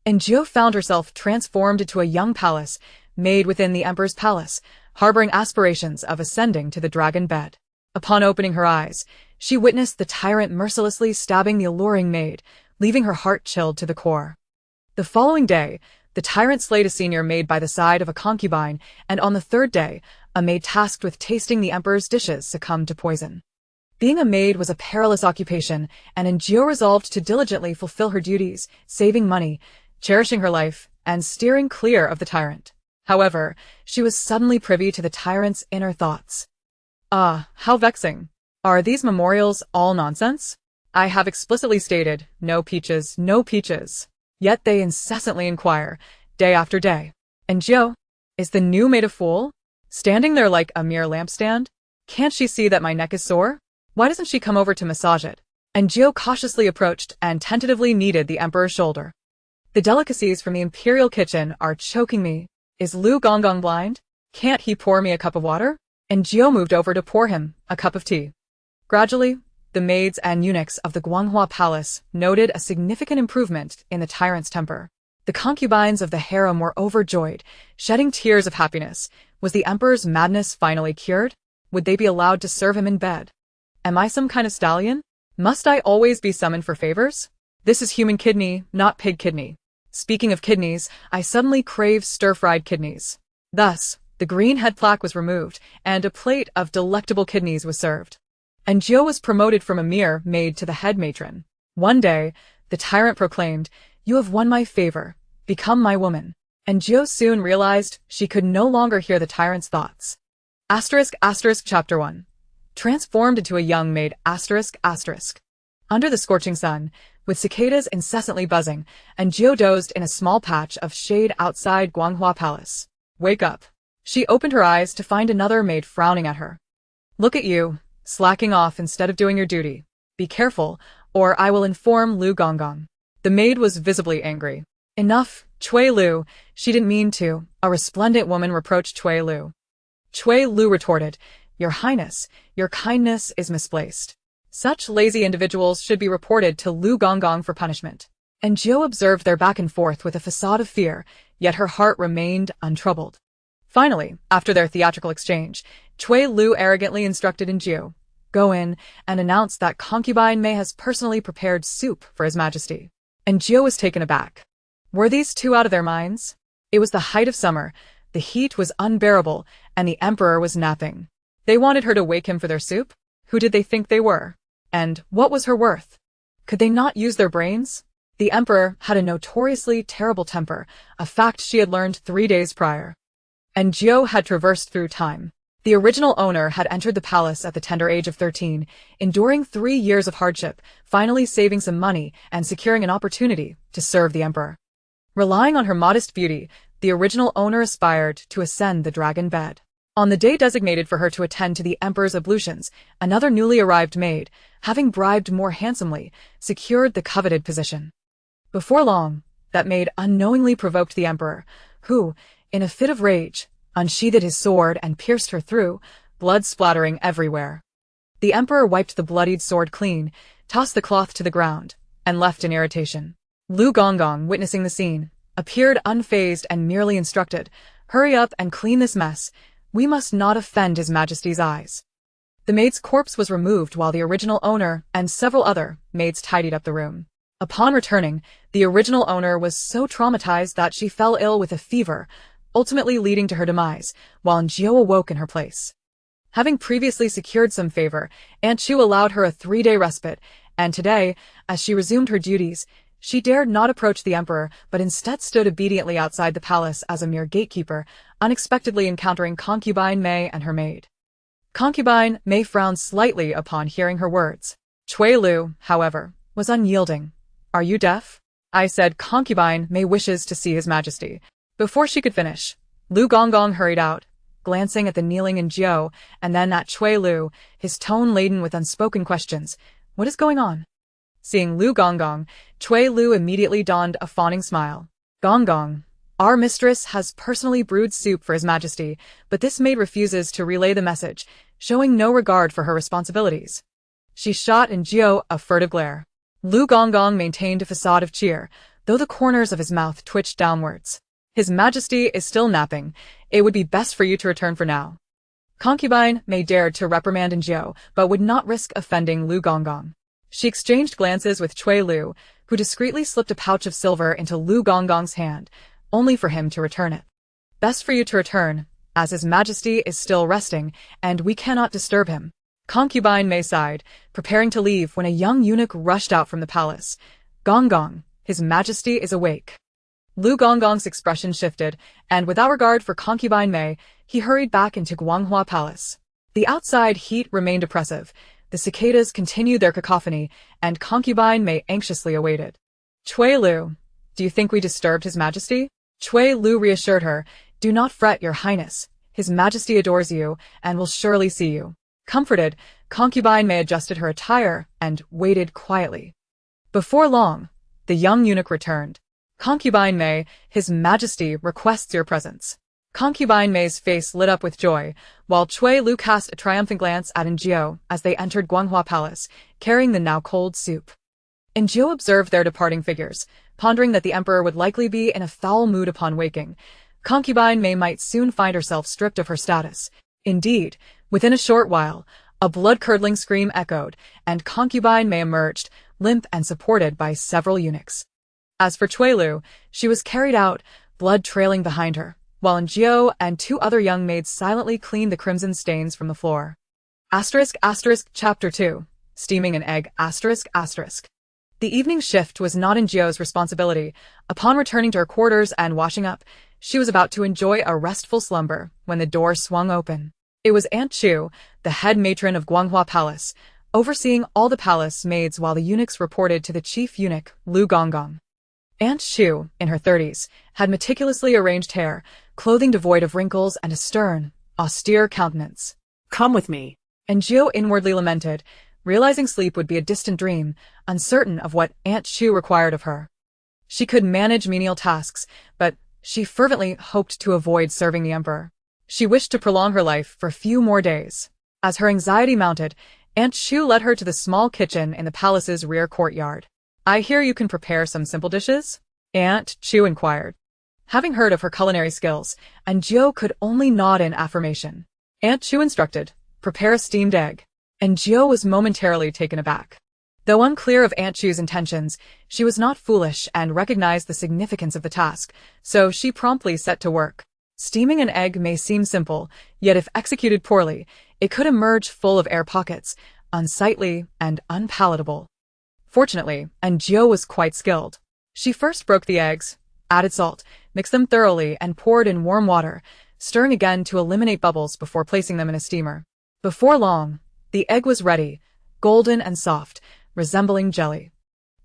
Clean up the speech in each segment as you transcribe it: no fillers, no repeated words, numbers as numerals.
and Jiu found herself transformed into a young palace, made within the emperor's palace, harboring aspirations of ascending to the dragon bed. Upon opening her eyes, she witnessed the tyrant mercilessly stabbing the alluring maid, leaving her heart chilled to the core. The following day, the tyrant slayed a senior maid by the side of a concubine, and on the third day, a maid tasked with tasting the emperor's dishes succumbed to poison. Being a maid was a perilous occupation, and Njio resolved to diligently fulfill her duties, saving money, cherishing her life, and steering clear of the tyrant. However, she was suddenly privy to the tyrant's inner thoughts. Ah, how vexing. Are these memorials all nonsense? I have explicitly stated, no peaches, no peaches. Yet they incessantly inquire, day after day. Njio, is the new maid a fool? Standing there like a mere lampstand? Can't she see that my neck is sore? Why doesn't she come over to massage it? Njio cautiously approached and tentatively kneaded the emperor's shoulder. The delicacies from the imperial kitchen are choking me. Is Lu Gonggong blind? Can't he pour me a cup of water? Njio moved over to pour him a cup of tea. Gradually, the maids and eunuchs of the Guanghua Palace noted a significant improvement in the tyrant's temper. The concubines of the harem were overjoyed, shedding tears of happiness. Was the emperor's madness finally cured? Would they be allowed to serve him in bed? Am I some kind of stallion? Must I always be summoned for favors? This is human kidney, not pig kidney. Speaking of kidneys, I suddenly crave stir-fried kidneys. Thus, the green head plaque was removed, and a plate of delectable kidneys was served. Njio was promoted from a mere maid to the head matron. One day, the tyrant proclaimed, "You have won my favor. Become my woman." Njio soon realized she could no longer hear the tyrant's thoughts. Chapter 1. Transformed into a young maid Under the scorching sun, with cicadas incessantly buzzing, Njio dozed in a small patch of shade outside Guanghua Palace. Wake up. She opened her eyes to find another maid frowning at her. Look at you, slacking off instead of doing your duty. Be careful, or I will inform Lu Gonggong. The maid was visibly angry. Enough, Chui Lu, she didn't mean to, a resplendent woman reproached Chui Lu. Chui Lu retorted, Your Highness, your kindness is misplaced. Such lazy individuals should be reported to Lu Gonggong for punishment. Njio observed their back and forth with a facade of fear, yet her heart remained untroubled. Finally, after their theatrical exchange, Chui Lu arrogantly instructed Njio, Go in and announce that concubine Maid has personally prepared soup for His Majesty. Njio was taken aback. Were these two out of their minds? It was the height of summer, the heat was unbearable, and the emperor was napping. They wanted her to wake him for their soup? Who did they think they were? And what was her worth? Could they not use their brains? The emperor had a notoriously terrible temper, a fact she had learned 3 days prior. Njio had traversed through time. The original owner had entered the palace at the tender age of 13, enduring 3 years of hardship, finally saving some money and securing an opportunity to serve the emperor. Relying on her modest beauty, the original owner aspired to ascend the dragon bed. On the day designated for her to attend to the emperor's ablutions, another newly arrived maid, having bribed more handsomely, secured the coveted position. Before long, that maid unknowingly provoked the emperor, who, in a fit of rage, unsheathed his sword and pierced her through, blood splattering everywhere. The emperor wiped the bloodied sword clean, tossed the cloth to the ground, and left in irritation. Lu Gonggong, witnessing the scene, appeared unfazed and merely instructed, Hurry up and clean this mess. We must not offend His Majesty's eyes. The maid's corpse was removed while the original owner and several other maids tidied up the room. Upon returning, the original owner was so traumatized that she fell ill with a fever, ultimately leading to her demise, while Njio awoke in her place. Having previously secured some favor, Aunt Chu allowed her a 3-day respite, and today, as she resumed her duties, she dared not approach the emperor, but instead stood obediently outside the palace as a mere gatekeeper, unexpectedly encountering concubine May and her maid. Concubine May frowned slightly upon hearing her words. Chui Lu, however, was unyielding. Are you deaf? I said concubine May wishes to see His Majesty. Before she could finish, Lu Gonggong hurried out, glancing at the kneeling Njio, and then at Chui Lu, his tone laden with unspoken questions. What is going on? Seeing Lu Gonggong, Chui Lu immediately donned a fawning smile. Gonggong, our mistress has personally brewed soup for His Majesty, but this maid refuses to relay the message, showing no regard for her responsibilities. She shot Njio a furtive glare. Lu Gonggong maintained a facade of cheer, though the corners of his mouth twitched downwards. His Majesty is still napping. It would be best for you to return for now. Concubine Maid dared to reprimand Njio, but would not risk offending Lu Gonggong. She exchanged glances with Cui Lu, who discreetly slipped a pouch of silver into Lu Gonggong's hand, only for him to return it. Best for you to return, as His Majesty is still resting, and we cannot disturb him. Concubine May sighed, preparing to leave when a young eunuch rushed out from the palace. Gonggong, His Majesty is awake. Lu Gonggong's expression shifted, and without regard for Concubine May, he hurried back into Guanghua Palace. The outside heat remained oppressive. The cicadas continued their cacophony, and Concubine May anxiously awaited. Cui Lu, do you think we disturbed His Majesty? Cui Lu reassured her, do not fret, Your Highness. His Majesty adores you, and will surely see you. Comforted, Concubine May adjusted her attire and waited quietly. Before long, the young eunuch returned. Concubine May, His Majesty requests your presence. Concubine May's face lit up with joy, while Cui Lu cast a triumphant glance at Njio as they entered Guanghua Palace, carrying the now cold soup. Njio observed their departing figures, pondering that the emperor would likely be in a foul mood upon waking. Concubine May might soon find herself stripped of her status. Indeed, within a short while, a blood-curdling scream echoed, and Concubine May emerged, limp and supported by several eunuchs. As for Cui Lu, she was carried out, blood trailing behind her, while Njio and 2 other young maids silently cleaned the crimson stains from the floor. Chapter 2. Steaming an egg. The evening shift was not Njio's responsibility. Upon returning to her quarters and washing up, she was about to enjoy a restful slumber when the door swung open. It was Aunt Chu, the head matron of Guanghua Palace, overseeing all the palace maids while the eunuchs reported to the chief eunuch, Lu Gonggong. Aunt Chu, in her 30s, had meticulously arranged hair, clothing devoid of wrinkles, and a stern, austere countenance. Come with me. Njio inwardly lamented, realizing sleep would be a distant dream, uncertain of what Aunt Chu required of her. She could manage menial tasks, but she fervently hoped to avoid serving the emperor. She wished to prolong her life for a few more days. As her anxiety mounted, Aunt Chu led her to the small kitchen in the palace's rear courtyard. I hear you can prepare some simple dishes? Aunt Chu inquired. Having heard of her culinary skills, Njio could only nod in affirmation. Aunt Chu instructed, prepare a steamed egg. Njio was momentarily taken aback. Though unclear of Aunt Chu's intentions, she was not foolish and recognized the significance of the task, so she promptly set to work. Steaming an egg may seem simple, yet if executed poorly, it could emerge full of air pockets, unsightly and unpalatable. Fortunately, Njio was quite skilled. She first broke the eggs, added salt, mixed them thoroughly, and poured in warm water, stirring again to eliminate bubbles before placing them in a steamer. Before long, the egg was ready, golden and soft, resembling jelly.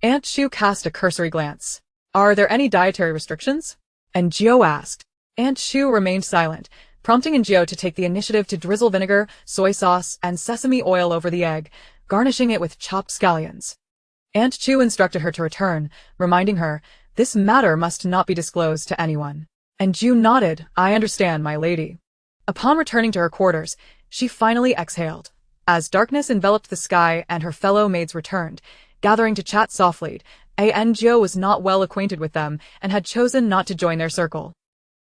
Aunt Chu cast a cursory glance. Are there any dietary restrictions? Njio asked. Aunt Chu remained silent, prompting Njio to take the initiative to drizzle vinegar, soy sauce, and sesame oil over the egg, garnishing it with chopped scallions. Aunt Chu instructed her to return, reminding her, this matter must not be disclosed to anyone. Njio nodded, I understand, my lady. Upon returning to her quarters, she finally exhaled. As darkness enveloped the sky and her fellow maids returned, gathering to chat softly, Njio was not well acquainted with them and had chosen not to join their circle.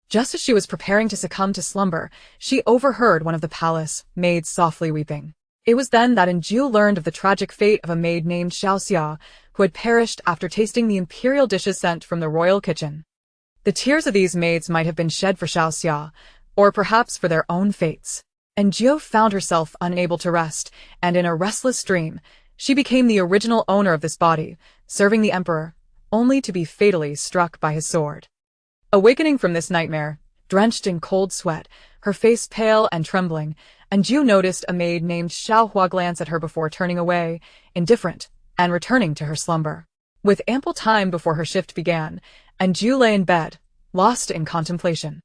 Just as she was preparing to succumb to slumber, she overheard one of the palace maids softly weeping. It was then that Njio learned of the tragic fate of a maid named Xiaoxia, who had perished after tasting the imperial dishes sent from the royal kitchen. The tears of these maids might have been shed for Xiaoxia, or perhaps for their own fates. Njio found herself unable to rest, and in a restless dream, she became the original owner of this body, serving the emperor, only to be fatally struck by his sword. Awakening from this nightmare, drenched in cold sweat, her face pale and trembling, Njio noticed a maid named Xiaohua glance at her before turning away, indifferent, and returning to her slumber. With ample time before her shift began, Njio lay in bed, lost in contemplation.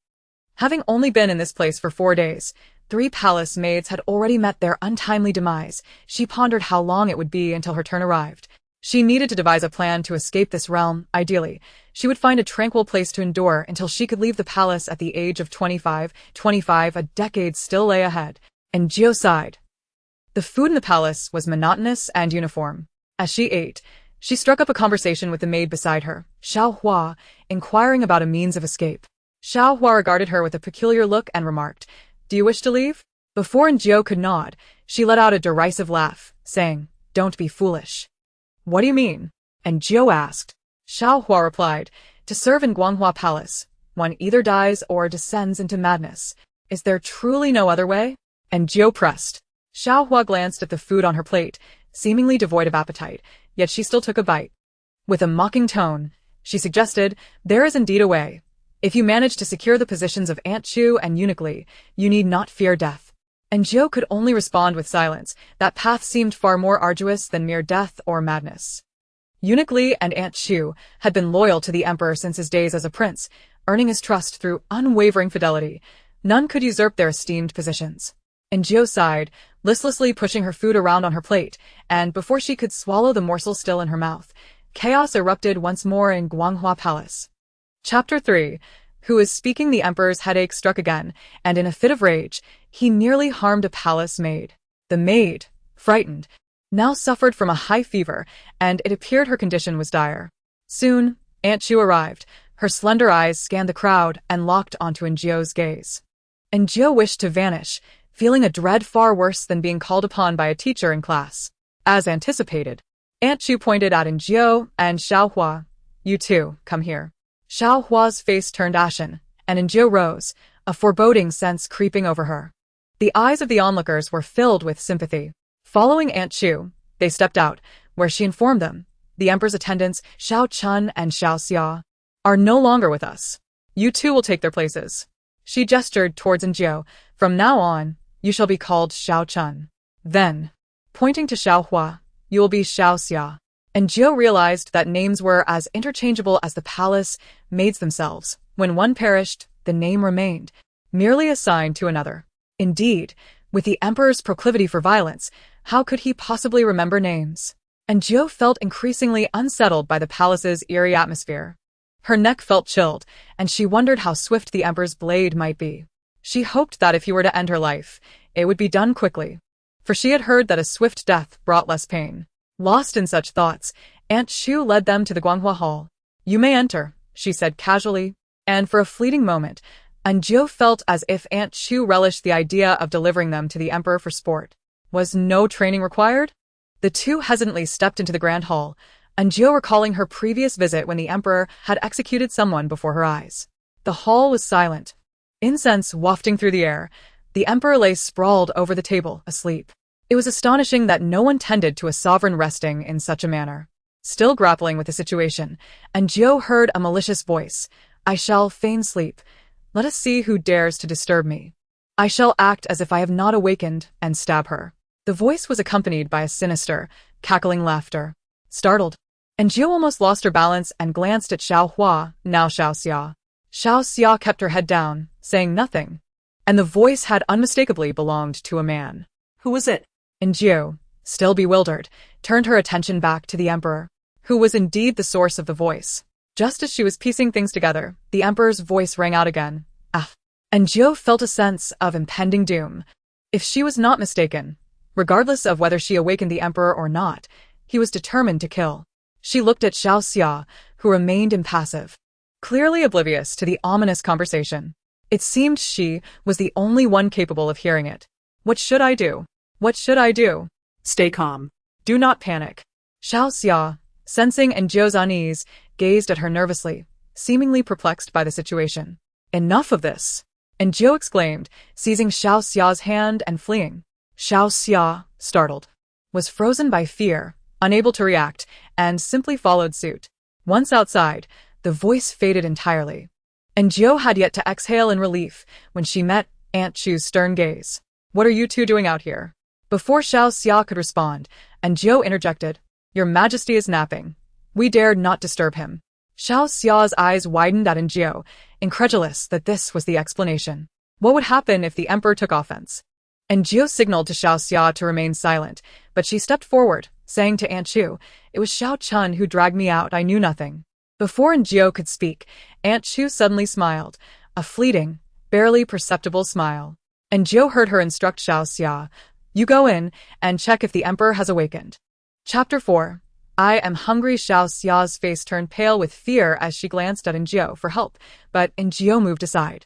Having only been in this place for 4 days, 3 palace maids had already met their untimely demise. She pondered how long it would be until her turn arrived. She needed to devise a plan to escape this realm. Ideally, she would find a tranquil place to endure until she could leave the palace at the age of 25. A decade still lay ahead. Njio sighed. The food in the palace was monotonous and uniform. As she ate, She struck up a conversation with the maid beside her, Xiao Hua, inquiring about a means of escape. Xiao Hua regarded her with a peculiar look and remarked, "Do you wish to leave?" Before Jiao could nod, she let out a derisive laugh, saying, "Don't be foolish." "What do you mean?" And Jiao asked. Xiao Hua replied, "To serve in Guanghua Palace, one either dies or descends into madness. Is there truly no other way?" And Jiao pressed. Xiao Hua glanced at the food on her plate, seemingly devoid of appetite, yet she still took a bite. With a mocking tone, she suggested, "There is indeed a way. If you manage to secure the positions of Aunt Chu and Eunuch Li, you need not fear death." And Jiao could only respond with silence. That path seemed far more arduous than mere death or madness. Eunuch Li and Aunt Chu had been loyal to the emperor since his days as a prince, earning his trust through unwavering fidelity. None could usurp their esteemed positions. And Jiao sighed, listlessly pushing her food around on her plate, and before she could swallow the morsel still in her mouth, chaos erupted once more in Guanghua Palace. Chapter 3. Who is speaking? The emperor's headache struck again, and in a fit of rage, he nearly harmed a palace maid. The maid, frightened, now suffered from a high fever, and it appeared her condition was dire. Soon, Aunt Chu arrived. Her slender eyes scanned the crowd and locked onto Jiao's gaze. Jiao wished to vanish, feeling a dread far worse than being called upon by a teacher in class. As anticipated, Aunt Chu pointed at Jiao and Xiao Hua. "You two, come here." Xiao Hua's face turned ashen, and Jiao rose, a foreboding sense creeping over her. The eyes of the onlookers were filled with sympathy. Following Aunt Chu, they stepped out, where she informed them, "The emperor's attendants, Xiao Chun and Xiao Xia, are no longer with us. You two will take their places." She gestured towards Jiao. "From now on, you shall be called Xiao Chun. Then, pointing to Xiao Hua, you will be Xiao Xia." And Jiao realized that names were as interchangeable as the palace maids themselves. When one perished, the name remained, merely assigned to another. Indeed, with the emperor's proclivity for violence, how could he possibly remember names? And Jiao felt increasingly unsettled by the palace's eerie atmosphere. Her neck felt chilled, and she wondered how swift the emperor's blade might be. She hoped that if he were to end her life, it would be done quickly, for she had heard that a swift death brought less pain. Lost in such thoughts, Aunt Chu led them to the Guanghua Hall. "You may enter," she said casually, and for a fleeting moment, Jiao felt as if Aunt Chu relished the idea of delivering them to the emperor for sport. Was no training required? The two hesitantly stepped into the grand hall, Jiao recalling her previous visit when the emperor had executed someone before her eyes. The hall was silent. Incense wafting through the air, the emperor lay sprawled over the table, asleep. It was astonishing that no one tended to a sovereign resting in such a manner. Still grappling with the situation, Jiao heard a malicious voice. "I shall feign sleep. Let us see who dares to disturb me. I shall act as if I have not awakened and stab her." The voice was accompanied by a sinister, cackling laughter. Startled, Jiao almost lost her balance and glanced at Xiao Hua, now Xiao Xia. Xiao Xia kept her head down, saying nothing, and the voice had unmistakably belonged to a man. Who was it? And Jiao, still bewildered, turned her attention back to the emperor, who was indeed the source of the voice. Just as she was piecing things together, the emperor's voice rang out again. "Ah!" And Jiao felt a sense of impending doom. If she was not mistaken, regardless of whether she awakened the emperor or not, he was determined to kill. She looked at Xiao Xia, who remained impassive, clearly oblivious to the ominous conversation. It seemed she was the only one capable of hearing it. "What should I do? What should I do?" "Stay calm. Do not panic." Xiao Xia, sensing Jiao's unease, gazed at her nervously, seemingly perplexed by the situation. "Enough of this!" Jiao exclaimed, seizing Xiao Xia's hand and fleeing. Xiao Xia, startled, was frozen by fear, unable to react, and simply followed suit. Once outside, the voice faded entirely. Jiao had yet to exhale in relief when she met Aunt Chu's stern gaze. "What are you two doing out here?" Before Xiao Xia could respond, Jiao interjected, "Your Majesty is napping. We dared not disturb him." Xiao Xia's eyes widened at Jiao, incredulous that this was the explanation. What would happen if the emperor took offense? Jiao signaled to Xiao Xia to remain silent, but she stepped forward, saying to Aunt Chu, "It was Xiao Chun who dragged me out. I knew nothing." Before Jiao could speak, Aunt Chu suddenly smiled, a fleeting, barely perceptible smile. Jiao heard her instruct Xiao Xia, "You go in and check if the emperor has awakened." Chapter 4. I am hungry. Xiao Xia's face turned pale with fear as she glanced at Enjio for help, but Enjio moved aside.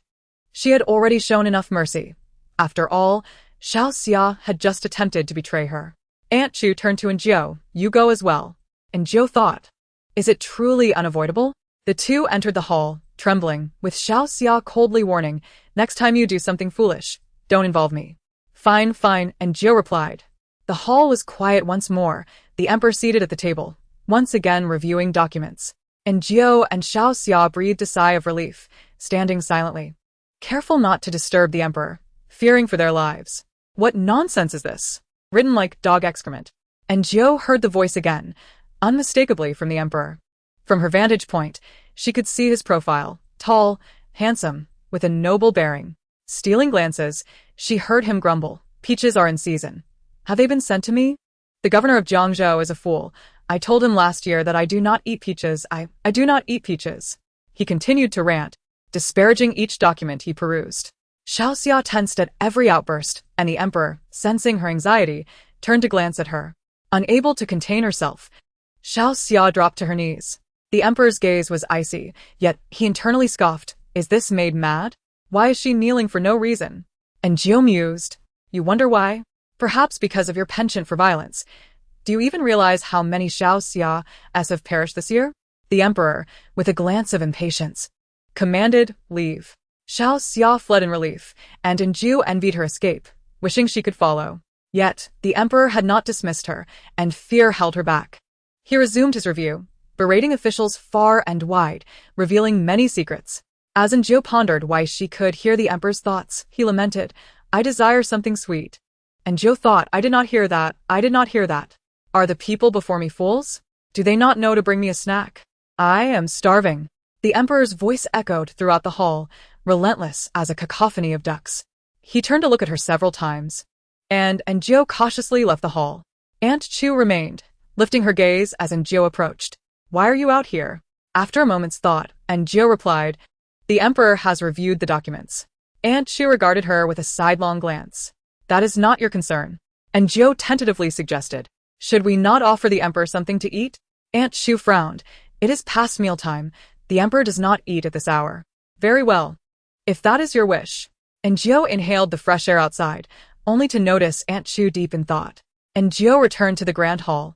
She had already shown enough mercy. After all, Xiao Xia had just attempted to betray her. Aunt Chu turned to Enjio. You go as well. Enjio thought. Is it truly unavoidable? The two entered the hall, trembling, with Xiao Xia coldly warning, next time you do something foolish, don't involve me. Fine, fine, Enjio replied. The hall was quiet once more, the emperor seated at the table, once again reviewing documents. Enjio and Xiao Xia breathed a sigh of relief, standing silently, careful not to disturb the emperor, fearing for their lives. What nonsense is this? Written like dog excrement. Enjio heard the voice again, unmistakably from the emperor. From her vantage point, she could see his profile, tall, handsome, with a noble bearing. Stealing glances, she heard him grumble, peaches are in season. Have they been sent to me? The governor of Jiangzhou is a fool. I told him last year that I do not eat peaches. I do not eat peaches. He continued to rant, disparaging each document he perused. Xiao Xia tensed at every outburst, and the emperor, sensing her anxiety, turned to glance at her. Unable to contain herself, Xiao Xia dropped to her knees. The emperor's gaze was icy, yet he internally scoffed. Is this maid mad? Why is she kneeling for no reason? And Jiu mused. You wonder why? Perhaps because of your penchant for violence. Do you even realize how many Xiao Xia's have perished this year? The emperor, with a glance of impatience, commanded, leave. Xiao Xia fled in relief, and Enju envied her escape, wishing she could follow. Yet, the emperor had not dismissed her, and fear held her back. He resumed his review, berating officials far and wide, revealing many secrets. As Enju pondered why she could hear the emperor's thoughts, he lamented, I desire something sweet. Enju thought, I did not hear that. Are the people before me fools? Do they not know to bring me a snack? I am starving. The emperor's voice echoed throughout the hall, relentless as a cacophony of ducks. He turned to look at her several times, and Enjio cautiously left the hall. Aunt Chu remained, lifting her gaze as Enjio approached. Why are you out here? After a moment's thought, Enjio replied, the emperor has reviewed the documents. Aunt Chu regarded her with a sidelong glance. That is not your concern. Enjio tentatively suggested. Should we not offer the emperor something to eat? Aunt Chu frowned. It is past mealtime. The emperor does not eat at this hour. Very well. If that is your wish. Enjio inhaled the fresh air outside, only to notice Aunt Chu deep in thought. Enjio returned to the grand hall.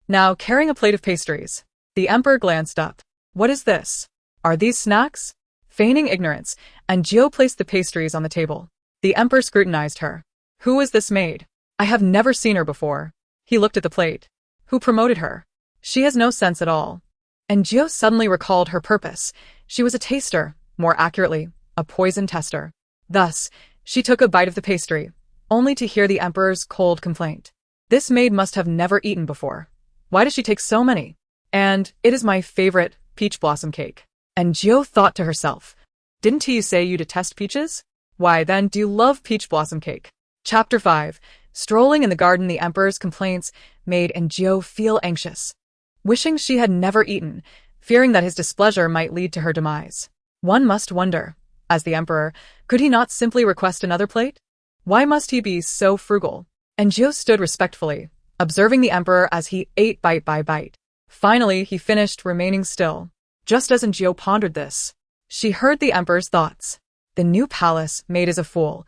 Now carrying a plate of pastries. The emperor glanced up. What is this? Are these snacks? Feigning ignorance, Enjio placed the pastries on the table. The emperor scrutinized her. Who is this maid? I have never seen her before. He looked at the plate. Who promoted her? She has no sense at all. Enjio suddenly recalled her purpose. She was a taster, more accurately, a poison tester. Thus, she took a bite of the pastry, only to hear the emperor's cold complaint. This maid must have never eaten before. Why does she take so many? And it is my favorite, peach blossom cake. Enjio thought to herself. Didn't you say you detest peaches? Why then do you love peach blossom cake? Chapter 5. Strolling in the garden, the emperor's complaints made Enjio feel anxious. Wishing she had never eaten, fearing that his displeasure might lead to her demise. One must wonder, as the emperor, could he not simply request another plate? Why must he be so frugal? Enjio stood respectfully, observing the emperor as he ate bite by bite. Finally, he finished, remaining still. Just as Enjio pondered this, she heard the emperor's thoughts. The new palace maid is a fool.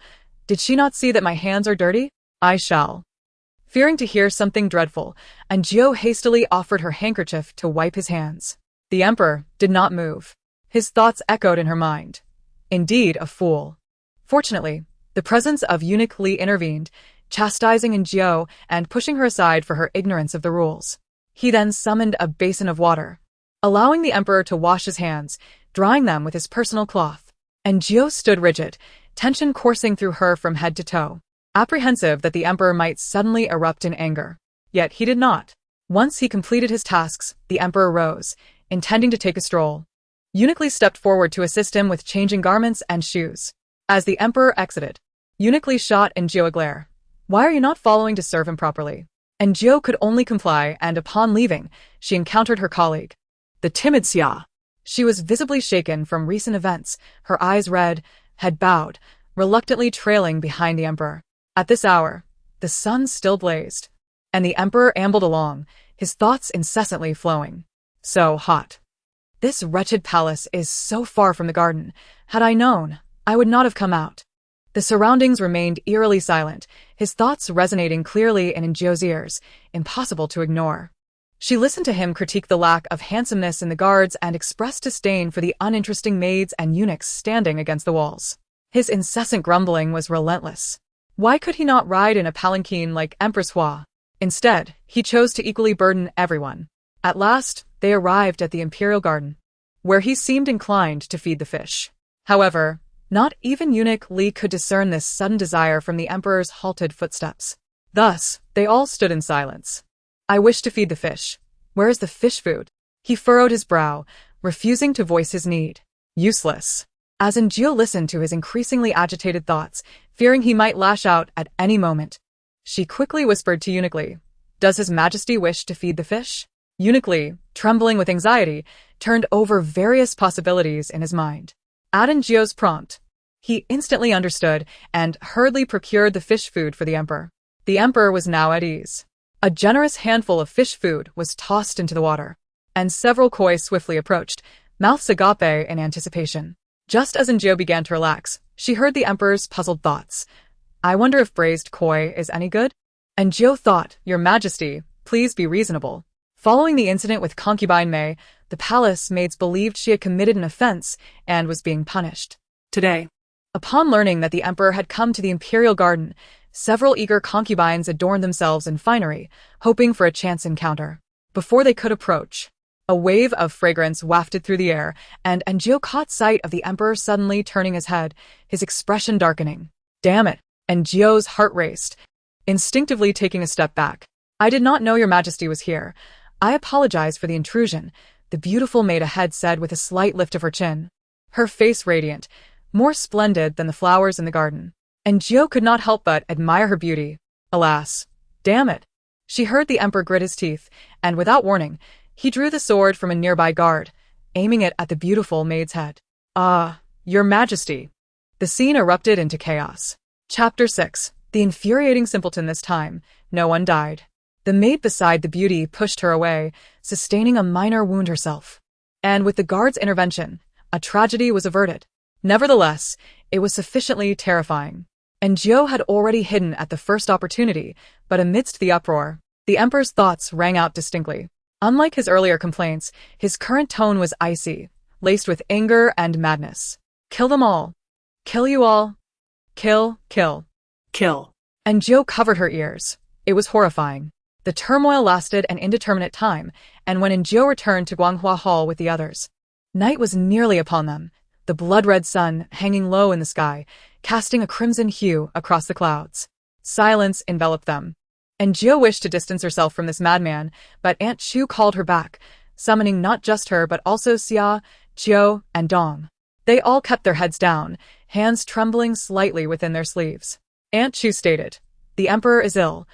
Did she not see that my hands are dirty? I shall. Fearing to hear something dreadful, Enjio hastily offered her handkerchief to wipe his hands. The emperor did not move. His thoughts echoed in her mind. Indeed, a fool. Fortunately, the presence of eunuch Li intervened, chastising Enjio and pushing her aside for her ignorance of the rules. He then summoned a basin of water, allowing the emperor to wash his hands, drying them with his personal cloth. Enjio stood rigid, tension coursing through her from head to toe, apprehensive that the emperor might suddenly erupt in anger. Yet he did not. Once he completed his tasks, the emperor rose, intending to take a stroll. Eunuch Li stepped forward to assist him with changing garments and shoes. As the emperor exited, Eunuch Li shot Enjio a glare. Why are you not following to serve him properly? Enjio could only comply, and upon leaving, she encountered her colleague, the timid Xia. She was visibly shaken from recent events, her eyes red, head bowed, reluctantly trailing behind the emperor. At this hour, the sun still blazed. and the emperor ambled along, his thoughts incessantly flowing. So hot. This wretched palace is so far from the garden. Had I known, I would not have come out. The surroundings remained eerily silent, his thoughts resonating clearly in Enjio's ears, impossible to ignore. She listened to him critique the lack of handsomeness in the guards and express disdain for the uninteresting maids and eunuchs standing against the walls. His incessant grumbling was relentless. Why could he not ride in a palanquin like Empress Hua? Instead, he chose to equally burden everyone. At last, they arrived at the imperial garden, where he seemed inclined to feed the fish. However, not even eunuch Li could discern this sudden desire from the emperor's halted footsteps. Thus, they all stood in silence. I wish to feed the fish. Where is the fish food? He furrowed his brow, refusing to voice his need. Useless. As Enjio listened to his increasingly agitated thoughts, fearing he might lash out at any moment, she quickly whispered to Eunuch Li, "Does His Majesty wish to feed the fish?" Eunuch Li, trembling with anxiety, turned over various possibilities in his mind. At Enjio's prompt, he instantly understood and hurriedly procured the fish food for the emperor. The emperor was now at ease. A generous handful of fish food was tossed into the water, and several koi swiftly approached, mouths agape in anticipation. Just as Enjio began to relax, she heard the emperor's puzzled thoughts. I wonder if braised koi is any good? Enjio thought, Your Majesty, please be reasonable. Following the incident with concubine Maid, the palace maids believed she had committed an offense and was being punished. Today, upon learning that the emperor had come to the imperial garden, several eager concubines adorned themselves in finery, hoping for a chance encounter. Before they could approach, a wave of fragrance wafted through the air, and Enjio caught sight of the emperor suddenly turning his head, his expression darkening. Damn it! Enjio's heart raced, instinctively taking a step back. I did not know Your Majesty was here. I apologize for the intrusion, the beautiful maid ahead said with a slight lift of her chin. Her face radiant, more splendid than the flowers in the garden. Enjio could not help but admire her beauty. Alas, damn it. She heard the emperor grit his teeth, and without warning, he drew the sword from a nearby guard, aiming it at the beautiful maid's head. Ah, Your Majesty. The scene erupted into chaos. Chapter 6. The infuriating simpleton. This time, no one died. The maid beside the beauty pushed her away, sustaining a minor wound herself. And with the guard's intervention, a tragedy was averted. Nevertheless, it was sufficiently terrifying. Enjio had already hidden at the first opportunity, but amidst the uproar, the emperor's thoughts rang out distinctly. Unlike his earlier complaints, his current tone was icy, laced with anger and madness. Kill them all. Kill you all. Kill, kill, kill. Enjio covered her ears. It was horrifying. The turmoil lasted an indeterminate time, and when Enjio returned to Guanghua Hall with the others, night was nearly upon them, the blood-red sun hanging low in the sky, casting a crimson hue across the clouds. Silence enveloped them. Enjio wished to distance herself from this madman, but Aunt Chu called her back, summoning not just her but also Xia, Chiu, and Dong. They all kept their heads down, hands trembling slightly within their sleeves. Aunt Chu stated, "The emperor is ill.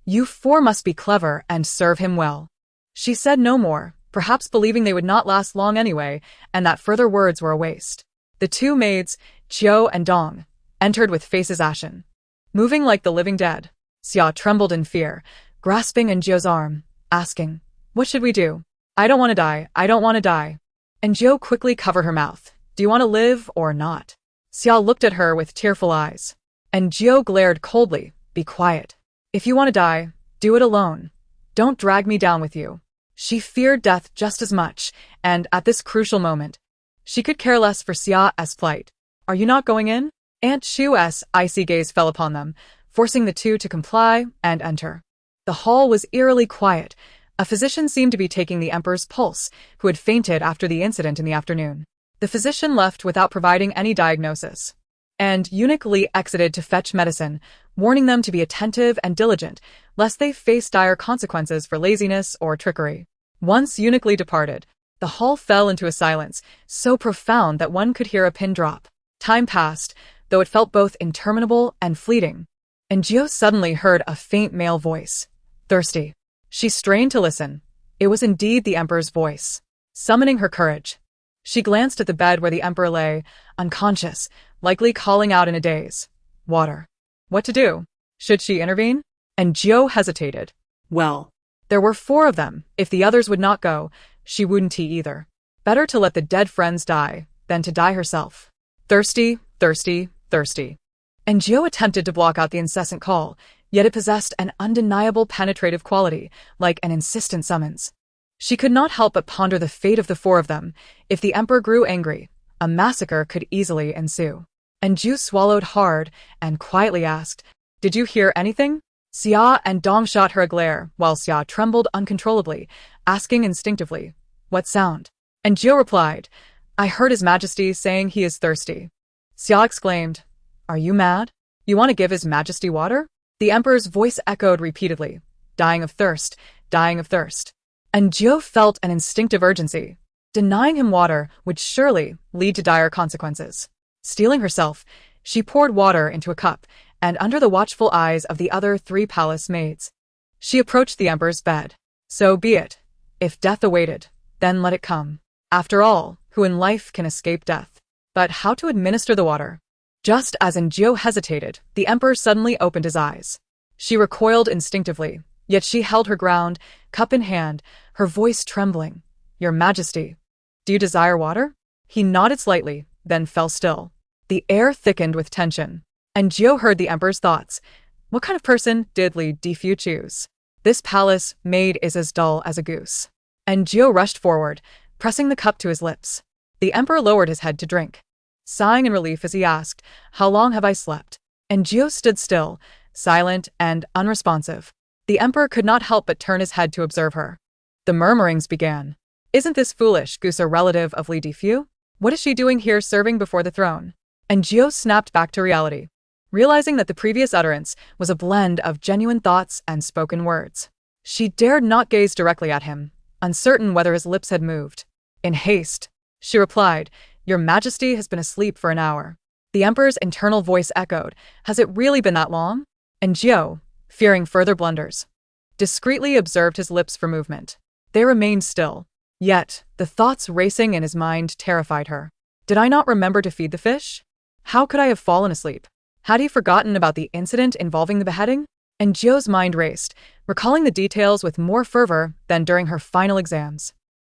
You four must be clever and serve him well." She said no more, perhaps believing they would not last long anyway, and that further words were a waste. The two maids, Chiu and Dong, entered with faces ashen, moving like the living dead. Xia trembled in fear, grasping Enjio's arm, asking, "What should we do? I don't want to die, I don't want to die." Enjio quickly covered her mouth. "Do you want to live or not?" Xia looked at her with tearful eyes. Enjio glared coldly, "Be quiet. If you want to die, do it alone. Don't drag me down with you." She feared death just as much, and at this crucial moment, she could care less for Xia's plight. "Are you not going in?" Aunt Chu's icy gaze fell upon them, forcing the two to comply and enter. The hall was eerily quiet. A physician seemed to be taking the emperor's pulse, who had fainted after the incident in the afternoon. The physician left without providing any diagnosis, and Eunuch Li exited to fetch medicine, warning them to be attentive and diligent, lest they face dire consequences for laziness or trickery. Once Eunuch Li departed, the hall fell into a silence, so profound that one could hear a pin drop. Time passed, though it felt both interminable and fleeting. Enjio suddenly heard a faint male voice. Thirsty. She strained to listen. It was indeed the emperor's voice. Summoning her courage, she glanced at the bed where the emperor lay, unconscious, likely calling out in a daze. Water. What to do? Should she intervene? Enjio hesitated. Well, There were 4 of them. If the others would not go, she wouldn't either. Better to let the dead friends die than to die herself. Thirsty, thirsty, thirsty. And Gio attempted to block out the incessant call, yet it possessed an undeniable penetrative quality, like an insistent summons. She could not help but ponder the fate of the 4 of them. If the Emperor grew angry, a massacre could easily ensue. And Ju swallowed hard and quietly asked, "Did you hear anything?" Xia and Dong shot her a glare, while Xia trembled uncontrollably, asking instinctively, "What sound?" And Jiu replied, "I heard His Majesty saying he is thirsty." Xia exclaimed, "Are you mad? You want to give His Majesty water?" The Emperor's voice echoed repeatedly, dying of thirst, dying of thirst. And Jiu felt an instinctive urgency. Denying him water would surely lead to dire consequences. Steeling herself, she poured water into a cup, and under the watchful eyes of the other 3 palace maids, she approached the Emperor's bed. So be it. If death awaited, then let it come. After all, who in life can escape death? But how to administer the water? Just as Enjio hesitated, the Emperor suddenly opened his eyes. She recoiled instinctively, yet she held her ground, cup in hand, her voice trembling. "Your Majesty, do you desire water?" He nodded slightly, then fell still. The air thickened with tension. And Gio heard the Emperor's thoughts. What kind of person did Li Difu choose? This palace maid is as dull as a goose. And Gio rushed forward, pressing the cup to his lips. The Emperor lowered his head to drink, sighing in relief as he asked, "How long have I slept?" And Gio stood still, silent and unresponsive. The Emperor could not help but turn his head to observe her. The murmurings began. "Isn't this foolish goose a relative of Li Difu? What is she doing here serving before the throne?" And Gio snapped back to reality, realizing that the previous utterance was a blend of genuine thoughts and spoken words. She dared not gaze directly at him, uncertain whether his lips had moved. In haste, she replied, "Your Majesty has been asleep for an hour." The Emperor's internal voice echoed, "Has it really been that long?" And Gio, fearing further blunders, discreetly observed his lips for movement. They remained still. Yet, the thoughts racing in his mind terrified her. Did I not remember to feed the fish? How could I have fallen asleep? Had he forgotten about the incident involving the beheading? And Gio's mind raced, recalling the details with more fervor than during her final exams.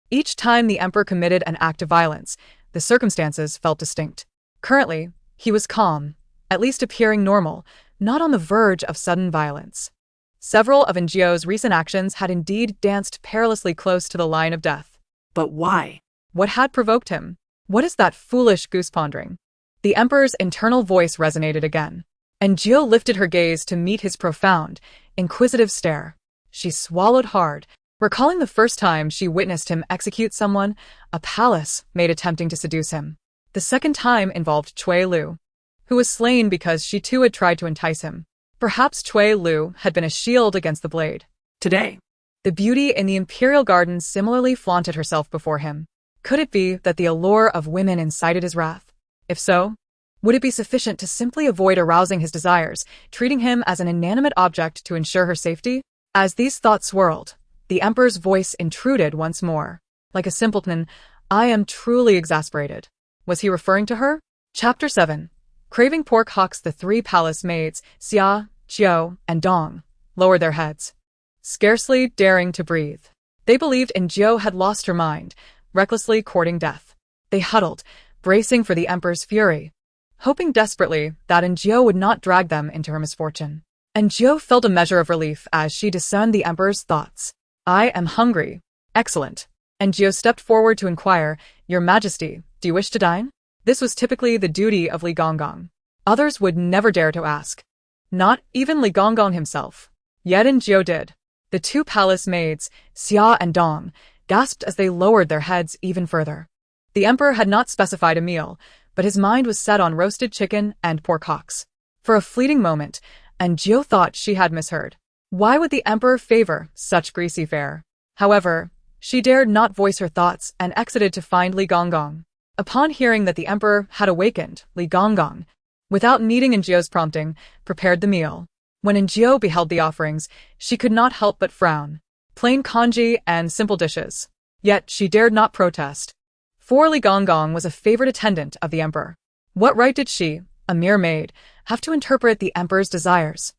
Each time the Emperor committed an act of violence, the circumstances felt distinct. Currently, he was calm, at least appearing normal, not on the verge of sudden violence. Several of Ngio's recent actions had indeed danced perilously close to the line of death. but why? What had provoked him? What is that foolish goose pondering? The Emperor's internal voice resonated again, and Gio lifted her gaze to meet his profound, inquisitive stare. She swallowed hard, recalling the first time she witnessed him execute someone, a palace maid attempting to seduce him. The second time involved Cui Lu, who was slain because she too had tried to entice him. Perhaps Cui Lu had been a shield against the blade. Today, The beauty in the imperial garden similarly flaunted herself before him. Could it be that the allure of women incited his wrath? If so, would it be sufficient to simply avoid arousing his desires, treating him as an inanimate object to ensure her safety? As these thoughts swirled, the Emperor's voice intruded once more. Like a simpleton, "I am truly exasperated." Was he referring to her? Chapter 7. Craving pork hawks. The 3 palace maids, Xia, Jiao, and Dong, lowered their heads, scarcely daring to breathe. They believed Jiao had lost her mind, recklessly courting death. They huddled, bracing for the Emperor's fury, hoping desperately that Jiao would not drag them into her misfortune. And Jiao felt a measure of relief as she discerned the Emperor's thoughts. "I am hungry." "Excellent." And Jiao stepped forward to inquire, "Your Majesty, do you wish to dine?" This was typically the duty of Li Gonggong. Others would never dare to ask. Not even Li Gonggong himself. Yet Jiao did. The 2 palace maids, Xia and Dong, gasped as they lowered their heads even further. The Emperor had not specified a meal, but his mind was set on roasted chicken and pork hocks. For a fleeting moment, Jiao thought she had misheard. Why would the Emperor favor such greasy fare? However, she dared not voice her thoughts and exited to find Li Gonggong. Upon hearing that the Emperor had awakened, Li Gonggong, without needing Jiao's prompting, prepared the meal. When Jiao beheld the offerings, she could not help but frown. Plain congee and simple dishes. Yet she dared not protest. For Li Gonggong was a favorite attendant of the Emperor. What right did she, a mere maid, have to interpret the Emperor's desires?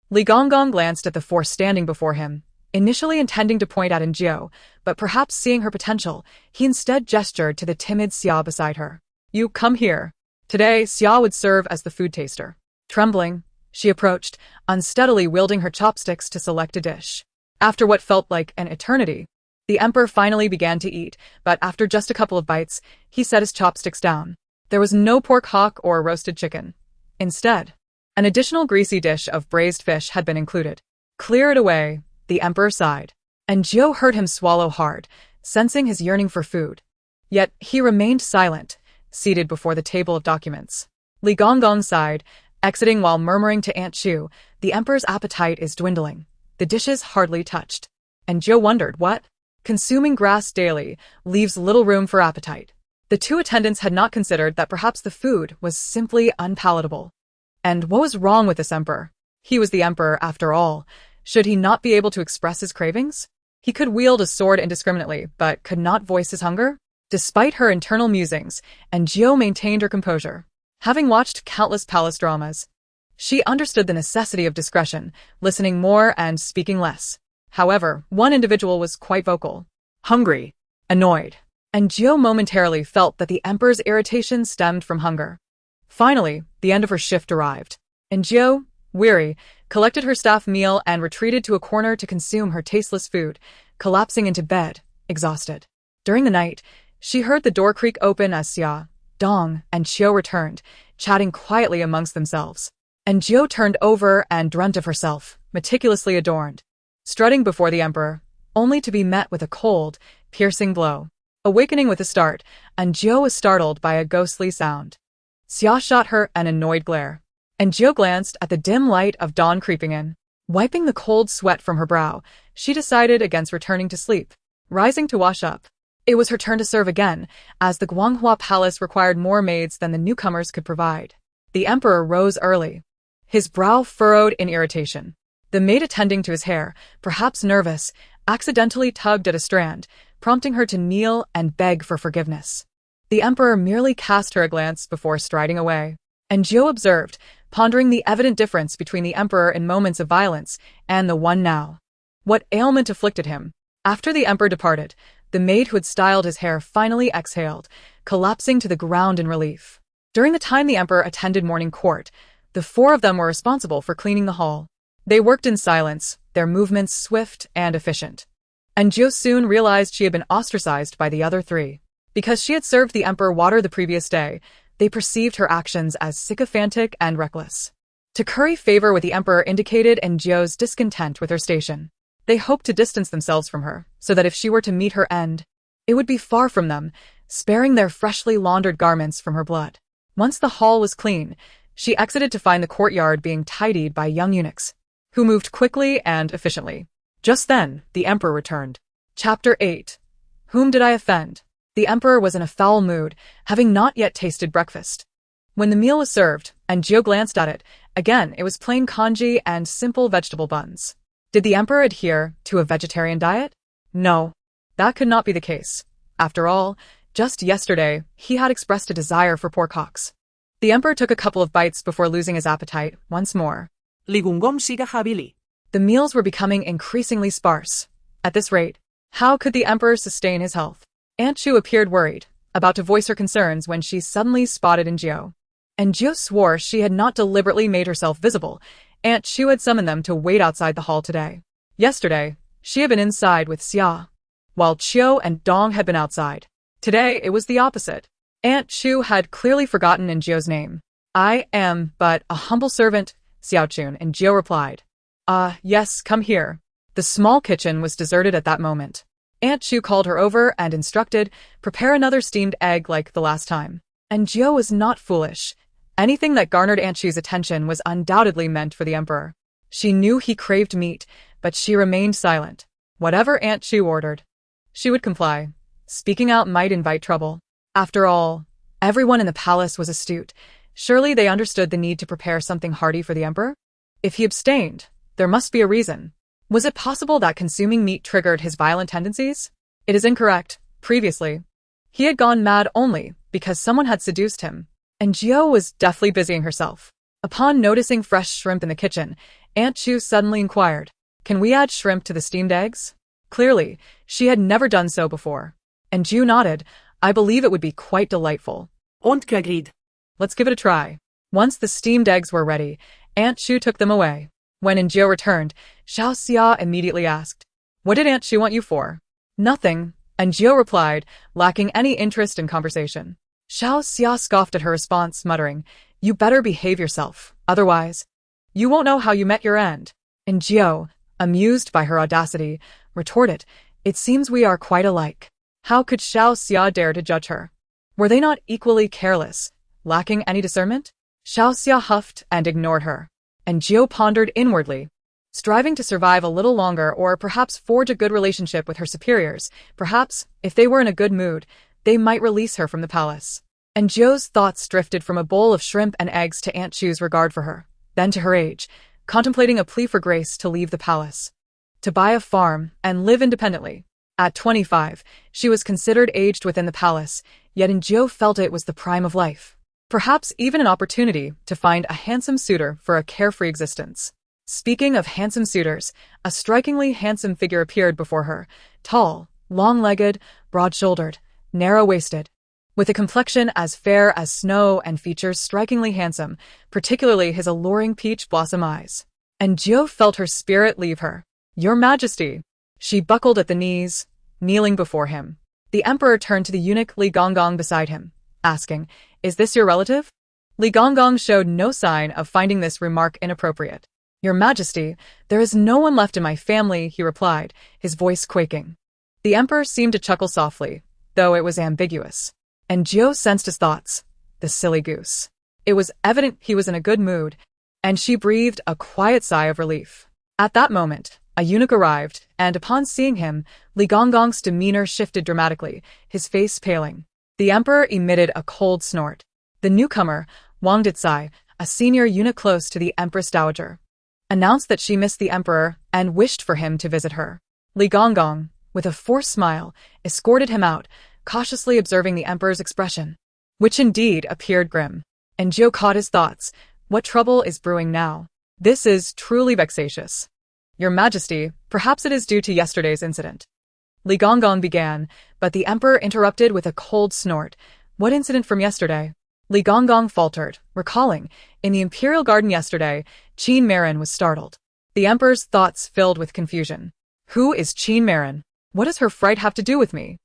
Li Gonggong glanced at the 4 standing before him, initially intending to point at Njio, but perhaps seeing her potential, he instead gestured to the timid Xia beside her. You come here. Today, Xia would serve as the food taster. Trembling, she approached, unsteadily wielding her chopsticks to select a dish. After what felt like an eternity, the emperor finally began to eat, but after just a couple of bites, he set his chopsticks down. There was no pork hock or roasted chicken. Instead, an additional greasy dish of braised fish had been included. Clear it away, the emperor sighed. And Njio heard him swallow hard, sensing his yearning for food. Yet he remained silent, seated before the table of documents. Li Gonggong sighed, exiting while murmuring to Aunt Chu, the emperor's appetite is dwindling. The dishes hardly touched. And Njio wondered what? Consuming grass daily leaves little room for appetite. The two attendants had not considered that perhaps the food was simply unpalatable. And what was wrong with this emperor? He was the emperor, after all. Should he not be able to express his cravings? He could wield a sword indiscriminately, but could not voice his hunger? Despite her internal musings, Njio maintained her composure. Having watched countless palace dramas, she understood the necessity of discretion, listening more and speaking less. However, one individual was quite vocal. Hungry. Annoyed. Njio momentarily felt that the emperor's irritation stemmed from hunger. Finally, the end of her shift arrived. Njio, weary, collected her staff meal and retreated to a corner to consume her tasteless food, collapsing into bed, exhausted. During the night, she heard the door creak open as Xia, Dong, and Qiu returned, chatting quietly amongst themselves. Njio turned over and dreamt of herself, meticulously adorned, strutting before the emperor, only to be met with a cold, piercing blow. Awakening with a start, Njio was startled by a ghostly sound. Xia shot her an annoyed glare. Njio glanced at the dim light of dawn creeping in. Wiping the cold sweat from her brow, she decided against returning to sleep. Rising to wash up, it was her turn to serve again, as the Guanghua Palace required more maids than the newcomers could provide. The emperor rose early, his brow furrowed in irritation. The maid attending to his hair, perhaps nervous, accidentally tugged at a strand, prompting her to kneel and beg for forgiveness. The emperor merely cast her a glance before striding away. Njio observed, pondering the evident difference between the emperor in moments of violence and the one now. What ailment afflicted him? After the emperor departed, the maid who had styled his hair finally exhaled, collapsing to the ground in relief. During the time the emperor attended morning court, the four of them were responsible for cleaning the hall. They worked in silence, their movements swift and efficient. Njio soon realized she had been ostracized by the other three. Because she had served the emperor water the previous day, they perceived her actions as sycophantic and reckless. To curry favor with the emperor indicated Njio's discontent with her station. They hoped to distance themselves from her, so that if she were to meet her end, it would be far from them, sparing their freshly laundered garments from her blood. Once the hall was clean, she exited to find the courtyard being tidied by young eunuchs, who moved quickly and efficiently. Just then, the emperor returned. Chapter 8. Whom did I offend? The emperor was in a foul mood, having not yet tasted breakfast. When the meal was served, Njio glanced at it, again it was plain congee and simple vegetable buns. Did the emperor adhere to a vegetarian diet? No, that could not be the case. After all, just yesterday, he had expressed a desire for pork hocks. The emperor took a couple of bites before losing his appetite once more. The meals were becoming increasingly sparse. At this rate, how could the emperor sustain his health? Aunt Chu appeared worried, about to voice her concerns when she suddenly spotted Njio. Njio swore she had not deliberately made herself visible. Aunt Chu had summoned them to wait outside the hall today. Yesterday, she had been inside with Xia, while Qiu and Dong had been outside. Today, it was the opposite. Aunt Chu had clearly forgotten Njio's name. I am but a humble servant, Xiaochun, Njio replied. Yes, come here. The small kitchen was deserted at that moment. Aunt Chu called her over and instructed, prepare another steamed egg like the last time. Njio was not foolish. Anything that garnered Aunt Chu's attention was undoubtedly meant for the emperor. She knew he craved meat, but she remained silent. Whatever Aunt Chu ordered, she would comply. Speaking out might invite trouble. After all, everyone in the palace was astute. Surely they understood the need to prepare something hearty for the emperor? If he abstained, there must be a reason. Was it possible that consuming meat triggered his violent tendencies? It is incorrect. Previously, he had gone mad only because someone had seduced him. Njio was deftly busying herself. Upon noticing fresh shrimp in the kitchen, Aunt Chu suddenly inquired, Can we add shrimp to the steamed eggs? Clearly, she had never done so before. And Jiu nodded. I believe it would be quite delightful. Und agreed. Let's give it a try. Once the steamed eggs were ready, Aunt Chu took them away. When Jiu returned, Xiao Xia immediately asked, What did Aunt Chu want you for? Nothing, and Jiu replied, lacking any interest in conversation. Xiao Xia scoffed at her response, muttering, You better behave yourself, otherwise, you won't know how you met your end. And Jiu, amused by her audacity, retorted, It seems we are quite alike. How could Xiao Xia dare to judge her? Were they not equally careless, lacking any discernment? Xiao Xia huffed and ignored her. And Jiu pondered inwardly, striving to survive a little longer or perhaps forge a good relationship with her superiors. Perhaps, if they were in a good mood, they might release her from the palace. And Jiu's thoughts drifted from a bowl of shrimp and eggs to Aunt Chu's regard for her, then to her age, contemplating a plea for grace to leave the palace, to buy a farm and live independently. At 25, she was considered aged within the palace, yet Jiu felt it was the prime of life. Perhaps even an opportunity to find a handsome suitor for a carefree existence. Speaking of handsome suitors, a strikingly handsome figure appeared before her, tall, long-legged, broad-shouldered, narrow-waisted, with a complexion as fair as snow and features strikingly handsome, particularly his alluring peach blossom eyes. And Jiu felt her spirit leave her. Your Majesty! She buckled at the knees, kneeling before him. The emperor turned to the eunuch Li Gonggong beside him, asking, Is this your relative? Li Gonggong showed no sign of finding this remark inappropriate. Your Majesty, there is no one left in my family, he replied, his voice quaking. The emperor seemed to chuckle softly, though it was ambiguous. And Jiu sensed his thoughts. The silly goose. It was evident he was in a good mood, and she breathed a quiet sigh of relief. At that moment, a eunuch arrived, and upon seeing him, Li Gonggong's demeanor shifted dramatically, his face paling. The emperor emitted a cold snort. The newcomer, Wang Dicai, a senior eunuch close to the Empress Dowager, announced that she missed the emperor and wished for him to visit her. Li Gonggong, with a forced smile, escorted him out, cautiously observing the emperor's expression, which indeed appeared grim. And Jiu caught his thoughts. What trouble is brewing now? This is truly vexatious. Your Majesty, perhaps it is due to yesterday's incident. Li Gonggong began, but the emperor interrupted with a cold snort. What incident from yesterday? Li Gonggong faltered, recalling, in the imperial garden yesterday, Qin Marin was startled. The emperor's thoughts filled with confusion. Who is Qin Marin? What does her fright have to do with me?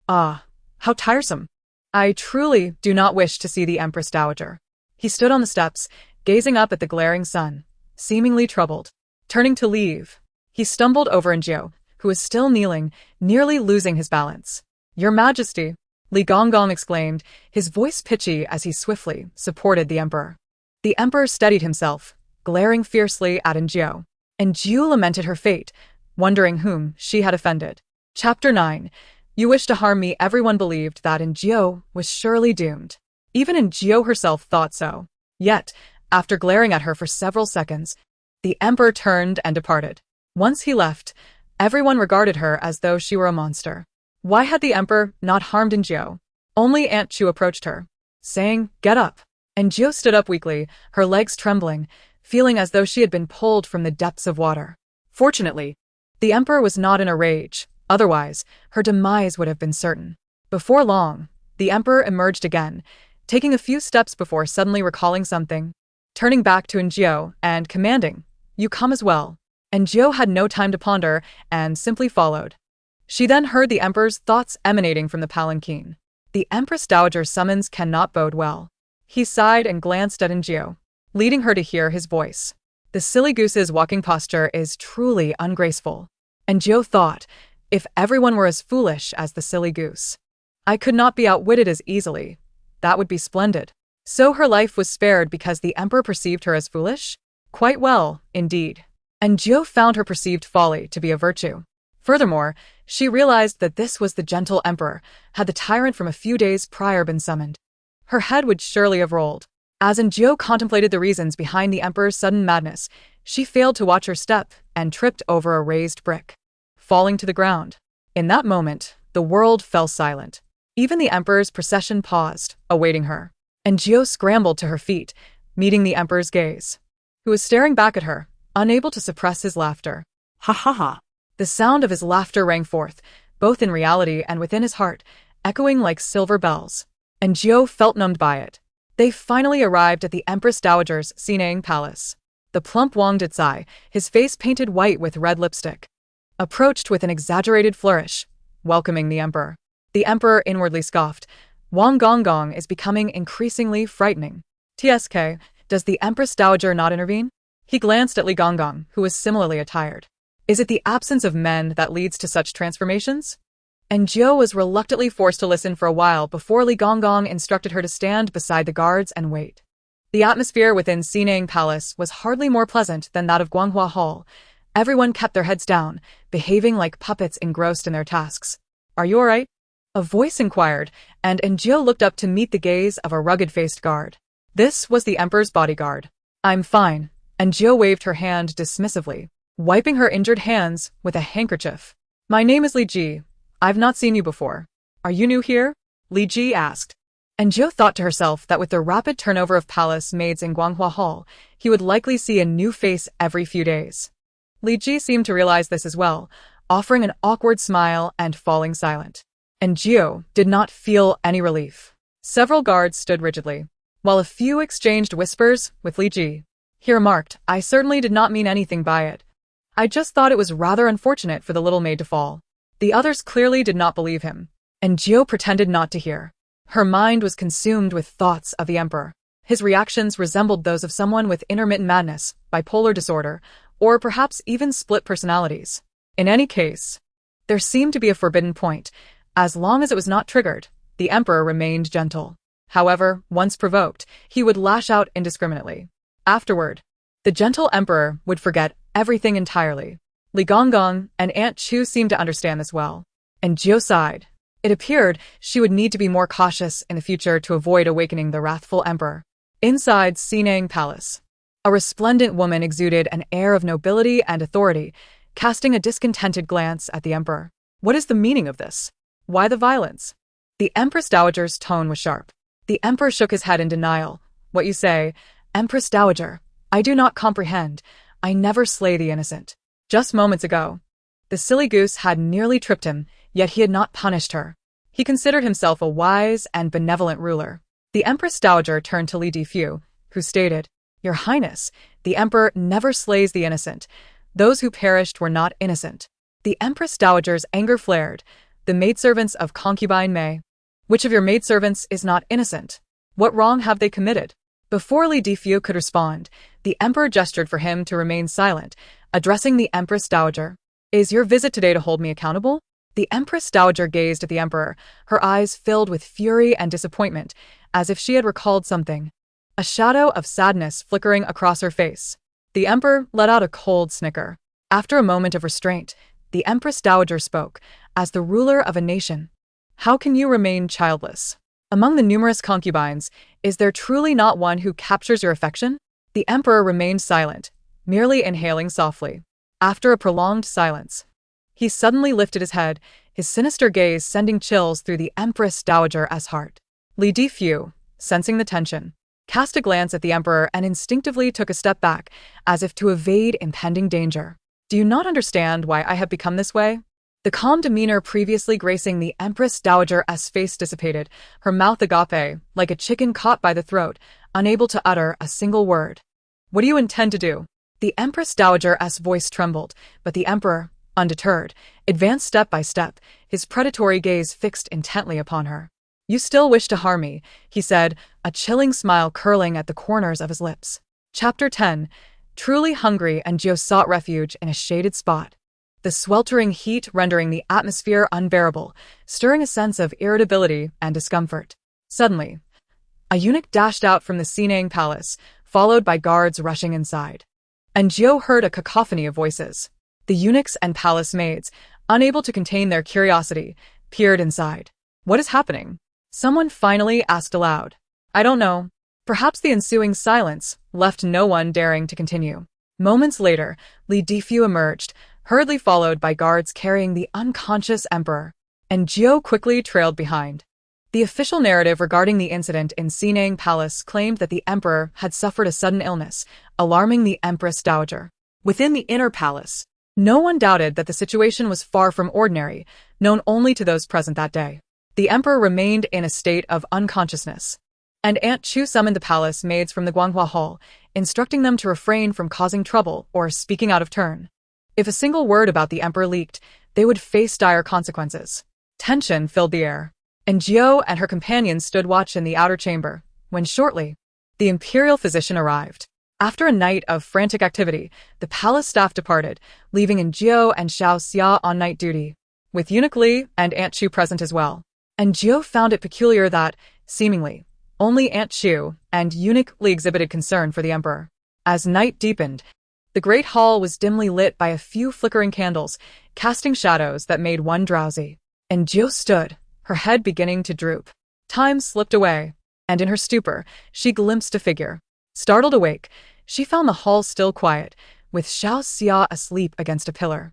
Ah, how tiresome. I truly do not wish to see the Empress Dowager. He stood on the steps, gazing up at the glaring sun, seemingly troubled. Turning to leave, he stumbled over Jiu, who was still kneeling, nearly losing his balance. Your Majesty, Li Gonggong exclaimed, his voice pitchy as he swiftly supported the emperor. The emperor steadied himself, glaring fiercely at Jiu. And Jiu lamented her fate, wondering whom she had offended. Chapter 9. You wish to harm me. Everyone believed that Jiu was surely doomed. Even Jiu herself thought so. Yet, after glaring at her for several seconds, the emperor turned and departed. Once he left, everyone regarded her as though she were a monster. Why had the emperor not harmed Jiu? Only Aunt Chu approached her, saying, Get up. And Jiu stood up weakly, her legs trembling, feeling as though she had been pulled from the depths of water. Fortunately, the emperor was not in a rage, otherwise, her demise would have been certain. Before long, the emperor emerged again, taking a few steps before suddenly recalling something, turning back to Jiu and commanding, You come as well. And Jiu had no time to ponder and simply followed. She then heard the emperor's thoughts emanating from the palanquin. The Empress Dowager's summons cannot bode well. He sighed and glanced at Jiu, leading her to hear his voice. The silly goose's walking posture is truly ungraceful. And Jiu thought, if everyone were as foolish as the silly goose, I could not be outwitted as easily. That would be splendid. So her life was spared because the emperor perceived her as foolish? Quite well, indeed. And Jiu found her perceived folly to be a virtue. Furthermore, she realized that this was the gentle emperor, had the tyrant from a few days prior been summoned. Her head would surely have rolled. As Jiu contemplated the reasons behind the emperor's sudden madness, she failed to watch her step and tripped over a raised brick, falling to the ground. In that moment, the world fell silent. Even the emperor's procession paused, awaiting her. And Jiu scrambled to her feet, meeting the emperor's gaze, who was staring back at her, unable to suppress his laughter. Ha ha ha. The sound of his laughter rang forth, both in reality and within his heart, echoing like silver bells. And Jiao felt numbed by it. They finally arrived at the Empress Dowager's Sinang Palace. The plump Wang Dicai, his face painted white with red lipstick, approached with an exaggerated flourish, welcoming the emperor. The emperor inwardly scoffed. Wang Gonggong is becoming increasingly frightening. TSK, does the Empress Dowager not intervene? He glanced at Li Gonggong, who was similarly attired. Is it the absence of men that leads to such transformations? And Jiao was reluctantly forced to listen for a while before Li Gonggong instructed her to stand beside the guards and wait. The atmosphere within Sinang Palace was hardly more pleasant than that of Guanghua Hall. Everyone kept their heads down, behaving like puppets engrossed in their tasks. Are you all right? A voice inquired, and Jiao looked up to meet the gaze of a rugged-faced guard. This was the emperor's bodyguard. I'm fine, and Jiao waved her hand dismissively, wiping her injured hands with a handkerchief. My name is Li Ji. I've not seen you before. Are you new here? Li Ji asked. And Jiao thought to herself that with the rapid turnover of palace maids in Guanghua Hall, he would likely see a new face every few days. Li Ji seemed to realize this as well, offering an awkward smile and falling silent. And Jiao did not feel any relief. Several guards stood rigidly, while a few exchanged whispers with Li Ji. He remarked, I certainly did not mean anything by it. I just thought it was rather unfortunate for the little maid to fall. The others clearly did not believe him, and Jiao pretended not to hear. Her mind was consumed with thoughts of the emperor. His reactions resembled those of someone with intermittent madness, bipolar disorder, or perhaps even split personalities. In any case, there seemed to be a forbidden point. As long as it was not triggered, the emperor remained gentle. However, once provoked, he would lash out indiscriminately. Afterward, the gentle emperor would forget everything entirely. Li Gonggong and Aunt Chu seemed to understand this well. And Jiao sighed. It appeared she would need to be more cautious in the future to avoid awakening the wrathful emperor. Inside Sinang Palace, a resplendent woman exuded an air of nobility and authority, casting a discontented glance at the emperor. What is the meaning of this? Why the violence? The Empress Dowager's tone was sharp. The emperor shook his head in denial. What you say, Empress Dowager, I do not comprehend. I never slay the innocent. Just moments ago, the silly goose had nearly tripped him, yet he had not punished her. He considered himself a wise and benevolent ruler. The Empress Dowager turned to Li Difu, who stated, Your Highness, the emperor never slays the innocent. Those who perished were not innocent. The Empress Dowager's anger flared. The maidservants of concubine May. Which of your maidservants is not innocent? What wrong have they committed? Before Li Difu could respond, the emperor gestured for him to remain silent, addressing the Empress Dowager. Is your visit today to hold me accountable? The Empress Dowager gazed at the emperor, her eyes filled with fury and disappointment, as if she had recalled something. A shadow of sadness flickering across her face. The emperor let out a cold snicker. After a moment of restraint, the Empress Dowager spoke, as the ruler of a nation. How can you remain childless? Among the numerous concubines, is there truly not one who captures your affection? The emperor remained silent, merely inhaling softly. After a prolonged silence, he suddenly lifted his head, his sinister gaze sending chills through the Empress Dowager's heart. Li Difu, sensing the tension, cast a glance at the emperor and instinctively took a step back, as if to evade impending danger. Do you not understand why I have become this way? The calm demeanor previously gracing the Empress Dowager's face dissipated, her mouth agape, like a chicken caught by the throat, unable to utter a single word. What do you intend to do? The Empress Dowager's voice trembled, but the emperor, undeterred, advanced step by step, his predatory gaze fixed intently upon her. You still wish to harm me, he said, a chilling smile curling at the corners of his lips. Chapter 10. Truly hungry, and Jiao sought refuge in a shaded spot. The sweltering heat rendering the atmosphere unbearable, stirring a sense of irritability and discomfort. Suddenly, a eunuch dashed out from the Sinang Palace, followed by guards rushing inside. And Jiao heard a cacophony of voices. The eunuchs and palace maids, unable to contain their curiosity, peered inside. What is happening? Someone finally asked aloud. I don't know. Perhaps the ensuing silence left no one daring to continue. Moments later, Li Difu emerged, hurriedly followed by guards carrying the unconscious emperor, and Jiao quickly trailed behind. The official narrative regarding the incident in Sinang Palace claimed that the emperor had suffered a sudden illness, alarming the Empress Dowager. Within the inner palace, No one doubted that the situation was far from ordinary, known only to those present that day. The emperor remained in a state of unconsciousness, and Aunt Chu summoned the palace maids from the Guanghua Hall, instructing them to refrain from causing trouble or speaking out of turn. If a single word about the emperor leaked, they would face dire consequences. Tension filled the air, and Jiao and her companions stood watch in the outer chamber, when shortly, the imperial physician arrived. After a night of frantic activity, the palace staff departed, leaving in Jiao and Xiao Xia on night duty, with Eunuch Li and Aunt Chu present as well. And Jiao found it peculiar that, seemingly, only Aunt Chu and Eunuch Li exhibited concern for the emperor. As night deepened, the great hall was dimly lit by a few flickering candles, casting shadows that made one drowsy. And Jiao stood, her head beginning to droop. Time slipped away, and in her stupor, she glimpsed a figure. Startled awake, she found the hall still quiet, with Xiao Xia asleep against a pillar.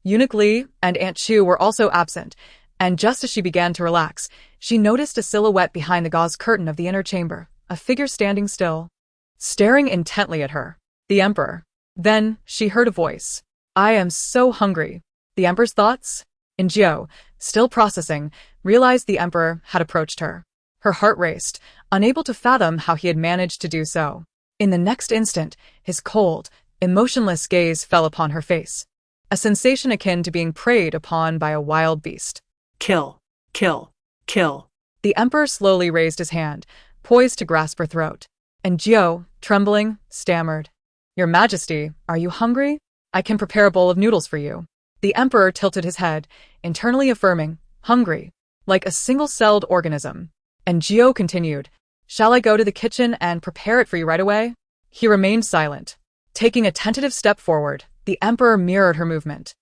Eunuch Li and Aunt Chu were also absent, and just as she began to relax, she noticed a silhouette behind the gauze curtain of the inner chamber, a figure standing still, staring intently at her. The emperor. Then she heard a voice. "I am so hungry." The emperor's thoughts? And Jiao, still processing, realized the emperor had approached her. Her heart raced, unable to fathom how he had managed to do so. In the next instant, his cold, emotionless gaze fell upon her face. A sensation akin to being preyed upon by a wild beast. Kill, kill, kill. The emperor slowly raised his hand, poised to grasp her throat. And Jiao, trembling, stammered, "Your Majesty, are you hungry? I can prepare a bowl of noodles for you." The emperor tilted his head, internally affirming, "Hungry," like a single-celled organism. And Jiao continued, "Shall I go to the kitchen and prepare it for you right away?" He remained silent. Taking a tentative step forward, the emperor mirrored her movement.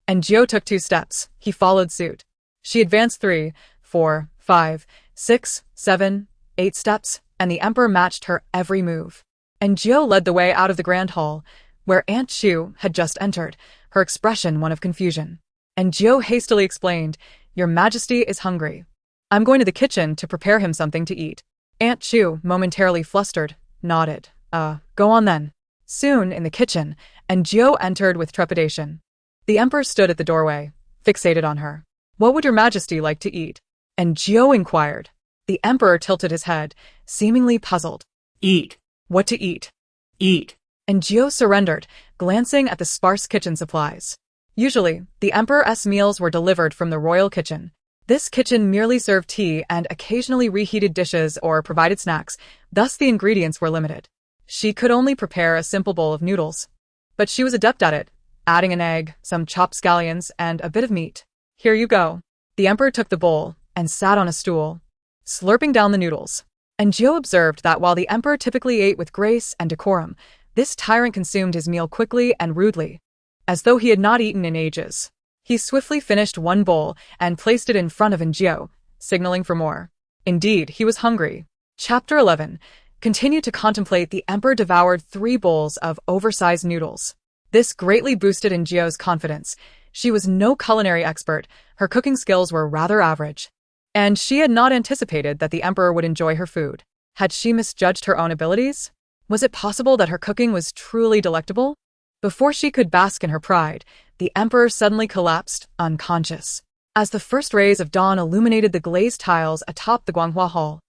And Jiao took 2 steps. He followed suit. She advanced 3, 4, 5, 6, 7, 8 steps, and the emperor matched her every move. And Jiao led the way out of the grand hall, where Aunt Chu had just entered, her expression one of confusion. And Jiao hastily explained, "Your Majesty is hungry. I'm going to the kitchen to prepare him something to eat." Aunt Chu, momentarily flustered, nodded. Go on then." Soon, in the kitchen, and Jiao entered with trepidation. The emperor stood at the doorway, fixated on her. "What would your Majesty like to eat?" And Jiao inquired. The emperor tilted his head, seemingly puzzled. Eat. What to eat? Eat. And Jiao surrendered, glancing at the sparse kitchen supplies. Usually, the emperor's meals were delivered from the royal kitchen. This kitchen merely served tea and occasionally reheated dishes or provided snacks, thus the ingredients were limited. She could only prepare a simple bowl of noodles. But she was adept at it, adding an egg, some chopped scallions, and a bit of meat. "Here you go." The emperor took the bowl and sat on a stool, slurping down the noodles. And Jiao observed that while the emperor typically ate with grace and decorum, this tyrant consumed his meal quickly and rudely, as though he had not eaten in ages. He swiftly finished one bowl and placed it in front of Jiao, signaling for more. Indeed, he was hungry. Chapter 11. Continued to contemplate. The emperor devoured 3 bowls of oversized noodles. This greatly boosted Jiao's confidence. She was no culinary expert, her cooking skills were rather average. And she had not anticipated that the emperor would enjoy her food. Had she misjudged her own abilities? Was it possible that her cooking was truly delectable? Before she could bask in her pride, the emperor suddenly collapsed, unconscious, as the first rays of dawn illuminated the glazed tiles atop the Guanghua Hall.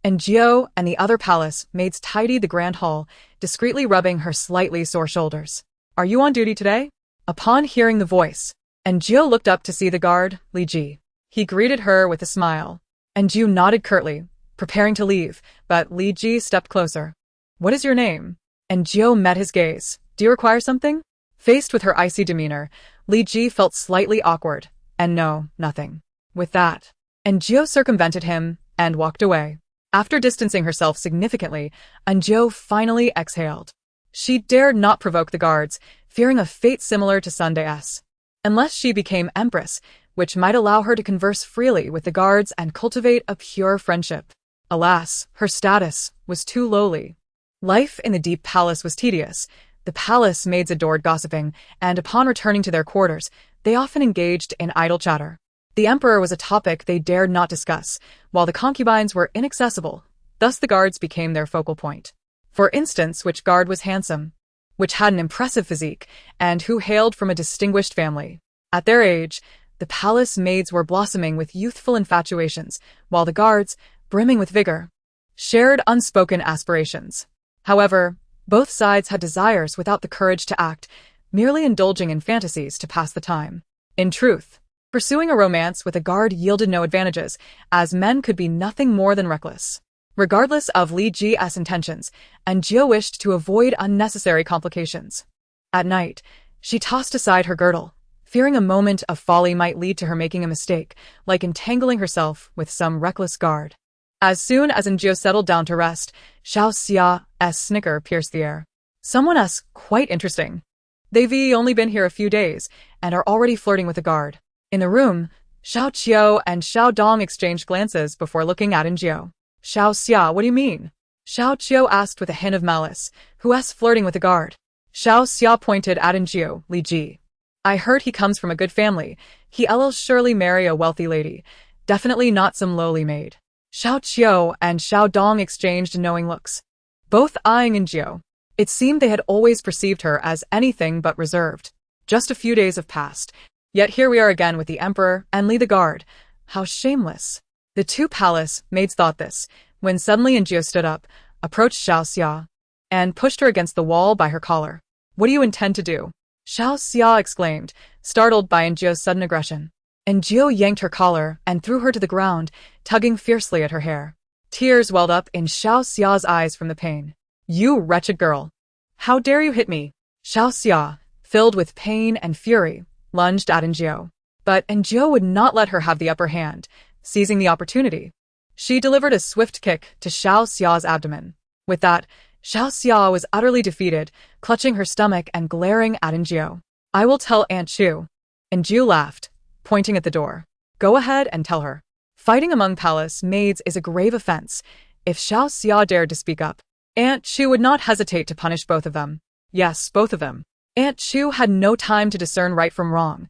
And Jiao and the other palace maids tidied the grand hall, discreetly rubbing her slightly sore shoulders. "Are you on duty today?" Upon hearing the voice, and Jiao looked up to see the guard, Li Ji. He greeted her with a smile, and Jiao nodded curtly, preparing to leave, but Li Ji stepped closer. "What is your name?" And Jiao met his gaze. "Do you require something?" Faced with her icy demeanor, Li Ji felt slightly awkward, and no, nothing. With that, and Jiao circumvented him and walked away. After distancing herself significantly, Jiao finally exhaled. She dared not provoke the guards, fearing a fate similar to Sunday's. Unless she became empress, which might allow her to converse freely with the guards and cultivate a pure friendship. Alas, her status was too lowly. Life in the deep palace was tedious. The palace maids adored gossiping, and upon returning to their quarters, they often engaged in idle chatter. The emperor was a topic they dared not discuss, while the concubines were inaccessible. Thus the guards became their focal point. For instance, which guard was handsome? which had an impressive physique and who hailed from a distinguished family. At their age, the palace maids were blossoming with youthful infatuations, while the guards, brimming with vigor, shared unspoken aspirations. However, both sides had desires without the courage to act, merely indulging in fantasies to pass the time. In truth, pursuing a romance with a guard yielded no advantages, as men could be nothing more than reckless. Regardless of Li Ji's intentions, Anjou wished to avoid unnecessary complications. At night, she tossed aside her girdle, fearing a moment of folly might lead to her making a mistake, like entangling herself with some reckless guard. As soon as Anjou settled down to rest, Xiao Xia's snicker pierced the air. Someone's quite interesting. They've only been here a few days, and are already flirting with a guard. In the room, Xiao Qiu and Xiao Dong exchanged glances before looking at Anjou. Xiao Xia, what do you mean? Xiao Qiu asked with a hint of malice. Who's flirting with a guard? Xiao Xia pointed at Anjou. Li Ji. I heard he comes from a good family. He'll surely marry a wealthy lady. Definitely not some lowly maid. Xiao Qiu and Xiao Dong exchanged knowing looks, both eyeing Anjou. It seemed they had always perceived her as anything but reserved. Just a few days have passed, yet here we are again with the emperor and Li the guard. How shameless. The two palace maids thought this, when suddenly Anjou stood up, approached Xiao Xia, and pushed her against the wall by her collar. What do you intend to do? Xiao Xia exclaimed, startled by Anjou's sudden aggression. Anjou yanked her collar and threw her to the ground, tugging fiercely at her hair. Tears welled up in Xiao Xia's eyes from the pain. You wretched girl! How dare you hit me? Xiao Xia, filled with pain and fury, lunged at Anjou. But Anjou would not let her have the upper hand. Seizing the opportunity, she delivered a swift kick to Xiao Xia's abdomen. With that, Xiao Xia was utterly defeated, clutching her stomach and glaring at Anjou. I will tell Aunt Chu. Anjou laughed, pointing at the door. Go ahead and tell her. Fighting among palace maids is a grave offense. If Xiao Xia dared to speak up, Aunt Chu would not hesitate to punish both of them. Yes, both of them. Aunt Chu had no time to discern right from wrong.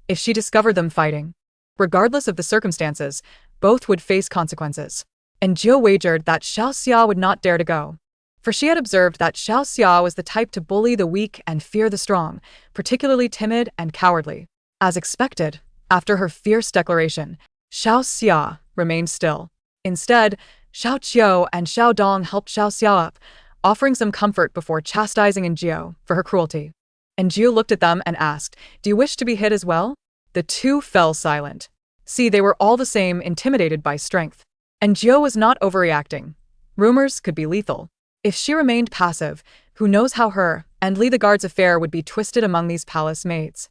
If she discovered them fighting, regardless of the circumstances, both would face consequences. Anjou wagered that Xiao Xia would not dare to go, for she had observed that Xiao Xia was the type to bully the weak and fear the strong, particularly timid and cowardly. As expected, after her fierce declaration, Xiao Xia remained still. Instead, Xiao Qiu and Xiao Dong helped Xiao Xia up, offering some comfort before chastising Anjou for her cruelty. Anjou looked at them and asked, Do you wish to be hit as well? The two fell silent. See, they were all the same, intimidated by strength. Anjou was not overreacting. Rumors could be lethal. If she remained passive, who knows how her and Li the guard's affair would be twisted among these palace maids.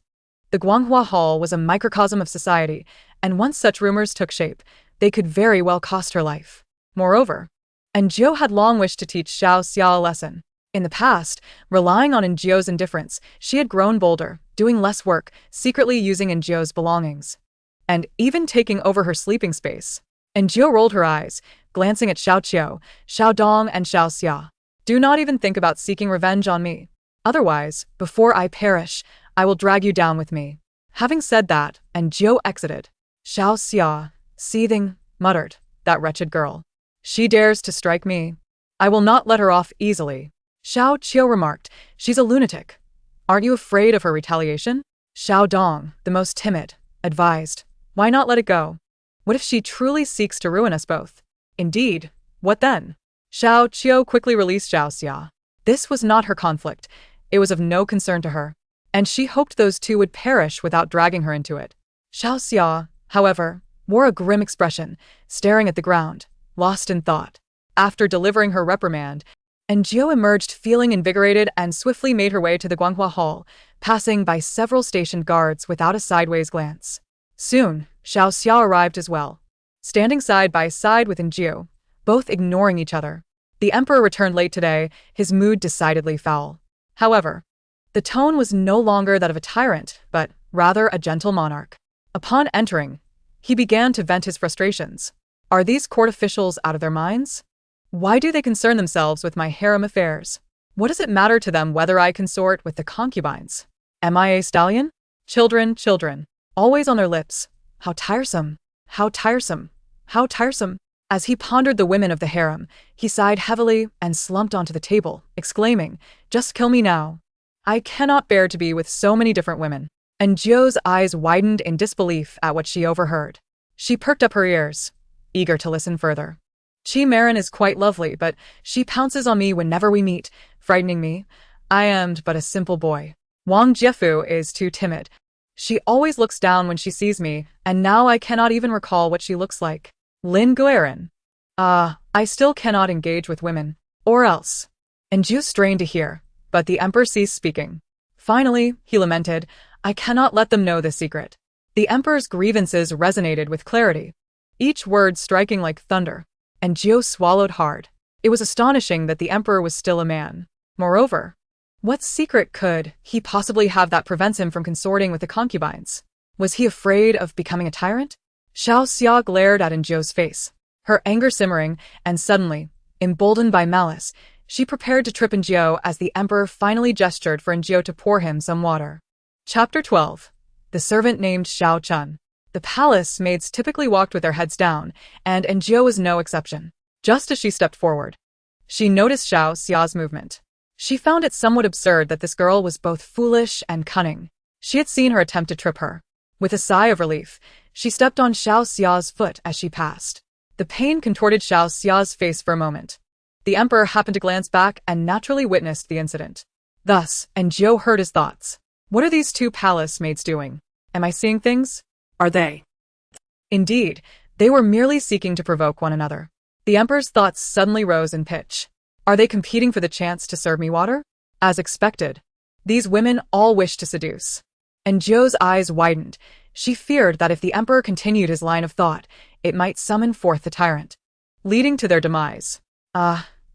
The Guanghua Hall was a microcosm of society, and once such rumors took shape, they could very well cost her life. Moreover, Anjou had long wished to teach Xiao Xia a lesson. In the past, relying on Anjou's indifference, she had grown bolder, doing less work, secretly using Anjou's belongings, and even taking over her sleeping space. Anjou rolled her eyes, glancing at Xiao Qiu, Xiao Dong and Xiao Xia. Do not even think about seeking revenge on me. Otherwise, before I perish, I will drag you down with me. Having said that, Anjou exited. Xiao Xia, seething, muttered, that wretched girl. She dares to strike me. I will not let her off easily. Xiao Qiu remarked, she's a lunatic. Aren't you afraid of her retaliation? Xiao Dong, the most timid, advised, why not let it go? What if she truly seeks to ruin us both? Indeed, what then? Xiao Qiu quickly released Xiao Xia. This was not her conflict. It was of no concern to her, and she hoped those two would perish without dragging her into it. Xiao Xia, however, wore a grim expression, staring at the ground, lost in thought. After delivering her reprimand, Anjou emerged feeling invigorated and swiftly made her way to the Guanghua Hall, passing by several stationed guards without a sideways glance. Soon, Xiao Xia arrived as well, standing side by side with Anjou, both ignoring each other. The emperor returned late today, his mood decidedly foul. However, the tone was no longer that of a tyrant, but rather a gentle monarch. Upon entering, he began to vent his frustrations. Are these court officials out of their minds? Why do they concern themselves with my harem affairs? What does it matter to them whether I consort with the concubines? Am I a stallion? Children, children, always on their lips. How tiresome, how tiresome, how tiresome. As he pondered the women of the harem, he sighed heavily and slumped onto the table, exclaiming, just kill me now. I cannot bear to be with so many different women. And Jiu's eyes widened in disbelief at what she overheard. She perked up her ears, eager to listen further. Qi Marin is quite lovely, but she pounces on me whenever we meet, frightening me. I am but a simple boy. Wang Jiefu is too timid. She always looks down when she sees me, and now I cannot even recall what she looks like. Lin Guerin. I still cannot engage with women. Or else. And Jiu strained to hear, but the emperor ceased speaking. Finally, he lamented, I cannot let them know the secret. The emperor's grievances resonated with clarity, each word striking like thunder, and Jiu swallowed hard. It was astonishing that the emperor was still a man. Moreover, what secret could he possibly have that prevents him from consorting with the concubines? Was he afraid of becoming a tyrant? Xiao Xia glared at Jiu's face, her anger simmering, and suddenly, emboldened by malice, she prepared to trip Jiu as the emperor finally gestured for Jiu to pour him some water. Chapter 12. The servant named Xiao Chun. The palace maids typically walked with their heads down, and Jiu was no exception. Just as she stepped forward, she noticed Xiao Xia's movement. She found it somewhat absurd that this girl was both foolish and cunning. She had seen her attempt to trip her. With a sigh of relief, she stepped on Xiao Xia's foot as she passed. The pain contorted Xiao Xia's face for a moment. The emperor happened to glance back and naturally witnessed the incident. Thus, Jiu heard his thoughts. What are these two palace maids doing? Am I seeing things? Are they? Indeed, they were merely seeking to provoke one another. The emperor's thoughts suddenly rose in pitch. Are they competing for the chance to serve me water? As expected, these women all wished to seduce. And Jiu's eyes widened. She feared that if the emperor continued his line of thought, it might summon forth the tyrant, leading to their demise.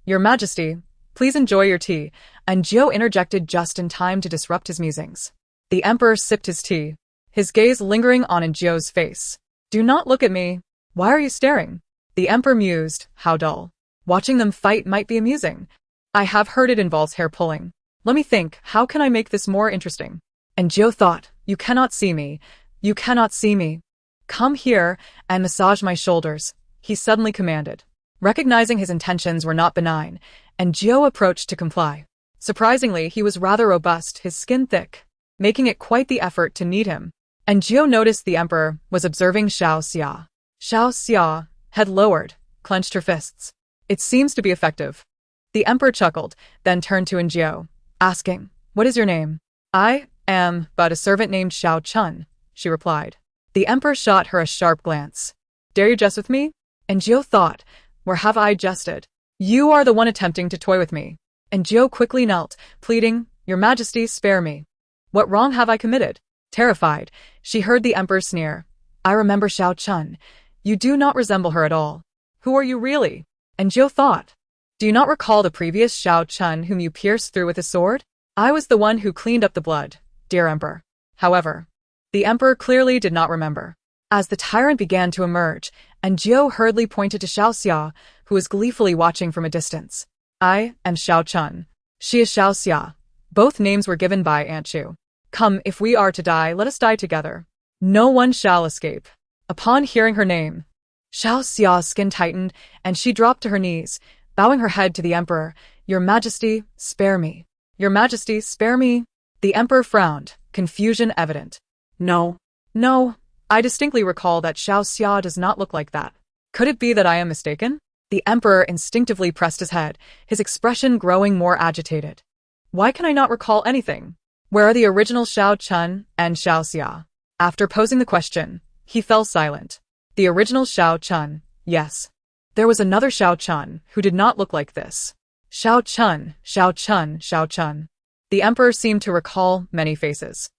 Your Majesty, please enjoy your tea, and Jiu interjected just in time to disrupt his musings. The emperor sipped his tea, his gaze lingering on Jiu's face. Do not look at me. Why are you staring? The emperor mused, how dull. Watching them fight might be amusing. I have heard it involves hair pulling. Let me think, how can I make this more interesting? And Jiu thought, you cannot see me. You cannot see me. Come here and massage my shoulders, he suddenly commanded. Recognizing his intentions were not benign, and Jiu approached to comply. Surprisingly, he was rather robust, his skin thick, making it quite the effort to knead him. And Jiu noticed the emperor was observing Xiao Xia. Xiao Xia, head lowered, clenched her fists. It seems to be effective. The emperor chuckled, then turned to Jiu, asking, what is your name? I am but a servant named Xiao Chun, she replied. The emperor shot her a sharp glance. Dare you jest with me? And Jiu thought, where have I jested? You are the one attempting to toy with me. And Jiu quickly knelt, pleading, Your Majesty, spare me. What wrong have I committed? Terrified, she heard the emperor sneer. I remember Xiao Chun. You do not resemble her at all. Who are you really? And Jiu thought. Do you not recall the previous Xiao Chun whom you pierced through with a sword? I was the one who cleaned up the blood, dear emperor. However, the emperor clearly did not remember. As the tyrant began to emerge, and Jiu hurriedly pointed to Xiao Xia, who was gleefully watching from a distance. I am Xiao Chun. She is Xiao Xia. Both names were given by Aunt Chu. Come, if we are to die, let us die together. No one shall escape. Upon hearing her name, Xiao Xia's skin tightened, and she dropped to her knees, bowing her head to the emperor. Your Majesty, spare me. Your Majesty, spare me. The emperor frowned, confusion evident. No, I distinctly recall that Xiao Xia does not look like that. Could it be that I am mistaken? The emperor instinctively pressed his head, his expression growing more agitated. Why can I not recall anything? Where are the original Xiao Chun and Xiao Xia? After posing the question, he fell silent. The original Xiao Chun, yes. There was another Xiao Chun who did not look like this. Xiao Chun, Xiao Chun, Xiao Chun. The emperor seemed to recall many faces.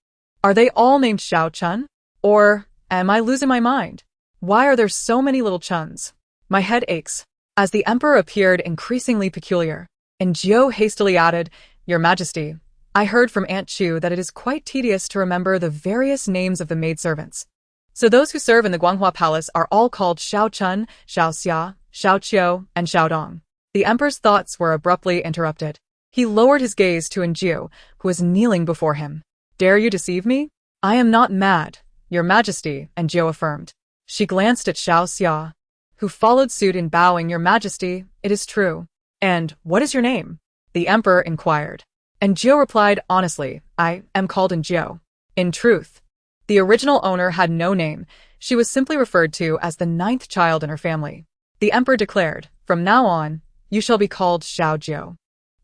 Are they all named Xiao Chun? Or am I losing my mind? Why are there so many little Chuns? My head aches. As the emperor appeared increasingly peculiar, and Jiu hastily added, Your Majesty, I heard from Aunt Chu that it is quite tedious to remember the various names of the maidservants. So those who serve in the Guanghua Palace are all called Xiao Chun, Xiao Xia, Xiao Qiu, and Xiao Dong. The emperor's thoughts were abruptly interrupted. He lowered his gaze to Jiu, who was kneeling before him. Dare you deceive me? I am not mad, Your Majesty, and Jiu affirmed. She glanced at Xiao Xia, who followed suit in bowing. Your Majesty, it is true. And what is your name? The emperor inquired. And Jiao replied honestly, I am called Jiao. In truth, the original owner had no name. She was simply referred to as the ninth child in her family. The emperor declared, from now on, you shall be called Xiao Jiao.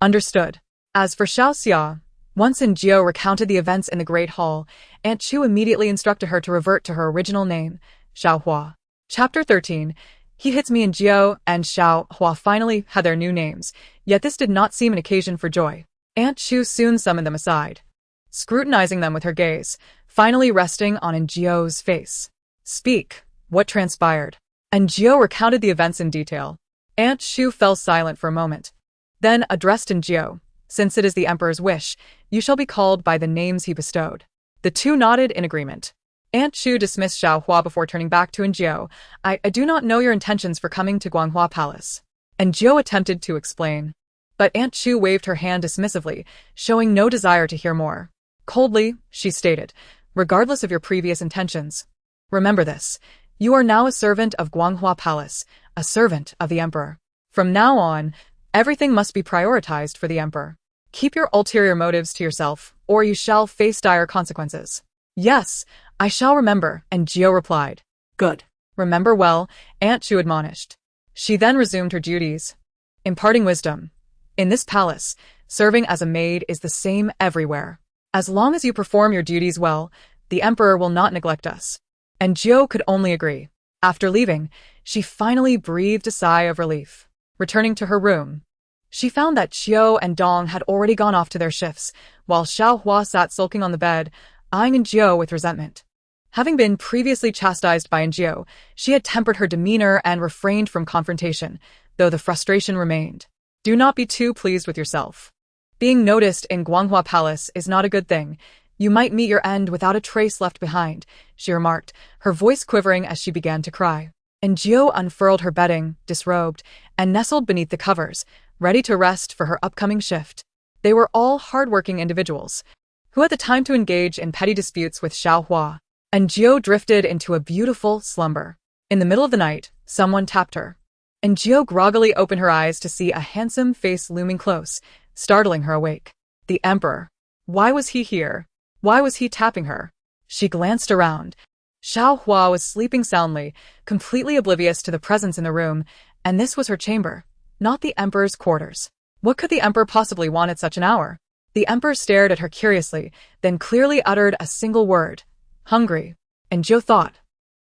Understood. As for Xiao Xia, once Jiao recounted the events in the Great Hall, Aunt Chu immediately instructed her to revert to her original name, Xiao Hua. Chapter 13. He hits me. Jiao and Xiao Hua finally had their new names, yet this did not seem an occasion for joy. Aunt Chu soon summoned them aside, scrutinizing them with her gaze, finally resting on Jiao's face. Speak, what transpired? And Jiao recounted the events in detail. Aunt Chu fell silent for a moment, then addressed Jiao, since it is the emperor's wish, you shall be called by the names he bestowed. The two nodded in agreement. Aunt Chu dismissed Xiao Hua before turning back to Jiao. I do not know your intentions for coming to Guanghua Palace. And Jiao attempted to explain, but Aunt Chu waved her hand dismissively, showing no desire to hear more. Coldly, she stated, regardless of your previous intentions, remember this. You are now a servant of Guanghua Palace, a servant of the emperor. From now on, everything must be prioritized for the emperor. Keep your ulterior motives to yourself, or you shall face dire consequences. Yes, I shall remember, and Jiao replied. Good. Remember well, Aunt Chu admonished. She then resumed her duties, imparting wisdom. In this palace, serving as a maid is the same everywhere. As long as you perform your duties well, the emperor will not neglect us. And Jiao could only agree. After leaving, she finally breathed a sigh of relief. Returning to her room, she found that Qiao and Dong had already gone off to their shifts, while Xiao Hua sat sulking on the bed, eyeing Jiao with resentment. Having been previously chastised by Jiao, she had tempered her demeanor and refrained from confrontation, though the frustration remained. Do not be too pleased with yourself. Being noticed in Guanghua Palace is not a good thing. You might meet your end without a trace left behind, she remarked, her voice quivering as she began to cry. And Jiao unfurled her bedding, disrobed, and nestled beneath the covers, ready to rest for her upcoming shift. They were all hard-working individuals, who had the time to engage in petty disputes with Xiao Hua. And Jiao drifted into a beautiful slumber. In the middle of the night, someone tapped her. And Jiao groggily opened her eyes to see a handsome face looming close, startling her awake. The emperor. Why was he here? Why was he tapping her? She glanced around. Xiao Hua was sleeping soundly, completely oblivious to the presence in the room, and this was her chamber, not the emperor's quarters. What could the emperor possibly want at such an hour? The emperor stared at her curiously, then clearly uttered a single word. Hungry. And Jiao thought,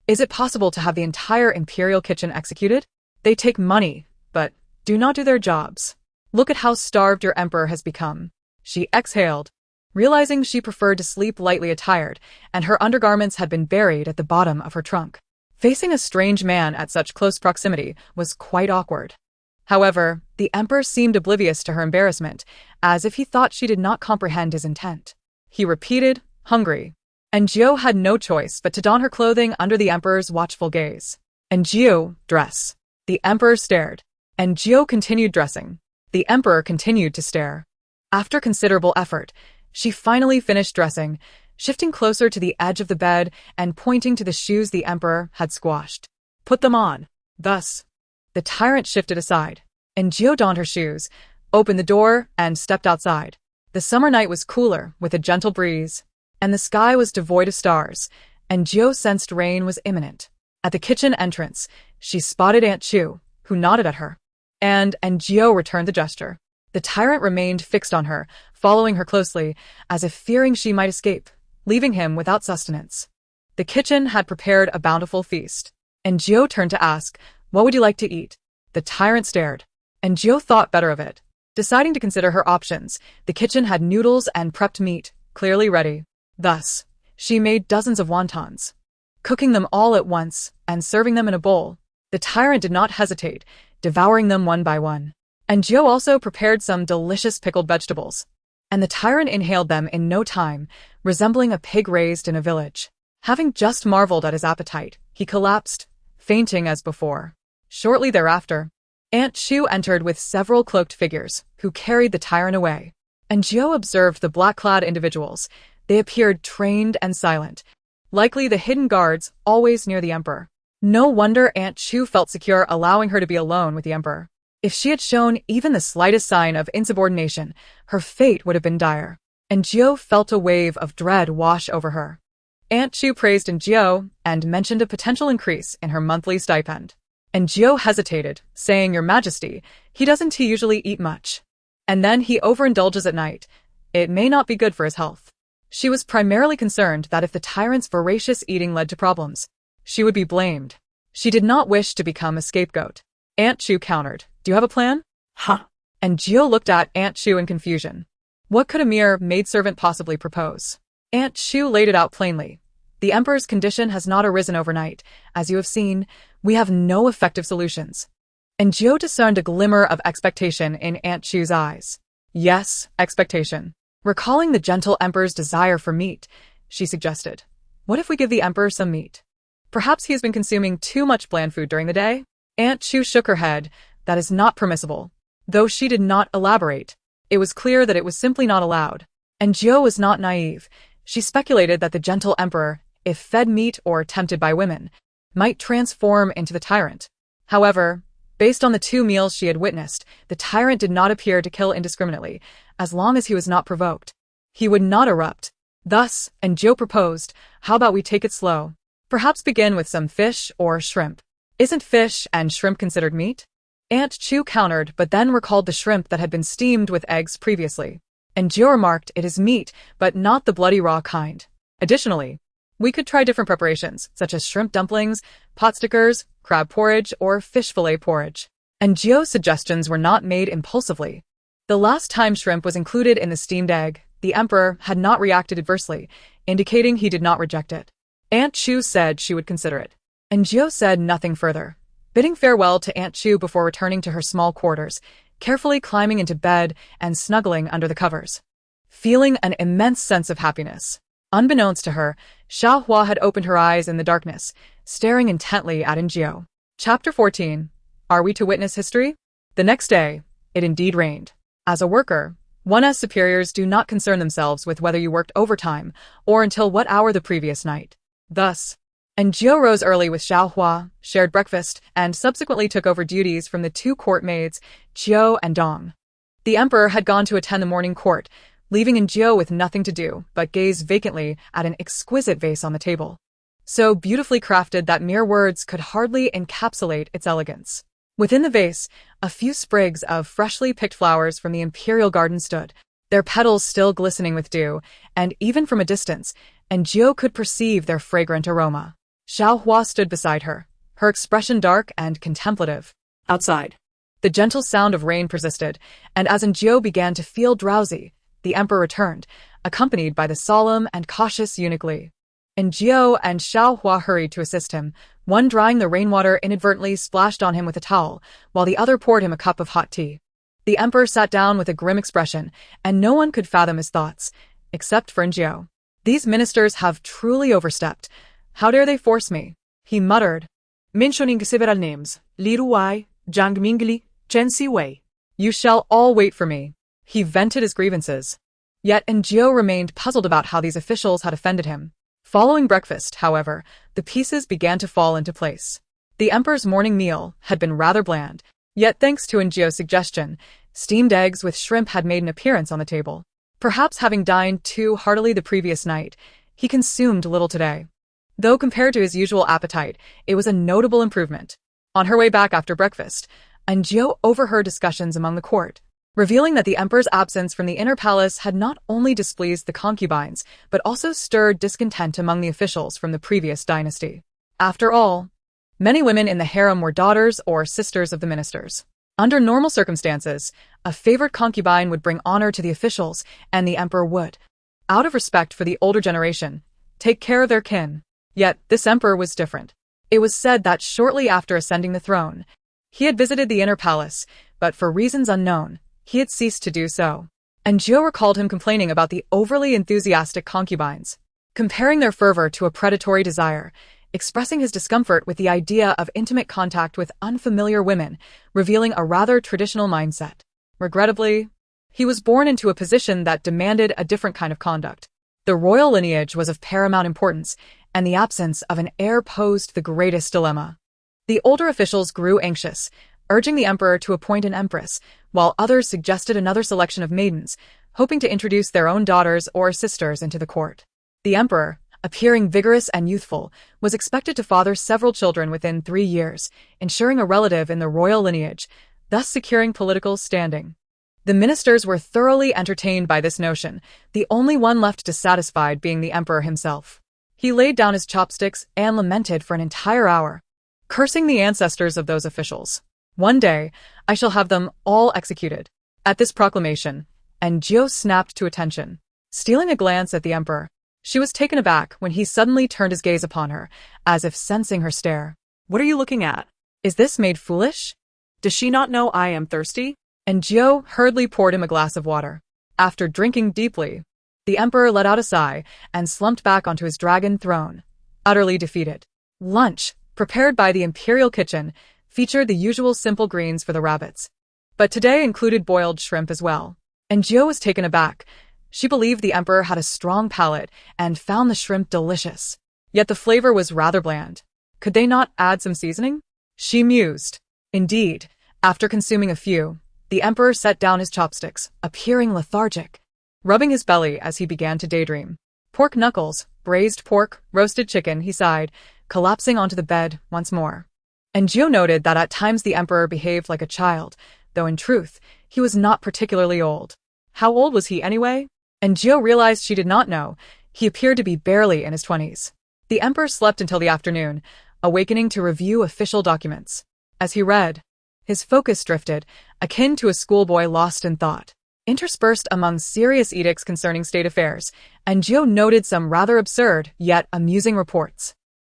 is it possible to have the entire imperial kitchen executed? They take money, but do not do their jobs. Look at how starved your emperor has become. She exhaled, realizing she preferred to sleep lightly attired, and her undergarments had been buried at the bottom of her trunk. Facing a strange man at such close proximity was quite awkward. However, the emperor seemed oblivious to her embarrassment, as if he thought she did not comprehend his intent. He repeated, hungry. And Jiao had no choice but to don her clothing under the emperor's watchful gaze. And Jiao, dress. The emperor stared. And Jiao continued dressing. The emperor continued to stare. After considerable effort, she finally finished dressing, shifting closer to the edge of the bed and pointing to the shoes the emperor had squashed. Put them on. Thus, the tyrant shifted aside, and Jiao donned her shoes, opened the door, and stepped outside. The summer night was cooler, with a gentle breeze, and the sky was devoid of stars, and Jiao sensed rain was imminent. At the kitchen entrance, she spotted Aunt Chu, who nodded at her. And Jiao returned the gesture. The tyrant remained fixed on her, following her closely, as if fearing she might escape, leaving him without sustenance. The kitchen had prepared a bountiful feast, and Jiao turned to ask, what would you like to eat? The tyrant stared, and Jiao thought better of it. Deciding to consider her options, the kitchen had noodles and prepped meat, clearly ready. Thus, she made dozens of wontons, cooking them all at once and serving them in a bowl. The tyrant did not hesitate, devouring them one by one. And Jiao also prepared some delicious pickled vegetables, and the tyrant inhaled them in no time, resembling a pig raised in a village. Having just marveled at his appetite, he collapsed, fainting as before. Shortly thereafter, Aunt Chu entered with several cloaked figures, who carried the tyrant away. And Jiao observed the black-clad individuals. They appeared trained and silent, likely the hidden guards always near the emperor. No wonder Aunt Chu felt secure allowing her to be alone with the emperor. If she had shown even the slightest sign of insubordination, her fate would have been dire. And Gio felt a wave of dread wash over her. Aunt Chu praised Gio and mentioned a potential increase in her monthly stipend. And Gio hesitated, saying, "Your Majesty, he doesn't usually eat much. And then he overindulges at night. It may not be good for his health." She was primarily concerned that if the tyrant's voracious eating led to problems, she would be blamed. She did not wish to become a scapegoat. Aunt Chu countered, "Do you have a plan?" Huh. And Gio looked at Aunt Chu in confusion. What could a mere maidservant possibly propose? Aunt Chu laid it out plainly. "The Emperor's condition has not arisen overnight. As you have seen, we have no effective solutions." And Gio discerned a glimmer of expectation in Aunt Chu's eyes. Yes, expectation. Recalling the gentle Emperor's desire for meat, she suggested, "What if we give the Emperor some meat? Perhaps he has been consuming too much bland food during the day?" Aunt Chu shook her head. "That is not permissible." Though she did not elaborate, it was clear that it was simply not allowed. And Gio was not naive. She speculated that the gentle Emperor, if fed meat or tempted by women, might transform into the tyrant. However, based on the 2 meals she had witnessed, the tyrant did not appear to kill indiscriminately, as long as he was not provoked. He would not erupt. Thus, and Gio proposed, "How about we take it slow? Perhaps begin with some fish or shrimp. Isn't fish and shrimp considered meat?" Aunt Chu countered, but then recalled the shrimp that had been steamed with eggs previously. And Gio remarked, "It is meat, but not the bloody raw kind." Additionally, we could try different preparations, such as shrimp dumplings, pot stickers, crab porridge, or fish fillet porridge. And Gio's suggestions were not made impulsively. The last time shrimp was included in the steamed egg, the Emperor had not reacted adversely, indicating he did not reject it. Aunt Chu said she would consider it. And Gio said nothing further, bidding farewell to Aunt Chu before returning to her small quarters, carefully climbing into bed and snuggling under the covers, feeling an immense sense of happiness. Unbeknownst to her, Xiaohua had opened her eyes in the darkness, staring intently at Gio. Chapter 14. Are we to witness history? The next day, it indeed rained. As a worker, one's superiors do not concern themselves with whether you worked overtime or until what hour the previous night. Thus, and Gio rose early with Xiaohua, shared breakfast, and subsequently took over duties from the 2 court maids, Gio and Dong. The Emperor had gone to attend the morning court, leaving Gio with nothing to do but gaze vacantly at an exquisite vase on the table, so beautifully crafted that mere words could hardly encapsulate its elegance. Within the vase, a few sprigs of freshly picked flowers from the imperial garden stood, their petals still glistening with dew, and even from a distance, and Gio could perceive their fragrant aroma. Xiaohua stood beside her, her expression dark and contemplative. Outside. The gentle sound of rain persisted, and as Gio began to feel drowsy, the Emperor returned, accompanied by the solemn and cautious eunuch Li. And Gio and Xiaohua hurried to assist him, one drying the rainwater inadvertently splashed on him with a towel, while the other poured him a cup of hot tea. The Emperor sat down with a grim expression, and no one could fathom his thoughts, except for Gio. "These ministers have truly overstepped. How dare they force me?" he muttered. Mentioning several names, Li Ruai, Zhang Mingli, Chen Siwei. "You shall all wait for me." He vented his grievances. Yet Gio remained puzzled about how these officials had offended him. Following breakfast, however, the pieces began to fall into place. The Emperor's morning meal had been rather bland, yet thanks to Gio's suggestion, steamed eggs with shrimp had made an appearance on the table. Perhaps having dined too heartily the previous night, he consumed little today. Though compared to his usual appetite, it was a notable improvement. On her way back after breakfast, Gio overheard discussions among the court, revealing that the Emperor's absence from the inner palace had not only displeased the concubines, but also stirred discontent among the officials from the previous dynasty. After all, many women in the harem were daughters or sisters of the ministers. Under normal circumstances, a favored concubine would bring honor to the officials, and the Emperor would, out of respect for the older generation, take care of their kin. Yet this Emperor was different. It was said that shortly after ascending the throne, he had visited the inner palace, but for reasons unknown, he had ceased to do so. And Gio recalled him complaining about the overly enthusiastic concubines, comparing their fervor to a predatory desire, expressing his discomfort with the idea of intimate contact with unfamiliar women, revealing a rather traditional mindset. Regrettably, he was born into a position that demanded a different kind of conduct. The royal lineage was of paramount importance, and the absence of an heir posed the greatest dilemma. The older officials grew anxious, urging the emperor to appoint an empress, while others suggested another selection of maidens, hoping to introduce their own daughters or sisters into the court. The emperor, appearing vigorous and youthful, was expected to father several children within 3 years, ensuring a relative in the royal lineage, thus securing political standing. The ministers were thoroughly entertained by this notion, the only one left dissatisfied being the emperor himself. He laid down his chopsticks and lamented for an entire hour, cursing the ancestors of those officials. "One day, I shall have them all executed." At this proclamation, Gio snapped to attention. Stealing a glance at the emperor, she was taken aback when he suddenly turned his gaze upon her, as if sensing her stare. What are you looking at? Is this Maid foolish? Does she not know I am thirsty? Gio hurriedly poured him a glass of water. After drinking deeply, the emperor let out a sigh and slumped back onto his dragon throne, utterly defeated. Lunch, prepared by the imperial kitchen, featured the usual simple greens for the rabbits. But today included boiled shrimp as well. Gio was taken aback. She believed the emperor had a strong palate and found the shrimp delicious. Yet the flavor was rather bland. Could they not add some seasoning? She mused. Indeed, after consuming a few, the emperor set down his chopsticks, appearing lethargic, rubbing his belly as he began to daydream. Pork knuckles, braised pork, roasted chicken, he sighed, collapsing onto the bed once more. Gio noted that at times the emperor behaved like a child, though in truth, he was not particularly old. How old was he anyway? Gio realized she did not know. He appeared to be barely in his 20s. The emperor slept until the afternoon, awakening to review official documents. As he read, his focus drifted, akin to a schoolboy lost in thought. Interspersed among serious edicts concerning state affairs, Gio noted some rather absurd, yet amusing reports.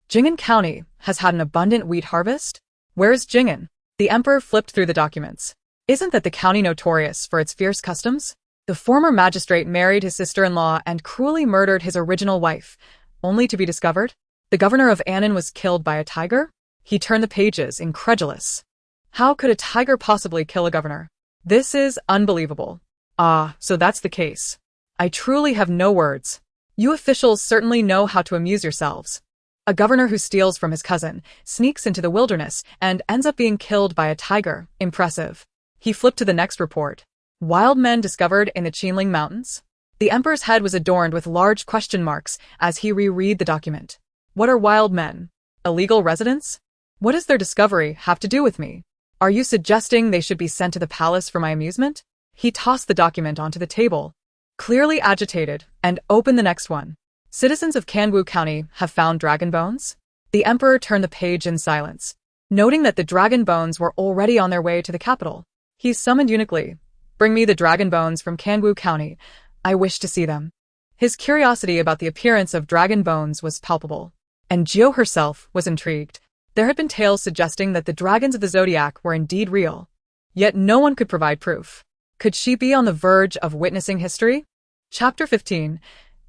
Jing'an County has had an abundant wheat harvest? Where is Jing'an? The emperor flipped through the documents. Isn't that the county notorious for its fierce customs? The former magistrate married his sister-in-law and cruelly murdered his original wife, only to be discovered. The governor of Annan was killed by a tiger? He turned the pages, incredulous. How could a tiger possibly kill a governor? This is unbelievable. Ah, so that's the case. I truly have no words. You officials certainly know how to amuse yourselves. A governor who steals from his cousin, sneaks into the wilderness, and ends up being killed by a tiger. Impressive. He flipped to the next report. Wild men discovered in the Qinling Mountains? The emperor's head was adorned with large question marks as he reread the document. What are wild men? Illegal residents? What does their discovery have to do with me? Are you suggesting they should be sent to the palace for my amusement? He tossed the document onto the table, clearly agitated, and opened the next one. Citizens of Kangwu County have found dragon bones? The emperor turned the page in silence, noting that the dragon bones were already on their way to the capital. He summoned eunuchly. Bring me the dragon bones from Kangwu County. I wish to see them. His curiosity about the appearance of dragon bones was palpable, and Gio herself was intrigued. There had been tales suggesting that the dragons of the zodiac were indeed real, yet no one could provide proof. Could she be on the verge of witnessing history? Chapter 15.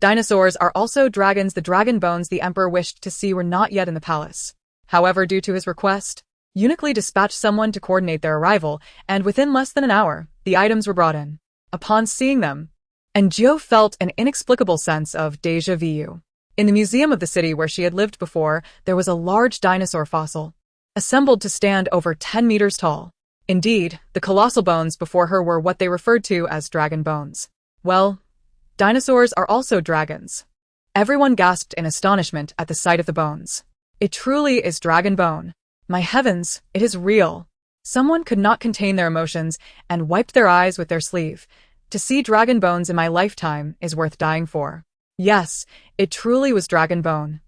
Dinosaurs are also dragons. The dragon bones the emperor wished to see were not yet in the palace. However, due to his request, eunuchly dispatched someone to coordinate their arrival, and within less than an hour, the items were brought in. Upon seeing them, Gio felt an inexplicable sense of déjà vu. In the museum of the city where she had lived before, there was a large dinosaur fossil, assembled to stand over 10 meters tall. Indeed, the colossal bones before her were what they referred to as dragon bones. Well, dinosaurs are also dragons. Everyone gasped in astonishment at the sight of the bones. It truly is dragon bone. My heavens, it is real. Someone could not contain their emotions and wiped their eyes with their sleeve. To see dragon bones in my lifetime is worth dying for. Yes, it truly was dragon bone.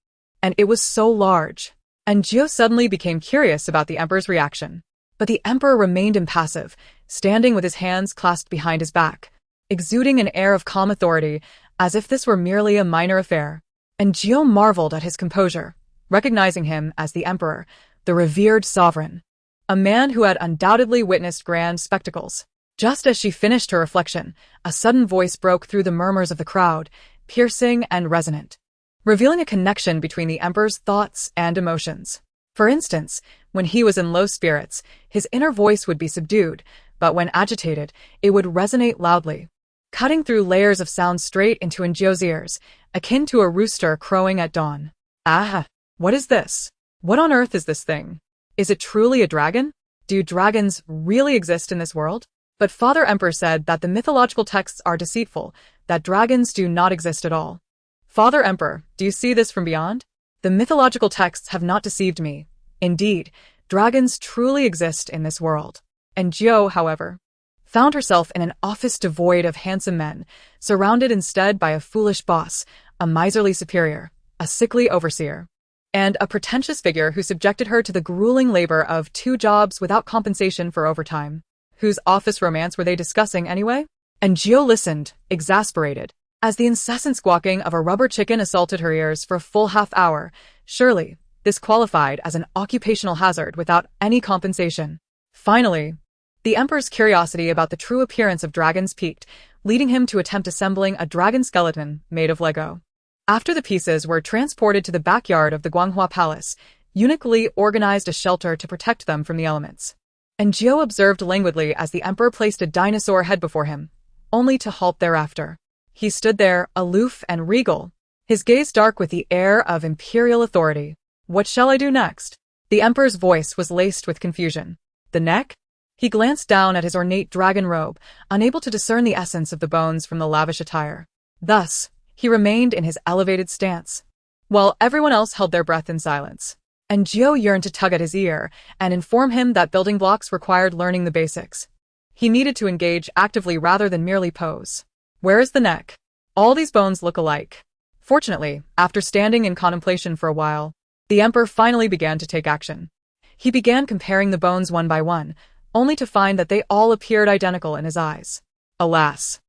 And it was so large. Gio suddenly became curious about the emperor's reaction. But the emperor remained impassive, standing with his hands clasped behind his back, exuding an air of calm authority, as if this were merely a minor affair. Gio marveled at his composure, recognizing him as the emperor, the revered sovereign, a man who had undoubtedly witnessed grand spectacles. Just as she finished her reflection, a sudden voice broke through the murmurs of the crowd, piercing and resonant, revealing a connection between the emperor's thoughts and emotions. For instance, when he was in low spirits, his inner voice would be subdued, but when agitated, it would resonate loudly, cutting through layers of sound straight into Gio's ears, akin to a rooster crowing at dawn. Ah, what is this? What on earth is this thing? Is it truly a dragon? Do dragons really exist in this world? But Father Emperor said that the mythological texts are deceitful, that dragons do not exist at all. Father Emperor, do you see this from beyond? The mythological texts have not deceived me. Indeed, dragons truly exist in this world. And Jiao, however, found herself in an office devoid of handsome men, surrounded instead by a foolish boss, a miserly superior, a sickly overseer, and a pretentious figure who subjected her to the grueling labor of 2 jobs without compensation for overtime. Whose office romance were they discussing anyway? And Jiao listened, exasperated, as the incessant squawking of a rubber chicken assaulted her ears for a full half-hour. Surely, this qualified as an occupational hazard without any compensation. Finally, the Emperor's curiosity about the true appearance of dragons piqued, leading him to attempt assembling a dragon skeleton made of Lego. After the pieces were transported to the backyard of the Guanghua Palace, Eunuch Li organized a shelter to protect them from the elements. And Jiao observed languidly as the Emperor placed a dinosaur head before him, only to halt thereafter. He stood there, aloof and regal, his gaze dark with the air of imperial authority. What shall I do next? The Emperor's voice was laced with confusion. The neck? He glanced down at his ornate dragon robe, unable to discern the essence of the bones from the lavish attire. Thus, he remained in his elevated stance, while everyone else held their breath in silence. And Jiao yearned to tug at his ear and inform him that building blocks required learning the basics. He needed to engage actively rather than merely pose. Where is the neck? All these bones look alike. Fortunately, after standing in contemplation for a while, the Emperor finally began to take action. He began comparing the bones one by one, only to find that they all appeared identical in his eyes. Alas!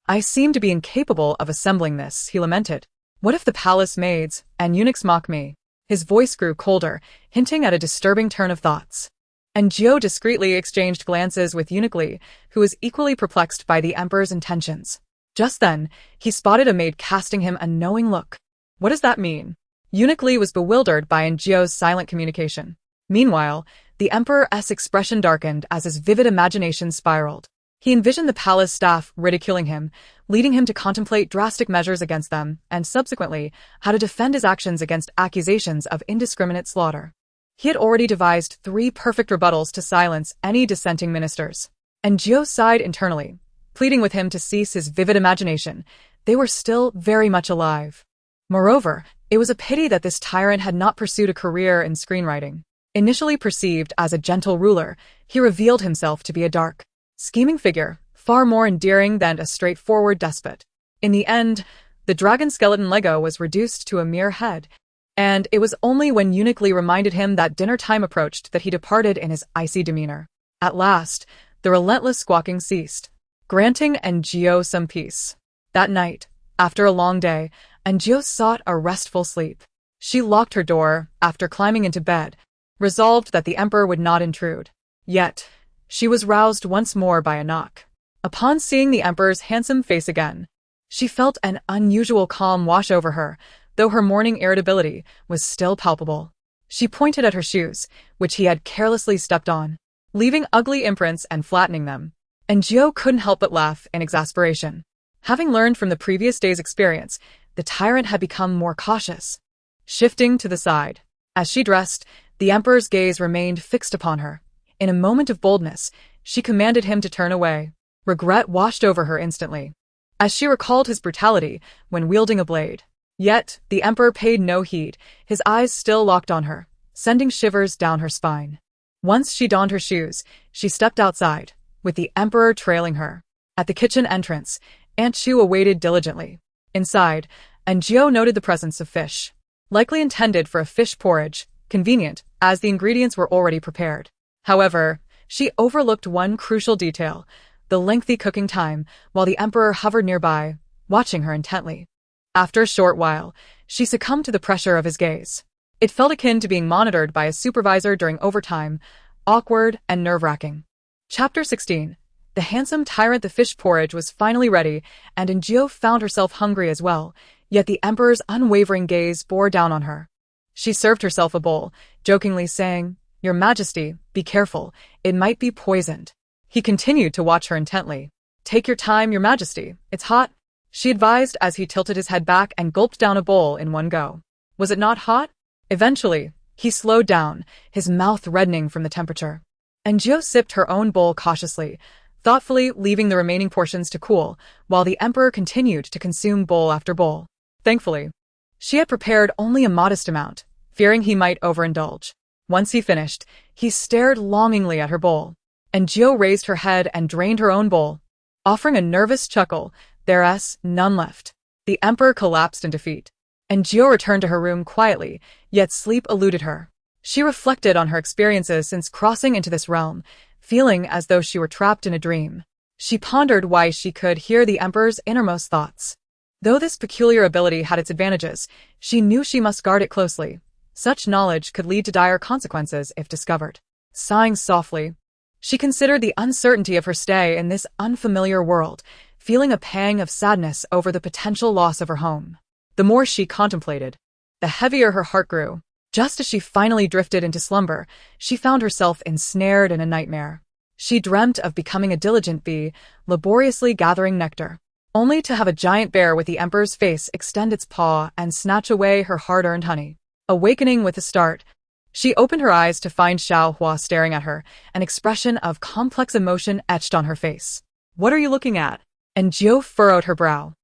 I seem to be incapable of assembling this, he lamented. What if the palace maids and eunuchs mock me? His voice grew colder, hinting at a disturbing turn of thoughts. And Jiao discreetly exchanged glances with Eunuch Li, who was equally perplexed by the Emperor's intentions. Just then, he spotted a maid casting him a knowing look. What does that mean? Eunuch Li was bewildered by Jiao's silent communication. Meanwhile, the Emperor's expression darkened as his vivid imagination spiraled. He envisioned the palace staff ridiculing him, leading him to contemplate drastic measures against them, and subsequently, how to defend his actions against accusations of indiscriminate slaughter. He had already devised 3 perfect rebuttals to silence any dissenting ministers. And Jiao sighed internally, pleading with him to cease his vivid imagination. They were still very much alive. Moreover, it was a pity that this tyrant had not pursued a career in screenwriting. Initially perceived as a gentle ruler, he revealed himself to be a dark, scheming figure, far more endearing than a straightforward despot. In the end, the dragon skeleton Lego was reduced to a mere head, and it was only when Eunuch Li reminded him that dinner time approached that he departed in his icy demeanor. At last, the relentless squawking ceased, granting Jiao some peace. That night, after a long day, Jiao sought a restful sleep. She locked her door after climbing into bed, resolved that the Emperor would not intrude. Yet, she was roused once more by a knock. Upon seeing the Emperor's handsome face again, she felt an unusual calm wash over her, though her morning irritability was still palpable. She pointed at her shoes, which he had carelessly stepped on, leaving ugly imprints and flattening them. And Jiao couldn't help but laugh in exasperation. Having learned from the previous day's experience, the tyrant had become more cautious. Shifting to the side, as she dressed, the Emperor's gaze remained fixed upon her. In a moment of boldness, she commanded him to turn away. Regret washed over her instantly, as she recalled his brutality when wielding a blade. Yet, the Emperor paid no heed, his eyes still locked on her, sending shivers down her spine. Once she donned her shoes, she stepped outside, with the Emperor trailing her. At the kitchen entrance, Aunt Chu awaited diligently. Inside, Jiao noted the presence of fish, likely intended for a fish porridge, convenient, as the ingredients were already prepared. However, she overlooked one crucial detail, the lengthy cooking time, while the Emperor hovered nearby, watching her intently. After a short while, she succumbed to the pressure of his gaze. It felt akin to being monitored by a supervisor during overtime, awkward and nerve-wracking. Chapter 16. The handsome tyrant. The fish porridge was finally ready, and Jiao found herself hungry as well, yet the Emperor's unwavering gaze bore down on her. She served herself a bowl, jokingly saying, "Your Majesty, be careful, it might be poisoned." He continued to watch her intently. "Take your time, Your Majesty, it's hot," she advised as he tilted his head back and gulped down a bowl in one go. Was it not hot? Eventually, he slowed down, his mouth reddening from the temperature. and Jiu sipped her own bowl cautiously, thoughtfully leaving the remaining portions to cool, while the emperor continued to consume bowl after bowl. Thankfully, she had prepared only a modest amount, fearing he might overindulge. Once he finished, he stared longingly at her bowl, and Jiu raised her head and drained her own bowl. Offering a nervous chuckle, there's none left. The emperor collapsed in defeat, and Jiu returned to her room quietly, yet sleep eluded her. She reflected on her experiences since crossing into this realm, feeling as though she were trapped in a dream. She pondered why she could hear the emperor's innermost thoughts. Though this peculiar ability had its advantages, she knew she must guard it closely. Such knowledge could lead to dire consequences if discovered. Sighing softly, she considered the uncertainty of her stay in this unfamiliar world, feeling a pang of sadness over the potential loss of her home. The more she contemplated, the heavier her heart grew. Just as she finally drifted into slumber, she found herself ensnared in a nightmare. She dreamt of becoming a diligent bee, laboriously gathering nectar, only to have a giant bear with the emperor's face extend its paw and snatch away her hard-earned honey. Awakening with a start, she opened her eyes to find Xiao Hua staring at her, an expression of complex emotion etched on her face. "What are you looking at?" And Jiu furrowed her brow.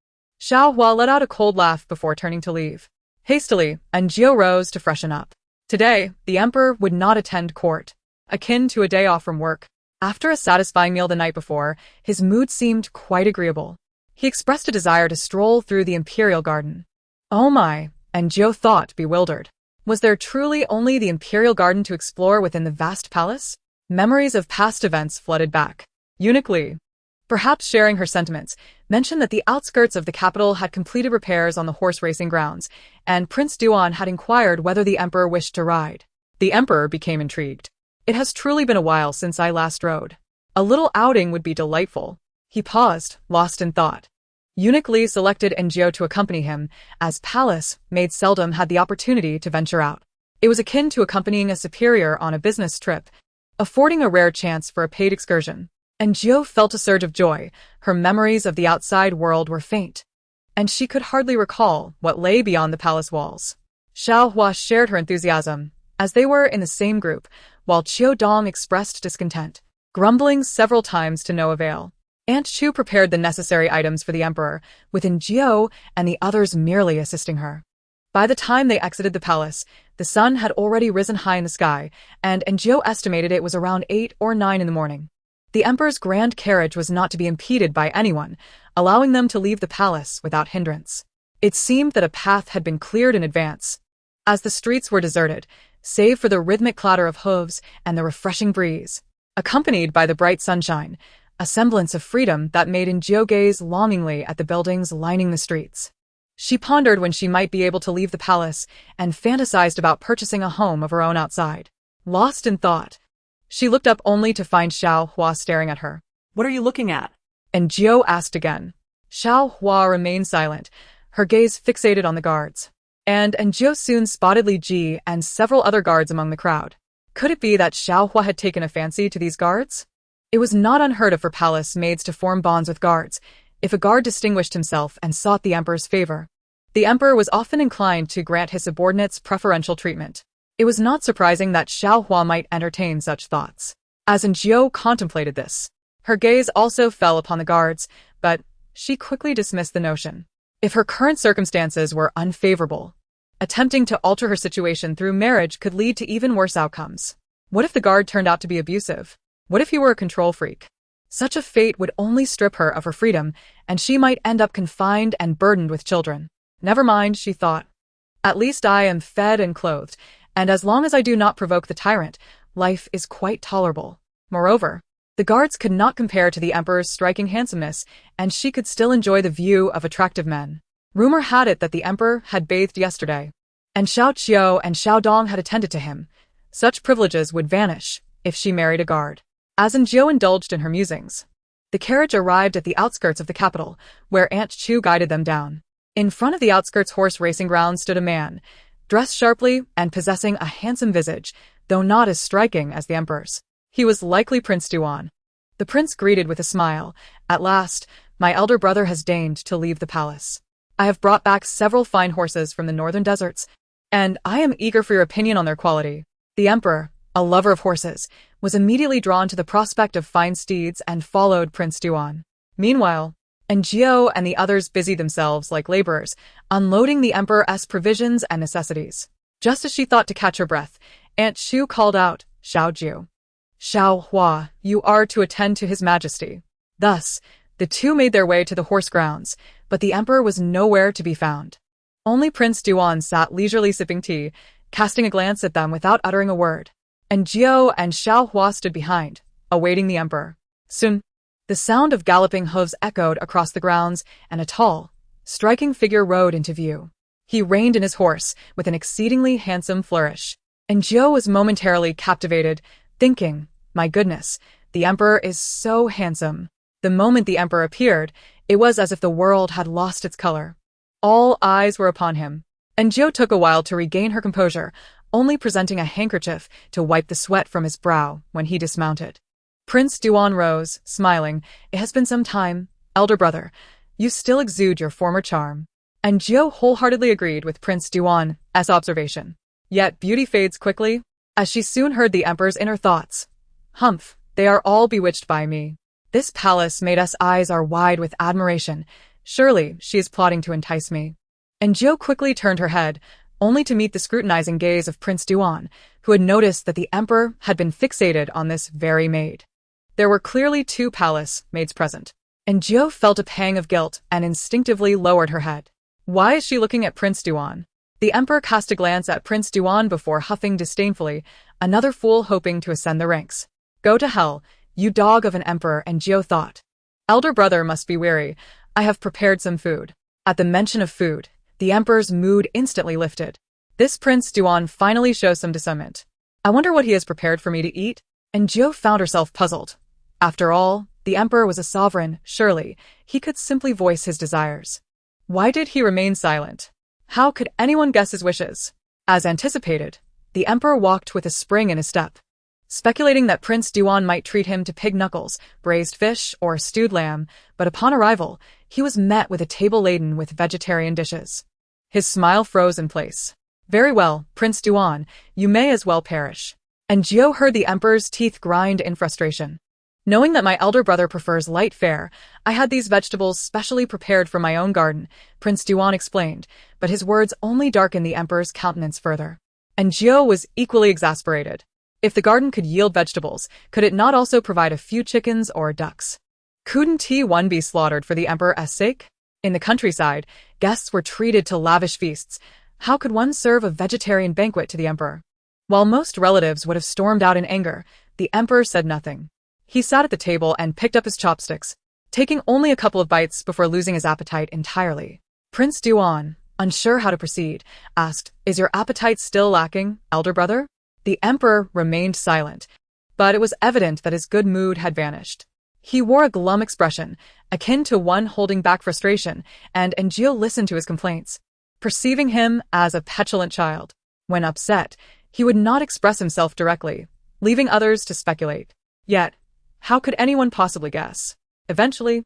Xiao Hua let out a cold laugh before turning to leave. Hastily, and Jiu rose to freshen up. Today, the emperor would not attend court, akin to a day off from work. After a satisfying meal the night before, his mood seemed quite agreeable. He expressed a desire to stroll through the imperial garden. Oh my, and Jiu thought, bewildered. Was there truly only the imperial garden to explore within the vast palace? Memories of past events flooded back. Eunuch Li, perhaps sharing her sentiments, mentioned that the outskirts of the capital had completed repairs on the horse racing grounds, and Prince Duan had inquired whether the emperor wished to ride. The emperor became intrigued. "It has truly been a while since I last rode. A little outing would be delightful." He paused, lost in thought. Eunuch Li selected Jiu to accompany him, as palace maids seldom had the opportunity to venture out. It was akin to accompanying a superior on a business trip, affording a rare chance for a paid excursion. And Jiu felt a surge of joy. Her memories of the outside world were faint, and she could hardly recall what lay beyond the palace walls. Xiao Hua shared her enthusiasm, as they were in the same group, while Qiu Dong expressed discontent, grumbling several times to no avail. Aunt Chu prepared the necessary items for the emperor, with Jiu and the others merely assisting her. By the time they exited the palace, the sun had already risen high in the sky, and Jiu estimated it was around 8 or 9 in the morning. The emperor's grand carriage was not to be impeded by anyone, allowing them to leave the palace without hindrance. It seemed that a path had been cleared in advance, as the streets were deserted, save for the rhythmic clatter of hooves and the refreshing breeze, accompanied by the bright sunshine, a semblance of freedom that made Jiu gaze longingly at the buildings lining the streets. She pondered when she might be able to leave the palace and fantasized about purchasing a home of her own outside. Lost in thought, she looked up only to find Xiao Hua staring at her. "What are you looking at?" And Jiu asked again. Xiao Hua remained silent, her gaze fixated on the guards. And Jiu soon spotted Li Ji and several other guards among the crowd. Could it be that Xiao Hua had taken a fancy to these guards? It was not unheard of for palace maids to form bonds with guards, if a guard distinguished himself and sought the emperor's favor. The emperor was often inclined to grant his subordinates preferential treatment. It was not surprising that Xiao Hua might entertain such thoughts. As Jiu contemplated this, her gaze also fell upon the guards, but she quickly dismissed the notion. If her current circumstances were unfavorable, attempting to alter her situation through marriage could lead to even worse outcomes. What if the guard turned out to be abusive? What if he were a control freak? Such a fate would only strip her of her freedom, and she might end up confined and burdened with children. Never mind, she thought. At least I am fed and clothed, and as long as I do not provoke the tyrant, life is quite tolerable. Moreover, the guards could not compare to the emperor's striking handsomeness, and she could still enjoy the view of attractive men. Rumor had it that the emperor had bathed yesterday, and Xiao Qiu and Xiao Dong had attended to him. Such privileges would vanish if she married a guard. As Jiu indulged in her musings, the carriage arrived at the outskirts of the capital, where Aunt Chu guided them down. In front of the outskirts horse racing ground stood a man, dressed sharply and possessing a handsome visage, though not as striking as the emperor's. He was likely Prince Duan. The prince greeted with a smile. "At last, my elder brother has deigned to leave the palace. I have brought back several fine horses from the northern deserts, and I am eager for your opinion on their quality." The emperor, a lover of horses, was immediately drawn to the prospect of fine steeds and followed Prince Duan. Meanwhile, Enjio and the others busied themselves like laborers, unloading the emperor's provisions and necessities. Just as she thought to catch her breath, Aunt Shu called out, "Xiao Jiu. Xiao Hua, you are to attend to his majesty." Thus, the two made their way to the horse grounds, but the emperor was nowhere to be found. Only Prince Duan sat leisurely sipping tea, casting a glance at them without uttering a word. Enjio and Xiao Hua stood behind, awaiting the emperor. Soon, the sound of galloping hooves echoed across the grounds, and a tall, striking figure rode into view. He reined in his horse with an exceedingly handsome flourish. Enjio was momentarily captivated, thinking, "My goodness, the emperor is so handsome." The moment the emperor appeared, it was as if the world had lost its color. All eyes were upon him. Enjio took a while to regain her composure, only presenting a handkerchief to wipe the sweat from his brow when he dismounted. Prince Duan rose, smiling. "It has been some time, elder brother. You still exude your former charm." Enjio wholeheartedly agreed with Prince Duan's observation. Yet beauty fades quickly, as she soon heard the emperor's inner thoughts. "Humph, they are all bewitched by me. This palace maid's eyes are wide with admiration. Surely she is plotting to entice me." Enjio quickly turned her head, only to meet the scrutinizing gaze of Prince Duan, who had noticed that the emperor had been fixated on this very maid. There were clearly two palace maids present. Enjio felt a pang of guilt and instinctively lowered her head. Why is she looking at Prince Duan? The emperor cast a glance at Prince Duan before huffing disdainfully, another fool hoping to ascend the ranks. "Go to hell, you dog of an emperor," Enjio thought. "Elder brother must be weary. I have prepared some food." At the mention of food, the emperor's mood instantly lifted. This Prince Duan finally shows some discernment. "I wonder what he has prepared for me to eat?" Enjio found herself puzzled. After all, the emperor was a sovereign, surely he could simply voice his desires. Why did he remain silent? How could anyone guess his wishes? As anticipated, the emperor walked with a spring in his step. Speculating that Prince Duan might treat him to pig knuckles, braised fish, or stewed lamb, but upon arrival, he was met with a table laden with vegetarian dishes. His smile froze in place. "Very well, Prince Duan, you may as well perish." Enjio heard the emperor's teeth grind in frustration. "Knowing that my elder brother prefers light fare, I had these vegetables specially prepared from my own garden," Prince Duan explained, but his words only darkened the emperor's countenance further. Enjio was equally exasperated. If the garden could yield vegetables, could it not also provide a few chickens or ducks? Couldn't one be slaughtered for the emperor's sake? In the countryside, guests were treated to lavish feasts. How could one serve a vegetarian banquet to the emperor? While most relatives would have stormed out in anger, the emperor said nothing. He sat at the table and picked up his chopsticks, taking only a couple of bites before losing his appetite entirely. Prince Duan, unsure how to proceed, asked, "Is your appetite still lacking, elder brother?" The emperor remained silent, but it was evident that his good mood had vanished. He wore a glum expression, akin to one holding back frustration, and Enjio listened to his complaints, perceiving him as a petulant child. When upset, he would not express himself directly, leaving others to speculate. Yet, how could anyone possibly guess? Eventually,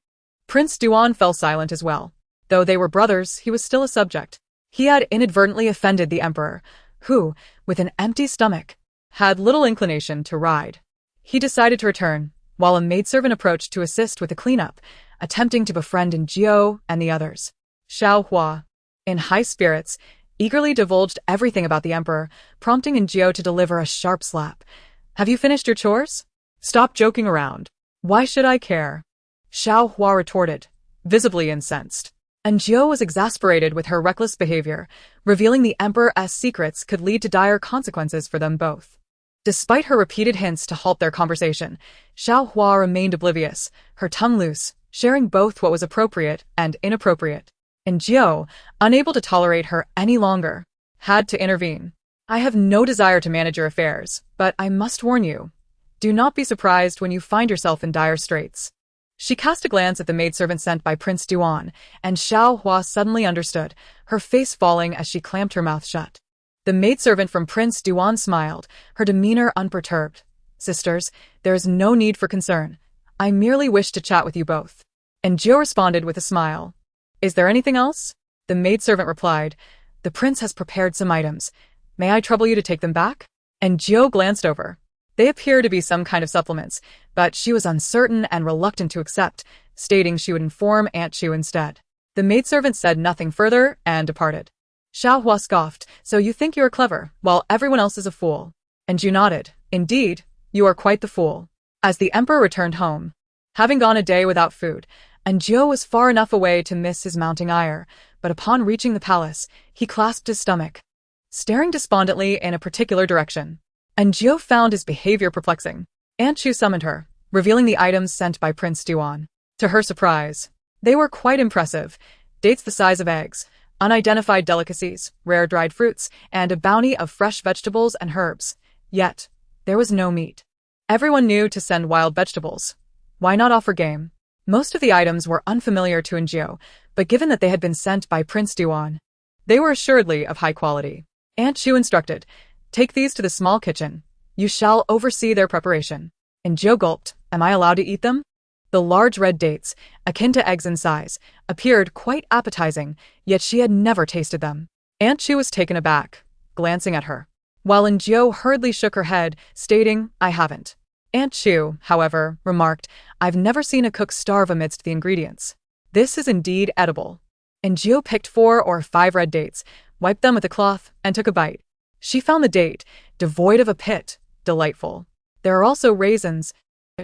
Prince Duan fell silent as well. Though they were brothers, he was still a subject. He had inadvertently offended the emperor, who, with an empty stomach, had little inclination to ride. He decided to return, while a maidservant approached to assist with the cleanup, attempting to befriend Enjio and the others. Xiao Hua, in high spirits, eagerly divulged everything about the emperor, prompting Enjio to deliver a sharp slap. "Have you finished your chores? Stop joking around. Why should I care?" Xiao Hua retorted, visibly incensed. Enjio was exasperated with her reckless behavior. Revealing the emperor's secrets could lead to dire consequences for them both. Despite her repeated hints to halt their conversation, Xiao Hua remained oblivious, her tongue loose, sharing both what was appropriate and inappropriate. Enjio, unable to tolerate her any longer, had to intervene. "I have no desire to manage your affairs, but I must warn you. Do not be surprised when you find yourself in dire straits." She cast a glance at the maidservant sent by Prince Duan, and Xiao Hua suddenly understood, her face falling as she clamped her mouth shut. The maidservant from Prince Duan smiled, her demeanor unperturbed. "Sisters, there is no need for concern. I merely wish to chat with you both." Enjio responded with a smile. "Is there anything else?" The maidservant replied, "The prince has prepared some items. May I trouble you to take them back?" Enjio glanced over. They appeared to be some kind of supplements, but she was uncertain and reluctant to accept, stating she would inform Aunt Chu instead. The maidservant said nothing further and departed. Xiao Hua scoffed, "So you think you are clever, while everyone else is a fool." And Ju nodded, "Indeed, you are quite the fool." As the emperor returned home, having gone a day without food, Anjou was far enough away to miss his mounting ire, but upon reaching the palace, he clasped his stomach, staring despondently in a particular direction. Anjou found his behavior perplexing. Aunt Chu summoned her, revealing the items sent by Prince Duan. To her surprise, they were quite impressive: dates the size of eggs, unidentified delicacies, rare dried fruits, and a bounty of fresh vegetables and herbs. Yet, there was no meat. Everyone knew to send wild vegetables. Why not offer game? Most of the items were unfamiliar to Anjou, but given that they had been sent by Prince Duan, they were assuredly of high quality. Aunt Chu instructed, "Take these to the small kitchen. You shall oversee their preparation." Anjou gulped. "Am I allowed to eat them?" The large red dates, akin to eggs in size, appeared quite appetizing, yet she had never tasted them. Aunt Chu was taken aback, glancing at her, while Anjou hurriedly shook her head, stating, "I haven't." Aunt Chu, however, remarked, "I've never seen a cook starve amidst the ingredients. This is indeed edible." Anjou picked 4 or 5 red dates, wiped them with a cloth, and took a bite. She found the date, devoid of a pit, delightful. "There are also raisins,"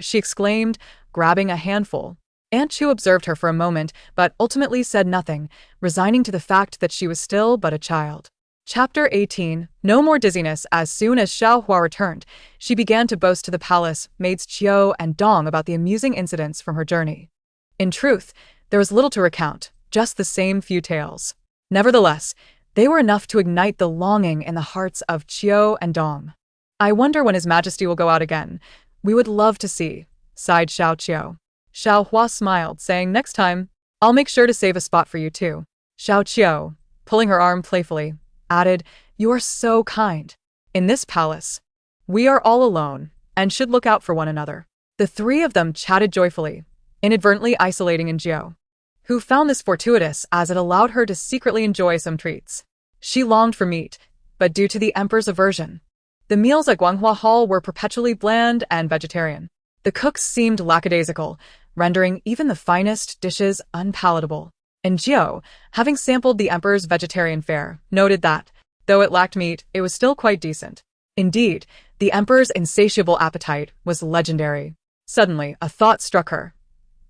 she exclaimed, grabbing a handful. Aunt Chu observed her for a moment, but ultimately said nothing, resigning to the fact that she was still but a child. Chapter 18. No more dizziness. As soon as Xiao Hua returned, she began to boast to the palace maids Qiu and Dong about the amusing incidents from her journey. In truth, there was little to recount, just the same few tales. Nevertheless, they were enough to ignite the longing in the hearts of Qiu and Dong. "I wonder when His Majesty will go out again. We would love to see," sighed Xiao Qiu. Xiao Hua smiled, saying, "Next time, I'll make sure to save a spot for you too." Xiao Qiu, pulling her arm playfully, added, "You are so kind. In this palace, we are all alone and should look out for one another." The three of them chatted joyfully, inadvertently isolating Anjou, who found this fortuitous as it allowed her to secretly enjoy some treats. She longed for meat, but due to the emperor's aversion, the meals at Guanghua Hall were perpetually bland and vegetarian. The cooks seemed lackadaisical, rendering even the finest dishes unpalatable. Anjou, having sampled the emperor's vegetarian fare, noted that, though it lacked meat, it was still quite decent. Indeed, the emperor's insatiable appetite was legendary. Suddenly, a thought struck her.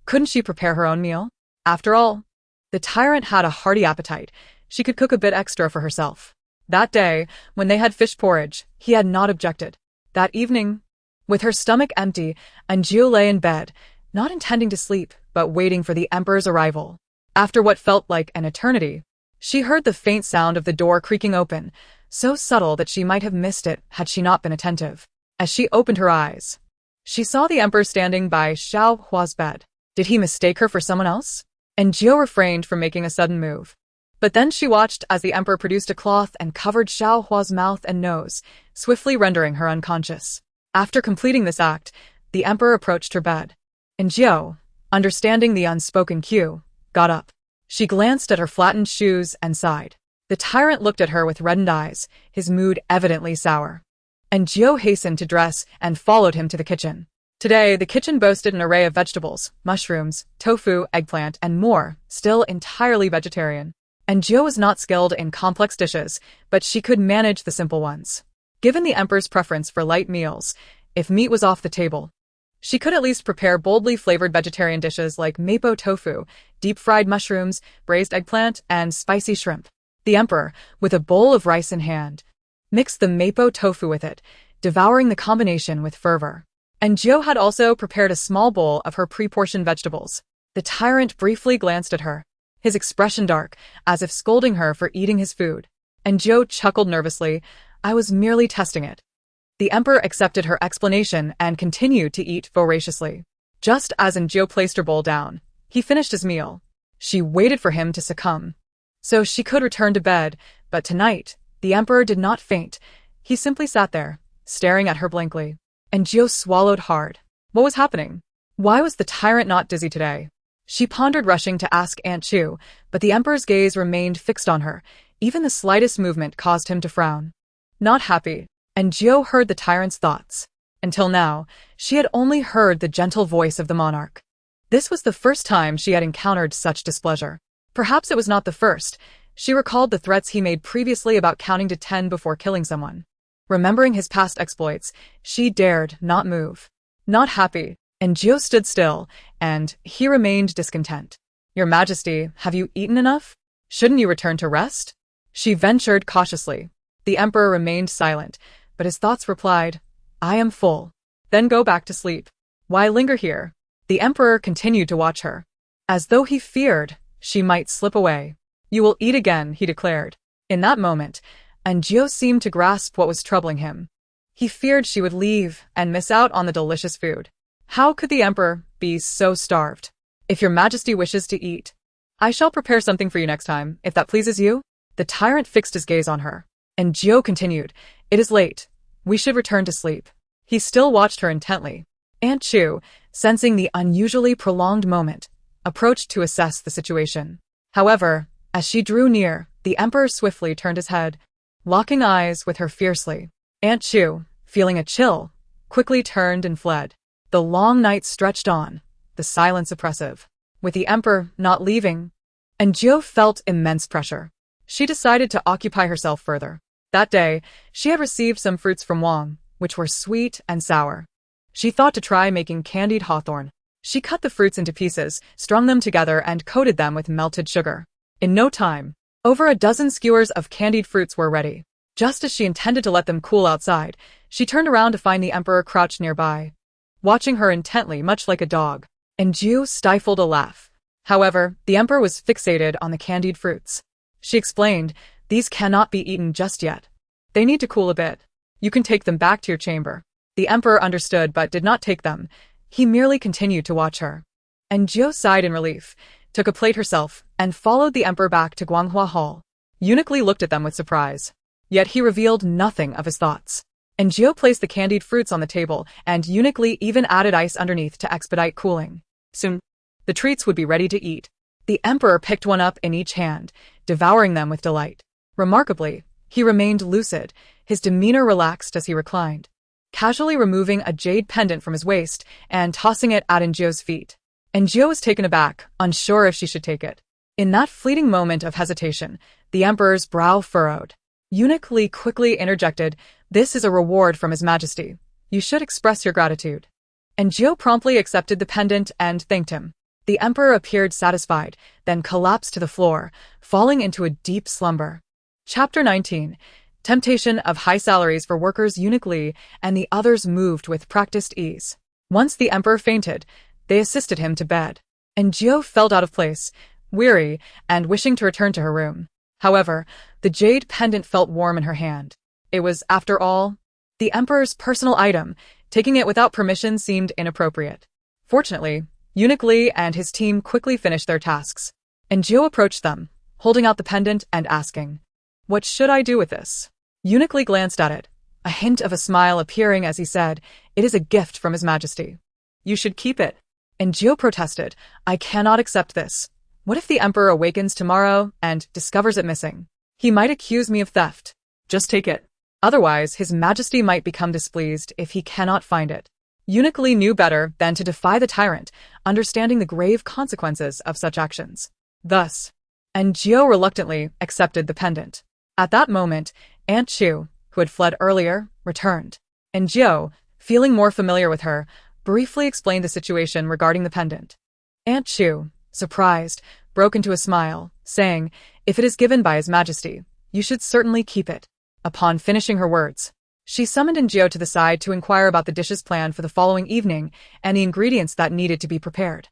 Couldn't she prepare her own meal? After all, the tyrant had a hearty appetite. She could cook a bit extra for herself. That day, when they had fish porridge, he had not objected. That evening, with her stomach empty, Anjou lay in bed, not intending to sleep, but waiting for the emperor's arrival. After what felt like an eternity, she heard the faint sound of the door creaking open, so subtle that she might have missed it had she not been attentive. As she opened her eyes, she saw the emperor standing by Xiao Hua's bed. Did he mistake her for someone else? Anjou refrained from making a sudden move. But then she watched as the emperor produced a cloth and covered Xiao Hua's mouth and nose, swiftly rendering her unconscious. After completing this act, the emperor approached her bed. Anjou, understanding the unspoken cue, got up. She glanced at her flattened shoes and sighed. The tyrant looked at her with reddened eyes, his mood evidently sour. Anjou hastened to dress and followed him to the kitchen. Today, the kitchen boasted an array of vegetables, mushrooms, tofu, eggplant, and more, still entirely vegetarian. Anjou was not skilled in complex dishes, but she could manage the simple ones. Given the emperor's preference for light meals, if meat was off the table, she could at least prepare boldly flavored vegetarian dishes like mapo tofu, deep-fried mushrooms, braised eggplant, and spicy shrimp. The emperor, with a bowl of rice in hand, mixed the mapo tofu with it, devouring the combination with fervor. Anjou had also prepared a small bowl of her pre-portioned vegetables. The tyrant briefly glanced at her, his expression dark, as if scolding her for eating his food. Anjou chuckled nervously. "I was merely testing it." The emperor accepted her explanation and continued to eat voraciously. Just as Anjou placed her bowl down, he finished his meal. She waited for him to succumb, so she could return to bed, but tonight, the emperor did not faint. He simply sat there, staring at her blankly. Anjou swallowed hard. What was happening? Why was the tyrant not dizzy today? She pondered, rushing to ask Aunt Chu, but the emperor's gaze remained fixed on her. Even the slightest movement caused him to frown. Not happy. Anjou heard the tyrant's thoughts. Until now, she had only heard the gentle voice of the monarch. This was the first time she had encountered such displeasure. Perhaps it was not the first. She recalled the threats he made previously about counting to 10 before killing someone. Remembering his past exploits, she dared not move. Not happy, and Gio stood still, and he remained discontent. Your Majesty, have you eaten enough? Shouldn't you return to rest? She ventured cautiously. The emperor remained silent, but his thoughts replied, I am full. Then go back to sleep. Why linger here? The emperor continued to watch her, as though he feared she might slip away. You will eat again, he declared. In that moment, Gio seemed to grasp what was troubling him. He feared she would leave and miss out on the delicious food. How could the emperor be so starved? If your Majesty wishes to eat, I shall prepare something for you next time, if that pleases you. The tyrant fixed his gaze on her, and Gio continued, It is late. We should return to sleep. He still watched her intently. Aunt Chu, sensing the unusually prolonged moment, approached to assess the situation. However, as she drew near, the emperor swiftly turned his head, locking eyes with her fiercely. Aunt Chu, feeling a chill, quickly turned and fled. The long night stretched on, the silence oppressive, with the emperor not leaving, and Gio felt immense pressure. She decided to occupy herself further. That day, she had received some fruits from Wang, which were sweet and sour. She thought to try making candied hawthorn. She cut the fruits into pieces, strung them together, and coated them with melted sugar. In no time, over a dozen skewers of candied fruits were ready. Just as she intended to let them cool outside, she turned around to find the emperor crouched nearby, watching her intently, much like a dog. And Gio stifled a laugh. However, the emperor was fixated on the candied fruits. She explained, These cannot be eaten just yet. They need to cool a bit. You can take them back to your chamber. The emperor understood but did not take them. He merely continued to watch her. And Gio sighed in relief, took a plate herself, and followed the emperor back to Guanghua Hall. Eunuch Li looked at them with surprise. Yet he revealed nothing of his thoughts. And Gio placed the candied fruits on the table, and Eunuch Li even added ice underneath to expedite cooling. Soon, the treats would be ready to eat. The emperor picked one up in each hand, devouring them with delight. Remarkably, he remained lucid, his demeanor relaxed as he reclined, casually removing a jade pendant from his waist and tossing it at Gio's feet. And Gio was taken aback, unsure if she should take it. In that fleeting moment of hesitation, the emperor's brow furrowed. Eunuch Li quickly interjected, This is a reward from His Majesty. You should express your gratitude. And Gio promptly accepted the pendant and thanked him. The emperor appeared satisfied, then collapsed to the floor, falling into a deep slumber. Chapter 19. Temptation of high salaries for workers. Eunuch Li and the others moved with practiced ease. Once the emperor fainted, they assisted him to bed. And Gio felt out of place, weary, and wishing to return to her room. However, the jade pendant felt warm in her hand. It was, after all, the emperor's personal item. Taking it without permission seemed inappropriate. Fortunately, Eunuch Li and his team quickly finished their tasks. And Gio approached them, holding out the pendant and asking, What should I do with this? Eunuch Li glanced at it, a hint of a smile appearing as he said, It is a gift from His Majesty. You should keep it. And Gio protested, I cannot accept this. What if the emperor awakens tomorrow and discovers it missing? He might accuse me of theft. Just take it. Otherwise, His Majesty might become displeased if he cannot find it. Eunuch Li knew better than to defy the tyrant, understanding the grave consequences of such actions. Thus, and Gio reluctantly accepted the pendant. At that moment, Aunt Chu, who had fled earlier, returned. And Gio, feeling more familiar with her, briefly explained the situation regarding the pendant. Aunt Chu, surprised, broke into a smile, saying, If it is given by His Majesty, you should certainly keep it. Upon finishing her words, she summoned Gio to the side to inquire about the dishes planned for the following evening and the ingredients that needed to be prepared.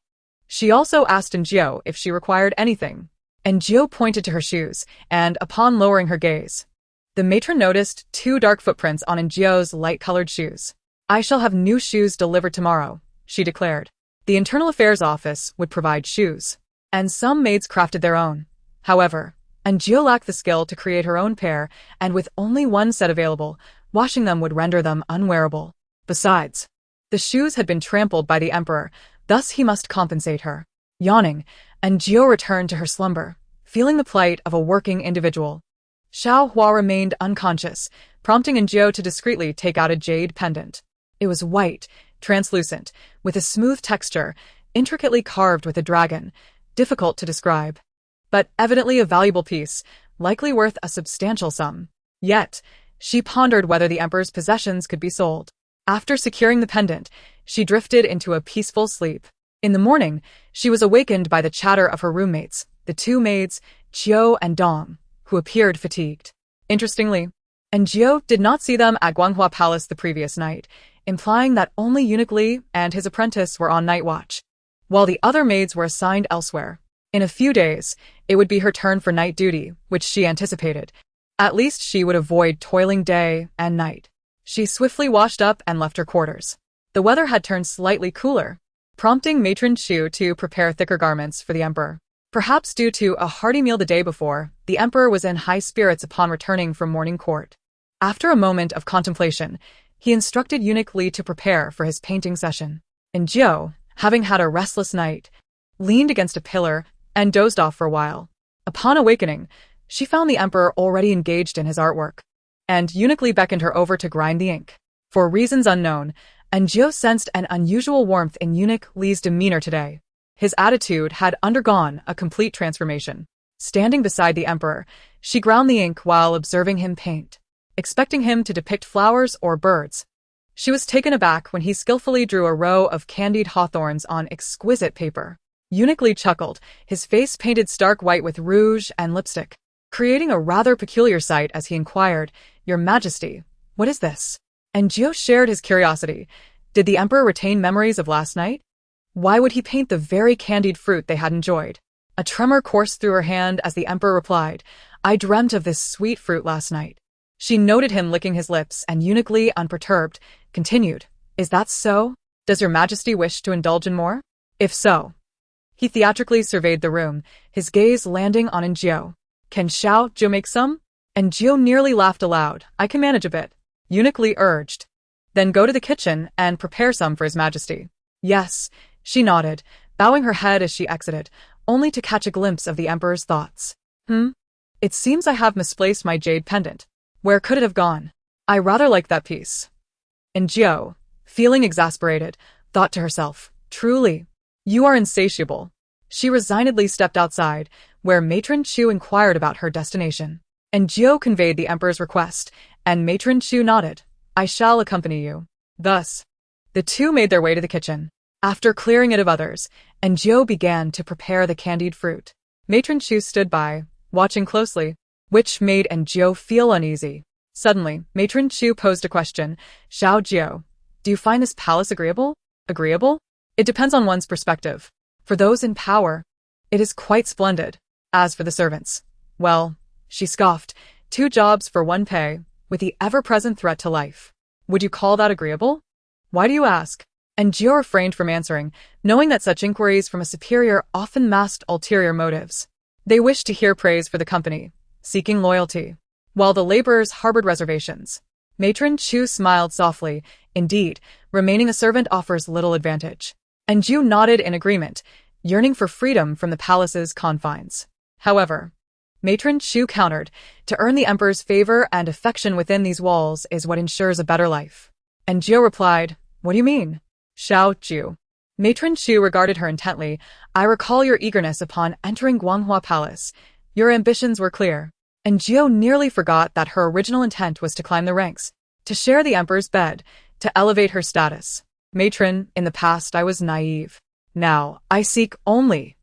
She also asked Gio if she required anything, and Gio pointed to her shoes, and upon lowering her gaze, the matron noticed 2 dark footprints on Gio's light-colored shoes. I shall have new shoes delivered tomorrow, she declared. The Internal Affairs Office would provide shoes, and some maids crafted their own. However, Gio lacked the skill to create her own pair, and with only one set available, washing them would render them unwearable. Besides, the shoes had been trampled by the emperor, thus he must compensate her. Yawning, Gio returned to her slumber, feeling the plight of a working individual. Xiao Hua remained unconscious, prompting Gio to discreetly take out a jade pendant. It was white, translucent, with a smooth texture, intricately carved with a dragon, difficult to describe. But evidently a valuable piece, likely worth a substantial sum. Yet, she pondered whether the emperor's possessions could be sold. After securing the pendant, she drifted into a peaceful sleep. In the morning, she was awakened by the chatter of her roommates, the two maids, Chiao and Dong, who appeared fatigued. Interestingly, Chiao did not see them at Guanghua Palace the previous night, implying that only Eunuch Li and his apprentice were on night watch, while the other maids were assigned elsewhere. In a few days, it would be her turn for night duty, which she anticipated. At least she would avoid toiling day and night. She swiftly washed up and left her quarters. The weather had turned slightly cooler, prompting Matron Chu to prepare thicker garments for the emperor. Perhaps due to a hearty meal the day before, the emperor was in high spirits upon returning from morning court. After a moment of contemplation, he instructed Eunuch Li to prepare for his painting session. And Jiao, having had a restless night, leaned against a pillar and dozed off for a while. Upon awakening, she found the emperor already engaged in his artwork, and Eunuch Li beckoned her over to grind the ink. For reasons unknown, Jiao sensed an unusual warmth in Eunuch Li's demeanor today. His attitude had undergone a complete transformation. Standing beside the emperor, she ground the ink while observing him paint, expecting him to depict flowers or birds. She was taken aback when he skillfully drew a row of candied hawthorns on exquisite paper. Eunuch Li chuckled, his face painted stark white with rouge and lipstick, creating a rather peculiar sight as he inquired, "Your Majesty, what is this?" And Jiao shared his curiosity. Did the emperor retain memories of last night? Why would he paint the very candied fruit they had enjoyed? A tremor coursed through her hand as the emperor replied, "I dreamt of this sweet fruit last night." She noted him licking his lips, and Eunuch Li, unperturbed, continued, "Is that so? Does your Majesty wish to indulge in more? If so..." He theatrically surveyed the room, his gaze landing on Jiao. "Can Jiao make some?" And Jiao nearly laughed aloud. "I can manage a bit," Eunuch Li urged. "Then go to the kitchen and prepare some for His Majesty." "Yes," she nodded, bowing her head as she exited, only to catch a glimpse of the emperor's thoughts. It seems I have misplaced my jade pendant. Where could it have gone? I rather like that piece." And Jiao, feeling exasperated, thought to herself, "Truly, you are insatiable." She resignedly stepped outside, where Matron Chu inquired about her destination. And Jiao conveyed the emperor's request, and Matron Chu nodded, "I shall accompany you." Thus, the two made their way to the kitchen. After clearing it of others, and Jiao began to prepare the candied fruit. Matron Chu stood by, watching closely, which made Jiao feel uneasy. Suddenly, Matron Chu posed a question. "Xiao Jiao, do you find this palace agreeable?" "Agreeable? It depends on one's perspective. For those in power, it is quite splendid. As for the servants, well," she scoffed, "2 jobs for 1 pay, with the ever-present threat to life. Would you call that agreeable?" "Why do you ask?" And Jiao refrained from answering, knowing that such inquiries from a superior often masked ulterior motives. They wished to hear praise for the company, seeking loyalty, while the laborers harbored reservations. Matron Chu smiled softly. Indeed, remaining a servant offers little advantage. And Jiao nodded in agreement, yearning for freedom from the palace's confines. However, Matron Chu countered, to earn the emperor's favor and affection within these walls is what ensures a better life. And Jiao replied, "What do you mean?" "Xiao Jiao." Matron Chu regarded her intently. "I recall your eagerness upon entering Guanghua Palace. Your ambitions were clear." And Jiao nearly forgot that her original intent was to climb the ranks, to share the emperor's bed, to elevate her status. "Matron, in the past I was naive. Now, I seek only..."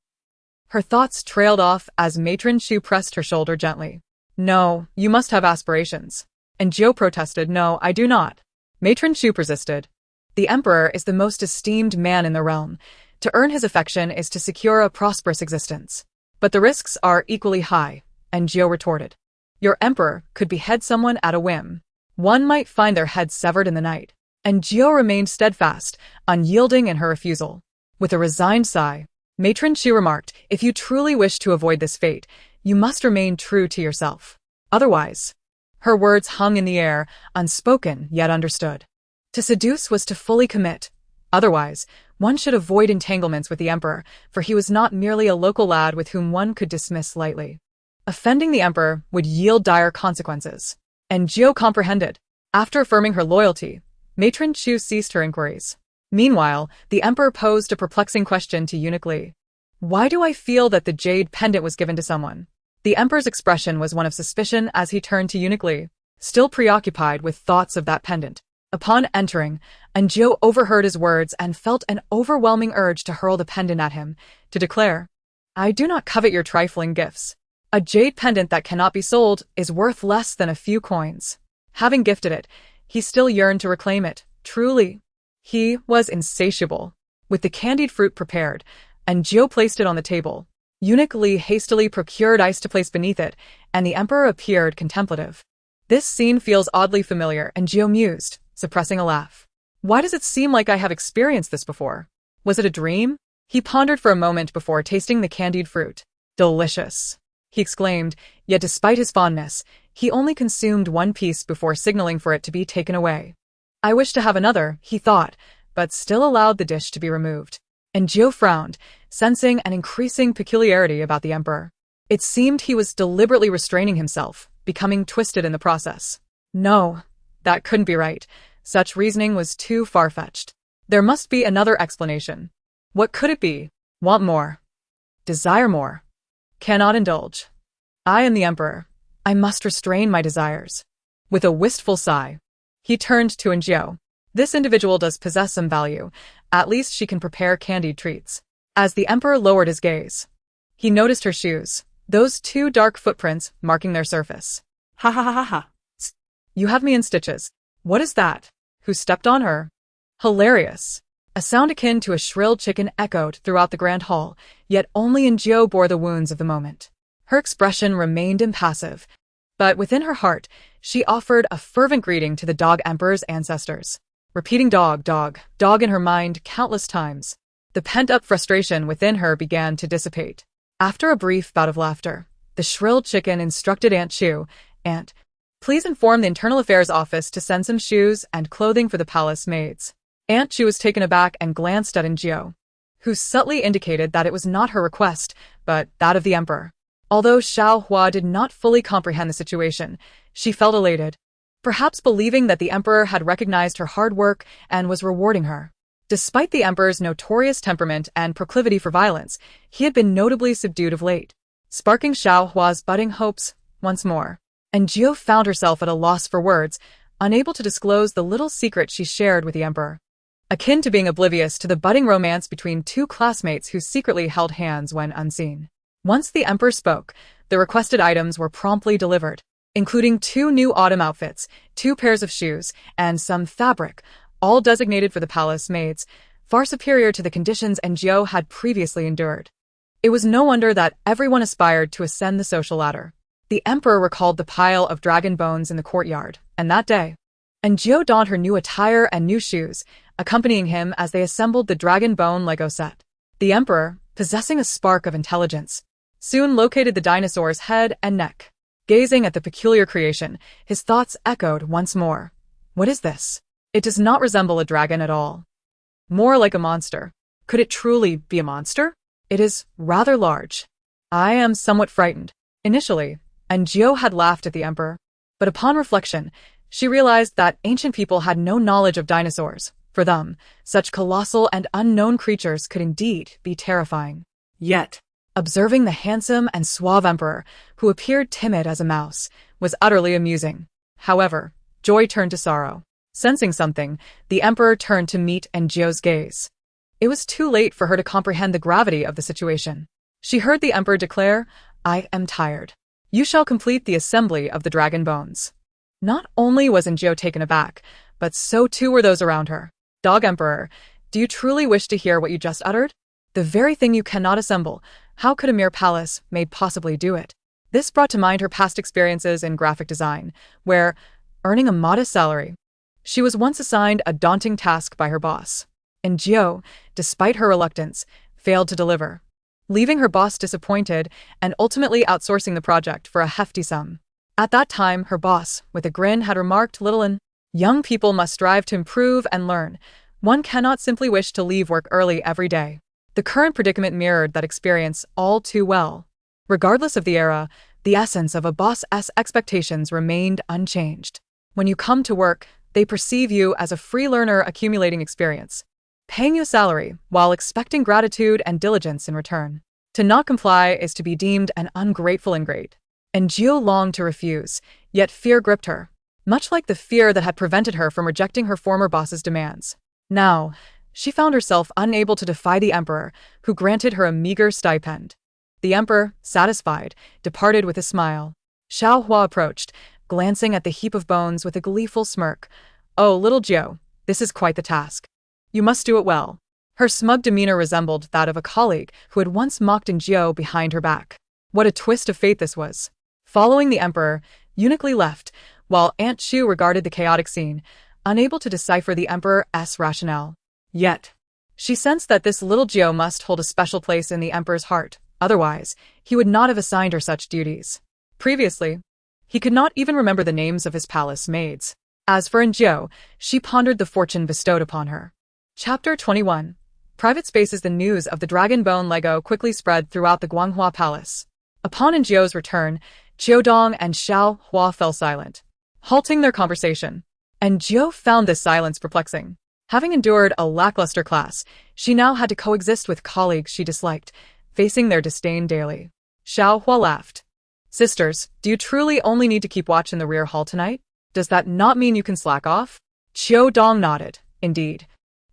Her thoughts trailed off as Matron Chu pressed her shoulder gently. "No, you must have aspirations." And Jiao protested, "No, I do not." Matron Chu persisted. "The emperor is the most esteemed man in the realm. To earn his affection is to secure a prosperous existence. But the risks are equally high." And Jiao retorted, "Your emperor could behead someone at a whim. One might find their head severed in the night." And Jiao remained steadfast, unyielding in her refusal. With a resigned sigh, Matron Chu remarked, "If you truly wish to avoid this fate, you must remain true to yourself. Otherwise..." Her words hung in the air, unspoken yet understood. To seduce was to fully commit. Otherwise, one should avoid entanglements with the emperor, for he was not merely a local lad with whom one could dismiss lightly. Offending the emperor would yield dire consequences. And Jiao comprehended. After affirming her loyalty, Matron Chu ceased her inquiries. Meanwhile, the emperor posed a perplexing question to Eunuch Li. Why do I feel that the jade pendant was given to someone? The emperor's expression was one of suspicion as he turned to Eunuch Li, still preoccupied with thoughts of that pendant. Upon entering, Anjou overheard his words and felt an overwhelming urge to hurl the pendant at him, to declare, I do not covet your trifling gifts. A jade pendant that cannot be sold is worth less than a few coins. Having gifted it, he still yearned to reclaim it, truly. He was insatiable. With the candied fruit prepared, Anjou placed it on the table. Eunuch Li hastily procured ice to place beneath it, and the emperor appeared contemplative. This scene feels oddly familiar, Anjou mused, suppressing a laugh. Why does it seem like I have experienced this before? Was it a dream? He pondered for a moment before tasting the candied fruit. Delicious, he exclaimed, yet despite his fondness, he only consumed one piece before signaling for it to be taken away. I wish to have another, he thought, but still allowed the dish to be removed. Anjou frowned, sensing an increasing peculiarity about the emperor. It seemed he was deliberately restraining himself, becoming twisted in the process. No, that couldn't be right. Such reasoning was too far-fetched. There must be another explanation. What could it be? Want more. Desire more. Cannot indulge. I am the emperor. I must restrain my desires. With a wistful sigh, he turned to Anjou. This individual does possess some value. At least she can prepare candied treats. As the emperor lowered his gaze, he noticed her shoes, those two dark footprints marking their surface. Ha ha ha ha ha. You have me in stitches. What is that? Who stepped on her? Hilarious. A sound akin to a shrill chicken echoed throughout the grand hall, yet only Anjou bore the wounds of the moment. Her expression remained impassive, but within her heart, she offered a fervent greeting to the dog emperor's ancestors, repeating dog, dog, dog in her mind countless times. The pent-up frustration within her began to dissipate. After a brief bout of laughter, the shrill chicken instructed Aunt Chu, Aunt, please inform the Internal Affairs Office to send some shoes and clothing for the palace maids. Aunt Chu was taken aback and glanced at Anjou, who subtly indicated that it was not her request, but that of the emperor. Although Xiao Hua did not fully comprehend the situation, she felt elated, perhaps believing that the emperor had recognized her hard work and was rewarding her. Despite the emperor's notorious temperament and proclivity for violence, he had been notably subdued of late, sparking Xiao Hua's budding hopes once more. Anjou found herself at a loss for words, unable to disclose the little secret she shared with the emperor. Akin to being oblivious to the budding romance between two classmates who secretly held hands when unseen. Once the emperor spoke, the requested items were promptly delivered, including 2 new autumn outfits, 2 pairs of shoes, and some fabric, all designated for the palace maids, far superior to the conditions Anjou had previously endured. It was no wonder that everyone aspired to ascend the social ladder. The emperor recalled the pile of dragon bones in the courtyard, and that day, Anjou donned her new attire and new shoes, accompanying him as they assembled the dragon bone Lego set. The emperor, possessing a spark of intelligence, soon located the dinosaur's head and neck. Gazing at the peculiar creation, his thoughts echoed once more. What is this? It does not resemble a dragon at all. More like a monster. Could it truly be a monster? It is rather large. I am somewhat frightened. Initially, Anjou had laughed at the emperor, but upon reflection, she realized that ancient people had no knowledge of dinosaurs. For them, such colossal and unknown creatures could indeed be terrifying. Yet, observing the handsome and suave emperor, who appeared timid as a mouse, was utterly amusing. However, joy turned to sorrow. Sensing something, the emperor turned to meet Anjou's gaze. It was too late for her to comprehend the gravity of the situation. She heard the emperor declare, I am tired. You shall complete the assembly of the dragon bones. Not only was Anjou taken aback, but so too were those around her. Dog Emperor, do you truly wish to hear what you just uttered? The very thing you cannot assemble, how could a mere palace maid possibly do it? This brought to mind her past experiences in graphic design, where, earning a modest salary, she was once assigned a daunting task by her boss. Anjou, despite her reluctance, failed to deliver, leaving her boss disappointed and ultimately outsourcing the project for a hefty sum. At that time, her boss, with a grin, had remarked, "Little young people must strive to improve and learn. One cannot simply wish to leave work early every day." The current predicament mirrored that experience all too well. Regardless of the era, the essence of a boss's expectations remained unchanged. When you come to work, They perceive you as a free learner accumulating experience, paying you a salary while expecting gratitude and diligence in return. To not comply is to be deemed an ungrateful ingrate. And Jiu longed to refuse, yet fear gripped her, much like the fear that had prevented her from rejecting her former boss's demands. Now, she found herself unable to defy the emperor, who granted her a meager stipend. The emperor, satisfied, departed with a smile. Xiao Hua approached, glancing at the heap of bones with a gleeful smirk. "Oh, little Jiu, this is quite the task. You must do it well." Her smug demeanor resembled that of a colleague who had once mocked Jiu behind her back. What a twist of fate this was. Following the emperor, Eunuch Li left, while Aunt Chu regarded the chaotic scene, unable to decipher the emperor's rationale. Yet, she sensed that this little Jiu must hold a special place in the emperor's heart, otherwise, he would not have assigned her such duties. Previously, he could not even remember the names of his palace maids. As for Jiu, she pondered the fortune bestowed upon her. Chapter 21. Private spaces. The news of the Dragon Bone Lego quickly spread throughout the Guanghua Palace. Upon Jiu's return, Jiudong and Xiao Hua fell silent, halting their conversation. And Jiu found this silence perplexing. Having endured a lackluster class, she now had to coexist with colleagues she disliked, facing their disdain daily. Xiao Hua laughed. "Sisters, do you truly only need to keep watch in the rear hall tonight? Does that not mean you can slack off?" Jiudong nodded. "Indeed.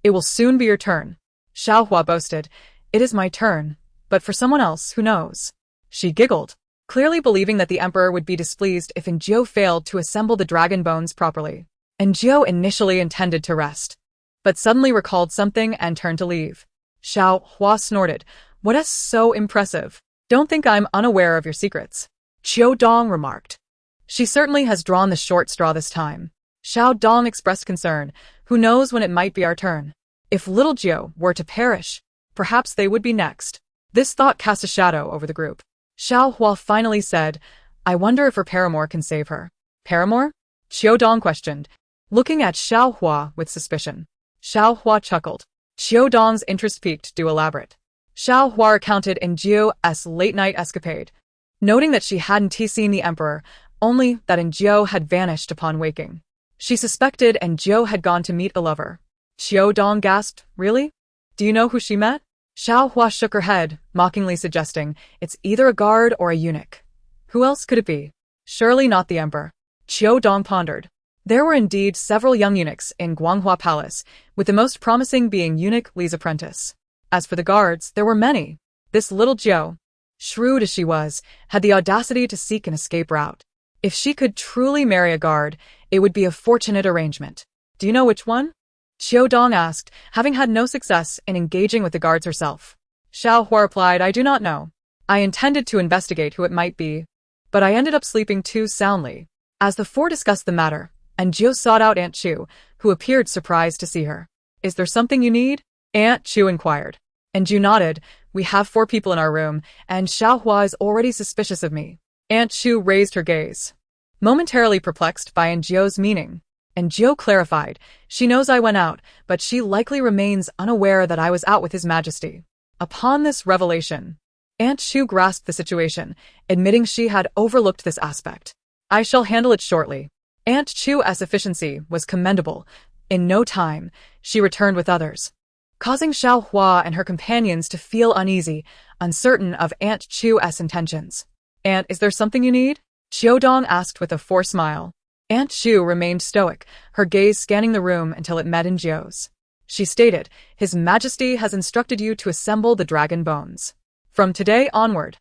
It will soon be your turn." Xiao Hua boasted. "It is my turn, but for someone else, who knows?" She giggled, clearly believing that the emperor would be displeased if Jiu failed to assemble the dragon bones properly. Jiu initially intended to rest, but suddenly recalled something and turned to leave. Xiao Hua snorted. "What is so impressive? Don't think I'm unaware of your secrets," Jiudong remarked. "She certainly has drawn the short straw this time." Xiao Dong expressed concern. "Who knows when it might be our turn? If little Jiu were to perish, perhaps they would be next." This thought cast a shadow over the group. Xiao Hua finally said, "I wonder if her paramour can save her." "Paramour?" Jiudong questioned, looking at Xiao Hua with suspicion. Xiao Hua chuckled. Jiudong's interest piqued. "Do elaborate." Xiao Hua recounted Jiu's late-night escapade, noting that she hadn't seen the emperor, only that Jiu had vanished upon waking. She suspected Jiu had gone to meet a lover. Jiudong gasped, "Really? Do you know who she met?" Xiao Hua shook her head, mockingly suggesting, "It's either a guard or a eunuch. Who else could it be? Surely not the emperor." Jiudong pondered. There were indeed several young eunuchs in Guanghua Palace, with the most promising being Eunuch Li's apprentice. As for the guards, there were many. This little Jiu, shrewd as she was, had the audacity to seek an escape route. If she could truly marry a guard, it would be a fortunate arrangement. "Do you know which one?" Jiudong asked, having had no success in engaging with the guards herself. Xiao Hua replied, "I do not know. I intended to investigate who it might be, but I ended up sleeping too soundly." As the four discussed the matter, Jiu sought out Aunt Chu, who appeared surprised to see her. "Is there something you need?" Aunt Chu inquired. Jiu nodded. "We have 4 people in our room, and Xiao Hua is already suspicious of me." Aunt Chu raised her gaze, momentarily perplexed by Jiu's meaning. Jiu clarified, "She knows I went out, but she likely remains unaware that I was out with His Majesty." Upon this revelation, Aunt Chu grasped the situation, admitting she had overlooked this aspect. "I shall handle it shortly." Aunt Chu's efficiency was commendable. In no time, she returned with others, causing Xiao Hua and her companions to feel uneasy, uncertain of Aunt Chu's intentions. "Aunt, is there something you need?" Jiudong asked with a forced smile. Aunt Chu remained stoic, her gaze scanning the room until it met Jiu's. She stated, "His Majesty has instructed you to assemble the dragon bones. From today onward,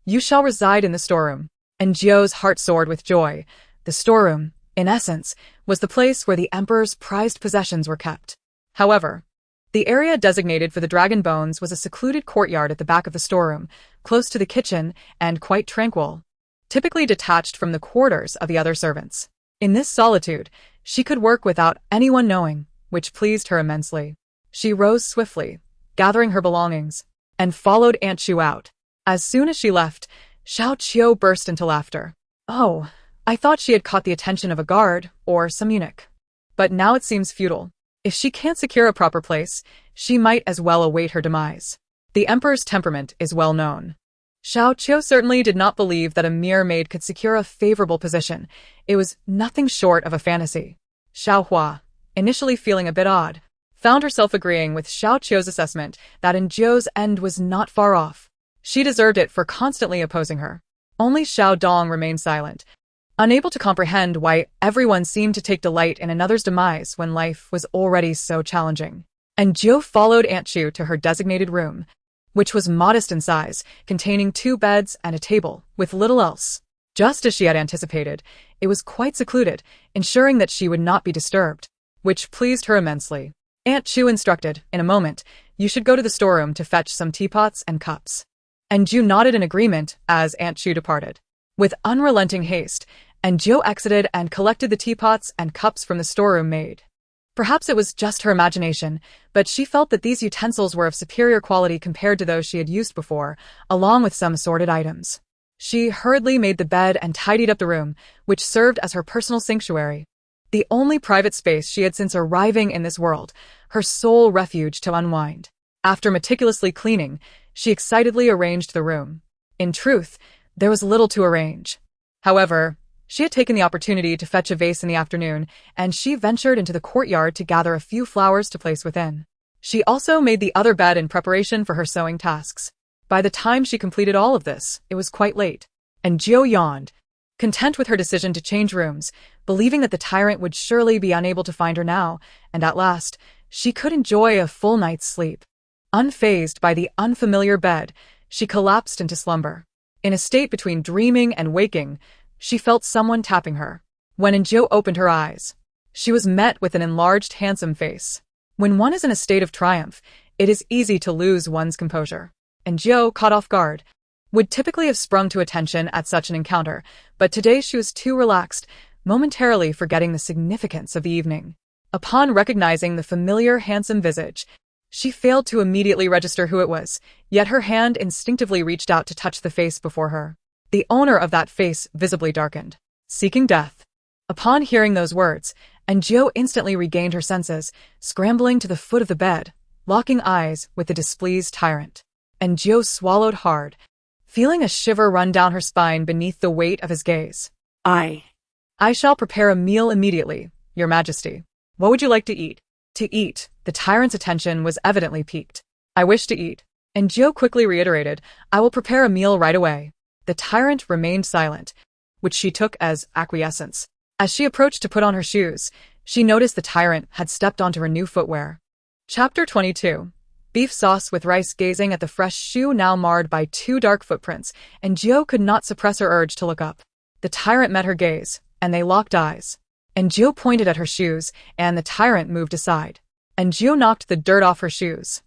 you shall reside in the storeroom." Jiu's heart soared with joy. The storeroom, in essence, was the place where the emperor's prized possessions were kept. However, the area designated for the dragon bones was a secluded courtyard at the back of the storeroom, close to the kitchen and quite tranquil, typically detached from the quarters of the other servants. In this solitude, she could work without anyone knowing, which pleased her immensely. She rose swiftly, gathering her belongings, and followed Aunt Chu out. As soon as she left, Xiao Qiu burst into laughter. "Oh, I thought she had caught the attention of a guard or some eunuch. But now it seems futile. If she can't secure a proper place, she might as well await her demise. The emperor's temperament is well known." Xiao Qiu certainly did not believe that a mere maid could secure a favorable position. It was nothing short of a fantasy. Xiaohua, initially feeling a bit odd, found herself agreeing with Xiao Qiu's assessment that Zhou's end was not far off. She deserved it for constantly opposing her. Only Xiao Dong remained silent, unable to comprehend why everyone seemed to take delight in another's demise when life was already so challenging. And Zhou followed Aunt Chu to her designated room, which was modest in size, containing 2 beds and a table, with little else. Just as she had anticipated, it was quite secluded, ensuring that she would not be disturbed, which pleased her immensely. Aunt Chu instructed, in a moment, you should go to the storeroom to fetch some teapots and cups. And Zhu nodded in agreement as Aunt Chu departed. With unrelenting haste, and Zhou exited and collected the teapots and cups from the storeroom maid. Perhaps it was just her imagination, but she felt that these utensils were of superior quality compared to those she had used before, along with some assorted items. She hurriedly made the bed and tidied up the room, which served as her personal sanctuary. The only private space she had since arriving in this world, her sole refuge to unwind. After meticulously cleaning, she excitedly arranged the room. In truth, there was little to arrange. However, she had taken the opportunity to fetch a vase in the afternoon, and she ventured into the courtyard to gather a few flowers to place within. She also made the other bed in preparation for her sewing tasks. By the time she completed all of this, it was quite late, and Zhou yawned, content with her decision to change rooms, believing that the tyrant would surely be unable to find her now, and at last, she could enjoy a full night's sleep. Unfazed by the unfamiliar bed, she collapsed into slumber. In a state between dreaming and waking, she felt someone tapping her. When Zhou opened her eyes, she was met with an enlarged, handsome face. When one is in a state of triumph, it is easy to lose one's composure. And Zhou, caught off guard, would typically have sprung to attention at such an encounter, but today she was too relaxed, momentarily forgetting the significance of the evening. Upon recognizing the familiar, handsome visage, she failed to immediately register who it was, yet her hand instinctively reached out to touch the face before her. The owner of that face visibly darkened, seeking death. Upon hearing those words, Zhou instantly regained her senses, scrambling to the foot of the bed, locking eyes with the displeased tyrant. And Zhou swallowed hard, feeling a shiver run down her spine beneath the weight of his gaze. I shall prepare a meal immediately, Your Majesty. What would you like to eat? To eat. The tyrant's attention was evidently piqued. I wish to eat. And Zhou quickly reiterated, I will prepare a meal right away. The tyrant remained silent, which she took as acquiescence. As she approached to put on her shoes, she noticed the tyrant had stepped onto her new footwear. Chapter 22. Beef sauce with rice. Gazing at the fresh shoe now marred by 2 dark footprints, and Zhou could not suppress her urge to look up. The tyrant met her gaze, and they locked eyes. And Zhou pointed at her shoes, and the tyrant moved aside. And Zhou knocked the dirt off her shoes,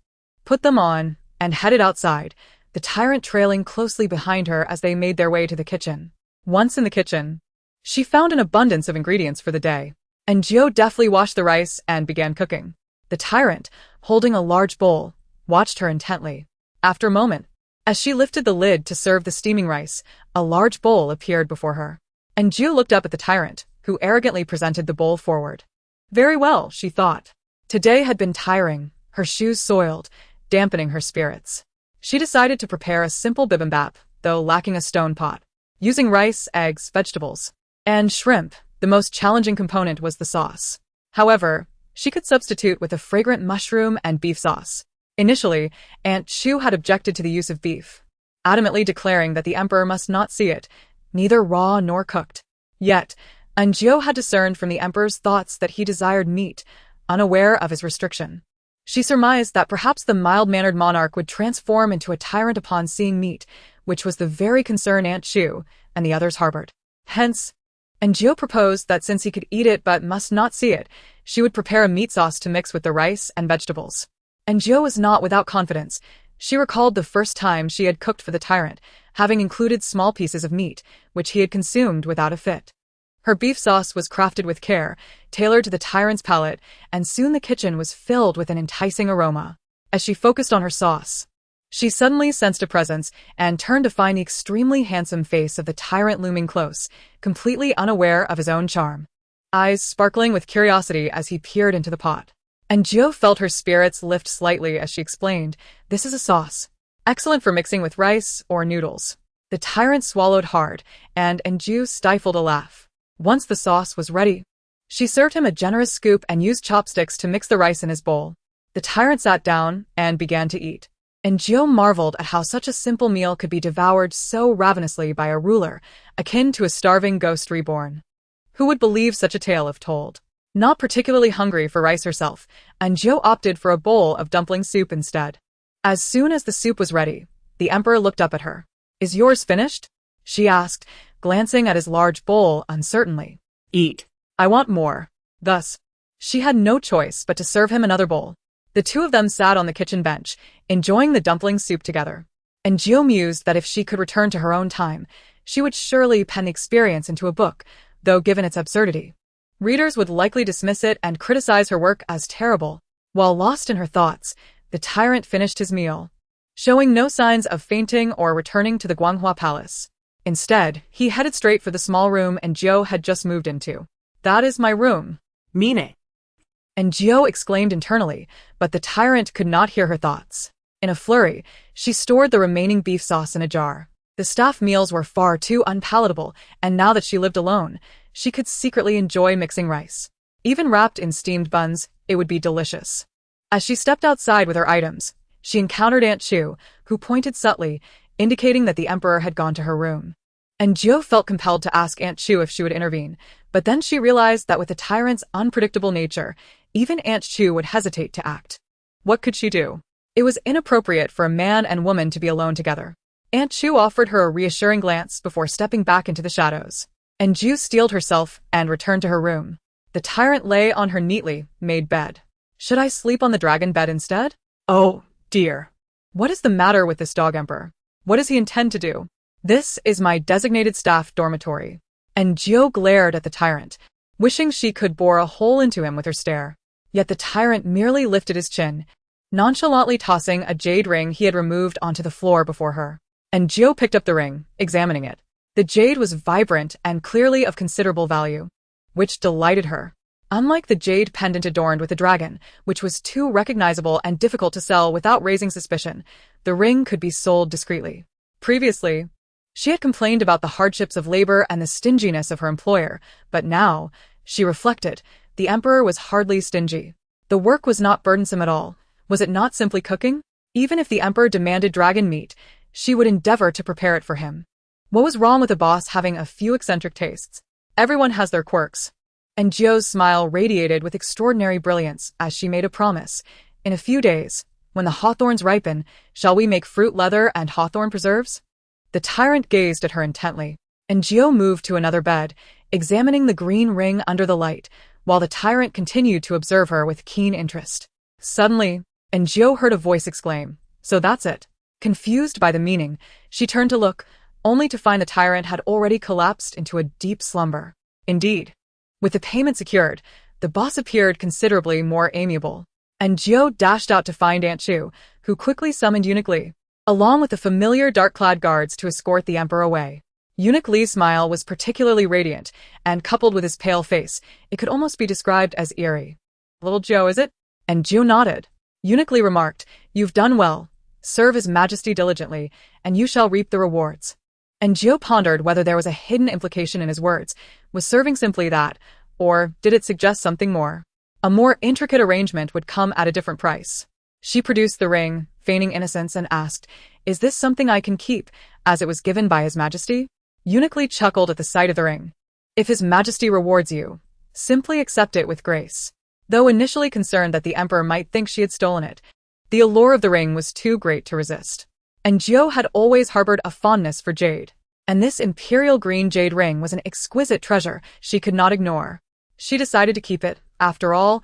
put them on, and headed outside, the tyrant trailing closely behind her as they made their way to the kitchen. Once in the kitchen, she found an abundance of ingredients for the day, and Zhou deftly washed the rice and began cooking. The tyrant, holding a large bowl, watched her intently. After a moment, as she lifted the lid to serve the steaming rice, a large bowl appeared before her. And Zhou looked up at the tyrant, who arrogantly presented the bowl forward. Very well, she thought. Today had been tiring, her shoes soiled, dampening her spirits. She decided to prepare a simple bibimbap, though lacking a stone pot. Using rice, eggs, vegetables, and shrimp, the most challenging component was the sauce. However, she could substitute with a fragrant mushroom and beef sauce. Initially, Aunt Chu had objected to the use of beef, adamantly declaring that the emperor must not see it, neither raw nor cooked. Yet, Zhou had discerned from the emperor's thoughts that he desired meat, unaware of his restriction. She surmised that perhaps the mild-mannered monarch would transform into a tyrant upon seeing meat, which was the very concern Aunt Chu and the others harbored. Hence, Zhou proposed that since he could eat it but must not see it, she would prepare a meat sauce to mix with the rice and vegetables. Zhou was not without confidence. She recalled the first time she had cooked for the tyrant, having included small pieces of meat, which he had consumed without a fit. Her beef sauce was crafted with care, tailored to the tyrant's palate, and soon the kitchen was filled with an enticing aroma. As she focused on her sauce, she suddenly sensed a presence and turned to find the extremely handsome face of the tyrant looming close, completely unaware of his own charm, eyes sparkling with curiosity as he peered into the pot. And Zhou felt her spirits lift slightly as she explained, "This is a sauce, excellent for mixing with rice or noodles." The tyrant swallowed hard, and Zhou stifled a laugh. Once the sauce was ready, She served him a generous scoop and used chopsticks to mix the rice in his bowl. The tyrant sat down and began to eat. And Gio marveled at how such a simple meal could be devoured so ravenously by a ruler, akin to a starving ghost reborn. Who would believe such a tale if told? Not particularly hungry for rice herself, and Gio opted for a bowl of dumpling soup instead. As soon as the soup was ready, the emperor looked up at her. "Is yours finished?" she asked, glancing at his large bowl uncertainly. Eat. "I want more." Thus, she had no choice but to serve him another bowl. The two of them sat on the kitchen bench, enjoying the dumpling soup together. And Gio mused that if she could return to her own time, she would surely pen the experience into a book, though given its absurdity, readers would likely dismiss it and criticize her work as terrible. While lost in her thoughts, the tyrant finished his meal, showing no signs of fainting or returning to the Guanghua Palace. Instead, he headed straight for the small room and Gio had just moved into. "That is my room." Mine. And Gio exclaimed internally, but the tyrant could not hear her thoughts. In a flurry, she stored the remaining beef sauce in a jar. The staff meals were far too unpalatable, and now that she lived alone, she could secretly enjoy mixing rice. Even wrapped in steamed buns, it would be delicious. As she stepped outside with her items, she encountered Aunt Chu, who pointed subtly, indicating that the emperor had gone to her room. And Gio felt compelled to ask Aunt Chu if she would intervene, but then she realized that with the tyrant's unpredictable nature, even Aunt Chu would hesitate to act. What could she do? It was inappropriate for a man and woman to be alone together. Aunt Chu offered her a reassuring glance before stepping back into the shadows. And Gio steeled herself and returned to her room. The tyrant lay on her neatly made bed. Should I sleep on the dragon bed instead? Oh, dear. What is the matter with this dog emperor? What does he intend to do? This is my designated staff dormitory. And Gio glared at the tyrant, wishing she could bore a hole into him with her stare. Yet the tyrant merely lifted his chin, nonchalantly tossing a jade ring he had removed onto the floor before her. And Gio picked up the ring, examining it. The jade was vibrant and clearly of considerable value, which delighted her. Unlike the jade pendant adorned with a dragon, which was too recognizable and difficult to sell without raising suspicion, the ring could be sold discreetly. Previously, she had complained about the hardships of labor and the stinginess of her employer, but now, she reflected, the emperor was hardly stingy. The work was not burdensome at all. Was it not simply cooking? Even if the emperor demanded dragon meat, she would endeavor to prepare it for him. What was wrong with a boss having a few eccentric tastes? Everyone has their quirks. And Gio's smile radiated with extraordinary brilliance as she made a promise. In a few days, when the hawthorns ripen, shall we make fruit leather and hawthorn preserves? The tyrant gazed at her intently, and Gio moved to another bed, examining the green ring under the light, while the tyrant continued to observe her with keen interest. Suddenly, and Gio heard a voice exclaim, "So that's it." Confused by the meaning, she turned to look, only to find the tyrant had already collapsed into a deep slumber. Indeed, with the payment secured, the boss appeared considerably more amiable. And Gio dashed out to find Aunt Chu, who quickly summoned Eunuch Li, along with the familiar dark-clad guards to escort the emperor away. Eunuch Li's smile was particularly radiant, and coupled with his pale face, it could almost be described as eerie. "Little Gio, is it?" And Gio nodded. Eunuch Li remarked, "You've done well. Serve His Majesty diligently, and you shall reap the rewards." And Gio pondered whether there was a hidden implication in his words. Was serving simply that, or did it suggest something more? A more intricate arrangement would come at a different price. She produced the ring, feigning innocence, and asked, "Is this something I can keep, as it was given by His Majesty?" Eunuch Li chuckled at the sight of the ring. "If His Majesty rewards you, simply accept it with grace." Though initially concerned that the emperor might think she had stolen it, the allure of the ring was too great to resist. And Gio had always harbored a fondness for jade, and this imperial green jade ring was an exquisite treasure she could not ignore. She decided to keep it. After all,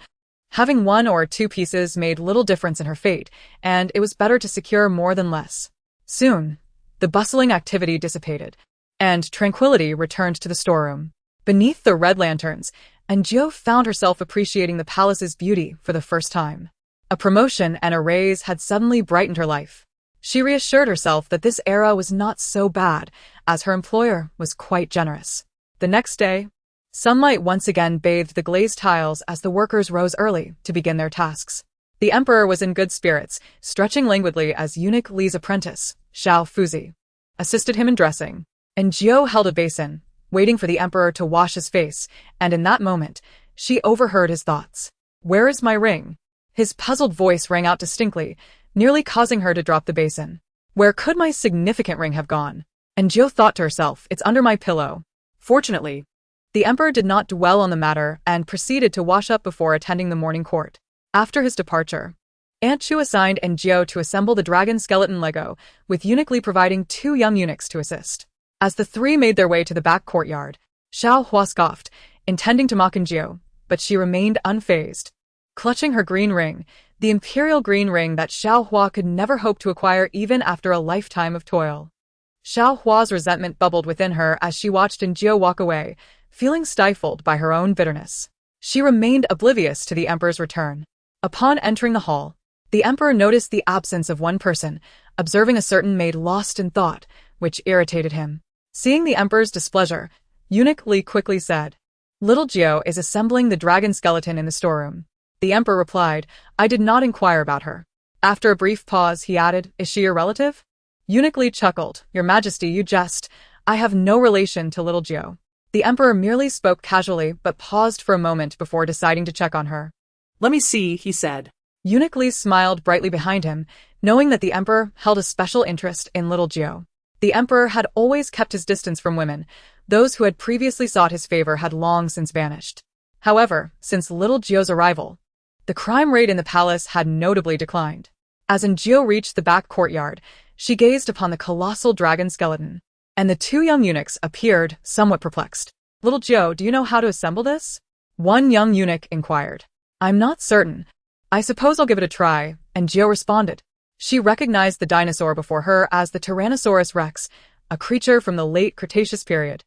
having one or two pieces made little difference in her fate, and it was better to secure more than less. Soon, the bustling activity dissipated, and tranquility returned to the storeroom. Beneath the red lanterns, and Gio found herself appreciating the palace's beauty for the first time. A promotion and a raise had suddenly brightened her life. She reassured herself that this era was not so bad, as her employer was quite generous. The next day, sunlight once again bathed the glazed tiles as the workers rose early to begin their tasks. The emperor was in good spirits, stretching languidly as Eunuch Li's apprentice, Xiao Fuzi, assisted him in dressing. And Gio held a basin, waiting for the emperor to wash his face, and in that moment, she overheard his thoughts. "Where is my ring?" His puzzled voice rang out distinctly, nearly causing her to drop the basin. "Where could my significant ring have gone?" And Jill thought to herself, "It's under my pillow." Fortunately, the emperor did not dwell on the matter and proceeded to wash up before attending the morning court. After his departure, Aunt Chu assigned Gio to assemble the dragon skeleton Lego, with Eunuch Li providing 2 young eunuchs to assist. As the 3 made their way to the back courtyard, Xiao Hua scoffed, intending to mock Gio, but she remained unfazed. Clutching her green ring, the imperial green ring that Xiao Hua could never hope to acquire even after a lifetime of toil. Xiao Hua's resentment bubbled within her as she watched Gio walk away, feeling stifled by her own bitterness. She remained oblivious to the emperor's return. Upon entering the hall, the emperor noticed the absence of one person, observing a certain maid lost in thought, which irritated him. Seeing the emperor's displeasure, Eunuch Li quickly said, "Little Gio is assembling the dragon skeleton in the storeroom." The emperor replied, "I did not inquire about her." After a brief pause, he added, "Is she your relative?" Eunuch Li chuckled, "Your Majesty, you jest. I have no relation to little Gio." The emperor merely spoke casually but paused for a moment before deciding to check on her. "Let me see," he said. Eunuch Li smiled brightly behind him, knowing that the emperor held a special interest in little Gio. The emperor had always kept his distance from women. Those who had previously sought his favor had long since vanished. However, since little Gio's arrival, the crime rate in the palace had notably declined. As Gio reached the back courtyard, she gazed upon the colossal dragon skeleton, and the 2 young eunuchs appeared somewhat perplexed. "Little Gio, do you know how to assemble this?" One young eunuch inquired. "I'm not certain. I suppose I'll give it a try," and Gio responded. She recognized the dinosaur before her as the Tyrannosaurus rex, a creature from the late Cretaceous period,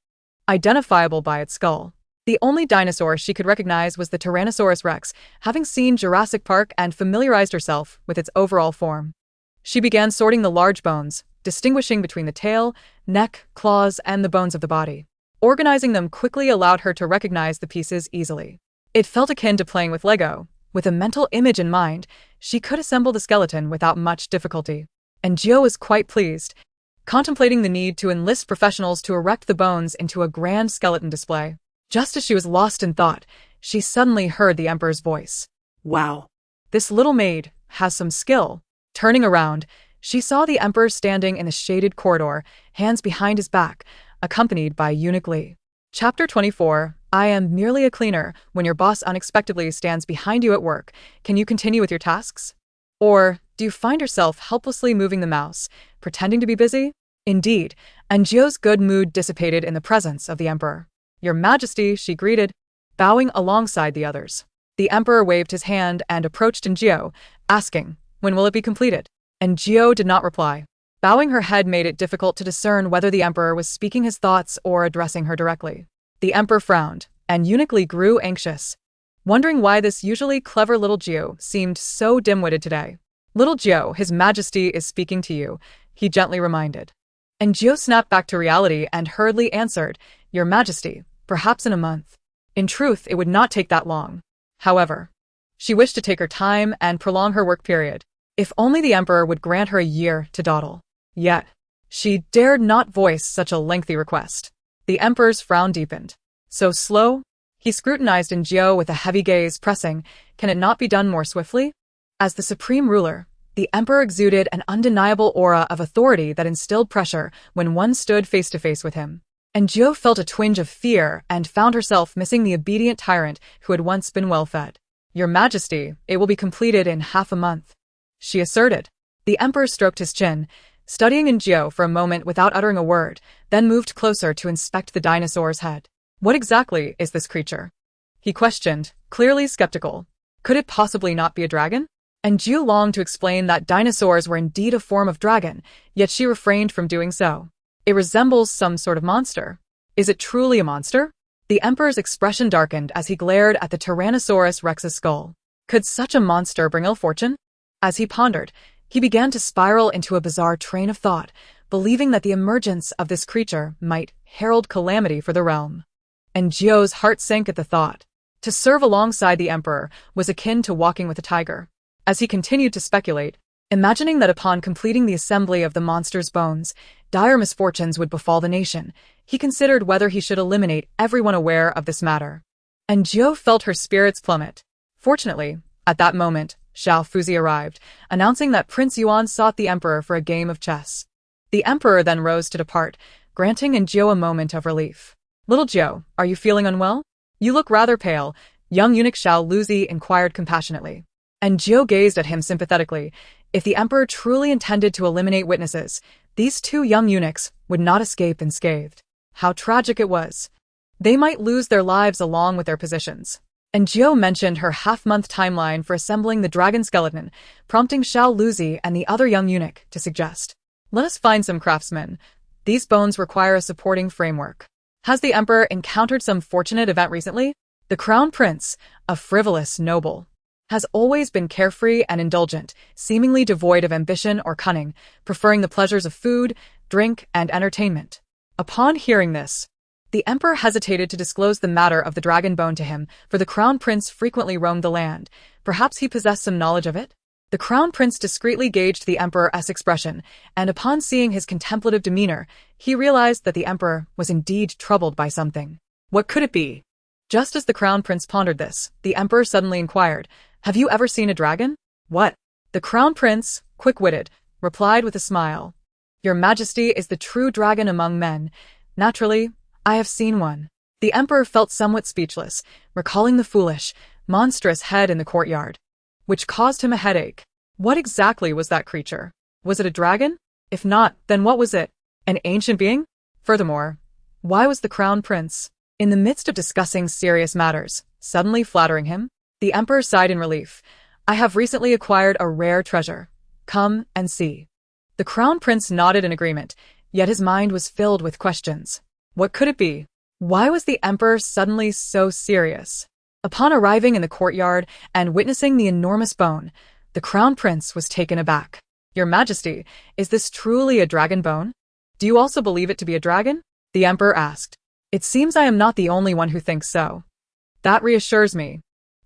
identifiable by its skull. The only dinosaur she could recognize was the Tyrannosaurus rex, having seen Jurassic Park and familiarized herself with its overall form. She began sorting the large bones, distinguishing between the tail, neck, claws, and the bones of the body. Organizing them quickly allowed her to recognize the pieces easily. It felt akin to playing with Lego. With a mental image in mind, she could assemble the skeleton without much difficulty. And Gio was quite pleased, contemplating the need to enlist professionals to erect the bones into a grand skeleton display. Just as she was lost in thought, she suddenly heard the emperor's voice. "Wow. This little maid has some skill." Turning around, she saw the emperor standing in the shaded corridor, hands behind his back, accompanied by Eunuch Li. Chapter 24. I am merely a cleaner. When your boss unexpectedly stands behind you at work, can you continue with your tasks? Or do you find yourself helplessly moving the mouse, pretending to be busy? Indeed, Gio's good mood dissipated in the presence of the emperor. "Your Majesty," she greeted, bowing alongside the others. The emperor waved his hand and approached Gio, asking, "When will it be completed?" And Gio did not reply. Bowing her head made it difficult to discern whether the emperor was speaking his thoughts or addressing her directly. The emperor frowned, and Eunuch Li grew anxious, wondering why this usually clever little Gio seemed so dim-witted today. "Little Gio, His Majesty is speaking to you," he gently reminded. And Gio snapped back to reality and hurriedly answered, "Your Majesty, perhaps in a month." In truth, it would not take that long. However, she wished to take her time and prolong her work period. If only the emperor would grant her a year to dawdle. Yet, she dared not voice such a lengthy request. The emperor's frown deepened. "So slow?" He scrutinized Gio with a heavy gaze, pressing, "Can it not be done more swiftly?" As the supreme ruler, the emperor exuded an undeniable aura of authority that instilled pressure when one stood face to face with him. And Gio felt a twinge of fear and found herself missing the obedient tyrant who had once been well-fed. "Your Majesty, it will be completed in half a month," she asserted. The emperor stroked his chin, studying Gio for a moment without uttering a word, then moved closer to inspect the dinosaur's head. "What exactly is this creature?" he questioned, clearly skeptical. Could it possibly not be a dragon? And Gio longed to explain that dinosaurs were indeed a form of dragon, yet she refrained from doing so. "It resembles some sort of monster." "Is it truly a monster?" The emperor's expression darkened as he glared at the Tyrannosaurus Rex's skull. Could such a monster bring ill fortune? As he pondered, he began to spiral into a bizarre train of thought, believing that the emergence of this creature might herald calamity for the realm. And Gio's heart sank at the thought. To serve alongside the emperor was akin to walking with a tiger. As he continued to speculate, imagining that upon completing the assembly of the monster's bones, dire misfortunes would befall the nation, he considered whether he should eliminate everyone aware of this matter. and Jiu felt her spirits plummet. Fortunately, at that moment, Xiao Fuzi arrived, announcing that Prince Yuan sought the emperor for a game of chess. The emperor then rose to depart, granting Jiu a moment of relief. "Little Jiu, are you feeling unwell? You look rather pale," young eunuch Xiao Luzi inquired compassionately. And Jiu gazed at him sympathetically. If the emperor truly intended to eliminate witnesses, these two young eunuchs would not escape unscathed. How tragic it was. They might lose their lives along with their positions. And Jiu mentioned her half-month timeline for assembling the dragon skeleton, prompting Xiao Luzi and the other young eunuch to suggest, "Let us find some craftsmen. These bones require a supporting framework." Has the emperor encountered some fortunate event recently? The crown prince, a frivolous noble, has always been carefree and indulgent, seemingly devoid of ambition or cunning, preferring the pleasures of food, drink, and entertainment. Upon hearing this, the emperor hesitated to disclose the matter of the dragon bone to him, for the crown prince frequently roamed the land. Perhaps he possessed some knowledge of it? The crown prince discreetly gauged the emperor's expression, and upon seeing his contemplative demeanor, he realized that the emperor was indeed troubled by something. What could it be? Just as the crown prince pondered this, the emperor suddenly inquired, "Have you ever seen a dragon?" "What?" The crown prince, quick-witted, replied with a smile. "Your Majesty is the true dragon among men. Naturally, I have seen one." The emperor felt somewhat speechless, recalling the foolish, monstrous head in the courtyard, which caused him a headache. What exactly was that creature? Was it a dragon? If not, then what was it? An ancient being? Furthermore, why was the crown prince, in the midst of discussing serious matters, suddenly flattering him? The emperor sighed in relief. "I have recently acquired a rare treasure. Come and see." The crown prince nodded in agreement, yet his mind was filled with questions. What could it be? Why was the emperor suddenly so serious? Upon arriving in the courtyard and witnessing the enormous bone, the crown prince was taken aback. "Your Majesty, is this truly a dragon bone? Do you also believe it to be a dragon?" the emperor asked. "It seems I am not the only one who thinks so." "That reassures me."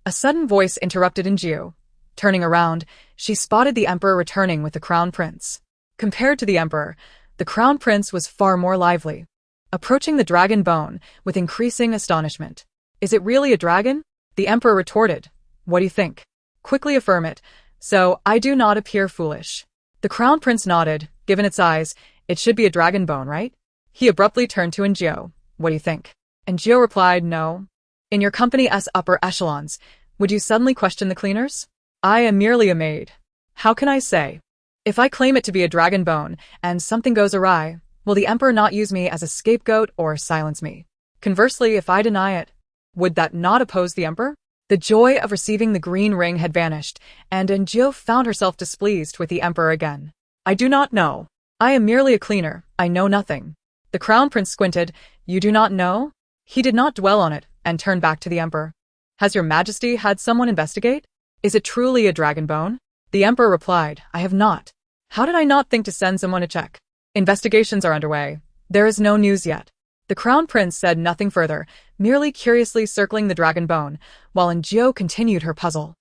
A sudden voice interrupted Jiu. Turning around, she spotted the emperor returning with the crown prince. Compared to the emperor, the crown prince was far more lively, approaching the dragon bone with increasing astonishment. "Is it really a dragon?" the emperor retorted. "What do you think?" "Quickly affirm it, so I do not appear foolish." The crown prince nodded. Given its size, it should be a dragon bone, right? He abruptly turned to Jiu. "What do you think?" And Jiu replied, "No. In your company's upper echelons, would you suddenly question the cleaners? I am merely a maid. How can I say? If I claim it to be a dragon bone and something goes awry, will the emperor not use me as a scapegoat or silence me? Conversely, if I deny it, would that not oppose the emperor?" The joy of receiving the green ring had vanished, and Jiu found herself displeased with the emperor again. "I do not know. I am merely a cleaner. I know nothing." The crown prince squinted. "You do not know?" He did not dwell on it, and turned back to the emperor. "Has your Majesty had someone investigate? Is it truly a dragon bone?" The emperor replied, "I have not. How did I not think to send someone to check? Investigations are underway. There is no news yet." The crown prince said nothing further, merely curiously circling the dragon bone, while Jiu continued her puzzle.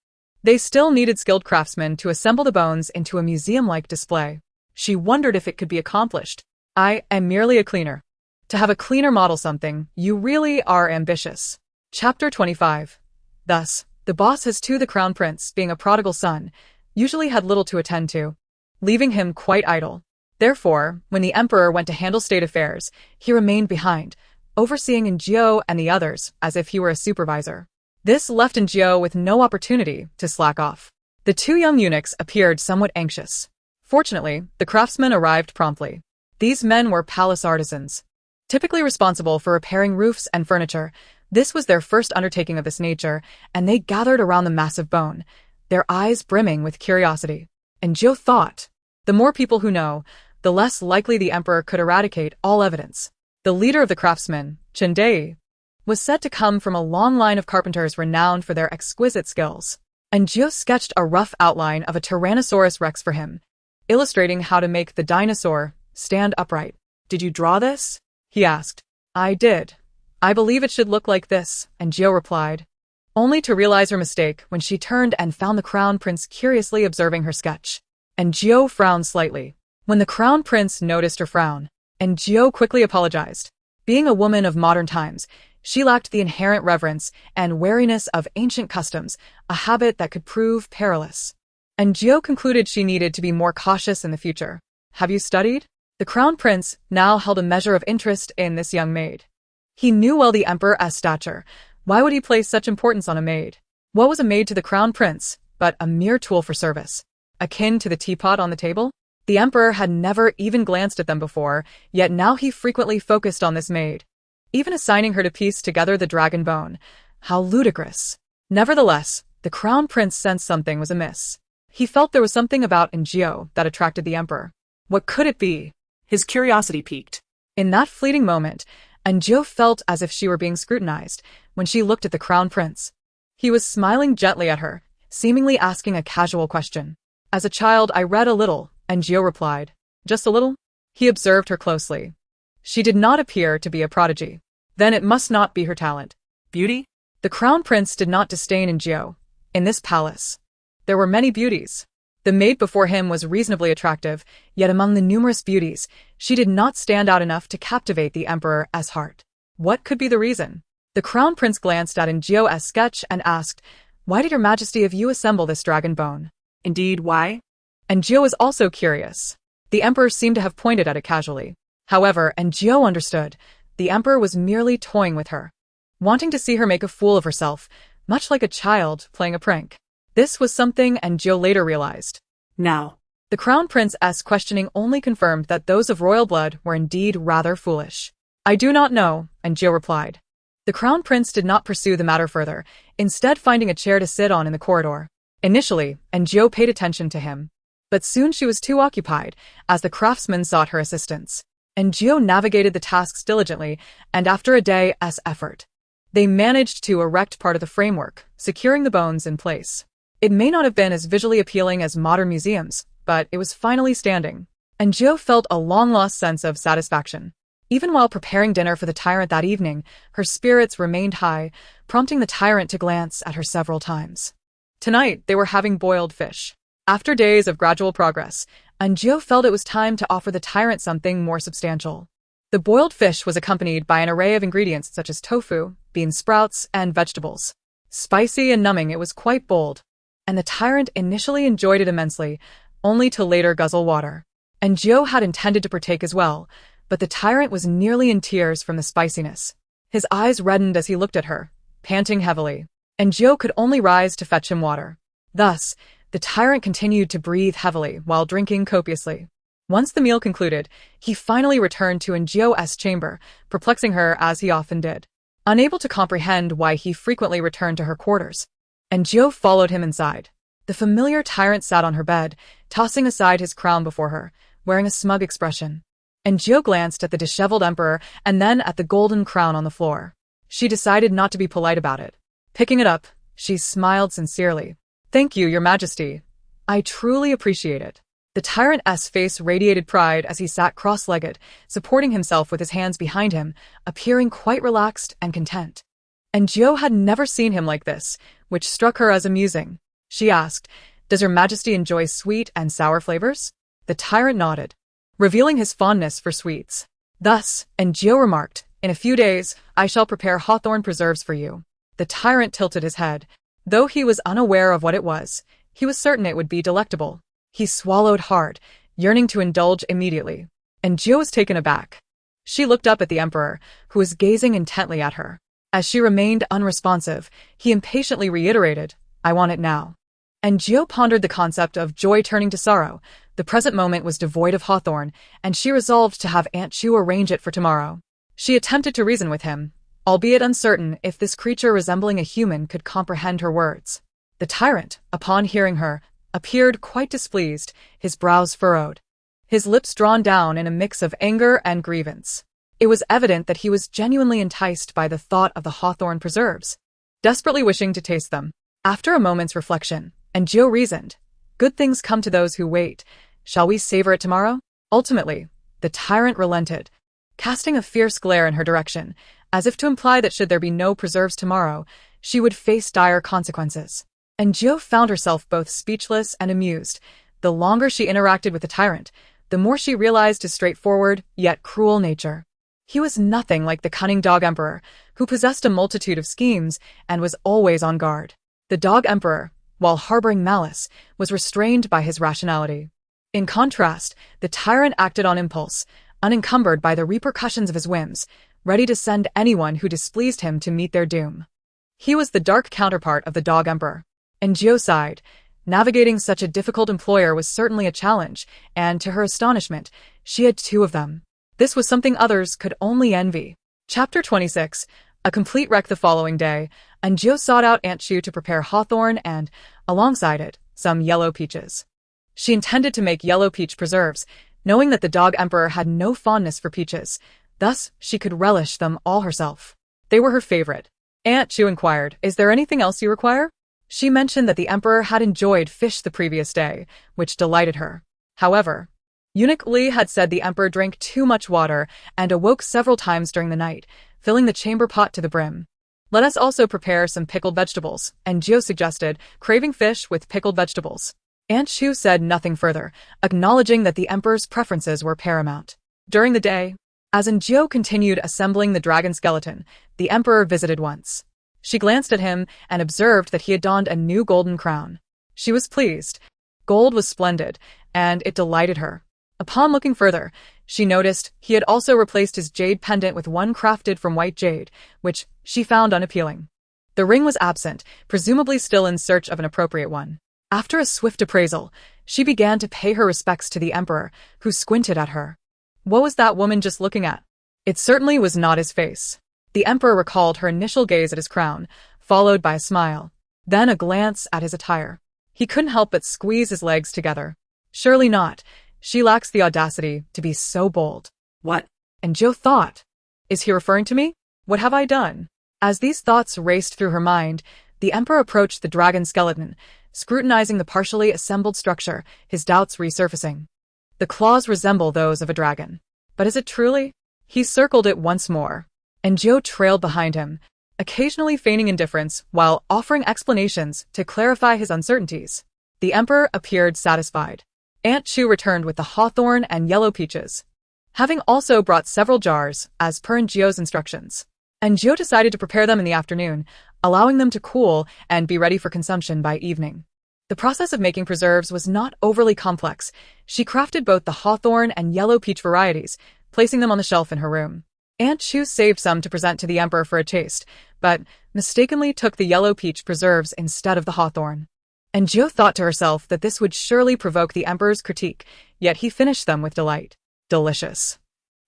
They still needed skilled craftsmen to assemble the bones into a museum-like display. She wondered if it could be accomplished. "I am merely a cleaner. To have a cleaner model something, you really are ambitious." Chapter 25. Thus, the bosses to the crown prince, being a prodigal son, usually had little to attend to, leaving him quite idle. Therefore, when the emperor went to handle state affairs, he remained behind, overseeing Jiu and the others as if he were a supervisor. This left Jiu with no opportunity to slack off. The two young eunuchs appeared somewhat anxious. Fortunately, the craftsmen arrived promptly. These men were palace artisans, typically responsible for repairing roofs and furniture. This was their first undertaking of this nature, and they gathered around the massive bone, their eyes brimming with curiosity. And Jiu thought, the more people who know, the less likely the emperor could eradicate all evidence. The leader of the craftsmen, Chendei, was said to come from a long line of carpenters renowned for their exquisite skills. And Jiu sketched a rough outline of a Tyrannosaurus Rex for him, illustrating how to make the dinosaur stand upright. "Did you draw this?" he asked. "I did. I believe it should look like this," and Jiu replied, only to realize her mistake when she turned and found the crown prince curiously observing her sketch. And Jiu frowned slightly. When the crown prince noticed her frown, and Jiu quickly apologized. Being a woman of modern times, She lacked the inherent reverence and wariness of ancient customs, a habit that could prove perilous. And Gio concluded she needed to be more cautious in the future. Have you studied? The crown prince now held a measure of interest in this young maid. He knew well the emperor's stature. Why would he place such importance on a maid? What was a maid to the crown prince but a mere tool for service? Akin to the teapot on the table? The emperor had never even glanced at them before, yet now he frequently focused on this maid, even assigning her to piece together the dragon bone. How ludicrous. Nevertheless, the crown prince sensed something was amiss. He felt there was something about Gio that attracted the emperor. What could it be? His curiosity piqued. In that fleeting moment, Gio felt as if she were being scrutinized when she looked at the crown prince. He was smiling gently at her, seemingly asking a casual question. As a child, I read a little, Gio replied. Just a little? He observed her closely. She did not appear to be a prodigy. Then it must not be her talent. Beauty? The crown prince did not disdain Gio. In this palace, there were many beauties. The maid before him was reasonably attractive, yet among the numerous beauties, she did not stand out enough to captivate the emperor's heart. What could be the reason? The crown prince glanced at Gio's sketch and asked, Why did your majesty have you assemble this dragon bone? Indeed, why? Gio was also curious. The emperor seemed to have pointed at it casually. However, Gio understood. The emperor was merely toying with her, wanting to see her make a fool of herself, much like a child playing a prank. This was something Gio later realized. Now, the crown prince's questioning only confirmed that those of royal blood were indeed rather foolish. I do not know, Gio replied. The crown prince did not pursue the matter further, instead finding a chair to sit on in the corridor. Initially, Gio paid attention to him, but soon she was too occupied, as the craftsman sought her assistance. Gio navigated the tasks diligently, and after a day's effort, they managed to erect part of the framework, securing the bones in place. It may not have been as visually appealing as modern museums, but it was finally standing. Gio felt a long-lost sense of satisfaction. Even while preparing dinner for the tyrant that evening, her spirits remained high, prompting the tyrant to glance at her several times. Tonight, they were having boiled fish. After days of gradual progress, Gio felt it was time to offer the tyrant something more substantial. The boiled fish was accompanied by an array of ingredients such as tofu, bean sprouts, and vegetables. Spicy and numbing, it was quite bold, and the tyrant initially enjoyed it immensely, only to later guzzle water. Gio had intended to partake as well, but the tyrant was nearly in tears from the spiciness. His eyes reddened as he looked at her, panting heavily, and Gio could only rise to fetch him water. Thus, the tyrant continued to breathe heavily while drinking copiously. Once the meal concluded, he finally returned to Gio's chamber, perplexing her as he often did. Unable to comprehend why he frequently returned to her quarters, Gio followed him inside. The familiar tyrant sat on her bed, tossing aside his crown before her, wearing a smug expression. Gio glanced at the disheveled emperor and then at the golden crown on the floor. She decided not to be polite about it. Picking it up, she smiled sincerely. Thank you, Your Majesty. I truly appreciate it. The tyrant's face radiated pride as he sat cross-legged, supporting himself with his hands behind him, appearing quite relaxed and content. Gio had never seen him like this, which struck her as amusing. She asked, Does Your Majesty enjoy sweet and sour flavors? The tyrant nodded, revealing his fondness for sweets. Thus, Gio remarked, In a few days, I shall prepare hawthorn preserves for you. The tyrant tilted his head. Though he was unaware of what it was, he was certain it would be delectable. He swallowed hard, yearning to indulge immediately. Gio was taken aback. She looked up at the emperor, who was gazing intently at her. As she remained unresponsive, he impatiently reiterated, I want it now. Gio pondered the concept of joy turning to sorrow. The present moment was devoid of hawthorn, and she resolved to have Aunt Chu arrange it for tomorrow. She attempted to reason with him, albeit uncertain if this creature resembling a human could comprehend her words. The tyrant, upon hearing her, appeared quite displeased, his brows furrowed, his lips drawn down in a mix of anger and grievance. It was evident that he was genuinely enticed by the thought of the hawthorn preserves, desperately wishing to taste them. After a moment's reflection, Gio reasoned, Good things come to those who wait. Shall we savor it tomorrow? Ultimately, the tyrant relented, casting a fierce glare in her direction, as if to imply that should there be no preserves tomorrow, she would face dire consequences. Gio found herself both speechless and amused. The longer she interacted with the tyrant, the more she realized his straightforward, yet cruel nature. He was nothing like the cunning dog emperor, who possessed a multitude of schemes and was always on guard. The Dog Emperor, while harboring malice, was restrained by his rationality. In contrast, the Tyrant acted on impulse, unencumbered by the repercussions of his whims, ready to send anyone who displeased him to meet their doom. He was the dark counterpart of the Dog Emperor. And Gio sighed. Navigating such a difficult employer was certainly a challenge, and to her astonishment, she had two of them. This was something others could only envy. Chapter 26. A complete wreck the following day, and Gio sought out Aunt Chu to prepare hawthorn and, alongside it, some yellow peaches. She intended to make yellow peach preserves, knowing that the Dog Emperor had no fondness for peaches. Thus, she could relish them all herself. They were her favorite. Aunt Chu inquired, "Is there anything else you require?" She mentioned that the Emperor had enjoyed fish the previous day, which delighted her. However, Eunuch Li had said the Emperor drank too much water and awoke several times during the night, filling the chamber pot to the brim. "Let us also prepare some pickled vegetables," and Gio suggested, craving fish with pickled vegetables. Aunt Chu said nothing further, acknowledging that the Emperor's preferences were paramount. During the day, as Gio continued assembling the dragon skeleton, the Emperor visited once. She glanced at him and observed that he had donned a new golden crown. She was pleased. Gold was splendid, and it delighted her. Upon looking further, she noticed he had also replaced his jade pendant with one crafted from white jade, which she found unappealing. The ring was absent, presumably still in search of an appropriate one. After a swift appraisal, she began to pay her respects to the Emperor, who squinted at her. What was that woman just looking at? It certainly was not his face. The Emperor recalled her initial gaze at his crown, followed by a smile, then a glance at his attire. He couldn't help but squeeze his legs together. Surely not. She lacks the audacity to be so bold. What? And Gio thought, is he referring to me? What have I done? As these thoughts raced through her mind, the Emperor approached the dragon skeleton, scrutinizing the partially assembled structure, his doubts resurfacing. The claws resemble those of a dragon. But is it truly? He circled it once more, and Gio trailed behind him, occasionally feigning indifference while offering explanations to clarify his uncertainties. The Emperor appeared satisfied. Aunt Chu returned with the hawthorn and yellow peaches, having also brought several jars, as per Gio's instructions. And Gio decided to prepare them in the afternoon, allowing them to cool and be ready for consumption by evening. The process of making preserves was not overly complex. She crafted both the hawthorn and yellow peach varieties, placing them on the shelf in her room. Aunt Chu saved some to present to the Emperor for a taste, but mistakenly took the yellow peach preserves instead of the hawthorn. And Gio thought to herself that this would surely provoke the Emperor's critique, yet he finished them with delight. Delicious.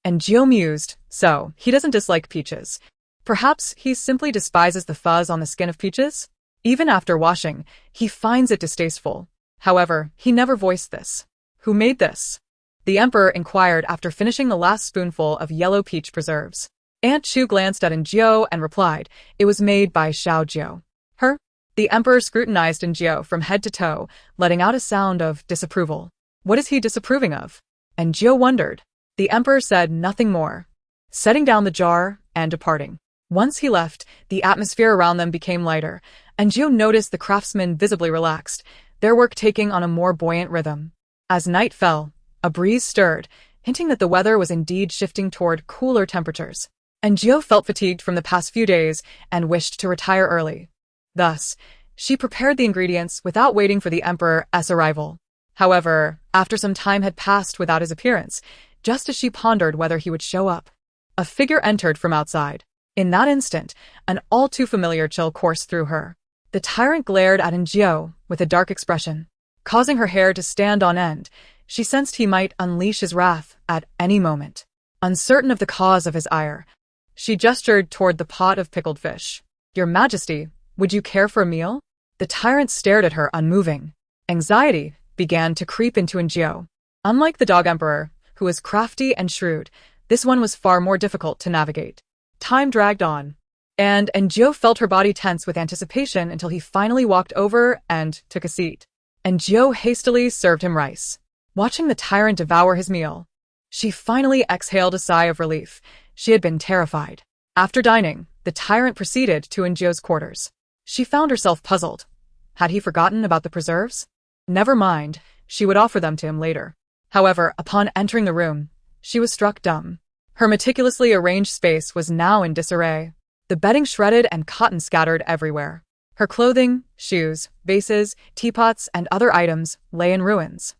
And Gio mused, so he doesn't dislike peaches. Perhaps he simply despises the fuzz on the skin of peaches? Even after washing, he finds it distasteful. However, he never voiced this. Who made this? The Emperor inquired after finishing the last spoonful of yellow peach preserves. Aunt Chu glanced at Gio and replied, it was made by Xiao Jiao. Her? The Emperor scrutinized Gio from head to toe, letting out a sound of disapproval. What is he disapproving of? And Gio wondered. The Emperor said nothing more, setting down the jar and departing. Once he left, the atmosphere around them became lighter, and Gio noticed the craftsmen visibly relaxed, their work taking on a more buoyant rhythm. As night fell, a breeze stirred, hinting that the weather was indeed shifting toward cooler temperatures. And Gio felt fatigued from the past few days and wished to retire early. Thus, she prepared the ingredients without waiting for the Emperor's arrival. However, after some time had passed without his appearance, just as she pondered whether he would show up, a figure entered from outside. In that instant, an all-too-familiar chill coursed through her. The Tyrant glared at Gio with a dark expression, causing her hair to stand on end. She sensed he might unleash his wrath at any moment. Uncertain of the cause of his ire, she gestured toward the pot of pickled fish. Your Majesty, would you care for a meal? The Tyrant stared at her unmoving. Anxiety began to creep into Gio. Unlike the Dog Emperor, who was crafty and shrewd, this one was far more difficult to navigate. Time dragged on, and Gio felt her body tense with anticipation until he finally walked over and took a seat. And Gio hastily served him rice. Watching the Tyrant devour his meal, she finally exhaled a sigh of relief. She had been terrified. After dining, the Tyrant proceeded to Gio's quarters. She found herself puzzled. Had he forgotten about the preserves? Never mind, she would offer them to him later. However, upon entering the room, she was struck dumb. Her meticulously arranged space was now in disarray. the bedding shredded and cotton scattered everywhere. Her clothing, shoes, vases, teapots, and other items lay in ruins.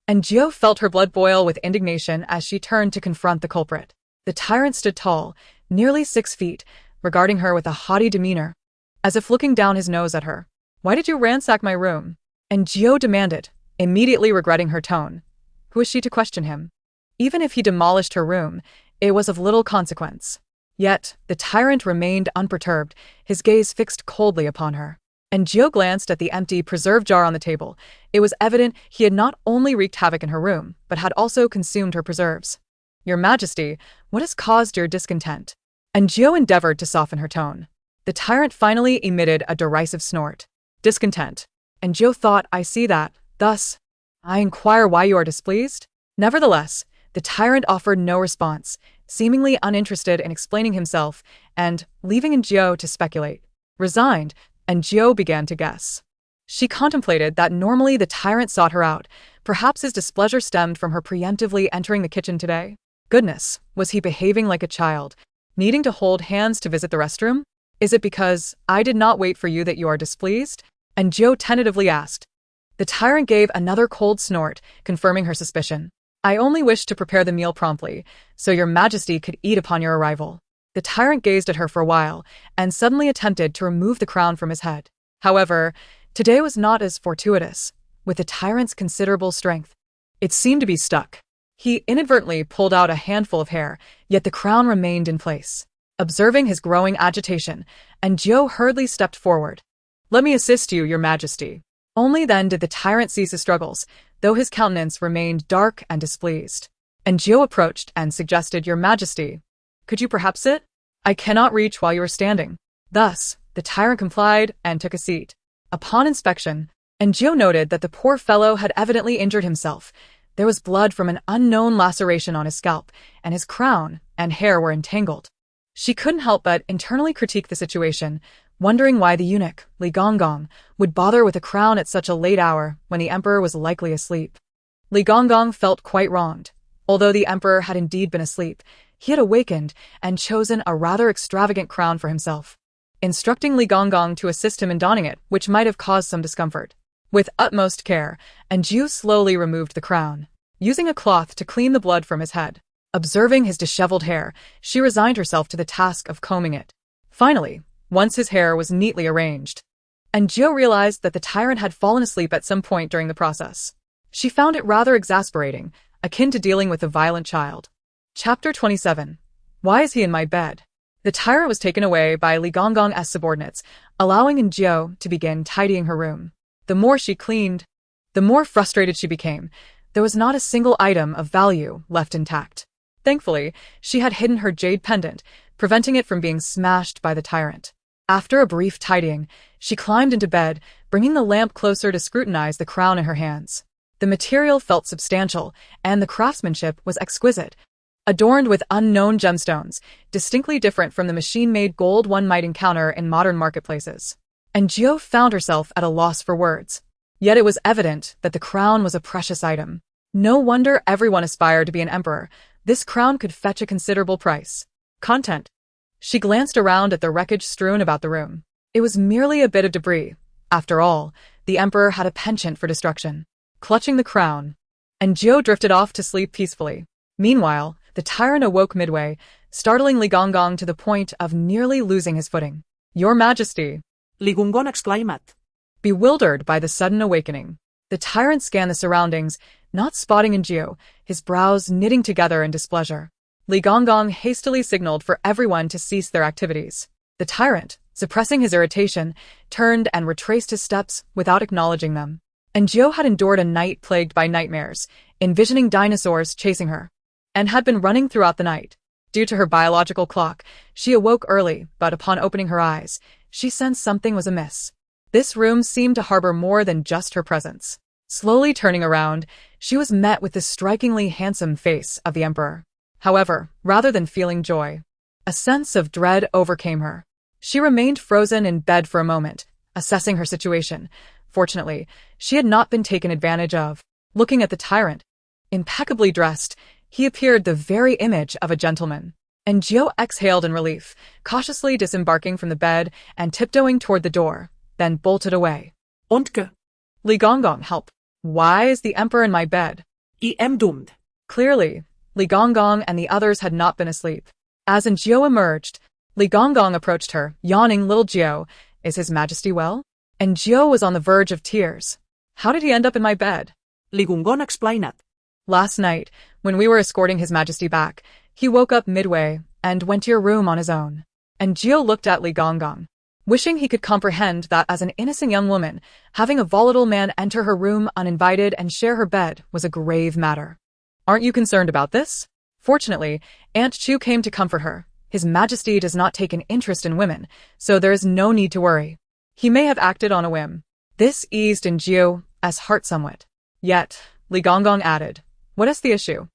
And Gio felt her blood boil with indignation as she turned to confront the culprit. The tyrant stood tall, nearly 6 feet, regarding her with a haughty demeanor, as if looking down his nose at her. "Why did you ransack my room?" And Gio demanded, immediately regretting her tone. Who was she to question him? Even if he demolished her room, it was of little consequence. Yet, the tyrant remained unperturbed, his gaze fixed coldly upon her. And Gio glanced at the empty preserve jar on the table. It was evident he had not only wreaked havoc in her room, but had also consumed her preserves. "Your Majesty, what has caused your discontent?" And Gio endeavored to soften her tone. The tyrant finally emitted a derisive snort. "Discontent." And Gio thought, "I see that. Thus, I inquire why you are displeased?" Nevertheless, the tyrant offered no response, seemingly uninterested in explaining himself, and leaving Gio to speculate. Resigned, and Gio began to guess. She contemplated that normally the tyrant sought her out. Perhaps his displeasure stemmed from her preemptively entering the kitchen today. Goodness, was he behaving like a child, needing to hold hands to visit the restroom? "Is it because I did not wait for you that you are displeased?" And Gio tentatively asked. The tyrant gave another cold snort, confirming her suspicion. "I only wished to prepare the meal promptly, so your Majesty could eat upon your arrival." The tyrant gazed at her for a while, and suddenly attempted to remove the crown from his head. However, today was not as fortuitous. With the tyrant's considerable strength, it seemed to be stuck. He inadvertently pulled out a handful of hair, yet the crown remained in place. Observing his growing agitation, and Gio hurriedly stepped forward. "Let me assist you, your Majesty." Only then did the tyrant cease his struggles, though his countenance remained dark and displeased. And Gio approached and suggested, "Your Majesty, could you perhaps sit? I cannot reach while you are standing." Thus, the tyrant complied and took a seat. Upon inspection, and Gio noted that the poor fellow had evidently injured himself. There was blood from an unknown laceration on his scalp, and his crown and hair were entangled. She couldn't help but internally critique the situation, wondering why the eunuch, Li Gonggong, would bother with a crown at such a late hour when the emperor was likely asleep. Li Gonggong felt quite wronged. Although the emperor had indeed been asleep, he had awakened and chosen a rather extravagant crown for himself, instructing Li Gonggong to assist him in donning it, which might have caused some discomfort. With utmost care, Anju slowly removed the crown, using a cloth to clean the blood from his head. Observing his disheveled hair, she resigned herself to the task of combing it. Finally, once his hair was neatly arranged, Anju realized that the tyrant had fallen asleep at some point during the process. She found it rather exasperating, akin to dealing with a violent child. Chapter 27. Why is he in my bed? The tyrant was taken away by Li Gonggong's subordinates, allowing Anju to begin tidying her room. The more she cleaned, the more frustrated she became. There was not a single item of value left intact. Thankfully, she had hidden her jade pendant, preventing it from being smashed by the tyrant. After a brief tidying, she climbed into bed, bringing the lamp closer to scrutinize the crown in her hands. The material felt substantial, and the craftsmanship was exquisite, adorned with unknown gemstones, distinctly different from the machine-made gold one might encounter in modern marketplaces. And Gio found herself at a loss for words. Yet it was evident that the crown was a precious item. No wonder everyone aspired to be an emperor. This crown could fetch a considerable price. Content. She glanced around at the wreckage strewn about the room. It was merely a bit of debris. After all, the emperor had a penchant for destruction. Clutching the crown, and Gio drifted off to sleep peacefully. Meanwhile, the tyrant awoke midway, startling Li Gonggong to the point of nearly losing his footing. "Your Majesty!" Li Gonggong exclaimed. Bewildered by the sudden awakening, the tyrant scanned the surroundings, not spotting Anju, his brows knitting together in displeasure. Li Gonggong hastily signaled for everyone to cease their activities. The tyrant, suppressing his irritation, turned and retraced his steps without acknowledging them. Anju had endured a night plagued by nightmares, envisioning dinosaurs chasing her, and had been running throughout the night. Due to her biological clock, she awoke early, but upon opening her eyes, she sensed something was amiss. This room seemed to harbor more than just her presence. Slowly turning around, she was met with the strikingly handsome face of the emperor. However, rather than feeling joy, a sense of dread overcame her. She remained frozen in bed for a moment, assessing her situation. Fortunately, she had not been taken advantage of. Looking at the tyrant, impeccably dressed, he appeared the very image of a gentleman. and Jiu exhaled in relief, cautiously disembarking from the bed and tiptoeing toward the door, then bolted away. Ontke. Li Gonggong, help. Why is the emperor in my bed? I am doomed. Clearly, Li Gonggong and the others had not been asleep. As Jiu emerged, Li Gonggong approached her, yawning. Little Jiu, is his majesty well? And Jiu was on the verge of tears. How did he end up in my bed? Li Gonggong explained. Last night, when we were escorting his majesty back, he woke up midway and went to your room on his own. And Jiu looked at Li Gonggong, wishing he could comprehend that as an innocent young woman, having a volatile man enter her room uninvited and share her bed was a grave matter. Aren't you concerned about this? Fortunately, Aunt Chu came to comfort her. His majesty does not take an interest in women, so there is no need to worry. He may have acted on a whim. This eased Jiu's heart somewhat. Yet, Li Gonggong added, what is the issue?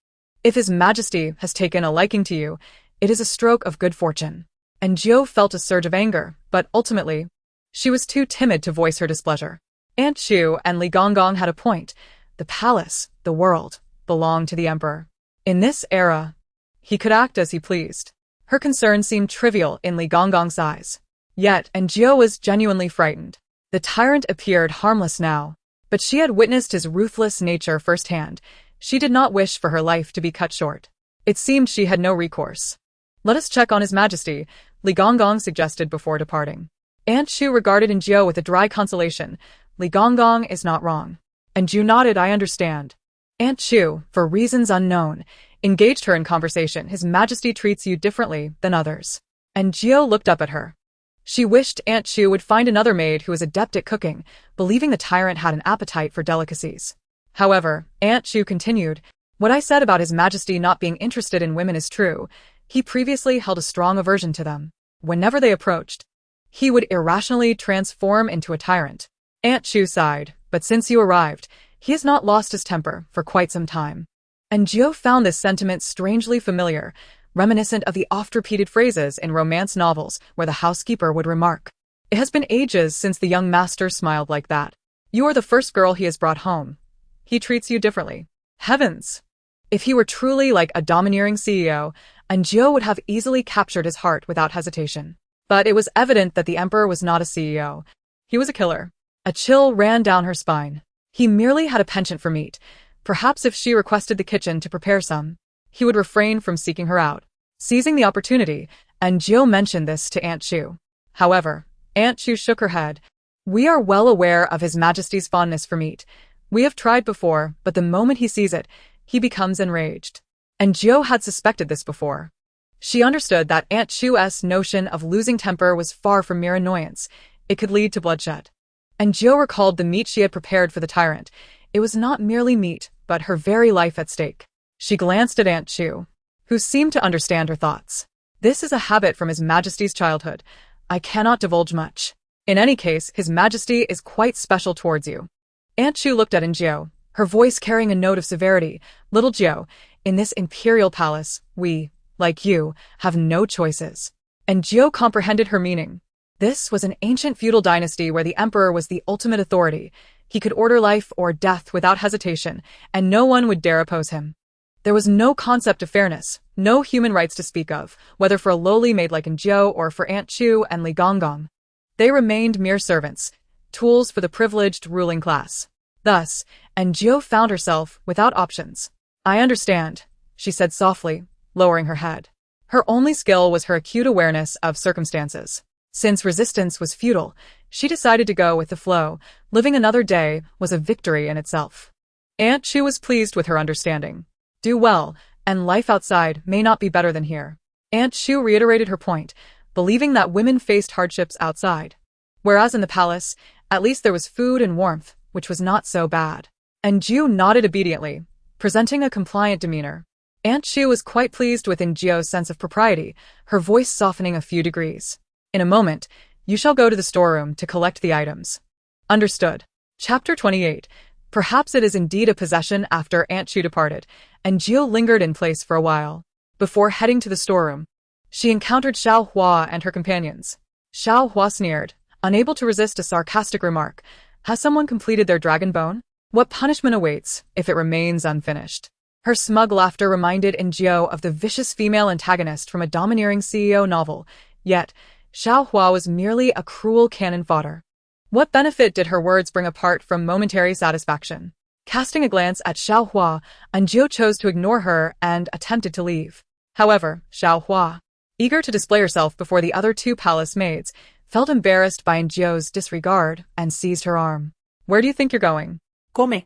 If his majesty has taken a liking to you, it is a stroke of good fortune. And Jiu felt a surge of anger, but ultimately, she was too timid to voice her displeasure. Aunt Chu and Li Gonggong had a point. The palace, the world, belonged to the emperor. In this era, he could act as he pleased. Her concern seemed trivial in Li Gonggong's eyes. Yet, and Jiu was genuinely frightened. The tyrant appeared harmless now, but she had witnessed his ruthless nature firsthand. She did not wish for her life to be cut short. It seemed she had no recourse. Let us check on his majesty, Li Gonggong suggested before departing. Aunt Chu regarded Jiu with a dry consolation. Li Gonggong is not wrong. And Jiu nodded. I understand. Aunt Chu, for reasons unknown, engaged her in conversation. His majesty treats you differently than others. And Jiu looked up at her. She wished Aunt Chu would find another maid who was adept at cooking, believing the tyrant had an appetite for delicacies. However, Aunt Chu continued, what I said about his majesty not being interested in women is true. He previously held a strong aversion to them. Whenever they approached, he would irrationally transform into a tyrant. Aunt Chu sighed, but since you arrived, he has not lost his temper for quite some time. And Jiu found this sentiment strangely familiar, reminiscent of the oft-repeated phrases in romance novels where the housekeeper would remark, it has been ages since the young master smiled like that. You are the first girl he has brought home. He treats you differently. Heavens! If he were truly like a domineering CEO, Jiu would have easily captured his heart without hesitation. But it was evident that the emperor was not a CEO. He was a killer. A chill ran down her spine. He merely had a penchant for meat. Perhaps if she requested the kitchen to prepare some, he would refrain from seeking her out. Seizing the opportunity, Jiu mentioned this to Aunt Chu. However, Aunt Chu shook her head. We are well aware of his majesty's fondness for meat. We have tried before, but the moment he sees it, he becomes enraged. And Jiu had suspected this before. She understood that Aunt Chu's notion of losing temper was far from mere annoyance. It could lead to bloodshed. And Jiu recalled the meat she had prepared for the tyrant. It was not merely meat, but her very life at stake. She glanced at Aunt Chu, who seemed to understand her thoughts. This is a habit from his majesty's childhood. I cannot divulge much. In any case, his majesty is quite special towards you. Aunt Chu looked at Jiu, her voice carrying a note of severity. Little Jiu, in this imperial palace, we, like you, have no choices. And Jiu comprehended her meaning. This was an ancient feudal dynasty where the emperor was the ultimate authority. He could order life or death without hesitation, and no one would dare oppose him. There was no concept of fairness, no human rights to speak of, whether for a lowly maid like Jiu or for Aunt Chu and Li Gonggong. They remained mere servants, tools for the privileged ruling class. Thus, Jiu found herself without options. I understand, she said softly, lowering her head. Her only skill was her acute awareness of circumstances. Since resistance was futile, she decided to go with the flow. Living another day was a victory in itself. Aunt Chu was pleased with her understanding. Do well, and life outside may not be better than here. Aunt Chu reiterated her point, believing that women faced hardships outside. Whereas in the palace, at least there was food and warmth, which was not so bad. And Jiu nodded obediently, presenting a compliant demeanor. Aunt Chu was quite pleased with Jiu's sense of propriety, her voice softening a few degrees. In a moment, you shall go to the storeroom to collect the items. Understood. Chapter 28. Perhaps it is indeed a possession. After Aunt Chu departed, and Jiu lingered in place for a while. Before heading to the storeroom, she encountered Xiao Hua and her companions. Xiao Hua sneered, unable to resist a sarcastic remark. Has someone completed their dragon bone? What punishment awaits if it remains unfinished? Her smug laughter reminded Injio of the vicious female antagonist from a domineering CEO novel, yet Xiao Hua was merely a cruel cannon fodder. What benefit did her words bring apart from momentary satisfaction? Casting a glance at Xiao Hua, Injio chose to ignore her and attempted to leave. However, Xiao Hua, eager to display herself before the other two palace maids, felt embarrassed by Injio's disregard and seized her arm. Where do you think you're going? Come.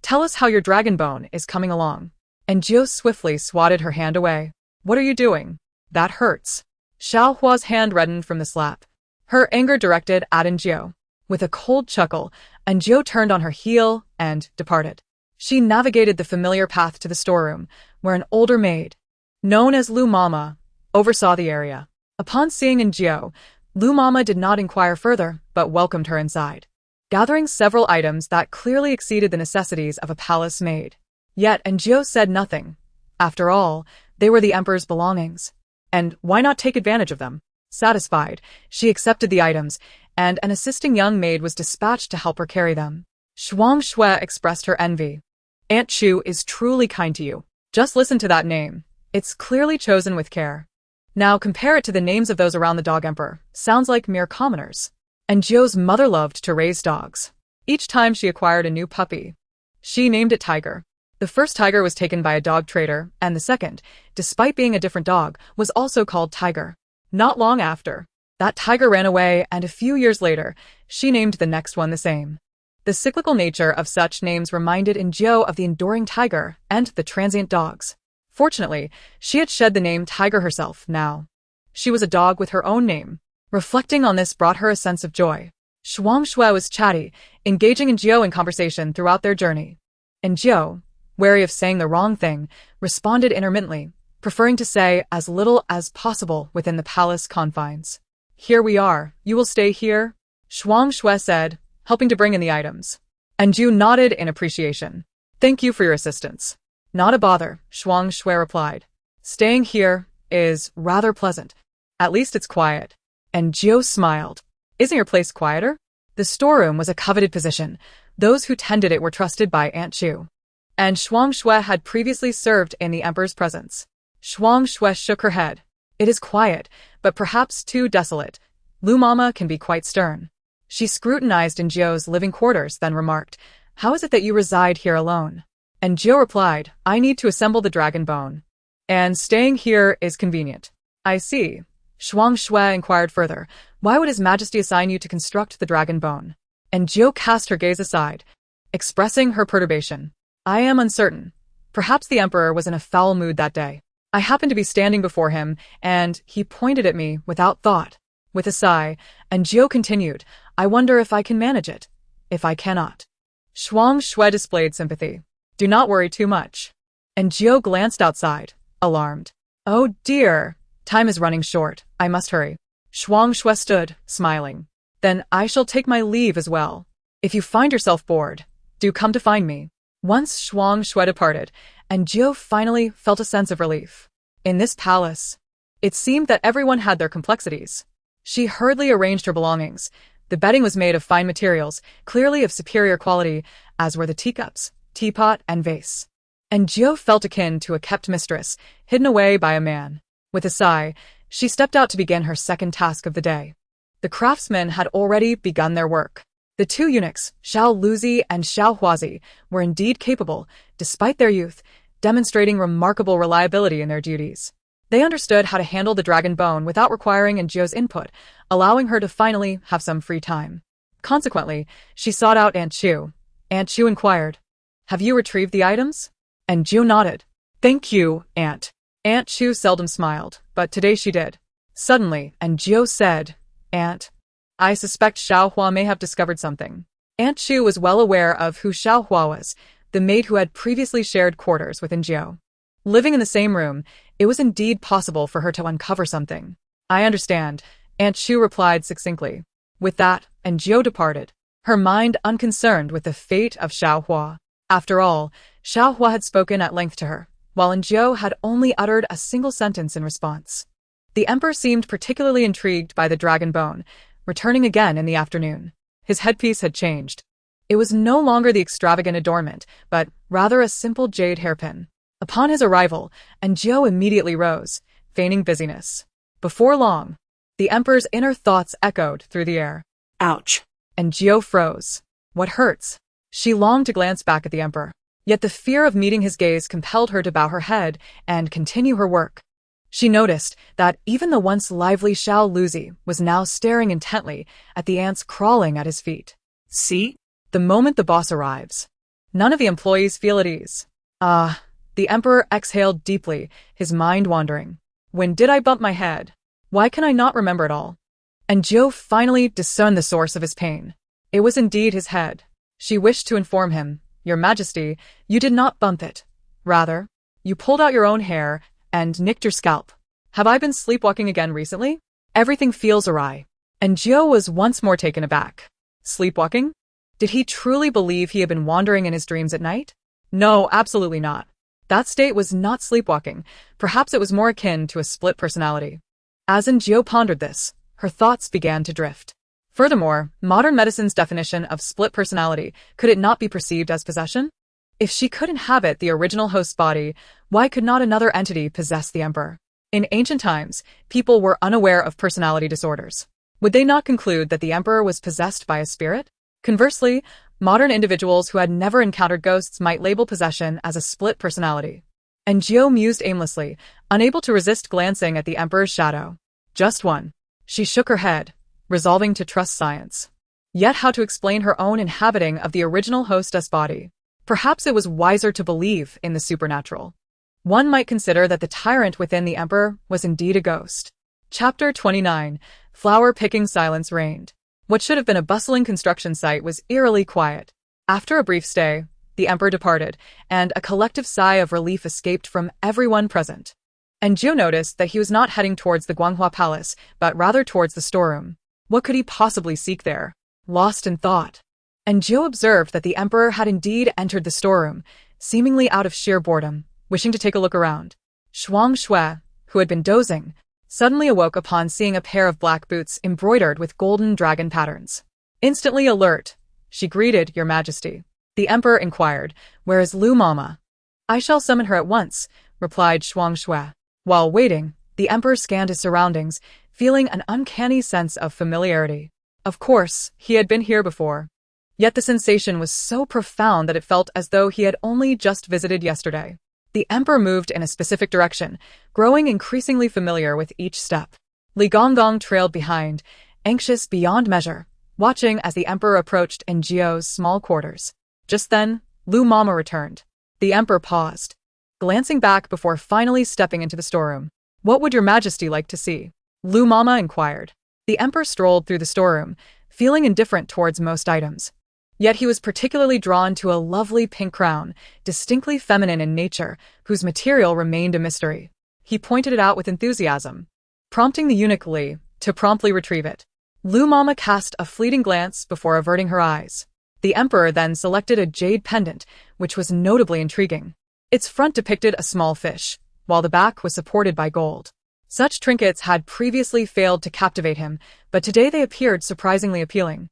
Tell us how your dragon bone is coming along. Injio swiftly swatted her hand away. What are you doing? That hurts. Xiao Hua's hand reddened from the slap. Her anger directed at Injio. With a cold chuckle, Injio turned on her heel and departed. She navigated the familiar path to the storeroom, where an older maid, known as Lu Mama, oversaw the area. Upon seeing Injio, Lu Mama did not inquire further, but welcomed her inside, gathering several items that clearly exceeded the necessities of a palace maid. Yet Injio said nothing. After all, they were the emperor's belongings. And why not take advantage of them? Satisfied, she accepted the items, and an assisting young maid was dispatched to help her carry them. Shuang Shui expressed her envy. Aunt Chu is truly kind to you. Just listen to that name. It's clearly chosen with care. Now compare it to the names of those around the dog emperor. Sounds like mere commoners. Injio's mother loved to raise dogs. Each time she acquired a new puppy, she named it Tiger. The first tiger was taken by a dog trader, and the second, despite being a different dog, was also called Tiger. Not long after, that tiger ran away, and a few years later, she named the next one the same. The cyclical nature of such names reminded Injio of the enduring tiger and the transient dogs. Fortunately, she had shed the name Tiger herself now. She was a dog with her own name. Reflecting on this brought her a sense of joy. Shuang Shui was chatty, engaging Injio in conversation throughout their journey. Injio, wary of saying the wrong thing, responded intermittently, preferring to say as little as possible within the palace confines. Here we are, you will stay here? Shuang Shui said, helping to bring in the items. Injio nodded in appreciation. Thank you for your assistance. Not a bother, Shuang Shui replied. Staying here is rather pleasant. At least it's quiet. Injio smiled. Isn't your place quieter? The storeroom was a coveted position. Those who tended it were trusted by Aunt Chu. And Shuang Shui had previously served in the emperor's presence. Shuang Shui shook her head. It is quiet, but perhaps too desolate. Lu Mama can be quite stern. She scrutinized Injio's living quarters, then remarked, How is it that you reside here alone? Injio replied, I need to assemble the dragon bone. And staying here is convenient. I see. Shuang Shui inquired further, Why would His Majesty assign you to construct the dragon bone? Injio cast her gaze aside, expressing her perturbation. I am uncertain. Perhaps the emperor was in a foul mood that day. I happened to be standing before him, and he pointed at me without thought. With a sigh, Injio continued, I wonder if I can manage it. If I cannot. Shuang Shui displayed sympathy. Do not worry too much. Injio glanced outside, alarmed. Oh dear. Time is running short. I must hurry. Shuang Shui stood, smiling. Then I shall take my leave as well. If you find yourself bored, do come to find me. Once Shuang Shui departed, Injio finally felt a sense of relief. In this palace, it seemed that everyone had their complexities. She hurriedly arranged her belongings. The bedding was made of fine materials, clearly of superior quality, as were the teacups, teapot, and vase. Injio felt akin to a kept mistress, hidden away by a man. With a sigh, she stepped out to begin her second task of the day. The craftsmen had already begun their work. The two eunuchs, Xiao Luzi and Xiao Huazi, were indeed capable, despite their youth, demonstrating remarkable reliability in their duties. They understood how to handle the dragon bone without requiring Injio's input, allowing her to finally have some free time. Consequently, she sought out Aunt Chu. Aunt Chu inquired, Have you retrieved the items? Injio nodded. Thank you, Aunt. Aunt Chu seldom smiled, but today she did. Suddenly, Injio said, Aunt, I suspect Xiao Hua may have discovered something. Aunt Chu was well aware of who Xiao Hua was, the maid who had previously shared quarters with Injio. Living in the same room, it was indeed possible for her to uncover something. I understand, Aunt Chu replied succinctly. With that, Injio departed, her mind unconcerned with the fate of Xiao Hua. After all, Xiao Hua had spoken at length to her, while Injio had only uttered a single sentence in response. The emperor seemed particularly intrigued by the dragon bone, returning again in the afternoon. His headpiece had changed. It was no longer the extravagant adornment, but rather a simple jade hairpin. Upon his arrival, Anjou immediately rose, feigning busyness. Before long, the emperor's inner thoughts echoed through the air. Ouch. Anjou froze. What hurts? She longed to glance back at the emperor, yet the fear of meeting his gaze compelled her to bow her head and continue her work. She noticed that even the once lively Xiao Luzi was now staring intently at the ants crawling at his feet. See? The moment the boss arrives, none of the employees feel at ease. The emperor exhaled deeply, his mind wandering. When did I bump my head? Why can I not remember it all? And Zhou finally discerned the source of his pain. It was indeed his head. She wished to inform him, Your Majesty, you did not bump it. Rather, you pulled out your own hair and nicked your scalp. Have I been sleepwalking again recently? Everything feels awry. And Zhou was once more taken aback. Sleepwalking? Did he truly believe he had been wandering in his dreams at night? No, absolutely not. That state was not sleepwalking. Perhaps it was more akin to a split personality. As Anjou pondered this, her thoughts began to drift. Furthermore, modern medicine's definition of split personality, could it not be perceived as possession? If she could inhabit the original host's body, why could not another entity possess the emperor? In ancient times, people were unaware of personality disorders. Would they not conclude that the emperor was possessed by a spirit? Conversely, modern individuals who had never encountered ghosts might label possession as a split personality. And Zhou mused aimlessly, unable to resist glancing at the emperor's shadow. Just one. She shook her head, resolving to trust science. Yet how to explain her own inhabiting of the original hostess body? Perhaps it was wiser to believe in the supernatural. One might consider that the tyrant within the emperor was indeed a ghost. Chapter 29. Flower-picking silence reigned. What should have been a bustling construction site was eerily quiet. After a brief stay, the emperor departed, and a collective sigh of relief escaped from everyone present. And Zhou noticed that he was not heading towards the Guanghua Palace, but rather towards the storeroom. What could he possibly seek there? Lost in thought. And Zhou observed that the emperor had indeed entered the storeroom, seemingly out of sheer boredom, wishing to take a look around. Shuang Shui, who had been dozing, suddenly awoke upon seeing a pair of black boots embroidered with golden dragon patterns. Instantly alert, she greeted, Your Majesty. The emperor inquired, Where is Lu Mama? I shall summon her at once, replied Shuang Shui. While waiting, the emperor scanned his surroundings, feeling an uncanny sense of familiarity. Of course, he had been here before. Yet the sensation was so profound that it felt as though he had only just visited yesterday. The emperor moved in a specific direction, growing increasingly familiar with each step. Li Gonggong trailed behind, anxious beyond measure, watching as the emperor approached Anjiu's small quarters. Just then, Lu Mama returned. The emperor paused, glancing back before finally stepping into the storeroom. What would Your Majesty like to see? Lu Mama inquired. The emperor strolled through the storeroom, feeling indifferent towards most items. Yet he was particularly drawn to a lovely pink crown, distinctly feminine in nature, whose material remained a mystery. He pointed it out with enthusiasm, prompting the eunuch Li to promptly retrieve it. Lu Mama cast a fleeting glance before averting her eyes. The emperor then selected a jade pendant, which was notably intriguing. Its front depicted a small fish, while the back was supported by gold. Such trinkets had previously failed to captivate him, but today they appeared surprisingly appealing.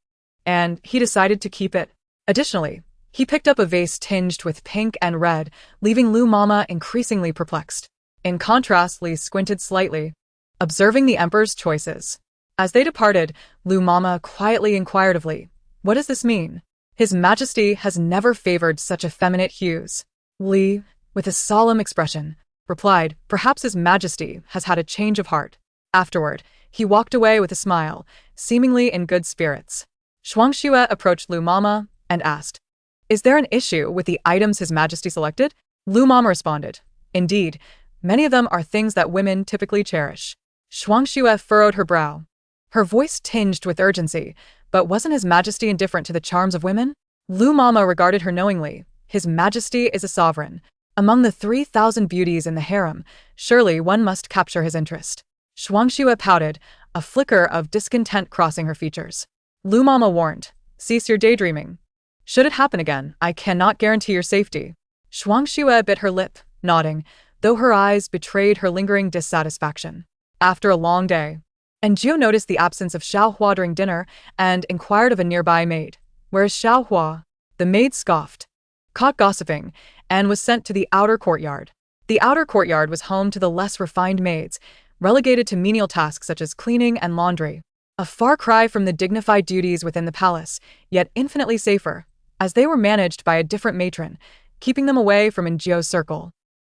And he decided to keep it. Additionally, he picked up a vase tinged with pink and red, leaving Lu Mama increasingly perplexed. In contrast, Li squinted slightly, observing the emperor's choices. As they departed, Lu Mama quietly inquired of Li, What does this mean? His Majesty has never favored such effeminate hues. Li, with a solemn expression, replied, Perhaps His Majesty has had a change of heart. Afterward, he walked away with a smile, seemingly in good spirits. Shuang Shui approached Lu Mama and asked, Is there an issue with the items His Majesty selected? Lu Mama responded, Indeed, many of them are things that women typically cherish. Shuang Shui furrowed her brow, her voice tinged with urgency. But wasn't His Majesty indifferent to the charms of women? Lu Mama regarded her knowingly. His Majesty is a sovereign. Among the 3,000 beauties in the harem, surely one must capture his interest. Shuang Shui pouted, a flicker of discontent crossing her features. Lu Mama warned, Cease your daydreaming. Should it happen again, I cannot guarantee your safety. Shuang Shui bit her lip, nodding, though her eyes betrayed her lingering dissatisfaction. After a long day, Anjou noticed the absence of Xiaohua during dinner and inquired of a nearby maid. Where is Xiaohua? The maid scoffed, caught gossiping, and was sent to the outer courtyard. The outer courtyard was home to the less refined maids, relegated to menial tasks such as cleaning and laundry. A far cry from the dignified duties within the palace, yet infinitely safer, as they were managed by a different matron, keeping them away from Njio's circle.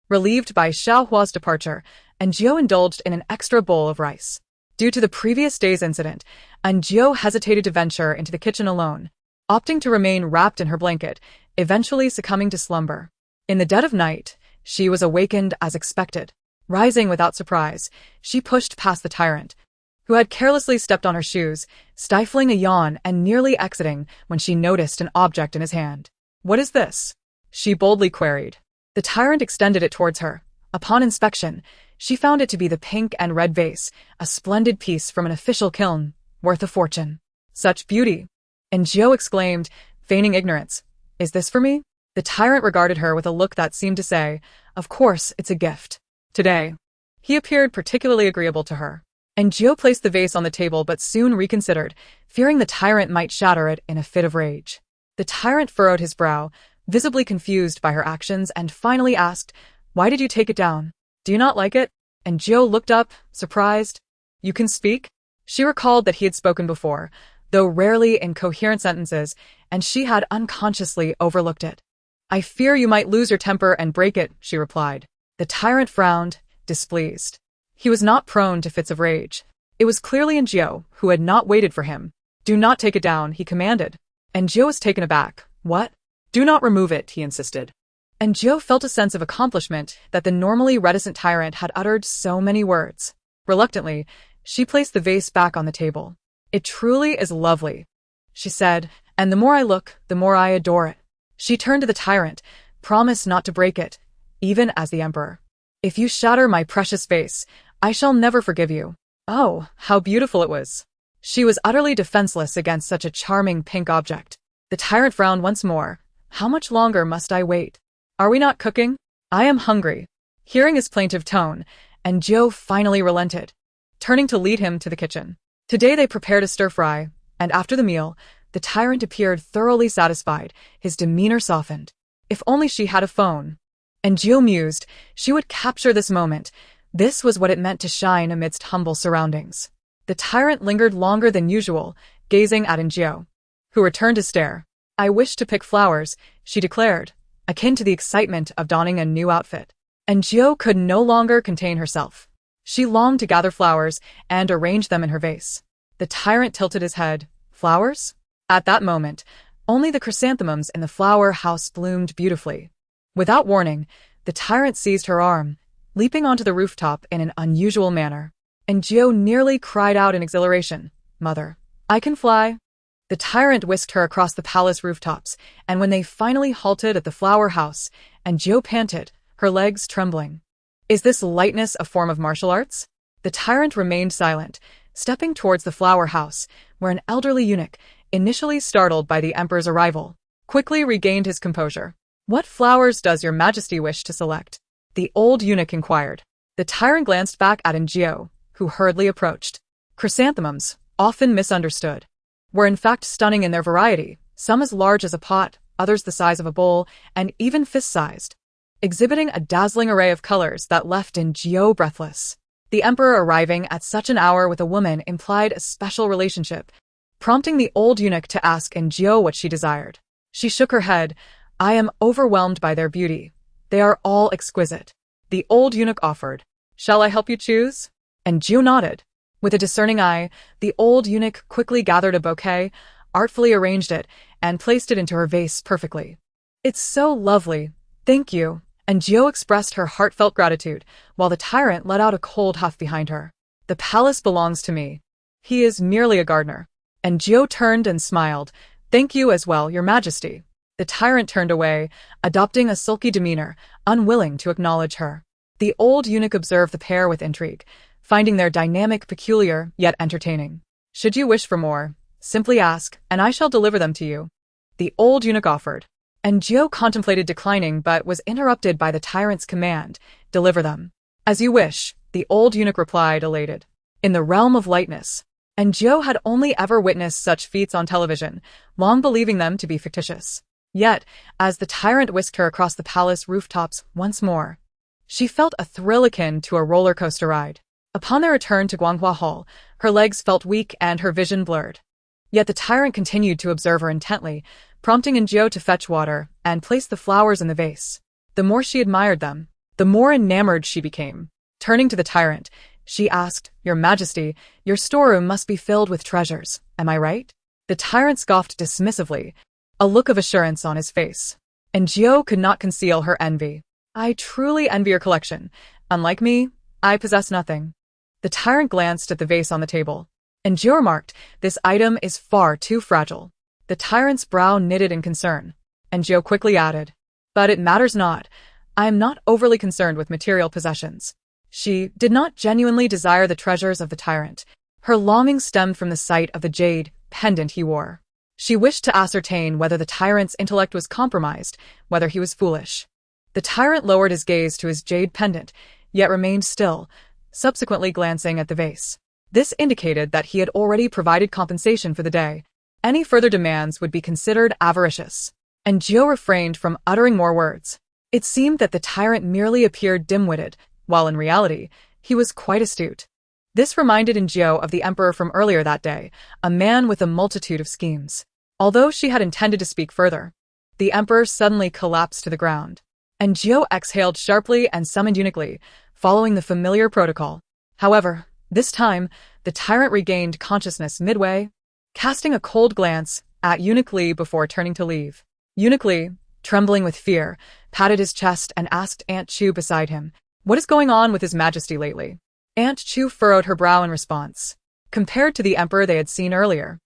Relieved by Xiao Hua's departure, Njio indulged in an extra bowl of rice. Due to the previous day's incident, Njio hesitated to venture into the kitchen alone, opting to remain wrapped in her blanket, eventually succumbing to slumber. In the dead of night, she was awakened as expected. Rising without surprise, she pushed past the tyrant, who had carelessly stepped on her shoes, stifling a yawn and nearly exiting when she noticed an object in his hand. "What is this?" she boldly queried. The tyrant extended it towards her. Upon inspection, she found it to be the pink and red vase, a splendid piece from an official kiln, worth a fortune. "Such beauty!" Njio exclaimed, feigning ignorance. "Is this for me?" The tyrant regarded her with a look that seemed to say, "Of course, it's a gift. Today." He appeared particularly agreeable to her. Njio placed the vase on the table but soon reconsidered, fearing the tyrant might shatter it in a fit of rage. The tyrant furrowed his brow, visibly confused by her actions, and finally asked, "Why did you take it down? Do you not like it?" Njio looked up, surprised. "You can speak?" She recalled that he had spoken before, though rarely in coherent sentences, and she had unconsciously overlooked it. "I fear you might lose your temper and break it," she replied. The tyrant frowned, displeased. He was not prone to fits of rage. It was clearly Njio, who had not waited for him. "Do not take it down," he commanded. Njio was taken aback. "What?" "Do not remove it," he insisted. Njio felt a sense of accomplishment that the normally reticent tyrant had uttered so many words. Reluctantly, she placed the vase back on the table. "It truly is lovely," she said, "and the more I look, the more I adore it." She turned to the tyrant, "Promise not to break it, even as the emperor. If you shatter my precious vase, I shall never forgive you." Oh, how beautiful it was. She was utterly defenseless against such a charming pink object. The tyrant frowned once more. "How much longer must I wait? Are we not cooking? I am hungry." Hearing his plaintive tone, Njio finally relented, turning to lead him to the kitchen. Today they prepared a stir-fry, and after the meal, the tyrant appeared thoroughly satisfied, his demeanor softened. If only she had a phone. Njio mused, she would capture this moment. This was what it meant to shine amidst humble surroundings. The tyrant lingered longer than usual, gazing at Njio, who returned to stare. "I wish to pick flowers," she declared, akin to the excitement of donning a new outfit. Njio could no longer contain herself. She longed to gather flowers and arrange them in her vase. The tyrant tilted his head. "Flowers?" At that moment, only the chrysanthemums in the flower house bloomed beautifully. Without warning, the tyrant seized her arm, leaping onto the rooftop in an unusual manner. Njio nearly cried out in exhilaration, "Mother, I can fly." The tyrant whisked her across the palace rooftops, and when they finally halted at the flower house, Njio panted, her legs trembling. "Is this lightness a form of martial arts?" The tyrant remained silent, stepping towards the flower house, where an elderly eunuch, initially startled by the emperor's arrival, quickly regained his composure. "What flowers does your majesty wish to select?" the old eunuch inquired. The tyrant glanced back at Njio, who hurriedly approached. Chrysanthemums, often misunderstood, were in fact stunning in their variety, some as large as a pot, others the size of a bowl, and even fist-sized, exhibiting a dazzling array of colors that left Njio breathless. The emperor arriving at such an hour with a woman implied a special relationship, prompting the old eunuch to ask Njio what she desired. She shook her head. "I am overwhelmed by their beauty. They are all exquisite." The old eunuch offered. "Shall I help you choose?" Njio nodded. With a discerning eye, the old eunuch quickly gathered a bouquet, artfully arranged it, and placed it into her vase perfectly. "It's so lovely. Thank you." Njio expressed her heartfelt gratitude, while the tyrant let out a cold huff behind her. "The palace belongs to me. He is merely a gardener." Njio turned and smiled. "Thank you as well, your majesty." The tyrant turned away, adopting a sulky demeanor, unwilling to acknowledge her. The old eunuch observed the pair with intrigue, finding their dynamic peculiar yet entertaining. "Should you wish for more, simply ask, and I shall deliver them to you," the old eunuch offered. Njio contemplated declining but was interrupted by the tyrant's command, "Deliver them." "As you wish," the old eunuch replied, elated. In the realm of lightness, Njio had only ever witnessed such feats on television, long believing them to be fictitious. Yet, as the tyrant whisked her across the palace rooftops once more, She felt a thrill akin to a roller coaster ride. Upon their return to Guanghua Hall, her legs felt weak and her vision blurred. Yet the tyrant continued to observe her intently, prompting Enjio to fetch water and place the flowers in the vase. The more she admired them, the more enamored she became. Turning to the tyrant, she asked, "Your Majesty, your storeroom must be filled with treasures, am I right?" The tyrant scoffed dismissively, a look of assurance on his face. Enjio could not conceal her envy. "I truly envy your collection. Unlike me, I possess nothing." The tyrant glanced at the vase on the table. Enjio remarked, "This item is far too fragile." The tyrant's brow knitted in concern. Enjio quickly added, "But it matters not. I am not overly concerned with material possessions." She did not genuinely desire the treasures of the tyrant. Her longing stemmed from the sight of the jade pendant he wore. She wished to ascertain whether the tyrant's intellect was compromised, whether he was foolish. The tyrant lowered his gaze to his jade pendant, yet remained still, subsequently glancing at the vase. This indicated that he had already provided compensation for the day. Any further demands would be considered avaricious. And Enjio refrained from uttering more words. It seemed that the tyrant merely appeared dim-witted, while in reality, he was quite astute. This reminded Enjio of the emperor from earlier that day, a man with a multitude of schemes. Although she had intended to speak further, the emperor suddenly collapsed to the ground. Enjio exhaled sharply and summoned Eunuch Lee, following the familiar protocol. However, this time, the tyrant regained consciousness midway, casting a cold glance at Eunuch Lee before turning to leave. Eunuch Lee, trembling with fear, patted his chest and asked Aunt Chu beside him, "What is going on with His Majesty lately?" Aunt Chu furrowed her brow in response. Compared to the emperor they had seen earlier,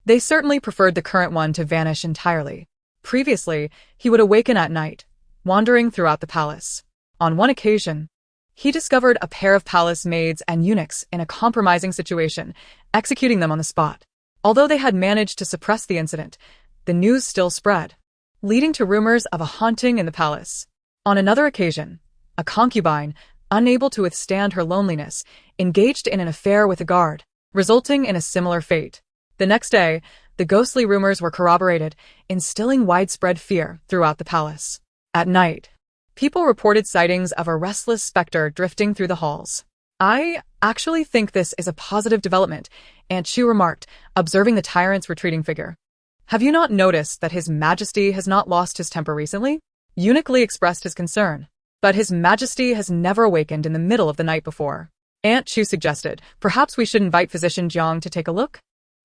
they certainly preferred the current one to vanish entirely. Previously, he would awaken at night, wandering throughout the palace. On one occasion, he discovered a pair of palace maids and eunuchs in a compromising situation, executing them on the spot. Although they had managed to suppress the incident, the news still spread, leading to rumors of a haunting in the palace. On another occasion, a concubine, unable to withstand her loneliness, engaged in an affair with a guard, resulting in a similar fate. The next day, the ghostly rumors were corroborated, instilling widespread fear throughout the palace. At night, people reported sightings of a restless specter drifting through the halls. "I actually think this is a positive development," Aunt Chu remarked, observing the tyrant's retreating figure. "Have you not noticed that His Majesty has not lost his temper recently?" Eunuch Lee expressed his concern. "But His Majesty has never awakened in the middle of the night before." Aunt Chu suggested, "Perhaps we should invite Physician Jiang to take a look?"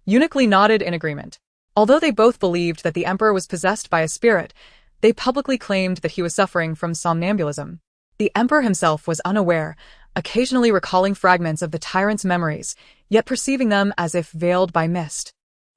Eunuch Lee nodded in agreement. Although they both believed that the emperor was possessed by a spirit, they publicly claimed that he was suffering from somnambulism. The emperor himself was unaware, occasionally recalling fragments of the tyrant's memories, yet perceiving them as if veiled by mist,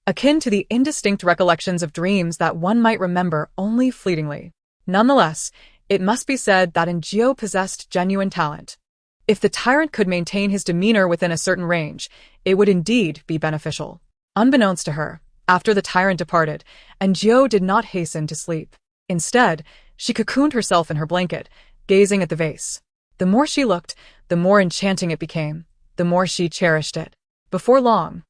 akin to the indistinct recollections of dreams that one might remember only fleetingly. Nonetheless, it must be said that Enjio possessed genuine talent. If the tyrant could maintain his demeanor within a certain range, it would indeed be beneficial. Unbeknownst to her, after the tyrant departed, Enjio did not hasten to sleep. Instead, she cocooned herself in her blanket, gazing at the vase. The more she looked, the more enchanting it became, the more she cherished it. Before long,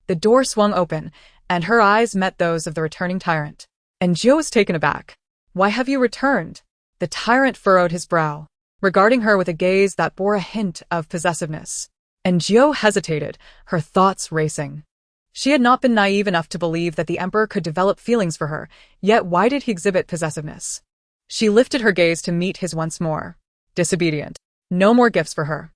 the door swung open, and her eyes met those of the returning tyrant. Enjio was taken aback. "Why have you returned?" The tyrant furrowed his brow, regarding her with a gaze that bore a hint of possessiveness. Enjio hesitated, her thoughts racing. She had not been naive enough to believe that the emperor could develop feelings for her, yet why did he exhibit possessiveness? She lifted her gaze to meet his once more. Disobedient. No more gifts for her.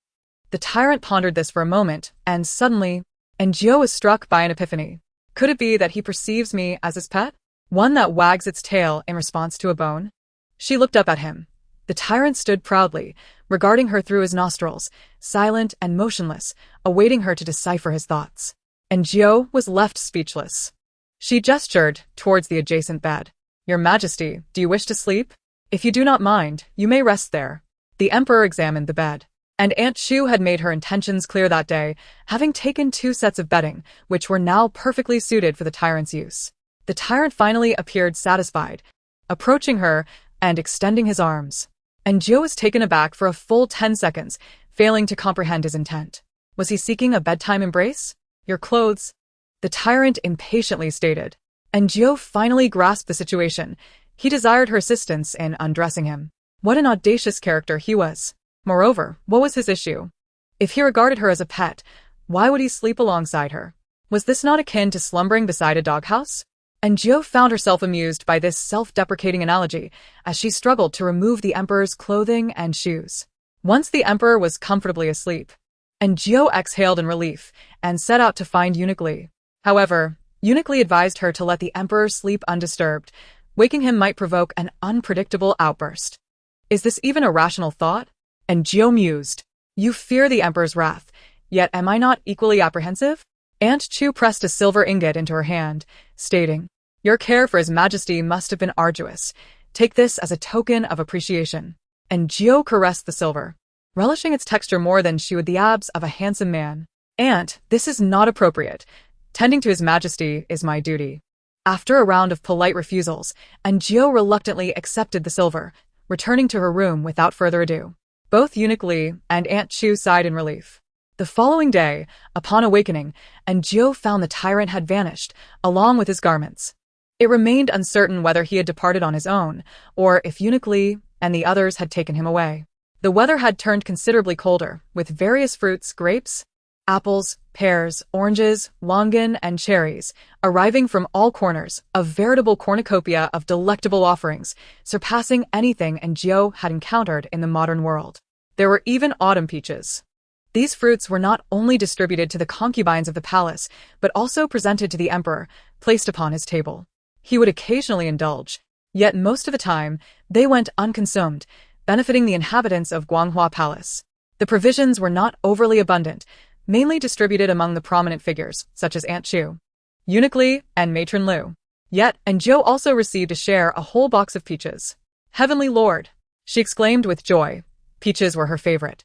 The tyrant pondered this for a moment, and suddenly, Enjio was struck by an epiphany. Could it be that he perceives me as his pet? One that wags its tail in response to a bone? She looked up at him. The tyrant stood proudly, regarding her through his nostrils, silent and motionless, awaiting her to decipher his thoughts. Enjio was left speechless. She gestured towards the adjacent bed. "Your Majesty, do you wish to sleep? If you do not mind, you may rest there." The emperor examined the bed, and Aunt Chu had made her intentions clear that day, having taken 2 sets of bedding, which were now perfectly suited for the tyrant's use. The tyrant finally appeared satisfied, approaching her and extending his arms. Enjio was taken aback for a full 10 seconds, failing to comprehend his intent. Was he seeking a bedtime embrace? "Your clothes," the tyrant impatiently stated. Enjio finally grasped the situation. He desired her assistance in undressing him. What an audacious character he was. Moreover, what was his issue? If he regarded her as a pet, why would he sleep alongside her? Was this not akin to slumbering beside a doghouse? And Gio found herself amused by this self-deprecating analogy as she struggled to remove the Emperor's clothing and shoes. Once the Emperor was comfortably asleep, and Gio exhaled in relief and set out to find Eunuch Lee. However, Eunuch Lee advised her to let the Emperor sleep undisturbed. Waking him might provoke an unpredictable outburst. Is this even a rational thought? And Gio mused. You fear the Emperor's wrath, yet am I not equally apprehensive? Aunt Chu pressed a silver ingot into her hand, stating, Your care for His Majesty must have been arduous. Take this as a token of appreciation. And Gio caressed the silver, relishing its texture more than she would the abs of a handsome man. Aunt, this is not appropriate. Tending to His Majesty is my duty. After a round of polite refusals, and Gio reluctantly accepted the silver, returning to her room without further ado. Both Eunuch Lee and Aunt Chu sighed in relief. The following day, upon awakening, and Gio found the tyrant had vanished, along with his garments. It remained uncertain whether he had departed on his own, or if Eunuch Lee and the others had taken him away. The weather had turned considerably colder, with various fruits, grapes, apples, pears, oranges, longan, and cherries, arriving from all corners, a veritable cornucopia of delectable offerings, surpassing anything Gio had encountered in the modern world. There were even autumn peaches. These fruits were not only distributed to the concubines of the palace, but also presented to the Emperor, placed upon his table. He would occasionally indulge, yet most of the time, they went unconsumed, benefiting the inhabitants of Guanghua Palace. The provisions were not overly abundant, mainly distributed among the prominent figures, such as Aunt Chu, Eunuch Lee, and Matron Lu. Yet, Gio also received a share a whole box of peaches. Heavenly Lord! She exclaimed with joy. Peaches were her favorite.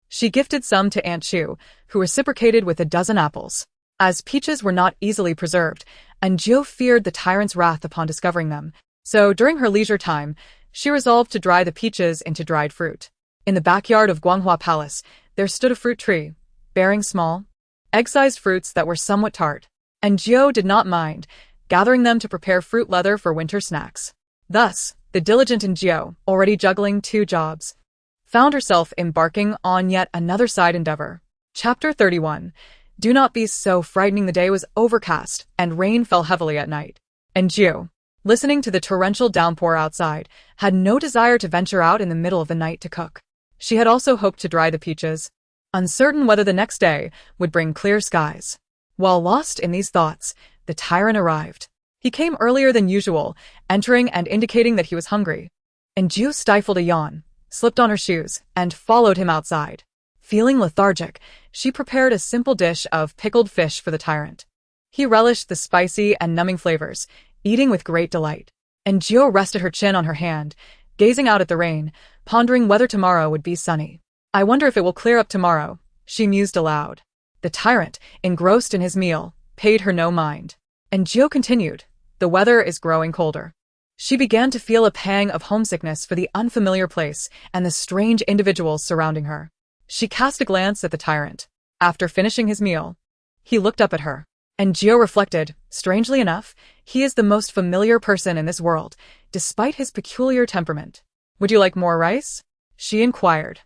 She gifted some to Aunt Chu, who reciprocated with a dozen apples. As peaches were not easily preserved, Gio feared the tyrant's wrath upon discovering them, so during her leisure time, she resolved to dry the peaches into dried fruit. In the backyard of Guanghua Palace, there stood a fruit tree, bearing small, egg-sized fruits that were somewhat tart, and Gio did not mind, gathering them to prepare fruit leather for winter snacks. Thus, the diligent Gio, already juggling 2 jobs, found herself embarking on yet another side endeavor. Chapter 31. Do not be so frightening. The day was overcast, and rain fell heavily at night. And Gio, listening to the torrential downpour outside, had no desire to venture out in the middle of the night to cook. She had also hoped to dry the peaches, uncertain whether the next day would bring clear skies. While lost in these thoughts, the tyrant arrived. He came earlier than usual, entering and indicating that he was hungry. And Gio stifled a yawn, slipped on her shoes, and followed him outside. Feeling lethargic, she prepared a simple dish of pickled fish for the tyrant. He relished the spicy and numbing flavors, eating with great delight. And Gio rested her chin on her hand, gazing out at the rain, pondering whether tomorrow would be sunny. I wonder if it will clear up tomorrow, she mused aloud. The tyrant, engrossed in his meal, paid her no mind. And Gio continued, The weather is growing colder. She began to feel a pang of homesickness for the unfamiliar place and the strange individuals surrounding her. She cast a glance at the tyrant. After finishing his meal, he looked up at her. And Gio reflected, strangely enough, he is the most familiar person in this world, despite his peculiar temperament. Would you like more rice? She inquired.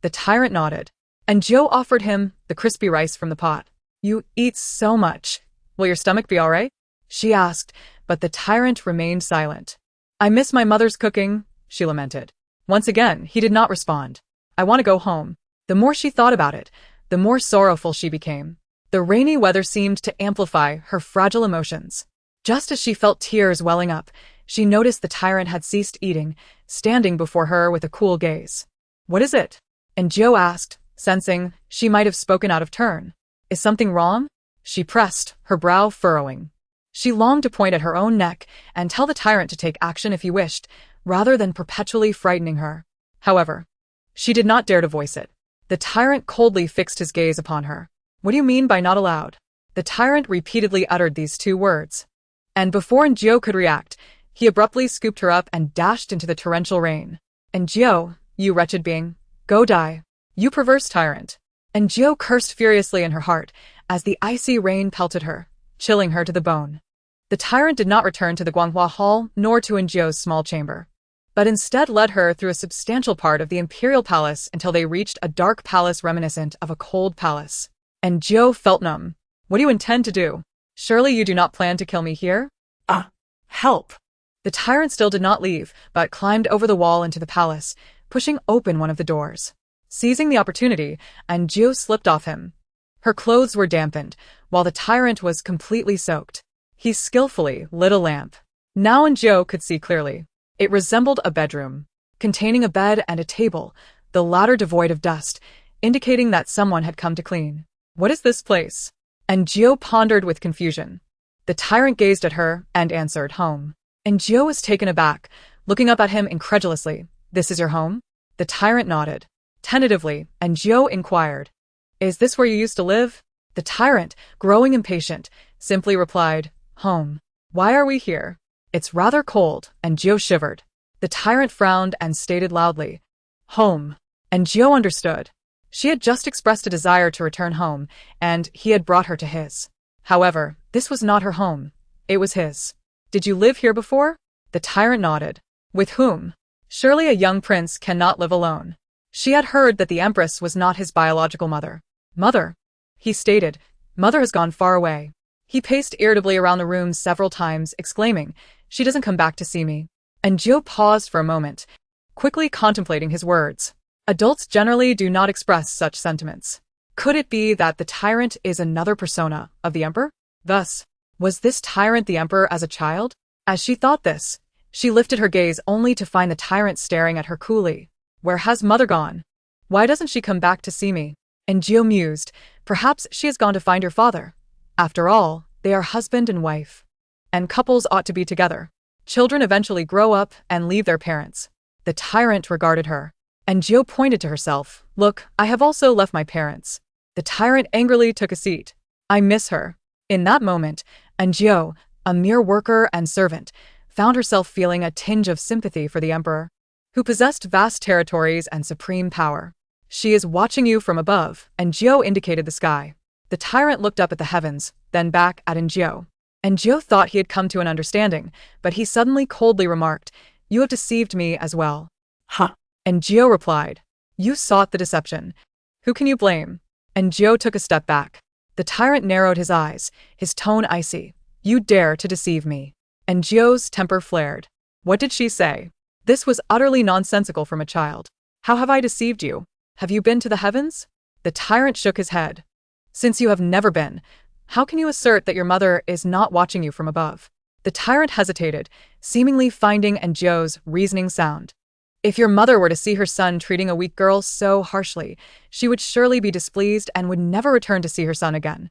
The tyrant nodded. And Gio offered him the crispy rice from the pot. You eat so much. Will your stomach be all right? She asked, but the tyrant remained silent. I miss my mother's cooking, she lamented. Once again, he did not respond. I want to go home. The more she thought about it, the more sorrowful she became. The rainy weather seemed to amplify her fragile emotions. Just as she felt tears welling up, she noticed the tyrant had ceased eating, standing before her with a cool gaze. What is it? And Gio asked, sensing she might have spoken out of turn. Is something wrong? She pressed, her brow furrowing. She longed to point at her own neck and tell the tyrant to take action if he wished, rather than perpetually frightening her. However, she did not dare to voice it. The tyrant coldly fixed his gaze upon her. What do you mean by not allowed? The tyrant repeatedly uttered these 2 words. And before Gio could react, he abruptly scooped her up and dashed into the torrential rain. And Gio, you wretched being, go die. You perverse tyrant. And Gio cursed furiously in her heart as the icy rain pelted her, chilling her to the bone. The tyrant did not return to the Guanghua Hall nor to Gio's small chamber, but instead led her through a substantial part of the imperial palace until they reached a dark palace reminiscent of a cold palace. And Jiu felt numb. What do you intend to do? Surely you do not plan to kill me here? Help. The tyrant still did not leave, but climbed over the wall into the palace, pushing open one of the doors. Seizing the opportunity, Jiu slipped off him. Her clothes were dampened, while the tyrant was completely soaked. He skillfully lit a lamp. Now Jiu could see clearly. It resembled a bedroom, containing a bed and a table, the latter devoid of dust, indicating that someone had come to clean. What is this place? Jiu pondered with confusion. The tyrant gazed at her and answered, home. Jiu was taken aback, looking up at him incredulously. This is your home? The tyrant nodded. Tentatively, Jiu inquired, is this where you used to live? The tyrant, growing impatient, simply replied, home. Why are we here? It's rather cold, Jiu shivered. The tyrant frowned and stated loudly, home. Jiu understood. She had just expressed a desire to return home, and he had brought her to his. However, this was not her home. It was his. Did you live here before? The tyrant nodded. With whom? Surely a young prince cannot live alone. She had heard that the empress was not his biological mother. Mother? He stated. Mother has gone far away. He paced irritably around the room several times, exclaiming, she doesn't come back to see me. Jiu paused for a moment, quickly contemplating his words. Adults generally do not express such sentiments. Could it be that the tyrant is another persona of the emperor? Thus, was this tyrant the emperor as a child? As she thought this, she lifted her gaze only to find the tyrant staring at her coolly. Where has mother gone? Why doesn't she come back to see me? Jiu mused, perhaps she has gone to find her father. After all, they are husband and wife. And couples ought to be together. Children eventually grow up and leave their parents. The tyrant regarded her. Jiu pointed to herself. Look, I have also left my parents. The tyrant angrily took a seat. I miss her. In that moment, Jiu, a mere worker and servant, found herself feeling a tinge of sympathy for the emperor, who possessed vast territories and supreme power. She is watching you from above, Jiu indicated the sky. The tyrant looked up at the heavens, then back at Jiu. Jiu thought he had come to an understanding, but he suddenly coldly remarked, you have deceived me as well. Huh. Jiu replied, you sought the deception. Who can you blame? Jiu took a step back. The tyrant narrowed his eyes, his tone icy. You dare to deceive me. Jiu's temper flared. What did she say? This was utterly nonsensical from a child. How have I deceived you? Have you been to the heavens? The tyrant shook his head. Since you have never been, how can you assert that your mother is not watching you from above? The tyrant hesitated, seemingly finding Jiu's reasoning sound. If your mother were to see her son treating a weak girl so harshly, she would surely be displeased and would never return to see her son again.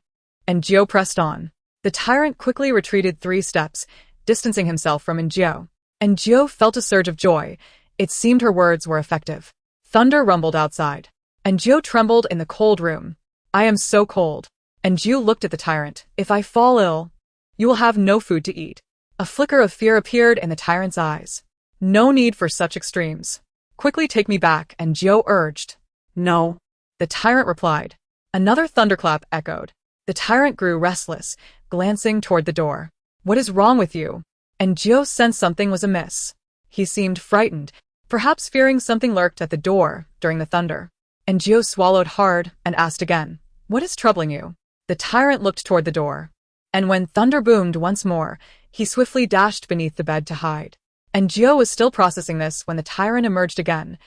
Jiu pressed on. The tyrant quickly retreated 3 steps, distancing himself from Jiu. Jiu felt a surge of joy. It seemed her words were effective. Thunder rumbled outside. Jiu trembled in the cold room. I am so cold. Jiu looked at the tyrant. If I fall ill, you will have no food to eat. A flicker of fear appeared in the tyrant's eyes. No need for such extremes. Quickly take me back, Jiu urged. No. The tyrant replied. Another thunderclap echoed. The tyrant grew restless, glancing toward the door. What is wrong with you? Jiu sensed something was amiss. He seemed frightened, perhaps fearing something lurked at the door during the thunder. Jiu swallowed hard and asked again, what is troubling you? The tyrant looked toward the door. And when thunder boomed once more, he swiftly dashed beneath the bed to hide. Jiu was still processing this when the tyrant emerged again,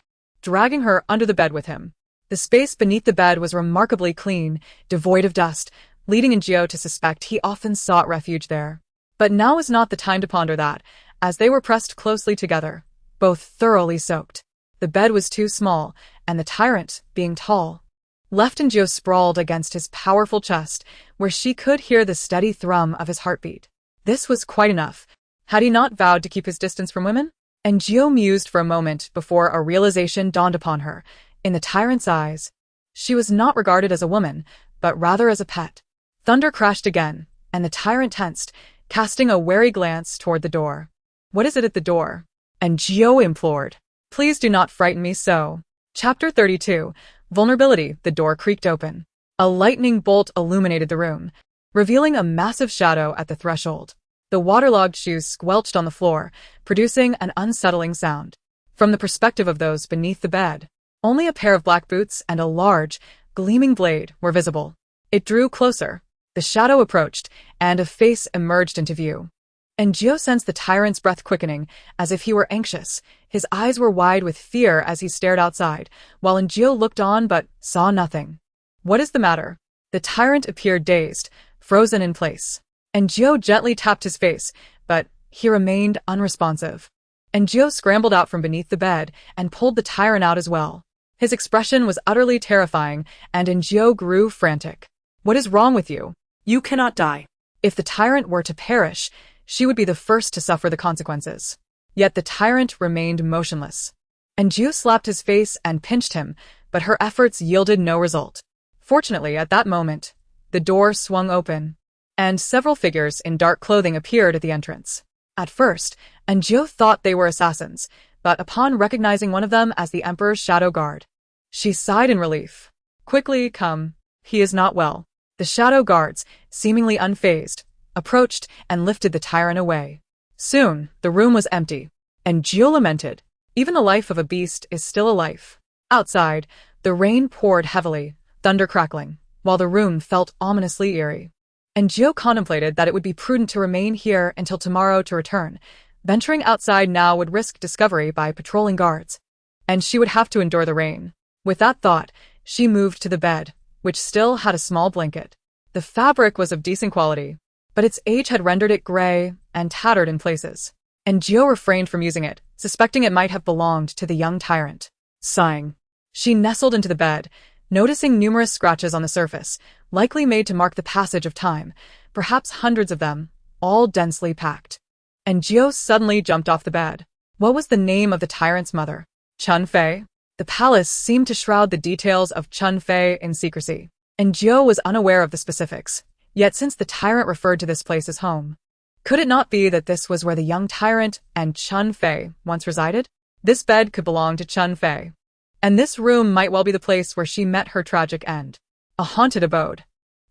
dragging her under the bed with him. The space beneath the bed was remarkably clean, devoid of dust, leading Jiu to suspect he often sought refuge there. But now was not the time to ponder that, as they were pressed closely together, both thoroughly soaked. The bed was too small, and the tyrant, being tall, left Jiu sprawled against his powerful chest, where she could hear the steady thrum of his heartbeat. This was quite enough. Had he not vowed to keep his distance from women? Jiu mused for a moment before a realization dawned upon her. In the tyrant's eyes, she was not regarded as a woman, but rather as a pet. Thunder crashed again, and the tyrant tensed, casting a wary glance toward the door. What is it at the door? Jiu implored. Please do not frighten me so. Chapter 32. Vulnerability. The door creaked open. A lightning bolt illuminated the room, revealing a massive shadow at the threshold. The waterlogged shoes squelched on the floor, producing an unsettling sound. from the perspective of those beneath the bed. Only a pair of black boots and a large, gleaming blade were visible. It drew closer. The shadow approached, and a face emerged into view. And Gio sensed the tyrant's breath quickening, as if he were anxious. His eyes were wide with fear as he stared outside, while Gio looked on but saw nothing. "What is the matter?" The tyrant appeared dazed, frozen in place. And Gio gently tapped his face, but he remained unresponsive. And Gio scrambled out from beneath the bed and pulled the tyrant out as well. His expression was utterly terrifying, and Gio grew frantic. "What is wrong with you? You cannot die." If the tyrant were to perish, she would be the first to suffer the consequences. Yet the tyrant remained motionless. And Gio slapped his face and pinched him, but her efforts yielded no result. Fortunately, at that moment, the door swung open, and several figures in dark clothing appeared at the entrance. At first, Gio thought they were assassins, but upon recognizing one of them as the Emperor's shadow guard, she sighed in relief. "Quickly, come. He is not well." The shadow guards, seemingly unfazed, approached and lifted the tyrant away. Soon, the room was empty, and Gio lamented. Even the life of a beast is still a life. Outside, the rain poured heavily, thunder crackling, while the room felt ominously eerie. And Gio contemplated that it would be prudent to remain here until tomorrow to return. Venturing outside now would risk discovery by patrolling guards, and she would have to endure the rain. With that thought, she moved to the bed, which still had a small blanket. The fabric was of decent quality, but its age had rendered it gray and tattered in places. And Gio refrained from using it, suspecting it might have belonged to the young tyrant. Sighing, she nestled into the bed, noticing numerous scratches on the surface, likely made to mark the passage of time, perhaps hundreds of them, all densely packed. And Gio suddenly jumped off the bed. What was the name of the tyrant's mother? Chun Fei? The palace seemed to shroud the details of Chun Fei in secrecy, and Gio was unaware of the specifics. Yet since the tyrant referred to this place as home, could it not be that this was where the young tyrant and Chun Fei once resided? This bed could belong to Chun Fei, and this room might well be the place where she met her tragic end. A haunted abode.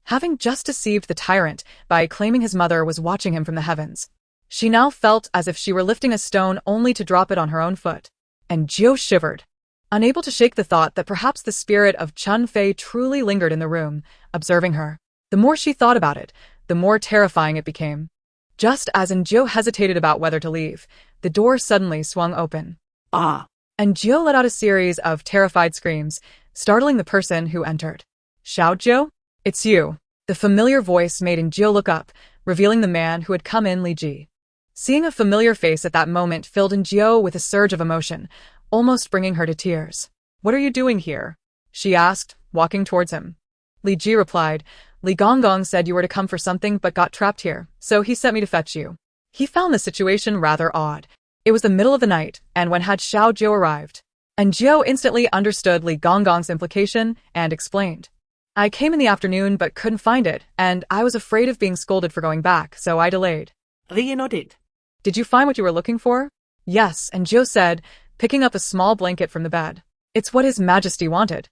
Having just deceived the tyrant by claiming his mother was watching him from the heavens, she now felt as if she were lifting a stone only to drop it on her own foot. And Gio shivered, unable to shake the thought that perhaps the spirit of Chun Fei truly lingered in the room, observing her. The more she thought about it, the more terrifying it became. Just as Gio hesitated about whether to leave, the door suddenly swung open. "Ah!" And Gio let out a series of terrified screams, startling the person who entered. "Xiao Gio? It's you." The familiar voice made Gio look up, revealing the man who had come in, Li Ji. Seeing a familiar face at that moment filled Gio with a surge of emotion, almost bringing her to tears. "What are you doing here?" she asked, walking towards him. Li Ji replied, "Li Gonggong said you were to come for something but got trapped here, so he sent me to fetch you." He found the situation rather odd. It was the middle of the night, and when had Xiao Gio arrived? And Gio instantly understood Li Gonggong's implication and explained. "I came in the afternoon but couldn't find it, and I was afraid of being scolded for going back, so I delayed." Li nodded. "Did you find what you were looking for?" "Yes," and Gio said, picking up a small blanket from the bed. "It's what His Majesty wanted."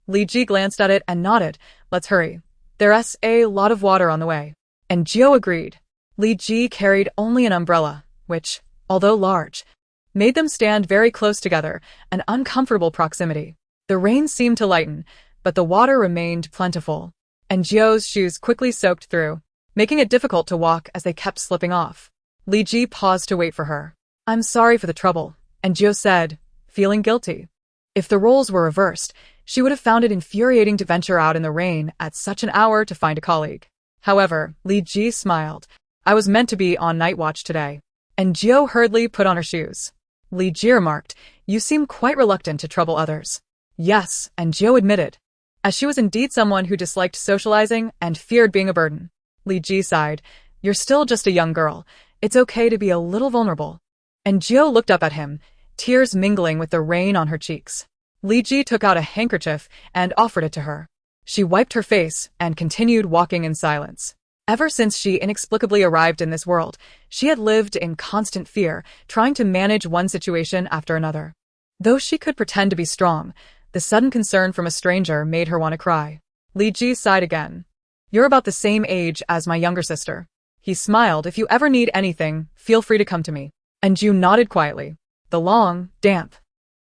Li Ji glanced at it and nodded. "Let's hurry. There's a lot of water on the way." And Gio agreed. Li Ji carried only an umbrella, which, although large, made them stand very close together, an uncomfortable proximity. The rain seemed to lighten, but the water remained plentiful, and Gio's shoes quickly soaked through, making it difficult to walk as they kept slipping off. Li Ji paused to wait for her. "I'm sorry for the trouble," and Gio said, feeling guilty. If the roles were reversed, she would have found it infuriating to venture out in the rain at such an hour to find a colleague. However, Li Ji smiled. "I was meant to be on night watch today." And Gio hurriedly put on her shoes. Li Ji remarked, "You seem quite reluctant to trouble others." "Yes," and Gio admitted, as she was indeed someone who disliked socializing and feared being a burden. Li Ji sighed, "You're still just a young girl. It's okay to be a little vulnerable." And Gio looked up at him, tears mingling with the rain on her cheeks. Li Ji took out a handkerchief and offered it to her. She wiped her face and continued walking in silence. Ever since she inexplicably arrived in this world, she had lived in constant fear, trying to manage one situation after another. Though she could pretend to be strong, the sudden concern from a stranger made her want to cry. Li Ji sighed again. "You're about the same age as my younger sister." He smiled. "If you ever need anything, feel free to come to me." And Ju nodded quietly. The long, damp,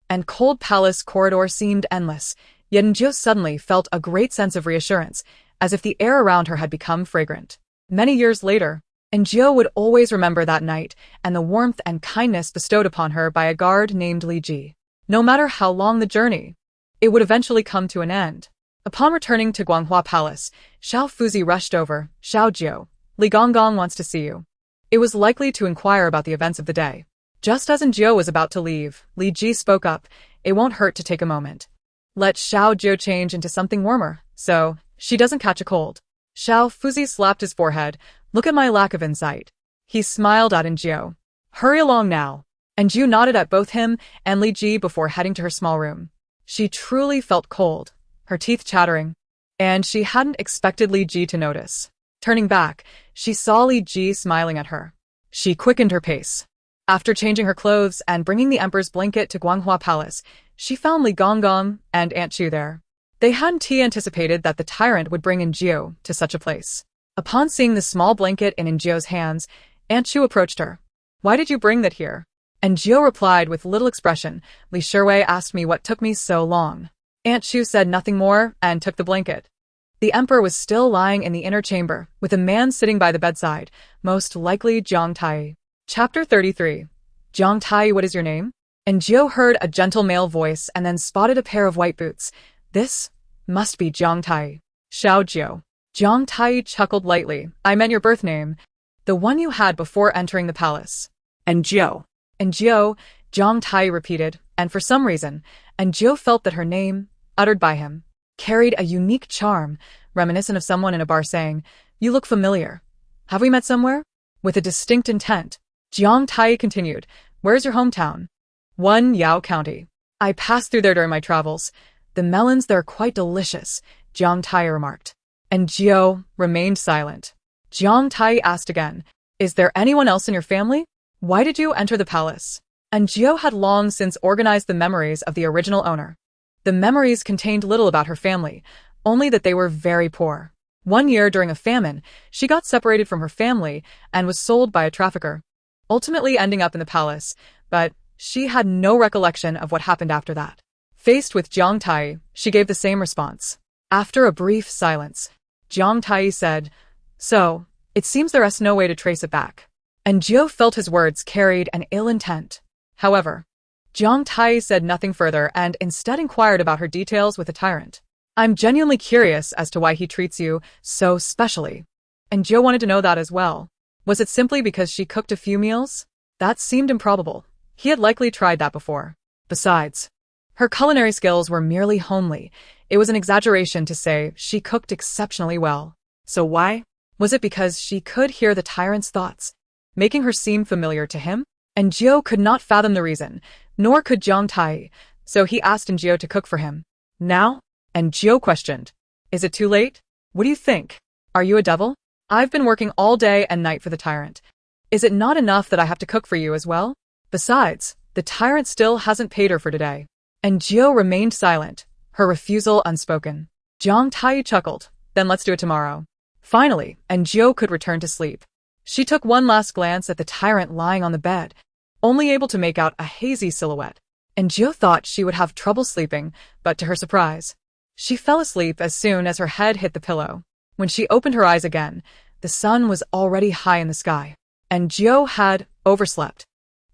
and cold palace corridor seemed endless, yet Enjio suddenly felt a great sense of reassurance, as if the air around her had become fragrant. Many years later, Enjio would always remember that night and the warmth and kindness bestowed upon her by a guard named Li Ji. No matter how long the journey, it would eventually come to an end. Upon returning to Guanghua Palace, Xiao Fuzi rushed over. Xiao Jiu, Li Gonggong wants to see you. It was likely to inquire about the events of the day. Just as Enjio was about to leave, Li Ji spoke up. It won't hurt to take a moment. Let Xiao Jiu change into something warmer, so she doesn't catch a cold. Xiao Fuzi slapped his forehead. Look at my lack of insight. He smiled at Enjio. Hurry along now. Enjio nodded at both him and Li Ji before heading to her small room. She truly felt cold, her teeth chattering, and she hadn't expected Li Ji to notice. Turning back, she saw Li Ji smiling at her. She quickened her pace. After changing her clothes and bringing the emperor's blanket to Guanghua Palace, she found Li Gonggong and Aunt Chu there. They hadn't anticipated that the tyrant would bring Enjio to such a place. Upon seeing the small blanket in Enjio's hands, Aunt Chu approached her. Why did you bring that here? Enjio replied with little expression. Li Sherwei asked me what took me so long. Aunt Chu said nothing more and took the blanket. The emperor was still lying in the inner chamber, with a man sitting by the bedside, most likely Jiang Tai. Chapter 33. Jiang Tai, what is your name? Enjio heard a gentle male voice and then spotted a pair of white boots. This must be Jiang Tai. Xiao Jiu. Jiang Tai chuckled lightly. I meant your birth name. The one you had before entering the palace. Enjio. Enjio, Jiang Tai repeated, and for some reason, Enjio felt that her name, uttered by him, carried a unique charm, reminiscent of someone in a bar saying, You look familiar. Have we met somewhere? With a distinct intent, Jiang Tai continued, Where's your hometown? One Yao County. I passed through there during my travels. The melons there are quite delicious, Jiang Tai remarked. Enjio remained silent. Jiang Tai asked again, Is there anyone else in your family? Why did you enter the palace? Enjio had long since organized the memories of the original owner. The memories contained little about her family, only that they were very poor. One year during a famine, she got separated from her family and was sold by a trafficker, ultimately ending up in the palace, but she had no recollection of what happened after that. Faced with Jiang Tai, she gave the same response. After a brief silence, Jiang Tai said, So, it seems there is no way to trace it back. Enjio felt his words carried an ill intent. However, Jiang Tai said nothing further and instead inquired about her details with the tyrant. I'm genuinely curious as to why he treats you so specially. Enjio wanted to know that as well. Was it simply because she cooked a few meals? That seemed improbable. He had likely tried that before. Besides, her culinary skills were merely homely. It was an exaggeration to say she cooked exceptionally well. So why? Was it because she could hear the tyrant's thoughts, making her seem familiar to him? Enjio could not fathom the reason, nor could Jiang Tai, so he asked Enjio to cook for him. Now? Enjio questioned. Is it too late? What do you think? Are you a devil? I've been working all day and night for the tyrant. Is it not enough that I have to cook for you as well? Besides, the tyrant still hasn't paid her for today. Enjio remained silent, her refusal unspoken. Jiang Tai chuckled. Then let's do it tomorrow. Finally, Enjio could return to sleep. She took one last glance at the tyrant lying on the bed, only able to make out a hazy silhouette. Enjio thought she would have trouble sleeping, but to her surprise, she fell asleep as soon as her head hit the pillow. When she opened her eyes again, the sun was already high in the sky. Enjio had overslept.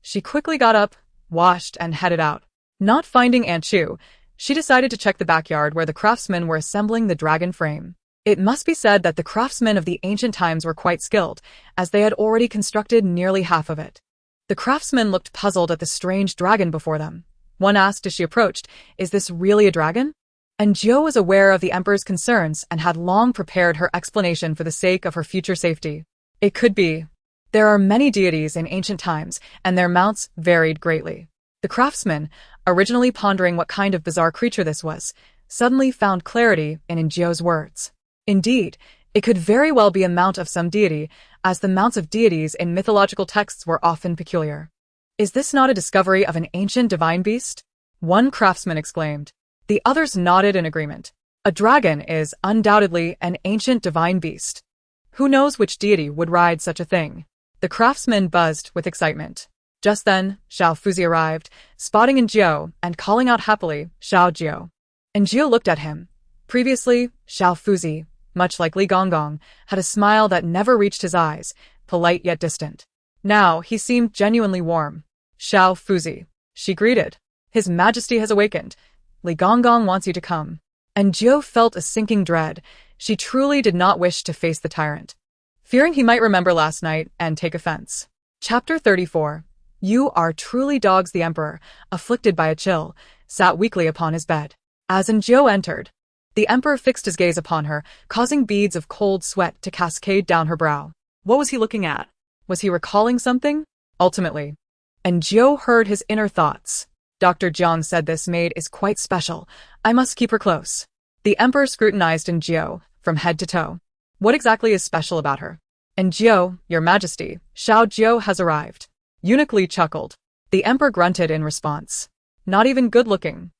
She quickly got up, washed, and headed out. Not finding Aunt Chu, she decided to check the backyard where the craftsmen were assembling the dragon frame. It must be said that the craftsmen of the ancient times were quite skilled, as they had already constructed nearly half of it. The craftsmen looked puzzled at the strange dragon before them. One asked as she approached, Is this really a dragon? Enjio was aware of the emperor's concerns and had long prepared her explanation for the sake of her future safety. It could be. There are many deities in ancient times, and their mounts varied greatly. The craftsman, originally pondering what kind of bizarre creature this was, suddenly found clarity in Enjio's words. Indeed, it could very well be a mount of some deity, as the mounts of deities in mythological texts were often peculiar. Is this not a discovery of an ancient divine beast? One craftsman exclaimed. The others nodded in agreement. A dragon is undoubtedly an ancient divine beast. Who knows which deity would ride such a thing? The craftsman buzzed with excitement. Just then, Xiao Fuzi arrived, spotting Enjio and calling out happily, Xiao Jiu. Enjio looked at him. Previously, Xiao Fuzi, much like Li Gonggong, had a smile that never reached his eyes, polite yet distant. Now, he seemed genuinely warm. Xiao Fuzi, she greeted. His Majesty has awakened. Li Gonggong wants you to come. Enjio felt a sinking dread. She truly did not wish to face the tyrant, fearing he might remember last night and take offense. Chapter 34. You are truly dogs. The emperor, afflicted by a chill, sat weakly upon his bed. As Enjio entered, the emperor fixed his gaze upon her, causing beads of cold sweat to cascade down her brow. What was he looking at? Was he recalling something? Ultimately, Enjio heard his inner thoughts. Dr. Jiang said this maid is quite special. I must keep her close. The emperor scrutinized Enjio from head to toe. What exactly is special about her? Enjio, your majesty, Xiao Jiu has arrived. Eunuch Li chuckled. The emperor grunted in response. Not even good-looking.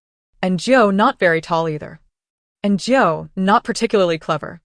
Enjio not very tall either. Enjio not particularly clever.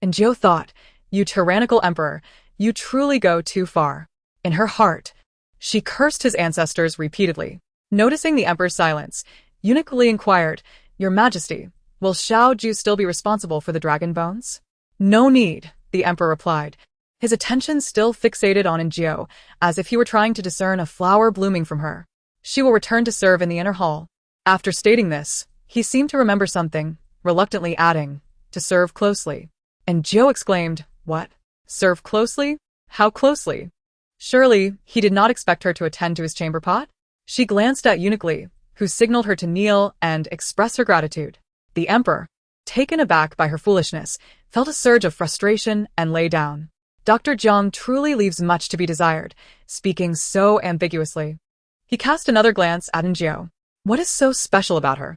Enjio thought, you tyrannical emperor, you truly go too far. In her heart, she cursed his ancestors repeatedly. Noticing the emperor's silence, Eunuch Li inquired, Your Majesty, will Xiao Jiu still be responsible for the dragon bones? No need, the emperor replied, his attention still fixated on Enjio, as if he were trying to discern a flower blooming from her. She will return to serve in the inner hall. After stating this, he seemed to remember something, reluctantly adding, to serve closely. Enjio exclaimed, What? Serve closely? How closely? Surely, he did not expect her to attend to his chamber pot? She glanced at Eunuch Li, who signaled her to kneel and express her gratitude. The emperor, taken aback by her foolishness, felt a surge of frustration and lay down. Dr. Jiang truly leaves much to be desired, speaking so ambiguously. He cast another glance at Enjio. What is so special about her?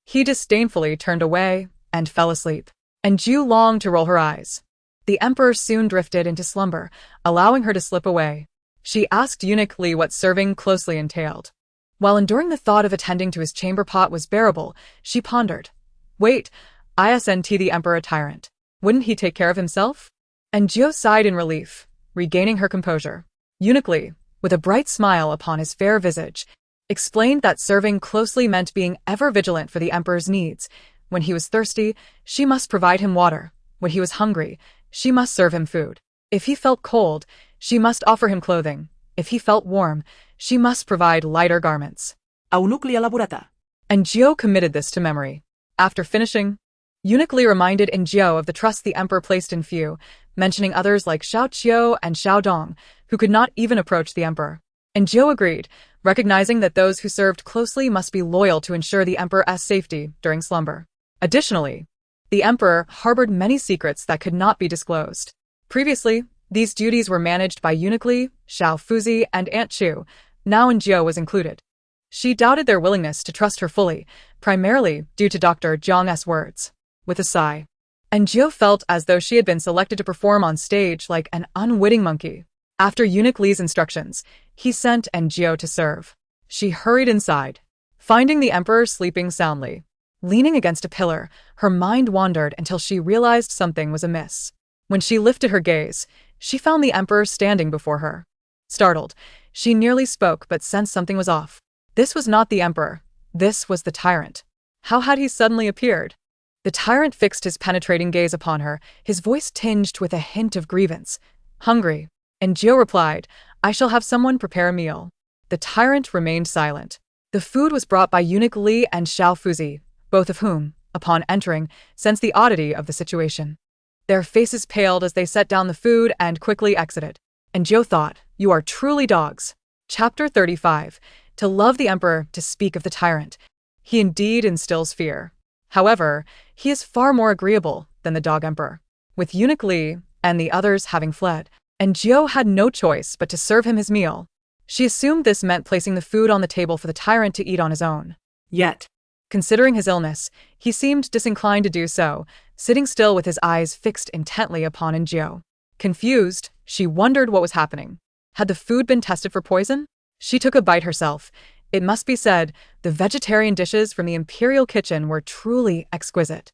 He disdainfully turned away and fell asleep. Enjio longed to roll her eyes. The emperor soon drifted into slumber, allowing her to slip away. She asked Eunuch Li what serving closely entailed. While enduring the thought of attending to his chamber pot was bearable, she pondered. Wait, isn't the emperor a tyrant? Wouldn't he take care of himself? Enjio sighed in relief, regaining her composure. Eunuch Li, with a bright smile upon his fair visage, explained that serving closely meant being ever vigilant for the emperor's needs. When he was thirsty, she must provide him water. When he was hungry, she must serve him food. If he felt cold, she must offer him clothing. If he felt warm, she must provide lighter garments. Eunuch Li elaborata. Enjio committed this to memory. After finishing, Eunuch Li reminded Enjio of the trust the emperor placed in few, mentioning others like Xiao Qiu and Xiao Dong, who could not even approach the emperor. Enjio agreed, recognizing that those who served closely must be loyal to ensure the emperor's safety during slumber. Additionally, the emperor harbored many secrets that could not be disclosed. Previously, these duties were managed by Eunuch Li, Xiao Fuzi, and Aunt Chu. Now Enjio was included. She doubted their willingness to trust her fully, primarily due to Dr. Jiang's words. With a sigh, Enjio felt as though she had been selected to perform on stage like an unwitting monkey. After Eunuch Li's instructions, he sent Enjio to serve. She hurried inside, finding the emperor sleeping soundly. Leaning against a pillar, her mind wandered until she realized something was amiss. When she lifted her gaze, she found the emperor standing before her. Startled, she nearly spoke but sensed something was off. This was not the emperor. This was the tyrant. How had he suddenly appeared? The tyrant fixed his penetrating gaze upon her, his voice tinged with a hint of grievance. Hungry. Enjio replied, I shall have someone prepare a meal. The tyrant remained silent. The food was brought by Eunuch Li and Xiao Fuzi, both of whom, upon entering, sensed the oddity of the situation. Their faces paled as they set down the food and quickly exited. Enjio thought, you are truly dogs. Chapter 35. To love the emperor, to speak of the tyrant. He indeed instills fear. However, he is far more agreeable than the dog emperor. With Eunuch Li and the others having fled, Enjio had no choice but to serve him his meal. She assumed this meant placing the food on the table for the tyrant to eat on his own. Yet, considering his illness, he seemed disinclined to do so, sitting still with his eyes fixed intently upon Enjio. Confused, she wondered what was happening. Had the food been tested for poison? She took a bite herself. It must be said, the vegetarian dishes from the imperial kitchen were truly exquisite.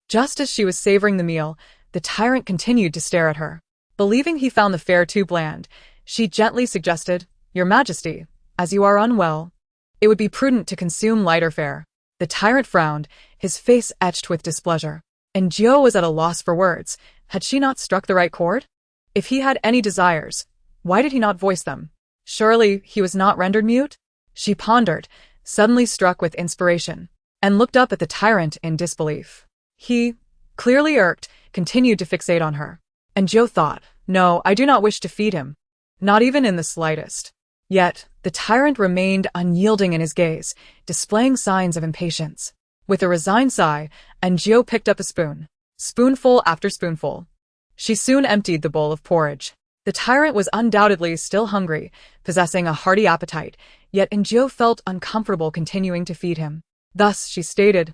Just as she was savoring the meal, the tyrant continued to stare at her. Believing he found the fare too bland, she gently suggested, Your Majesty, as you are unwell, it would be prudent to consume lighter fare. The tyrant frowned, his face etched with displeasure. And Gio was at a loss for words. Had she not struck the right chord? If he had any desires, why did he not voice them? Surely he was not rendered mute? She pondered, suddenly struck with inspiration, and looked up at the tyrant in disbelief. He, clearly irked, continued to fixate on her. And Gio thought, no, I do not wish to feed him. Not even in the slightest. Yet, the tyrant remained unyielding in his gaze, displaying signs of impatience. With a resigned sigh, Gio picked up a spoon. Spoonful after spoonful. She soon emptied the bowl of porridge. The tyrant was undoubtedly still hungry, possessing a hearty appetite, yet Gio felt uncomfortable continuing to feed him. Thus she stated,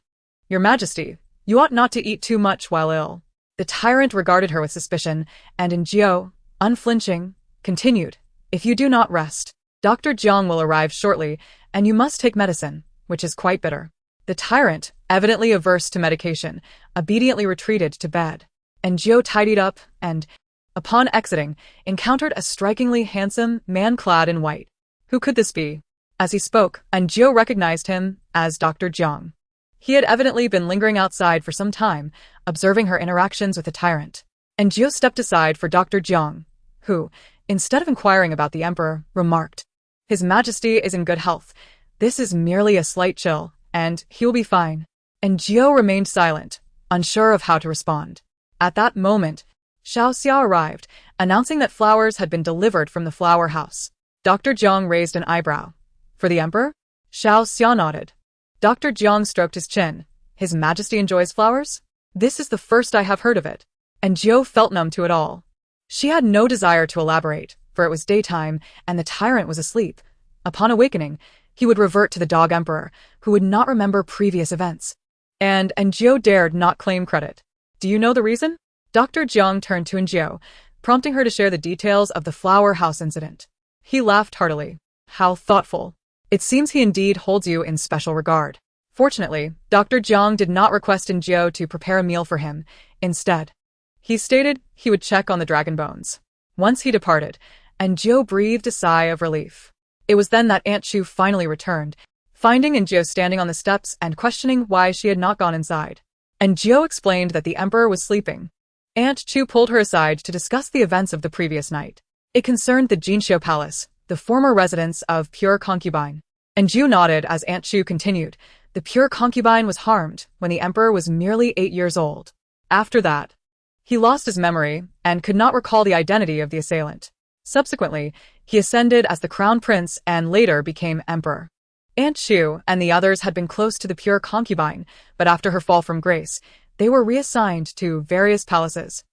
Your Majesty, you ought not to eat too much while ill. The tyrant regarded her with suspicion, and Gio, unflinching, continued, If you do not rest, Dr. Jiang will arrive shortly, and you must take medicine, which is quite bitter. The tyrant, evidently averse to medication, obediently retreated to bed. And Gio tidied up and, upon exiting, encountered a strikingly handsome man clad in white. Who could this be? As he spoke, Gio recognized him as Dr. Jiang. He had evidently been lingering outside for some time, observing her interactions with the tyrant. And Gio stepped aside for Dr. Jiang, who, instead of inquiring about the emperor, remarked, His Majesty is in good health. This is merely a slight chill, and he will be fine. And Gio remained silent, unsure of how to respond. At that moment, Xiao Xia arrived, announcing that flowers had been delivered from the flower house. Dr. Jiang raised an eyebrow. For the emperor? Xiao Xia nodded. Dr. Jiang stroked his chin. His Majesty enjoys flowers? This is the first I have heard of it. And Gio felt numb to it all. She had no desire to elaborate, for it was daytime, and the tyrant was asleep. Upon awakening, he would revert to the dog emperor, who would not remember previous events. And Gio dared not claim credit. Do you know the reason? Dr. Jiang turned to Gio, prompting her to share the details of the flower house incident. He laughed heartily. How thoughtful. It seems he indeed holds you in special regard. Fortunately, Dr. Jiang did not request Gio to prepare a meal for him. Instead, he stated he would check on the dragon bones. Once he departed, Gio breathed a sigh of relief. It was then that Aunt Chu finally returned, finding Gio standing on the steps and questioning why she had not gone inside. And Gio explained that the emperor was sleeping. Aunt Chu pulled her aside to discuss the events of the previous night. It concerned the Jinxiu Palace, the former residence of Pure Concubine. And Gio nodded as Aunt Chu continued. The Pure Concubine was harmed when the emperor was merely 8 years old. After that, he lost his memory and could not recall the identity of the assailant. Subsequently, he ascended as the crown prince and later became emperor. Aunt Chu and the others had been close to the Pure Concubine, but after her fall from grace, they were reassigned to various palaces,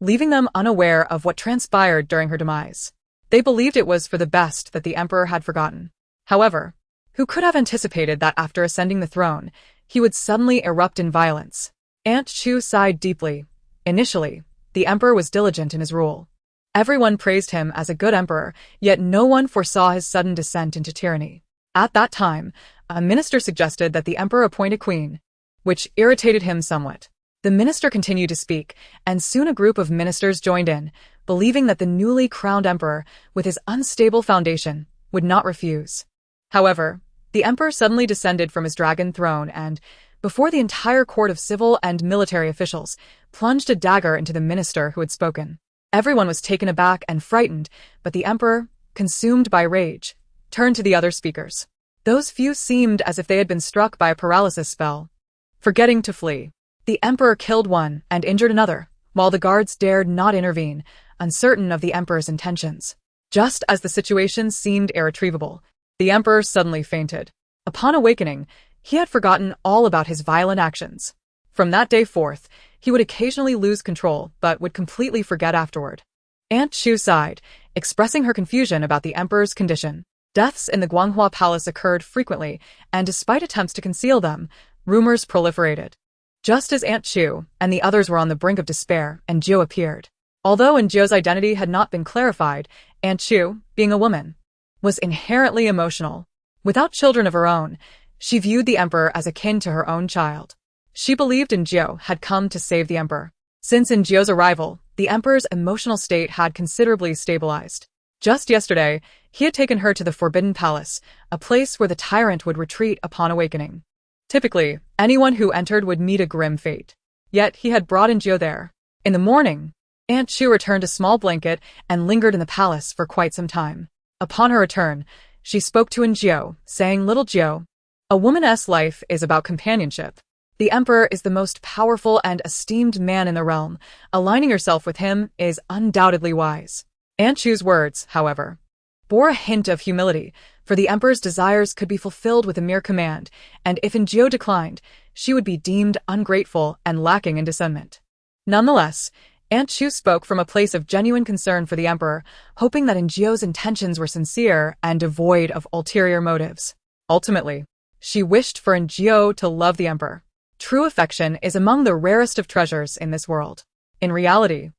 leaving them unaware of what transpired during her demise. They believed it was for the best that the emperor had forgotten. However, who could have anticipated that after ascending the throne, he would suddenly erupt in violence? Aunt Chu sighed deeply. Initially, the emperor was diligent in his rule. Everyone praised him as a good emperor, yet no one foresaw his sudden descent into tyranny. At that time, a minister suggested that the emperor appoint a queen, which irritated him somewhat. The minister continued to speak, and soon a group of ministers joined in, believing that the newly crowned emperor, with his unstable foundation, would not refuse. However, the emperor suddenly descended from his dragon throne and, before the entire court of civil and military officials, plunged a dagger into the minister who had spoken. Everyone was taken aback and frightened, but the emperor, consumed by rage, turned to the other speakers. Those few seemed as if they had been struck by a paralysis spell. Forgetting to flee, the emperor killed one and injured another, while the guards dared not intervene, uncertain of the emperor's intentions. Just as the situation seemed irretrievable, the emperor suddenly fainted. Upon awakening, he had forgotten all about his violent actions. From that day forth, he would occasionally lose control, but would completely forget afterward. Aunt Chu sighed, expressing her confusion about the emperor's condition. Deaths in the Guanghua Palace occurred frequently, and despite attempts to conceal them, rumors proliferated. Just as Aunt Chu and the others were on the brink of despair, Gio appeared. Although Gio's identity had not been clarified, Aunt Chu, being a woman, was inherently emotional. Without children of her own, she viewed the emperor as akin to her own child. She believed Gio had come to save the emperor. Since Gio's arrival, the emperor's emotional state had considerably stabilized. Just yesterday, he had taken her to the Forbidden Palace, a place where the tyrant would retreat upon awakening. Typically, anyone who entered would meet a grim fate. Yet he had brought Injio there. In the morning, Aunt Chu returned a small blanket and lingered in the palace for quite some time. Upon her return, she spoke to Injio, saying, "Little Jio, a woman's life is about companionship. The emperor is the most powerful and esteemed man in the realm. Aligning yourself with him is undoubtedly wise." Aunt Chu's words, however, bore a hint of humility, for the emperor's desires could be fulfilled with a mere command, and if Injio declined, she would be deemed ungrateful and lacking in discernment. Nonetheless, Aunt Chu spoke from a place of genuine concern for the emperor, hoping that Injio's intentions were sincere and devoid of ulterior motives. Ultimately, she wished for Injio to love the emperor. True affection is among the rarest of treasures in this world. In reality,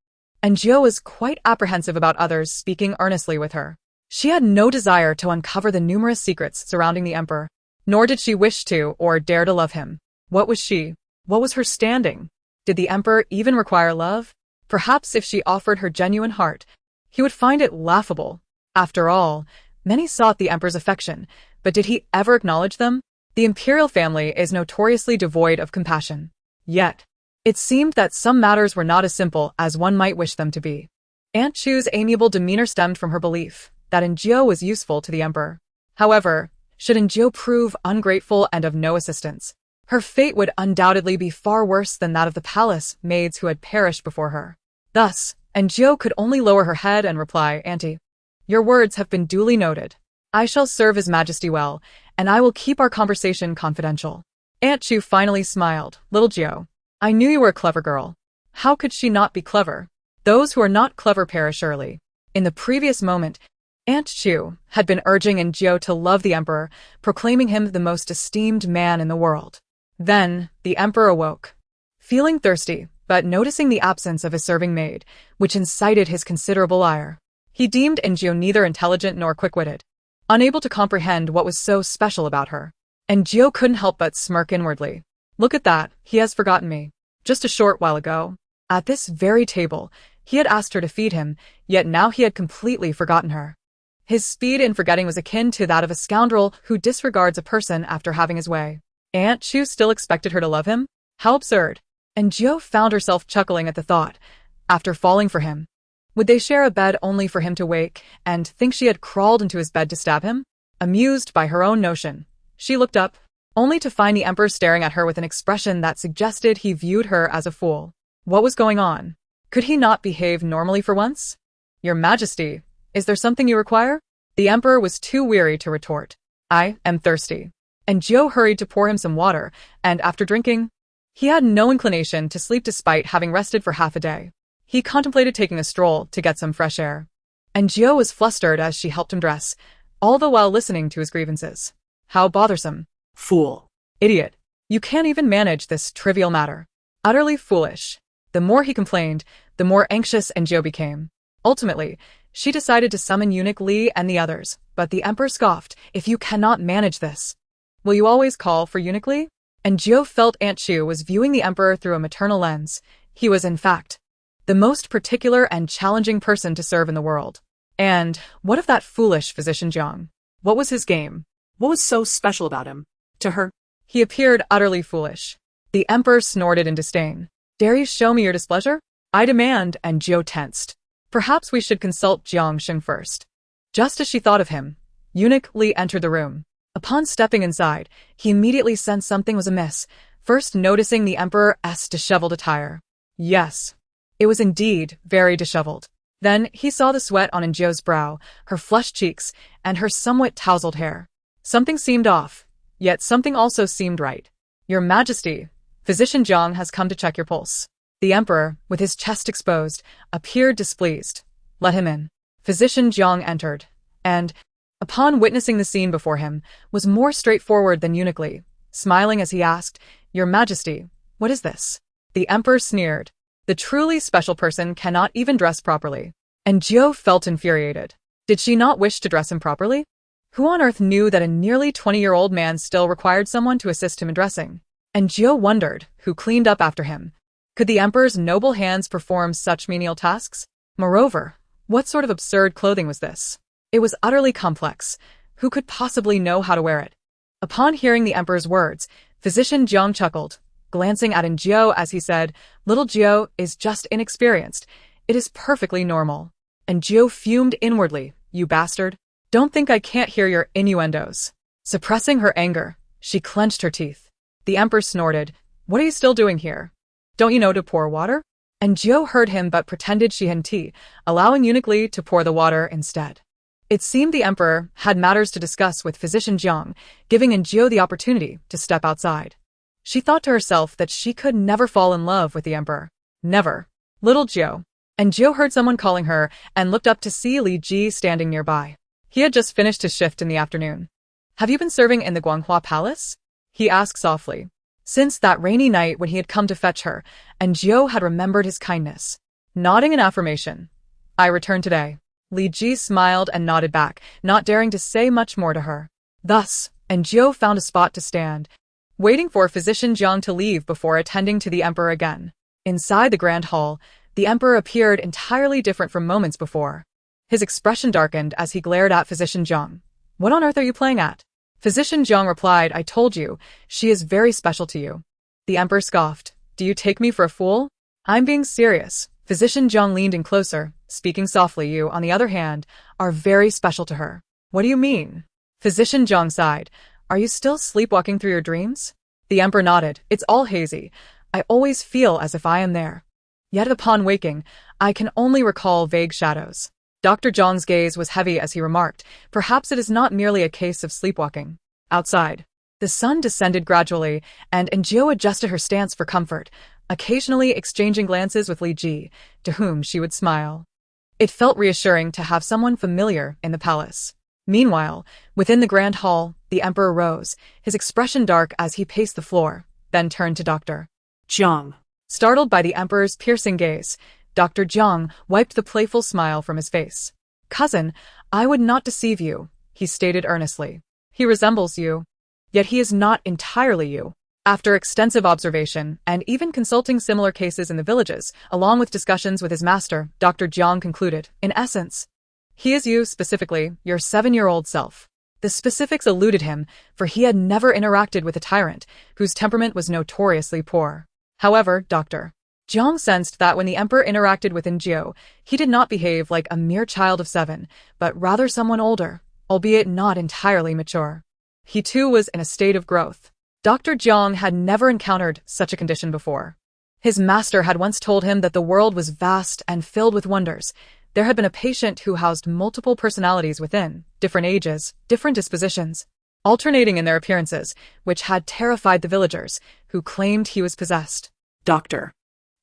Injio was quite apprehensive about others speaking earnestly with her. She had no desire to uncover the numerous secrets surrounding the emperor, nor did she wish to or dare to love him. What was she? What was her standing? Did the emperor even require love? Perhaps if she offered her genuine heart, he would find it laughable. After all, many sought the emperor's affection, but did he ever acknowledge them? The imperial family is notoriously devoid of compassion. Yet, it seemed that some matters were not as simple as one might wish them to be. Aunt Chu's amiable demeanor stemmed from her belief that Injio was useful to the emperor. However, should Injio prove ungrateful and of no assistance, her fate would undoubtedly be far worse than that of the palace maids who had perished before her. Thus, Injio could only lower her head and reply, "Auntie, your words have been duly noted. I shall serve His Majesty well, and I will keep our conversation confidential." Aunt Chu finally smiled. "Little Jio, I knew you were a clever girl. How could she not be clever? Those who are not clever perish early." In the previous moment, Aunt Chu had been urging Injio to love the emperor, proclaiming him the most esteemed man in the world. Then, the emperor awoke, feeling thirsty, but noticing the absence of his serving maid, which incited his considerable ire. He deemed Injio neither intelligent nor quick-witted, unable to comprehend what was so special about her. Injio couldn't help but smirk inwardly. Look at that, he has forgotten me. Just a short while ago, at this very table, he had asked her to feed him, yet now he had completely forgotten her. His speed in forgetting was akin to that of a scoundrel who disregards a person after having his way. Aunt Chu still expected her to love him? How absurd. Injio found herself chuckling at the thought. After falling for him, would they share a bed only for him to wake and think she had crawled into his bed to stab him? Amused by her own notion, she looked up, only to find the emperor staring at her with an expression that suggested he viewed her as a fool. What was going on? Could he not behave normally for once? "Your Majesty, is there something you require?" The emperor was too weary to retort. "I am thirsty." Injio hurried to pour him some water, and after drinking, he had no inclination to sleep despite having rested for half a day. He contemplated taking a stroll to get some fresh air. Injio was flustered as she helped him dress, all the while listening to his grievances. How bothersome. Fool. Idiot. You can't even manage this trivial matter. Utterly foolish. The more he complained, the more anxious Injio became. Ultimately, she decided to summon Eunuch Li and the others, but the emperor scoffed, "If you cannot manage this, will you always call for Eunuch Li?" Injio felt Aunt Chu was viewing the emperor through a maternal lens. He was, in fact, the most particular and challenging person to serve in the world. And what of that foolish physician Jiang? What was his game? What was so special about him? To her, he appeared utterly foolish. The emperor snorted in disdain. "Dare you show me your displeasure?" "I demand," and Jiao tensed. "Perhaps we should consult Jiang Sheng first." Just as she thought of him, Eunuch Li entered the room. Upon stepping inside, he immediately sensed something was amiss, first noticing the emperor's disheveled attire. Yes, it was indeed very disheveled. Then he saw the sweat on Injio's brow, her flushed cheeks, and her somewhat tousled hair. Something seemed off, yet something also seemed right. "Your Majesty, Physician Jiang has come to check your pulse." The emperor, with his chest exposed, appeared displeased. "Let him in." Physician Jiang entered, and, upon witnessing the scene before him, was more straightforward than Eunuch Li. Smiling as he asked, "Your Majesty, what is this?" The emperor sneered. The truly special person cannot even dress properly. And Jiao felt infuriated. Did she not wish to dress him properly? Who on earth knew that a nearly 20-year-old man still required someone to assist him in dressing? And Jiao wondered who cleaned up after him. Could the emperor's noble hands perform such menial tasks? Moreover, What sort of absurd clothing was this? It was utterly complex. Who could possibly know how to wear it? Upon hearing the emperor's words, Physician Jiang chuckled, glancing at Jiao as he said, "Little Jiao is just inexperienced. It is perfectly normal." And Jiao fumed inwardly, "You bastard. Don't think I can't hear your innuendos." Suppressing her anger, she clenched her teeth. The emperor snorted, "What are you still doing here? Don't you know to pour water?" And Jiao heard him but pretended she hadn't tea, allowing Eunuch Li to pour the water instead. It seemed the emperor had matters to discuss with Physician Jiang, giving Jiao the opportunity to step outside. She thought to herself that she could never fall in love with the emperor. Never. Little Jiao. And Jiao heard someone calling her and looked up to see Li Ji standing nearby. He had just finished his shift in the afternoon. "Have you been serving in the Guanghua Palace?" he asked softly. Since that rainy night when he had come to fetch her, and Jiao had remembered his kindness. Nodding in affirmation. "I returned today." Li Ji smiled and nodded back, not daring to say much more to her. Thus, and Jiao found a spot to stand, waiting for Physician Jiang to leave before attending to the emperor again. Inside the grand hall, the emperor appeared entirely different from moments before. His expression darkened as he glared at Physician Jiang. "What on earth are you playing at?" Physician Jiang replied, "I told you, she is very special to you." The emperor scoffed, "Do you take me for a fool?" "I'm being serious." Physician Jiang leaned in closer, speaking softly. "You, on the other hand, are very special to her." "What do you mean?" Physician Jiang sighed. "Are you still sleepwalking through your dreams?" The emperor nodded. "It's all hazy. I always feel as if I am there. Yet upon waking, I can only recall vague shadows." Dr. Jiang's gaze was heavy as he remarked, "Perhaps it is not merely a case of sleepwalking." Outside, the sun descended gradually, and Jiao adjusted her stance for comfort, occasionally exchanging glances with Li Ji, to whom she would smile. It felt reassuring to have someone familiar in the palace. Meanwhile, within the grand hall, the emperor rose, his expression dark as he paced the floor, then turned to Dr. Jiang. Startled by the emperor's piercing gaze, Dr. Jiang wiped the playful smile from his face. "Cousin, I would not deceive you," he stated earnestly. "He resembles you. Yet he is not entirely you." After extensive observation, and even consulting similar cases in the villages, along with discussions with his master, Dr. Jiang concluded, "In essence, he is you specifically, your 7-year-old self." The specifics eluded him, for he had never interacted with a tyrant, whose temperament was notoriously poor. However, Dr. Jiang sensed that when the emperor interacted with Jiao, he did not behave like a mere child of 7, but rather someone older, albeit not entirely mature. He too was in a state of growth. Dr. Jiang had never encountered such a condition before. His master had once told him that the world was vast and filled with wonders. There had been a patient who housed multiple personalities within, different ages, different dispositions, alternating in their appearances, which had terrified the villagers, who claimed he was possessed. Dr.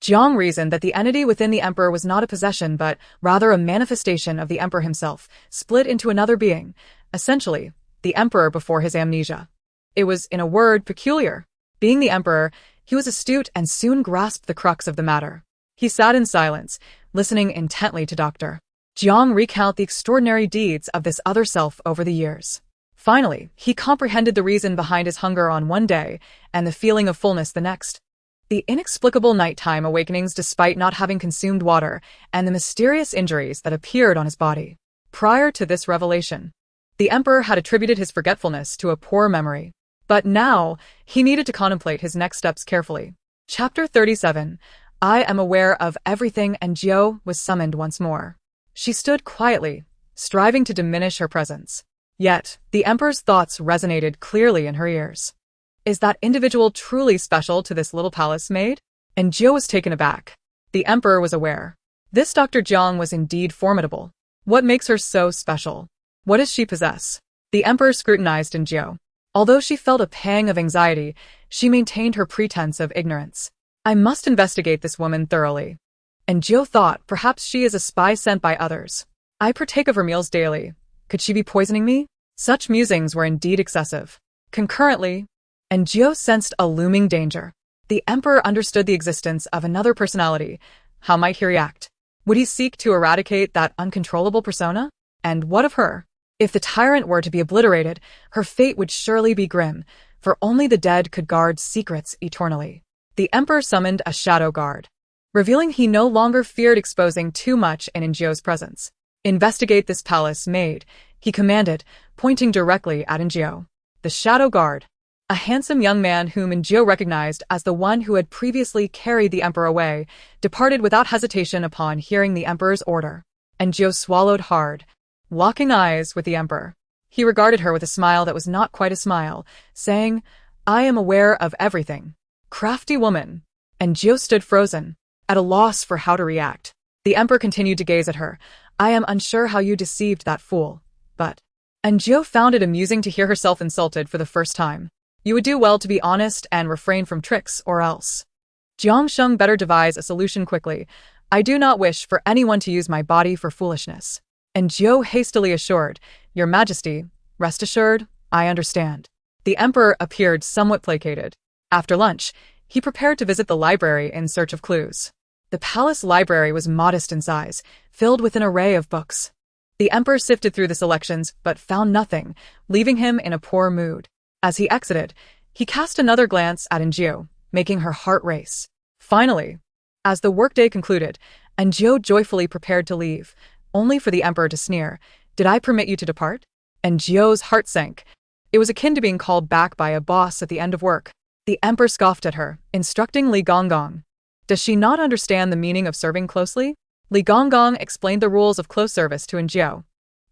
Jiang reasoned that the entity within the emperor was not a possession but rather a manifestation of the emperor himself, split into another being, essentially, the emperor before his amnesia. It was, in a word, peculiar. Being the emperor, he was astute and soon grasped the crux of the matter. He sat in silence, listening intently to Dr. Jiang recount the extraordinary deeds of this other self over the years. Finally, he comprehended the reason behind his hunger on one day and the feeling of fullness the next. The inexplicable nighttime awakenings despite not having consumed water, and the mysterious injuries that appeared on his body. Prior to this revelation, the emperor had attributed his forgetfulness to a poor memory. But now, he needed to contemplate his next steps carefully. Chapter 37. I am aware of everything, and Jiao was summoned once more. She stood quietly, striving to diminish her presence. Yet, the emperor's thoughts resonated clearly in her ears. Is that individual truly special to this little palace maid? And Jiao was taken aback. The emperor was aware. This Dr. Jiang was indeed formidable. What makes her so special? What does she possess? The emperor scrutinized Jiao. Although she felt a pang of anxiety, she maintained her pretense of ignorance. I must investigate this woman thoroughly. And Jiao thought perhaps she is a spy sent by others. I partake of her meals daily. Could she be poisoning me? Such musings were indeed excessive. Concurrently, and Jiao sensed a looming danger. The emperor understood the existence of another personality. How might he react? Would he seek to eradicate that uncontrollable persona? And what of her? If the tyrant were to be obliterated, her fate would surely be grim, for only the dead could guard secrets eternally. The emperor summoned a shadow guard, revealing he no longer feared exposing too much in Jiao's presence. Investigate this palace, Maid, he commanded, pointing directly at Enjio. The Shadow Guard. A handsome young man whom Enjio recognized as the one who had previously carried the emperor away, departed without hesitation upon hearing the emperor's order. Enjio swallowed hard, locking eyes with the emperor. He regarded her with a smile that was not quite a smile, saying, "I am aware of everything." Crafty woman. Enjio stood frozen, at a loss for how to react. The emperor continued to gaze at her. "I am unsure how you deceived that fool, but—" Enjio found it amusing to hear herself insulted for the first time. "You would do well to be honest and refrain from tricks, or else." Jiangsheng better devise a solution quickly. "I do not wish for anyone to use my body for foolishness." Enjio hastily assured, "Your Majesty, rest assured, I understand." The emperor appeared somewhat placated. After lunch, he prepared to visit the library in search of clues. The palace library was modest in size, filled with an array of books. The emperor sifted through the selections but found nothing, leaving him in a poor mood. As he exited, he cast another glance at Enjio, making her heart race. Finally, as the workday concluded, Enjio joyfully prepared to leave, only for the emperor to sneer, "Did I permit you to depart?" Enjio's heart sank. It was akin to being called back by a boss at the end of work. The emperor scoffed at her, instructing Li Gonggong. Does she not understand the meaning of serving closely? Li Gonggong explained the rules of close service to Enjio,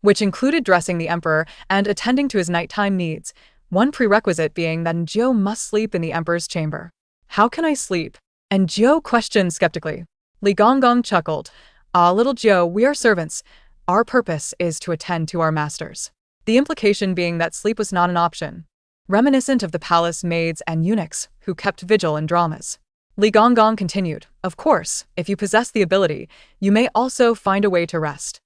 which included dressing the emperor and attending to his nighttime needs, one prerequisite being that Enjio must sleep in the emperor's chamber. "How can I sleep?" Enjio questioned skeptically. Li Gonggong chuckled. "Ah, little Jio, we are servants. Our purpose is to attend to our masters." The implication being that sleep was not an option, reminiscent of the palace maids and eunuchs who kept vigil in dramas. Li Gonggong continued, "Of course, if you possess the ability, you may also find a way to rest."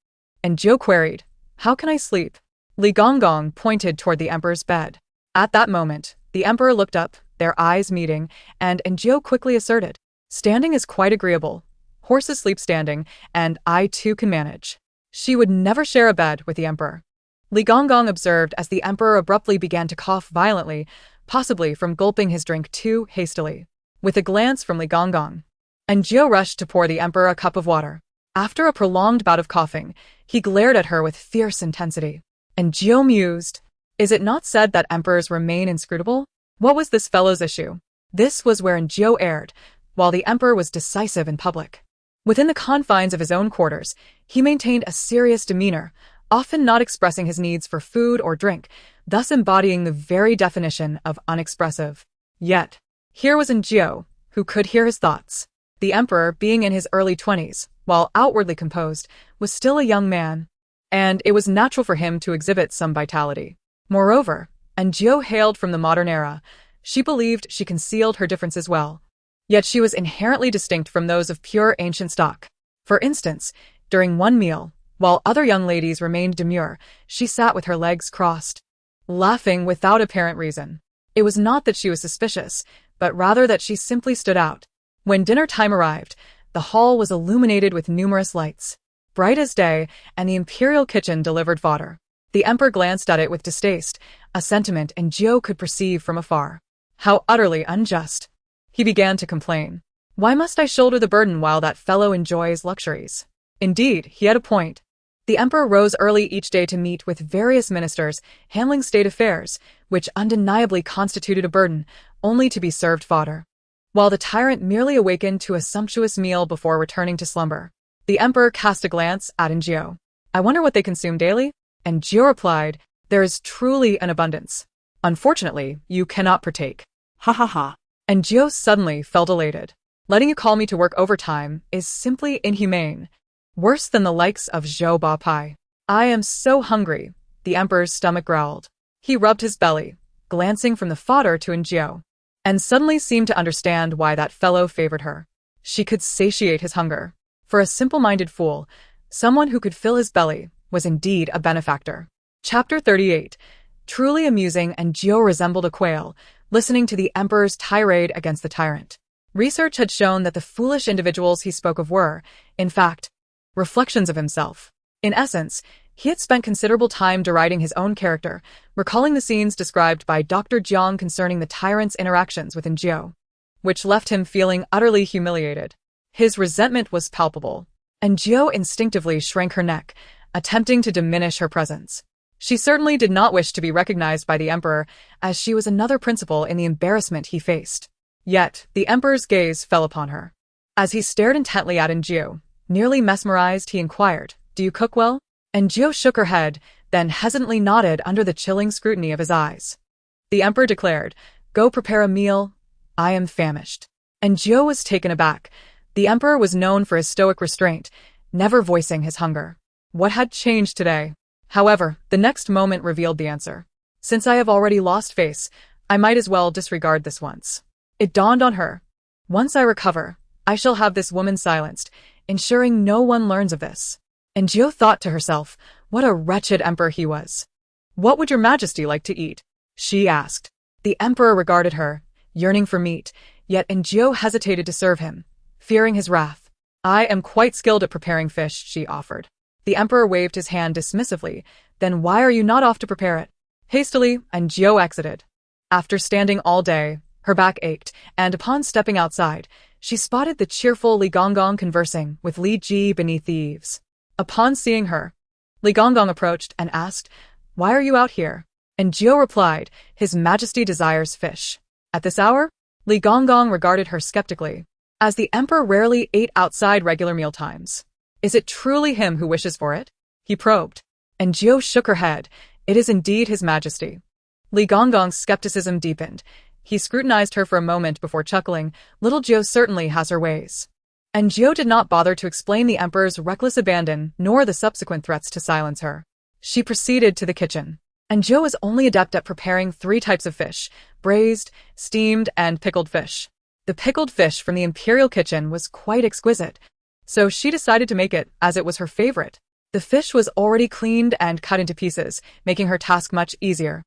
Enjio queried, "How can I sleep?" Li Gonggong pointed toward the emperor's bed. At that moment, the emperor looked up, their eyes meeting, and Enjio quickly asserted, "Standing is quite agreeable. Horses sleep standing, and I too can manage." She would never share a bed with the emperor. Li Gonggong observed as the emperor abruptly began to cough violently, possibly from gulping his drink too hastily. With a glance from Li Gonggong, Enjio rushed to pour the emperor a cup of water. After a prolonged bout of coughing, he glared at her with fierce intensity. Enjio mused, "Is it not said that emperors remain inscrutable? What was this fellow's issue?" This was where Enjio erred, while the emperor was decisive in public. Within the confines of his own quarters, he maintained a serious demeanor, often not expressing his needs for food or drink, thus embodying the very definition of unexpressive. Yet, here was Enjio, who could hear his thoughts. The emperor, being in his early 20s, while outwardly composed, was still a young man, and it was natural for him to exhibit some vitality. Moreover, Enjio hailed from the modern era. She believed she concealed her differences well, yet she was inherently distinct from those of pure ancient stock. For instance, during one meal, while other young ladies remained demure, she sat with her legs crossed, laughing without apparent reason. It was not that she was suspicious, but rather that she simply stood out. When dinner time arrived, the hall was illuminated with numerous lights, bright as day, and the imperial kitchen delivered fodder. The emperor glanced at it with distaste, a sentiment Enjio could perceive from afar. How utterly unjust. He began to complain. "Why must I shoulder the burden while that fellow enjoys luxuries?" Indeed, he had a point. The emperor rose early each day to meet with various ministers, handling state affairs, which undeniably constituted a burden, only to be served fodder, while the tyrant merely awakened to a sumptuous meal before returning to slumber. The emperor cast a glance at Enjio. "I wonder what they consume daily?" Enjio replied, "There is truly an abundance. Unfortunately, you cannot partake." Ha ha ha. Enjio suddenly felt elated. "Letting you call me to work overtime is simply inhumane. Worse than the likes of Zhou Ba Pai. I am so hungry," the emperor's stomach growled. He rubbed his belly, glancing from the fodder to Enjio, and suddenly seemed to understand why that fellow favored her. She could satiate his hunger. For a simple-minded fool, someone who could fill his belly was indeed a benefactor. Chapter 38. Truly amusing, Enjio resembled a quail, listening to the emperor's tirade against the tyrant. Research had shown that the foolish individuals he spoke of were, in fact, reflections of himself. In essence, he had spent considerable time deriding his own character, recalling the scenes described by Dr. Jiang concerning the tyrant's interactions with Enjio, which left him feeling utterly humiliated. His resentment was palpable. Enjio instinctively shrank her neck, attempting to diminish her presence. She certainly did not wish to be recognized by the emperor, as she was another principal in the embarrassment he faced. Yet, the emperor's gaze fell upon her. As he stared intently at Enjio, nearly mesmerized, he inquired, "Do you cook well?" Enjio shook her head, then hesitantly nodded under the chilling scrutiny of his eyes. The emperor declared, "Go prepare a meal. I am famished." Enjio was taken aback. The emperor was known for his stoic restraint, never voicing his hunger. What had changed today? However, the next moment revealed the answer. Since I have already lost face, I might as well disregard this once. It dawned on her. Once I recover, I shall have this woman silenced, ensuring no one learns of this. And Enjio thought to herself, what a wretched emperor he was. "What would your majesty like to eat?" she asked. The emperor regarded her, yearning for meat, yet Enjio hesitated to serve him, fearing his wrath. "I am quite skilled at preparing fish," she offered. The emperor waved his hand dismissively. "Then why are you not off to prepare it?" Hastily, Enjio exited. After standing all day, her back ached, and upon stepping outside, she spotted the cheerful Li Gonggong conversing with Li Ji beneath the eaves. Upon seeing her, Li Gonggong approached and asked, "Why are you out here?" Enjio replied, "His Majesty desires fish." At this hour? Li Gonggong regarded her skeptically, as the emperor rarely ate outside regular mealtimes. "Is it truly him who wishes for it?" he probed. Enjio shook her head. "It is indeed His Majesty." Li Gonggong's skepticism deepened. He scrutinized her for a moment before chuckling. "Little Jio certainly has her ways." Enjio did not bother to explain the emperor's reckless abandon nor the subsequent threats to silence her. She proceeded to the kitchen. Enjio was only adept at preparing 3 types of fish: braised, steamed, and pickled fish. The pickled fish from the imperial kitchen was quite exquisite, so she decided to make it, as it was her favorite. The fish was already cleaned and cut into pieces, making her task much easier.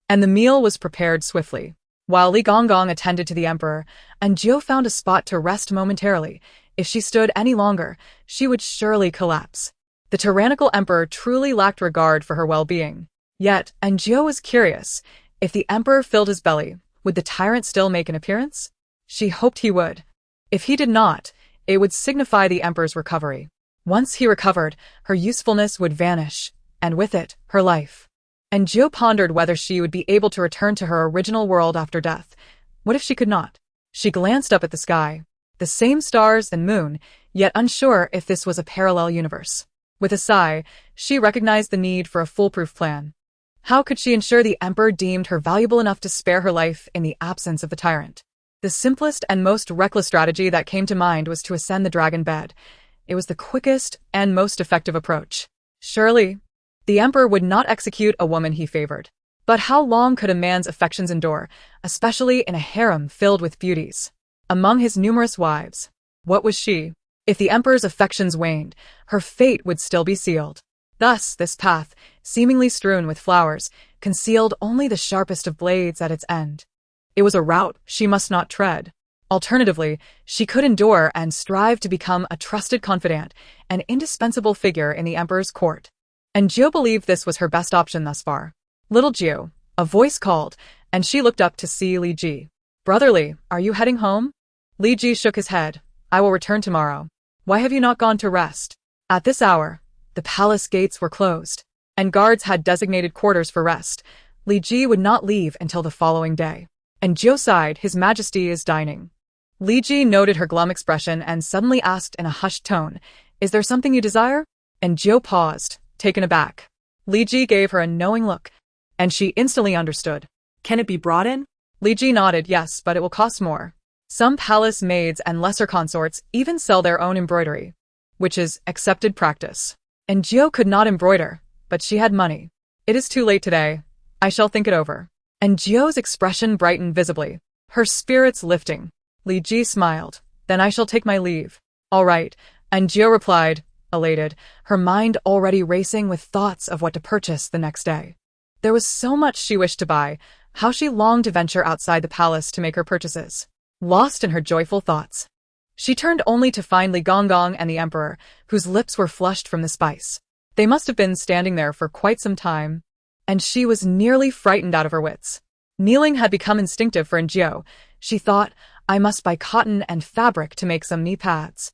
And the meal was prepared swiftly. While Li Gonggong attended to the emperor, Enjio found a spot to rest momentarily. If she stood any longer, she would surely collapse. The tyrannical emperor truly lacked regard for her well-being. Yet, Enjio was curious. If the emperor filled his belly, would the tyrant still make an appearance? She hoped he would. If he did not, it would signify the emperor's recovery. Once he recovered, her usefulness would vanish, and with it, her life. Enjio pondered whether she would be able to return to her original world after death. What if she could not? She glanced up at the sky. The same stars and moon, yet unsure if this was a parallel universe. With a sigh, she recognized the need for a foolproof plan. How could she ensure the emperor deemed her valuable enough to spare her life in the absence of the tyrant? The simplest and most reckless strategy that came to mind was to ascend the dragon bed. It was the quickest and most effective approach. Surely, the emperor would not execute a woman he favored. But how long could a man's affections endure, especially in a harem filled with beauties? Among his numerous wives, what was she? If the emperor's affections waned, her fate would still be sealed. Thus, this path, seemingly strewn with flowers, concealed only the sharpest of blades at its end. It was a route she must not tread. Alternatively, she could endure and strive to become a trusted confidant, an indispensable figure in the emperor's court. And Jio believed this was her best option thus far. "Little Jio," a voice called, and she looked up to see Li Ji. "Brother Li, are you heading home?" Li Ji shook his head. "I will return tomorrow." "Why have you not gone to rest?" At this hour, the palace gates were closed, and guards had designated quarters for rest. Li Ji would not leave until the following day. And Jio sighed, "His Majesty is dining." Li Ji noted her glum expression and suddenly asked in a hushed tone, "Is there something you desire?" And Jio paused, taken aback. Li Ji gave her a knowing look, and she instantly understood. Can it be brought in? Li Ji nodded, "Yes, but it will cost more. Some palace maids and lesser consorts even sell their own embroidery, which is accepted practice." And Jio could not embroider, but she had money. "It is too late today. I shall think it over." And Jio's expression brightened visibly, her spirits lifting. Li Ji smiled. "Then I shall take my leave." "All right." And Jio replied, elated, her mind already racing with thoughts of what to purchase the next day. There was so much she wished to buy. How she longed to venture outside the palace to make her purchases. Lost in her joyful thoughts, she turned only to find Li Gonggong and the emperor, whose lips were flushed from the spice. They must have been standing there for quite some time, and she was nearly frightened out of her wits. Kneeling had become instinctive for Enjio. She thought, "I must buy cotton and fabric to make some knee pads."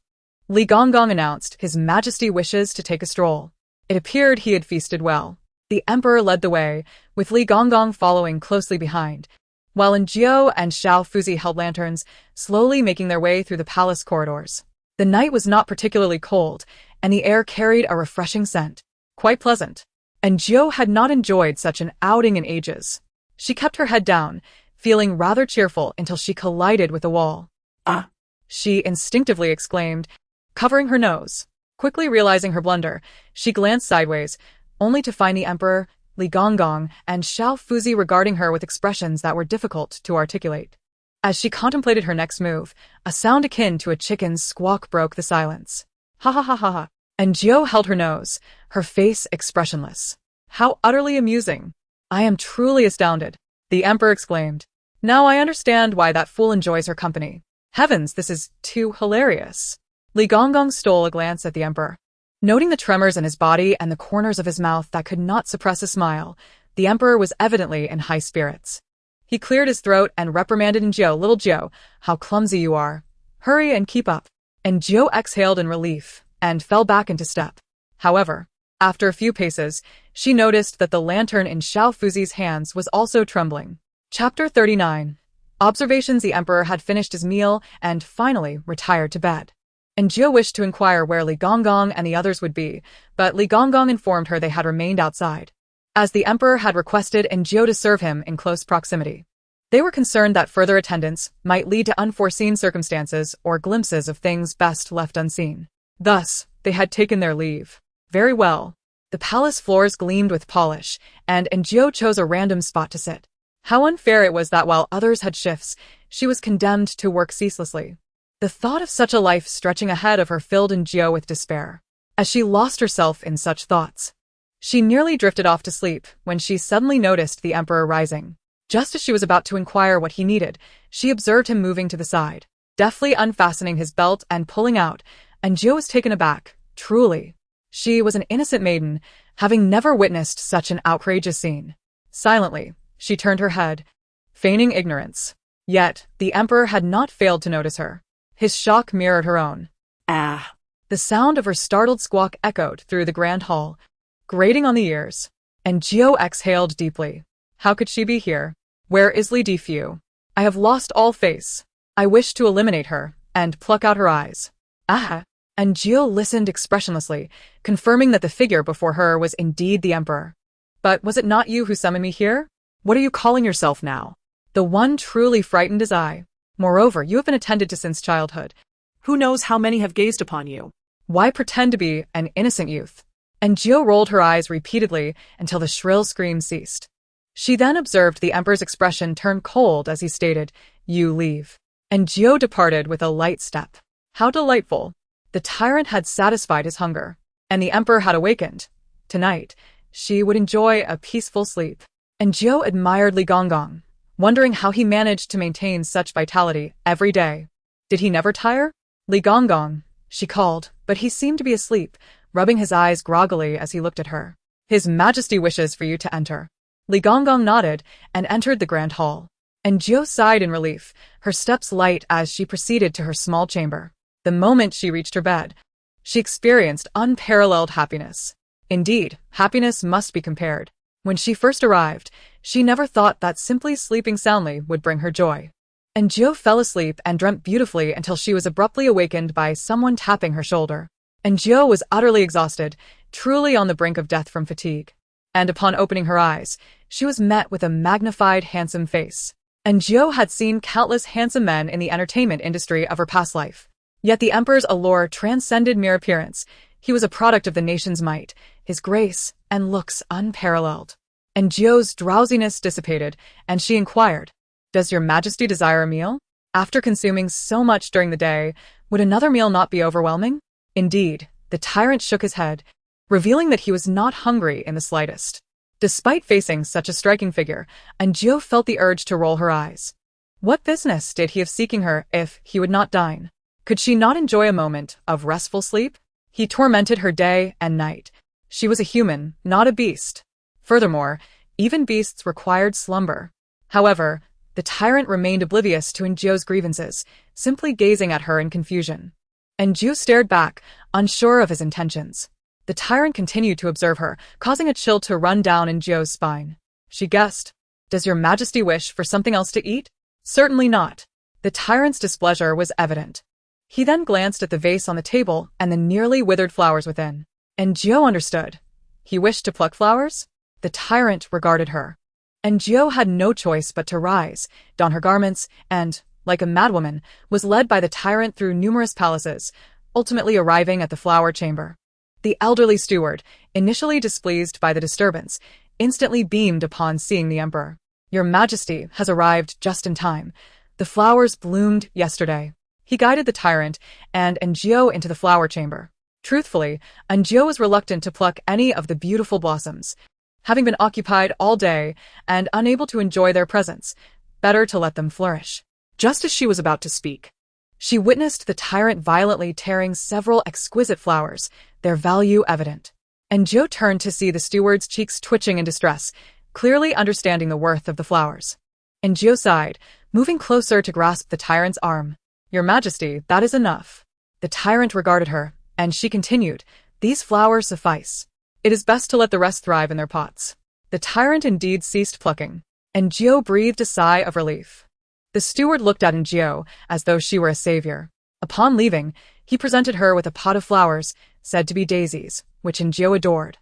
Li Gonggong announced, "His Majesty wishes to take a stroll." It appeared he had feasted well. The emperor led the way, with Li Gonggong following closely behind, while Jiao and Xiao Fuzi held lanterns, slowly making their way through the palace corridors. The night was not particularly cold, and the air carried a refreshing scent. Quite pleasant. And Jiao had not enjoyed such an outing in ages. She kept her head down, feeling rather cheerful until she collided with a wall. Ah! She instinctively exclaimed, covering her nose. Quickly realizing her blunder, she glanced sideways, only to find the emperor, Li Gonggong, and Xiao Fuzi regarding her with expressions that were difficult to articulate. As she contemplated her next move, a sound akin to a chicken's squawk broke the silence. Ha ha ha ha ha. And Jiao held her nose, her face expressionless. How utterly amusing. I am truly astounded, the emperor exclaimed. Now I understand why that fool enjoys her company. Heavens, this is too hilarious. Li Gonggong stole a glance at the emperor. Noting the tremors in his body and the corners of his mouth that could not suppress a smile, the emperor was evidently in high spirits. He cleared his throat and reprimanded Jiao, little Jiao, how clumsy you are. Hurry and keep up. And Jiao exhaled in relief and fell back into step. However, after a few paces, she noticed that the lantern in Xiao Fuzi's hands was also trembling. Chapter 39. Observations. The emperor had finished his meal and finally retired to bed. And Jiao wished to inquire where Li Gonggong and the others would be, but Li Gonggong informed her they had remained outside, as the emperor had requested Jiao to serve him in close proximity. They were concerned that further attendance might lead to unforeseen circumstances or glimpses of things best left unseen. Thus, they had taken their leave. Very well. The palace floors gleamed with polish, and Jiao chose a random spot to sit. How unfair it was that while others had shifts, she was condemned to work ceaselessly. The thought of such a life stretching ahead of her filled Jiao with despair. As she lost herself in such thoughts, she nearly drifted off to sleep when she suddenly noticed the emperor rising. Just as she was about to inquire what he needed, she observed him moving to the side, deftly unfastening his belt and pulling out, and Jiao was taken aback. Truly, she was an innocent maiden, having never witnessed such an outrageous scene. Silently, she turned her head, feigning ignorance. Yet, the emperor had not failed to notice her. His shock mirrored her own. Ah! The sound of her startled squawk echoed through the grand hall, grating on the ears. And Jiao exhaled deeply. How could she be here? Where is Li Difu? I have lost all face. I wish to eliminate her and pluck out her eyes. Ah! And Jiao listened expressionlessly, confirming that the figure before her was indeed the emperor. But was it not you who summoned me here? What are you calling yourself now? The one truly frightened is I. Moreover, you have been attended to since childhood. Who knows how many have gazed upon you? Why pretend to be an innocent youth? And Jiao rolled her eyes repeatedly until the shrill scream ceased. She then observed the emperor's expression turn cold as he stated, "You leave." And Jiao departed with a light step. How delightful. The tyrant had satisfied his hunger, and the emperor had awakened. Tonight, she would enjoy a peaceful sleep. And Jiao admired Li Gonggong, wondering how he managed to maintain such vitality every day. Did he never tire? Li Gonggong, she called, but he seemed to be asleep, rubbing his eyes groggily as he looked at her. His Majesty wishes for you to enter. Li Gonggong nodded and entered the grand hall. And Jiao sighed in relief, her steps light as she proceeded to her small chamber. The moment she reached her bed, she experienced unparalleled happiness. Indeed, happiness must be compared. When she first arrived, she never thought that simply sleeping soundly would bring her joy. And Jiao fell asleep and dreamt beautifully until she was abruptly awakened by someone tapping her shoulder. And Jiao was utterly exhausted, truly on the brink of death from fatigue. And upon opening her eyes, she was met with a magnified, handsome face. And Jiao had seen countless handsome men in the entertainment industry of her past life. Yet the emperor's allure transcended mere appearance. He was a product of the nation's might, his grace and looks unparalleled. And Jiao's drowsiness dissipated, and she inquired, "Does your Majesty desire a meal? After consuming so much during the day, would another meal not be overwhelming?" Indeed, the tyrant shook his head, revealing that he was not hungry in the slightest. Despite facing such a striking figure, Jiao felt the urge to roll her eyes. What business did he have seeking her if he would not dine? Could she not enjoy a moment of restful sleep? He tormented her day and night. She was a human, not a beast. Furthermore, even beasts required slumber. However, the tyrant remained oblivious to Jiao's grievances, simply gazing at her in confusion. And Jiao stared back, unsure of his intentions. The tyrant continued to observe her, causing a chill to run down Enjio's spine. She guessed. Does your majesty wish for something else to eat? Certainly not. The tyrant's displeasure was evident. He then glanced at the vase on the table and the nearly withered flowers within. Enjio understood. He wished to pluck flowers? The tyrant regarded her. Enjio had no choice but to rise, don her garments, and, like a madwoman, was led by the tyrant through numerous palaces, ultimately arriving at the flower chamber. The elderly steward, initially displeased by the disturbance, instantly beamed upon seeing the emperor. Your majesty has arrived just in time. The flowers bloomed yesterday. He guided the tyrant and Enjio into the flower chamber. Truthfully, Enjio was reluctant to pluck any of the beautiful blossoms. Having been occupied all day and unable to enjoy their presence, better to let them flourish. Just as she was about to speak, she witnessed the tyrant violently tearing several exquisite flowers, their value evident. Enjio turned to see the steward's cheeks twitching in distress, clearly understanding the worth of the flowers. Enjio sighed, moving closer to grasp the tyrant's arm. Your majesty, that is enough. The tyrant regarded her, and she continued, these flowers suffice. It is best to let the rest thrive in their pots. The tyrant indeed ceased plucking. Enjio breathed a sigh of relief. The steward looked at Enjio as though she were a savior. Upon leaving, he presented her with a pot of flowers, said to be daisies, which Enjio adored.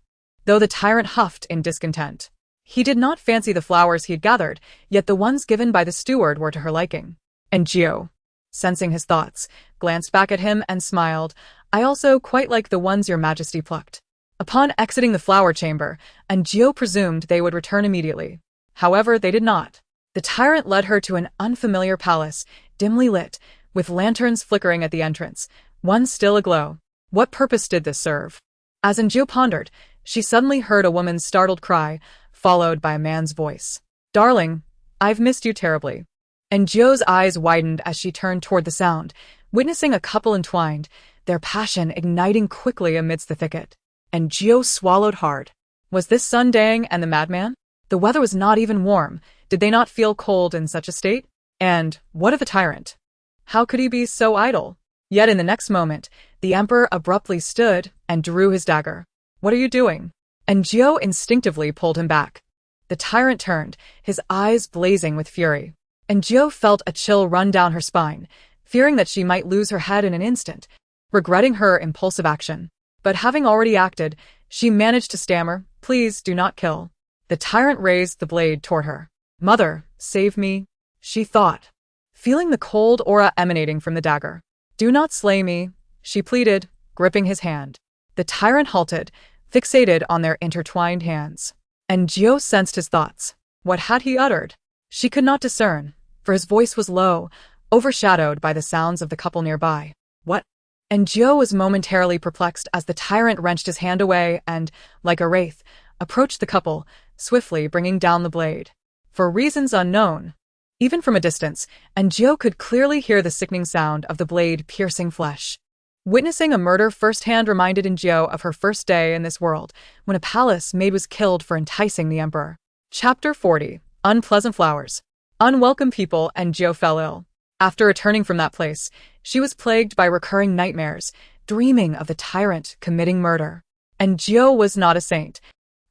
Though the tyrant huffed in discontent. He did not fancy the flowers he had gathered, yet the ones given by the steward were to her liking. Enjio, sensing his thoughts, glanced back at him and smiled. I also quite like the ones your majesty plucked. Upon exiting the flower chamber, Enjio presumed they would return immediately. However, they did not. The tyrant led her to an unfamiliar palace, dimly lit, with lanterns flickering at the entrance, one still aglow. What purpose did this serve? As Enjio pondered, she suddenly heard a woman's startled cry, followed by a man's voice. Darling, I've missed you terribly. Enjio's eyes widened as she turned toward the sound, witnessing a couple entwined, their passion igniting quickly amidst the thicket. Enjio swallowed hard. Was this Sundang and the madman? The weather was not even warm. Did they not feel cold in such a state? And what of the tyrant? How could he be so idle? Yet in the next moment, the emperor abruptly stood and drew his dagger. What are you doing? Enjio instinctively pulled him back. The tyrant turned, his eyes blazing with fury. Enjio felt a chill run down her spine, fearing that she might lose her head in an instant, regretting her impulsive action. But having already acted, she managed to stammer, please do not kill. The tyrant raised the blade toward her. Mother, save me, she thought, feeling the cold aura emanating from the dagger. Do not slay me, she pleaded, gripping his hand. The tyrant halted, fixated on their intertwined hands. Enjio sensed his thoughts. What had he uttered? She could not discern, for his voice was low, overshadowed by the sounds of the couple nearby. What? Enjio was momentarily perplexed as the tyrant wrenched his hand away and, like a wraith, approached the couple, swiftly bringing down the blade. For reasons unknown, even from a distance, Enjio could clearly hear the sickening sound of the blade piercing flesh. Witnessing a murder firsthand reminded Enjio of her first day in this world, when a palace maid was killed for enticing the emperor. Chapter 40. Unpleasant Flowers. Unwelcome people, Enjio fell ill. After returning from that place, she was plagued by recurring nightmares, dreaming of the tyrant committing murder. Enjio was not a saint.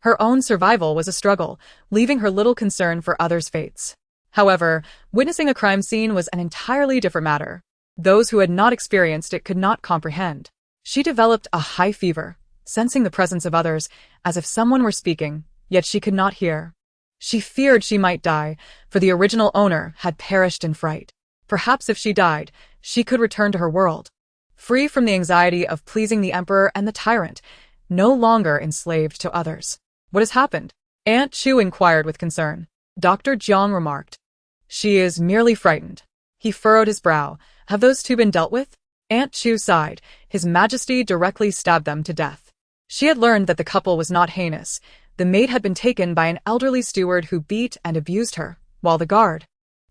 Her own survival was a struggle, leaving her little concern for others' fates. However, witnessing a crime scene was an entirely different matter. Those who had not experienced it could not comprehend. She developed a high fever, sensing the presence of others, as if someone were speaking, yet she could not hear. She feared she might die, for the original owner had perished in fright. Perhaps if she died, she could return to her world, free from the anxiety of pleasing the emperor and the tyrant, no longer enslaved to others. What has happened? Aunt Chu inquired with concern. Dr. Jiang remarked. She is merely frightened. He furrowed his brow. Have those two been dealt with? Aunt Chu sighed. His Majesty directly stabbed them to death. She had learned that the couple was not heinous. The maid had been taken by an elderly steward who beat and abused her, while the guard,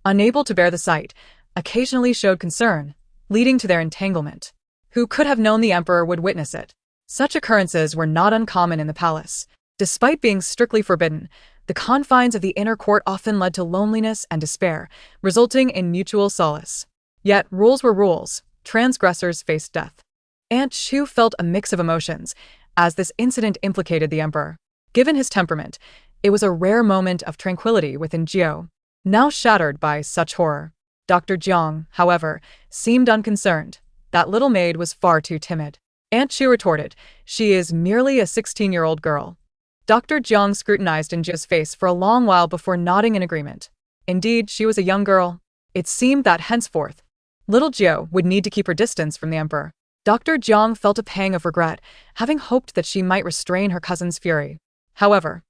unable to bear the sight, occasionally showed concern, leading to their entanglement. Who could have known the emperor would witness it? Such occurrences were not uncommon in the palace. Despite being strictly forbidden, the confines of the inner court often led to loneliness and despair, resulting in mutual solace. Yet rules were rules. Transgressors faced death. Aunt Chu felt a mix of emotions, as this incident implicated the emperor. Given his temperament, it was a rare moment of tranquility within Jiao, now shattered by such horror. Dr. Jiang, however, seemed unconcerned. That little maid was far too timid. Aunt Chu retorted, she is merely a 16-year-old girl. Dr. Jiang scrutinized Jiao's face for a long while before nodding in agreement. Indeed, she was a young girl. It seemed that henceforth, little Jiao would need to keep her distance from the emperor. Dr. Jiang felt a pang of regret, having hoped that she might restrain her cousin's fury. However,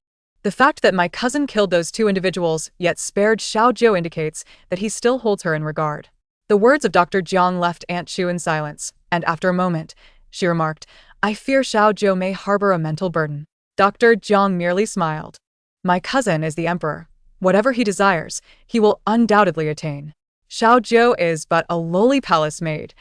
the fact that my cousin killed those two individuals yet spared Xiao Jiao indicates that he still holds her in regard. The words of Dr. Jiang left Aunt Chu in silence, and after a moment, she remarked, I fear Xiao Jiao may harbor a mental burden. Dr. Jiang merely smiled. My cousin is the emperor. Whatever he desires, he will undoubtedly attain. Xiao Jiao is but a lowly palace maid.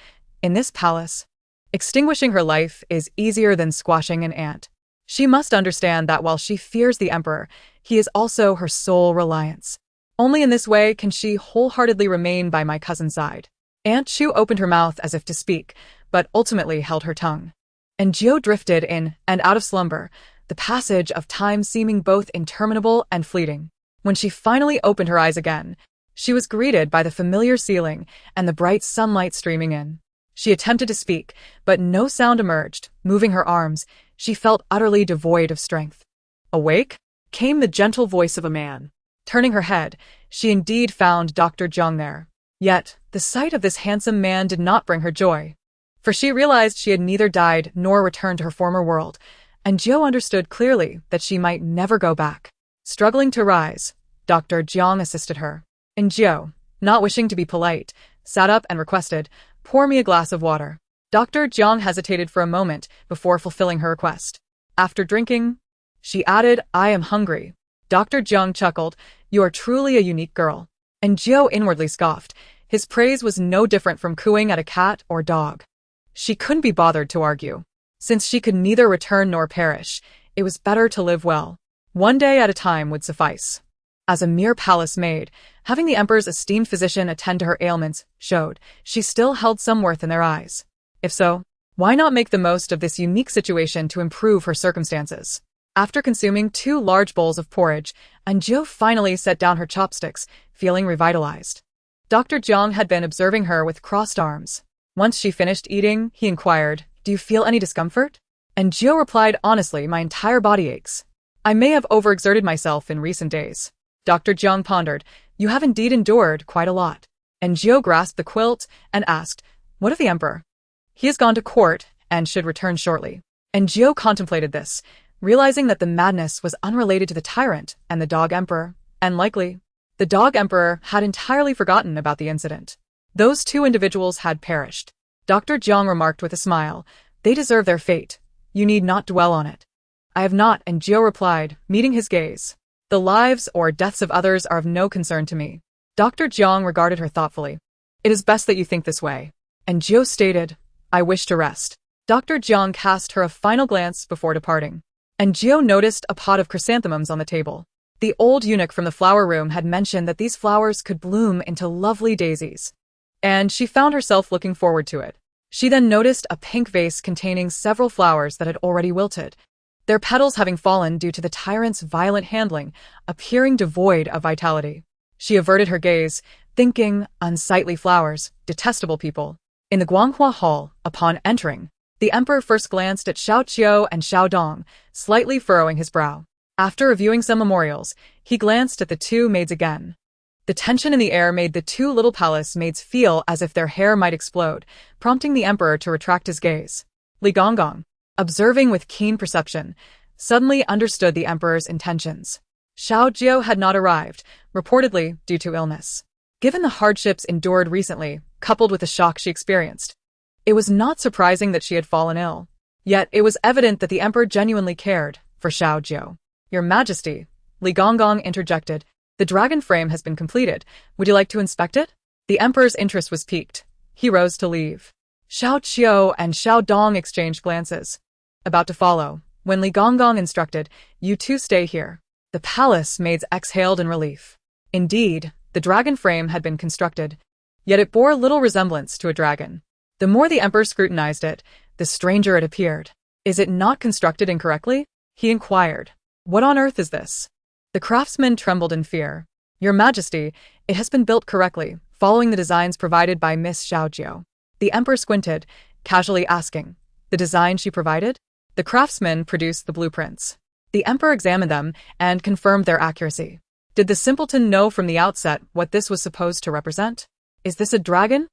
In this palace, extinguishing her life is easier than squashing an ant. She must understand that while she fears the emperor, he is also her sole reliance. Only in this way can she wholeheartedly remain by my cousin's side. Aunt Chu opened her mouth as if to speak, but ultimately held her tongue. And Jiao drifted in and out of slumber, the passage of time seeming both interminable and fleeting. When she finally opened her eyes again, she was greeted by the familiar ceiling and the bright sunlight streaming in. She attempted to speak, but no sound emerged. Moving her arms, she felt utterly devoid of strength. Awake? Came the gentle voice of a man. Turning her head, she indeed found Dr. Jiang there. Yet, the sight of this handsome man did not bring her joy, for she realized she had neither died nor returned to her former world, and Jiao understood clearly that she might never go back. Struggling to rise, Dr. Jiang assisted her. And Jiao, not wishing to be polite, sat up and requested, pour me a glass of water. Dr. Jiang hesitated for a moment before fulfilling her request. After drinking, she added, I am hungry. Dr. Jiang chuckled, you are truly a unique girl. And Jiao inwardly scoffed. His praise was no different from cooing at a cat or dog. She couldn't be bothered to argue. Since she could neither return nor perish, it was better to live well. One day at a time would suffice. As a mere palace maid, having the emperor's esteemed physician attend to her ailments showed she still held some worth in their eyes. If so, why not make the most of this unique situation to improve her circumstances? After consuming 2 large bowls of porridge, Jiao finally set down her chopsticks, feeling revitalized. Dr. Jiang had been observing her with crossed arms. Once she finished eating, he inquired, do you feel any discomfort? And Jiao replied, honestly, my entire body aches. I may have overexerted myself in recent days. Dr. Jiang pondered, you have indeed endured quite a lot. And Jiao grasped the quilt and asked, what of the emperor? He has gone to court and should return shortly. And Jiao contemplated this, realizing that the madness was unrelated to the tyrant and the dog emperor, and likely, the dog emperor had entirely forgotten about the incident. Those 2 individuals had perished. Dr. Jiang remarked with a smile, they deserve their fate. You need not dwell on it. I have not, and Jiao replied, meeting his gaze. The lives or deaths of others are of no concern to me. Dr. Jiang regarded her thoughtfully. It is best that you think this way. And Jiao stated, I wish to rest. Dr. Jiang cast her a final glance before departing. And Jiao noticed a pot of chrysanthemums on the table. The old eunuch from the flower room had mentioned that these flowers could bloom into lovely daisies, and she found herself looking forward to it. She then noticed a pink vase containing several flowers that had already wilted, their petals having fallen due to the tyrant's violent handling, appearing devoid of vitality. She averted her gaze, thinking, unsightly flowers, detestable people. In the Guanghua Hall, upon entering, the emperor first glanced at Xiao Qiu and Xiao Dong, slightly furrowing his brow. After reviewing some memorials, he glanced at the 2 maids again. The tension in the air made the 2 little palace maids feel as if their hair might explode, prompting the emperor to retract his gaze. Li Gonggong, observing with keen perception, suddenly understood the emperor's intentions. Xiao Jiao had not arrived, reportedly due to illness. Given the hardships endured recently, coupled with the shock she experienced, it was not surprising that she had fallen ill. Yet it was evident that the emperor genuinely cared for Xiao Jiao. Your Majesty, Li Gonggong interjected, the dragon frame has been completed. Would you like to inspect it? The emperor's interest was piqued. He rose to leave. Xiao Qiu and Xiao Dong exchanged glances, about to follow, when Li Gonggong instructed, you 2 stay here. The palace maids exhaled in relief. Indeed, the dragon frame had been constructed, yet it bore little resemblance to a dragon. The more the emperor scrutinized it, the stranger it appeared. Is it not constructed incorrectly? He inquired. What on earth is this? The craftsman trembled in fear. Your Majesty, it has been built correctly, following the designs provided by Miss Xiaojiu. The emperor squinted, casually asking, the design she provided? The craftsman produced the blueprints. The emperor examined them and confirmed their accuracy. Did the simpleton know from the outset what this was supposed to represent? Is this a dragon?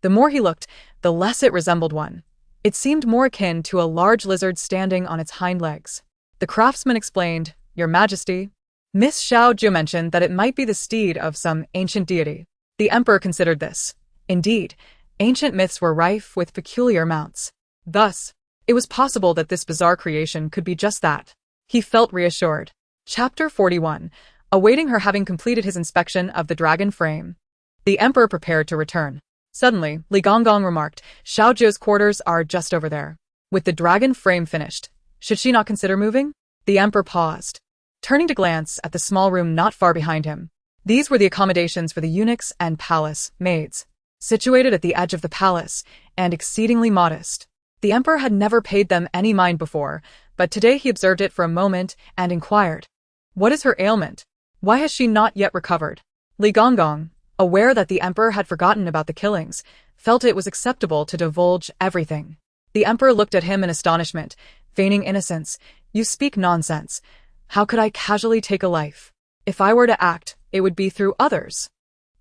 The more he looked, the less it resembled one. It seemed more akin to a large lizard standing on its hind legs. The craftsman explained, Your Majesty. Miss Xiaojiu mentioned that it might be the steed of some ancient deity. The emperor considered this. Indeed, ancient myths were rife with peculiar mounts. Thus, it was possible that this bizarre creation could be just that. He felt reassured. Chapter 41. Awaiting her having completed his inspection of the dragon frame. The emperor prepared to return. Suddenly, Li Gonggong remarked, Xiaojiu's quarters are just over there. With the dragon frame finished, should she not consider moving? The emperor paused, turning to glance at the small room not far behind him. These were the accommodations for the eunuchs and palace maids, situated at the edge of the palace, and exceedingly modest. The emperor had never paid them any mind before, but today he observed it for a moment and inquired, What is her ailment? Why has she not yet recovered? Li Gonggong, aware that the emperor had forgotten about the killings, felt it was acceptable to divulge everything. The emperor looked at him in astonishment, feigning innocence. You speak nonsense. How could I casually take a life? If I were to act, it would be through others.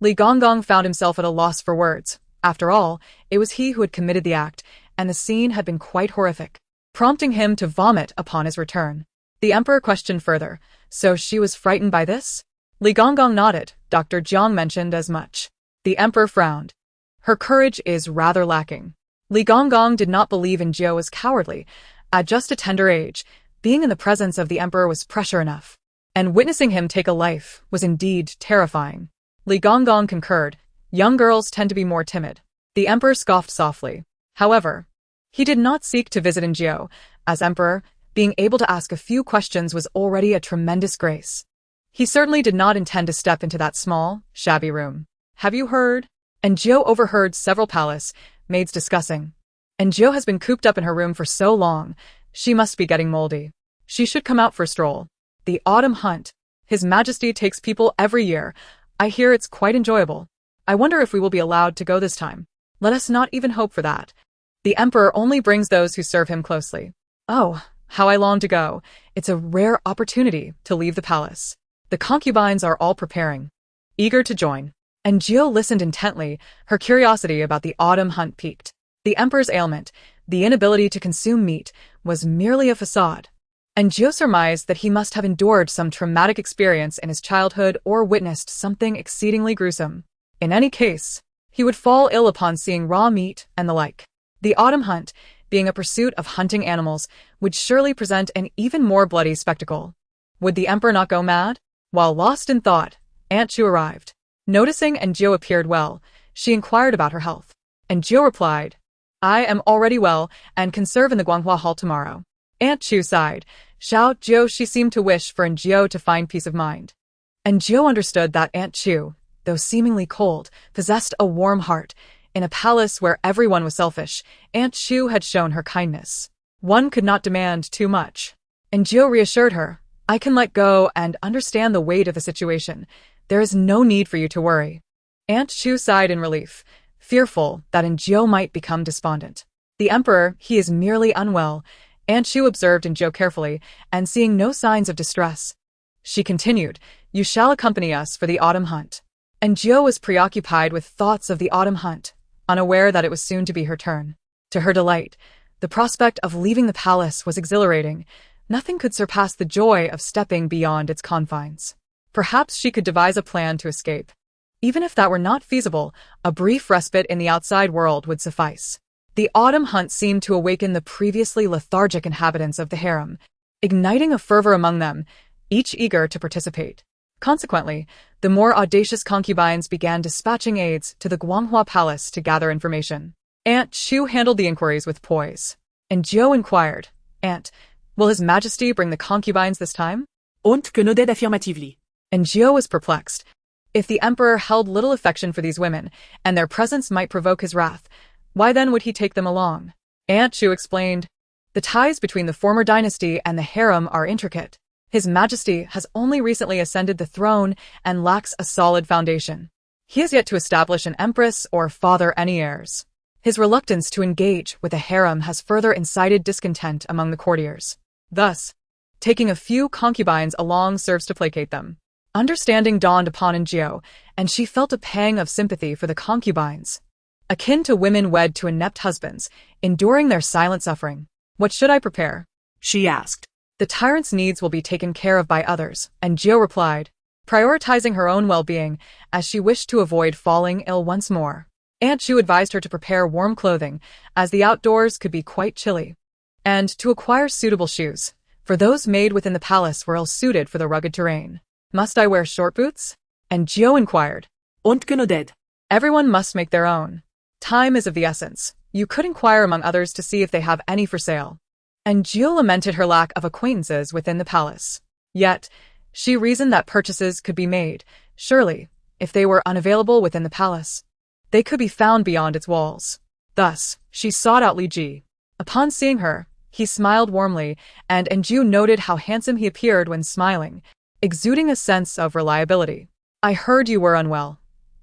Li Gonggong found himself at a loss for words. After all, it was he who had committed the act, and the scene had been quite horrific, prompting him to vomit upon his return. The emperor questioned further, so she was frightened by this? Li Gonggong nodded. Dr. Jiang mentioned as much. The emperor frowned. Her courage is rather lacking. Li Gonggong did not believe in Jiao as cowardly. At just a tender age, being in the presence of the emperor was pressure enough, and witnessing him take a life was indeed terrifying. Li Gonggong concurred. Young girls tend to be more timid. The emperor scoffed softly. However, he did not seek to visit in Jiao. As emperor, being able to ask a few questions was already a tremendous grace. He certainly did not intend to step into that small, shabby room. Have you heard? And Jiao overheard several palace maids discussing. And Jiao has been cooped up in her room for so long, she must be getting moldy. She should come out for a stroll. The autumn hunt. His Majesty takes people every year. I hear it's quite enjoyable. I wonder if we will be allowed to go this time. Let us not even hope for that. The emperor only brings those who serve him closely. Oh, how I long to go. It's a rare opportunity to leave the palace. The concubines are all preparing, eager to join. And Jiao listened intently, her curiosity about the autumn hunt piqued. The emperor's ailment, the inability to consume meat, was merely a facade. And Jiao surmised that he must have endured some traumatic experience in his childhood or witnessed something exceedingly gruesome. In any case, he would fall ill upon seeing raw meat and the like. The autumn hunt, being a pursuit of hunting animals, would surely present an even more bloody spectacle. Would the emperor not go mad? While lost in thought, Aunt Chu arrived. Noticing and Jiao appeared well, she inquired about her health. And Jiao replied, I am already well and can serve in the Guanghua Hall tomorrow. Aunt Chu sighed. Xiaojiu she seemed to wish for and Jiao to find peace of mind. And Jiao understood that Aunt Chu, though seemingly cold, possessed a warm heart. In a palace where everyone was selfish, Aunt Chu had shown her kindness. One could not demand too much. And Jiao reassured her, I can let go and understand the weight of the situation. There is no need for you to worry. Aunt Chu sighed in relief, fearful that Jiao might become despondent. The emperor, he is merely unwell. Aunt Chu observed Jiao carefully, and seeing no signs of distress, she continued, You shall accompany us for the autumn hunt. And Jiao was preoccupied with thoughts of the autumn hunt, unaware that it was soon to be her turn. To her delight, the prospect of leaving the palace was exhilarating. Nothing could surpass the joy of stepping beyond its confines. Perhaps she could devise a plan to escape. Even if that were not feasible, a brief respite in the outside world would suffice. The autumn hunt seemed to awaken the previously lethargic inhabitants of the harem, igniting a fervor among them, each eager to participate. Consequently, the more audacious concubines began dispatching aides to the Guanghua Palace to gather information. Aunt Chu handled the inquiries with poise. And Jiao inquired, Aunt, will His Majesty bring the concubines this time? Und que nodded affirmatively. And Jiao was perplexed. If the emperor held little affection for these women, and their presence might provoke his wrath, why then would he take them along? Aunt Chu explained, The ties between the former dynasty and the harem are intricate. His Majesty has only recently ascended the throne and lacks a solid foundation. He has yet to establish an empress or father any heirs. His reluctance to engage with the harem has further incited discontent among the courtiers. Thus, taking a few concubines along serves to placate them. Understanding dawned upon Njio, and she felt a pang of sympathy for the concubines. Akin to women wed to inept husbands, enduring their silent suffering. "What should I prepare?" she asked. "The tyrant's needs will be taken care of by others," Njio replied, prioritizing her own well-being as she wished to avoid falling ill once more. Aunt Chu advised her to prepare warm clothing, as the outdoors could be quite chilly, and to acquire suitable shoes, for those made within the palace were ill-suited for the rugged terrain. "Must I wear short boots?" Njio inquired. Und genoded. "Everyone must make their own. Time is of the essence. You could inquire among others to see if they have any for sale." Njio lamented her lack of acquaintances within the palace. Yet, she reasoned that purchases could be made. Surely, if they were unavailable within the palace, they could be found beyond its walls. Thus, she sought out Li Ji. Upon seeing her, he smiled warmly, and Njio noted how handsome he appeared when smiling, exuding a sense of reliability. "I heard you were unwell.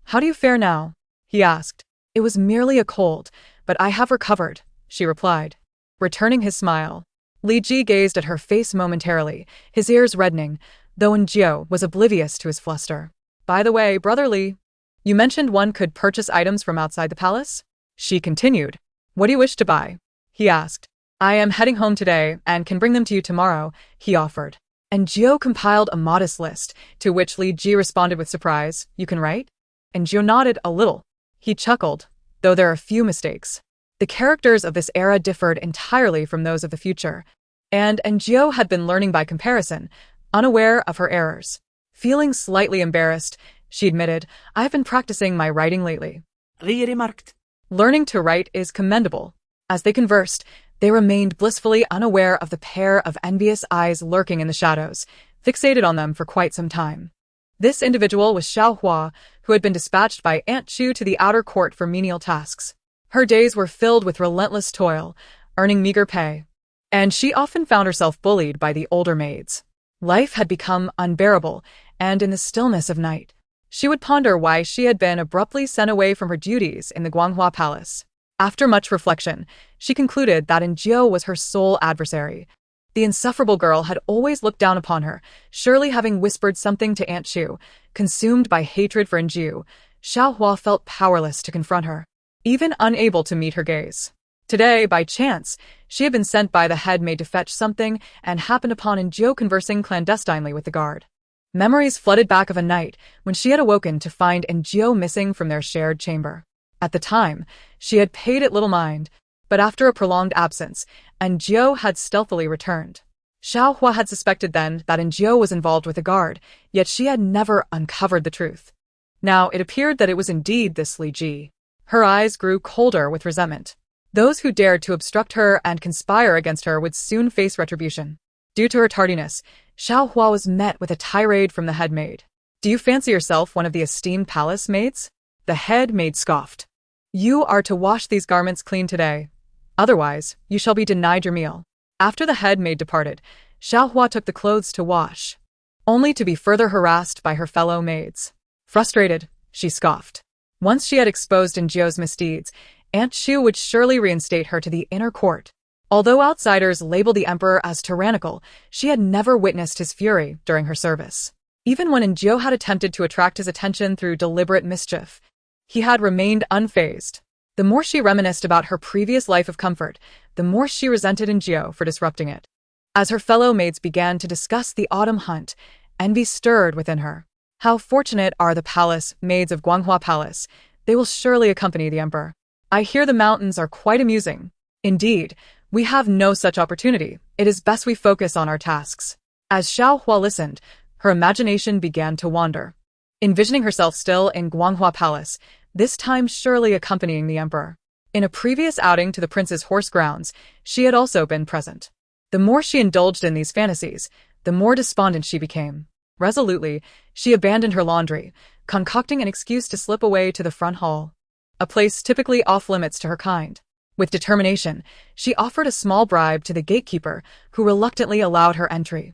How do you fare now?" he asked. "It was merely a cold, but I have recovered," she replied, returning his smile. Li Ji gazed at her face momentarily, his ears reddening, though Njio was oblivious to his fluster. "By the way, Brother Li, you mentioned one could purchase items from outside the palace?" she continued. "What do you wish to buy?" he asked. "I am heading home today and can bring them to you tomorrow," he offered. Njio compiled a modest list, to which Li Ji responded with surprise. "You can write?" Njio nodded a little. He chuckled, though there are few mistakes. The characters of this era differed entirely from those of the future, and Njio had been learning by comparison, unaware of her errors. Feeling slightly embarrassed, she admitted, "I have been practicing my writing lately." Rie remarked. Learning to write is commendable. As they conversed, they remained blissfully unaware of the pair of envious eyes lurking in the shadows, fixated on them for quite some time. This individual was Xiao Hua, who had been dispatched by Aunt Chu to the outer court for menial tasks. Her days were filled with relentless toil, earning meager pay, and she often found herself bullied by the older maids. Life had become unbearable, and in the stillness of night, she would ponder why she had been abruptly sent away from her duties in the Guanghua Palace. After much reflection, she concluded that Njio was her sole adversary. The insufferable girl had always looked down upon her, surely having whispered something to Aunt Chu. Consumed by hatred for Njio, Xiao Hua felt powerless to confront her, even unable to meet her gaze. Today, by chance, she had been sent by the head maid to fetch something and happened upon Njio conversing clandestinely with the guard. Memories flooded back of a night when she had awoken to find Njio missing from their shared chamber. At the time, she had paid it little mind, but after a prolonged absence, Njio had stealthily returned. Xiao Hua had suspected then that Njio was involved with the guard, yet she had never uncovered the truth. Now it appeared that it was indeed this Li Ji. Her eyes grew colder with resentment. Those who dared to obstruct her and conspire against her would soon face retribution. Due to her tardiness, Xiao Hua was met with a tirade from the head maid. "Do you fancy yourself one of the esteemed palace maids?" The head maid scoffed. "You are to wash these garments clean today. Otherwise, you shall be denied your meal." After the head maid departed, Xiao Hua took the clothes to wash, only to be further harassed by her fellow maids. Frustrated, she scoffed. Once she had exposed Njio's misdeeds, Aunt Chu would surely reinstate her to the inner court. Although outsiders labeled the emperor as tyrannical, she had never witnessed his fury during her service. Even when Njio had attempted to attract his attention through deliberate mischief, he had remained unfazed. The more she reminisced about her previous life of comfort, the more she resented Njio for disrupting it. As her fellow maids began to discuss the autumn hunt, envy stirred within her. How fortunate are the palace maids of Guanghua Palace. They will surely accompany the emperor. I hear the mountains are quite amusing. Indeed, we have no such opportunity. It is best we focus on our tasks. As Xiao Hua listened, her imagination began to wander, envisioning herself still in Guanghua Palace, this time surely accompanying the emperor. In a previous outing to the prince's horse grounds, she had also been present. The more she indulged in these fantasies, the more despondent she became. Resolutely, she abandoned her laundry, concocting an excuse to slip away to the front hall, a place typically off-limits to her kind. With determination, she offered a small bribe to the gatekeeper, who reluctantly allowed her entry,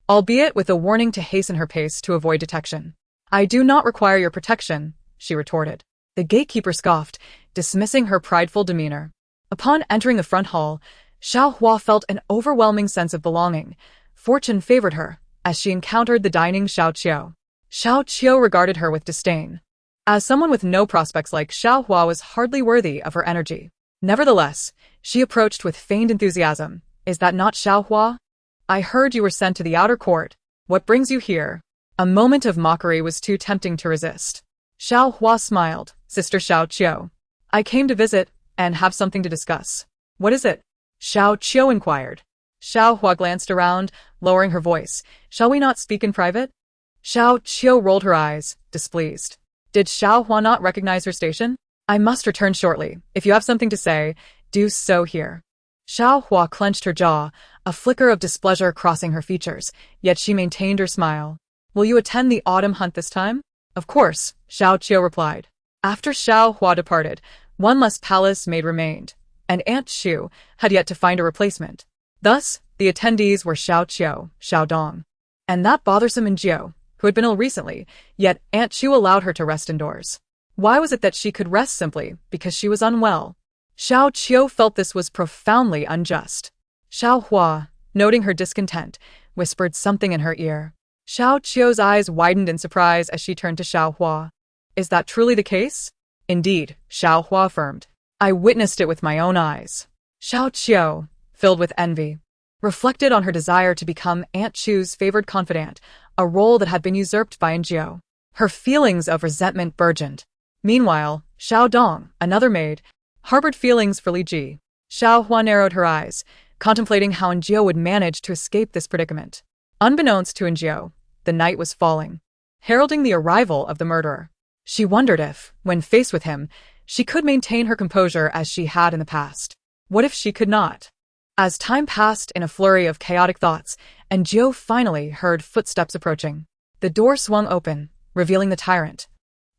albeit with a warning to hasten her pace to avoid detection. "I do not require your protection," she retorted. The gatekeeper scoffed, dismissing her prideful demeanor. Upon entering the front hall, Xiaohua felt an overwhelming sense of belonging. Fortune favored her, as she encountered the dining Xiao Qiu. Xiao Qiu regarded her with disdain. As someone with no prospects like Xiaohua was hardly worthy of her energy. Nevertheless, she approached with feigned enthusiasm. "Is that not Xiaohua? I heard you were sent to the outer court. What brings you here?" A moment of mockery was too tempting to resist. Xiaohua smiled. "Sister Xiao Qiu, I came to visit and have something to discuss." "What is it?" Xiao Qiu inquired. Xiaohua glanced around, lowering her voice. "Shall we not speak in private?" Xiao Qiu rolled her eyes, displeased. Did Xiaohua not recognize her station? "I must return shortly. If you have something to say, do so here." Xiaohua clenched her jaw, a flicker of displeasure crossing her features, yet she maintained her smile. "Will you attend the autumn hunt this time?" "Of course," Xiao Qiu replied. After Xiaohua departed, one less palace maid remained, and Aunt Shu had yet to find a replacement. Thus, the attendees were Xiao Qiu, Xiao Dong, and that bothersome Injiu, who had been ill recently, yet Aunt Shu allowed her to rest indoors. Why was it that she could rest simply because she was unwell? Xiao Qiu felt this was profoundly unjust. Xiaohua, noting her discontent, whispered something in her ear. Xiao Qiu's eyes widened in surprise as she turned to Xiaohua. "Is that truly the case?" "Indeed," Xiaohua affirmed. "I witnessed it with my own eyes." Xiao Qiu, filled with envy, reflected on her desire to become Aunt Shu's favored confidant, a role that had been usurped by Injiu. Her feelings of resentment burgeoned. Meanwhile, Xiao Dong, another maid, harbored feelings for Li Ji. Xiaohua narrowed her eyes, contemplating how Injiu would manage to escape this predicament. Unbeknownst to Injiu, the night was falling, heralding the arrival of the murderer. She wondered if, when faced with him, she could maintain her composure as she had in the past. What if she could not? As time passed in a flurry of chaotic thoughts, Injiu finally heard footsteps approaching. The door swung open, revealing the Tyrant,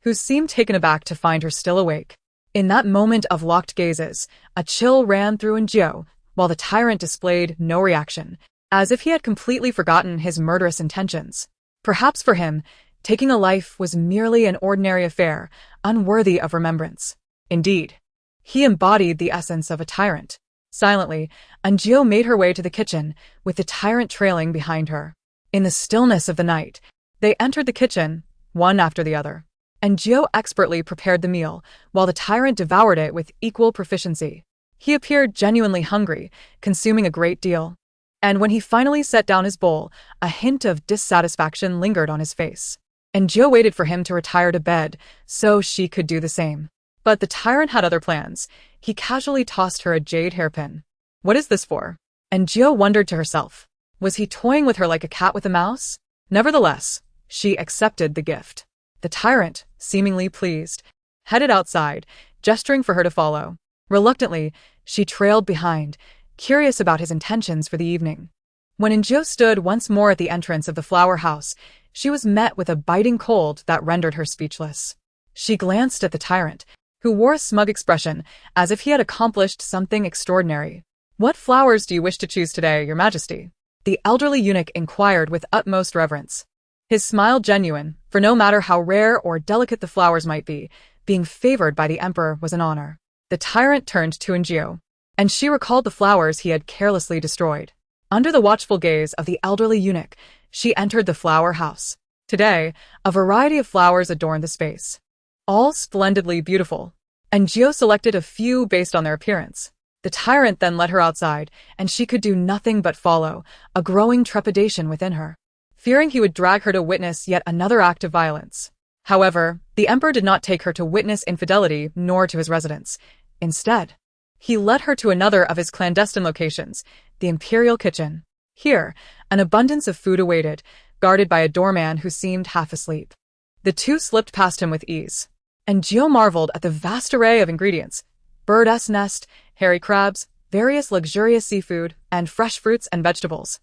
who seemed taken aback to find her still awake. In that moment of locked gazes, a chill ran through Injiu, while the Tyrant displayed no reaction, as if he had completely forgotten his murderous intentions. Perhaps for him, taking a life was merely an ordinary affair, unworthy of remembrance. Indeed, he embodied the essence of a tyrant. Silently, Injiu made her way to the kitchen, with the Tyrant trailing behind her. In the stillness of the night, they entered the kitchen, one after the other. Injiu expertly prepared the meal, while the Tyrant devoured it with equal proficiency. He appeared genuinely hungry, consuming a great deal. And when he finally set down his bowl, a hint of dissatisfaction lingered on his face. Injiu waited for him to retire to bed, so she could do the same. But the Tyrant had other plans. He casually tossed her a jade hairpin. "What is this for?" Injiu wondered to herself. Was he toying with her like a cat with a mouse? Nevertheless, she accepted the gift. The Tyrant, seemingly pleased, headed outside, gesturing for her to follow. Reluctantly, she trailed behind, curious about his intentions for the evening. When Injiu stood once more at the entrance of the flower house, she was met with a biting cold that rendered her speechless. She glanced at the Tyrant, who wore a smug expression, as if he had accomplished something extraordinary. "What flowers do you wish to choose today, Your Majesty?" the elderly eunuch inquired with utmost reverence. His smile genuine, for no matter how rare or delicate the flowers might be, being favored by the emperor was an honor. The Tyrant turned to Injiu, and she recalled the flowers he had carelessly destroyed. Under the watchful gaze of the elderly eunuch, she entered the flower house. Today, a variety of flowers adorned the space, all splendidly beautiful. Injiu selected a few based on their appearance. The Tyrant then led her outside, and she could do nothing but follow, a growing trepidation within her, fearing he would drag her to witness yet another act of violence. However, the emperor did not take her to witness infidelity nor to his residence. Instead, he led her to another of his clandestine locations, the imperial kitchen. Here, an abundance of food awaited, guarded by a doorman who seemed half asleep. The two slipped past him with ease, and Injiu marveled at the vast array of ingredients: bird's nest, hairy crabs, various luxurious seafood, and fresh fruits and vegetables,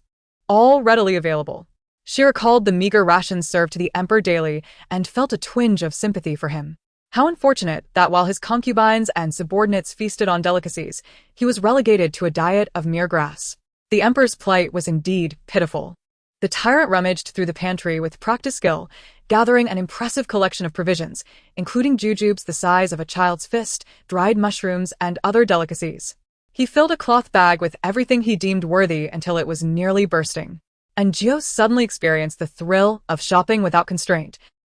all readily available. She recalled the meager rations served to the emperor daily and felt a twinge of sympathy for him. How unfortunate that while his concubines and subordinates feasted on delicacies, he was relegated to a diet of mere grass. The emperor's plight was indeed pitiful. The tyrant rummaged through the pantry with practiced skill, gathering an impressive collection of provisions, including jujubes the size of a child's fist, dried mushrooms, and other delicacies. He filled a cloth bag with everything he deemed worthy until it was nearly bursting. And Gio suddenly experienced the thrill of shopping without constraint,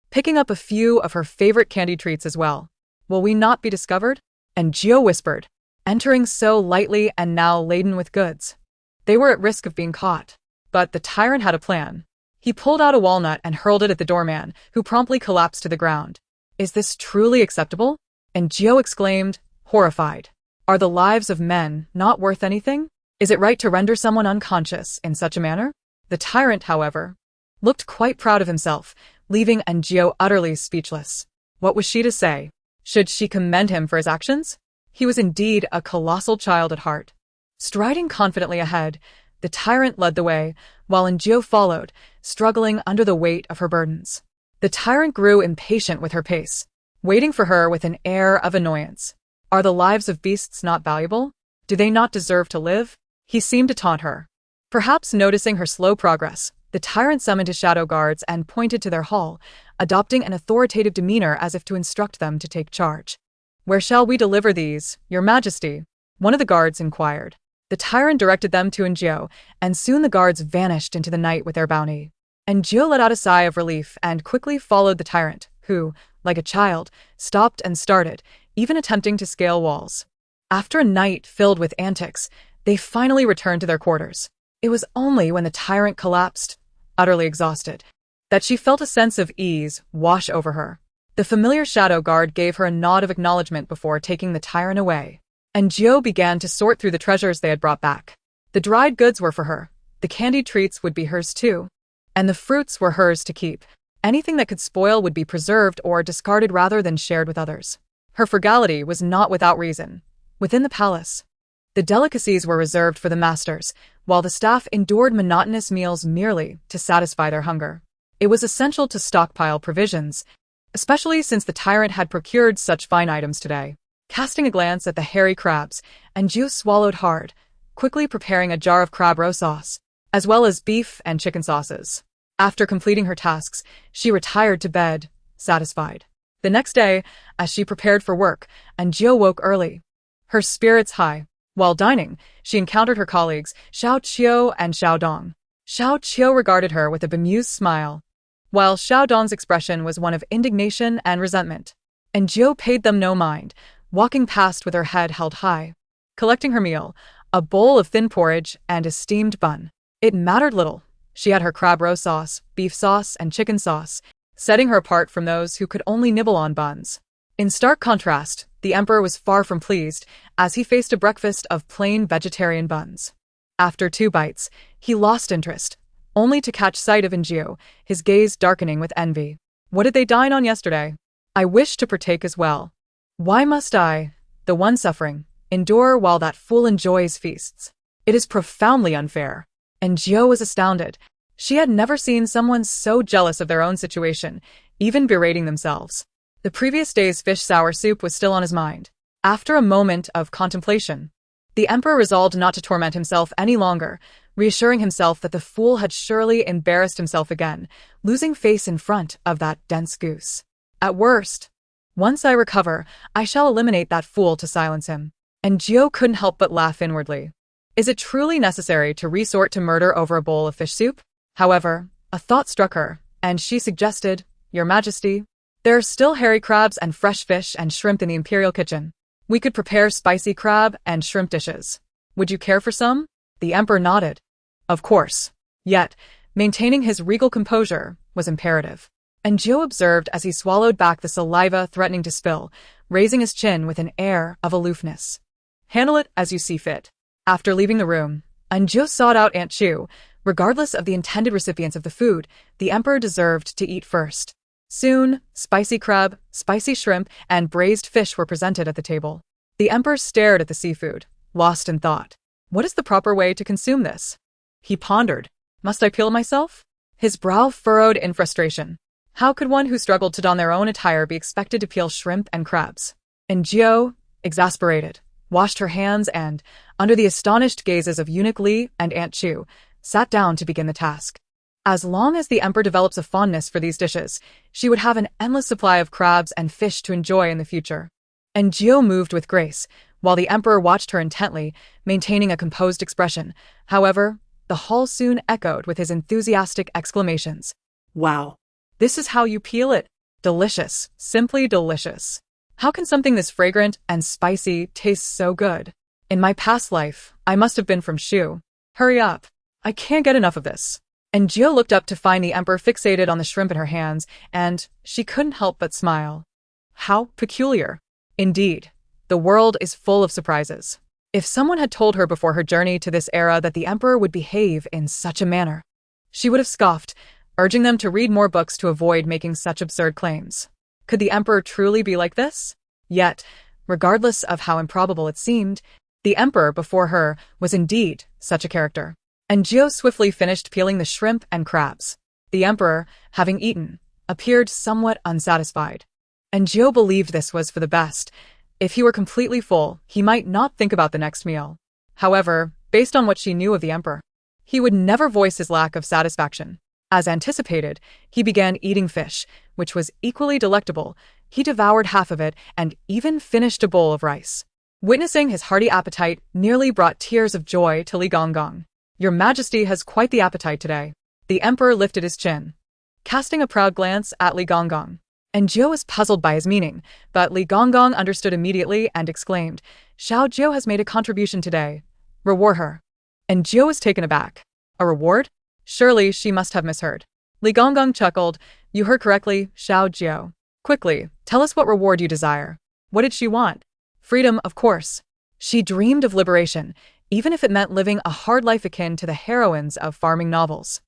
picking up a few of her favorite candy treats as well. Will we not be discovered? And Gio whispered, entering so lightly and now laden with goods. They were at risk of being caught. But the tyrant had a plan. He pulled out a walnut and hurled it at the doorman, who promptly collapsed to the ground. Is this truly acceptable? And Gio exclaimed, horrified. Are the lives of men not worth anything? Is it right to render someone unconscious in such a manner? The tyrant, however, looked quite proud of himself, leaving Gio utterly speechless. What was she to say? Should she commend him for his actions? He was indeed a colossal child at heart. Striding confidently ahead, the tyrant led the way, while Gio followed, struggling under the weight of her burdens. The tyrant grew impatient with her pace, waiting for her with an air of annoyance. Are the lives of beasts not valuable? Do they not deserve to live? He seemed to taunt her. Perhaps noticing her slow progress, the tyrant summoned his shadow guards and pointed to their hall, adopting an authoritative demeanor as if to instruct them to take charge. Where shall we deliver these, Your Majesty? One of the guards inquired. The tyrant directed them to Gio, and soon the guards vanished into the night with their bounty. Gio let out a sigh of relief and quickly followed the tyrant, who, like a child, stopped and started, even attempting to scale walls. After a night filled with antics, they finally returned to their quarters. It was only when the tyrant collapsed, utterly exhausted, that she felt a sense of ease wash over her. The familiar shadow guard gave her a nod of acknowledgement before taking the tyrant away. Gio began to sort through the treasures they had brought back. The dried goods were for her, the candied treats would be hers too, and the fruits were hers to keep. Anything that could spoil would be preserved or discarded rather than shared with others. Her frugality was not without reason. Within the palace, the delicacies were reserved for the masters, while the staff endured monotonous meals merely to satisfy their hunger. It was essential to stockpile provisions, especially since the tyrant had procured such fine items today. Casting a glance at the hairy crabs, Gio swallowed hard, quickly preparing a jar of crab roe sauce, as well as beef and chicken sauces. After completing her tasks, she retired to bed, satisfied. The next day, as she prepared for work, Gio woke early, her spirits high. While dining, she encountered her colleagues, Xiao Qiu and Xiao Dong. Xiao Qiu regarded her with a bemused smile, while Xiao Dong's expression was one of indignation and resentment. Gio paid them no mind, walking past with her head held high, collecting her meal, a bowl of thin porridge and a steamed bun. It mattered little. She had her crab roe sauce, beef sauce, and chicken sauce, setting her apart from those who could only nibble on buns. In stark contrast, the emperor was far from pleased, as he faced a breakfast of plain vegetarian buns. After 2 bites, he lost interest, only to catch sight of Gio, his gaze darkening with envy. What did they dine on yesterday? I wish to partake as well. Why must I, the one suffering, endure while that fool enjoys feasts? It is profoundly unfair. Gio was astounded. She had never seen someone so jealous of their own situation, even berating themselves. The previous day's fish sour soup was still on his mind. After a moment of contemplation, the emperor resolved not to torment himself any longer, reassuring himself that the fool had surely embarrassed himself again, losing face in front of that dense goose. At worst, once I recover, I shall eliminate that fool to silence him. Gio couldn't help but laugh inwardly. Is it truly necessary to resort to murder over a bowl of fish soup? However, a thought struck her, and she suggested, Your Majesty, there are still hairy crabs and fresh fish and shrimp in the imperial kitchen. We could prepare spicy crab and shrimp dishes. Would you care for some? The emperor nodded. Of course. Yet, maintaining his regal composure was imperative. Gio observed as he swallowed back the saliva threatening to spill, raising his chin with an air of aloofness. Handle it as you see fit. After leaving the room, Gio sought out Aunt Chu. Regardless of the intended recipients of the food, the emperor deserved to eat first. Soon, spicy crab, spicy shrimp, and braised fish were presented at the table. The emperor stared at the seafood, lost in thought. What is the proper way to consume this? He pondered. Must I peel myself? His brow furrowed in frustration. How could one who struggled to don their own attire be expected to peel shrimp and crabs? And Jiao, exasperated, washed her hands and, under the astonished gazes of Eunuch Li and Aunt Chu, sat down to begin the task. As long as the emperor develops a fondness for these dishes, she would have an endless supply of crabs and fish to enjoy in the future. And Jiao moved with grace, while the emperor watched her intently, maintaining a composed expression. However, the hall soon echoed with his enthusiastic exclamations. Wow. This is how you peel it. Delicious, simply delicious. How can something this fragrant and spicy taste so good? In my past life, I must have been from Shu. Hurry up. I can't get enough of this. And Jiao looked up to find the emperor fixated on the shrimp in her hands, and she couldn't help but smile. How peculiar. Indeed, the world is full of surprises. If someone had told her before her journey to this era that the emperor would behave in such a manner, she would have scoffed, urging them to read more books to avoid making such absurd claims. Could the emperor truly be like this? Yet, regardless of how improbable it seemed, the emperor before her was indeed such a character. And Jiao swiftly finished peeling the shrimp and crabs. The emperor, having eaten, appeared somewhat unsatisfied. And Jiao believed this was for the best. If he were completely full, he might not think about the next meal. However, based on what she knew of the emperor, he would never voice his lack of satisfaction. As anticipated, he began eating fish, which was equally delectable. He devoured half of it and even finished a bowl of rice. Witnessing his hearty appetite nearly brought tears of joy to Li Gonggong. Your Majesty has quite the appetite today. The emperor lifted his chin, casting a proud glance at Li Gonggong. And Jiao was puzzled by his meaning, but Li Gonggong understood immediately and exclaimed, Xiao Jiao has made a contribution today. Reward her. And Jiao was taken aback. A reward? Surely she must have misheard. Li Gonggong chuckled. You heard correctly, Xiao Jiao. Quickly, tell us what reward you desire. What did she want? Freedom, of course. She dreamed of liberation, even if it meant living a hard life akin to the heroines of farming novels.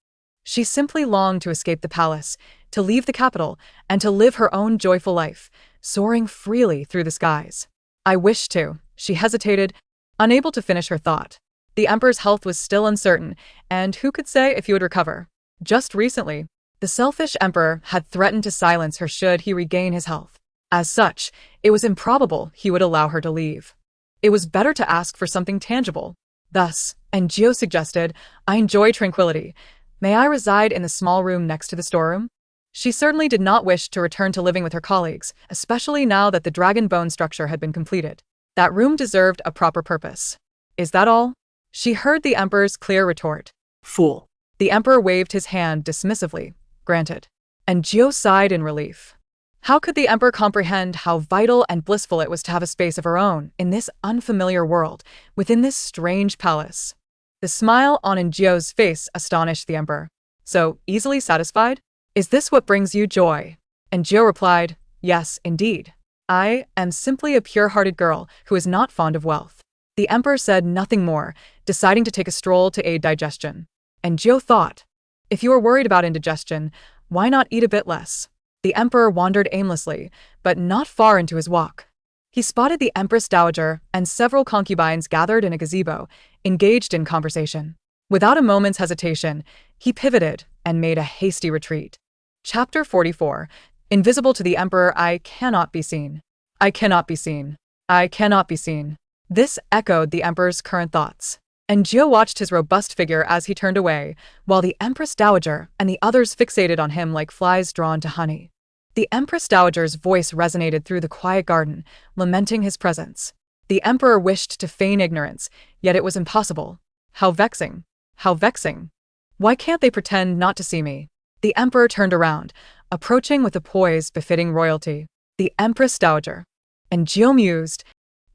She simply longed to escape the palace, to leave the capital, and to live her own joyful life, soaring freely through the skies. I wish to. She hesitated, unable to finish her thought. The emperor's health was still uncertain, and who could say if he would recover? Just recently, the selfish emperor had threatened to silence her should he regain his health. As such, it was improbable he would allow her to leave. It was better to ask for something tangible. Thus, and Jiao suggested, I enjoy tranquility. May I reside in the small room next to the storeroom? She certainly did not wish to return to living with her colleagues, especially now that the dragon bone structure had been completed. That room deserved a proper purpose. Is that all? She heard the emperor's clear retort. Fool. The emperor waved his hand dismissively. Granted. And Jiao sighed in relief. How could the emperor comprehend how vital and blissful it was to have a space of her own in this unfamiliar world, within this strange palace? The smile on Jiao's face astonished the emperor. So, easily satisfied? Is this what brings you joy? And Jiao replied, Yes, indeed. I am simply a pure-hearted girl who is not fond of wealth. The emperor said nothing more, deciding to take a stroll to aid digestion. And Jiao thought, if you are worried about indigestion, why not eat a bit less? The emperor wandered aimlessly, but not far into his walk. He spotted the Empress Dowager and several concubines gathered in a gazebo, engaged in conversation. Without a moment's hesitation, he pivoted and made a hasty retreat. Chapter 44. Invisible to the emperor, I cannot be seen. I cannot be seen. I cannot be seen. This echoed the emperor's current thoughts. And Jiao watched his robust figure as he turned away, while the Empress Dowager and the others fixated on him like flies drawn to honey. The Empress Dowager's voice resonated through the quiet garden, lamenting his presence. The emperor wished to feign ignorance, yet it was impossible. How vexing. How vexing. Why can't they pretend not to see me? The emperor turned around, approaching with a poise befitting royalty. The Empress Dowager. And Jiao mused,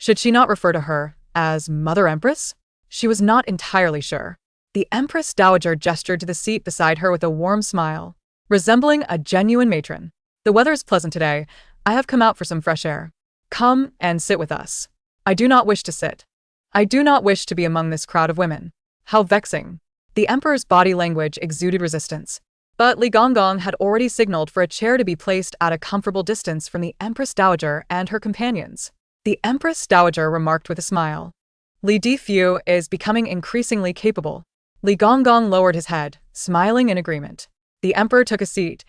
should she not refer to her as Mother Empress? She was not entirely sure. The Empress Dowager gestured to the seat beside her with a warm smile, resembling a genuine matron. The weather is pleasant today. I have come out for some fresh air. Come and sit with us. I do not wish to sit. I do not wish to be among this crowd of women. How vexing. The emperor's body language exuded resistance. But Li Gonggong had already signaled for a chair to be placed at a comfortable distance from the Empress Dowager and her companions. The Empress Dowager remarked with a smile. Li Difu is becoming increasingly capable. Li Gonggong lowered his head, smiling in agreement. The emperor took a seat,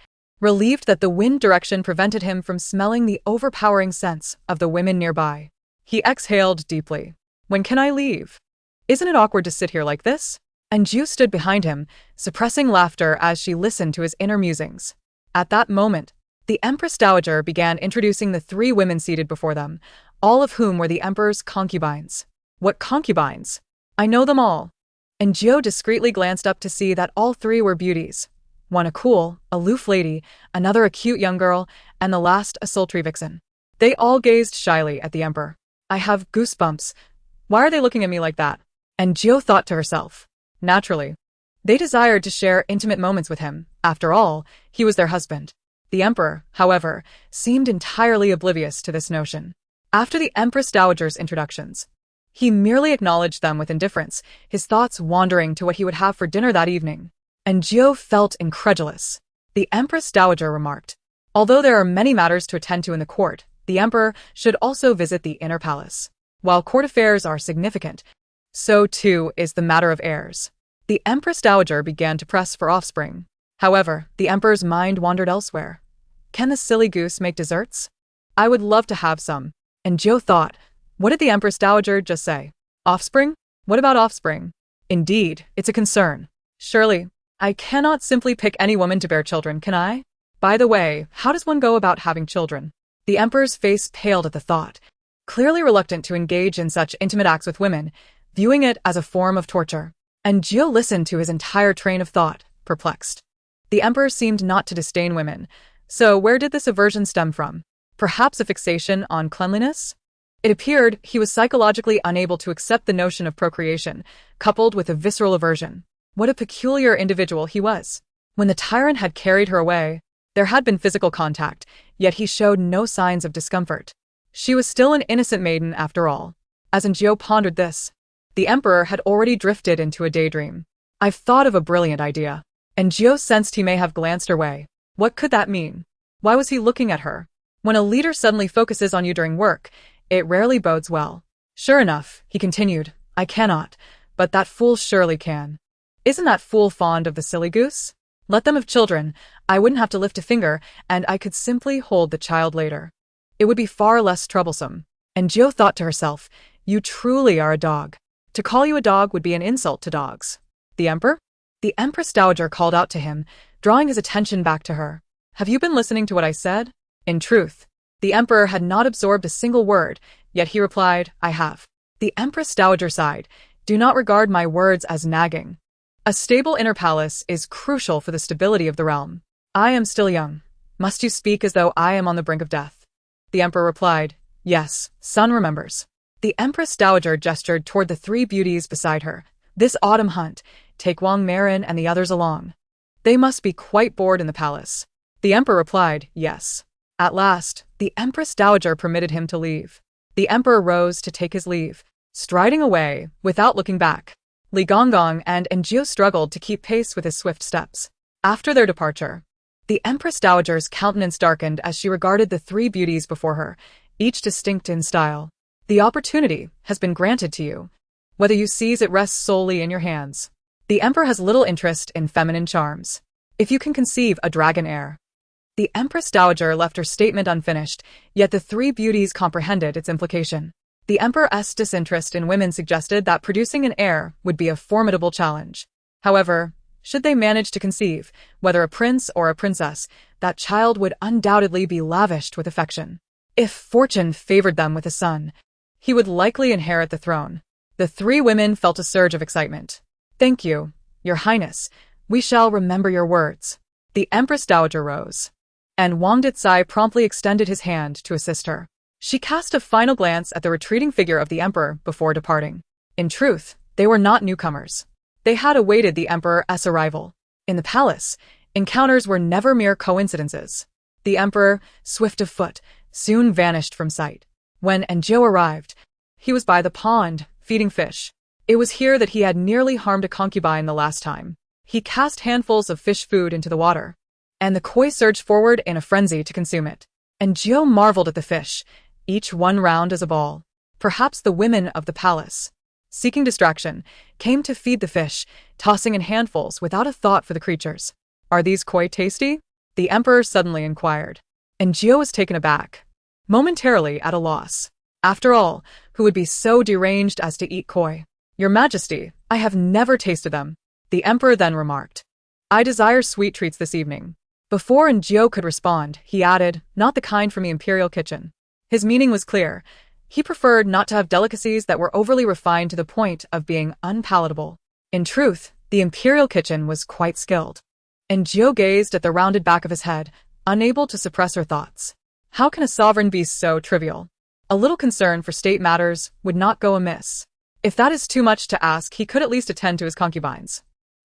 relieved that the wind direction prevented him from smelling the overpowering scents of the women nearby. He exhaled deeply. When can I leave? Isn't it awkward to sit here like this? Anju stood behind him, suppressing laughter as she listened to his inner musings. At that moment, the Empress Dowager began introducing the three women seated before them, all of whom were the Emperor's concubines. What concubines? I know them all. Anju discreetly glanced up to see that all three were beauties. One a cool, aloof lady, another a cute young girl, and the last a sultry vixen. They all gazed shyly at the Emperor. I have goosebumps. Why are they looking at me like that? Anju thought to herself. Naturally. They desired to share intimate moments with him. After all, he was their husband. The Emperor, however, seemed entirely oblivious to this notion. After the Empress Dowager's introductions, he merely acknowledged them with indifference, his thoughts wandering to what he would have for dinner that evening. Anju felt incredulous. The Empress Dowager remarked, although there are many matters to attend to in the court, the Emperor should also visit the inner palace. While court affairs are significant, so too is the matter of heirs. The Empress Dowager began to press for offspring. However, the Emperor's mind wandered elsewhere. Can the silly goose make desserts? I would love to have some. Anju thought, what did the Empress Dowager just say? Offspring? What about offspring? Indeed, it's a concern. Surely, I cannot simply pick any woman to bear children, can I? By the way, how does one go about having children? The Emperor's face paled at the thought, clearly reluctant to engage in such intimate acts with women, viewing it as a form of torture. Anju listened to his entire train of thought, perplexed. The Emperor seemed not to disdain women, so where did this aversion stem from? Perhaps a fixation on cleanliness? It appeared he was psychologically unable to accept the notion of procreation, coupled with a visceral aversion. What a peculiar individual he was. When the tyrant had carried her away, there had been physical contact, yet he showed no signs of discomfort. She was still an innocent maiden after all. As Anju pondered this, the Emperor had already drifted into a daydream. I've thought of a brilliant idea. Anju sensed he may have glanced her way. What could that mean? Why was he looking at her? When a leader suddenly focuses on you during work, it rarely bodes well. Sure enough, he continued, I cannot, but that fool surely can. Isn't that fool fond of the silly goose? Let them have children, I wouldn't have to lift a finger, and I could simply hold the child later. It would be far less troublesome. Anju thought to herself, you truly are a dog. To call you a dog would be an insult to dogs. The Emperor? The Empress Dowager called out to him, drawing his attention back to her. Have you been listening to what I said? In truth, the Emperor had not absorbed a single word, yet he replied, I have. The Empress Dowager sighed, do not regard my words as nagging. A stable inner palace is crucial for the stability of the realm. I am still young. Must you speak as though I am on the brink of death? The Emperor replied, yes, son remembers. The Empress Dowager gestured toward the three beauties beside her. This autumn hunt, take Wang Marin and the others along. They must be quite bored in the palace. The Emperor replied, yes. At last, the Empress Dowager permitted him to leave. The Emperor rose to take his leave, striding away without looking back. Li Gonggong and Anju struggled to keep pace with his swift steps. After their departure, the Empress Dowager's countenance darkened as she regarded the three beauties before her, each distinct in style. The opportunity has been granted to you. Whether you seize it rests solely in your hands. The Emperor has little interest in feminine charms. If you can conceive a dragon heir. The Empress Dowager left her statement unfinished, yet the three beauties comprehended its implication. The Emperor's disinterest in women suggested that producing an heir would be a formidable challenge. However, should they manage to conceive, whether a prince or a princess, that child would undoubtedly be lavished with affection. If fortune favored them with a son, he would likely inherit the throne. The three women felt a surge of excitement. Thank you, Your Highness. We shall remember your words. The Empress Dowager rose, and Wang Dicai promptly extended his hand to assist her. She cast a final glance at the retreating figure of the Emperor before departing. In truth, they were not newcomers. They had awaited the Emperor's arrival. In the palace, encounters were never mere coincidences. The Emperor, swift of foot, soon vanished from sight. When Anju arrived, he was by the pond, feeding fish. It was here that he had nearly harmed a concubine the last time. He cast handfuls of fish food into the water, and the koi surged forward in a frenzy to consume it. Anju marveled at the fish, each one round as a ball. Perhaps the women of the palace, seeking distraction, came to feed the fish, tossing in handfuls without a thought for the creatures. Are these koi tasty? the emperor suddenly inquired. And Gio was taken aback, momentarily at a loss. After all, who would be so deranged as to eat koi? Your Majesty, I have never tasted them. The emperor then remarked. I desire sweet treats this evening. Before Gio could respond, he added, not the kind from the imperial kitchen. His meaning was clear. He preferred not to have delicacies that were overly refined to the point of being unpalatable. In truth, the imperial kitchen was quite skilled. And Gio gazed at the rounded back of his head, unable to suppress her thoughts. How can a sovereign be so trivial? A little concern for state matters would not go amiss. If that is too much to ask, he could at least attend to his concubines.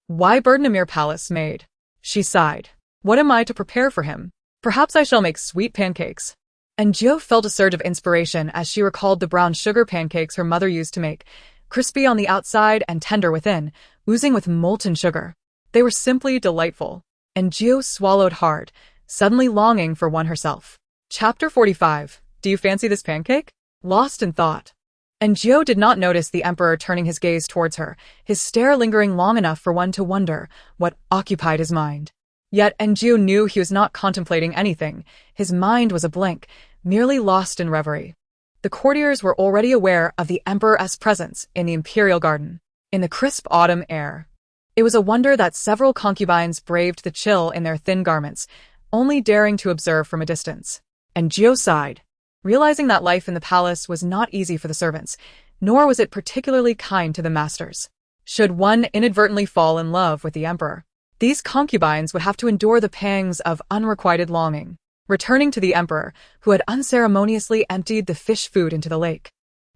Why burden a mere palace maid? She sighed. What am I to prepare for him? Perhaps I shall make sweet pancakes. And Gio felt a surge of inspiration as she recalled the brown sugar pancakes her mother used to make, crispy on the outside and tender within, oozing with molten sugar. They were simply delightful. And Gio swallowed hard, suddenly longing for one herself. Chapter 45. Do you fancy this pancake? Lost in thought. And Gio did not notice the emperor turning his gaze towards her, his stare lingering long enough for one to wonder what occupied his mind. Yet Gio knew he was not contemplating anything. His mind was a blank, merely lost in reverie. The courtiers were already aware of the emperor's presence in the imperial garden, in the crisp autumn air. It was a wonder that several concubines braved the chill in their thin garments, only daring to observe from a distance. And Gio sighed, realizing that life in the palace was not easy for the servants, nor was it particularly kind to the masters. Should one inadvertently fall in love with the emperor, these concubines would have to endure the pangs of unrequited longing, returning to the emperor, who had unceremoniously emptied the fish food into the lake.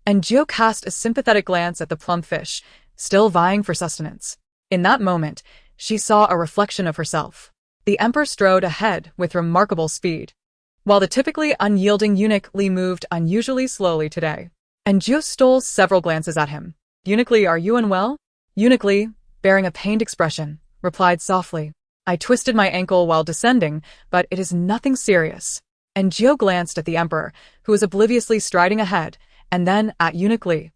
And Gio cast a sympathetic glance at the plump fish, still vying for sustenance. In that moment, she saw a reflection of herself. The emperor strode ahead with remarkable speed, while the typically unyielding eunuch Li moved unusually slowly today. And Gio stole several glances at him. Eunuch Li, are you unwell? Eunuch Li, bearing a pained expression, replied softly. I twisted my ankle while descending, but it is nothing serious. And Gio glanced at the emperor, who was obliviously striding ahead, and then at Eunuch Li,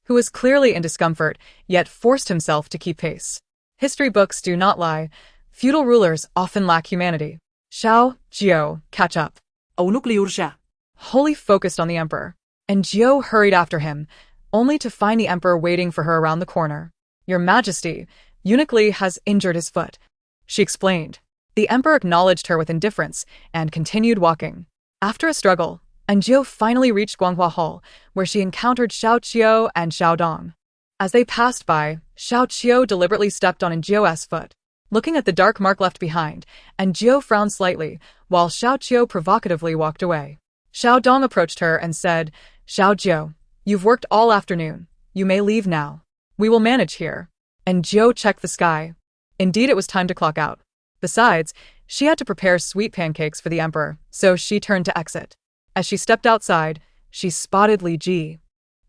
who was clearly in discomfort, yet forced himself to keep pace. History books do not lie. Feudal rulers often lack humanity. Xiao, Gio, catch up. Eunuch Li urgea. Wholly focused on the emperor. And Gio hurried after him, only to find the emperor waiting for her around the corner. Your Majesty, Eunuch Li has injured his foot, she explained. The emperor acknowledged her with indifference and continued walking. After a struggle, Gio finally reached Guanghua Hall, where she encountered Xiao Qiu and Xiao Dong. As they passed by, Xiao Qiu deliberately stepped on Gio's foot. Looking at the dark mark left behind, Gio frowned slightly, while Xiao Qiu provocatively walked away. Xiao Dong approached her and said, Xiao Qiu, you've worked all afternoon. You may leave now. We will manage here. And Gio checked the sky. Indeed, it was time to clock out. Besides, she had to prepare sweet pancakes for the emperor, so she turned to exit. As she stepped outside, she spotted Li Ji,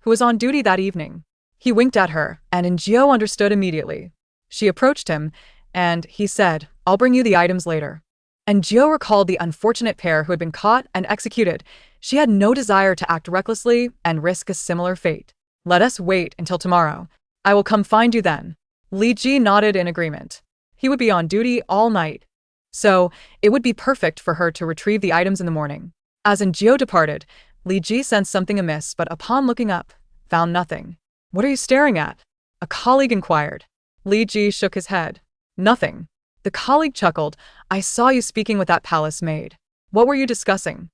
who was on duty that evening. He winked at her, and Gio understood immediately. She approached him, and he said, I'll bring you the items later. And Gio recalled the unfortunate pair who had been caught and executed. She had no desire to act recklessly and risk a similar fate. Let us wait until tomorrow. I will come find you then. Li Ji nodded in agreement. He would be on duty all night, so it would be perfect for her to retrieve the items in the morning. As Gio departed, Li Ji sensed something amiss, but upon looking up, found nothing. What are you staring at? A colleague inquired. Li Ji shook his head. Nothing. The colleague chuckled. I saw you speaking with that palace maid. What were you discussing?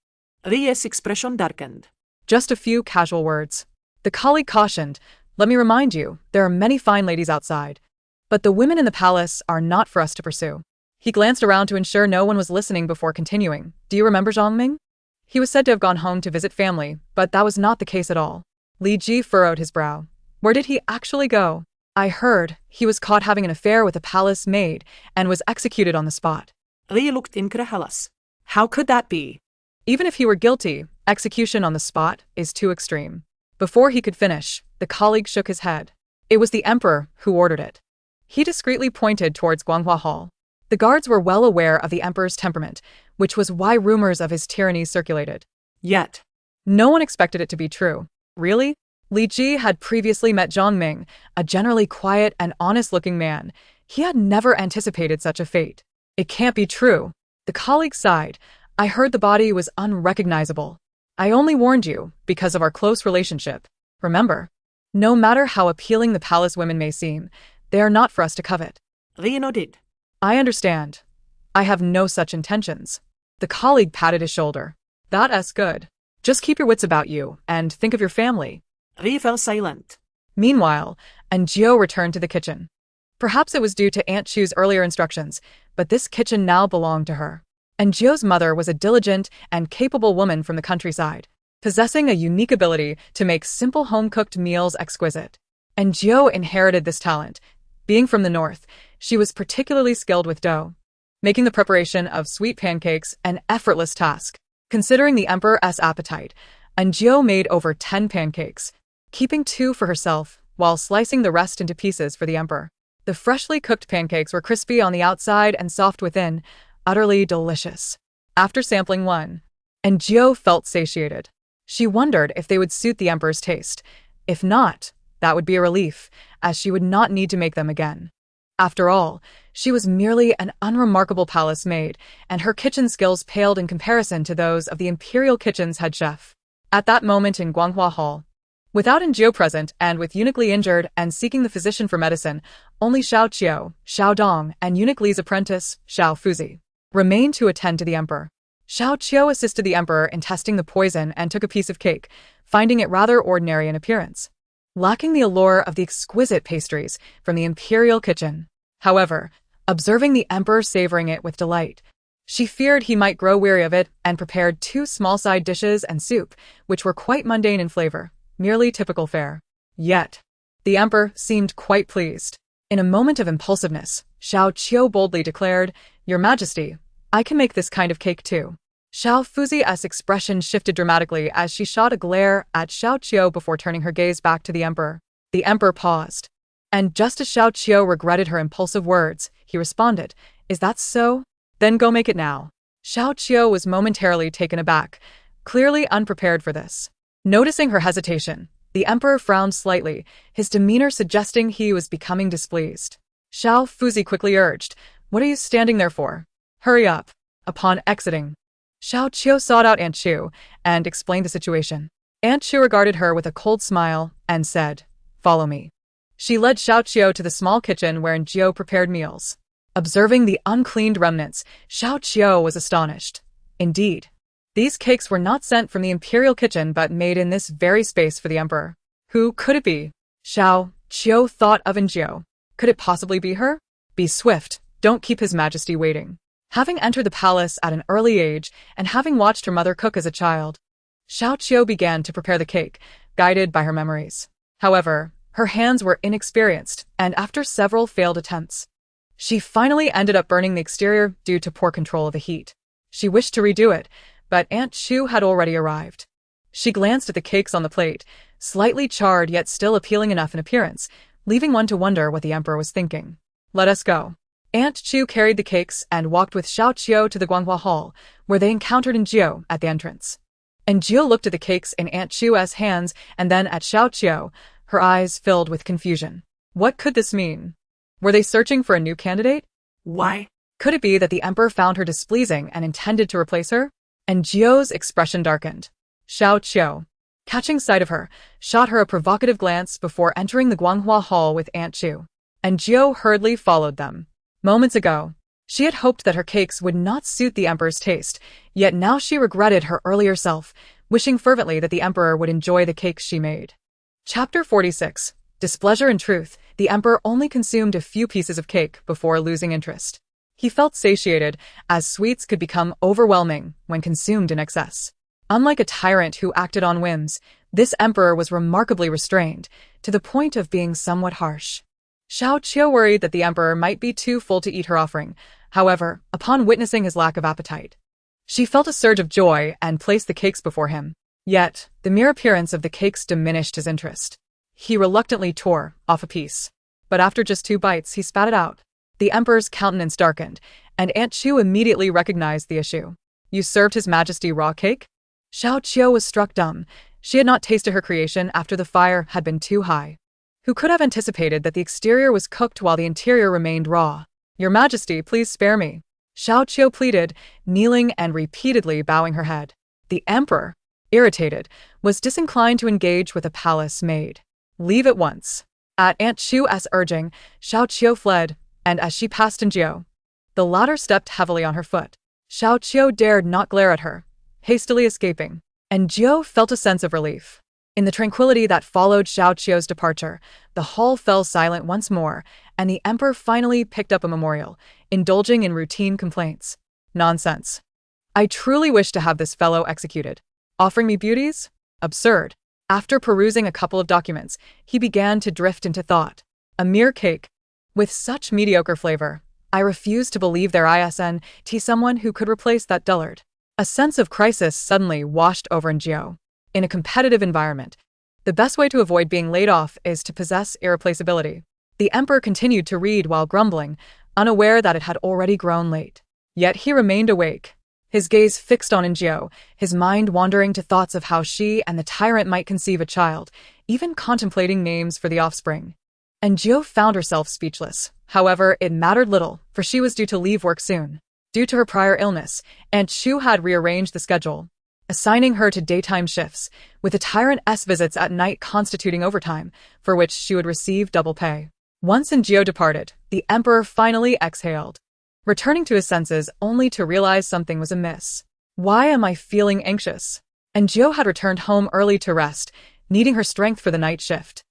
Li's expression darkened. Just a few casual words. The colleague cautioned. Let me remind you, there are many fine ladies outside. But the women in the palace are not for us to pursue. He glanced around to ensure no one was listening before continuing. Do you remember Zhang Ming? He was said to have gone home to visit family, but that was not the case at all. Li Ji furrowed his brow. Where did he actually go? I heard he was caught having an affair with a palace maid and was executed on the spot. Li looked incredulous. How could that be? Even if he were guilty, execution on the spot is too extreme. Before he could finish, the colleague shook his head. It was the emperor who ordered it. He discreetly pointed towards Guanghua Hall. The guards were well aware of the emperor's temperament, which was why rumors of his tyranny circulated. Yet, no one expected it to be true. Really? Li Ji had previously met Zhang Ming, a generally quiet and honest-looking man. He had never anticipated such a fate. It can't be true. The colleague sighed. I heard the body was unrecognizable. I only warned you because of our close relationship. Remember, no matter how appealing the palace women may seem, they are not for us to covet. Lee nodded. I understand. I have no such intentions. The colleague patted his shoulder. That's good. Just keep your wits about you and think of your family. Lee fell silent. Meanwhile, Anjio returned to the kitchen. Perhaps it was due to Aunt Chu's earlier instructions, but this kitchen now belonged to her. Anjio's mother was a diligent and capable woman from the countryside, possessing a unique ability to make simple home-cooked meals exquisite. Anjio inherited this talent. Being from the north, she was particularly skilled with dough, making the preparation of sweet pancakes an effortless task. Considering the emperor's appetite, Anjio made over 10 pancakes, keeping 2 for herself while slicing the rest into pieces for the emperor. The freshly cooked pancakes were crispy on the outside and soft within, utterly delicious. After sampling one, Anjio felt satiated. She wondered if they would suit the emperor's taste. If not, that would be a relief, as she would not need to make them again. After all, she was merely an unremarkable palace maid, and her kitchen skills paled in comparison to those of the imperial kitchen's head chef. At that moment in Guanghua Hall, without Anjio present and with Eunuch Li injured and seeking the physician for medicine, only Xiao Qiu, Xiao Dong, and Eunuch Li's apprentice, Xiao Fuzi, remained to attend to the emperor. Xiao Qiu assisted the emperor in testing the poison and took a piece of cake, finding it rather ordinary in appearance, lacking the allure of the exquisite pastries from the imperial kitchen. However, observing the emperor savoring it with delight, she feared he might grow weary of it and prepared 2 small side dishes and soup, which were quite mundane in flavor, merely typical fare. Yet, the emperor seemed quite pleased. In a moment of impulsiveness, Xiao Qiu boldly declared, Your Majesty, I can make this kind of cake too. Xiao Fuzi's expression shifted dramatically as she shot a glare at Xiao Qiu before turning her gaze back to the emperor. The emperor paused. And just as Xiao Qiu regretted her impulsive words, he responded, Is that so? Then go make it now. Xiao Qiu was momentarily taken aback, clearly unprepared for this. Noticing her hesitation, the emperor frowned slightly, his demeanor suggesting he was becoming displeased. Xiao Fuzi quickly urged, What are you standing there for? Hurry up. Upon exiting, Xiao Qiu sought out Aunt Chu and explained the situation. Aunt Chu regarded her with a cold smile and said, Follow me. She led Xiao Qiu to the small kitchen where Anjio prepared meals. Observing the uncleaned remnants, Xiao Qiu was astonished. Indeed, these cakes were not sent from the imperial kitchen but made in this very space for the emperor. Who could it be? Xiao Qiu thought of Anjio. Could it possibly be her? Be swift, don't keep His Majesty waiting. Having entered the palace at an early age and having watched her mother cook as a child, Xiao Qiu began to prepare the cake, guided by her memories. However, her hands were inexperienced, and after several failed attempts, she finally ended up burning the exterior due to poor control of the heat. She wished to redo it, but Aunt Chu had already arrived. She glanced at the cakes on the plate, slightly charred yet still appealing enough in appearance, leaving one to wonder what the emperor was thinking. Let us go. Aunt Chu carried the cakes and walked with Xiao Qiu to the Guanghua Hall, where they encountered Anjio at the entrance. Anjio looked at the cakes in Aunt Chu's hands and then at Xiao Qiu, her eyes filled with confusion. What could this mean? Were they searching for a new candidate? Why? Could it be that the emperor found her displeasing and intended to replace her? Anjio's expression darkened. Xiao Qiu, catching sight of her, shot her a provocative glance before entering the Guanghua Hall with Aunt Chu. Anjio hurriedly followed them. Moments ago, she had hoped that her cakes would not suit the emperor's taste, yet now she regretted her earlier self, wishing fervently that the emperor would enjoy the cakes she made. Chapter 46. Displeasure. In truth, the emperor only consumed a few pieces of cake before losing interest. He felt satiated, as sweets could become overwhelming when consumed in excess. Unlike a tyrant who acted on whims, this emperor was remarkably restrained, to the point of being somewhat harsh. Xiao Qiu worried that the emperor might be too full to eat her offering. However, upon witnessing his lack of appetite, she felt a surge of joy and placed the cakes before him. Yet, the mere appearance of the cakes diminished his interest. He reluctantly tore off a piece, but after just 2 bites he spat it out. The emperor's countenance darkened, and Aunt Chu immediately recognized the issue. You served His Majesty raw cake? Xiao Qiu was struck dumb. She had not tasted her creation after the fire had been too high. Who could have anticipated that the exterior was cooked while the interior remained raw? Your Majesty, please spare me. Xiao Qiu pleaded, kneeling and repeatedly bowing her head. The emperor, irritated, was disinclined to engage with a palace maid. Leave at once. At Aunt Chu's urging, Xiao Qiu fled, and as she passed Jiu, the latter stepped heavily on her foot. Xiao Qiu dared not glare at her, hastily escaping, and Jiu felt a sense of relief. In the tranquility that followed Xiao Qiu's departure, the hall fell silent once more, and the emperor finally picked up a memorial, indulging in routine complaints. Nonsense. I truly wish to have this fellow executed. Offering me beauties? Absurd. After perusing a couple of documents, he began to drift into thought. A mere cake. With such mediocre flavor, I refuse to believe there isn't someone who could replace that dullard. A sense of crisis suddenly washed over Jiu. In a competitive environment, the best way to avoid being laid off is to possess irreplaceability. The emperor continued to read while grumbling, unaware that it had already grown late. Yet he remained awake, his gaze fixed on Jiu, his mind wandering to thoughts of how she and the tyrant might conceive a child, even contemplating names for the offspring. And Jiu found herself speechless. However, it mattered little, for she was due to leave work soon. Due to her prior illness, Aunt Chu had rearranged the schedule, assigning her to daytime shifts, with the tyrant's visits at night constituting overtime, for which she would receive double pay. Once Jiu departed, the emperor finally exhaled, returning to his senses only to realize something was amiss. Why am I feeling anxious? And Jiu had returned home early to rest, needing her strength for the night shift.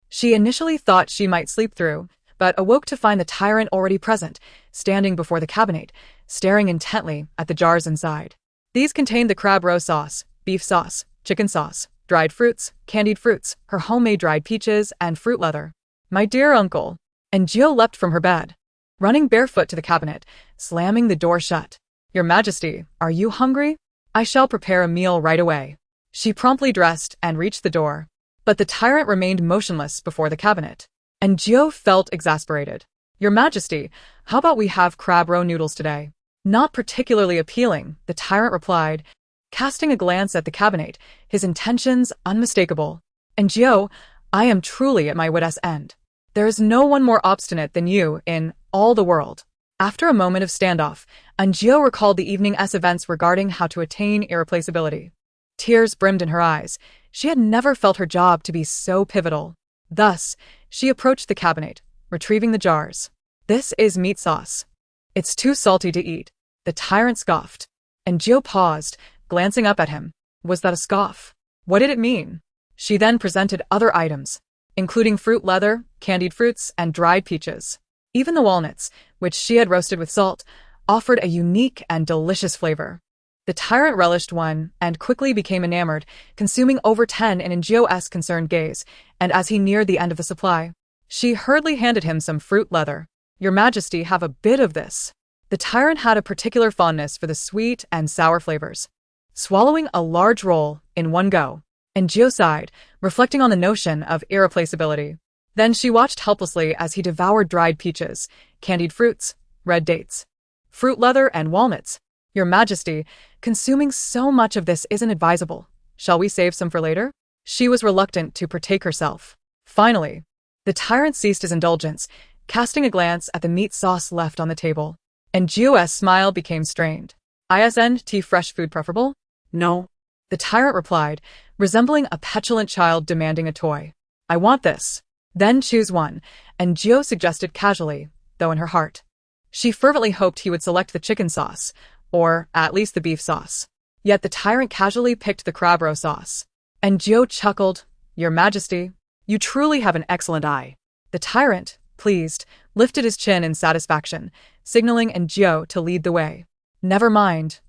She initially thought she might sleep through, but awoke to find the tyrant already present, standing before the cabinet, staring intently at the jars inside. These contained the crab roe sauce, beef sauce, chicken sauce, dried fruits, candied fruits, her homemade dried peaches, and fruit leather. My dear uncle. And Jill leapt from her bed, running barefoot to the cabinet, slamming the door shut. Your Majesty, are you hungry? I shall prepare a meal right away. She promptly dressed and reached the door. But the tyrant remained motionless before the cabinet. And Jill felt exasperated. Your Majesty, how about we have crab roe noodles today? Not particularly appealing, the tyrant replied, casting a glance at the cabinet, his intentions unmistakable. And Jill, I am truly at my wit's end. There is no one more obstinate than you in all the world. After a moment of standoff, Jill recalled the evening's events regarding how to attain irreplaceability. Tears brimmed in her eyes. She had never felt her job to be so pivotal. Thus, she approached the cabinet, retrieving the jars. This is meat sauce. It's too salty to eat. The tyrant scoffed. And Jill paused, glancing up at him. Was that a scoff? What did it mean? She then presented other items, including fruit leather, candied fruits, and dried peaches. Even the walnuts, which she had roasted with salt, offered a unique and delicious flavor. The tyrant relished one and quickly became enamored, consuming over 10 in Jill's concerned gaze, and as he neared the end of the supply, she hurriedly handed him some fruit leather. Your Majesty, have a bit of this. The tyrant had a particular fondness for the sweet and sour flavors, swallowing a large roll in one go. And Jill sighed, reflecting on the notion of irreplaceability. Then she watched helplessly as he devoured dried peaches, candied fruits, red dates, fruit leather, and walnuts. Your Majesty, consuming so much of this isn't advisable. Shall we save some for later? She was reluctant to partake herself. Finally, the tyrant ceased his indulgence, casting a glance at the meat sauce left on the table. And Jill's smile became strained. Isn't fresh food preferable? No. The tyrant replied, resembling a petulant child demanding a toy. I want this. Then choose one, and Jill suggested casually, though in her heart. She fervently hoped he would select the chicken sauce, or at least the beef sauce. Yet the tyrant casually picked the crab roe sauce. And Jill chuckled, Your Majesty, you truly have an excellent eye. The tyrant, pleased, lifted his chin in satisfaction, signaling Jill to lead the way. Never mind.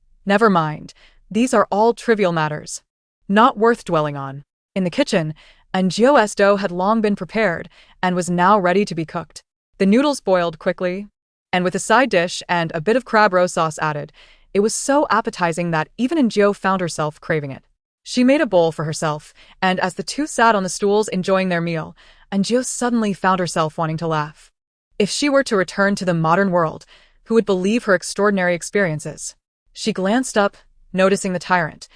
These are all trivial matters, not worth dwelling on. In the kitchen, Jill's dough had long been prepared and was now ready to be cooked. The noodles boiled quickly, and with a side dish and a bit of crab roe sauce added, it was so appetizing that even Jill found herself craving it. She made a bowl for herself, and as the two sat on the stools enjoying their meal, Jill suddenly found herself wanting to laugh. If she were to return to the modern world, who would believe her extraordinary experiences? She glanced up, noticing the tyrant,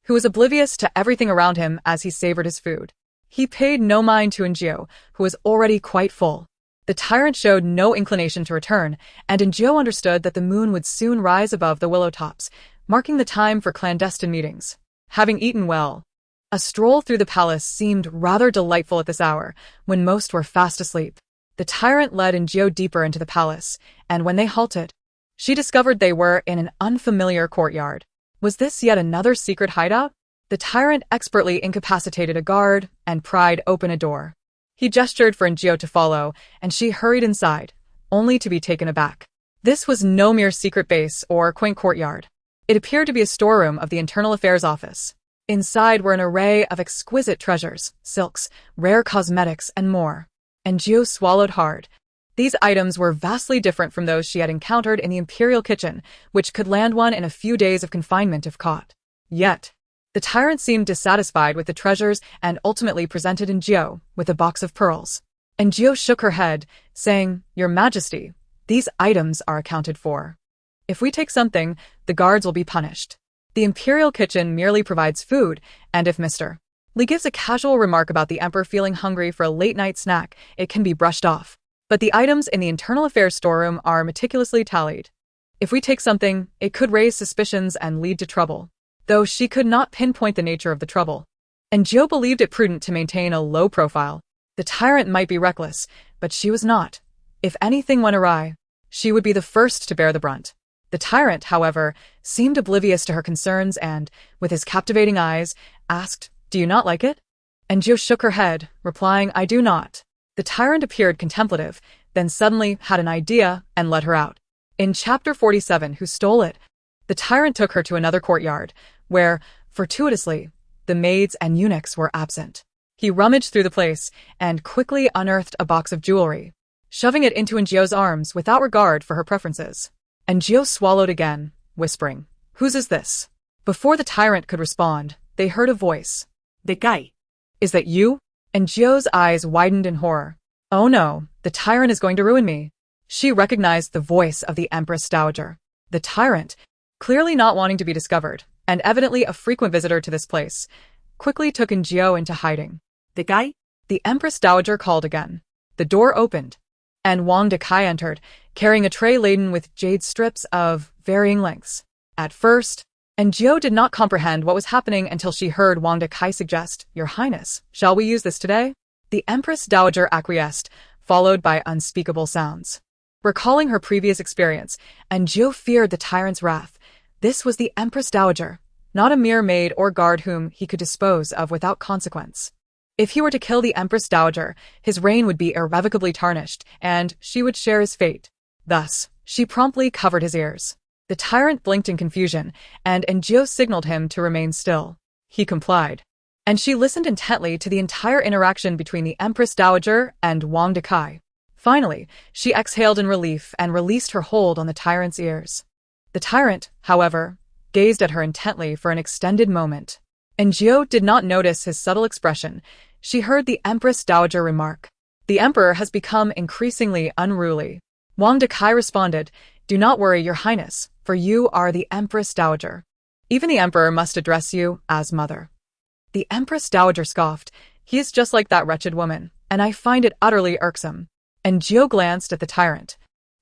who was oblivious to everything around him as he savored his food. He paid no mind to Jill, who was already quite full. The tyrant showed no inclination to return, and Enjo understood that the moon would soon rise above the willow tops, marking the time for clandestine meetings. Having eaten well, a stroll through the palace seemed rather delightful at this hour, when most were fast asleep. The tyrant led Enjo deeper into the palace, and when they halted, she discovered they were in an unfamiliar courtyard. Was this yet another secret hideout? The tyrant expertly incapacitated a guard and pried open a door. He gestured for Enjo to follow, and she hurried inside, only to be taken aback. This was no mere secret base or quaint courtyard. It appeared to be a storeroom of the Internal Affairs Office. Inside were an array of exquisite treasures, silks, rare cosmetics, and more. Enjo swallowed hard. These items were vastly different from those she had encountered in the Imperial kitchen, which could land one in a few days of confinement if caught. Yet, the tyrant seemed dissatisfied with the treasures and ultimately presented Enjo with a box of pearls. Enjo shook her head, saying, "Your Majesty, these items are accounted for. If we take something, the guards will be punished. The Imperial kitchen merely provides food, and if Mr. Li gives a casual remark about the Emperor feeling hungry for a late-night snack, it can be brushed off. But the items in the Internal Affairs storeroom are meticulously tallied. If we take something, it could raise suspicions and lead to trouble." Though she could not pinpoint the nature of the trouble, Enjo believed it prudent to maintain a low profile. The tyrant might be reckless, but she was not. If anything went awry, she would be the first to bear the brunt. The tyrant, however, seemed oblivious to her concerns and, with his captivating eyes, asked, "Do you not like it?" Enjo shook her head, replying, "I do not." The tyrant appeared contemplative, then suddenly had an idea and led her out. In Chapter 47, Who Stole It?, the tyrant took her to another courtyard, where, fortuitously, the maids and eunuchs were absent. He rummaged through the place and quickly unearthed a box of jewelry, shoving it into Enjo's arms without regard for her preferences. Enjo swallowed again, whispering, "Whose is this?" Before the tyrant could respond, they heard a voice. "Decai. Is that you?" Enjo's eyes widened in horror. "Oh no, the tyrant is going to ruin me." She recognized the voice of the Empress Dowager. The tyrant, clearly not wanting to be discovered, and evidently a frequent visitor to this place, quickly took Enjo into hiding. "Decai?" The Empress Dowager called again. The door opened, and Wang Decai entered, carrying a tray laden with jade strips of varying lengths. At first, Enjo did not comprehend what was happening until she heard Wang Decai suggest, "Your Highness, shall we use this today?" The Empress Dowager acquiesced, followed by unspeakable sounds. Recalling her previous experience, Enjo feared the tyrant's wrath. This was the Empress Dowager, not a mere maid or guard whom he could dispose of without consequence. If he were to kill the Empress Dowager, his reign would be irrevocably tarnished, and she would share his fate. Thus, she promptly covered his ears. The tyrant blinked in confusion, and Enjo signaled him to remain still. He complied, and she listened intently to the entire interaction between the Empress Dowager and Wang Decai. Finally, she exhaled in relief and released her hold on the tyrant's ears. The tyrant, however, gazed at her intently for an extended moment. Enjo did not notice his subtle expression. She heard the Empress Dowager remark, "The Emperor has become increasingly unruly." Wang Decai responded, "Do not worry, Your Highness, for you are the Empress Dowager. Even the Emperor must address you as mother." The Empress Dowager scoffed, "He is just like that wretched woman, and I find it utterly irksome." Enjo glanced at the tyrant,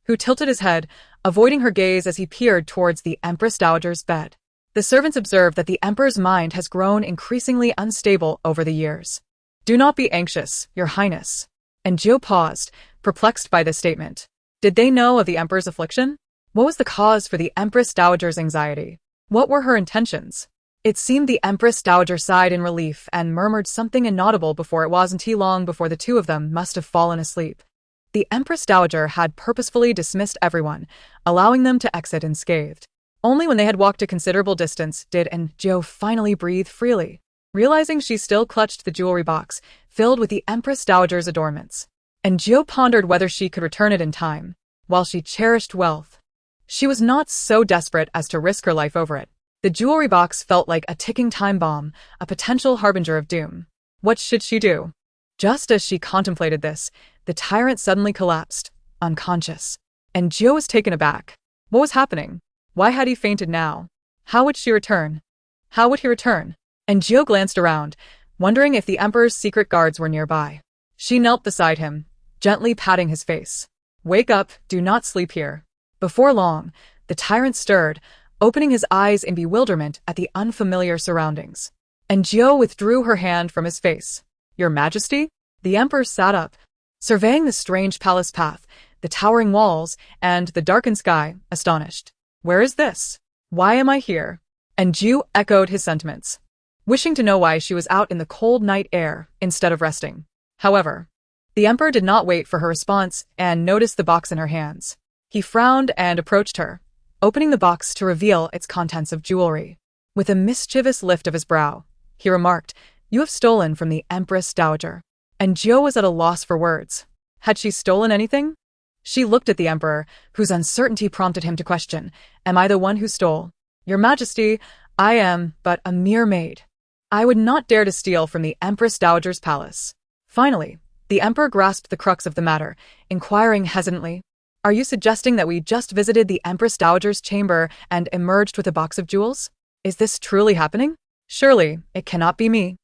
who tilted his head, avoiding her gaze as he peered towards the Empress Dowager's bed. The servants observed that the Emperor's mind has grown increasingly unstable over the years. "Do not be anxious, Your Highness." Enjo paused, perplexed by this statement. Did they know of the Emperor's affliction? What was the cause for the Empress Dowager's anxiety? What were her intentions? It seemed the Empress Dowager sighed in relief and murmured something inaudible before it wasn't long before the two of them must have fallen asleep. The Empress Dowager had purposefully dismissed everyone, allowing them to exit unscathed. Only when they had walked a considerable distance did Enjo finally breathe freely, realizing she still clutched the jewelry box, filled with the Empress Dowager's adornments. Enjo pondered whether she could return it in time. While she cherished wealth, she was not so desperate as to risk her life over it. The jewelry box felt like a ticking time bomb, a potential harbinger of doom. What should she do? Just as she contemplated this, the tyrant suddenly collapsed, unconscious. Enjo was taken aback. What was happening? Why had he fainted now? How would she return? How would he return? Enjo glanced around, wondering if the Emperor's secret guards were nearby. She knelt beside him, gently patting his face. Wake up, do not sleep here. Before long, the tyrant stirred, opening his eyes in bewilderment at the unfamiliar surroundings. And Jiao withdrew her hand from his face. Your Majesty? The emperor sat up, surveying the strange palace path, the towering walls, and the darkened sky, astonished. Where is this? Why am I here? And Jiao echoed his sentiments, wishing to know why she was out in the cold night air instead of resting. However, the emperor did not wait for her response and noticed the box in her hands. He frowned and approached her, opening the box to reveal its contents of jewelry. With a mischievous lift of his brow, he remarked, You have stolen from the Empress Dowager. And Jiao was at a loss for words. Had she stolen anything? She looked at the emperor, whose uncertainty prompted him to question, Am I the one who stole? Your Majesty, I am but a mere maid. I would not dare to steal from the Empress Dowager's palace. Finally, the emperor grasped the crux of the matter, inquiring hesitantly, Are you suggesting that we just visited the Empress Dowager's chamber and emerged with a box of jewels? Is this truly happening? Surely, it cannot be me.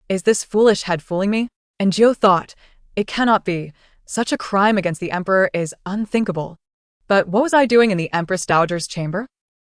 Is this foolish head fooling me? And Jiao thought, It cannot be. Such a crime against the emperor is unthinkable. But what was I doing in the Empress Dowager's chamber?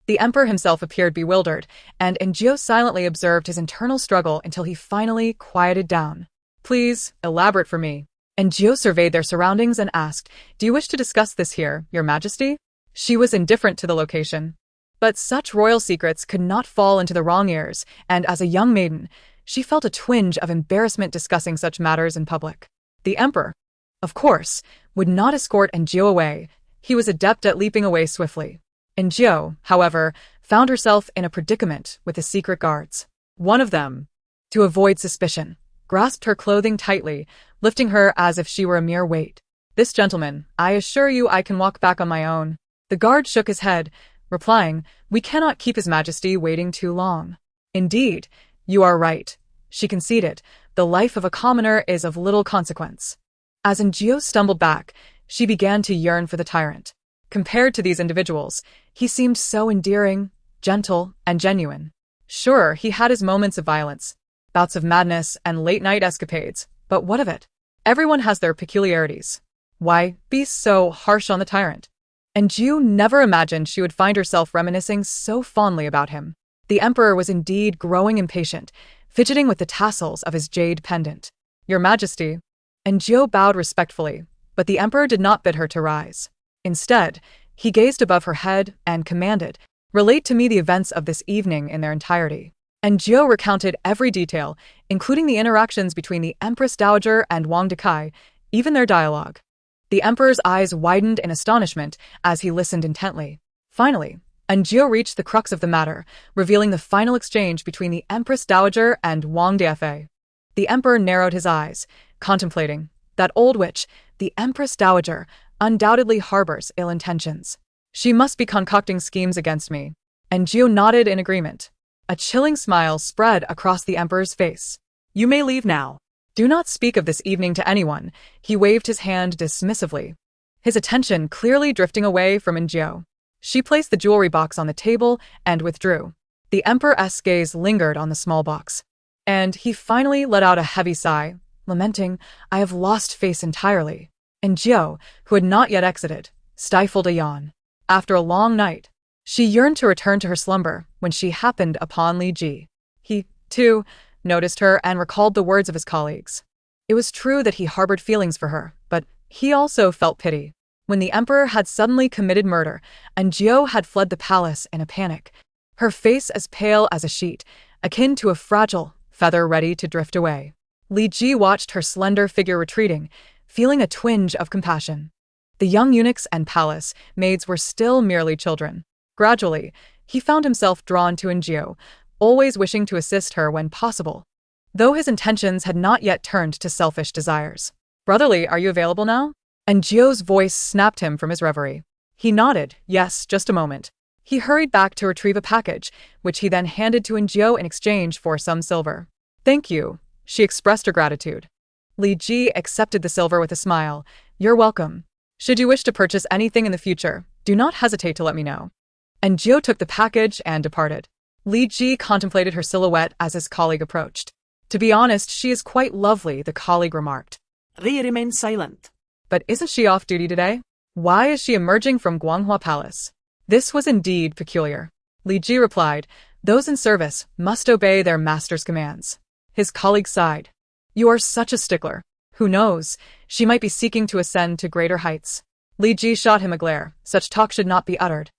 The emperor himself appeared bewildered, and Jiao silently observed his internal struggle until he finally quieted down. Please, elaborate for me. And Jiao surveyed their surroundings and asked, Do you wish to discuss this here, Your Majesty? She was indifferent to the location. But such royal secrets could not fall into the wrong ears, and as a young maiden, she felt a twinge of embarrassment discussing such matters in public. The emperor, of course, would not escort Jiao away. He was adept at leaping away swiftly. Jiao, however, found herself in a predicament with the secret guards. One of them, to avoid suspicion, grasped her clothing tightly, lifting her as if she were a mere weight. This gentleman, I assure you I can walk back on my own. The guard shook his head, replying, We cannot keep His Majesty waiting too long. Indeed, you are right, she conceded. The life of a commoner is of little consequence. As Jiao stumbled back, she began to yearn for the tyrant. Compared to these individuals, he seemed so endearing, gentle, and genuine. Sure, he had his moments of violence, bouts of madness, and late-night escapades, but what of it? Everyone has their peculiarities. Why be so harsh on the tyrant? And Jiao never imagined she would find herself reminiscing so fondly about him. The emperor was indeed growing impatient, fidgeting with the tassels of his jade pendant. Your Majesty. And Jiao bowed respectfully, but the emperor did not bid her to rise. Instead, he gazed above her head and commanded, Relate to me the events of this evening in their entirety. And Jiao recounted every detail, including the interactions between the Empress Dowager and Wang Dekai, even their dialogue. The emperor's eyes widened in astonishment as he listened intently. Finally, Jiao reached the crux of the matter, revealing the final exchange between the Empress Dowager and Wang Dekai. The emperor narrowed his eyes, contemplating. That old witch, the Empress Dowager, undoubtedly harbors ill intentions. She must be concocting schemes against me. And Jiao nodded in agreement. A chilling smile spread across the emperor's face. You may leave now. Do not speak of this evening to anyone. He waved his hand dismissively, his attention clearly drifting away from Jiao. She placed the jewelry box on the table and withdrew. The emperor's gaze lingered on the small box, and he finally let out a heavy sigh, lamenting, I have lost face entirely. And Jiao, who had not yet exited, stifled a yawn. After a long night, she yearned to return to her slumber when she happened upon Li Ji. He, too, noticed her and recalled the words of his colleagues. It was true that he harbored feelings for her, but he also felt pity. When the emperor had suddenly committed murder, and Jiao had fled the palace in a panic, her face as pale as a sheet, akin to a fragile feather ready to drift away. Li Ji watched her slender figure retreating, feeling a twinge of compassion. The young eunuchs and palace maids were still merely children. Gradually, he found himself drawn to Jiao, always wishing to assist her when possible, though his intentions had not yet turned to selfish desires. Brotherly, are you available now? And Jiao's voice snapped him from his reverie. He nodded, yes, just a moment. He hurried back to retrieve a package, which he then handed to Jiao in exchange for some silver. Thank you, she expressed her gratitude. Li Ji accepted the silver with a smile. You're welcome. Should you wish to purchase anything in the future, do not hesitate to let me know. And Jiao took the package and departed. Li Ji contemplated her silhouette as his colleague approached. To be honest, she is quite lovely, the colleague remarked. They remained silent. But isn't she off duty today? Why is she emerging from Guanghua Palace? This was indeed peculiar. Li Ji replied, those in service must obey their master's commands. His colleague sighed. You are such a stickler. Who knows, she might be seeking to ascend to greater heights. Li Ji shot him a glare. Such talk should not be uttered.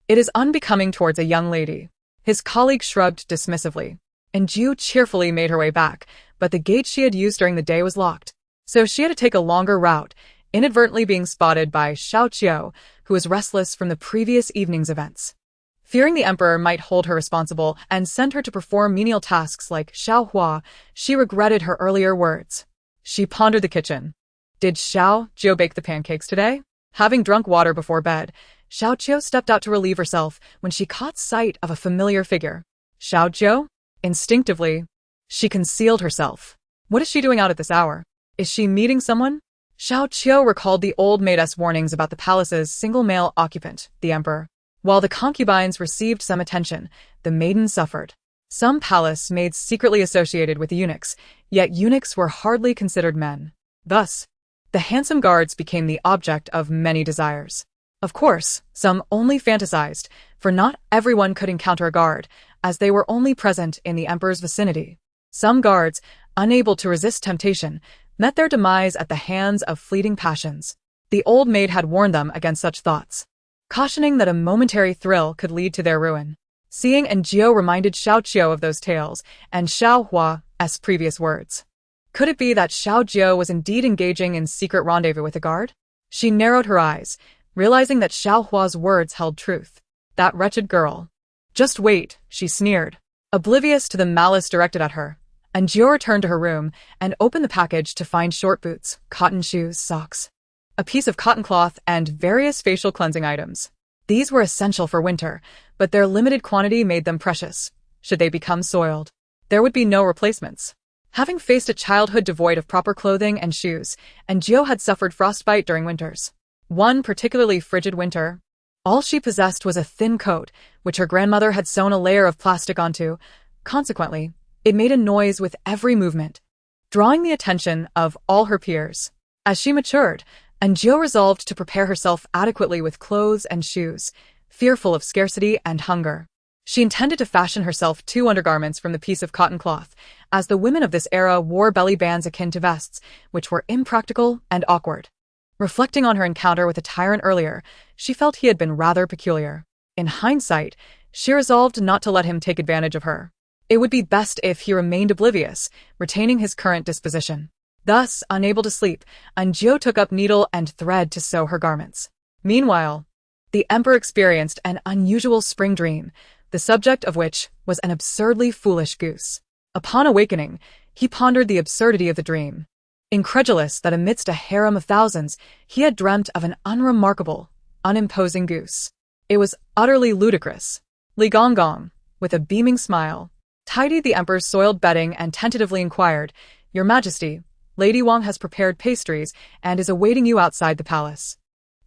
It is unbecoming towards a young lady. His colleague shrugged dismissively. And Jiu cheerfully made her way back, but the gate she had used during the day was locked. So she had to take a longer route, inadvertently being spotted by Xiao Qiu, who was restless from the previous evening's events. Fearing the emperor might hold her responsible and send her to perform menial tasks like Xiao Hua, she regretted her earlier words. She pondered the kitchen. Did Xiao Qiu bake the pancakes today? Having drunk water before bed, Xiao Qiu stepped out to relieve herself when she caught sight of a familiar figure. Xiao Qiu? Instinctively, she concealed herself. What is she doing out at this hour? Is she meeting someone? Xiao Qiu recalled the old maid's warnings about the palace's single male occupant, the emperor. While the concubines received some attention, the maiden suffered. Some palace maids secretly associated with eunuchs, yet eunuchs were hardly considered men. Thus, the handsome guards became the object of many desires. Of course, some only fantasized, for not everyone could encounter a guard, as they were only present in the emperor's vicinity. Some guards, unable to resist temptation, met their demise at the hands of fleeting passions. The old maid had warned them against such thoughts, cautioning that a momentary thrill could lead to their ruin. Seeing and Jiu reminded Xiao Qiu of those tales and Xiao Hua's previous words. Could it be that Xiao Jiu was indeed engaging in secret rendezvous with a guard? She narrowed her eyes, realizing that Xiao Hua's words held truth. That wretched girl. Just wait, she sneered, oblivious to the malice directed at her. And Jiu returned to her room and opened the package to find short boots, cotton shoes, socks, a piece of cotton cloth, and various facial cleansing items. These were essential for winter, but their limited quantity made them precious. Should they become soiled, there would be no replacements. Having faced a childhood devoid of proper clothing and shoes, and Jiu had suffered frostbite during winters. One particularly frigid winter, all she possessed was a thin coat, which her grandmother had sewn a layer of plastic onto. Consequently, it made a noise with every movement, drawing the attention of all her peers. As she matured, Jiu resolved to prepare herself adequately with clothes and shoes, fearful of scarcity and hunger. She intended to fashion herself 2 undergarments from the piece of cotton cloth, as the women of this era wore belly bands akin to vests, which were impractical and awkward. Reflecting on her encounter with the tyrant earlier, she felt he had been rather peculiar. In hindsight, she resolved not to let him take advantage of her. It would be best if he remained oblivious, retaining his current disposition. Thus, unable to sleep, Jiu took up needle and thread to sew her garments. Meanwhile, the emperor experienced an unusual spring dream, the subject of which was an absurdly foolish goose. Upon awakening, he pondered the absurdity of the dream, incredulous that amidst a harem of thousands, he had dreamt of an unremarkable, unimposing goose. It was utterly ludicrous. Li Gonggong, with a beaming smile, tidied the emperor's soiled bedding and tentatively inquired, "Your Majesty, Lady Wang has prepared pastries and is awaiting you outside the palace."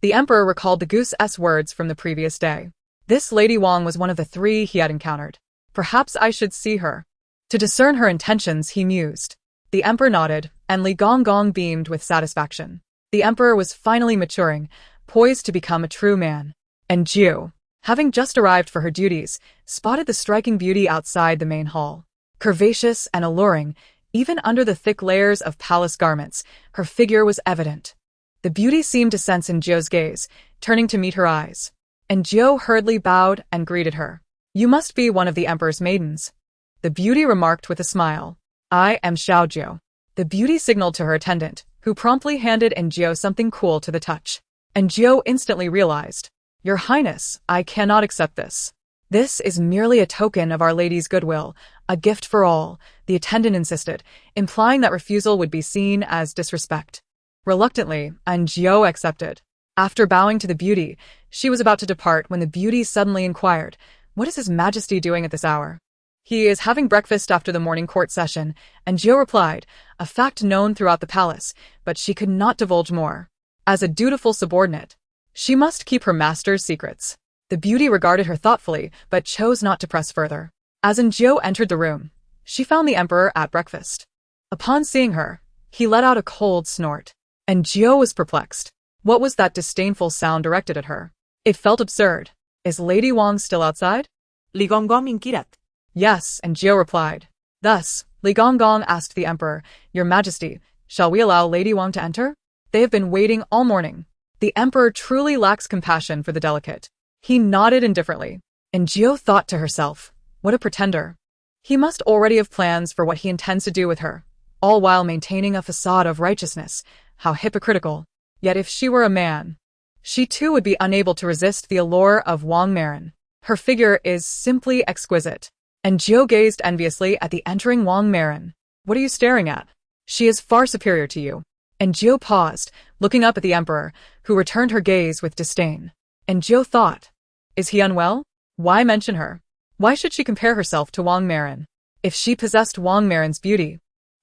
The emperor recalled the goose's words from the previous day. This Lady Wang was one of the 3 he had encountered. Perhaps I should see her. To discern her intentions, he mused. The emperor nodded, and Li Gonggong beamed with satisfaction. The emperor was finally maturing, poised to become a true man. And Jiu, having just arrived for her duties, spotted the striking beauty outside the main hall. Curvaceous and alluring, even under the thick layers of palace garments, her figure was evident. The beauty seemed to sense in Jiu's gaze, turning to meet her eyes. And Jiu hurriedly bowed and greeted her. "You must be one of the emperor's maidens." The beauty remarked with a smile. "I am Xiao Jiu." The beauty signaled to her attendant, who promptly handed Jiu something cool to the touch. And Jiu instantly realized, "Your Highness, I cannot accept this. This is merely a token of Our Lady's goodwill, a gift for all," the attendant insisted, implying that refusal would be seen as disrespect. Reluctantly, Jiu accepted. After bowing to the beauty, she was about to depart when the beauty suddenly inquired, "What is His Majesty doing at this hour?" "He is having breakfast after the morning court session," Jiu replied, a fact known throughout the palace, but she could not divulge more. As a dutiful subordinate, she must keep her master's secrets. The beauty regarded her thoughtfully, but chose not to press further. As Jiu entered the room, she found the emperor at breakfast. Upon seeing her, he let out a cold snort. and Jiao was perplexed. What was that disdainful sound directed at her? It felt absurd. Is Lady Wang still outside? Li Gonggong minkirat. Yes, and Jiao replied. Thus, Li Gonggong asked the emperor, Your Majesty, shall we allow Lady Wang to enter? They have been waiting all morning. The emperor truly lacks compassion for the delicate. He nodded indifferently, and Jiao thought to herself, what a pretender. He must already have plans for what he intends to do with her, all while maintaining a facade of righteousness. How hypocritical. Yet if she were a man, she too would be unable to resist the allure of Wang Marin. Her figure is simply exquisite. And Jiao gazed enviously at the entering Wang Marin. What are you staring at? She is far superior to you. And Jiao paused, looking up at the emperor, who returned her gaze with disdain. And Jiao thought, is he unwell? Why mention her? Why should she compare herself to Wang Marin? If she possessed Wang Marin's beauty,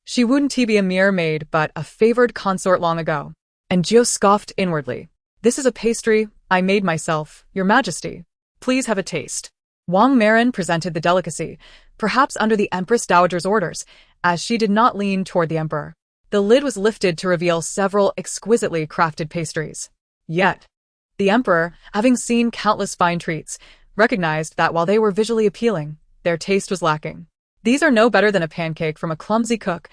she wouldn't be a mere maid but a favored consort long ago. And Jiao scoffed inwardly. This is a pastry I made myself, Your Majesty. Please have a taste. Wang Marin presented the delicacy, perhaps under the Empress Dowager's orders, as she did not lean toward the emperor. The lid was lifted to reveal several exquisitely crafted pastries. Yet, the emperor, having seen countless fine treats, recognized that while they were visually appealing, their taste was lacking. These are no better than a pancake from a clumsy cook,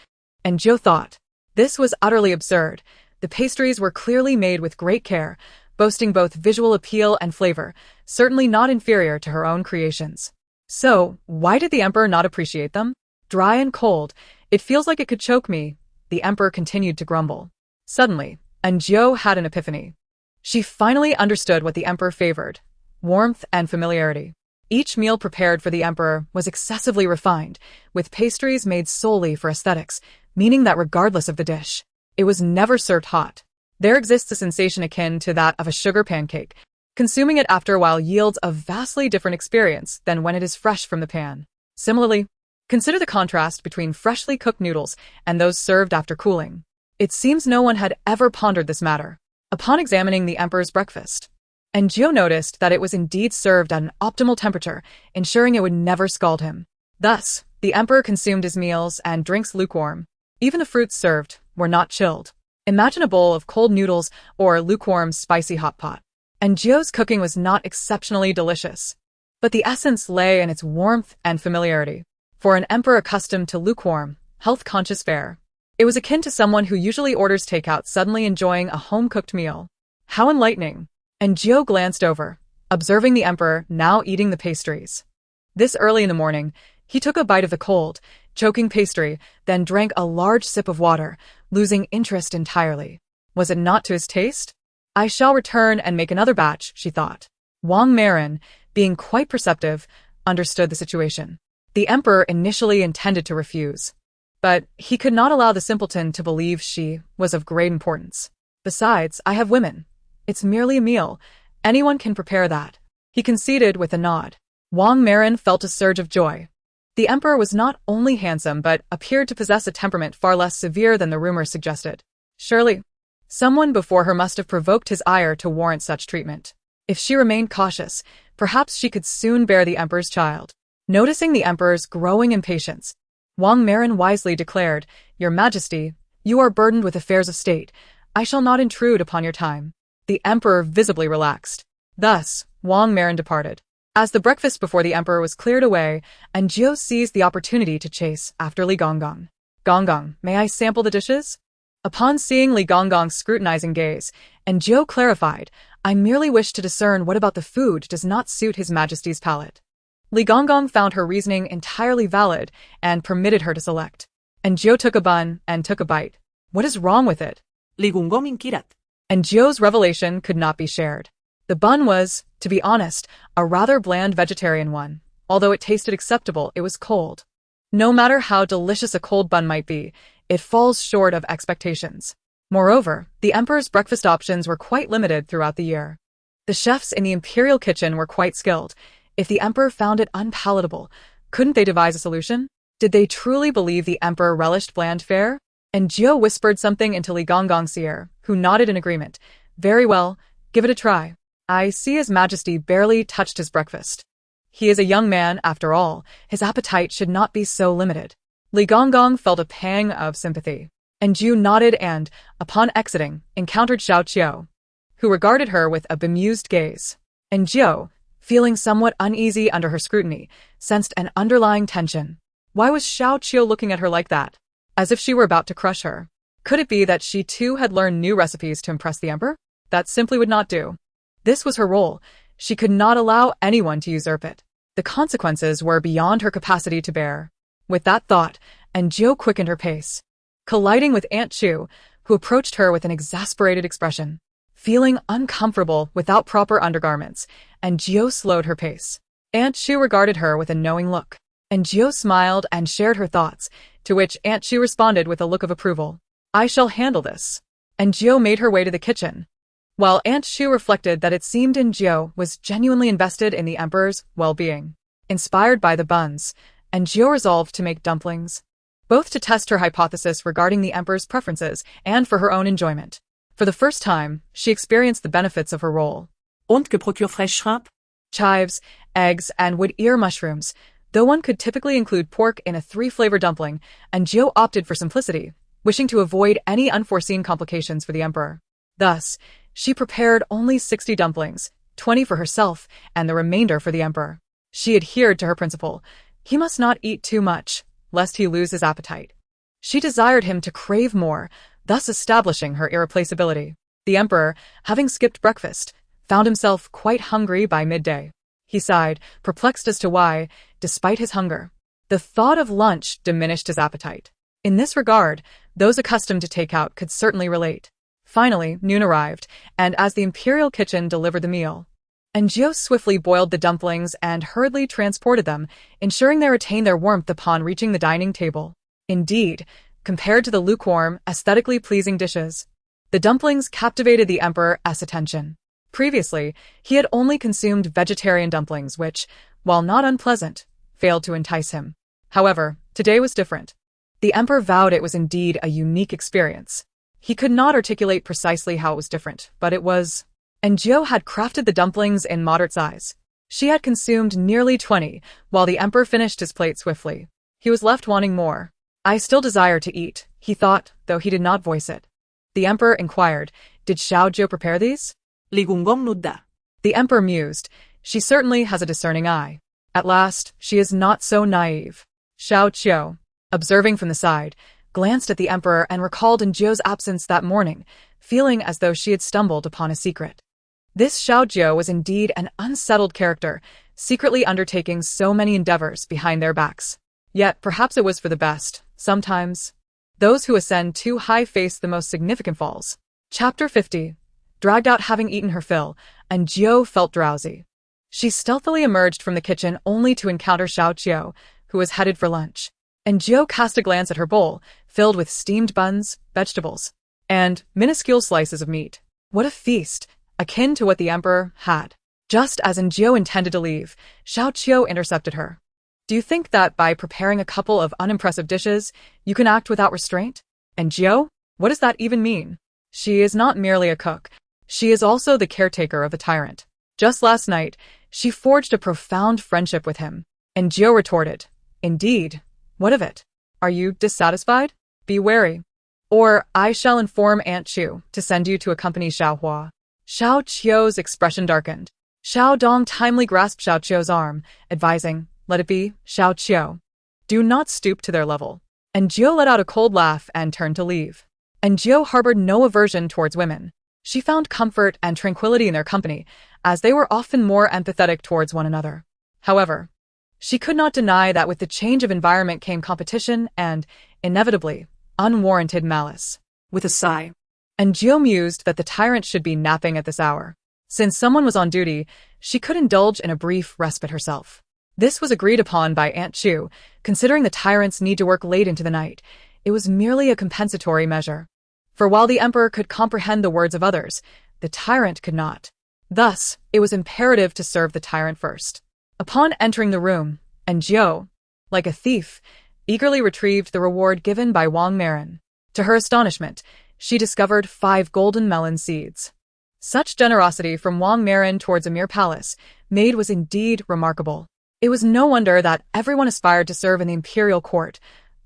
and Jiao thought. This was utterly absurd. The pastries were clearly made with great care, boasting both visual appeal and flavor, certainly not inferior to her own creations. So, why did the emperor not appreciate them? Dry and cold, it feels like it could choke me, the emperor continued to grumble. Suddenly, and Jiao had an epiphany. She finally understood what the emperor favored: warmth and familiarity. Each meal prepared for the emperor was excessively refined, with pastries made solely for aesthetics, meaning that regardless of the dish, it was never served hot. There exists a sensation akin to that of a sugar pancake. Consuming it after a while yields a vastly different experience than when it is fresh from the pan. Similarly, consider the contrast between freshly cooked noodles and those served after cooling. It seems no one had ever pondered this matter. Upon examining the emperor's breakfast, and Jiao noticed that it was indeed served at an optimal temperature, ensuring it would never scald him. Thus, the emperor consumed his meals and drinks lukewarm. Even the fruits served were not chilled. Imagine a bowl of cold noodles or lukewarm spicy hot pot. And Jiao's cooking was not exceptionally delicious. But the essence lay in its warmth and familiarity. For an emperor accustomed to lukewarm, health-conscious fare, it was akin to someone who usually orders takeout suddenly enjoying a home-cooked meal. How enlightening! And Jiao glanced over, observing the emperor now eating the pastries. This early in the morning, he took a bite of the cold, choking pastry, then drank a large sip of water, losing interest entirely. Was it not to his taste? I shall return and make another batch, she thought. Wang Marin, being quite perceptive, understood the situation. The emperor initially intended to refuse, but he could not allow the simpleton to believe she was of great importance. Besides, I have women. It's merely a meal. Anyone can prepare that. He conceded with a nod. Wang Marin felt a surge of joy. The emperor was not only handsome but appeared to possess a temperament far less severe than the rumors suggested. Surely, someone before her must have provoked his ire to warrant such treatment. If she remained cautious, perhaps she could soon bear the emperor's child. Noticing the emperor's growing impatience, Wang Marin wisely declared, Your Majesty, you are burdened with affairs of state. I shall not intrude upon your time. The emperor visibly relaxed. Thus, Wang Marin departed. As the breakfast before the emperor was cleared away, and Jiao seized the opportunity to chase after Li Gonggong. Gonggong, may I sample the dishes? Upon seeing Li Gonggong's scrutinizing gaze, and Jiao clarified, I merely wish to discern what about the food does not suit His Majesty's palate. Li Gonggong found her reasoning entirely valid and permitted her to select. And Jiao took a bun and took a bite. What is wrong with it? Li Gonggong minkirat. And Jiao's revelation could not be shared. The bun was, to be honest, a rather bland vegetarian one. Although it tasted acceptable, it was cold. No matter how delicious a cold bun might be, it falls short of expectations. Moreover, the emperor's breakfast options were quite limited throughout the year. The chefs in the imperial kitchen were quite skilled. If the emperor found it unpalatable, couldn't they devise a solution? Did they truly believe the emperor relished bland fare? And Jiao whispered something into Li Gonggong's ear, who nodded in agreement. Very well, give it a try. I see His Majesty barely touched his breakfast. He is a young man, after all. His appetite should not be so limited. Li Gonggong felt a pang of sympathy. And Ju nodded and, upon exiting, encountered Xiao Qiu, who regarded her with a bemused gaze. And Jiu, feeling somewhat uneasy under her scrutiny, sensed an underlying tension. Why was Xiao Qiu looking at her like that? As if she were about to crush her. Could it be that she too had learned new recipes to impress the emperor? That simply would not do. This was her role. She could not allow anyone to usurp it. The consequences were beyond her capacity to bear. With that thought, Jiu quickened her pace, colliding with Aunt Chu, who approached her with an exasperated expression. Feeling uncomfortable without proper undergarments, Jiu slowed her pace. Aunt Chu regarded her with a knowing look. Jiu smiled and shared her thoughts, to which Aunt Chu responded with a look of approval. I shall handle this. Jiu made her way to the kitchen, while Aunt Chu reflected that it seemed Jiu was genuinely invested in the emperor's well-being. Inspired by the buns, Jiu resolved to make dumplings, both to test her hypothesis regarding the emperor's preferences and for her own enjoyment. For the first time, she experienced the benefits of her role. Und que procure fraîche shrimp? Chives, eggs, and wood ear mushrooms, though one could typically include pork in a 3-flavor dumpling, Jiu opted for simplicity, wishing to avoid any unforeseen complications for the emperor. Thus, she prepared only 60 dumplings, 20 for herself, and the remainder for the emperor. She adhered to her principle. He must not eat too much, lest he lose his appetite. She desired him to crave more, thus establishing her irreplaceability. The emperor, having skipped breakfast, found himself quite hungry by midday. He sighed, perplexed as to why, despite his hunger, the thought of lunch diminished his appetite. In this regard, those accustomed to takeout could certainly relate. Finally, noon arrived, and as the imperial kitchen delivered the meal, Jiu swiftly boiled the dumplings and hurriedly transported them, ensuring they retained their warmth upon reaching the dining table. Indeed, compared to the lukewarm, aesthetically pleasing dishes, the dumplings captivated the emperor's attention. Previously, he had only consumed vegetarian dumplings which, while not unpleasant, failed to entice him. However, today was different. The emperor vowed it was indeed a unique experience. He could not articulate precisely how it was different, but it was. Jiu had crafted the dumplings in moderate size. She had consumed nearly 20, while the emperor finished his plate swiftly. He was left wanting more. I still desire to eat, he thought, though he did not voice it. The emperor inquired, did Xiao Jiu prepare these? Ligungong nudda. The emperor mused. She certainly has a discerning eye. At last, she is not so naive. Xiao Qiu, observing from the side, glanced at the emperor and recalled Jiu's absence that morning, feeling as though she had stumbled upon a secret. This Xiao Jiu was indeed an unsettled character, secretly undertaking so many endeavors behind their backs. Yet perhaps it was for the best. Sometimes, those who ascend too high face the most significant falls. Chapter 50. Dragged out having eaten her fill, Jiu felt drowsy. She stealthily emerged from the kitchen only to encounter Xiao Qiu, who was headed for lunch. Jiu cast a glance at her bowl, filled with steamed buns, vegetables, and minuscule slices of meat. What a feast, akin to what the emperor had. Just as Jiu intended to leave, Xiao Qiu intercepted her. Do you think that by preparing a couple of unimpressive dishes, you can act without restraint? Jiu? What does that even mean? She is not merely a cook. She is also the caretaker of the Tyrant. Just last night, she forged a profound friendship with him. Jiu retorted, indeed. What of it? Are you dissatisfied? Be wary. Or I shall inform Aunt Chu to send you to accompany Xiao Hua. Xiao Qiu's expression darkened. Xiao Dong timely grasped Xiao Qiu's arm, advising, let it be, Xiao Qiu. Do not stoop to their level. Jiu let out a cold laugh and turned to leave. Jiu harbored no aversion towards women. She found comfort and tranquility in their company, as they were often more empathetic towards one another. However, she could not deny that with the change of environment came competition and, inevitably, unwarranted malice. With a sigh, Jiu mused that the Tyrant should be napping at this hour. Since someone was on duty, she could indulge in a brief respite herself. This was agreed upon by Aunt Chu, considering the Tyrant's need to work late into the night. It was merely a compensatory measure. For while the emperor could comprehend the words of others, the Tyrant could not. Thus, it was imperative to serve the Tyrant first. Upon entering the room, Jiu, like a thief, eagerly retrieved the reward given by Wang Marin. To her astonishment, she discovered 5 golden melon seeds. Such generosity from Wang Marin towards a mere palace Maid was indeed remarkable. It was no wonder that everyone aspired to serve in the imperial court,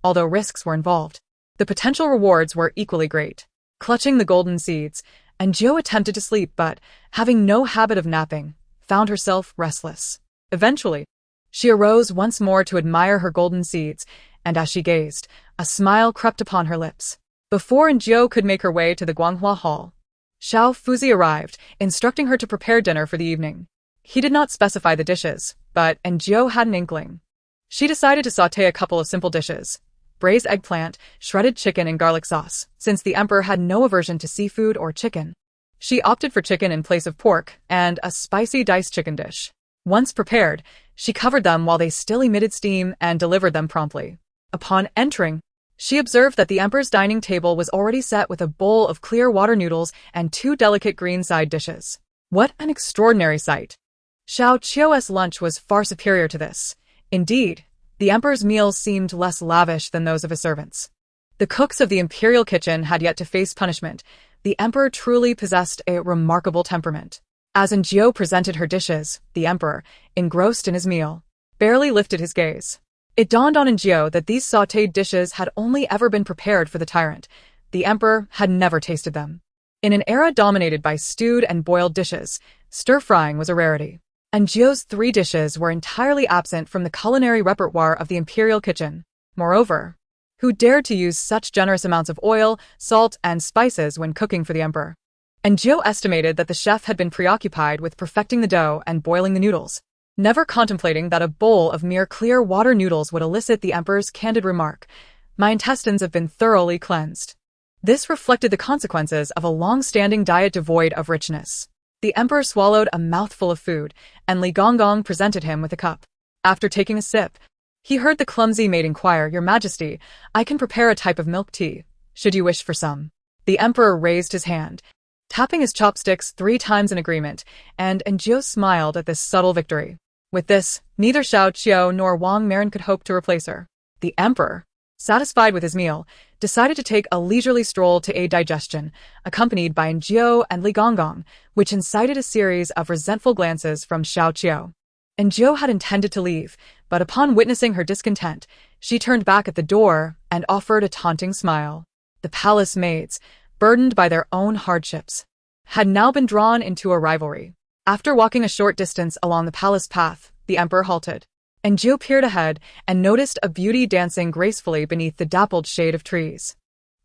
although risks were involved. The potential rewards were equally great. Clutching the golden seeds, Anjou attempted to sleep but, having no habit of napping, found herself restless. Eventually, she arose once more to admire her golden seeds, and as she gazed, a smile crept upon her lips. Before Anjou could make her way to the Guanghua Hall, Xiao Fuzi arrived, instructing her to prepare dinner for the evening. He did not specify the dishes, but Anjou had an inkling. She decided to sauté a couple of simple dishes: braised eggplant, shredded chicken and garlic sauce. Since the emperor had no aversion to seafood or chicken, she opted for chicken in place of pork, and a spicy diced chicken dish. Once prepared, she covered them while they still emitted steam and delivered them promptly. Upon entering, she observed that the emperor's dining table was already set with a bowl of clear water noodles and 2 delicate green side dishes. What an extraordinary sight! Xiao Qiu's lunch was far superior to this. Indeed, the emperor's meals seemed less lavish than those of his servants. The cooks of the imperial kitchen had yet to face punishment. The emperor truly possessed a remarkable temperament. As Anjou presented her dishes, the emperor, engrossed in his meal, barely lifted his gaze. It dawned on Anjou that these sautéed dishes had only ever been prepared for the tyrant. The emperor had never tasted them. In an era dominated by stewed and boiled dishes, stir-frying was a rarity. Anjou's 3 dishes were entirely absent from the culinary repertoire of the imperial kitchen. Moreover, who dared to use such generous amounts of oil, salt, and spices when cooking for the emperor? Anjou estimated that the chef had been preoccupied with perfecting the dough and boiling the noodles, never contemplating that a bowl of mere clear water noodles would elicit the emperor's candid remark, "My intestines have been thoroughly cleansed." This reflected the consequences of a long-standing diet devoid of richness. The emperor swallowed a mouthful of food, and Li Gonggong presented him with a cup. After taking a sip, he heard the clumsy maid inquire, "Your Majesty, I can prepare a type of milk tea. Should you wish for some?" The emperor raised his hand, tapping his chopsticks 3 times in agreement, and Anjou smiled at this subtle victory. With this, neither Xiao Qiu nor Wang Marin could hope to replace her. The emperor, satisfied with his meal, decided to take a leisurely stroll to aid digestion, accompanied by Anjou and Li Gonggong, which incited a series of resentful glances from Xiao Qiu. Anjou had intended to leave, but upon witnessing her discontent, she turned back at the door and offered a taunting smile. The palace maids, burdened by their own hardships, had now been drawn into a rivalry. After walking a short distance along the palace path, the emperor halted. Anjou peered ahead and noticed a beauty dancing gracefully beneath the dappled shade of trees.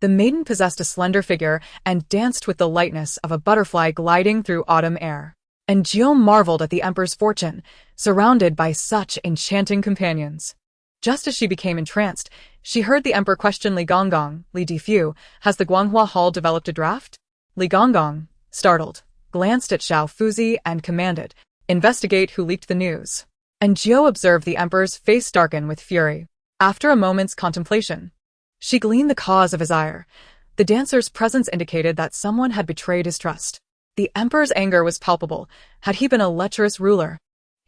The maiden possessed a slender figure and danced with the lightness of a butterfly gliding through autumn air. Anjou marveled at the emperor's fortune, surrounded by such enchanting companions. Just as she became entranced, she heard the emperor question Li Gonggong, "Li Difu, has the Guanghua Hall developed a draft?" Li Gonggong, startled, glanced at Xiao Fuzi and commanded, "Investigate who leaked the news." Anjou observed the emperor's face darken with fury. After a moment's contemplation, she gleaned the cause of his ire. The dancer's presence indicated that someone had betrayed his trust. The emperor's anger was palpable. Had he been a lecherous ruler,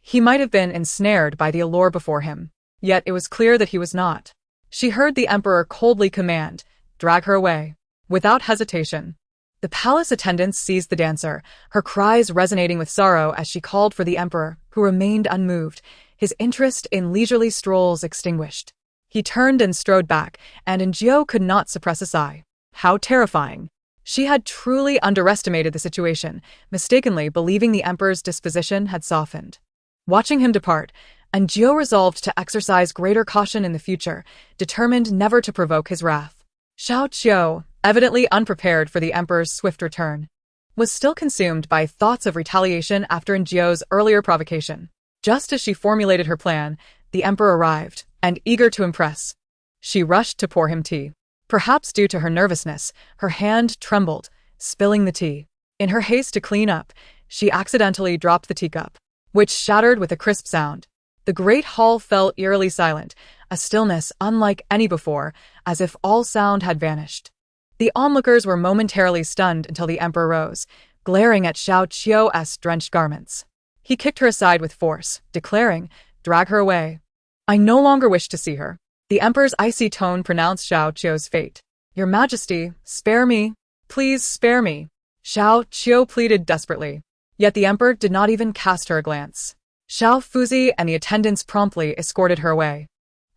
he might have been ensnared by the allure before him. Yet it was clear that he was not. She heard the emperor coldly command, "Drag her away." Without hesitation, the palace attendants seized the dancer, her cries resonating with sorrow as she called for the emperor, who remained unmoved, his interest in leisurely strolls extinguished. He turned and strode back, and Anjou could not suppress a sigh. How terrifying! She had truly underestimated the situation, mistakenly believing the emperor's disposition had softened. Watching him depart, Anjou resolved to exercise greater caution in the future, determined never to provoke his wrath. Xiao Qiu, evidently unprepared for the emperor's swift return, was still consumed by thoughts of retaliation after Anjou's earlier provocation. Just as she formulated her plan, the emperor arrived, and eager to impress, she rushed to pour him tea. Perhaps due to her nervousness, her hand trembled, spilling the tea. In her haste to clean up, she accidentally dropped the teacup, which shattered with a crisp sound. The great hall fell eerily silent, a stillness unlike any before, as if all sound had vanished. The onlookers were momentarily stunned until the emperor rose, glaring at Xiao Qiu's drenched garments. He kicked her aside with force, declaring, "Drag her away. I no longer wish to see her." The emperor's icy tone pronounced Xiao Qiu's fate. "Your Majesty, spare me. Please spare me." Xiao Qiu pleaded desperately. Yet the emperor did not even cast her a glance. Xiao Fuzi and the attendants promptly escorted her away.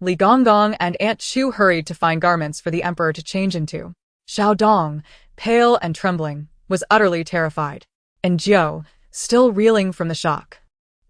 Li Gonggong and Aunt Chu hurried to find garments for the emperor to change into. Xiao Dong, pale and trembling, was utterly terrified. And Jiao, still reeling from the shock,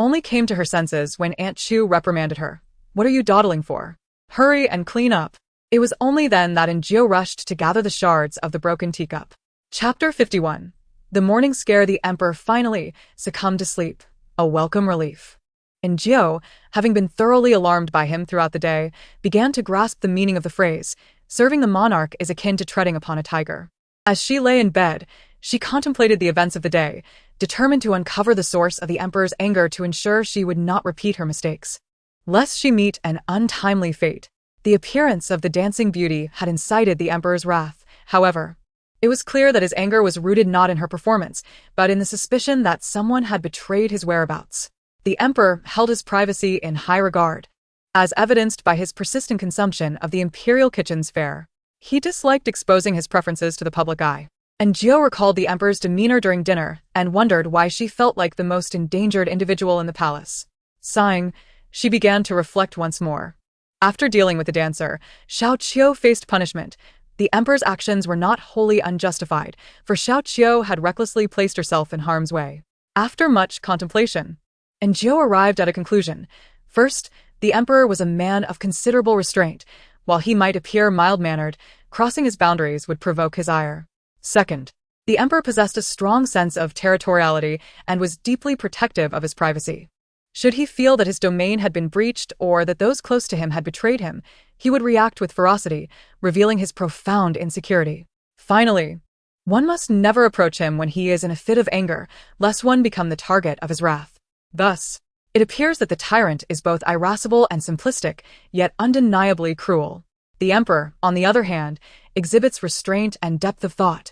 only came to her senses when Aunt Chu reprimanded her. What are you dawdling for? Hurry and clean up. It was only then that Jiao rushed to gather the shards of the broken teacup. Chapter 51. The morning scare. The emperor finally succumbed to sleep, a welcome relief. And Jiao, having been thoroughly alarmed by him throughout the day, began to grasp the meaning of the phrase, serving the monarch is akin to treading upon a tiger. As she lay in bed, she contemplated the events of the day, determined to uncover the source of the emperor's anger to ensure she would not repeat her mistakes, lest she meet an untimely fate. The appearance of the dancing beauty had incited the emperor's wrath, however. It was clear that his anger was rooted not in her performance, but in the suspicion that someone had betrayed his whereabouts. The emperor held his privacy in high regard, as evidenced by his persistent consumption of the imperial kitchen's fare. He disliked exposing his preferences to the public eye. And Jiao recalled the emperor's demeanor during dinner and wondered why she felt like the most endangered individual in the palace. Sighing, she began to reflect once more. After dealing with the dancer, Xiao Qiu faced punishment. The emperor's actions were not wholly unjustified, for Xiao Qiu had recklessly placed herself in harm's way. After much contemplation, and Jiao arrived at a conclusion. First, the emperor was a man of considerable restraint. While he might appear mild-mannered, crossing his boundaries would provoke his ire. Second, the emperor possessed a strong sense of territoriality and was deeply protective of his privacy. Should he feel that his domain had been breached or that those close to him had betrayed him, he would react with ferocity, revealing his profound insecurity. Finally, one must never approach him when he is in a fit of anger, lest one become the target of his wrath. Thus, it appears that the tyrant is both irascible and simplistic, yet undeniably cruel. The emperor, on the other hand, exhibits restraint and depth of thought,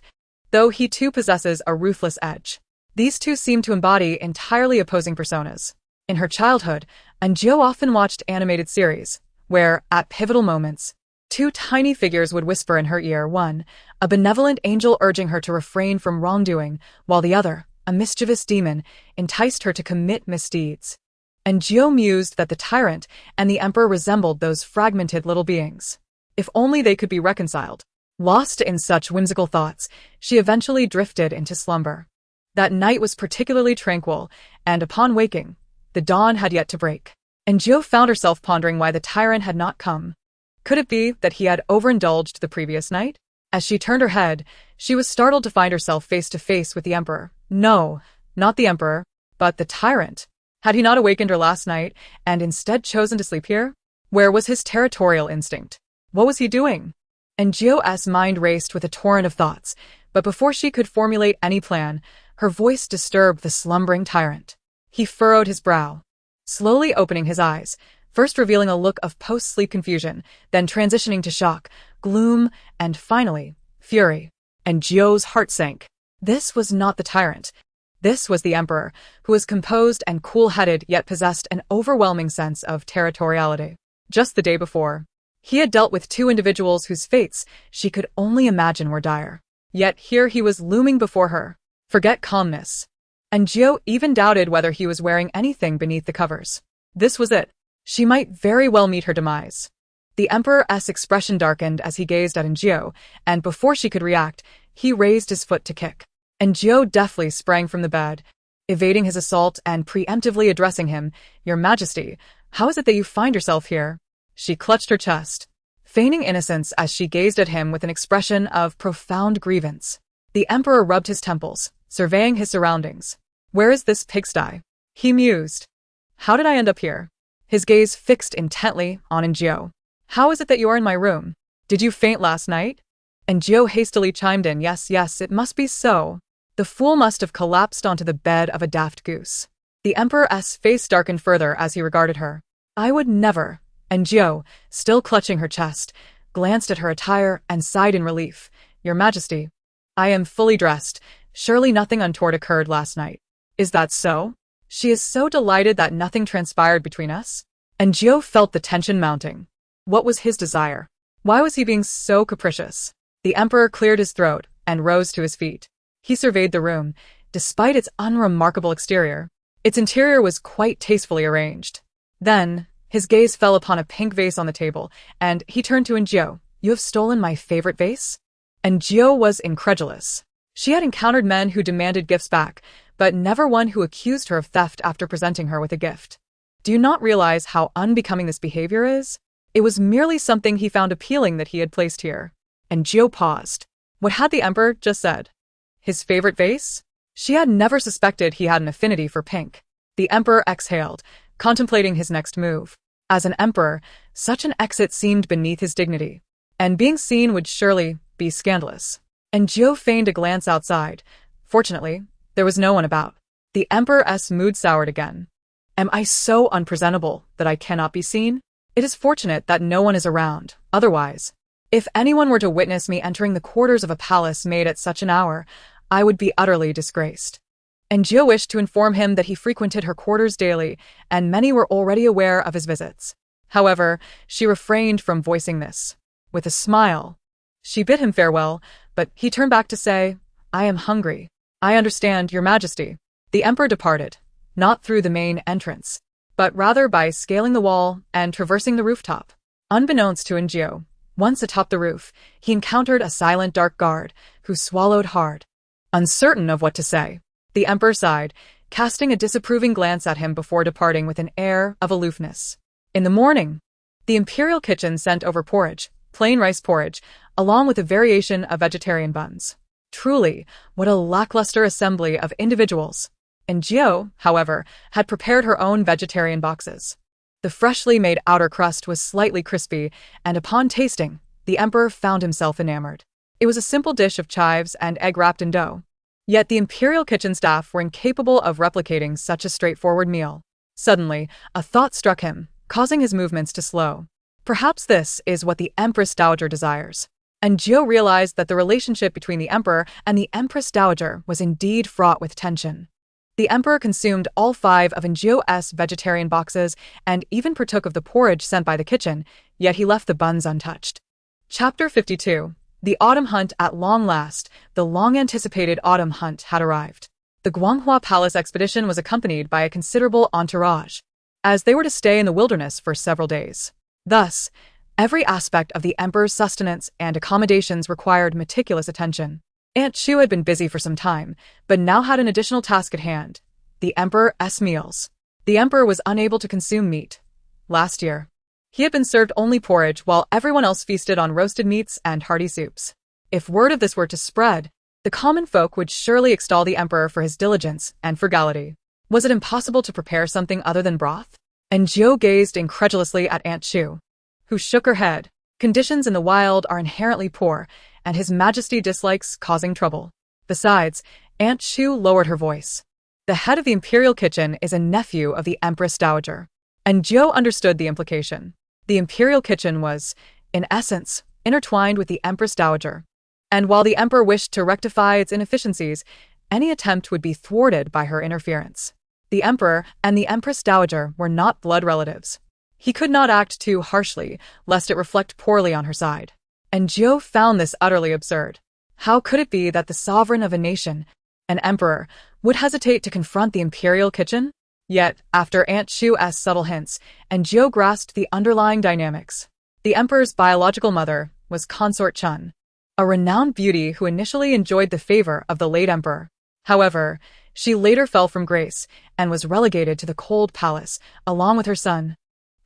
though he too possesses a ruthless edge. These two seem to embody entirely opposing personas. In her childhood, Jiao often watched animated series, where, at pivotal moments, two tiny figures would whisper in her ear, one, a benevolent angel urging her to refrain from wrongdoing, while the other, a mischievous demon, enticed her to commit misdeeds. And Jiao mused that the tyrant and the emperor resembled those fragmented little beings. If only they could be reconciled. Lost in such whimsical thoughts, she eventually drifted into slumber. That night was particularly tranquil, and upon waking, the dawn had yet to break. And Jiao found herself pondering why the tyrant had not come. Could it be that he had overindulged the previous night? As she turned her head, she was startled to find herself face to face with the emperor. No, not the emperor, but the tyrant. Had he not awakened her last night and instead chosen to sleep here? Where was his territorial instinct? What was he doing? And Jiao's mind raced with a torrent of thoughts, but before she could formulate any plan, her voice disturbed the slumbering tyrant. He furrowed his brow, slowly opening his eyes, first revealing a look of post-sleep confusion, then transitioning to shock, gloom, and finally, fury. And Jiao's heart sank. This was not the tyrant. This was the emperor, who was composed and cool-headed yet possessed an overwhelming sense of territoriality. Just the day before, he had dealt with two individuals whose fates she could only imagine were dire. Yet here he was looming before her. Forget calmness. And Jiao even doubted whether he was wearing anything beneath the covers. This was it. She might very well meet her demise. The emperor's expression darkened as he gazed at Jiao, and before she could react, he raised his foot to kick. And Jiao deftly sprang from the bed, evading his assault and preemptively addressing him. Your Majesty, how is it that you find yourself here? She clutched her chest, feigning innocence as she gazed at him with an expression of profound grievance. The emperor rubbed his temples, surveying his surroundings. Where is this pigsty? He mused. How did I end up here? His gaze fixed intently on Jiao. How is it that you are in my room? Did you faint last night? And Jiao hastily chimed in, yes, it must be so. The fool must have collapsed onto the bed of a daft goose. The emperor's face darkened further as he regarded her. I would never. And Jiao, still clutching her chest, glanced at her attire and sighed in relief. Your Majesty, I am fully dressed. Surely nothing untoward occurred last night. Is that so? She is so delighted that nothing transpired between us. And Jiao felt the tension mounting. What was his desire? Why was he being so capricious? The emperor cleared his throat and rose to his feet. He surveyed the room, despite its unremarkable exterior. Its interior was quite tastefully arranged. Then, His gaze fell upon a pink vase on the table, and he turned to Enjio. "You have stolen my favorite vase?" Enjio was incredulous. She had encountered men who demanded gifts back, but never one who accused her of theft after presenting her with a gift. "Do you not realize how unbecoming this behavior is? It was merely something he found appealing that he had placed here." Enjio paused. What had the Emperor just said? His favorite vase? She had never suspected he had an affinity for pink. The Emperor exhaled, contemplating his next move. As an emperor, such an exit seemed beneath his dignity, and being seen would surely be scandalous. Enjio feigned a glance outside. Fortunately, there was no one about. The Emperor's mood soured again. "Am I so unpresentable that I cannot be seen? It is fortunate that no one is around. Otherwise, if anyone were to witness me entering the quarters of a palace made at such an hour, I would be utterly disgraced." Enjio wished to inform him that he frequented her quarters daily, and many were already aware of his visits. However, she refrained from voicing this. With a smile, she bid him farewell, but he turned back to say, "I am hungry." "I understand, Your Majesty." The Emperor departed, not through the main entrance, but rather by scaling the wall and traversing the rooftop. Unbeknownst to Enjio, once atop the roof, he encountered a silent dark guard, who swallowed hard. Uncertain of what to say, the Emperor sighed, casting a disapproving glance at him before departing with an air of aloofness. In the morning, the imperial kitchen sent over porridge, plain rice porridge, along with a variation of vegetarian buns. Truly, what a lackluster assembly of individuals. Enjio, however, had prepared her own vegetarian boxes. The freshly made outer crust was slightly crispy, and upon tasting, the Emperor found himself enamored. It was a simple dish of chives and egg wrapped in dough. Yet the imperial kitchen staff were incapable of replicating such a straightforward meal. Suddenly, a thought struck him, causing his movements to slow. Perhaps this is what the Empress Dowager desires. Enjio realized that the relationship between the Emperor and the Empress Dowager was indeed fraught with tension. The Emperor consumed all 5 of Enjio's vegetarian boxes and even partook of the porridge sent by the kitchen, yet he left the buns untouched. Chapter 52. The Autumn Hunt. At long last, the long-anticipated autumn hunt had arrived. The Guanghua Palace expedition was accompanied by a considerable entourage, as they were to stay in the wilderness for several days. Thus, every aspect of the Emperor's sustenance and accommodations required meticulous attention. Aunt Chu had been busy for some time, but now had an additional task at hand: the Emperor's meals. The Emperor was unable to consume meat. Last year, he had been served only porridge while everyone else feasted on roasted meats and hearty soups. If word of this were to spread, the common folk would surely extol the Emperor for his diligence and frugality. Was it impossible to prepare something other than broth? Enjio gazed incredulously at Aunt Chu, who shook her head. Conditions in the wild are inherently poor, and His Majesty dislikes causing trouble. Besides, Aunt Chu lowered her voice. The head of the imperial kitchen is a nephew of the Empress Dowager. Enjio understood the implication. The imperial kitchen was, in essence, intertwined with the Empress Dowager, and while the Emperor wished to rectify its inefficiencies, any attempt would be thwarted by her interference. The Emperor and the Empress Dowager were not blood relatives. He could not act too harshly, lest it reflect poorly on her side. Enjio found this utterly absurd. How could it be that the sovereign of a nation, an emperor, would hesitate to confront the imperial kitchen? Yet, after Aunt Chu's subtle hints, Enjio grasped the underlying dynamics. The Emperor's biological mother was Consort Chun, a renowned beauty who initially enjoyed the favor of the late Emperor. However, she later fell from grace and was relegated to the cold palace, along with her son,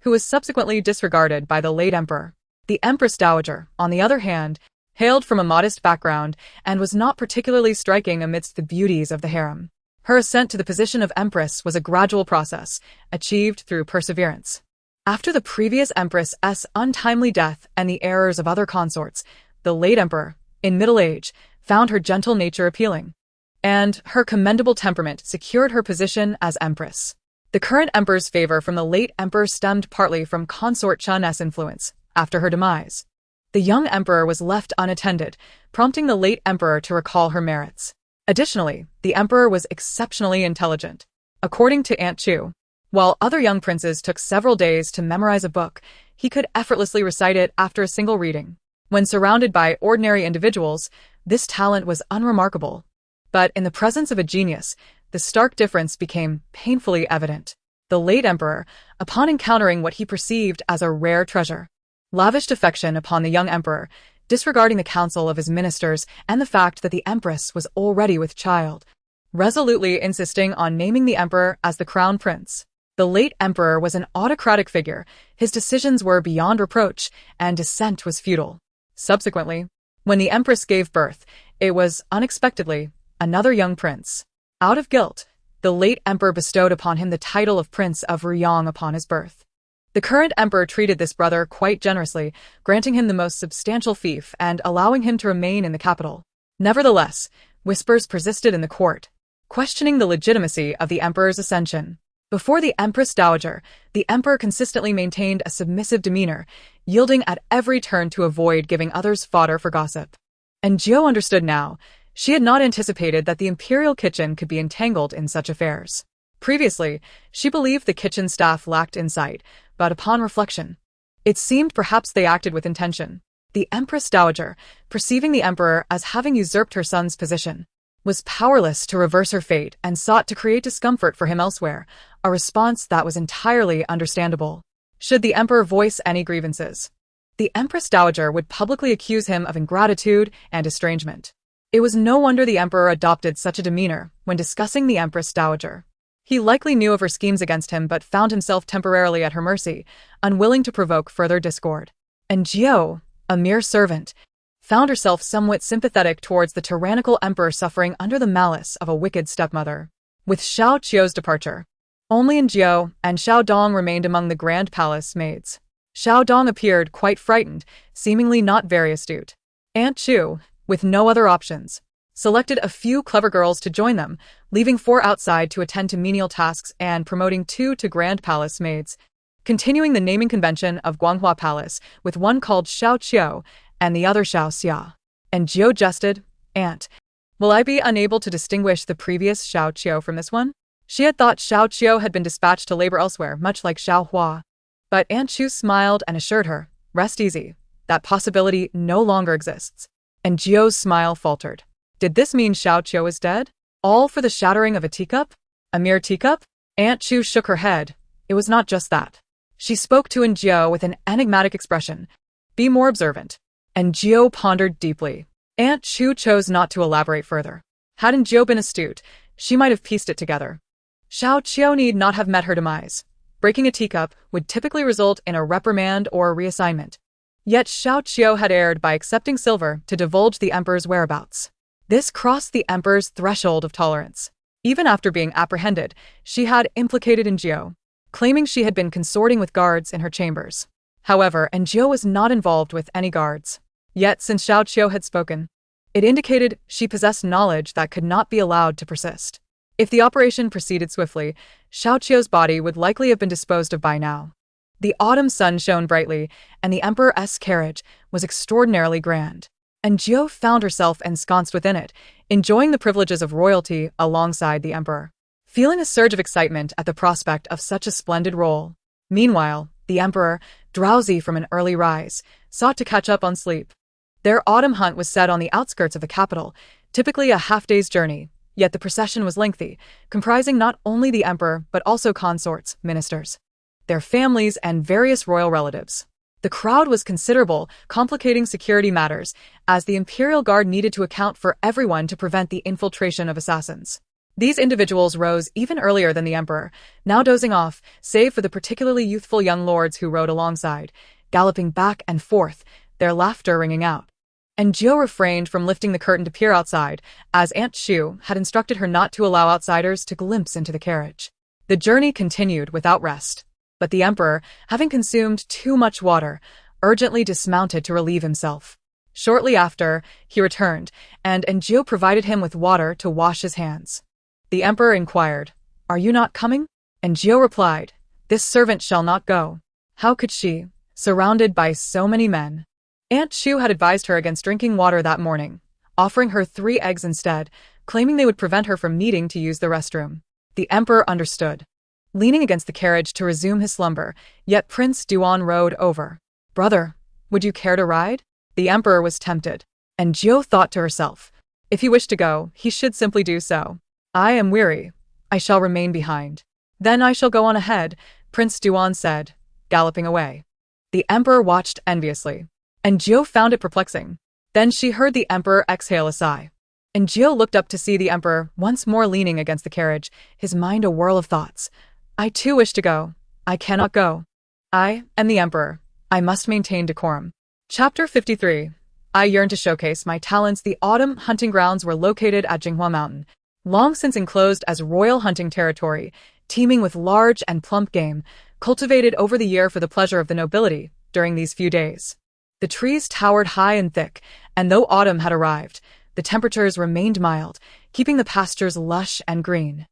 who was subsequently disregarded by the late Emperor. The Empress Dowager, on the other hand, hailed from a modest background and was not particularly striking amidst the beauties of the harem. Her ascent to the position of Empress was a gradual process, achieved through perseverance. After the previous Empress's untimely death and the errors of other consorts, the late Emperor, in middle age, found her gentle nature appealing, and her commendable temperament secured her position as Empress. The current Emperor's favor from the late Emperor stemmed partly from Consort Chun's influence. After her demise, the young Emperor was left unattended, prompting the late Emperor to recall her merits. Additionally, the Emperor was exceptionally intelligent. According to Aunt Chu, while other young princes took several days to memorize a book, he could effortlessly recite it after a single reading. When surrounded by ordinary individuals, this talent was unremarkable. But in the presence of a genius, the stark difference became painfully evident. The late emperor, upon encountering what he perceived as a rare treasure, lavished affection upon the young emperor, disregarding the counsel of his ministers and the fact that the empress was already with child, resolutely insisting on naming the emperor as the crown prince. The late emperor was an autocratic figure, his decisions were beyond reproach, and dissent was futile. Subsequently, when the empress gave birth, it was, unexpectedly, another young prince. Out of guilt, the late emperor bestowed upon him the title of Prince of Ryong upon his birth. The current emperor treated this brother quite generously, granting him the most substantial fief and allowing him to remain in the capital. Nevertheless, whispers persisted in the court, questioning the legitimacy of the emperor's ascension. Before the Empress Dowager, the emperor consistently maintained a submissive demeanor, yielding at every turn to avoid giving others fodder for gossip. And Jiao understood now. She had not anticipated that the imperial kitchen could be entangled in such affairs. Previously, she believed the kitchen staff lacked insight, but upon reflection, it seemed perhaps they acted with intention. The Empress Dowager, perceiving the emperor as having usurped her son's position, was powerless to reverse her fate and sought to create discomfort for him elsewhere, a response that was entirely understandable. Should the emperor voice any grievances, the Empress Dowager would publicly accuse him of ingratitude and estrangement. It was no wonder the emperor adopted such a demeanor when discussing the Empress Dowager. He likely knew of her schemes against him but found himself temporarily at her mercy, unwilling to provoke further discord. And Jiao, a mere servant, found herself somewhat sympathetic towards the tyrannical emperor suffering under the malice of a wicked stepmother. With Xiao Qiu's departure, only Jiao and Xiao Dong remained among the Grand Palace maids. Xiao Dong appeared quite frightened, seemingly not very astute. Aunt Chu, with no other options, selected a few clever girls to join them, leaving 4 outside to attend to menial tasks and promoting 2 to Grand Palace maids, continuing the naming convention of Guanghua Palace with one called Xiao Qiu and the other Xiao Xia. And Jiao jested, "Aunt, will I be unable to distinguish the previous Xiao Qiu from this one?" She had thought Xiao Qiu had been dispatched to labor elsewhere, much like Xiao Hua. But Aunt Chu smiled and assured her, "Rest easy, that possibility no longer exists." And Jiao's smile faltered. Did this mean Xiao Qiu is dead? All for the shattering of a teacup? A mere teacup? Aunt Chu shook her head. It was not just that. She spoke to Jiao with an enigmatic expression. "Be more observant." And Jiao pondered deeply. Aunt Chu chose not to elaborate further. Hadn't Jiao been astute, she might have pieced it together. Xiao Qiu need not have met her demise. Breaking a teacup would typically result in a reprimand or a reassignment. Yet Xiao Qiu had erred by accepting silver to divulge the emperor's whereabouts. This crossed the emperor's threshold of tolerance. Even after being apprehended, she had implicated Jiao, claiming she had been consorting with guards in her chambers. However, Jiao was not involved with any guards. Yet, since Xiao Qiu had spoken, it indicated she possessed knowledge that could not be allowed to persist. If the operation proceeded swiftly, Xiao Qiu's body would likely have been disposed of by now. The autumn sun shone brightly, and the emperor's carriage was extraordinarily grand. And Jiao found herself ensconced within it, enjoying the privileges of royalty alongside the emperor, feeling a surge of excitement at the prospect of such a splendid role. Meanwhile, the emperor, drowsy from an early rise, sought to catch up on sleep. Their autumn hunt was set on the outskirts of the capital, typically a half-day's journey, yet the procession was lengthy, comprising not only the emperor but also consorts, ministers, their families, and various royal relatives. The crowd was considerable, complicating security matters, as the Imperial Guard needed to account for everyone to prevent the infiltration of assassins. These individuals rose even earlier than the emperor, now dozing off, save for the particularly youthful young lords who rode alongside, galloping back and forth, their laughter ringing out. And Jiao refrained from lifting the curtain to peer outside, as Aunt Chu had instructed her not to allow outsiders to glimpse into the carriage. The journey continued without rest. But the emperor, having consumed too much water, urgently dismounted to relieve himself. Shortly after, he returned, and Jiao provided him with water to wash his hands. The emperor inquired, "Are you not coming?" And Jiao replied, "This servant shall not go." How could she, surrounded by so many men? Aunt Chu had advised her against drinking water that morning, offering her 3 eggs instead, claiming they would prevent her from needing to use the restroom. The emperor understood. Leaning against the carriage to resume his slumber, yet Prince Duan rode over. "Brother, would you care to ride?" The emperor was tempted, and Jiao thought to herself, if he wished to go, he should simply do so. "I am weary. I shall remain behind." Then I shall go on ahead, Prince Duan said, galloping away. The emperor watched enviously, and Jiao found it perplexing. Then she heard the emperor exhale a sigh. And Jiao looked up to see the emperor once more leaning against the carriage, his mind a whirl of thoughts. I too wish to go. I cannot go. I am the emperor. I must maintain decorum. Chapter 53. I yearn to showcase my talents. The autumn hunting grounds were located at Jinghua Mountain, long since enclosed as royal hunting territory, teeming with large and plump game, cultivated over the year for the pleasure of the nobility during these few days. The trees towered high and thick, and though autumn had arrived, the temperatures remained mild, keeping the pastures lush and green.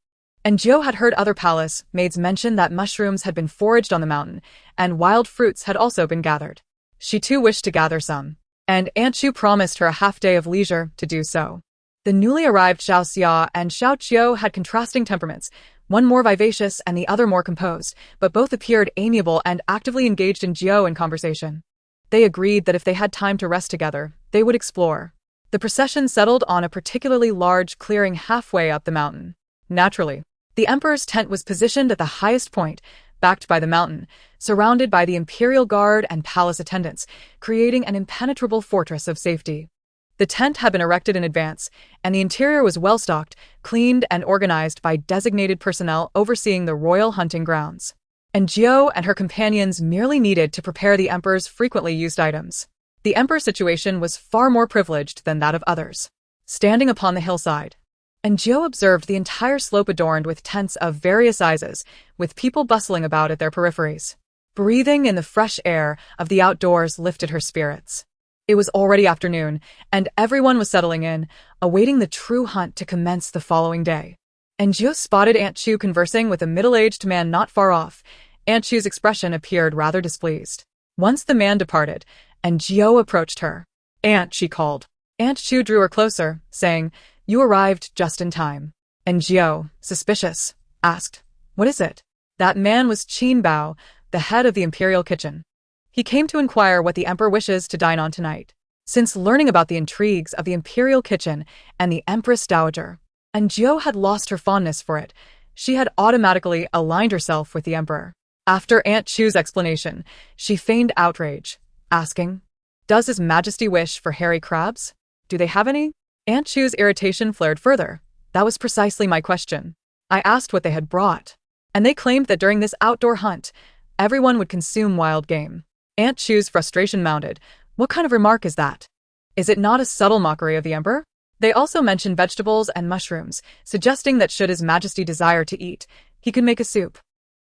And Jiao had heard other palace maids mention that mushrooms had been foraged on the mountain, and wild fruits had also been gathered. She too wished to gather some, and Aunt Chu promised her a half-day of leisure to do so. The newly arrived Xiao Xia and Xiao Qiu had contrasting temperaments, one more vivacious and the other more composed, but both appeared amiable and actively engaged in Jiao in conversation. They agreed that if they had time to rest together, they would explore. The procession settled on a particularly large clearing halfway up the mountain. Naturally, the emperor's tent was positioned at the highest point, backed by the mountain, surrounded by the imperial guard and palace attendants, creating an impenetrable fortress of safety. The tent had been erected in advance, and the interior was well-stocked, cleaned and organized by designated personnel overseeing the royal hunting grounds. And Jiao and her companions merely needed to prepare the emperor's frequently used items. The emperor's situation was far more privileged than that of others. Standing upon the hillside, and Jiao observed the entire slope adorned with tents of various sizes, with people bustling about at their peripheries. Breathing in the fresh air of the outdoors lifted her spirits. It was already afternoon, and everyone was settling in, awaiting the true hunt to commence the following day. And Jiao spotted Aunt Chu conversing with a middle-aged man not far off. Aunt Chu's expression appeared rather displeased. Once the man departed, and Jiao approached her. Aunt, she called. Aunt Chu drew her closer, saying, You arrived just in time. And Jiao, suspicious, asked, What is it? That man was Qin Bao, the head of the imperial kitchen. He came to inquire what the emperor wishes to dine on tonight. Since learning about the intrigues of the imperial kitchen and the empress dowager, and Jiao had lost her fondness for it, she had automatically aligned herself with the emperor. After Aunt Chu's explanation, she feigned outrage, asking, Does His Majesty wish for hairy crabs? Do they have any? Aunt Chu's irritation flared further. That was precisely my question. I asked what they had brought, and they claimed that during this outdoor hunt, everyone would consume wild game. Aunt Chu's frustration mounted. What kind of remark is that? Is it not a subtle mockery of the emperor? They also mentioned vegetables and mushrooms, suggesting that should His Majesty desire to eat, he could make a soup.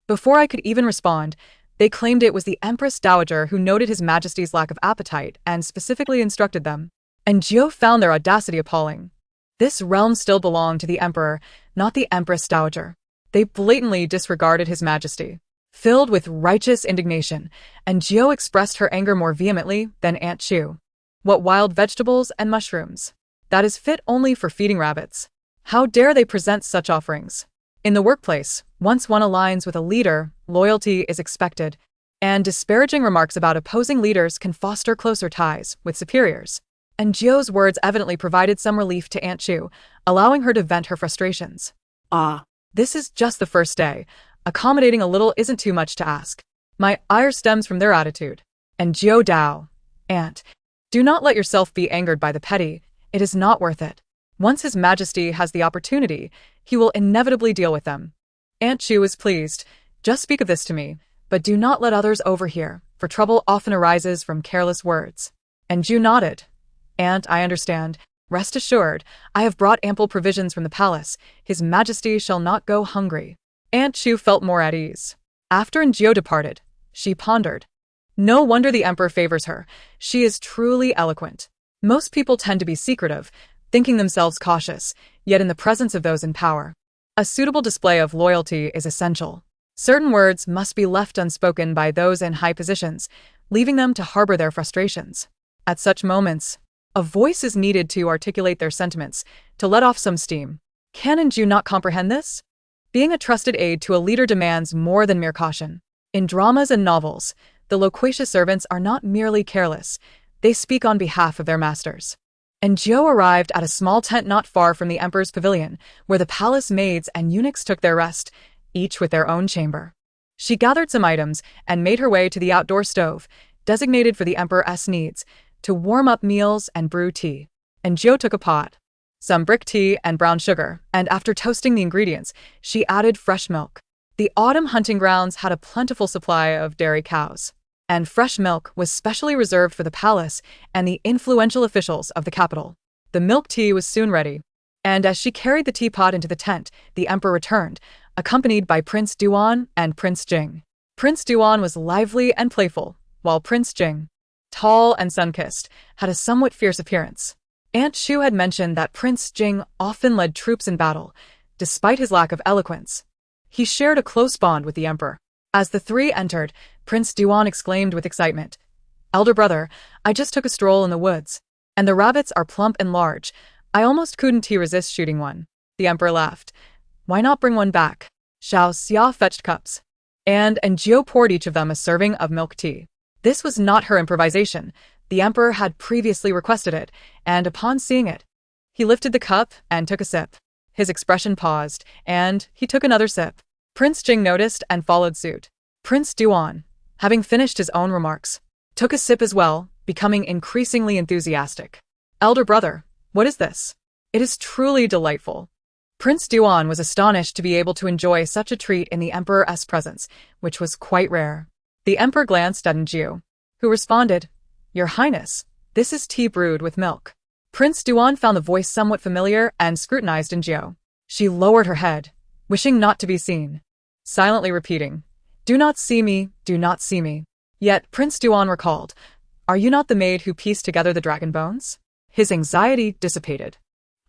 Before I could even respond, they claimed it was the Empress Dowager who noted His Majesty's lack of appetite and specifically instructed them. And Jiao found their audacity appalling. This realm still belonged to the emperor, not the Empress Dowager. They blatantly disregarded His Majesty. Filled with righteous indignation, and Jiao expressed her anger more vehemently than Aunt Chu. What wild vegetables and mushrooms? That is fit only for feeding rabbits. How dare they present such offerings? In the workplace, once one aligns with a leader, loyalty is expected, and disparaging remarks about opposing leaders can foster closer ties with superiors. And Jiao's words evidently provided some relief to Aunt Chu, allowing her to vent her frustrations. This is just the first day. Accommodating a little isn't too much to ask. My ire stems from their attitude. And Jiao Dao, Aunt, do not let yourself be angered by the petty. It is not worth it. Once His Majesty has the opportunity, he will inevitably deal with them. Aunt Chu is pleased. Just speak of this to me, but do not let others overhear, for trouble often arises from careless words. And Jiao nodded. Aunt, I understand. Rest assured, I have brought ample provisions from the palace. His Majesty shall not go hungry. Aunt Chu felt more at ease. After Jiao departed, she pondered. No wonder the emperor favors her. She is truly eloquent. Most people tend to be secretive, thinking themselves cautious, yet in the presence of those in power, a suitable display of loyalty is essential. Certain words must be left unspoken by those in high positions, leaving them to harbor their frustrations. At such moments, a voice is needed to articulate their sentiments, to let off some steam. Can and do not comprehend this? Being a trusted aide to a leader demands more than mere caution. In dramas and novels, the loquacious servants are not merely careless, they speak on behalf of their masters. And Jiao arrived at a small tent not far from the emperor's pavilion, where the palace maids and eunuchs took their rest. each with their own chamber. She gathered some items and made her way to the outdoor stove, designated for the Emperor's needs, to warm up meals and brew tea. And Jiu took a pot, some brick tea and brown sugar, and after toasting the ingredients, she added fresh milk. The autumn hunting grounds had a plentiful supply of dairy cows, and fresh milk was specially reserved for the palace and the influential officials of the capital. The milk tea was soon ready, and as she carried the teapot into the tent, the emperor returned, accompanied by Prince Duan and Prince Jing. Prince Duan was lively and playful, while Prince Jing, tall and sun-kissed, had a somewhat fierce appearance. Aunt Shu had mentioned that Prince Jing often led troops in battle, despite his lack of eloquence. He shared a close bond with the emperor. As the three entered, Prince Duan exclaimed with excitement, "Elder brother, I just took a stroll in the woods, and the rabbits are plump and large. I almost couldn't resist shooting one." The emperor laughed. "Why not bring one back?" Xiao Xia fetched cups, and Jiu poured each of them a serving of milk tea. This was not her improvisation. The emperor had previously requested it, and upon seeing it, he lifted the cup and took a sip. His expression paused, and he took another sip. Prince Jing noticed and followed suit. Prince Duan, having finished his own remarks, took a sip as well, becoming increasingly enthusiastic. "Elder brother, what is this? It is truly delightful." Prince Duan was astonished to be able to enjoy such a treat in the emperor's presence, which was quite rare. The emperor glanced at Jiu, who responded, "Your Highness, this is tea brewed with milk." Prince Duan found the voice somewhat familiar and scrutinized Jiu. She lowered her head, wishing not to be seen, silently repeating, "Do not see me, do not see me." Yet Prince Duan recalled, "Are you not the maid who pieced together the dragon bones?" His anxiety dissipated.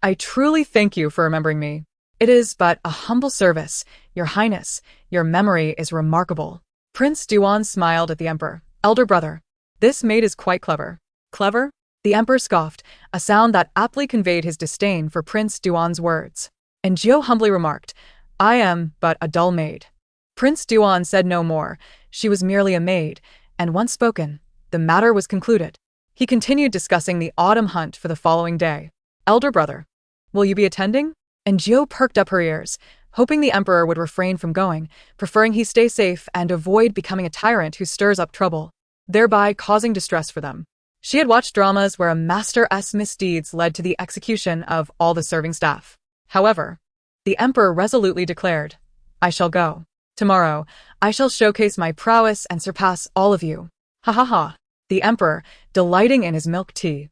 "I truly thank you for remembering me. It is but a humble service, Your Highness. Your memory is remarkable." Prince Duan smiled at the emperor. "Elder brother, this maid is quite clever." "Clever?" The emperor scoffed, a sound that aptly conveyed his disdain for Prince Duan's words. And Jiu humbly remarked, "I am but a dull maid." Prince Duan said no more. She was merely a maid, and once spoken, the matter was concluded. He continued discussing the autumn hunt for the following day. "Elder brother, will you be attending?" And Jiu perked up her ears, hoping the emperor would refrain from going, preferring he stay safe and avoid becoming a tyrant who stirs up trouble, thereby causing distress for them. She had watched dramas where a master's misdeeds led to the execution of all the serving staff. However, the emperor resolutely declared, "I shall go. Tomorrow, I shall showcase my prowess and surpass all of you." Ha ha ha. The emperor, delighting in his milk tea,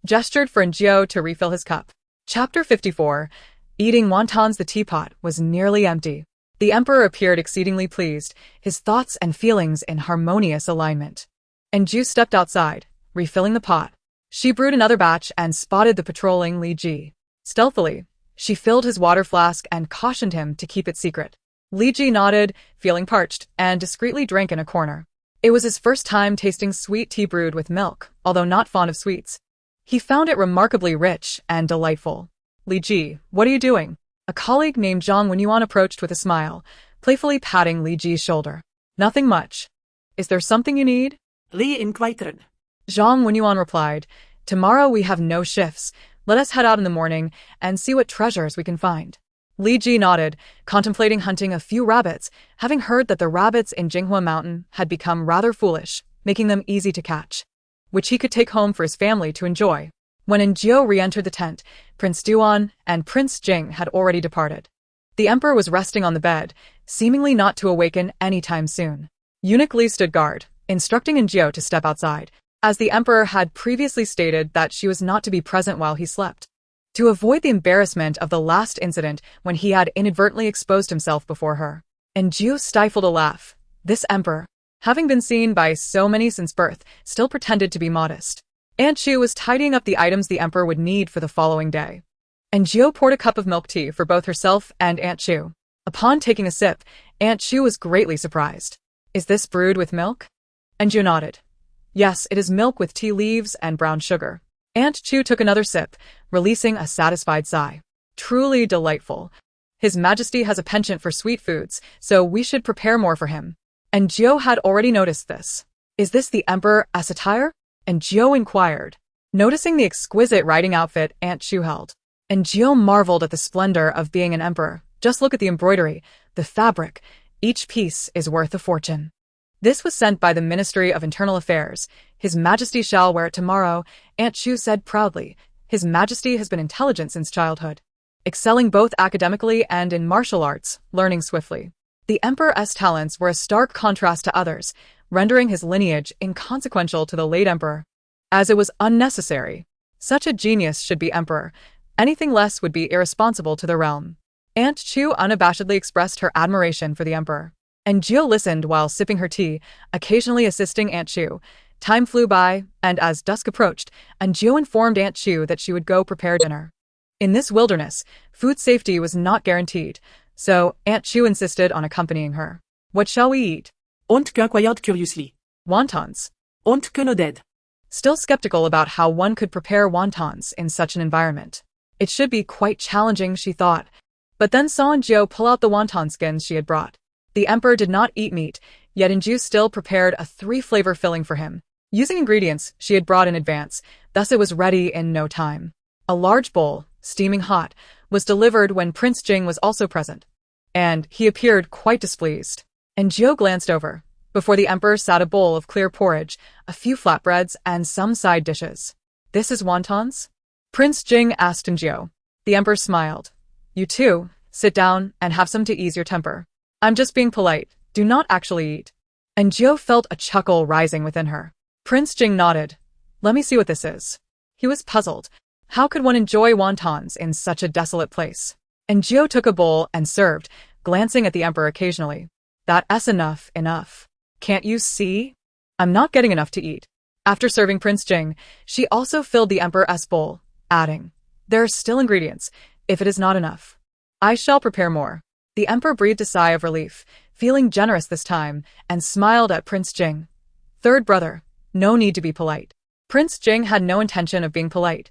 gestured for Jiu to refill his cup. Chapter 54. Eating wontons. The teapot was nearly empty. The emperor appeared exceedingly pleased, his thoughts and feelings in harmonious alignment. And Jiu stepped outside, refilling the pot. She brewed another batch and spotted the patrolling Li Ji. Stealthily, she filled his water flask and cautioned him to keep it secret. Li Ji nodded, feeling parched, and discreetly drank in a corner. It was his first time tasting sweet tea brewed with milk, although not fond of sweets. He found it remarkably rich and delightful. "Li Ji, what are you doing?" A colleague named Zhang Wenyuan approached with a smile, playfully patting Li Ji's shoulder. "Nothing much. Is there something you need?" Li inquired. Zhang Wenyuan replied, "Tomorrow we have no shifts. Let us head out in the morning and see what treasures we can find." Li Ji nodded, contemplating hunting a few rabbits, having heard that the rabbits in Jinghua Mountain had become rather foolish, making them easy to catch, which he could take home for his family to enjoy. When Jiu re-entered the tent, Prince Duan and Prince Jing had already departed. The emperor was resting on the bed, seemingly not to awaken any time soon. Eunuch Li stood guard, instructing Jiu to step outside, as the emperor had previously stated that she was not to be present while he slept, to avoid the embarrassment of the last incident when he had inadvertently exposed himself before her. And Jiu stifled a laugh. This emperor, having been seen by so many since birth, still pretended to be modest. Aunt Shu was tidying up the items the emperor would need for the following day. And Jiu poured a cup of milk tea for both herself and Aunt Shu. Upon taking a sip, Aunt Shu was greatly surprised. "Is this brewed with milk?" And Jiu nodded. "Yes, it is milk with tea leaves and brown sugar." Aunt Shu took another sip, releasing a satisfied sigh. "Truly delightful. His Majesty has a penchant for sweet foods, so we should prepare more for him." And Jiu had already noticed this. "Is this the emperor's attire?" And Jiu inquired, noticing the exquisite riding outfit Aunt Shu held. And Jiu marveled at the splendor of being an emperor. "Just look at the embroidery. the fabric. Each piece is worth a fortune. This was sent by the Ministry of Internal Affairs. His Majesty shall wear it tomorrow, Aunt Chu said proudly. His Majesty has been intelligent since childhood, excelling both academically and in martial arts, learning swiftly. The Emperor's talents were a stark contrast to others, rendering his lineage inconsequential to the late emperor, as it was unnecessary. Such a genius should be emperor. Anything less would be irresponsible to the realm. Aunt Chu unabashedly expressed her admiration for the emperor, and Jiu listened while sipping her tea, occasionally assisting Aunt Chu. Time flew by, and as dusk approached, Jiu informed Aunt Chu that she would go prepare dinner. In this wilderness, food safety was not guaranteed, so Aunt Chu insisted on accompanying her. What shall we eat? Aunt Chu inquired curiously. Wontons. Aunt Chu nodded. Still skeptical about how one could prepare wontons in such an environment. It should be quite challenging, she thought, but then saw Jiu pull out the wonton skins she had brought. The emperor did not eat meat, yet Jiu still prepared a 3-flavor filling for him, using ingredients she had brought in advance, thus it was ready in no time. A large bowl, steaming hot, was delivered when Prince Jing was also present, and he appeared quite displeased. And Jiu glanced over. Before the emperor sat a bowl of clear porridge, a few flatbreads, and some side dishes. This is wontons? Prince Jing asked Jiu. The emperor smiled. You too, sit down and have some to ease your temper. I'm just being polite, do not actually eat. And Jiu felt a chuckle rising within her. Prince Jing nodded. Let me see what this is. He was puzzled. How could one enjoy wontons in such a desolate place? And Jiu took a bowl and served, glancing at the emperor occasionally. That's enough. Can't you see? I'm not getting enough to eat. After serving Prince Jing, she also filled the emperor's bowl, adding, there are still ingredients, if it is not enough. I shall prepare more. The emperor breathed a sigh of relief, feeling generous this time, and smiled at Prince Jing. Third brother, no need to be polite. Prince Jing had no intention of being polite.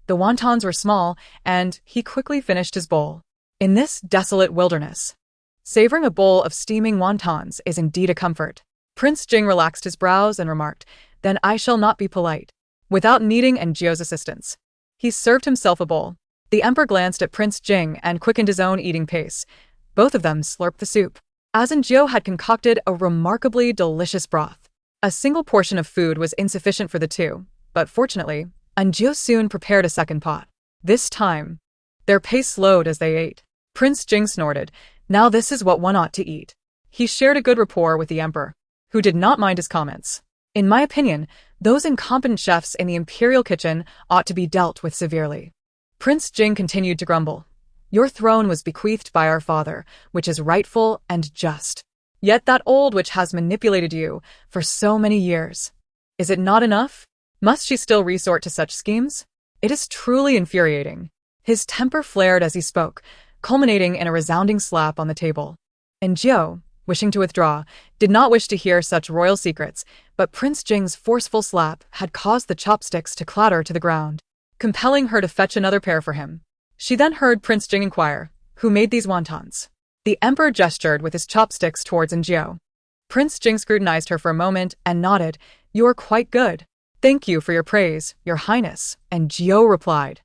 The wontons were small, and he quickly finished his bowl. In this desolate wilderness, savoring a bowl of steaming wontons is indeed a comfort. Prince Jing relaxed his brows and remarked, then I shall not be polite. Without needing Jiu's assistance, he served himself a bowl. The emperor glanced at Prince Jing and quickened his own eating pace. Both of them slurped the soup. As Jiu had concocted a remarkably delicious broth. A single portion of food was insufficient for the two, but fortunately, Jiu soon prepared a second pot. This time, their pace slowed as they ate. Prince Jing snorted. Now this is what one ought to eat. He shared a good rapport with the emperor, who did not mind his comments. In my opinion, those incompetent chefs in the imperial kitchen ought to be dealt with severely. Prince Jing continued to grumble. Your throne was bequeathed by our father, which is rightful and just. Yet that old witch has manipulated you for so many years. Is it not enough? Must she still resort to such schemes? It is truly infuriating. His temper flared as he spoke, culminating in a resounding slap on the table. And Jiu, wishing to withdraw, did not wish to hear such royal secrets, but Prince Jing's forceful slap had caused the chopsticks to clatter to the ground, compelling her to fetch another pair for him. She then heard Prince Jing inquire, who made these wontons? The emperor gestured with his chopsticks towards Jiu. Prince Jing scrutinized her for a moment and nodded. You are quite good. Thank you for your praise, your highness, and Jiu replied.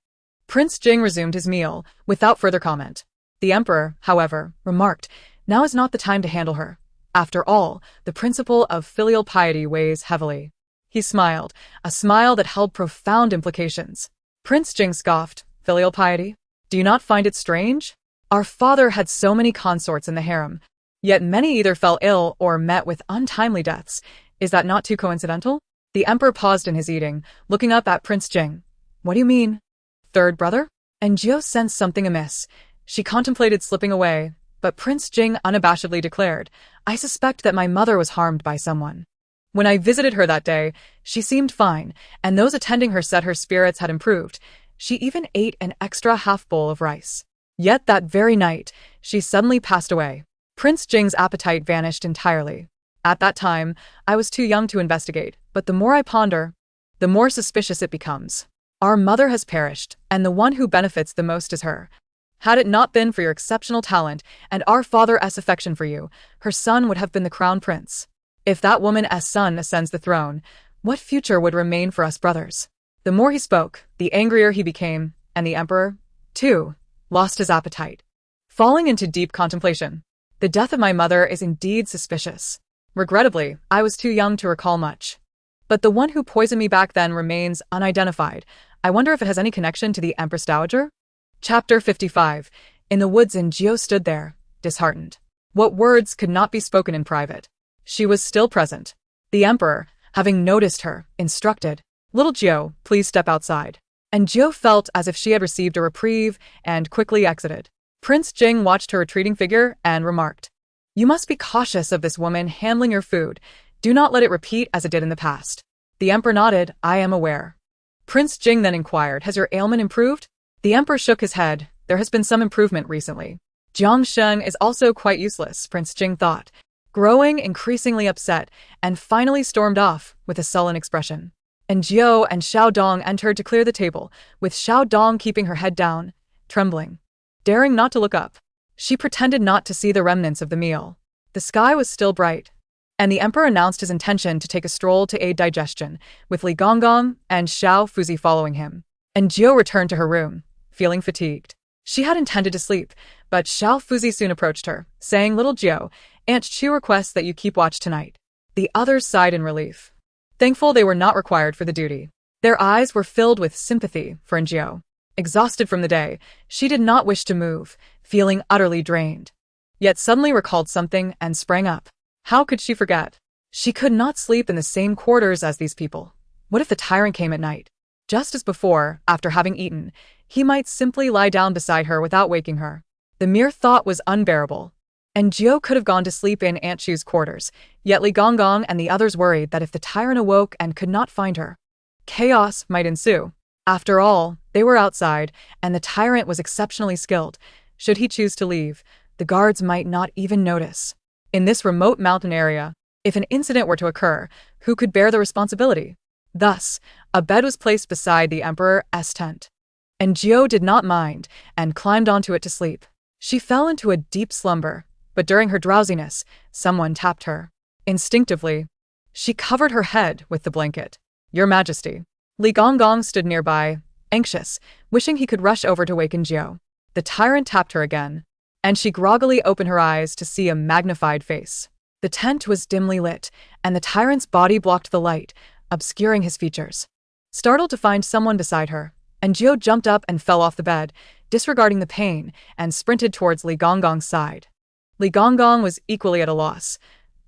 Prince Jing resumed his meal, without further comment. The emperor, however, remarked, now is not the time to handle her. After all, the principle of filial piety weighs heavily. He smiled, a smile that held profound implications. Prince Jing scoffed, filial piety? Do you not find it strange? Our father had so many consorts in the harem, yet many either fell ill or met with untimely deaths. Is that not too coincidental? The emperor paused in his eating, looking up at Prince Jing. What do you mean? Third brother? And Jiu sensed something amiss. She contemplated slipping away, but Prince Jing unabashedly declared, I suspect that my mother was harmed by someone. When I visited her that day, she seemed fine, and those attending her said her spirits had improved. She even ate an extra half bowl of rice. Yet that very night, she suddenly passed away. Prince Jing's appetite vanished entirely. At that time, I was too young to investigate, but the more I ponder, the more suspicious it becomes. Our mother has perished, and the one who benefits the most is her. Had it not been for your exceptional talent and our father's affection for you, her son would have been the crown prince. If that woman's son ascends the throne, what future would remain for us brothers? The more he spoke, the angrier he became, and the emperor, too, lost his appetite. Falling into deep contemplation, The death of my mother is indeed suspicious. Regrettably, I was too young to recall much. But the one who poisoned me back then remains unidentified. I wonder if it has any connection to the Empress Dowager? Chapter 55. In the woods, and Gio stood there, disheartened. What words could not be spoken in private? She was still present. The Emperor, having noticed her, instructed, "Little Gio, please step outside." And Gio felt as if she had received a reprieve and quickly exited. Prince Jing watched her retreating figure and remarked, "You must be cautious of this woman handling your food. Do not let it repeat as it did in the past." The Emperor nodded, "I am aware." Prince Jing then inquired, "Has your ailment improved?" The Emperor shook his head. "There has been some improvement recently." Jiang Sheng is also quite useless, Prince Jing thought, growing increasingly upset, and finally stormed off with a sullen expression. And Jiao and Xiao Dong entered to clear the table, with Xiao Dong keeping her head down, trembling, daring not to look up. She pretended not to see the remnants of the meal. The sky was still bright, and the Emperor announced his intention to take a stroll to aid digestion, with Li Gonggong and Xiao Fuzi following him. And Jiao returned to her room, feeling fatigued. She had intended to sleep, but Xiao Fuzi soon approached her, saying, "Little Jiao, Aunt Chu requests that you keep watch tonight." The others sighed in relief, thankful they were not required for the duty. Their eyes were filled with sympathy for Jiao. Exhausted from the day, she did not wish to move, feeling utterly drained. Yet suddenly recalled something and sprang up. How could she forget? She could not sleep in the same quarters as these people. What if the tyrant came at night? Just as before, after having eaten, he might simply lie down beside her without waking her. The mere thought was unbearable. And Jiao could have gone to sleep in Aunt Chu's quarters, yet Li Gonggong and the others worried that if the tyrant awoke and could not find her, chaos might ensue. After all, they were outside, and the tyrant was exceptionally skilled. Should he choose to leave, the guards might not even notice. In this remote mountain area, if an incident were to occur, who could bear the responsibility? Thus, a bed was placed beside the Emperor's tent. And Jiao did not mind, and climbed onto it to sleep. She fell into a deep slumber, but during her drowsiness, someone tapped her. Instinctively, she covered her head with the blanket. "Your Majesty." Li Gonggong stood nearby, anxious, wishing he could rush over to waken Jiao. The tyrant tapped her again, and she groggily opened her eyes to see a magnified face. The tent was dimly lit, and the tyrant's body blocked the light, obscuring his features. Startled to find someone beside her, and Jiao jumped up and fell off the bed, disregarding the pain, and sprinted towards Li Gonggong's side. Li Gonggong was equally at a loss.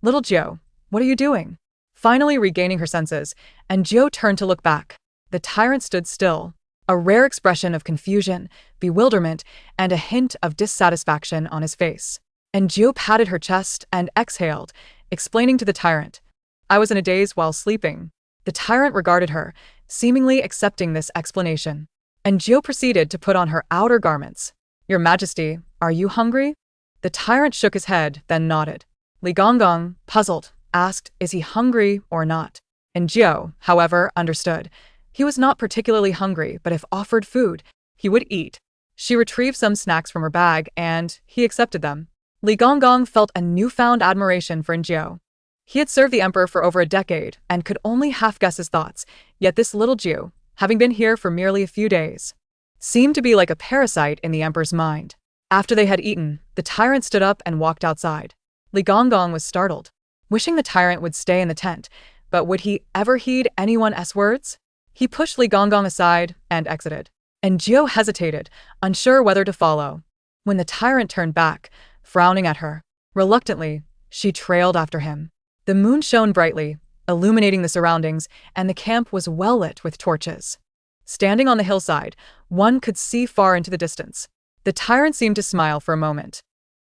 "Little Jiao, what are you doing?" Finally regaining her senses, and Jiao turned to look back. The tyrant stood still, a rare expression of confusion, bewilderment, and a hint of dissatisfaction on his face. And Jiao patted her chest and exhaled, explaining to the tyrant, "I was in a daze while sleeping." The tyrant regarded her, seemingly accepting this explanation. And Jiao proceeded to put on her outer garments. "Your Majesty, are you hungry?" The tyrant shook his head, then nodded. Li Gonggong, puzzled, asked, "Is he hungry or not?" And Jiao, however, understood. He was not particularly hungry, but if offered food, he would eat. She retrieved some snacks from her bag, and he accepted them. Li Gonggong felt a newfound admiration for Jiao. He had served the emperor for over a decade, and could only half guess his thoughts, yet this little Jiao, having been here for merely a few days, seemed to be like a parasite in the emperor's mind. After they had eaten, the tyrant stood up and walked outside. Li Gonggong was startled, wishing the tyrant would stay in the tent, but would he ever heed anyone's words? He pushed Li Gonggong aside and exited. And Jiao hesitated, unsure whether to follow. When the tyrant turned back, frowning at her, reluctantly, she trailed after him. The moon shone brightly, illuminating the surroundings, and the camp was well lit with torches. Standing on the hillside, one could see far into the distance. The tyrant seemed to smile for a moment,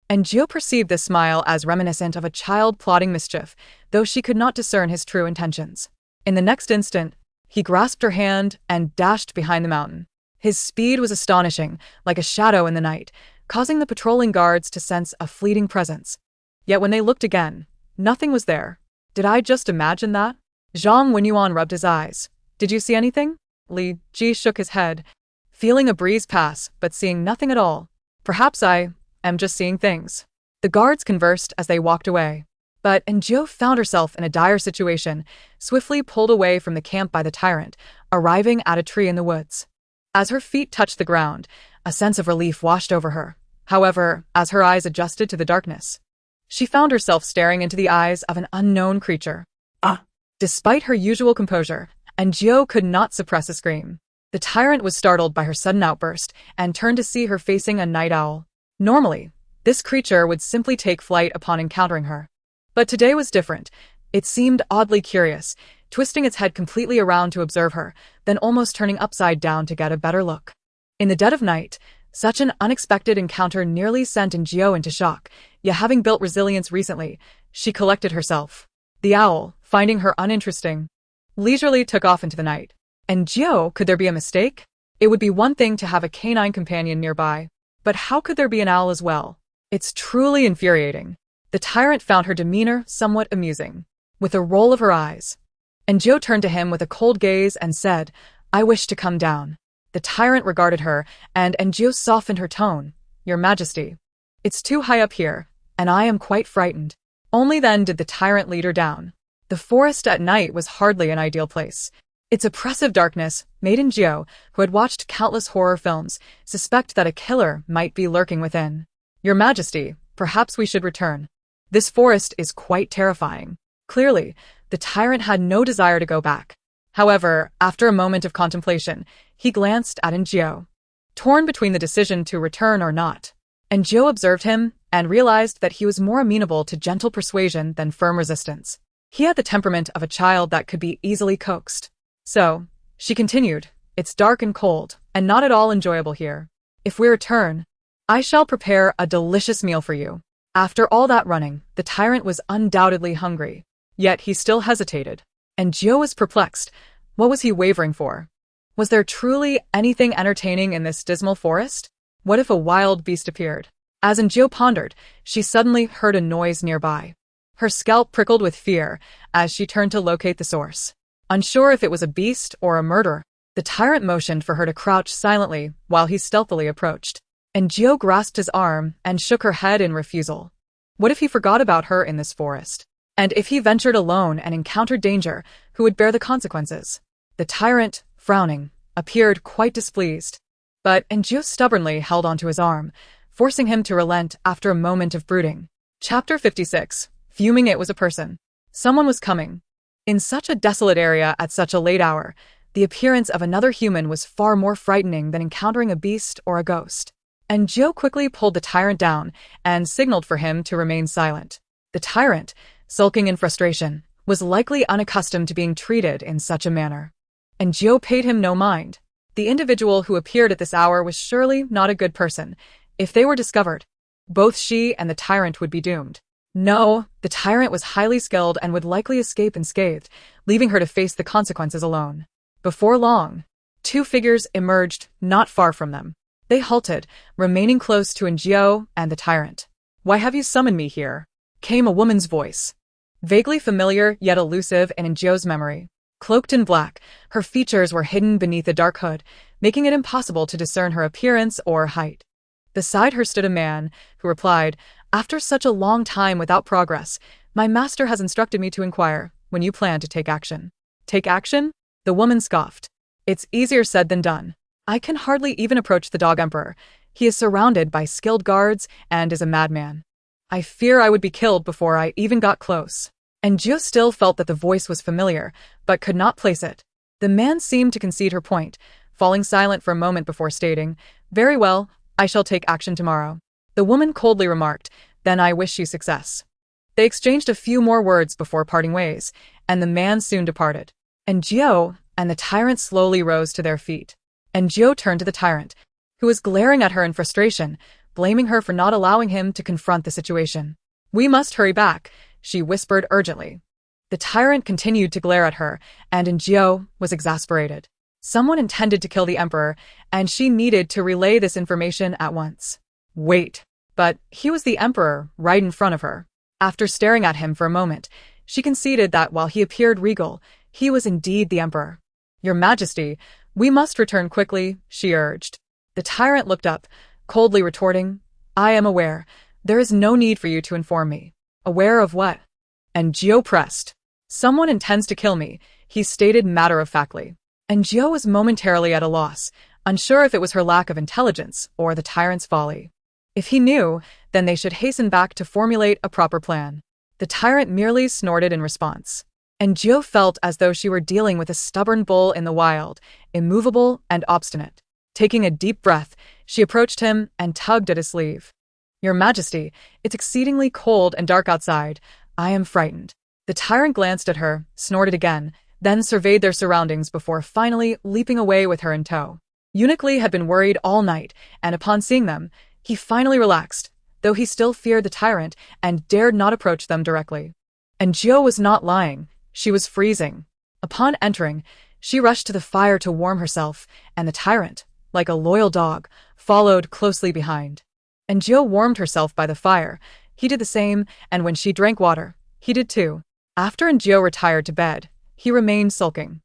and Jiao perceived this smile as reminiscent of a child plotting mischief, though she could not discern his true intentions. In the next instant, he grasped her hand and dashed behind the mountain. His speed was astonishing, like a shadow in the night, causing the patrolling guards to sense a fleeting presence. Yet when they looked again, nothing was there. "Did I just imagine that?" Zhang Wenyuan rubbed his eyes. "Did you see anything?" Li Ji shook his head, feeling a breeze pass, but seeing nothing at all. "Perhaps I am just seeing things." The guards conversed as they walked away. But Jiao found herself in a dire situation, swiftly pulled away from the camp by the tyrant, arriving at a tree in the woods. As her feet touched the ground, a sense of relief washed over her. However, as her eyes adjusted to the darkness, She found herself staring into the eyes of an unknown creature. Ah! Despite her usual composure, Anjio could not suppress a scream. The tyrant was startled by her sudden outburst and turned to see her facing a night owl. Normally, this creature would simply take flight upon encountering her. But today was different. It seemed oddly curious, twisting its head completely around to observe her, then almost turning upside down to get a better look. In the dead of night, such an unexpected encounter nearly sent Anjio into shock, yet having built resilience recently, she collected herself. The owl, finding her uninteresting, leisurely took off into the night. Anjio, could there be a mistake? It would be one thing to have a canine companion nearby, but how could there be an owl as well? It's truly infuriating. The tyrant found her demeanor somewhat amusing. With a roll of her eyes, Anjio turned to him with a cold gaze and said, "I wish to come down." The tyrant regarded her, and Anjio softened her tone. "Your Majesty, it's too high up here, and I am quite frightened." Only then did the tyrant lead her down. The forest at night was hardly an ideal place. Its oppressive darkness made Anjio, who had watched countless horror films, suspect that a killer might be lurking within. "Your Majesty, perhaps we should return. This forest is quite terrifying." Clearly, the tyrant had no desire to go back. However, after a moment of contemplation, he glanced at Anjio, torn between the decision to return or not. Anjio observed him and realized that he was more amenable to gentle persuasion than firm resistance. He had the temperament of a child that could be easily coaxed. "So," she continued, "it's dark and cold, and not at all enjoyable here. If we return, I shall prepare a delicious meal for you." After all that running, the tyrant was undoubtedly hungry. Yet he still hesitated. Anjio was perplexed. What was he wavering for? Was there truly anything entertaining in this dismal forest? What if a wild beast appeared? As Anjio pondered, she suddenly heard a noise nearby. Her scalp prickled with fear as she turned to locate the source. Unsure if it was a beast or a murderer, the tyrant motioned for her to crouch silently while he stealthily approached. Anjio grasped his arm and shook her head in refusal. What if he forgot about her in this forest? And if he ventured alone and encountered danger, who would bear the consequences? The tyrant, frowning, appeared quite displeased. But Anjio stubbornly held onto his arm, forcing him to relent after a moment of brooding. Chapter 56. Fuming it was a person. Someone was coming. In such a desolate area at such a late hour, the appearance of another human was far more frightening than encountering a beast or a ghost. Anjio quickly pulled the tyrant down and signaled for him to remain silent. The tyrant, sulking in frustration, was likely unaccustomed to being treated in such a manner. Anjio paid him no mind. The individual who appeared at this hour was surely not a good person. If they were discovered, both she and the tyrant would be doomed. No, the tyrant was highly skilled and would likely escape unscathed, leaving her to face the consequences alone. Before long, two figures emerged not far from them. They halted, remaining close to Anjio and the tyrant. "Why have you summoned me here?" came a woman's voice, vaguely familiar yet elusive in Anjio's memory. Cloaked in black, her features were hidden beneath a dark hood, making it impossible to discern her appearance or height. Beside her stood a man, who replied, "After such a long time without progress, my master has instructed me to inquire when you plan to take action." "Take action?" The woman scoffed. "It's easier said than done. I can hardly even approach the Dog Emperor. He is surrounded by skilled guards and is a madman. I fear I would be killed before I even got close." Anjio still felt that the voice was familiar, but could not place it. The man seemed to concede her point, falling silent for a moment before stating, "Very well, I shall take action tomorrow." The woman coldly remarked, "Then I wish you success." They exchanged a few more words before parting ways, and the man soon departed. Anjio and the tyrant slowly rose to their feet. Anjio turned to the tyrant, who was glaring at her in frustration, blaming her for not allowing him to confront the situation. "We must hurry back," she whispered urgently. The tyrant continued to glare at her, and Anjio was exasperated. Someone intended to kill the emperor, and she needed to relay this information at once. Wait, but he was the emperor right in front of her. After staring at him for a moment, she conceded that while he appeared regal, he was indeed the emperor. "Your Majesty, we must return quickly," she urged. The tyrant looked up, coldly retorting, "I am aware. There is no need for you to inform me." "Aware of what?" Anjio pressed. "Someone intends to kill me," he stated matter-of-factly. Anjio was momentarily at a loss, unsure if it was her lack of intelligence or the tyrant's folly. If he knew, then they should hasten back to formulate a proper plan. The tyrant merely snorted in response. And Gio felt as though she were dealing with a stubborn bull in the wild, immovable and obstinate. Taking a deep breath, she approached him and tugged at his sleeve. "Your Majesty, it's exceedingly cold and dark outside. I am frightened." The tyrant glanced at her, snorted again, then surveyed their surroundings before finally leaping away with her in tow. Eunuch Lee had been worried all night, and upon seeing them, he finally relaxed, though he still feared the tyrant and dared not approach them directly. And Gio was not lying. She was freezing. Upon entering, she rushed to the fire to warm herself, and the tyrant, like a loyal dog, followed closely behind. And Gio warmed herself by the fire. He did the same, and when she drank water, he did too. After Gio retired to bed, he remained sulking.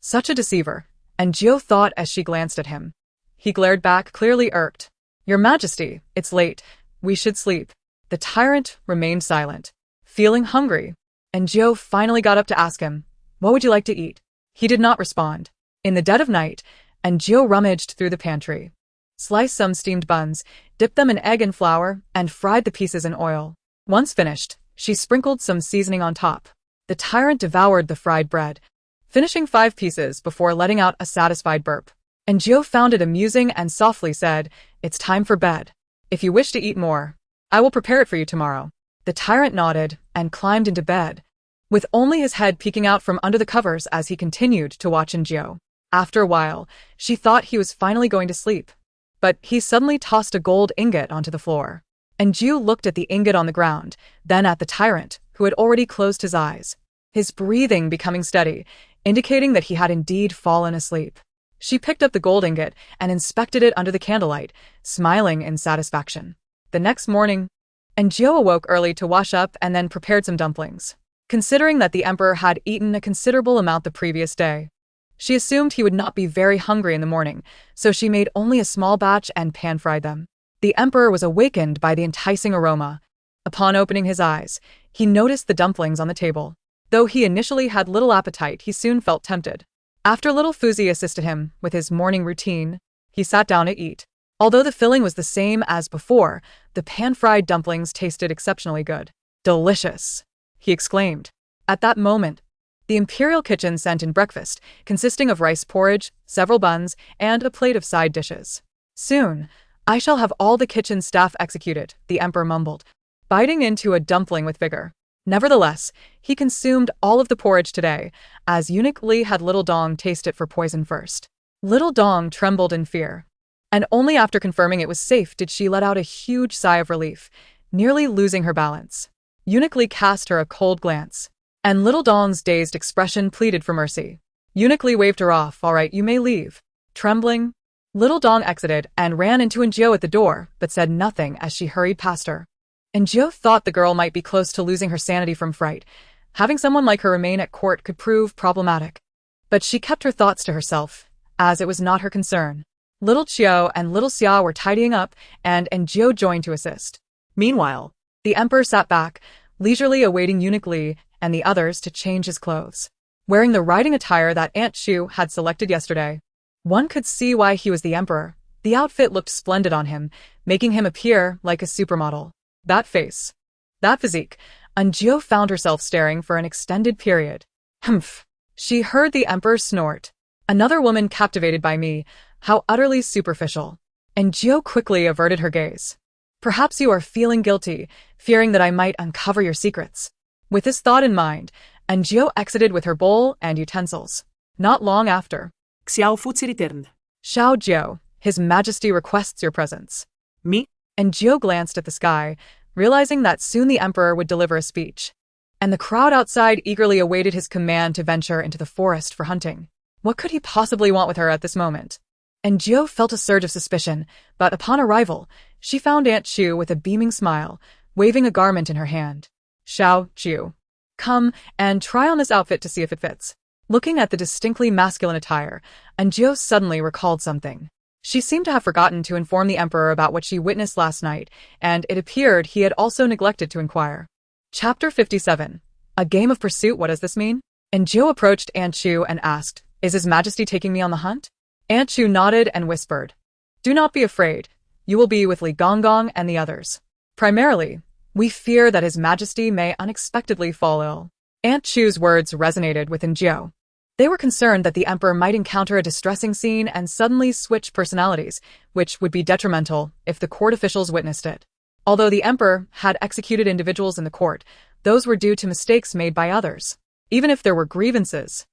Such a deceiver, and Gio thought as she glanced at him. He glared back, clearly irked. "Your Majesty, it's late. We should sleep." The tyrant remained silent, feeling hungry, and Gio finally got up to ask him, "What would you like to eat?" He did not respond. In the dead of night, and Gio rummaged through the pantry. Sliced some steamed buns, dipped them in egg and flour, and fried the pieces in oil. Once finished, she sprinkled some seasoning on top. The tyrant devoured the fried bread, finishing 5 pieces before letting out a satisfied burp. And Gio found it amusing and softly said, "It's time for bed. If you wish to eat more, I will prepare it for you tomorrow." The tyrant nodded and climbed into bed, with only his head peeking out from under the covers as he continued to watch Gio. After a while, she thought he was finally going to sleep. But he suddenly tossed a gold ingot onto the floor. And Gio looked at the ingot on the ground, then at the tyrant, who had already closed his eyes, his breathing becoming steady, indicating that he had indeed fallen asleep. She picked up the gold ingot and inspected it under the candlelight, smiling in satisfaction. The next morning, and Gio awoke early to wash up and then prepared some dumplings. Considering that the emperor had eaten a considerable amount the previous day, she assumed he would not be very hungry in the morning, so she made only a small batch and pan-fried them. The emperor was awakened by the enticing aroma. Upon opening his eyes, he noticed the dumplings on the table. Though he initially had little appetite, he soon felt tempted. After little Fuzi assisted him with his morning routine, he sat down to eat. Although the filling was the same as before, the pan-fried dumplings tasted exceptionally good. "Delicious!" he exclaimed. At that moment, the imperial kitchen sent in breakfast, consisting of rice porridge, several buns, and a plate of side dishes. "Soon, I shall have all the kitchen staff executed," the emperor mumbled, biting into a dumpling with vigor. Nevertheless, he consumed all of the porridge today, as Eunuch Lee had Little Dong taste it for poison first. Little Dong trembled in fear, and only after confirming it was safe did she let out a huge sigh of relief, nearly losing her balance. Eunuch Lee cast her a cold glance, and Little Dong's dazed expression pleaded for mercy. Eunuch Lee waved her off. "All right, you may leave." Trembling, Little Dong exited and ran into Gio at the door, but said nothing as she hurried past her. And Gio thought the girl might be close to losing her sanity from fright. Having someone like her remain at court could prove problematic. But she kept her thoughts to herself, as it was not her concern. Little Chio and Little Xia were tidying up, and Gio joined to assist. Meanwhile, the emperor sat back, leisurely awaiting Eunuch Lee and the others to change his clothes. Wearing the riding attire that Aunt Shu had selected yesterday, one could see why he was the emperor. The outfit looked splendid on him, making him appear like a supermodel. That face, that physique, and Gio found herself staring for an extended period. Humph. She heard the emperor snort. "Another woman captivated by me. How utterly superficial." And Gio quickly averted her gaze. "Perhaps you are feeling guilty, fearing that I might uncover your secrets." With this thought in mind, and Gio exited with her bowl and utensils. Not long after, Xiao Fuzi returned. "Xiao Jiao, His Majesty requests your presence." Me? And Gio glanced at the sky, realizing that soon the emperor would deliver a speech. And the crowd outside eagerly awaited his command to venture into the forest for hunting. What could he possibly want with her at this moment? And Gio felt a surge of suspicion, but upon arrival, she found Aunt Shu with a beaming smile, waving a garment in her hand. "Xiao Jiu, come and try on this outfit to see if it fits." Looking at the distinctly masculine attire, and Gio suddenly recalled something. She seemed to have forgotten to inform the emperor about what she witnessed last night, and it appeared he had also neglected to inquire. Chapter 57. A Game of Pursuit. What does this mean? And Gio approached Aunt Shu and asked, "Is His Majesty taking me on the hunt?" Aunt Shu nodded and whispered, "Do not be afraid. You will be with Li Gonggong and the others. Primarily, we fear that His Majesty may unexpectedly fall ill. Aunt Chu's words resonated within Jiao. They were concerned that the Emperor might encounter a distressing scene and suddenly switch personalities, which would be detrimental if the court officials witnessed it. Although the Emperor had executed individuals in the court, those were due to mistakes made by others. Even if there were grievances,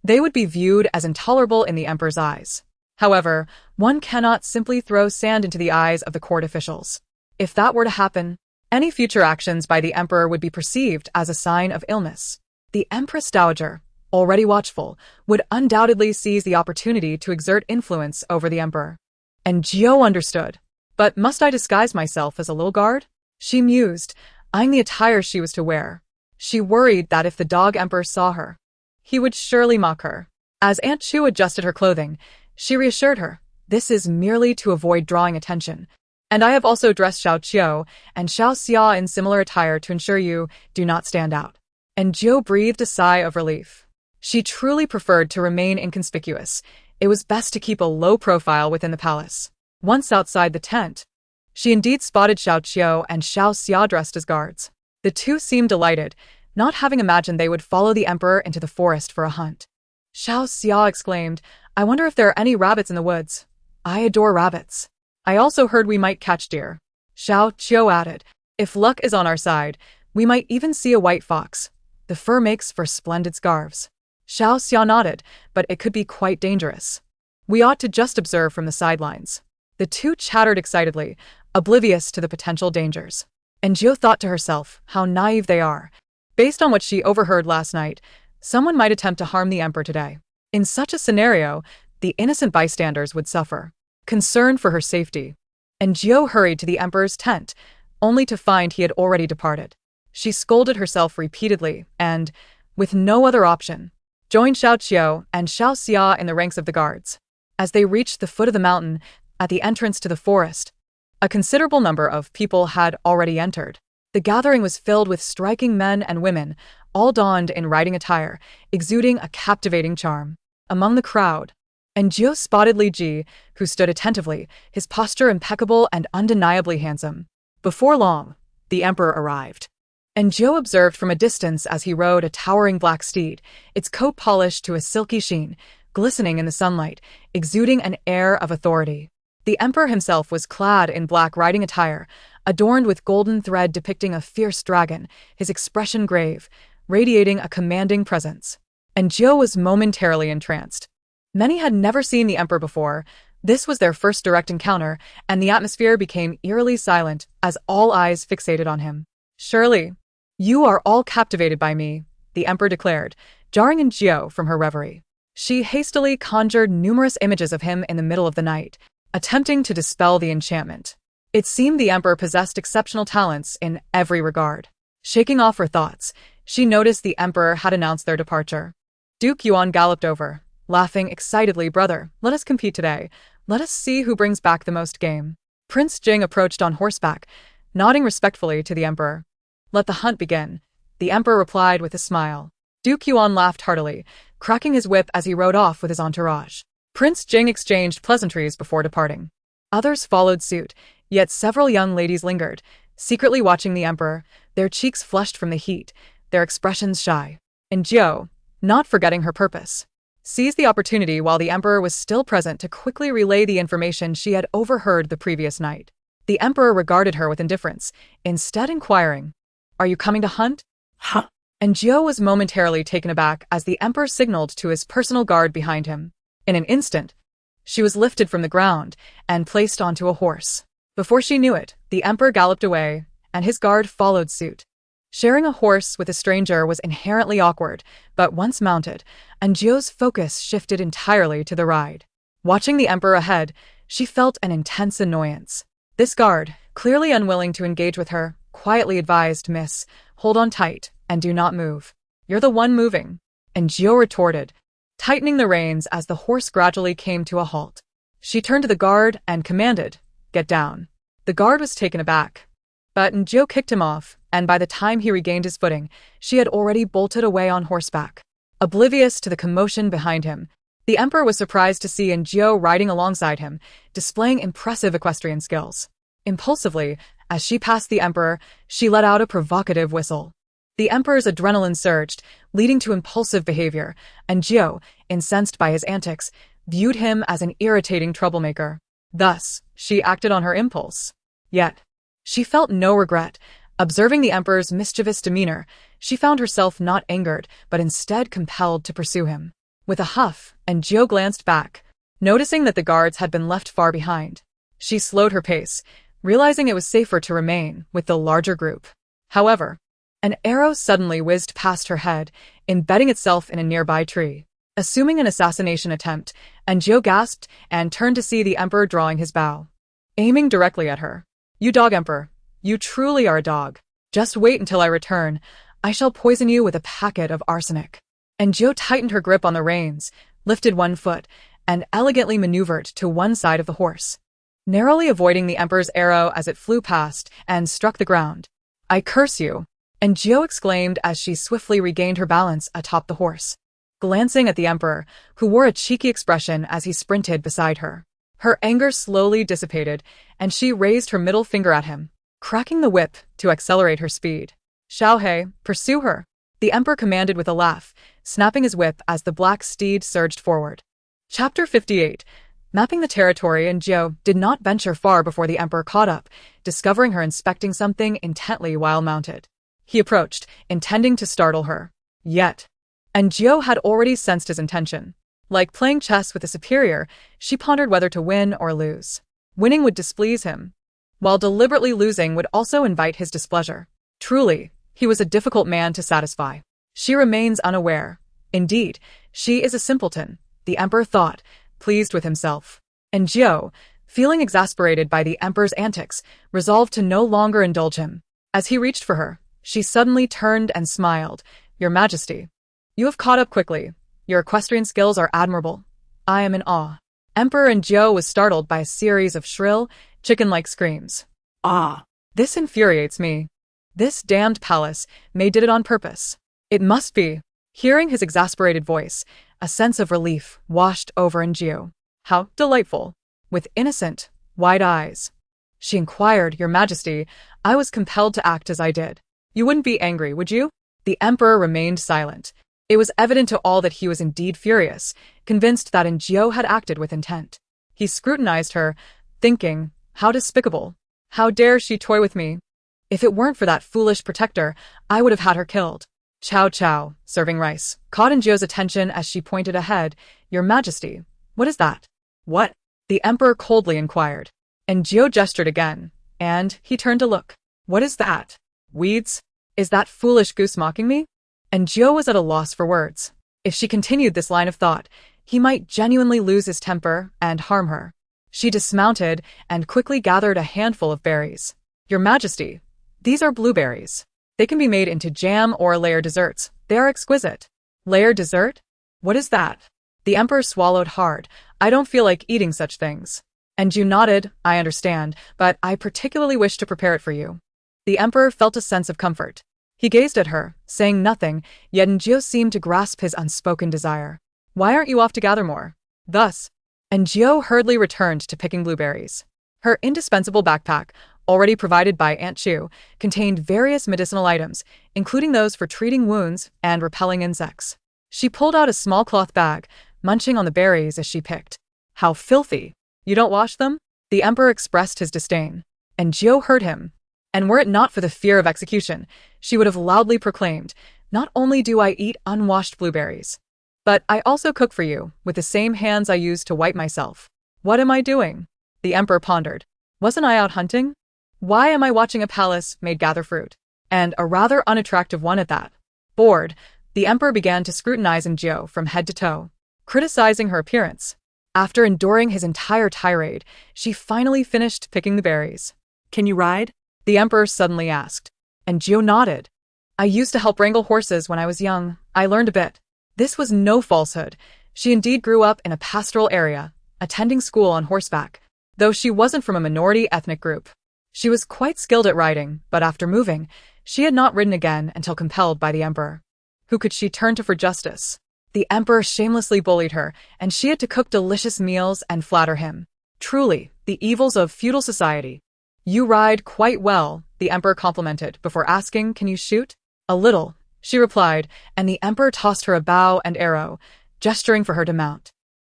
they would be viewed as intolerable in the Emperor's eyes. However, one cannot simply throw sand into the eyes of the court officials. If that were to happen, any future actions by the Emperor would be perceived as a sign of illness. The Empress Dowager, already watchful, would undoubtedly seize the opportunity to exert influence over the Emperor. And Jiao understood. But must I disguise myself as a little guard? She mused, eyeing the attire she was to wear. She worried that if the dog Emperor saw her, he would surely mock her. As Aunt Chu adjusted her clothing, she reassured her, this is merely to avoid drawing attention. And I have also dressed Xiao Qiu and Xiao Xia in similar attire to ensure you do not stand out. And Jiao breathed a sigh of relief. She truly preferred to remain inconspicuous. It was best to keep a low profile within the palace. Once outside the tent, she indeed spotted Xiao Qiu and Xiao Xia dressed as guards. The two seemed delighted, not having imagined they would follow the Emperor into the forest for a hunt. Xiao Xia exclaimed, I wonder if there are any rabbits in the woods. I adore rabbits. I also heard we might catch deer. Xiao Qiu added, if luck is on our side, we might even see a white fox. The fur makes for splendid scarves. Xiao Xia nodded, but it could be quite dangerous. We ought to just observe from the sidelines. The two chattered excitedly, oblivious to the potential dangers. And Jiao thought to herself how naive they are. Based on what she overheard last night, someone might attempt to harm the Emperor today. In such a scenario, the innocent bystanders would suffer. Concerned for her safety, and Jiao hurried to the Emperor's tent, only to find he had already departed. She scolded herself repeatedly and, with no other option, joined Xiao Qiu and Xiao Xia in the ranks of the guards. As they reached the foot of the mountain, at the entrance to the forest, a considerable number of people had already entered. The gathering was filled with striking men and women, all donned in riding attire, exuding a captivating charm. Among the crowd, and Jiao spotted Li Ji, who stood attentively, his posture impeccable and undeniably handsome. Before long, the Emperor arrived. And Jiao observed from a distance as he rode a towering black steed, its coat polished to a silky sheen, glistening in the sunlight, exuding an air of authority. The Emperor himself was clad in black riding attire, adorned with golden thread depicting a fierce dragon, his expression grave, radiating a commanding presence. And Jiao was momentarily entranced. Many had never seen the Emperor before. This was their first direct encounter, and the atmosphere became eerily silent as all eyes fixated on him. Surely, you are all captivated by me, the Emperor declared, jarring in Jiao from her reverie. She hastily conjured numerous images of him in the middle of the night, attempting to dispel the enchantment. It seemed the Emperor possessed exceptional talents in every regard. Shaking off her thoughts, she noticed the Emperor had announced their departure. Duke Yuan galloped over, laughing excitedly, brother, let us compete today. Let us see who brings back the most game. Prince Jing approached on horseback, nodding respectfully to the Emperor. Let the hunt begin, the Emperor replied with a smile. Duke Yuan laughed heartily, cracking his whip as he rode off with his entourage. Prince Jing exchanged pleasantries before departing. Others followed suit, yet several young ladies lingered, secretly watching the Emperor, their cheeks flushed from the heat, their expressions shy. And Jiao, not forgetting her purpose, seized the opportunity while the Emperor was still present to quickly relay the information she had overheard the previous night. The Emperor regarded her with indifference, instead inquiring, "Are you coming to hunt?" Huh? And Jiao was momentarily taken aback as the Emperor signaled to his personal guard behind him. In an instant, she was lifted from the ground and placed onto a horse. Before she knew it, the Emperor galloped away, and his guard followed suit. Sharing a horse with a stranger was inherently awkward, but once mounted, and Jiao's focus shifted entirely to the ride. Watching the Emperor ahead, she felt an intense annoyance. This guard, clearly unwilling to engage with her, quietly advised, "Miss, hold on tight, and do not move. You're the one moving." And Jiao retorted, tightening the reins as the horse gradually came to a halt. She turned to the guard and commanded, "Get down." The guard was taken aback, but Jiao kicked him off, and by the time he regained his footing, she had already bolted away on horseback. Oblivious to the commotion behind him, The emperor was surprised to see Jiu riding alongside him, displaying impressive equestrian skills. Impulsively, as she passed the emperor, she let out a provocative whistle. The emperor's adrenaline surged, leading to impulsive behavior, and Jiu, incensed by his antics, viewed him as an irritating troublemaker. Thus, she acted on her impulse. Yet, she felt no regret. Observing the emperor's mischievous demeanor, she found herself not angered, but instead compelled to pursue him. With a huff, Jiu glanced back, noticing that the guards had been left far behind. She slowed her pace, realizing it was safer to remain with the larger group. However, an arrow suddenly whizzed past her head, embedding itself in a nearby tree. Assuming an assassination attempt, Jiu gasped and turned to see the emperor drawing his bow, aiming directly at her. "You dog, emperor. You truly are a dog. Just wait until I return. I shall poison you with a packet of arsenic." Jiu tightened her grip on the reins, lifted one foot, and elegantly maneuvered to one side of the horse, narrowly avoiding the emperor's arrow as it flew past and struck the ground. "I curse you!" Jiu exclaimed as she swiftly regained her balance atop the horse, glancing at the emperor, who wore a cheeky expression as he sprinted beside her. Her anger slowly dissipated, and she raised her middle finger at him, cracking the whip to accelerate her speed. "Xiaohe, pursue her," the emperor commanded with a laugh, snapping his whip as the black steed surged forward. Chapter 58. Mapping the territory, Jiu did not venture far before the emperor caught up, discovering her inspecting something intently while mounted. He approached, intending to startle her. Yet, Jiu had already sensed his intention. Like playing chess with a superior, she pondered whether to win or lose. Winning would displease him, while deliberately losing would also invite his displeasure. Truly, he was a difficult man to satisfy. She remains unaware. Indeed, she is a simpleton, the emperor thought, pleased with himself. Jiu, feeling exasperated by the emperor's antics, resolved to no longer indulge him. As he reached for her, she suddenly turned and smiled. "Your Majesty, you have caught up quickly. Your equestrian skills are admirable. I am in awe." Emperor Jiu was startled by a series of shrill, chicken-like screams. "Ah, this infuriates me. This damned palace, Maid did it on purpose. It must be." Hearing his exasperated voice, a sense of relief washed over Jiu. "How delightful." With innocent, wide eyes, she inquired, "Your Majesty, I was compelled to act as I did. You wouldn't be angry, would you?" The emperor remained silent. It was evident to all that he was indeed furious, convinced that Jiu had acted with intent. He scrutinized her, thinking, how despicable. How dare she toy with me? If it weren't for that foolish protector, I would have had her killed. Chow Chow, serving rice, caught Jiu's attention as she pointed ahead. "Your Majesty, what is that?" "What?" the emperor coldly inquired. Jiu gestured again, and he turned to look. "What is that? Weeds? Is that foolish goose mocking me?" Jiu was at a loss for words. If she continued this line of thought, he might genuinely lose his temper and harm her. She dismounted and quickly gathered a handful of berries. "Your Majesty, these are blueberries. They can be made into jam or layer desserts. They are exquisite." "Layer dessert? What is that?" The emperor swallowed hard. "I don't feel like eating such things." Jiu nodded. "I understand, but I particularly wish to prepare it for you." The emperor felt a sense of comfort. He gazed at her, saying nothing, yet Jiu seemed to grasp his unspoken desire. "Why aren't you off to gather more?" Thus, Jiu hurriedly returned to picking blueberries. Her indispensable backpack, already provided by Aunt Chu, contained various medicinal items, including those for treating wounds and repelling insects. She pulled out a small cloth bag, munching on the berries as she picked. "How filthy! You don't wash them?" The emperor expressed his disdain. Jiu heard him. And were it not for the fear of execution, she would have loudly proclaimed, "Not only do I eat unwashed blueberries, but I also cook for you with the same hands I use to wipe myself." "What am I doing?" the emperor pondered. "Wasn't I out hunting? Why am I watching a palace maid gather fruit? And a rather unattractive one at that?" Bored, the emperor began to scrutinize Jiu from head to toe, criticizing her appearance. After enduring his entire tirade, she finally finished picking the berries. "Can you ride?" the emperor suddenly asked. Jiu nodded. "I used to help wrangle horses when I was young. I learned a bit." This was no falsehood. She indeed grew up in a pastoral area, attending school on horseback. Though she wasn't from a minority ethnic group, she was quite skilled at riding, but after moving, she had not ridden again until compelled by the emperor. Who could she turn to for justice? The emperor shamelessly bullied her, and she had to cook delicious meals and flatter him. Truly, the evils of feudal society. You ride quite well, the emperor complimented, before asking, can you shoot? A little, she replied, and the emperor tossed her a bow and arrow, gesturing for her to mount.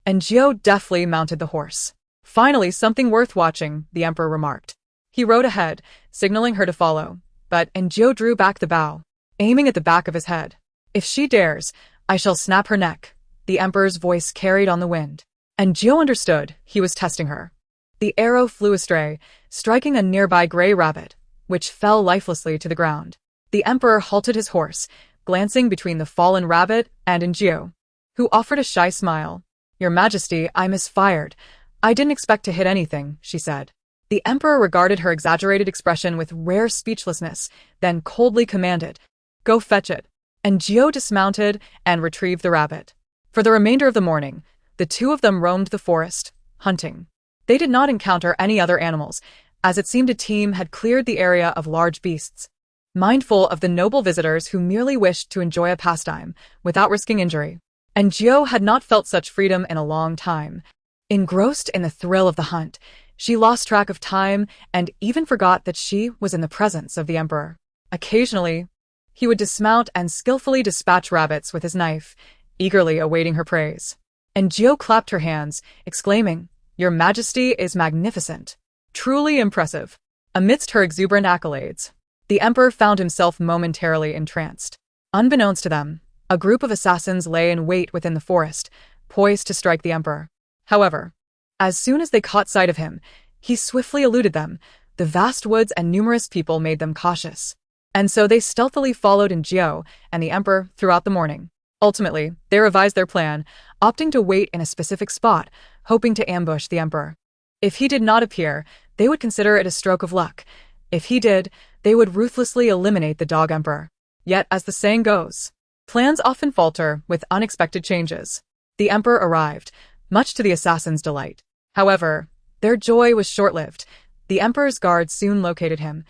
And Gio deftly mounted the horse. Finally, something worth watching, the emperor remarked. He rode ahead, signaling her to follow, but Gio drew back the bow, aiming at the back of his head. If she dares, I shall snap her neck, the emperor's voice carried on the wind. And Gio understood he was testing her. The arrow flew astray, striking a nearby gray rabbit, which fell lifelessly to the ground. The emperor halted his horse, glancing between the fallen rabbit and Gio, who offered a shy smile. Your Majesty, I misfired. I didn't expect to hit anything, she said. The emperor regarded her exaggerated expression with rare speechlessness, then coldly commanded, go fetch it. And Gio dismounted and retrieved the rabbit. For the remainder of the morning, the two of them roamed the forest, hunting. They did not encounter any other animals, as it seemed a team had cleared the area of large beasts. Mindful of the noble visitors who merely wished to enjoy a pastime, without risking injury. And Gio had not felt such freedom in a long time. Engrossed in the thrill of the hunt, she lost track of time and even forgot that she was in the presence of the emperor. Occasionally, he would dismount and skillfully dispatch rabbits with his knife, eagerly awaiting her praise. And Gio clapped her hands, exclaiming, Your Majesty is magnificent. Truly impressive. Amidst her exuberant accolades, the emperor found himself momentarily entranced. Unbeknownst to them, a group of assassins lay in wait within the forest, poised to strike the emperor. However, as soon as they caught sight of him, he swiftly eluded them. The vast woods and numerous people made them cautious. And so they stealthily followed Gio and the emperor throughout the morning. Ultimately, they revised their plan, opting to wait in a specific spot, hoping to ambush the emperor. If he did not appear, they would consider it a stroke of luck. If he did, they would ruthlessly eliminate the dog emperor. Yet, as the saying goes, plans often falter with unexpected changes. The emperor arrived, much to the assassins' delight. However, their joy was short-lived. The emperor's guards soon located him,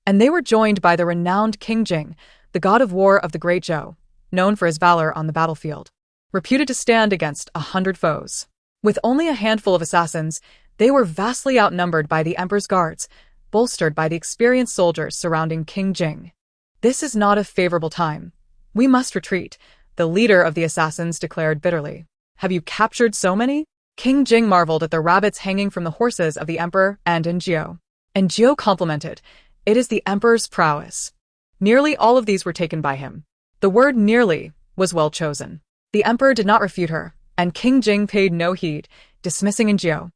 and they were joined by the renowned King Jing, the god of war of the Great Zhou, known for his valor on the battlefield, reputed to stand against 100 foes. With only a handful of assassins, they were vastly outnumbered by the emperor's guards, bolstered by the experienced soldiers surrounding King Jing. This is not a favorable time. We must retreat, the leader of the assassins declared bitterly. Have you captured so many? King Jing marveled at the rabbits hanging from the horses of the emperor and Gio. And Gio complimented, it is the emperor's prowess. Nearly all of these were taken by him. The word nearly was well chosen. The emperor did not refute her, and King Jing paid no heed, dismissing Gio,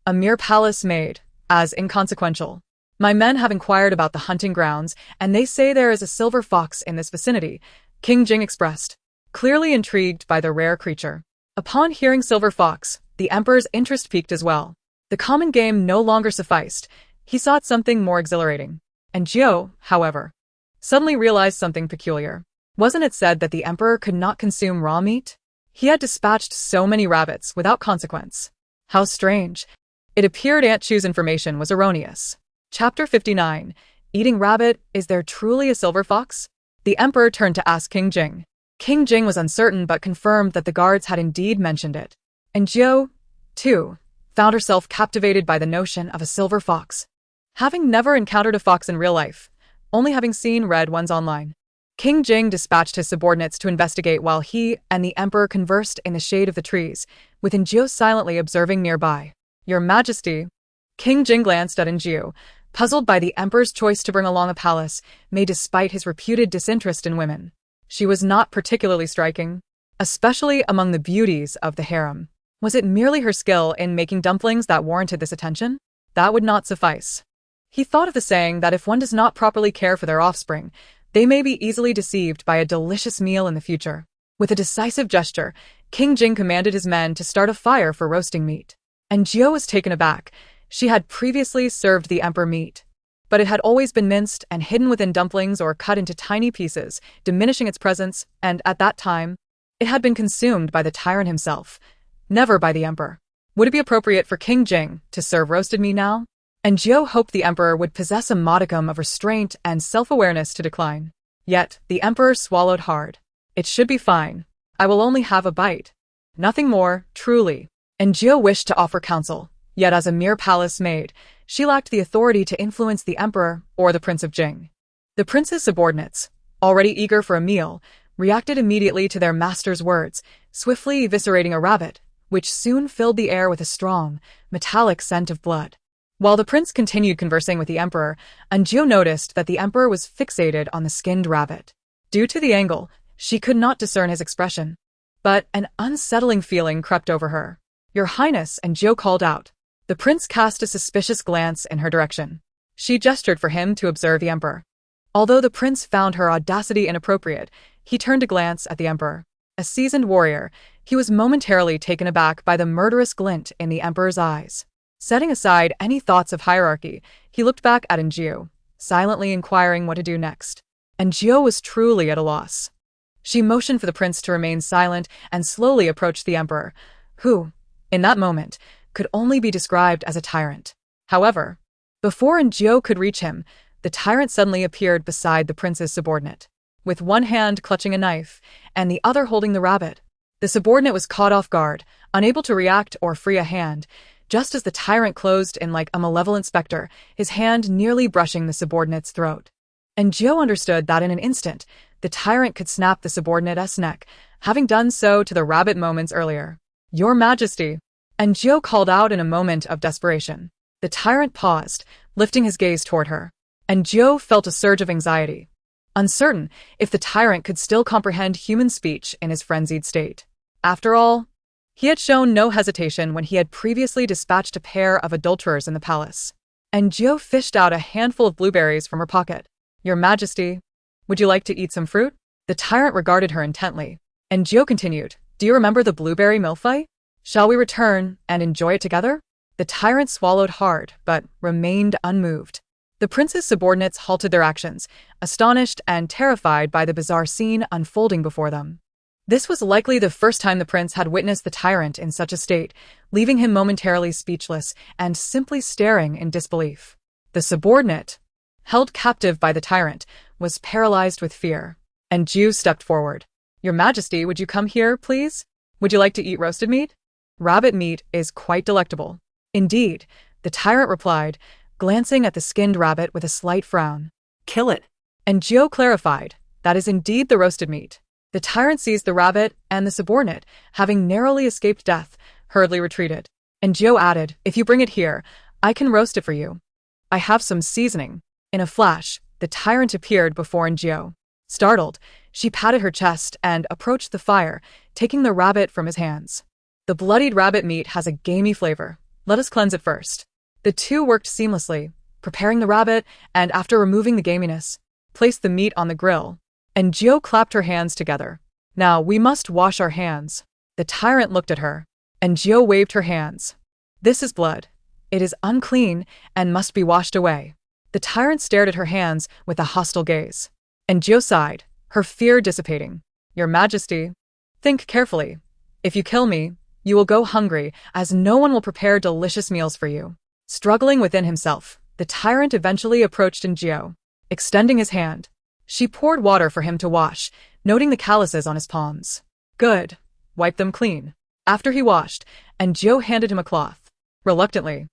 a mere palace maid, as inconsequential. My men have inquired about the hunting grounds, and they say there is a silver fox in this vicinity, King Jing expressed, clearly intrigued by the rare creature. Upon hearing silver fox, the emperor's interest piqued as well. The common game no longer sufficed. He sought something more exhilarating. And Gio, however, suddenly realized something peculiar. Wasn't it said that the emperor could not consume raw meat? He had dispatched so many rabbits without consequence. How strange. It appeared Aunt Chu's information was erroneous. Chapter 59. Eating rabbit, is there truly a silver fox? The emperor turned to ask King Jing. King Jing was uncertain but confirmed that the guards had indeed mentioned it. And Gio, too, found herself captivated by the notion of a silver fox. Having never encountered a fox in real life, only having seen red ones online, King Jing dispatched his subordinates to investigate while he and the emperor conversed in the shade of the trees, with Gio silently observing nearby. Your Majesty. King Jing glanced at Gio, puzzled by the emperor's choice to bring along a palace maid despite his reputed disinterest in women. She was not particularly striking, especially among the beauties of the harem. Was it merely her skill in making dumplings that warranted this attention? That would not suffice. He thought of the saying that if one does not properly care for their offspring, they may be easily deceived by a delicious meal in the future. With a decisive gesture, King Jing commanded his men to start a fire for roasting meat. And Gio was taken aback. She had previously served the emperor meat, but it had always been minced and hidden within dumplings or cut into tiny pieces, diminishing its presence, and at that time, it had been consumed by the tyrant himself, never by the emperor. Would it be appropriate for King Jing to serve roasted meat now? And Gio hoped the emperor would possess a modicum of restraint and self-awareness to decline. Yet, the emperor swallowed hard. It should be fine. I will only have a bite. Nothing more, truly. And Jiu wished to offer counsel, yet as a mere palace maid, she lacked the authority to influence the emperor or the Prince of Jing. The prince's subordinates, already eager for a meal, reacted immediately to their master's words, swiftly eviscerating a rabbit, which soon filled the air with a strong, metallic scent of blood. While the prince continued conversing with the emperor, Anjou noticed that the emperor was fixated on the skinned rabbit. Due to the angle, she could not discern his expression. But an unsettling feeling crept over her. "Your Highness," Anjou called out. The prince cast a suspicious glance in her direction. She gestured for him to observe the emperor. Although the prince found her audacity inappropriate, he turned to glance at the emperor. A seasoned warrior, he was momentarily taken aback by the murderous glint in the emperor's eyes. Setting aside any thoughts of hierarchy, he looked back at Anjou, silently inquiring what to do next. Anjou was truly at a loss. She motioned for the prince to remain silent and slowly approached the emperor, who, in that moment, could only be described as a tyrant. However, before Anjou could reach him, the tyrant suddenly appeared beside the prince's subordinate. With one hand clutching a knife and the other holding the rabbit, the subordinate was caught off guard, unable to react or free a hand, just as the tyrant closed in like a malevolent specter, his hand nearly brushing the subordinate's throat. Anjou understood that in an instant, the tyrant could snap the subordinate's neck, having done so to the rabbit moments earlier. "Your Majesty," Anjou called out in a moment of desperation. The tyrant paused, lifting his gaze toward her. Anjou felt a surge of anxiety, uncertain if the tyrant could still comprehend human speech in his frenzied state. After all, he had shown no hesitation when he had previously dispatched a pair of adulterers in the palace. Anjou fished out a handful of blueberries from her pocket. "Your Majesty, would you like to eat some fruit?" The tyrant regarded her intently. Anjou continued, "Do you remember the blueberry mill fight? Shall we return and enjoy it together?" The tyrant swallowed hard, but remained unmoved. The prince's subordinates halted their actions, astonished and terrified by the bizarre scene unfolding before them. This was likely the first time the prince had witnessed the tyrant in such a state, leaving him momentarily speechless and simply staring in disbelief. The subordinate, held captive by the tyrant, was paralyzed with fear. Anjou stepped forward. "Your Majesty, would you come here, please? Would you like to eat roasted meat? Rabbit meat is quite delectable." "Indeed," the tyrant replied, glancing at the skinned rabbit with a slight frown. Kill it. Anjou clarified, "That is indeed the roasted meat." The tyrant seized the rabbit, and the subordinate, having narrowly escaped death, hurriedly retreated. Anjou added, "If you bring it here, I can roast it for you. I have some seasoning." In a flash, the tyrant appeared before Anjou. Startled, she patted her chest and approached the fire, taking the rabbit from his hands. "The bloodied rabbit meat has a gamey flavor. Let us cleanse it first." The two worked seamlessly, preparing the rabbit, and after removing the gaminess, placed the meat on the grill. Anjou clapped her hands together. "Now, we must wash our hands." The tyrant looked at her. Anjou waved her hands. "This is blood. It is unclean and must be washed away." The tyrant stared at her hands with a hostile gaze. Anjou sighed, her fear dissipating. "Your Majesty, think carefully. If you kill me, you will go hungry, as no one will prepare delicious meals for you." Struggling within himself, the tyrant eventually approached Anjou. Extending his hand, she poured water for him to wash, noting the calluses on his palms. "Good. Wipe them clean." After he washed, Anjou handed him a cloth. Reluctantly,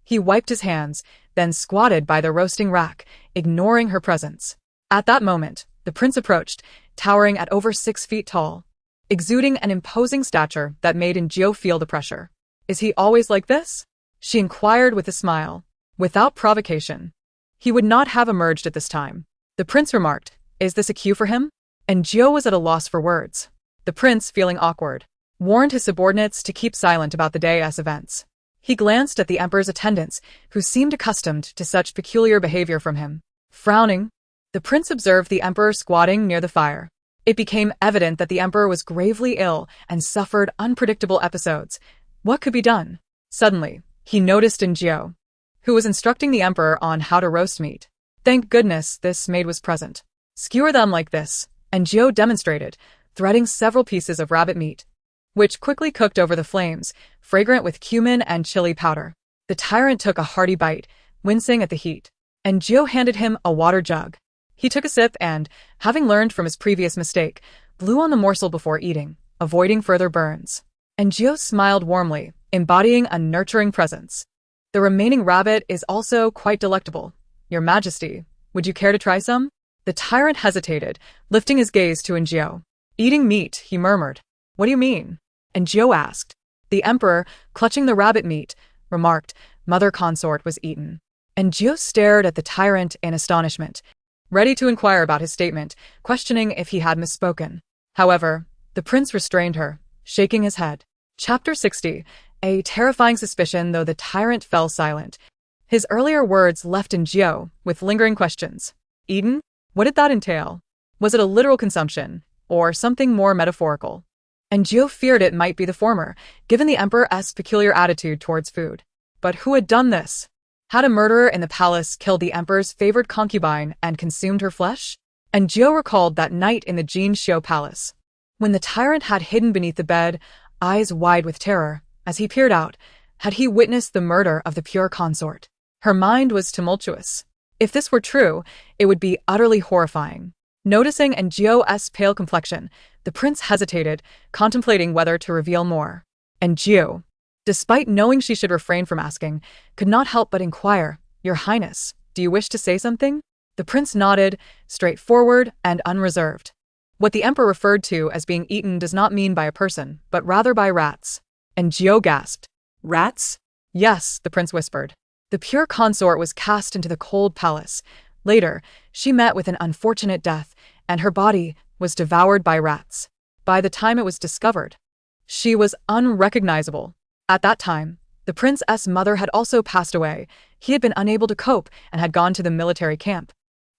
he wiped his hands, then squatted by the roasting rack, ignoring her presence. At that moment, the prince approached, towering at over 6 feet tall, exuding an imposing stature that made Anjou feel the pressure. "Is he always like this?" she inquired with a smile. Without provocation, he would not have emerged at this time. The prince remarked, "Is this a cue for him?" Anjou was at a loss for words. The prince, feeling awkward, warned his subordinates to keep silent about the day's events. He glanced at the emperor's attendants, who seemed accustomed to such peculiar behavior from him. Frowning, the prince observed the emperor squatting near the fire. It became evident that the emperor was gravely ill and suffered unpredictable episodes. What could be done? Suddenly, he noticed Anjou, who was instructing the emperor on how to roast meat. Thank goodness this maid was present. "Skewer them like this," Anjou demonstrated, threading several pieces of rabbit meat, which quickly cooked over the flames, fragrant with cumin and chili powder. The tyrant took a hearty bite, wincing at the heat. Anjou handed him a water jug. He took a sip and, having learned from his previous mistake, blew on the morsel before eating, avoiding further burns. And Gio smiled warmly, embodying a nurturing presence. The remaining rabbit is also quite delectable. Your Majesty, would you care to try some? The tyrant hesitated, lifting his gaze to Ngio. Eating meat, he murmured. What do you mean? Ngio asked. The emperor, clutching the rabbit meat, remarked, Mother consort was eaten. Ngio stared at the tyrant in astonishment, ready to inquire about his statement, questioning if he had misspoken. However, the prince restrained her, shaking his head. Chapter 60. A terrifying suspicion, though the tyrant fell silent. His earlier words left Ngio with lingering questions. Eaten? What did that entail? Was it a literal consumption, or something more metaphorical? Ngio feared it might be the former, given the emperor's peculiar attitude towards food. But who had done this? Had a murderer in the palace killed the emperor's favored concubine and consumed her flesh? Ngio recalled that night in the Jinxiu palace, when the tyrant had hidden beneath the bed, eyes wide with terror. As he peered out, had he witnessed the murder of the pure consort? Her mind was tumultuous. If this were true, it would be utterly horrifying. Noticing Ngio's pale complexion, the prince hesitated, contemplating whether to reveal more. Ngio, despite knowing she should refrain from asking, could not help but inquire, Your Highness, do you wish to say something? The prince nodded, straightforward and unreserved. What the emperor referred to as being eaten does not mean by a person, but rather by rats. Ngio gasped. Rats? Yes, the prince whispered. The pure consort was cast into the cold palace. Later, she met with an unfortunate death, and her body was devoured by rats. By the time it was discovered, she was unrecognizable. At that time, the prince's mother had also passed away. He had been unable to cope and had gone to the military camp,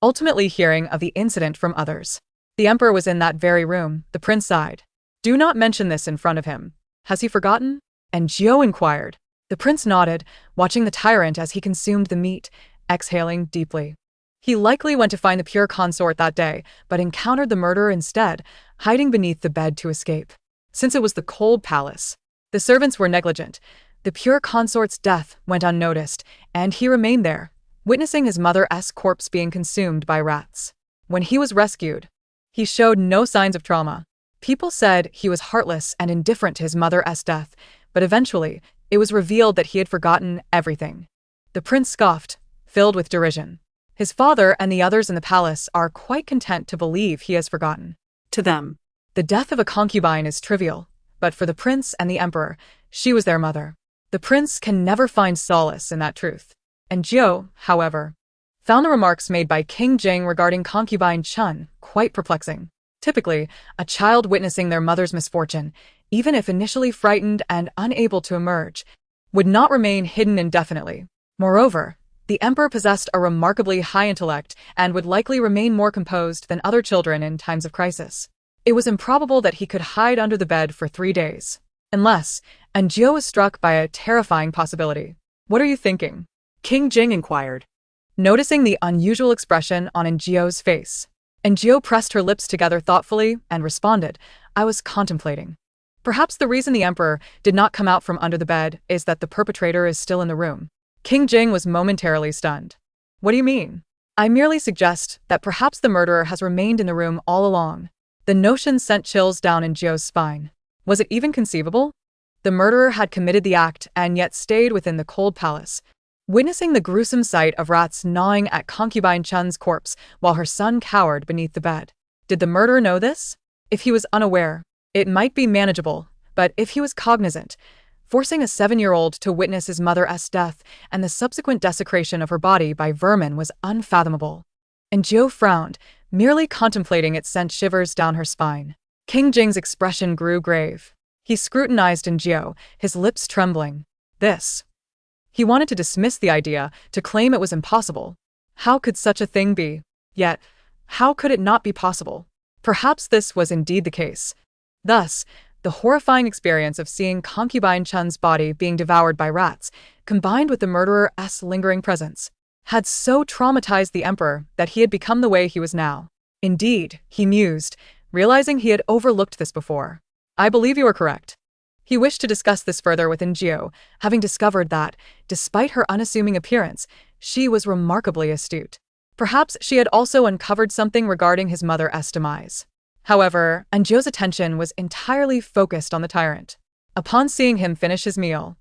ultimately hearing of the incident from others. The emperor was in that very room, the prince sighed. Do not mention this in front of him. Has he forgotten? Ngio inquired. The prince nodded, watching the tyrant as he consumed the meat, exhaling deeply. He likely went to find the pure consort that day, but encountered the murderer instead, hiding beneath the bed to escape. Since it was the cold palace, the servants were negligent. The pure consort's death went unnoticed, and he remained there, witnessing his mother's corpse being consumed by rats. When he was rescued, he showed no signs of trauma. People said he was heartless and indifferent to his mother's death, but eventually, it was revealed that he had forgotten everything. The prince scoffed, filled with derision. His father and the others in the palace are quite content to believe he has forgotten. To them, the death of a concubine is trivial, but for the prince and the emperor, she was their mother. The prince can never find solace in that truth. Ngio, however, found the remarks made by King Jing regarding concubine Chun quite perplexing. Typically, a child witnessing their mother's misfortune, even if initially frightened and unable to emerge, would not remain hidden indefinitely. Moreover, the emperor possessed a remarkably high intellect and would likely remain more composed than other children in times of crisis. It was improbable that he could hide under the bed for 3 days. Unless, Ngio was struck by a terrifying possibility. What are you thinking? King Jing inquired, noticing the unusual expression on Ngio's face. Ngio pressed her lips together thoughtfully and responded, I was contemplating. Perhaps the reason the emperor did not come out from under the bed is that the perpetrator is still in the room. King Jing was momentarily stunned. What do you mean? I merely suggest that perhaps the murderer has remained in the room all along. The notion sent chills down Ngio's spine. Was it even conceivable? The murderer had committed the act and yet stayed within the cold palace, witnessing the gruesome sight of rats gnawing at concubine Chun's corpse while her son cowered beneath the bed. Did the murderer know this? If he was unaware, it might be manageable, but if he was cognizant, forcing a 7-year-old to witness his mother's death and the subsequent desecration of her body by vermin was unfathomable. Ngio frowned, merely contemplating it sent shivers down her spine. King Jing's expression grew grave. He scrutinized Ngio, his lips trembling. He wanted to dismiss the idea, to claim it was impossible. How could such a thing be? Yet, how could it not be possible? Perhaps this was indeed the case. Thus, the horrifying experience of seeing concubine Chun's body being devoured by rats, combined with the murderer's lingering presence, had so traumatized the emperor that he had become the way he was now. Indeed, he mused, realizing he had overlooked this before. I believe you are correct. He wished to discuss this further with Ngio, having discovered that, despite her unassuming appearance, she was remarkably astute. Perhaps she had also uncovered something regarding his mother's demise. However, Anjou's attention was entirely focused on the tyrant. Upon seeing him finish his meal,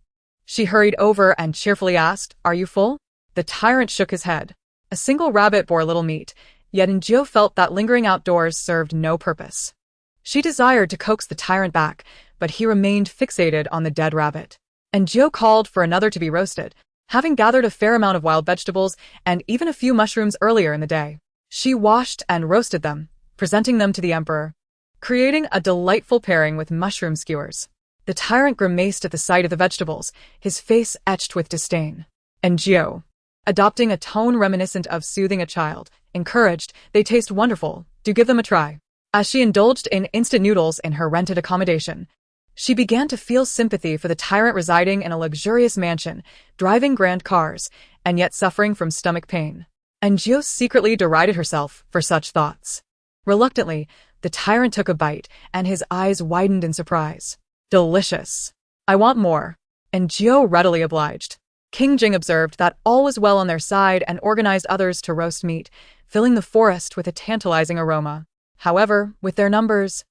she hurried over and cheerfully asked, "Are you full?" The tyrant shook his head. A single rabbit bore little meat, yet Anjou felt that lingering outdoors served no purpose. She desired to coax the tyrant back, but he remained fixated on the dead rabbit. Anjou called for another to be roasted, having gathered a fair amount of wild vegetables and even a few mushrooms earlier in the day. She washed and roasted them, presenting them to the emperor, creating a delightful pairing with mushroom skewers. The tyrant grimaced at the sight of the vegetables, his face etched with disdain. Anjou, adopting a tone reminiscent of soothing a child, encouraged, "They taste wonderful, do give them a try." As she indulged in instant noodles in her rented accommodation, she began to feel sympathy for the tyrant residing in a luxurious mansion, driving grand cars, and yet suffering from stomach pain. Anjou secretly derided herself for such thoughts. Reluctantly, the tyrant took a bite, and his eyes widened in surprise. "Delicious. I want more." Anjou readily obliged. King Jing observed that all was well on their side and organized others to roast meat, filling the forest with a tantalizing aroma. However, with their numbers,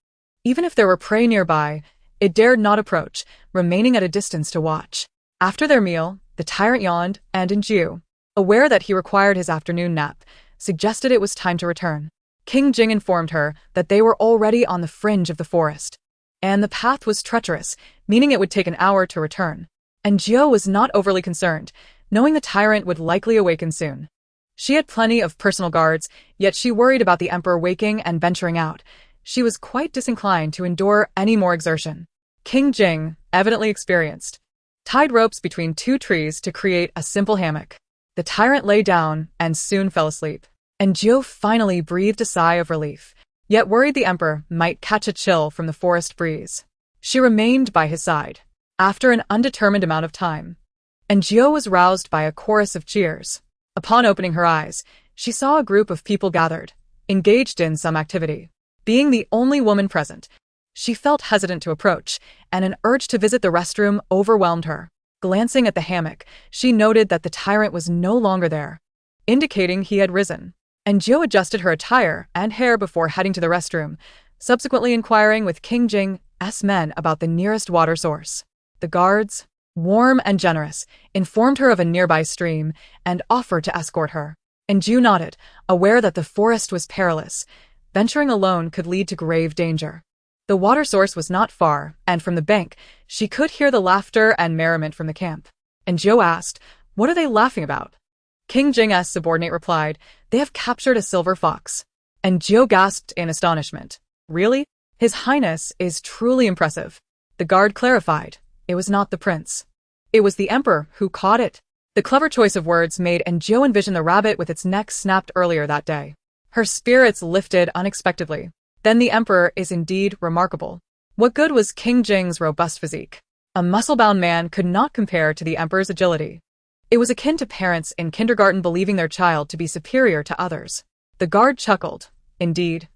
even if there were prey nearby, it dared not approach, remaining at a distance to watch. After their meal, the tyrant yawned, and Anjou, aware that he required his afternoon nap, suggested it was time to return. King Jing informed her that they were already on the fringe of the forest, and the path was treacherous, meaning it would take an hour to return. Anjou was not overly concerned, knowing the tyrant would likely awaken soon. She had plenty of personal guards, yet she worried about the emperor waking and venturing out. She was quite disinclined to endure any more exertion. King Jing, evidently experienced, tied ropes between two trees to create a simple hammock. The tyrant lay down and soon fell asleep. Anjou finally breathed a sigh of relief, yet worried the emperor might catch a chill from the forest breeze. She remained by his side. After an undetermined amount of time, Anjou was roused by a chorus of cheers. Upon opening her eyes, she saw a group of people gathered, engaged in some activity. Being the only woman present, she felt hesitant to approach, and an urge to visit the restroom overwhelmed her. Glancing at the hammock, she noted that the tyrant was no longer there, indicating he had risen. Anjou adjusted her attire and hair before heading to the restroom, subsequently inquiring with King Jing's men about the nearest water source. The guards, warm and generous, informed her of a nearby stream and offered to escort her. Anjou nodded, aware that the forest was perilous. Venturing alone could lead to grave danger. The water source was not far, and from the bank, she could hear the laughter and merriment from the camp. Anjou asked, "What are they laughing about?" King Jing's subordinate replied, "They have captured a silver fox." Anjou gasped in astonishment. "Really? His Highness is truly impressive." The guard clarified, it was not the prince. It was the emperor who caught it. The clever choice of words made Anjou envision the rabbit with its neck snapped earlier that day. Her spirits lifted unexpectedly. Then the emperor is indeed remarkable. What good was King Jing's robust physique? A muscle-bound man could not compare to the emperor's agility. It was akin to parents in kindergarten believing their child to be superior to others. The guard chuckled. "Indeed.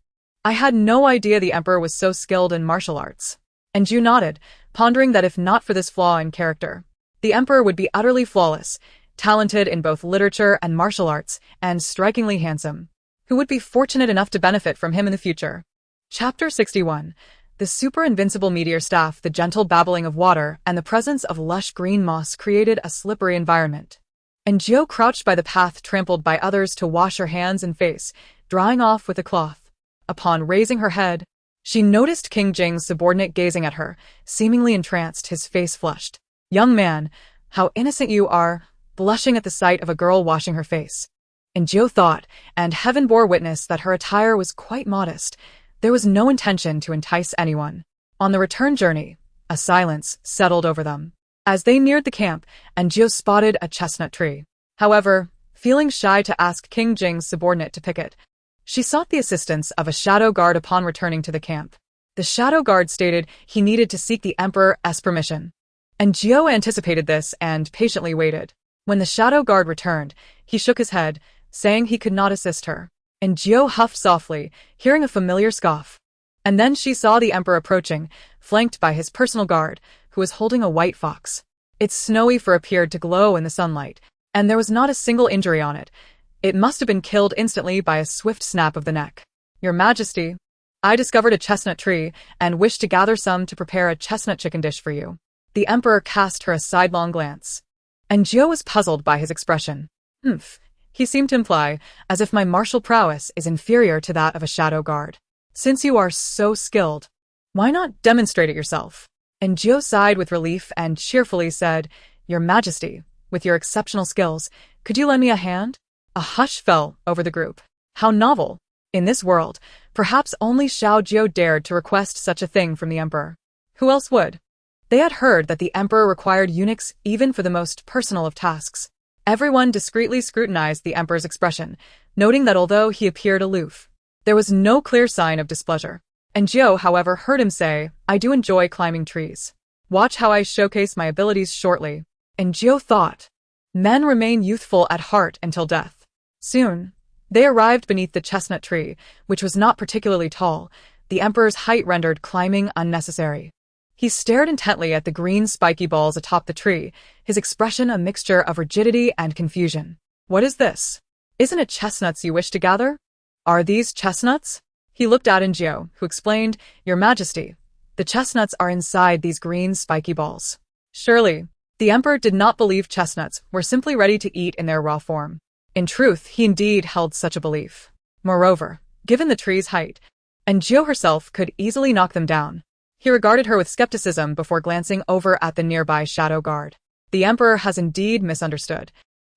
I had no idea the emperor was so skilled in martial arts." Anjou nodded, pondering that if not for this flaw in character, the emperor would be utterly flawless, talented in both literature and martial arts, and strikingly handsome. Who would be fortunate enough to benefit from him in the future? Chapter 61. The super-invincible meteor staff, the gentle babbling of water, and the presence of lush green moss created a slippery environment. Anjou crouched by the path trampled by others to wash her hands and face, drying off with a cloth. Upon raising her head, she noticed King Jing's subordinate gazing at her, seemingly entranced, his face flushed. "Young man, how innocent you are," blushing at the sight of a girl washing her face. Anjou thought, and heaven bore witness that her attire was quite modest. There was no intention to entice anyone. On the return journey, a silence settled over them. As they neared the camp, Anjou spotted a chestnut tree. However, feeling shy to ask King Jing's subordinate to pick it, she sought the assistance of a shadow guard upon returning to the camp. The shadow guard stated he needed to seek the emperor's permission. Anjou anticipated this and patiently waited. When the shadow guard returned, he shook his head, saying he could not assist her. Anjou huffed softly, hearing a familiar scoff. And then she saw the emperor approaching, flanked by his personal guard, who was holding a white fox. Its snowy fur appeared to glow in the sunlight, and there was not a single injury on it. It must have been killed instantly by a swift snap of the neck. "Your Majesty." I discovered a chestnut tree and wish to gather some to prepare a chestnut chicken dish for you. The emperor cast her a sidelong glance. And Gio was puzzled by his expression. Humph, he seemed to imply, as if my martial prowess is inferior to that of a shadow guard. Since you are so skilled, why not demonstrate it yourself? And Gio sighed with relief and cheerfully said, Your Majesty, with your exceptional skills, could you lend me a hand? A hush fell over the group. How novel! In this world, perhaps only Xiao Jiao dared to request such a thing from the emperor. Who else would? They had heard that the emperor required eunuchs even for the most personal of tasks. Everyone discreetly scrutinized the emperor's expression, noting that although he appeared aloof, there was no clear sign of displeasure. And Jiao, however, heard him say, I do enjoy climbing trees. Watch how I showcase my abilities shortly. And Jiao thought, men remain youthful at heart until death. Soon, they arrived beneath the chestnut tree, which was not particularly tall. The emperor's height rendered climbing unnecessary. He stared intently at the green spiky balls atop the tree, his expression a mixture of rigidity and confusion. What is this? Isn't it chestnuts you wish to gather? Are these chestnuts? He looked at Jiao, who explained, Your Majesty, the chestnuts are inside these green spiky balls. Surely, the emperor did not believe chestnuts were simply ready to eat in their raw form. In truth, he indeed held such a belief. Moreover, given the tree's height, and Jiao herself could easily knock them down, he regarded her with skepticism before glancing over at the nearby shadow guard. The emperor has indeed misunderstood.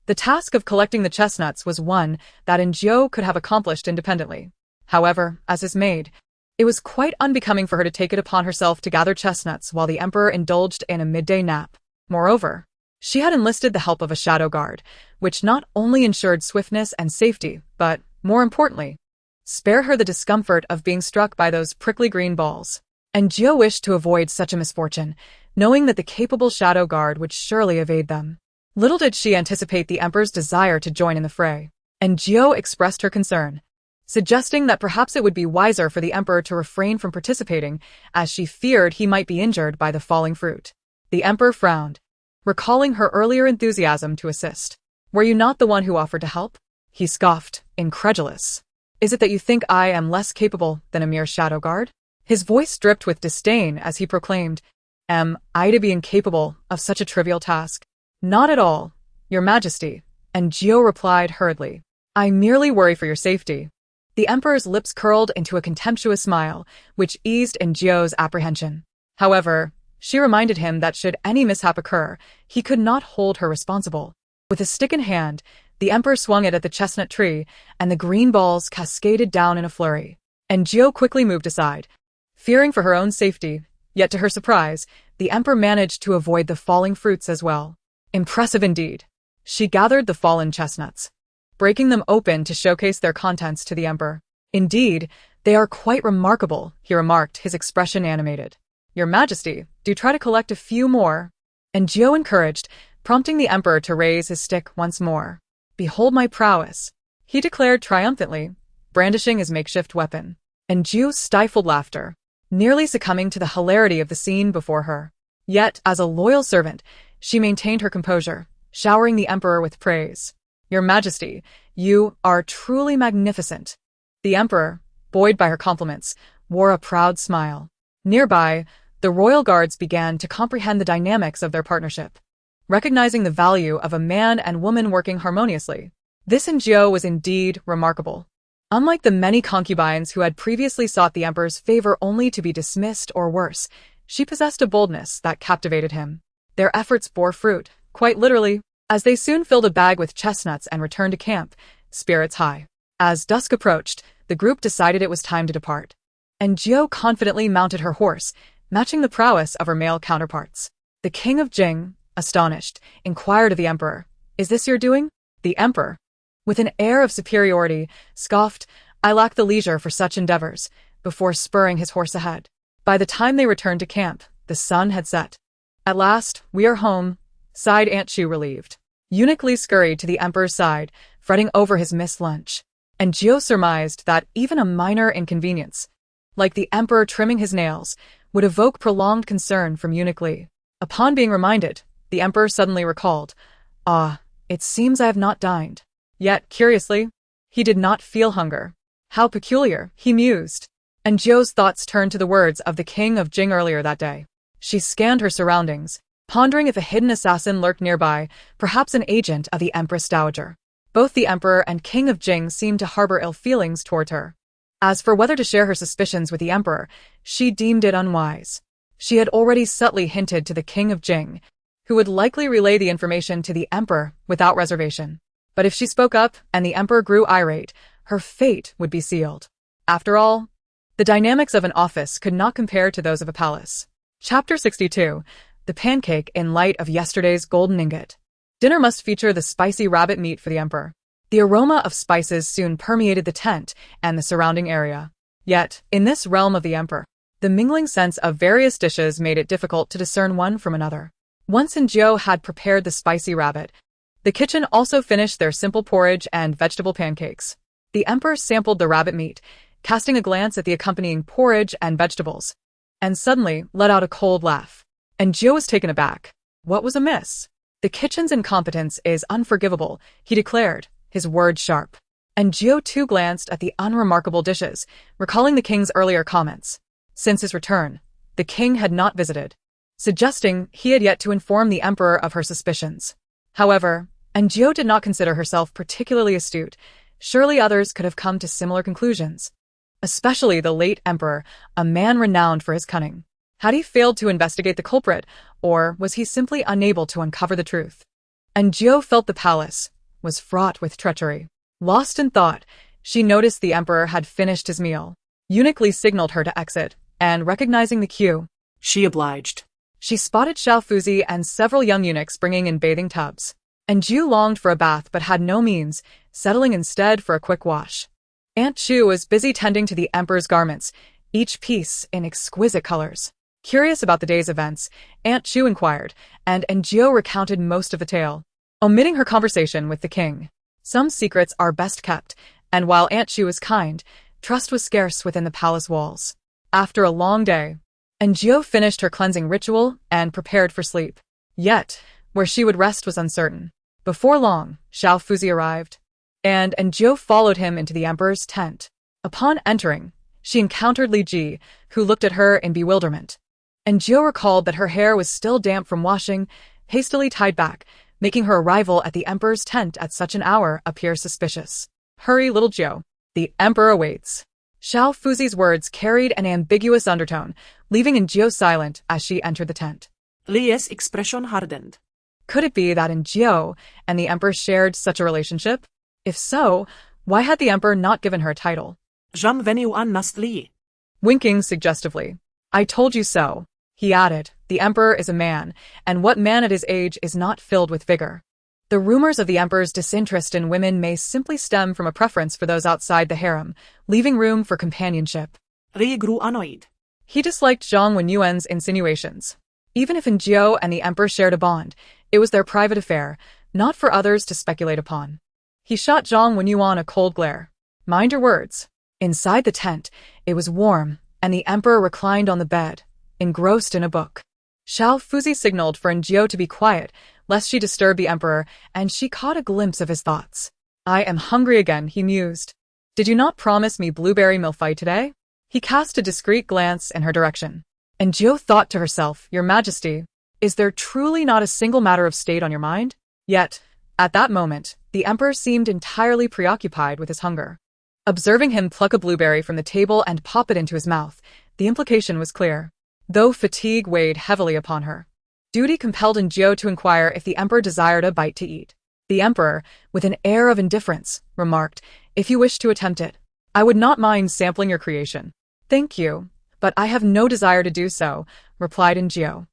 The task of collecting the chestnuts was one that Jiao could have accomplished independently. However, as his maid, it was quite unbecoming for her to take it upon herself to gather chestnuts while the emperor indulged in a midday nap. Moreover, she had enlisted the help of a shadow guard, which not only ensured swiftness and safety, but, more importantly, spare her the discomfort of being struck by those prickly green balls. And Jiao wished to avoid such a misfortune, knowing that the capable shadow guard would surely evade them. Little did she anticipate the emperor's desire to join in the fray. And Jiao expressed her concern, suggesting that perhaps it would be wiser for the emperor to refrain from participating, as she feared he might be injured by the falling fruit. The emperor frowned, recalling her earlier enthusiasm to assist. Were you not the one who offered to help? He scoffed, incredulous. Is it that you think I am less capable than a mere shadow guard? His voice dripped with disdain as he proclaimed, Am I to be incapable of such a trivial task? Not at all, Your Majesty. And Jiao replied hurriedly, I merely worry for your safety. The emperor's lips curled into a contemptuous smile, which eased Jiao's apprehension. However, she reminded him that should any mishap occur, he could not hold her responsible. With a stick in hand, the emperor swung it at the chestnut tree, and the green balls cascaded down in a flurry. And Jiao quickly moved aside, fearing for her own safety, yet to her surprise, the emperor managed to avoid the falling fruits as well. Impressive indeed. She gathered the fallen chestnuts, breaking them open to showcase their contents to the emperor. Indeed, they are quite remarkable, he remarked, his expression animated. Your Majesty, do try to collect a few more. And Jiao encouraged, prompting the emperor to raise his stick once more. Behold my prowess, he declared triumphantly, brandishing his makeshift weapon. And Jiao stifled laughter, nearly succumbing to the hilarity of the scene before her. Yet, as a loyal servant, she maintained her composure, showering the emperor with praise. Your Majesty, you are truly magnificent. The emperor, buoyed by her compliments, wore a proud smile. Nearby, the royal guards began to comprehend the dynamics of their partnership, recognizing the value of a man and woman working harmoniously. This in Jiao was indeed remarkable. Unlike the many concubines who had previously sought the emperor's favor only to be dismissed or worse, she possessed a boldness that captivated him. Their efforts bore fruit, quite literally, as they soon filled a bag with chestnuts and returned to camp, spirits high. As dusk approached, the group decided it was time to depart. And Jiao confidently mounted her horse, matching the prowess of her male counterparts. The king of Jing, astonished, inquired of the emperor, Is this your doing? The emperor, with an air of superiority, scoffed, I lack the leisure for such endeavors, before spurring his horse ahead. By the time they returned to camp, the sun had set. At last, we are home, sighed Aunt Chu relieved. Eunuch Li scurried to the emperor's side, fretting over his missed lunch. And Jiao surmised that even a minor inconvenience, like the emperor trimming his nails, would evoke prolonged concern from Eunuch Li. Upon being reminded, the emperor suddenly recalled, it seems I have not dined. Yet, curiously, he did not feel hunger. How peculiar, he mused. And Jiu's thoughts turned to the words of the king of Jing earlier that day. She scanned her surroundings, pondering if a hidden assassin lurked nearby, perhaps an agent of the Empress Dowager. Both the emperor and king of Jing seemed to harbor ill feelings toward her. As for whether to share her suspicions with the emperor, she deemed it unwise. She had already subtly hinted to the king of Jing, who would likely relay the information to the emperor without reservation. But if she spoke up and the emperor grew irate, her fate would be sealed. After all, the dynamics of an office could not compare to those of a palace. Chapter 62. The Pancake in Light of Yesterday's Golden Ingot. Dinner must feature the spicy rabbit meat for the emperor. The aroma of spices soon permeated the tent and the surrounding area. Yet, in this realm of the emperor, the mingling scents of various dishes made it difficult to discern one from another. Once Jiu had prepared the spicy rabbit, the kitchen also finished their simple porridge and vegetable pancakes. The emperor sampled the rabbit meat, casting a glance at the accompanying porridge and vegetables, and suddenly let out a cold laugh. And Jiu was taken aback. What was amiss? The kitchen's incompetence is unforgivable, he declared, his words sharp. And Jiu too glanced at the unremarkable dishes, recalling the king's earlier comments. Since his return, the king had not visited, suggesting he had yet to inform the emperor of her suspicions. However, Jiu did not consider herself particularly astute. Surely others could have come to similar conclusions. Especially the late emperor, a man renowned for his cunning. Had he failed to investigate the culprit, or was he simply unable to uncover the truth? And Jiu felt the palace was fraught with treachery. Lost in thought, she noticed the emperor had finished his meal. Eunuch Li signaled her to exit, and recognizing the cue, She obliged. She spotted Xiao Fuzi and several young eunuchs bringing in bathing tubs. And Jiu longed for a bath but had no means, settling instead for a quick wash. Aunt Chu was busy tending to the emperor's garments, each piece in exquisite colors. Curious about the day's events, Aunt Chu inquired, and Jiu recounted most of the tale, omitting her conversation with the king. Some secrets are best kept, and while Aunt Chu was kind, trust was scarce within the palace walls. After a long day, Jiu finished her cleansing ritual and prepared for sleep. Yet, where she would rest was uncertain. Before long, Xiao Fuzi arrived, and Jiu followed him into the emperor's tent. Upon entering, she encountered Li Ji, who looked at her in bewilderment. Jiu recalled that her hair was still damp from washing, hastily tied back, making her arrival at the emperor's tent at such an hour appear suspicious. Hurry, little Jiu. The emperor awaits. Xiao Fuzi's words carried an ambiguous undertone, leaving Jiu silent as she entered the tent. Li's expression hardened. Could it be that Jiu and the emperor shared such a relationship? If so, why had the emperor not given her a title? Jam veniu an nast Li. Winking suggestively. I told you so. He added, the emperor is a man, and what man at his age is not filled with vigor? The rumors of the emperor's disinterest in women may simply stem from a preference for those outside the harem, leaving room for companionship. Li grew annoyed. He disliked Zhang Wenyuan's insinuations. Even if Jiu and the emperor shared a bond, it was their private affair, not for others to speculate upon. He shot Zhang Wenyuan a cold glare. Mind your words. Inside the tent, it was warm, and the emperor reclined on the bed, engrossed in a book. Xiao Fuzi signaled for Jiu to be quiet, lest she disturb the emperor, and she caught a glimpse of his thoughts. I am hungry again, he mused. Did you not promise me blueberry milfai today? He cast a discreet glance in her direction. And Jiu thought to herself, Your Majesty, is there truly not a single matter of state on your mind? Yet, at that moment, the emperor seemed entirely preoccupied with his hunger. Observing him pluck a blueberry from the table and pop it into his mouth, the implication was clear. Though fatigue weighed heavily upon her, duty compelled Jiu to inquire if the emperor desired a bite to eat. The emperor, with an air of indifference, remarked, If you wish to attempt it, I would not mind sampling your creation. Thank you, but I have no desire to do so, replied Jiu.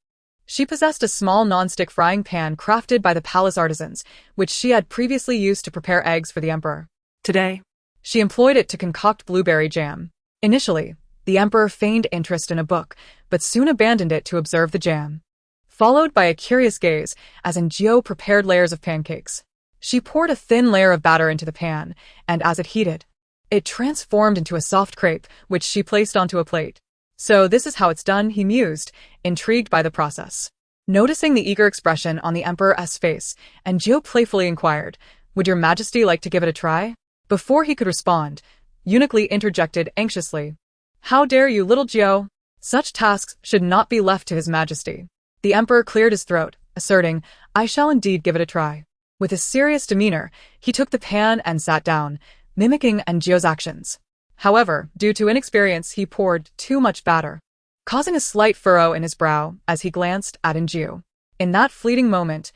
She possessed a small non-stick frying pan crafted by the palace artisans, which she had previously used to prepare eggs for the emperor. Today, she employed it to concoct blueberry jam. Initially, the emperor feigned interest in a book, but soon abandoned it to observe the jam. Followed by a curious gaze as Jiu prepared layers of pancakes. She poured a thin layer of batter into the pan, and as it heated, it transformed into a soft crepe, which she placed onto a plate. So this is how it's done, he mused, intrigued by the process. Noticing the eager expression on the emperor's face, Jiu playfully inquired, Would your majesty like to give it a try? Before he could respond, Eunuch Li interjected anxiously. How dare you, little Jiao? Such tasks should not be left to His Majesty. The emperor cleared his throat, asserting, I shall indeed give it a try. With a serious demeanor, he took the pan and sat down, mimicking Jiao's actions. However, due to inexperience, he poured too much batter, causing a slight furrow in his brow as he glanced at Jiao. In that fleeting moment,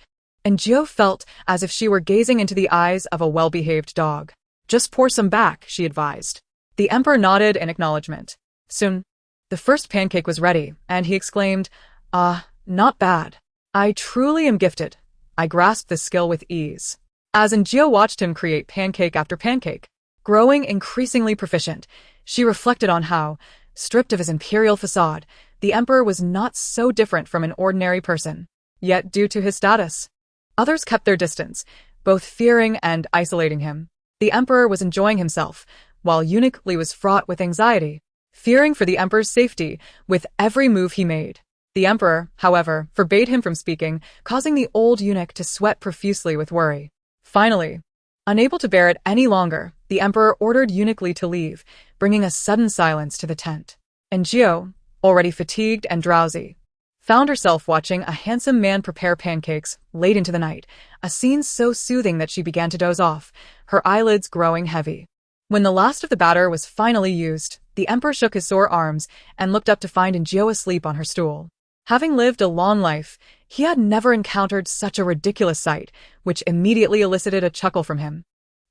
Jiao felt as if she were gazing into the eyes of a well-behaved dog. Just pour some back, she advised. The emperor nodded in acknowledgement. Soon, the first pancake was ready, and he exclaimed, not bad. I truly am gifted. I grasped this skill with ease. As Jiao watched him create pancake after pancake, growing increasingly proficient, she reflected on how, stripped of his imperial facade, the emperor was not so different from an ordinary person. Yet, due to his status, others kept their distance, both fearing and isolating him. The emperor was enjoying himself, while eunuch Li was fraught with anxiety, fearing for the emperor's safety with every move he made. The emperor, however, forbade him from speaking, causing the old eunuch to sweat profusely with worry. Finally, unable to bear it any longer, the emperor ordered eunuch Li to leave, bringing a sudden silence to the tent. And Jiao, already fatigued and drowsy, found herself watching a handsome man prepare pancakes late into the night, a scene so soothing that she began to doze off, her eyelids growing heavy. When the last of the batter was finally used, the emperor shook his sore arms and looked up to find Jiao asleep on her stool. Having lived a long life, he had never encountered such a ridiculous sight, which immediately elicited a chuckle from him.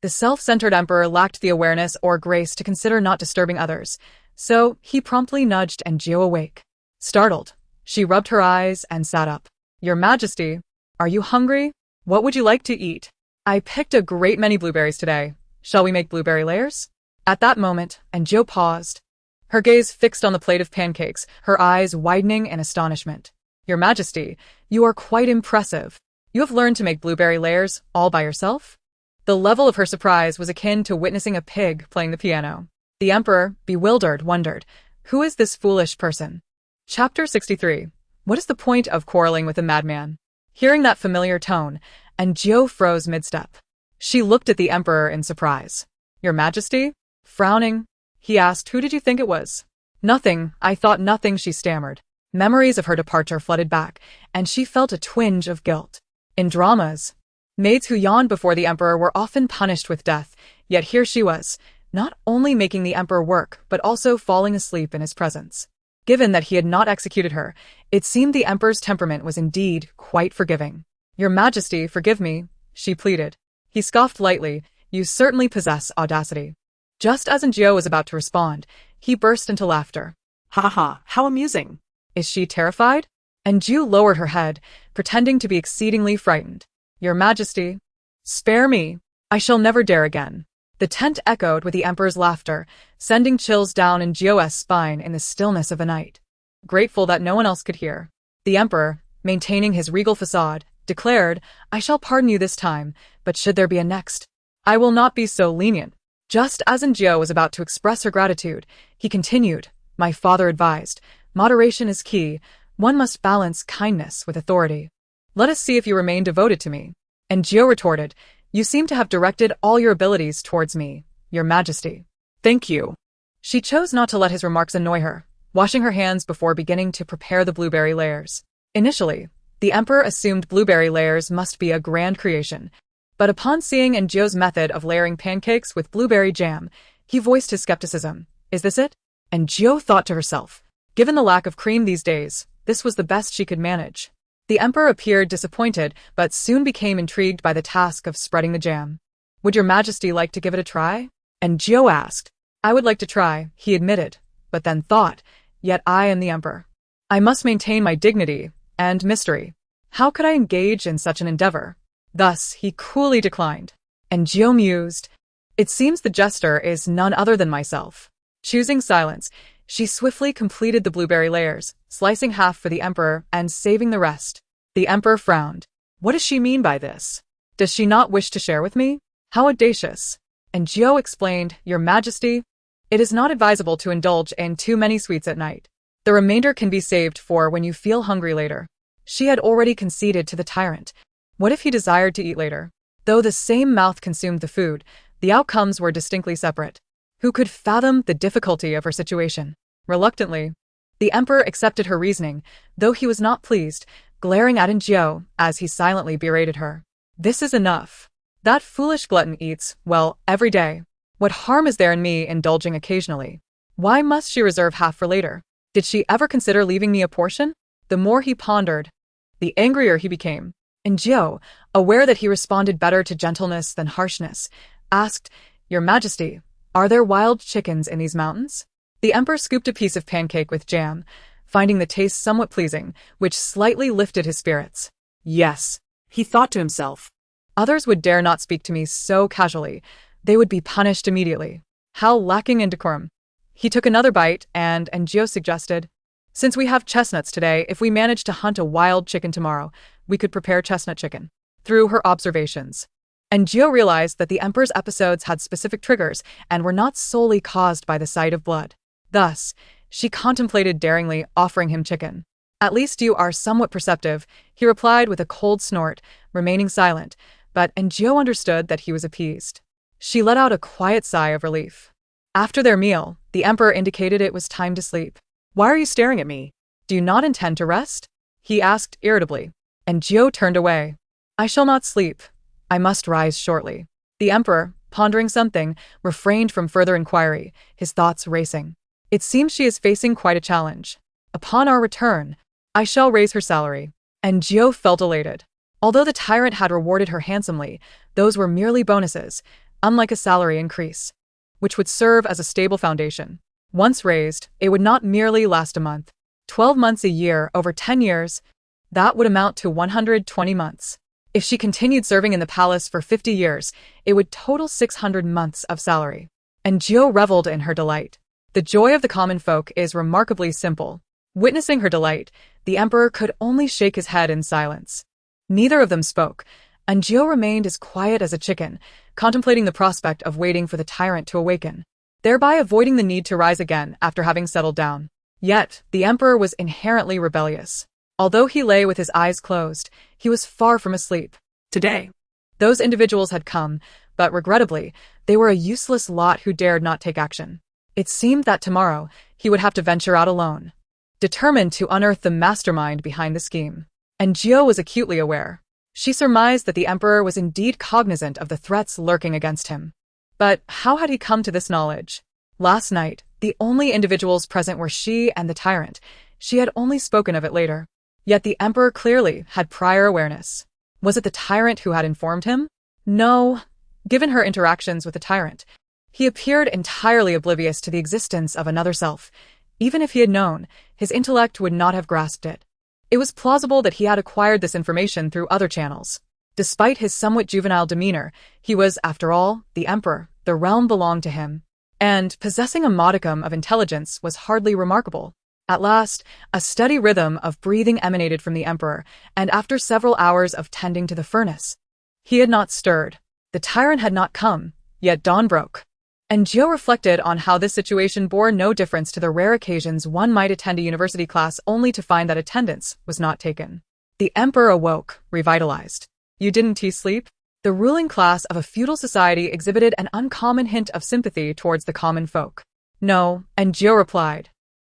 The self-centered emperor lacked the awareness or grace to consider not disturbing others, so he promptly nudged Jiao awake. Startled, she rubbed her eyes and sat up. Your Majesty, are you hungry? What would you like to eat? I picked a great many blueberries today. Shall we make blueberry layers? At that moment, Jiao paused, her gaze fixed on the plate of pancakes, her eyes widening in astonishment. Your Majesty, you are quite impressive. You have learned to make blueberry layers all by yourself? The level of her surprise was akin to witnessing a pig playing the piano. The emperor, bewildered, wondered, who is this foolish person? Chapter 63. What is the point of quarreling with a madman? Hearing that familiar tone, Jiao froze mid-step. She looked at the emperor in surprise. Your Majesty? Frowning, he asked, who did you think it was? Nothing, I thought nothing, she stammered. Memories of her departure flooded back, and she felt a twinge of guilt. In dramas, maids who yawned before the emperor were often punished with death, yet here she was, not only making the emperor work, but also falling asleep in his presence. Given that he had not executed her, it seemed the emperor's temperament was indeed quite forgiving. Your Majesty, forgive me, she pleaded. He scoffed lightly, you certainly possess audacity. Just as Jiao was about to respond, he burst into laughter. Ha ha, how amusing. Is she terrified? Jiao lowered her head, pretending to be exceedingly frightened. Your Majesty, spare me. I shall never dare again. The tent echoed with the emperor's laughter, sending chills down Jiao's spine in the stillness of the night. Grateful that no one else could hear, the emperor, maintaining his regal facade, declared, I shall pardon you this time, but should there be a next, I will not be so lenient. Just as Jiao was about to express her gratitude, he continued, my father advised, moderation is key, one must balance kindness with authority. Let us see if you remain devoted to me. Jiao retorted, you seem to have directed all your abilities towards me, Your Majesty. Thank you. She chose not to let his remarks annoy her, washing her hands before beginning to prepare the blueberry layers. Initially, the emperor assumed blueberry layers must be a grand creation, but upon seeing Jiao's method of layering pancakes with blueberry jam, he voiced his skepticism. Is this it? Jiao thought to herself, given the lack of cream these days, this was the best she could manage. The emperor appeared disappointed, but soon became intrigued by the task of spreading the jam. Would Your Majesty like to give it a try? Jiao asked. I would like to try, he admitted, but then thought, yet I am the emperor. I must maintain my dignity and mystery. How could I engage in such an endeavor? Thus, he coolly declined. Jiao mused, it seems the jester is none other than myself. Choosing silence, she swiftly completed the blueberry layers, slicing half for the emperor and saving the rest. The emperor frowned. What does she mean by this? Does she not wish to share with me? How audacious. Jiao explained, Your Majesty, it is not advisable to indulge in too many sweets at night. The remainder can be saved for when you feel hungry later. She had already conceded to the tyrant. What if he desired to eat later? Though the same mouth consumed the food, the outcomes were distinctly separate. Who could fathom the difficulty of her situation? Reluctantly, the emperor accepted her reasoning, though he was not pleased, glaring at Enjio as he silently berated her. This is enough. That foolish glutton eats, well, every day. What harm is there in me indulging occasionally? Why must she reserve half for later? Did she ever consider leaving me a portion? The more he pondered, the angrier he became. Enjio, aware that he responded better to gentleness than harshness, asked, Your Majesty, are there wild chickens in these mountains? The emperor scooped a piece of pancake with jam, finding the taste somewhat pleasing, which slightly lifted his spirits. Yes, he thought to himself. Others would dare not speak to me so casually. They would be punished immediately. How lacking in decorum. He took another bite, and Enjio suggested, Since we have chestnuts today, if we manage to hunt a wild chicken tomorrow, we could prepare chestnut chicken. Through her observations, Enjio realized that the emperor's episodes had specific triggers and were not solely caused by the sight of blood. Thus, she contemplated daringly offering him chicken. At least you are somewhat perceptive, he replied with a cold snort, remaining silent, but Enjio understood that he was appeased. She let out a quiet sigh of relief. After their meal, the emperor indicated it was time to sleep. Why are you staring at me? Do you not intend to rest? He asked irritably. Enjio turned away. I shall not sleep. I must rise shortly. The emperor, pondering something, refrained from further inquiry, his thoughts racing. It seems she is facing quite a challenge. Upon our return, I shall raise her salary. Enjio felt elated. Although the tyrant had rewarded her handsomely, those were merely bonuses, unlike a salary increase, which would serve as a stable foundation. Once raised, it would not merely last a month. 12 months a year over 10 years, that would amount to 120 months. If she continued serving in the palace for 50 years, it would total 600 months of salary. Enjio reveled in her delight. The joy of the common folk is remarkably simple. Witnessing her delight, the emperor could only shake his head in silence. Neither of them spoke. Enjio remained as quiet as a chicken, contemplating the prospect of waiting for the tyrant to awaken, thereby avoiding the need to rise again after having settled down. Yet, the emperor was inherently rebellious. Although he lay with his eyes closed, he was far from asleep. Today, those individuals had come, but regrettably, they were a useless lot who dared not take action. It seemed that tomorrow, he would have to venture out alone, determined to unearth the mastermind behind the scheme. Enjio was acutely aware. She surmised that the emperor was indeed cognizant of the threats lurking against him. But how had he come to this knowledge? Last night, the only individuals present were she and the tyrant. She had only spoken of it later. Yet the emperor clearly had prior awareness. Was it the tyrant who had informed him? No. Given her interactions with the tyrant, he appeared entirely oblivious to the existence of another self. Even if he had known, his intellect would not have grasped it. It was plausible that he had acquired this information through other channels. Despite his somewhat juvenile demeanor, he was, after all, the emperor. The realm belonged to him. And possessing a modicum of intelligence was hardly remarkable. At last, a steady rhythm of breathing emanated from the emperor, and after several hours of tending to the furnace, he had not stirred. The tyrant had not come, yet dawn broke. Enjio reflected on how this situation bore no difference to the rare occasions one might attend a university class only to find that attendance was not taken. The emperor awoke, revitalized. You didn't sleep? The ruling class of a feudal society exhibited an uncommon hint of sympathy towards the common folk. No, Enjio replied.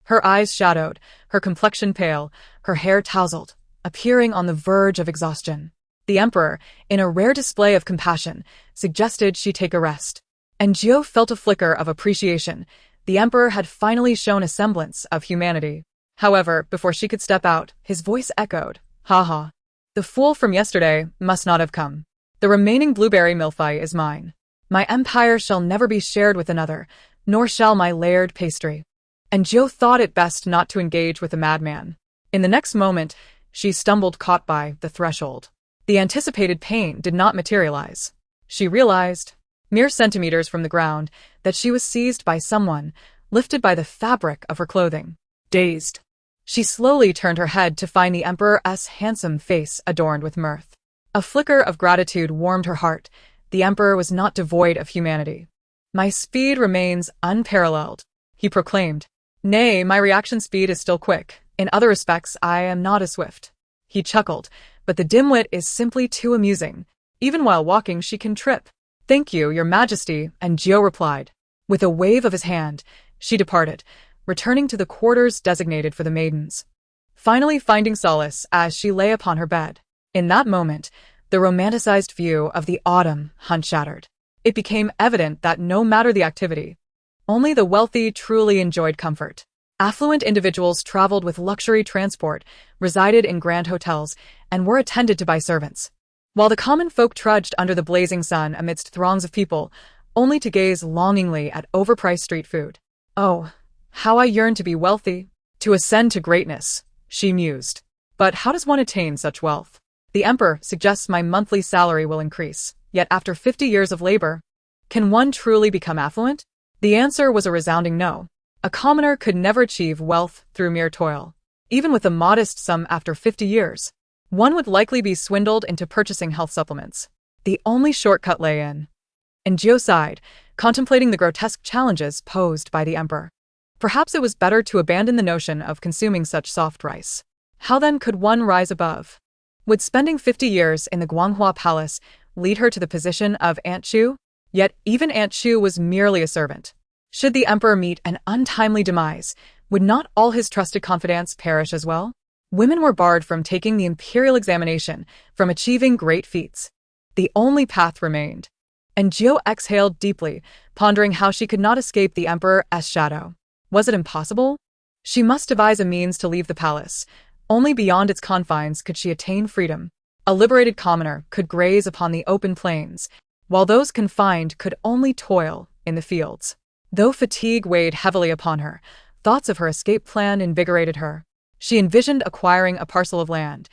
Her eyes shadowed, her complexion pale, her hair tousled, appearing on the verge of exhaustion. The emperor, in a rare display of compassion, suggested she take a rest. Enjio felt a flicker of appreciation. The emperor had finally shown a semblance of humanity. However, before she could step out, his voice echoed, Ha ha. The fool from yesterday must not have come. The remaining blueberry milfy is mine. My empire shall never be shared with another, nor shall my layered pastry. Enjio thought it best not to engage with the madman. In the next moment, she stumbled, caught by the threshold. The anticipated pain did not materialize. She realized, mere centimeters from the ground, that she was seized by someone, lifted by the fabric of her clothing. Dazed, she slowly turned her head to find the emperor's handsome face adorned with mirth. A flicker of gratitude warmed her heart. The emperor was not devoid of humanity. My speed remains unparalleled, he proclaimed. Nay, my reaction speed is still quick. In other respects, I am not as swift. He chuckled, but the dimwit is simply too amusing. Even while walking, she can trip. Thank you, your majesty, Enjio replied. With a wave of his hand, she departed, returning to the quarters designated for the maidens, finally finding solace as she lay upon her bed. In that moment, the romanticized view of the autumn hunt shattered. It became evident that no matter the activity, only the wealthy truly enjoyed comfort. Affluent individuals traveled with luxury transport, resided in grand hotels, and were attended to by servants, while the common folk trudged under the blazing sun amidst throngs of people, only to gaze longingly at overpriced street food. "Oh, how I yearn to be wealthy, to ascend to greatness," she mused. "But how does one attain such wealth? The emperor suggests my monthly salary will increase, yet after 50 years of labor, can one truly become affluent?" The answer was a resounding no. A commoner could never achieve wealth through mere toil. Even with a modest sum after 50 years, one would likely be swindled into purchasing health supplements. The only shortcut lay in. And Gio sighed, contemplating the grotesque challenges posed by the emperor. Perhaps it was better to abandon the notion of consuming such soft rice. How then could one rise above? Would spending 50 years in the Guanghua Palace lead her to the position of Aunt Chu? Yet even Aunt Chu was merely a servant. Should the emperor meet an untimely demise, would not all his trusted confidants perish as well? Women were barred from taking the imperial examination, from achieving great feats. The only path remained. And Gio exhaled deeply, pondering how she could not escape the emperor's shadow. Was it impossible? She must devise a means to leave the palace. Only beyond its confines could she attain freedom. A liberated commoner could graze upon the open plains, while those confined could only toil in the fields. Though fatigue weighed heavily upon her, thoughts of her escape plan invigorated her. She envisioned acquiring a parcel of land,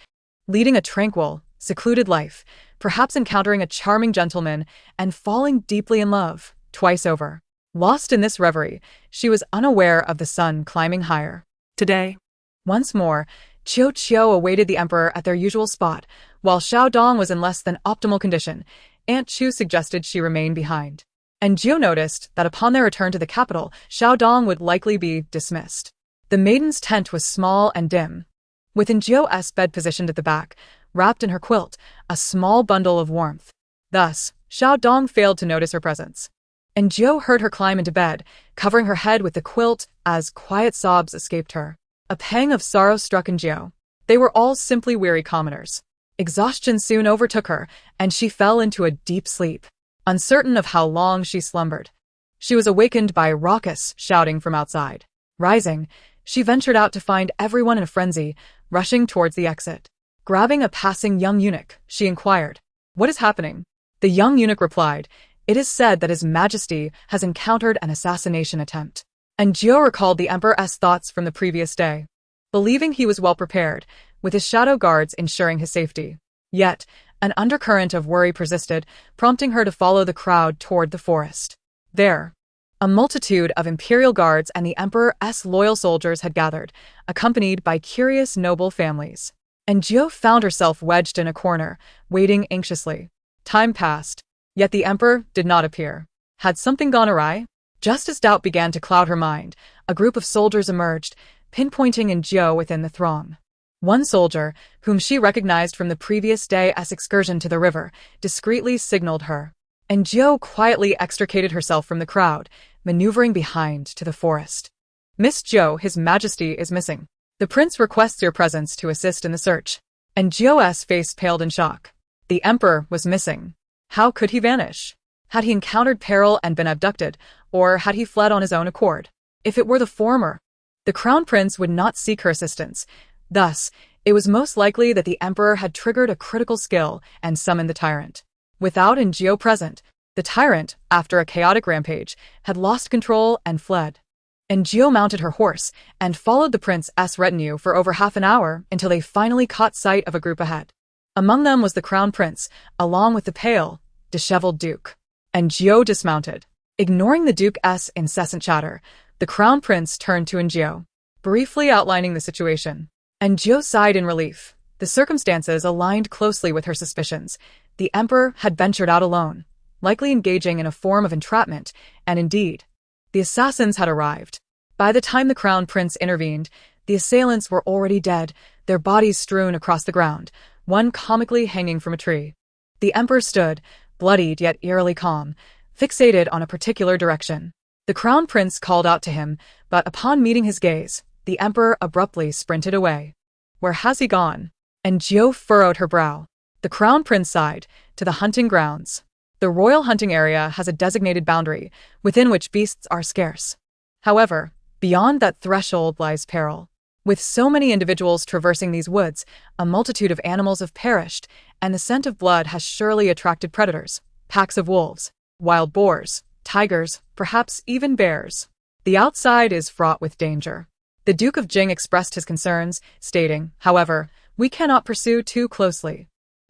leading a tranquil, secluded life, perhaps encountering a charming gentleman and falling deeply in love, twice over. Lost in this reverie, she was unaware of the sun climbing higher. Today. Once more, Chiu awaited the emperor at their usual spot. While Xiao Dong was in less than optimal condition, Aunt Chu suggested she remain behind. And Gio noticed that upon their return to the capital, Xiao Dong would likely be dismissed. The maiden's tent was small and dim. Within Gio's bed positioned at the back, wrapped in her quilt, a small bundle of warmth. Thus, Xiao Dong failed to notice her presence. And Gio heard her climb into bed, covering her head with the quilt as quiet sobs escaped her. A pang of sorrow struck in Gio. They were all simply weary commoners. Exhaustion soon overtook her, and she fell into a deep sleep. Uncertain of how long she slumbered, she was awakened by raucous shouting from outside. Rising, she ventured out to find everyone in a frenzy, rushing towards the exit. Grabbing a passing young eunuch, she inquired, "What is happening?" The young eunuch replied, "It is said that His Majesty has encountered an assassination attempt." And Gio recalled the emperor's thoughts from the previous day, believing he was well prepared, with his shadow guards ensuring his safety. Yet, an undercurrent of worry persisted, prompting her to follow the crowd toward the forest. There, a multitude of imperial guards and the emperor's loyal soldiers had gathered, accompanied by curious noble families. And Gio found herself wedged in a corner, waiting anxiously. Time passed, yet the emperor did not appear. Had something gone awry? Just as doubt began to cloud her mind, a group of soldiers emerged, pinpointing in Gio within the throng. One soldier, whom she recognized from the previous day's excursion to the river, discreetly signaled her. And Gio quietly extricated herself from the crowd, maneuvering behind to the forest. "Miss Gio, His Majesty is missing. The prince requests your presence to assist in the search." And Gio's face paled in shock. The emperor was missing. How could he vanish? Had he encountered peril and been abducted, or had he fled on his own accord? If it were the former, the crown prince would not seek her assistance. Thus, it was most likely that the emperor had triggered a critical skill and summoned the tyrant. Without Gio present, the tyrant, after a chaotic rampage, had lost control and fled. And Gio mounted her horse and followed the prince's retinue for over half an hour until they finally caught sight of a group ahead. Among them was the crown prince, along with the pale, disheveled duke. And Gio dismounted. Ignoring the duke's incessant chatter, the crown prince turned to Gio, briefly outlining the situation. And Gio sighed in relief. The circumstances aligned closely with her suspicions. The emperor had ventured out alone, likely engaging in a form of entrapment, and indeed, the assassins had arrived. By the time the crown prince intervened, the assailants were already dead, their bodies strewn across the ground, one comically hanging from a tree. The emperor stood, bloodied yet eerily calm, fixated on a particular direction. The crown prince called out to him, but upon meeting his gaze, the emperor abruptly sprinted away. Where has he gone? And Jiao furrowed her brow. The crown prince sighed, to the hunting grounds. The royal hunting area has a designated boundary, within which beasts are scarce. However, beyond that threshold lies peril. With so many individuals traversing these woods, a multitude of animals have perished, and the scent of blood has surely attracted predators, packs of wolves, wild boars, tigers, perhaps even bears. The outside is fraught with danger. The Duke of Jing expressed his concerns, stating, however, we cannot pursue too closely.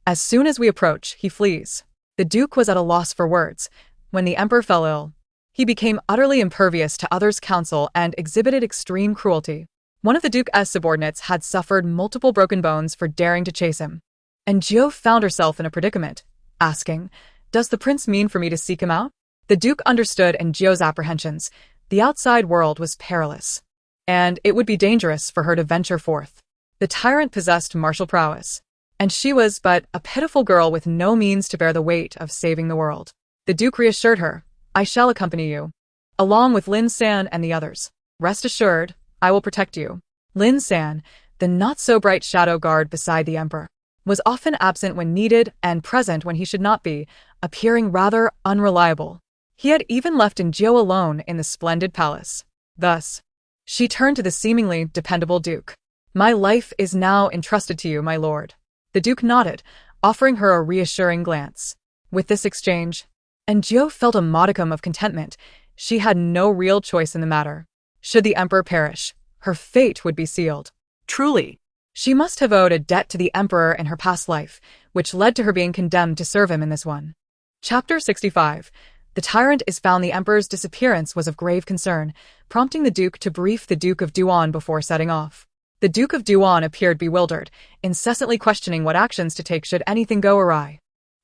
As soon as we approach, he flees. The Duke was at a loss for words. When the Emperor fell ill, he became utterly impervious to others' counsel and exhibited extreme cruelty. One of the Duke's subordinates had suffered multiple broken bones for daring to chase him. And Jiao found herself in a predicament, asking, does the prince mean for me to seek him out? The Duke understood in Jiao's apprehensions. The outside world was perilous, and it would be dangerous for her to venture forth. The tyrant possessed martial prowess, and she was but a pitiful girl with no means to bear the weight of saving the world. The Duke reassured her, I shall accompany you, along with Lin San and the others. Rest assured, I will protect you. Lin San, the not-so-bright shadow guard beside the emperor, was often absent when needed and present when he should not be, appearing rather unreliable. He had even left Jiao alone in the splendid palace. Thus, she turned to the seemingly dependable Duke. My life is now entrusted to you, my lord. The Duke nodded, offering her a reassuring glance. With this exchange, Jiao felt a modicum of contentment. She had no real choice in the matter. Should the emperor perish, her fate would be sealed. Truly, she must have owed a debt to the emperor in her past life, which led to her being condemned to serve him in this one. Chapter 65. The tyrant is found. The emperor's disappearance was of grave concern, prompting the Duke to brief the Duke of Duan before setting off. The Duke of Duan appeared bewildered, incessantly questioning what actions to take should anything go awry.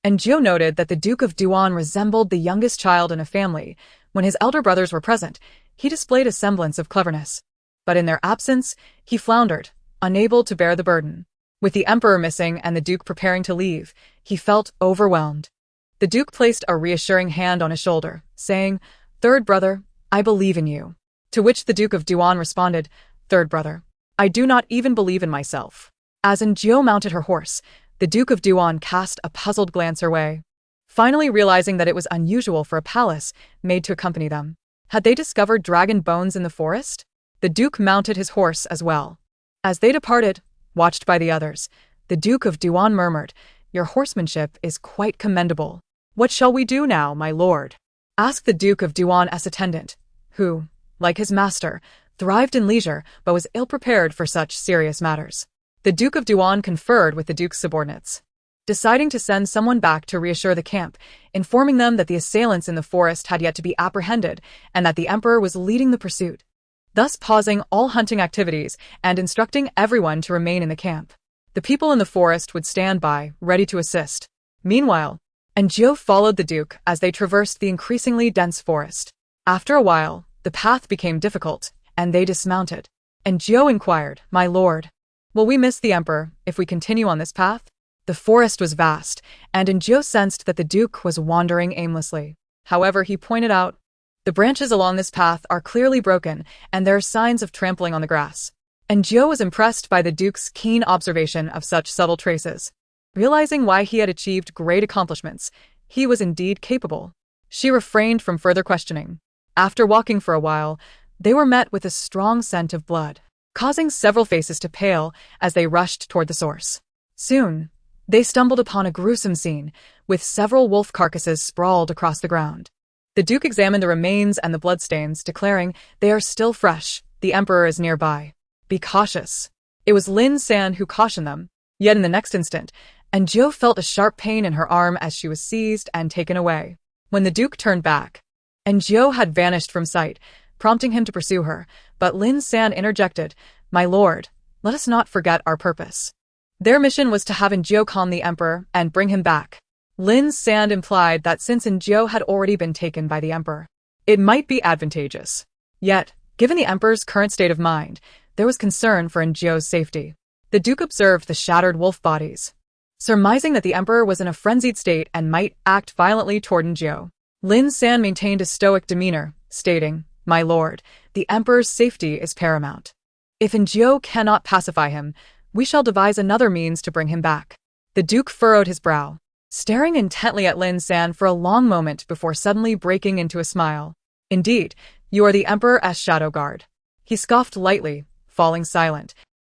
And Jiao noted that the Duke of Duan resembled the youngest child in a family. When his elder brothers were present, he displayed a semblance of cleverness. But in their absence, he floundered, unable to bear the burden. With the emperor missing and the Duke preparing to leave, he felt overwhelmed. The Duke placed a reassuring hand on his shoulder, saying, Third brother, I believe in you. To which the Duke of Duan responded, Third brother, I do not even believe in myself. As Jiao mounted her horse, the Duke of Duan cast a puzzled glance her way. Finally realizing that it was unusual for a palace maid to accompany them. Had they discovered dragon bones in the forest? The Duke mounted his horse as well. As they departed, watched by the others, the Duke of Duan murmured, Your horsemanship is quite commendable. What shall we do now, my lord? Asked the Duke of Duan's attendant, who, like his master, thrived in leisure but was ill-prepared for such serious matters. The Duke of Duan conferred with the Duke's subordinates, deciding to send someone back to reassure the camp, informing them that the assailants in the forest had yet to be apprehended and that the emperor was leading the pursuit, thus pausing all hunting activities and instructing everyone to remain in the camp. The people in the forest would stand by, ready to assist. Meanwhile, Jiao followed the Duke as they traversed the increasingly dense forest. After a while, the path became difficult, and they dismounted. Jiao inquired, My lord, will we miss the emperor if we continue on this path? The forest was vast, and Jiao sensed that the Duke was wandering aimlessly. However, he pointed out, the branches along this path are clearly broken, and there are signs of trampling on the grass. Jiao was impressed by the Duke's keen observation of such subtle traces. Realizing why he had achieved great accomplishments, he was indeed capable. She refrained from further questioning. After walking for a while, they were met with a strong scent of blood, causing several faces to pale as they rushed toward the source. Soon, they stumbled upon a gruesome scene, with several wolf carcasses sprawled across the ground. The Duke examined the remains and the bloodstains, declaring, They are still fresh, the emperor is nearby. Be cautious. It was Lin San who cautioned them. Yet in the next instant, Jiao felt a sharp pain in her arm as she was seized and taken away. When the Duke turned back, Jiao had vanished from sight, prompting him to pursue her, but Lin San interjected, My lord, let us not forget our purpose. Their mission was to have Jiao calm the emperor and bring him back. Lin San implied that since Jiao had already been taken by the emperor, it might be advantageous. Yet, given the emperor's current state of mind, there was concern for Jiao's safety. The Duke observed the shattered wolf bodies, surmising that the emperor was in a frenzied state and might act violently toward Jiao. Lin San maintained a stoic demeanor, stating, "My lord, the emperor's safety is paramount. If Enjio cannot pacify him, we shall devise another means to bring him back." The duke furrowed his brow, staring intently at Lin San for a long moment before suddenly breaking into a smile. "Indeed, you are the emperor's shadow guard." He scoffed lightly, falling silent.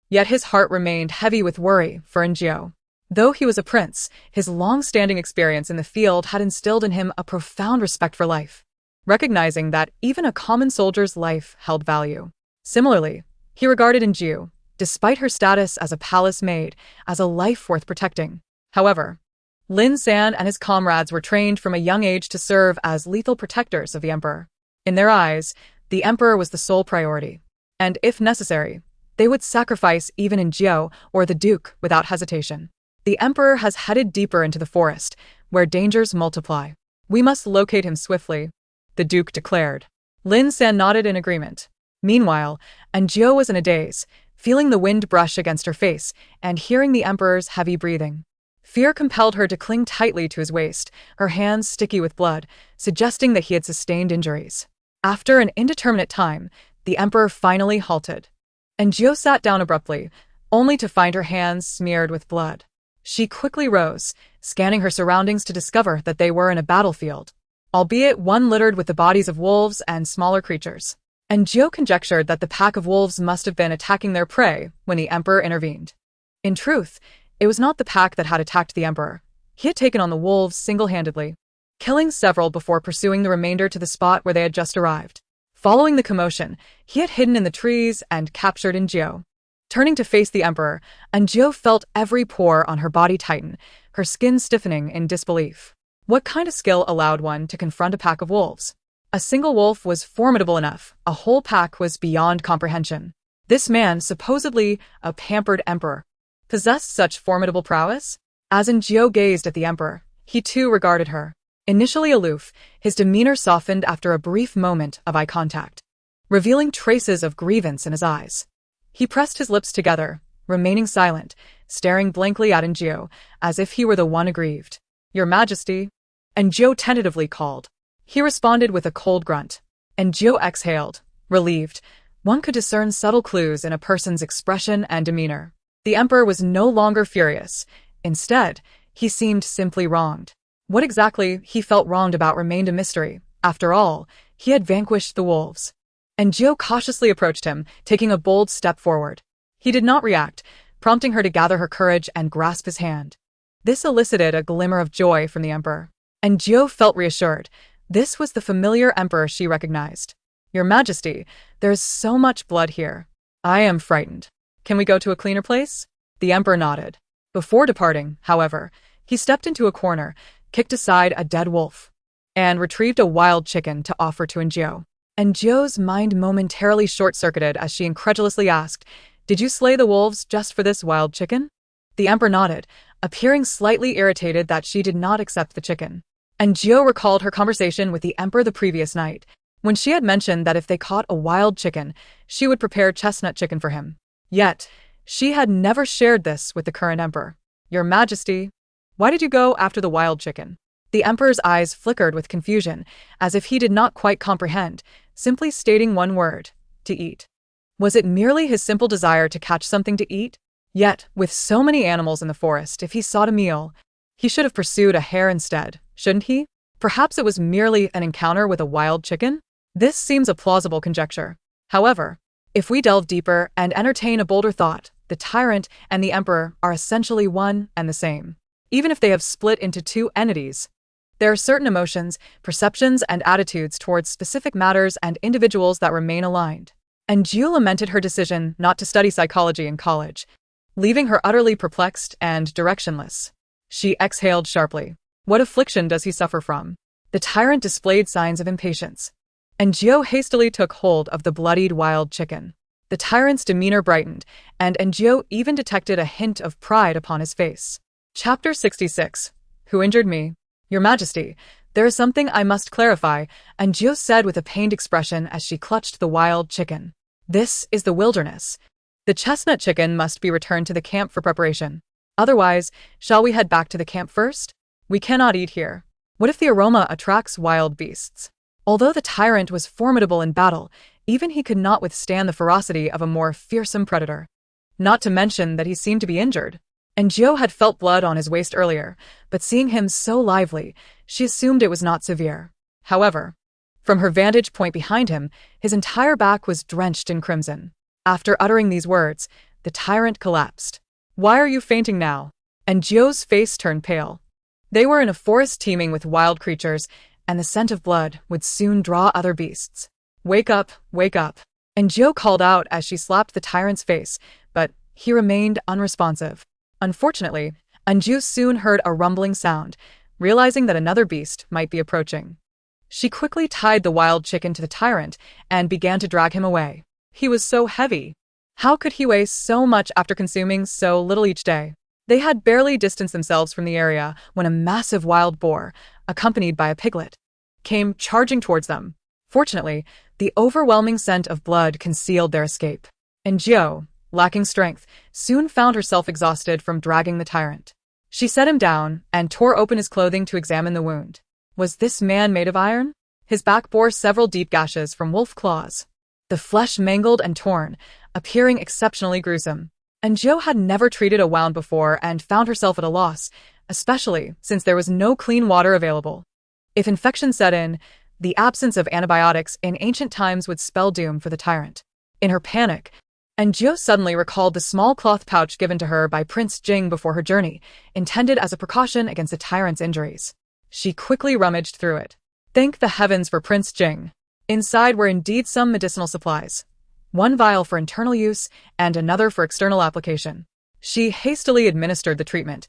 Yet his heart remained heavy with worry for Enjio. Though he was a prince, his long-standing experience in the field had instilled in him a profound respect for life, recognizing that even a common soldier's life held value. Similarly, he regarded Enjio, despite her status as a palace maid, as a life worth protecting. However, Lin San and his comrades were trained from a young age to serve as lethal protectors of the emperor. In their eyes, the emperor was the sole priority, and if necessary, they would sacrifice even Enjio or the duke without hesitation. "The emperor has headed deeper into the forest, where dangers multiply. We must locate him swiftly," the duke declared. Lin San nodded in agreement. Meanwhile, Enjio was in a daze, feeling the wind brush against her face and hearing the emperor's heavy breathing. Fear compelled her to cling tightly to his waist, her hands sticky with blood, suggesting that he had sustained injuries. After an indeterminate time, the emperor finally halted. Enjio sat down abruptly, only to find her hands smeared with blood. She quickly rose, scanning her surroundings to discover that they were in a battlefield, albeit one littered with the bodies of wolves and smaller creatures. Enjio conjectured that the pack of wolves must have been attacking their prey when the emperor intervened. In truth, it was not the pack that had attacked the emperor. He had taken on the wolves single-handedly, killing several before pursuing the remainder to the spot where they had just arrived. Following the commotion, he had hidden in the trees and captured Enjio. Turning to face the emperor, Enjio felt every pore on her body tighten, her skin stiffening in disbelief. What kind of skill allowed one to confront a pack of wolves? A single wolf was formidable enough, a whole pack was beyond comprehension. This man, supposedly a pampered emperor, possessed such formidable prowess? As Enjio gazed at the emperor, he too regarded her. Initially aloof, his demeanor softened after a brief moment of eye contact, revealing traces of grievance in his eyes. He pressed his lips together, remaining silent, staring blankly at Enjio, as if he were the one aggrieved. "Your Majesty," Enjio tentatively called. He responded with a cold grunt. Enjio exhaled, relieved. One could discern subtle clues in a person's expression and demeanor. The emperor was no longer furious. Instead, he seemed simply wronged. What exactly he felt wronged about remained a mystery. After all, he had vanquished the wolves. Enjio cautiously approached him, taking a bold step forward. He did not react, prompting her to gather her courage and grasp his hand. This elicited a glimmer of joy from the emperor. Enjio felt reassured. This was the familiar emperor she recognized. "Your Majesty, there is so much blood here. I am frightened. Can we go to a cleaner place?" The emperor nodded. Before departing, however, he stepped into a corner, kicked aside a dead wolf, and retrieved a wild chicken to offer to Enjio. Enjio's mind momentarily short-circuited as she incredulously asked, "Did you slay the wolves just for this wild chicken?" The emperor nodded, appearing slightly irritated that she did not accept the chicken. Enjio recalled her conversation with the emperor the previous night, when she had mentioned that if they caught a wild chicken, she would prepare chestnut chicken for him. Yet, she had never shared this with the current emperor. "Your Majesty, why did you go after the wild chicken?" The emperor's eyes flickered with confusion, as if he did not quite comprehend, simply stating one word: to eat. Was it merely his simple desire to catch something to eat? Yet, with so many animals in the forest, if he sought a meal, he should have pursued a hare instead, shouldn't he? Perhaps it was merely an encounter with a wild chicken? This seems a plausible conjecture. However, if we delve deeper and entertain a bolder thought, the tyrant and the emperor are essentially one and the same. Even if they have split into two entities, there are certain emotions, perceptions, and attitudes towards specific matters and individuals that remain aligned. Enjio lamented her decision not to study psychology in college, leaving her utterly perplexed and directionless. She exhaled sharply. What affliction does he suffer from? The tyrant displayed signs of impatience. Enjio hastily took hold of the bloodied wild chicken. The tyrant's demeanor brightened, and Enjio even detected a hint of pride upon his face. Chapter 66. Who injured me? Your Majesty, there is something I must clarify, Enjio said with a pained expression as she clutched the wild chicken. This is the wilderness. The chestnut chicken must be returned to the camp for preparation. Otherwise, shall we head back to the camp first? We cannot eat here. What if the aroma attracts wild beasts? Although the tyrant was formidable in battle, even he could not withstand the ferocity of a more fearsome predator. Not to mention that he seemed to be injured. And Gio had felt blood on his waist earlier, but seeing him so lively, she assumed it was not severe. However, from her vantage point behind him, his entire back was drenched in crimson. After uttering these words, the tyrant collapsed. "Why are you fainting now?" And Gio's face turned pale. They were in a forest teeming with wild creatures, and the scent of blood would soon draw other beasts. Wake up, wake up." And Gio called out as she slapped the tyrant's face, but he remained unresponsive. Unfortunately, Anju soon heard a rumbling sound, realizing that another beast might be approaching. She quickly tied the wild chicken to the tyrant and began to drag him away. He was so heavy. How could he weigh so much after consuming so little each day? They had barely distanced themselves from the area when a massive wild boar, accompanied by a piglet, came charging towards them. Fortunately, the overwhelming scent of blood concealed their escape. And Gio, lacking strength, soon found herself exhausted from dragging the tyrant. She set him down and tore open his clothing to examine the wound. Was this man made of iron? His back bore several deep gashes from wolf claws, the flesh mangled and torn, appearing exceptionally gruesome. And Gio had never treated a wound before and found herself at a loss, especially since there was no clean water available. If infection set in, the absence of antibiotics in ancient times would spell doom for the tyrant. In her panic, Gio suddenly recalled the small cloth pouch given to her by Prince Jing before her journey, intended as a precaution against the tyrant's injuries. She quickly rummaged through it. Thank the heavens for Prince Jing. Inside were indeed some medicinal supplies. One vial for internal use and another for external application. She hastily administered the treatment,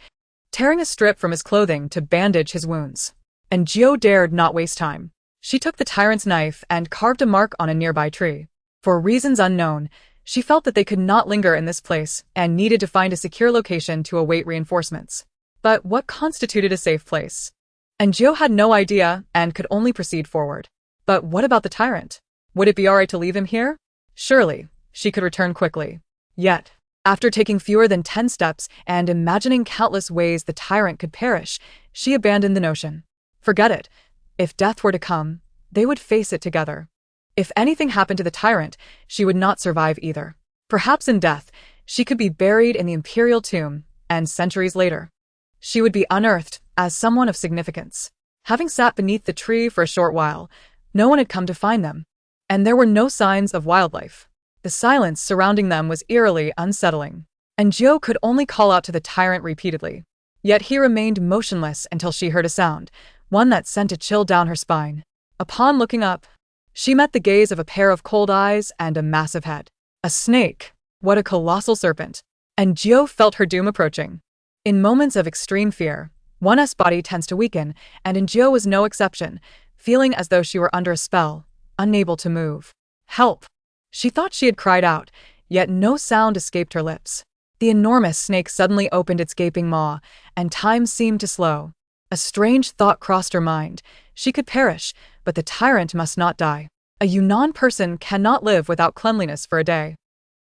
tearing a strip from his clothing to bandage his wounds. And Gio dared not waste time. She took the tyrant's knife and carved a mark on a nearby tree. For reasons unknown, she felt that they could not linger in this place and needed to find a secure location to await reinforcements. But what constituted a safe place? And Gio had no idea and could only proceed forward. But what about the tyrant? Would it be alright to leave him here? Surely, she could return quickly. Yet, after taking fewer than 10 steps and imagining countless ways the tyrant could perish, she abandoned the notion. Forget it. If death were to come, they would face it together. If anything happened to the tyrant, she would not survive either. Perhaps in death, she could be buried in the imperial tomb, and centuries later, she would be unearthed as someone of significance. Having sat beneath the tree for a short while, no one had come to find them, and there were no signs of wildlife. The silence surrounding them was eerily unsettling, and Gio could only call out to the tyrant repeatedly. Yet he remained motionless until she heard a sound, one that sent a chill down her spine. Upon looking up, she met the gaze of a pair of cold eyes and a massive head. A snake! What a colossal serpent! And Gio felt her doom approaching. In moments of extreme fear, one's body tends to weaken, and Gio was no exception, feeling as though she were under a spell, unable to move. Help! She thought she had cried out, yet no sound escaped her lips. The enormous snake suddenly opened its gaping maw, and time seemed to slow. A strange thought crossed her mind. She could perish, but the tyrant must not die. A Yunnan person cannot live without cleanliness for a day.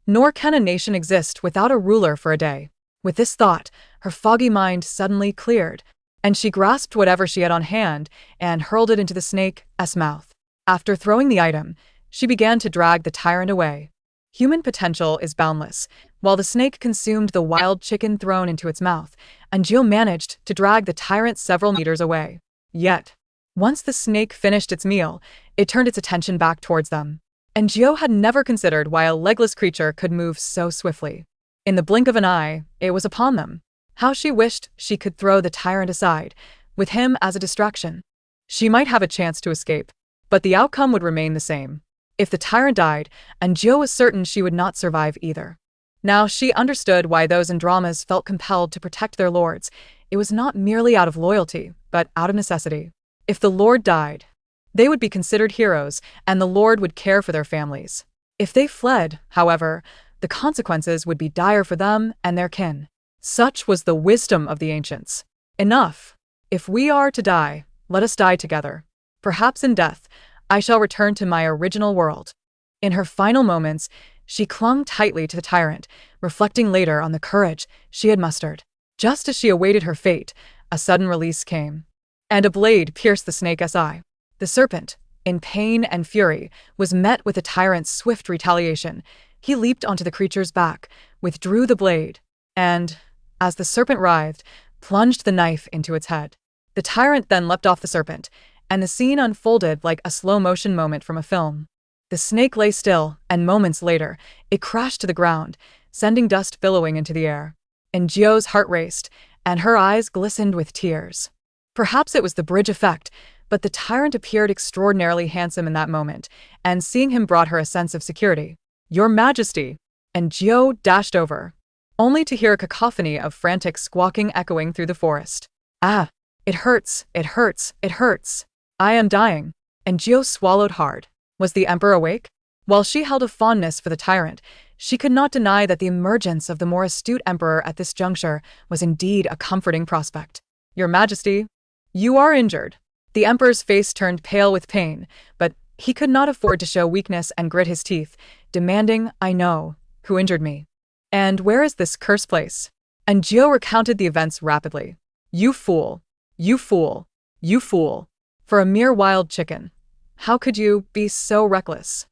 Nor can a nation exist without a ruler for a day. With this thought, her foggy mind suddenly cleared, and she grasped whatever she had on hand and hurled it into the snake's mouth. After throwing the item, she began to drag the tyrant away. Human potential is boundless. While the snake consumed the wild chicken thrown into its mouth, Gio managed to drag the tyrant several meters away. Yet, once the snake finished its meal, it turned its attention back towards them. And Gio had never considered why a legless creature could move so swiftly. In the blink of an eye, it was upon them. How she wished she could throw the tyrant aside, with him as a distraction. She might have a chance to escape, but the outcome would remain the same. If the tyrant died, Gio was certain she would not survive either. Now she understood why those Andramas felt compelled to protect their lords. It was not merely out of loyalty, but out of necessity. If the lord died, they would be considered heroes, and the lord would care for their families. If they fled, however, the consequences would be dire for them and their kin. Such was the wisdom of the ancients. Enough. If we are to die, let us die together. Perhaps in death, I shall return to my original world. In her final moments, she clung tightly to the tyrant, reflecting later on the courage she had mustered. Just as she awaited her fate, a sudden release came, and a blade pierced the snake's eye. The serpent, in pain and fury, was met with the tyrant's swift retaliation. He leaped onto the creature's back, withdrew the blade, and, as the serpent writhed, plunged the knife into its head. The tyrant then leapt off the serpent, and the scene unfolded like a slow-motion moment from a film. The snake lay still, and moments later, it crashed to the ground, sending dust billowing into the air. And Gio's heart raced, and her eyes glistened with tears. Perhaps it was the bridge effect, but the tyrant appeared extraordinarily handsome in that moment, and seeing him brought her a sense of security. "Your Majesty!" And Gio dashed over, only to hear a cacophony of frantic squawking echoing through the forest. "Ah! It hurts, it hurts, it hurts. I am dying." And Gio swallowed hard. Was the Emperor awake? While she held a fondness for the tyrant, she could not deny that the emergence of the more astute Emperor at this juncture was indeed a comforting prospect. "Your Majesty, you are injured." The Emperor's face turned pale with pain, but he could not afford to show weakness and grit his teeth, demanding, "I know who injured me. And where is this cursed place?" And Gio recounted the events rapidly. "You fool! You fool! You fool! For a mere wild chicken. How could you be so reckless?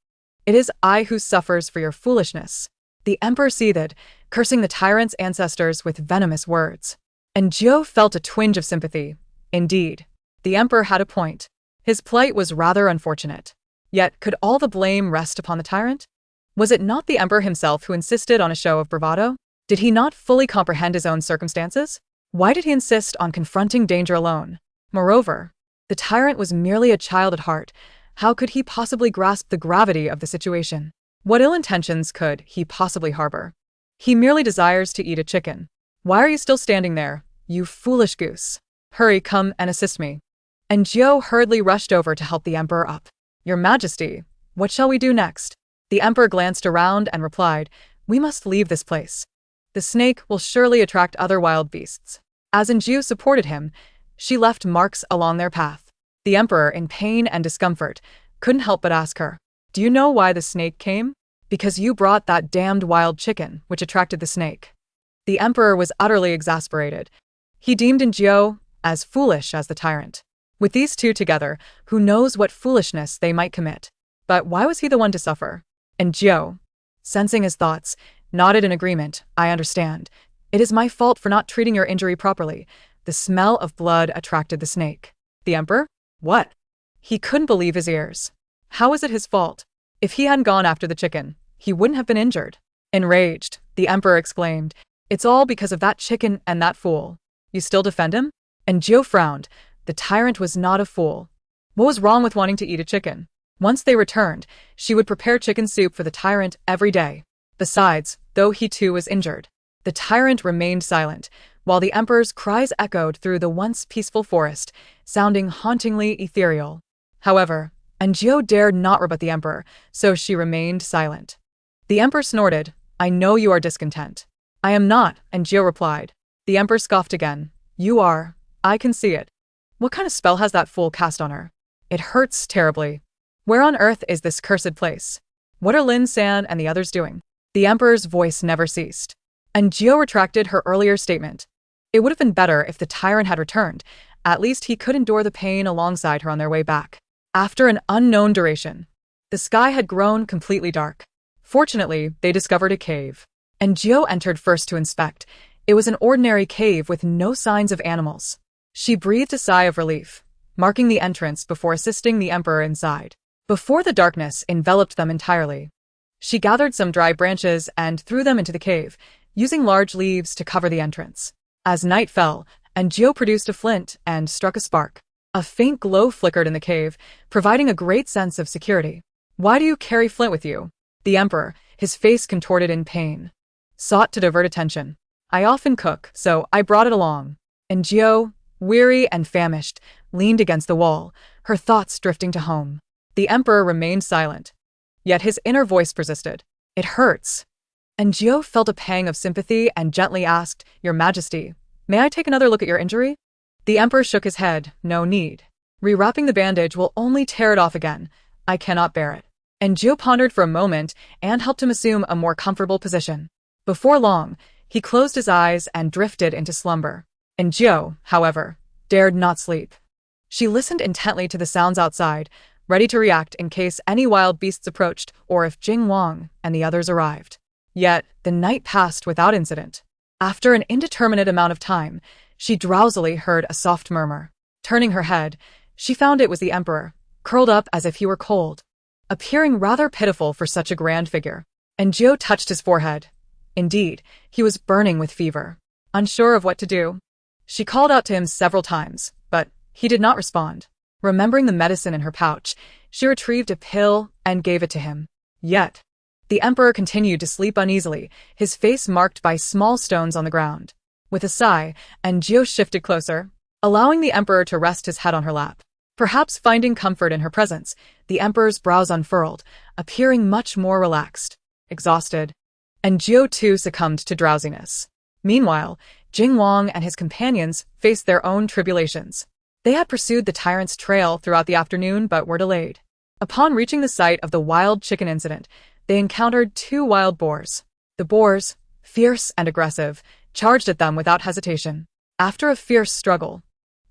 It is I who suffers for your foolishness." The Emperor seethed, cursing the tyrant's ancestors with venomous words. And Gio felt a twinge of sympathy. Indeed, the Emperor had a point. His plight was rather unfortunate. Yet could all the blame rest upon the tyrant? Was it not the Emperor himself who insisted on a show of bravado? Did he not fully comprehend his own circumstances? Why did he insist on confronting danger alone? Moreover, the tyrant was merely a child at heart. How could he possibly grasp the gravity of the situation? What ill intentions could he possibly harbor? He merely desires to eat a chicken. Why are you still standing there, you foolish goose? Hurry, come and assist me. And Gio hurriedly rushed over to help the Emperor up. "Your Majesty, what shall we do next?" The Emperor glanced around and replied, "We must leave this place. The snake will surely attract other wild beasts." As Gio supported him, she left marks along their path. The Emperor, in pain and discomfort, couldn't help but ask her, "Do you know why the snake came?" "Because you brought that damned wild chicken, which attracted the snake." The Emperor was utterly exasperated. He deemed Gio as foolish as the tyrant. With these two together, who knows what foolishness they might commit? But why was he the one to suffer? And Gio, sensing his thoughts, nodded in agreement. "I understand. It is my fault for not treating your injury properly. The smell of blood attracted the snake." The Emperor? What? He couldn't believe his ears. How was it his fault? If he hadn't gone after the chicken, he wouldn't have been injured. Enraged, the Emperor exclaimed, "It's all because of that chicken and that fool. You still defend him?" And Gio frowned. The tyrant was not a fool. What was wrong with wanting to eat a chicken? Once they returned, she would prepare chicken soup for the tyrant every day. Besides, though he too was injured, the tyrant remained silent, while the Emperor's cries echoed through the once peaceful forest, sounding hauntingly ethereal. However, Gio dared not rebut the Emperor, so she remained silent. The Emperor snorted, "I know you are discontent." "I am not," Gio replied. The Emperor scoffed again. "You are. I can see it. What kind of spell has that fool cast on her? It hurts terribly. Where on earth is this cursed place? What are Lin San and the others doing?" The Emperor's voice never ceased. Gio retracted her earlier statement. It would have been better if the tyrant had returned. At least he could endure the pain alongside her on their way back. After an unknown duration, the sky had grown completely dark. Fortunately, they discovered a cave. Gio entered first to inspect. It was an ordinary cave with no signs of animals. She breathed a sigh of relief, marking the entrance before assisting the Emperor inside. Before the darkness enveloped them entirely, she gathered some dry branches and threw them into the cave, using large leaves to cover the entrance. As night fell, Gio produced a flint and struck a spark. A faint glow flickered in the cave, providing a great sense of security. "Why do you carry flint with you?" The Emperor, his face contorted in pain, sought to divert attention. "I often cook, so I brought it along." And Gio, weary and famished, leaned against the wall, her thoughts drifting to home. The Emperor remained silent. Yet his inner voice persisted. "It hurts." And Gio felt a pang of sympathy and gently asked, "Your Majesty, may I take another look at your injury?" The Emperor shook his head. "No need. Rewrapping the bandage will only tear it off again. I cannot bear it." And Gio pondered for a moment and helped him assume a more comfortable position. Before long, he closed his eyes and drifted into slumber. And Gio, however, dared not sleep. She listened intently to the sounds outside, ready to react in case any wild beasts approached or if Jing Wang and the others arrived. Yet, the night passed without incident. After an indeterminate amount of time, she drowsily heard a soft murmur. Turning her head, she found it was the emperor, curled up as if he were cold, appearing rather pitiful for such a grand figure. And Jiu touched his forehead. Indeed, he was burning with fever. Unsure of what to do, she called out to him several times, but he did not respond. Remembering the medicine in her pouch, she retrieved a pill and gave it to him. Yet, the emperor continued to sleep uneasily, his face marked by small stones on the ground. With a sigh, Jiu shifted closer, allowing the emperor to rest his head on her lap. Perhaps finding comfort in her presence, the emperor's brows unfurled, appearing much more relaxed. Exhausted, and Jiu too succumbed to drowsiness. Meanwhile, Jing Wang and his companions faced their own tribulations. They had pursued the tyrant's trail throughout the afternoon but were delayed. Upon reaching the site of the wild chicken incident, they encountered 2 wild boars. The boars, fierce and aggressive, charged at them without hesitation. After a fierce struggle,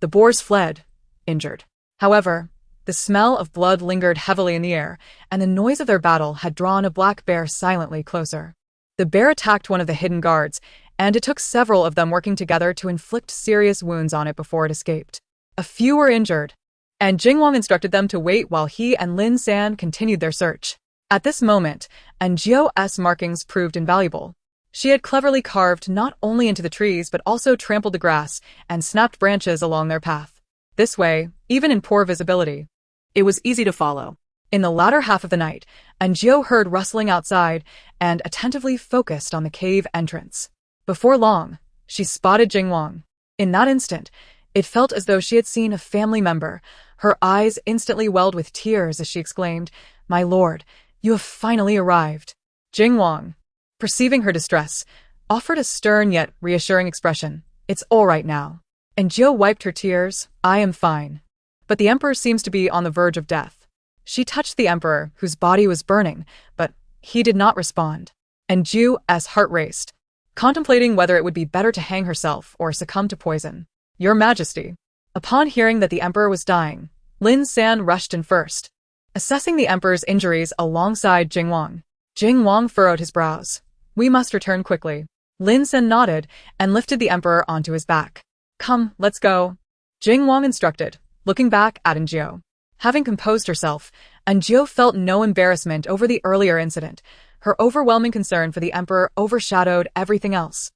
the boars fled, injured. However, the smell of blood lingered heavily in the air, and the noise of their battle had drawn a black bear silently closer. The bear attacked one of the hidden guards, and it took several of them working together to inflict serious wounds on it before it escaped. A few were injured, and Jing Wang instructed them to wait while he and Lin San continued their search. At this moment, Jiu's markings proved invaluable. She had cleverly carved not only into the trees but also trampled the grass and snapped branches along their path. This way, even in poor visibility, it was easy to follow. In the latter half of the night, Jiu heard rustling outside and attentively focused on the cave entrance. Before long, she spotted Jing Wang. In that instant, it felt as though she had seen a family member. Her eyes instantly welled with tears as she exclaimed, "My lord, you have finally arrived." Jing Wang, perceiving her distress, offered a stern yet reassuring expression. "It's all right now." And Jiu wiped her tears. "I am fine. But the emperor seems to be on the verge of death." She touched the emperor, whose body was burning, but he did not respond. And Jiu's heart raced, contemplating whether it would be better to hang herself or succumb to poison. "Your Majesty." Upon hearing that the emperor was dying, Lin San rushed in first, assessing the emperor's injuries alongside Jing Wang. Jing Wang furrowed his brows. "We must return quickly." Lin San nodded and lifted the emperor onto his back. "Come, let's go," Jing Wang instructed, looking back at Jiu. Having composed herself, Jiu felt no embarrassment over the earlier incident. Her overwhelming concern for the emperor overshadowed everything else,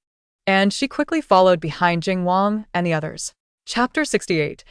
and she quickly followed behind Jing Wang and the others. Chapter 68.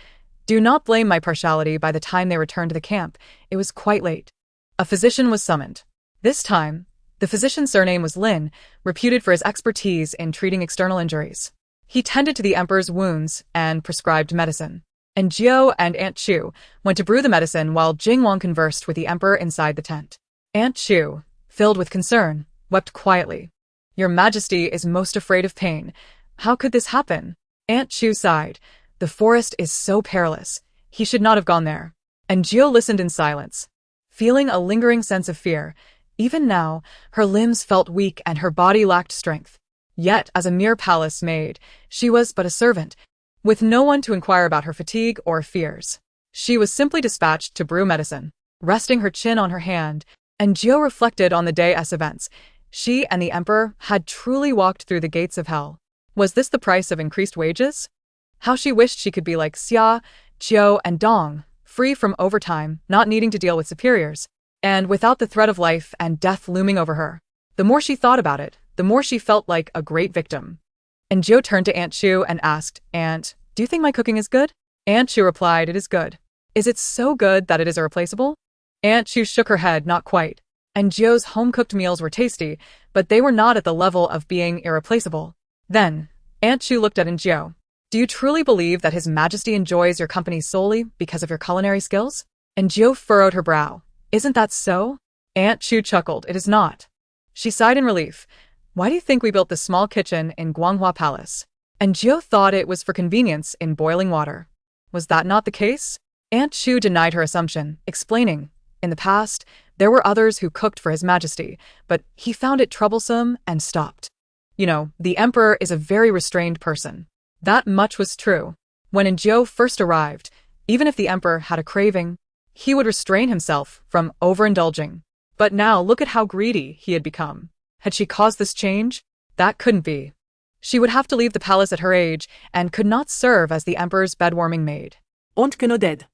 Do not blame my partiality. By the time they returned to the camp, it was quite late. A physician was summoned. This time, the physician's surname was Lin, reputed for his expertise in treating external injuries. He tended to the emperor's wounds and prescribed medicine. And Jiu and Aunt Chu went to brew the medicine while Jing Wang conversed with the emperor inside the tent. Aunt Chu, filled with concern, wept quietly. "Your Majesty is most afraid of pain. How could this happen?" Aunt Chu sighed. "The forest is so perilous. He should not have gone there." And Jiu listened in silence, feeling a lingering sense of fear. Even now, her limbs felt weak and her body lacked strength. Yet, as a mere palace maid, she was but a servant, with no one to inquire about her fatigue or fears. She was simply dispatched to brew medicine. Resting her chin on her hand, and Jiu reflected on the day's events. She and the emperor had truly walked through the gates of hell. Was this the price of increased wages? How she wished she could be like Xia, Jiu, and Dong, free from overtime, not needing to deal with superiors, and without the threat of life and death looming over her. The more she thought about it, the more she felt like a great victim. And Jiu turned to Aunt Chu and asked, "Aunt, do you think my cooking is good?" Aunt Chu replied, "It is good." "Is it so good that it is irreplaceable?" Aunt Chu shook her head, "Not quite." And Jiu's home-cooked meals were tasty, but they were not at the level of being irreplaceable. Then, Aunt Chu looked at Jiu. "Do you truly believe that His Majesty enjoys your company solely because of your culinary skills?" And Jiu furrowed her brow. "Isn't that so?" Aunt Chu chuckled. "It is not." She sighed in relief. "Why do you think we built this small kitchen in Guanghua Palace?" And Jiu thought it was for convenience in boiling water. Was that not the case? Aunt Chu denied her assumption, explaining, "In the past, there were others who cooked for His Majesty, but he found it troublesome and stopped. You know, the emperor is a very restrained person." That much was true. When Jiu first arrived, even if the emperor had a craving, he would restrain himself from overindulging. But now look at how greedy he had become. Had she caused this change? That couldn't be. She would have to leave the palace at her age and could not serve as the emperor's bedwarming maid. Und que no dead.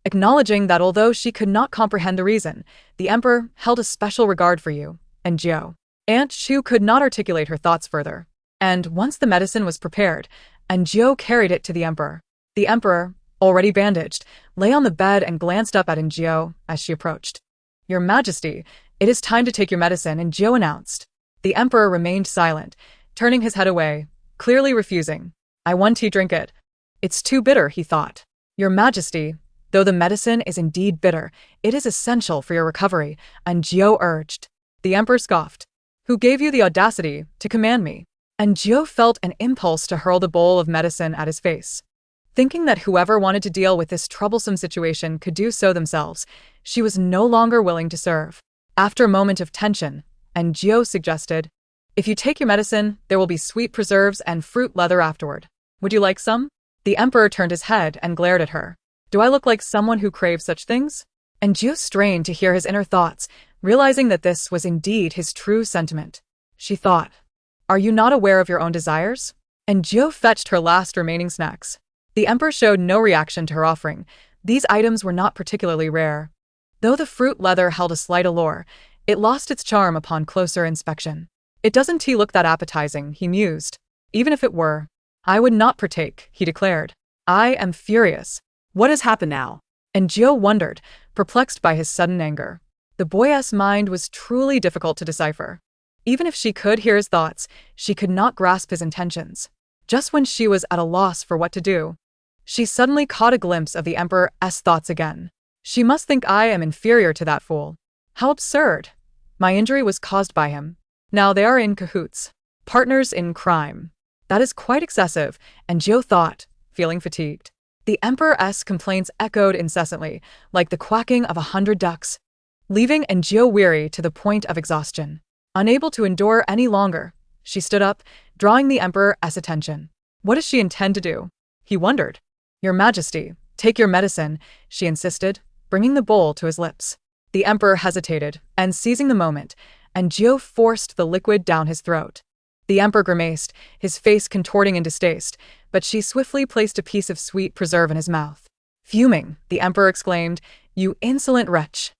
Acknowledging that although she could not comprehend the reason, the emperor held a special regard for you and Jiao. Aunt Shu could not articulate her thoughts further. And once the medicine was prepared, and Jiao carried it to the emperor. The emperor, already bandaged, lay on the bed and glanced up at Jiao as she approached. Your Majesty, it is time to take your medicine, and Jiao announced. The emperor remained silent, turning his head away, clearly refusing. I want to drink it. It's too bitter, he thought. Your Majesty, though the medicine is indeed bitter, it is essential for your recovery, and Jiao urged. The emperor scoffed. Who gave you the audacity to command me? And Jiao felt an impulse to hurl the bowl of medicine at his face. Thinking that whoever wanted to deal with this troublesome situation could do so themselves, she was no longer willing to serve. After a moment of tension, and Jiao suggested, if you take your medicine, there will be sweet preserves and fruit leather afterward. Would you like some? The emperor turned his head and glared at her. Do I look like someone who craves such things? And Jiao strained to hear his inner thoughts, realizing that this was indeed his true sentiment. She thought, are you not aware of your own desires? And Jiao fetched her last remaining snacks. The emperor showed no reaction to her offering. These items were not particularly rare. Though the fruit leather held a slight allure, it lost its charm upon closer inspection. It doesn't look that appetizing, he mused. Even if it were, I would not partake, he declared. I am furious. What has happened now? And Jiao wondered, perplexed by his sudden anger. The boy's mind was truly difficult to decipher. Even if she could hear his thoughts, she could not grasp his intentions. Just when she was at a loss for what to do, she suddenly caught a glimpse of the emperor's thoughts again. She must think I am inferior to that fool. How absurd. My injury was caused by him. Now they are in cahoots. Partners in crime. That is quite excessive, and Jiao thought, feeling fatigued. The emperor's complaints echoed incessantly, like the quacking of 100 ducks, leaving Jiao weary to the point of exhaustion. Unable to endure any longer, she stood up, drawing the emperor's attention. What does she intend to do? He wondered. Your Majesty, take your medicine, she insisted, bringing the bowl to his lips. The emperor hesitated, and seizing the moment, and Jiao forced the liquid down his throat. The emperor grimaced, his face contorting in distaste, but she swiftly placed a piece of sweet preserve in his mouth. Fuming, the emperor exclaimed, You insolent wretch!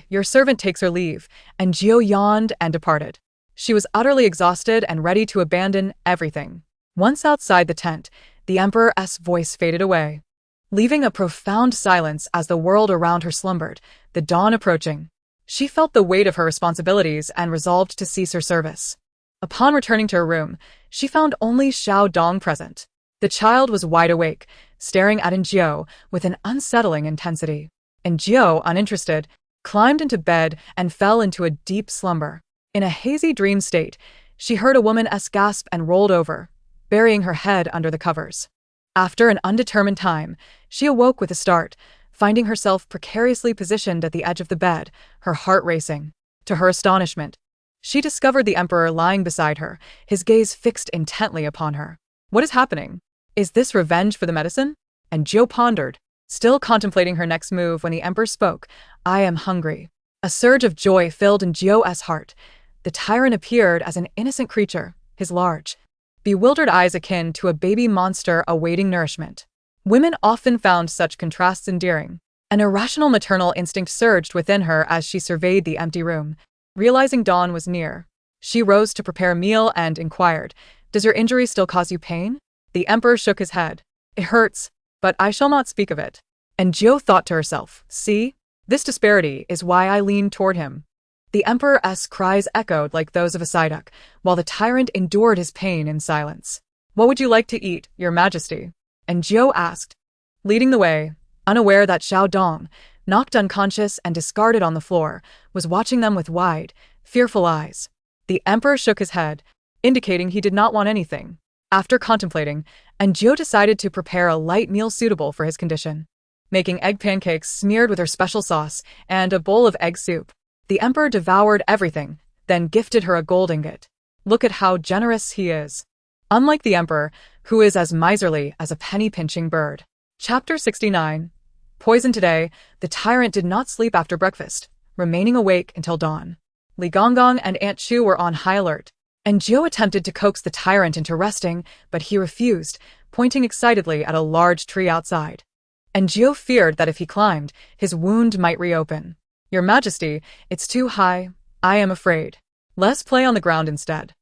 Your servant takes her leave, and Jiao yawned and departed. She was utterly exhausted and ready to abandon everything. Once outside the tent, the emperor's voice faded away, leaving a profound silence as the world around her slumbered, the dawn approaching. She felt the weight of her responsibilities and resolved to cease her service. Upon returning to her room, she found only Xiao Dong present. The child was wide awake, staring at Jiao with an unsettling intensity. Jiao, uninterested, climbed into bed and fell into a deep slumber. In a hazy dream state, she heard a woman's gasp and rolled over, burying her head under the covers. After an undetermined time, she awoke with a start, finding herself precariously positioned at the edge of the bed, her heart racing. To her astonishment, she discovered the emperor lying beside her, his gaze fixed intently upon her. What is happening? Is this revenge for the medicine? And Jiao pondered, still contemplating her next move when the emperor spoke. I am hungry. A surge of joy filled Jiao's heart. The tyrant appeared as an innocent creature, his large, bewildered eyes akin to a baby monster awaiting nourishment. Women often found such contrasts endearing. An irrational maternal instinct surged within her as she surveyed the empty room. Realizing dawn was near, she rose to prepare a meal and inquired, Does your injury still cause you pain? The emperor shook his head. It hurts, but I shall not speak of it. And Jiao thought to herself, See? This disparity is why I lean toward him. The emperor's cries echoed like those of a Psyduck, while the tyrant endured his pain in silence. What would you like to eat, your Majesty? And Jiao asked, leading the way, unaware that Xiao Dong, knocked unconscious and discarded on the floor, was watching them with wide, fearful eyes. The emperor shook his head, indicating he did not want anything. After contemplating, Jiao decided to prepare a light meal suitable for his condition, making egg pancakes smeared with her special sauce and a bowl of egg soup. The emperor devoured everything, then gifted her a gold ingot. Look at how generous he is. Unlike the emperor, who is as miserly as a penny-pinching bird. Chapter 69. poisoned today, the tyrant did not sleep after breakfast, remaining awake until dawn. Li Gonggong and Aunt Chu were on high alert, and Jiu attempted to coax the tyrant into resting, but he refused, pointing excitedly at a large tree outside. And Jiu feared that if he climbed, his wound might reopen. Your Majesty, it's too high. I am afraid. Let's play on the ground instead.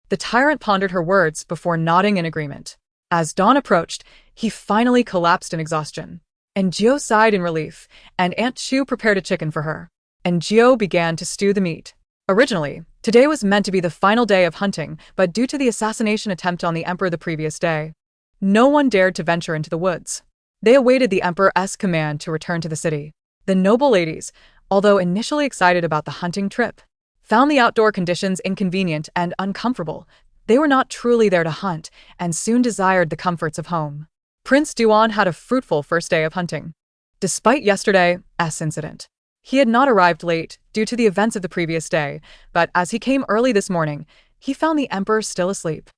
The tyrant pondered her words before nodding in agreement. As dawn approached, he finally collapsed in exhaustion. And Jiu sighed in relief, and Aunt Chu prepared a chicken for her. And Jiu began to stew the meat. Originally, today was meant to be the final day of hunting, but due to the assassination attempt on the emperor the previous day, no one dared to venture into the woods. They awaited the emperor's command to return to the city. The noble ladies, although initially excited about the hunting trip, found the outdoor conditions inconvenient and uncomfortable. They were not truly there to hunt, and soon desired the comforts of home. Prince Duan had a fruitful first day of hunting. Despite yesterday's incident, he had not arrived late due to the events of the previous day, but as he came early this morning, he found the emperor still asleep.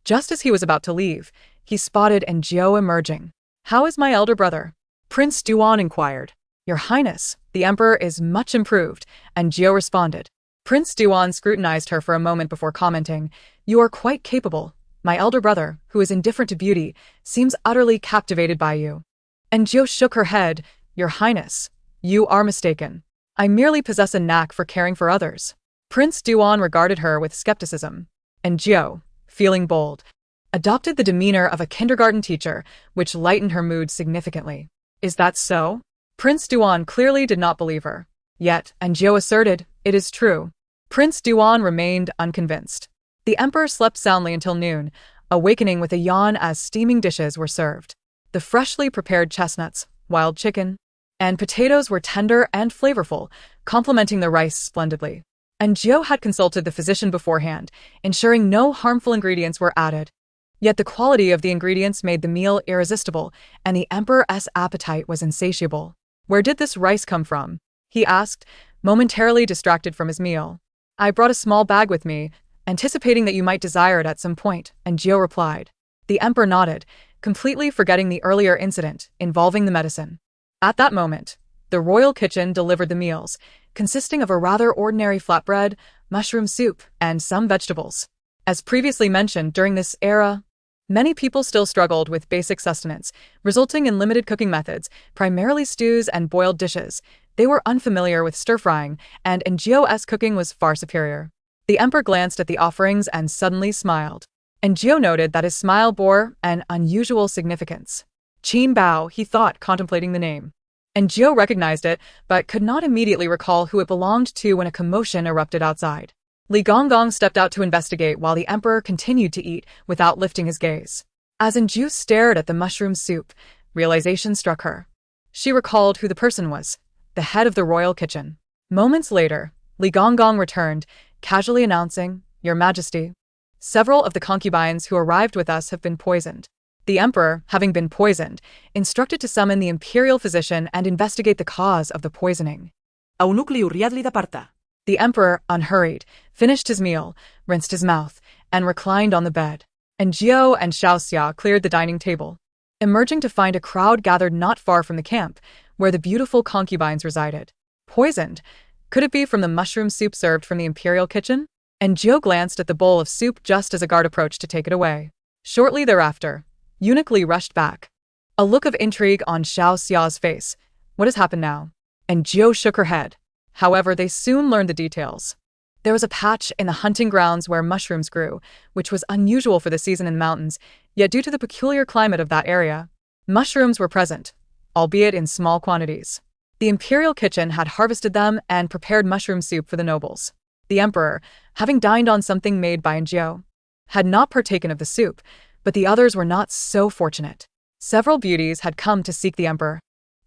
Just as he was about to leave, he spotted Jiu emerging. "How is my elder brother?" Prince Duan inquired. "Your Highness, the emperor is much improved," and Jiu responded. Prince Duan scrutinized her for a moment before commenting, "You are quite capable. My elder brother, who is indifferent to beauty, seems utterly captivated by you." And Jiu shook her head. "Your Highness, you are mistaken. I merely possess a knack for caring for others." Prince Duan regarded her with skepticism. And Jiu, feeling bold, adopted the demeanor of a kindergarten teacher, which lightened her mood significantly. "Is that so?" Prince Duan clearly did not believe her. Yet, and Jiu asserted, "It is true." Prince Duan remained unconvinced. The emperor slept soundly until noon, awakening with a yawn as steaming dishes were served. The freshly prepared chestnuts, wild chicken, and potatoes were tender and flavorful, complementing the rice splendidly. And Jiu had consulted the physician beforehand, ensuring no harmful ingredients were added. Yet the quality of the ingredients made the meal irresistible, and the emperor's appetite was insatiable. "Where did this rice come from?" he asked, momentarily distracted from his meal. "I brought a small bag with me, anticipating that you might desire it at some point," and Jiu replied. The emperor nodded, completely forgetting the earlier incident involving the medicine. At that moment, the royal kitchen delivered the meals, consisting of a rather ordinary flatbread, mushroom soup, and some vegetables. As previously mentioned, during this era, many people still struggled with basic sustenance, resulting in limited cooking methods, primarily stews and boiled dishes. They were unfamiliar with stir-frying, and Jiu's cooking was far superior. The emperor glanced at the offerings and suddenly smiled. And Jiu noted that his smile bore an unusual significance. Qin Bao, he thought, contemplating the name. And Jiu recognized it, but could not immediately recall who it belonged to when a commotion erupted outside. Li Gonggong stepped out to investigate while the emperor continued to eat without lifting his gaze. As Jiu stared at the mushroom soup, realization struck her. She recalled who the person was, the head of the royal kitchen. Moments later, Li Gonggong returned, casually announcing, "Your Majesty, several of the concubines who arrived with us have been poisoned." The emperor, having been poisoned, instructed to summon the imperial physician and investigate the cause of the poisoning. The emperor, unhurried, finished his meal, rinsed his mouth, and reclined on the bed. And Jiu and Xiaoxia cleared the dining table, emerging to find a crowd gathered not far from the camp, where the beautiful concubines resided. Poisoned? Could it be from the mushroom soup served from the imperial kitchen? And Jiu glanced at the bowl of soup just as a guard approached to take it away. Shortly thereafter, Eunuch Li rushed back, a look of intrigue on Xiaoxia's face. "What has happened now?" And Jiu shook her head. However, they soon learned the details. There was a patch in the hunting grounds where mushrooms grew, which was unusual for the season in the mountains, yet due to the peculiar climate of that area, mushrooms were present, albeit in small quantities. The imperial kitchen had harvested them and prepared mushroom soup for the nobles. The emperor, having dined on something made by Jiu, had not partaken of the soup, but the others were not so fortunate. Several beauties had come to seek the emperor,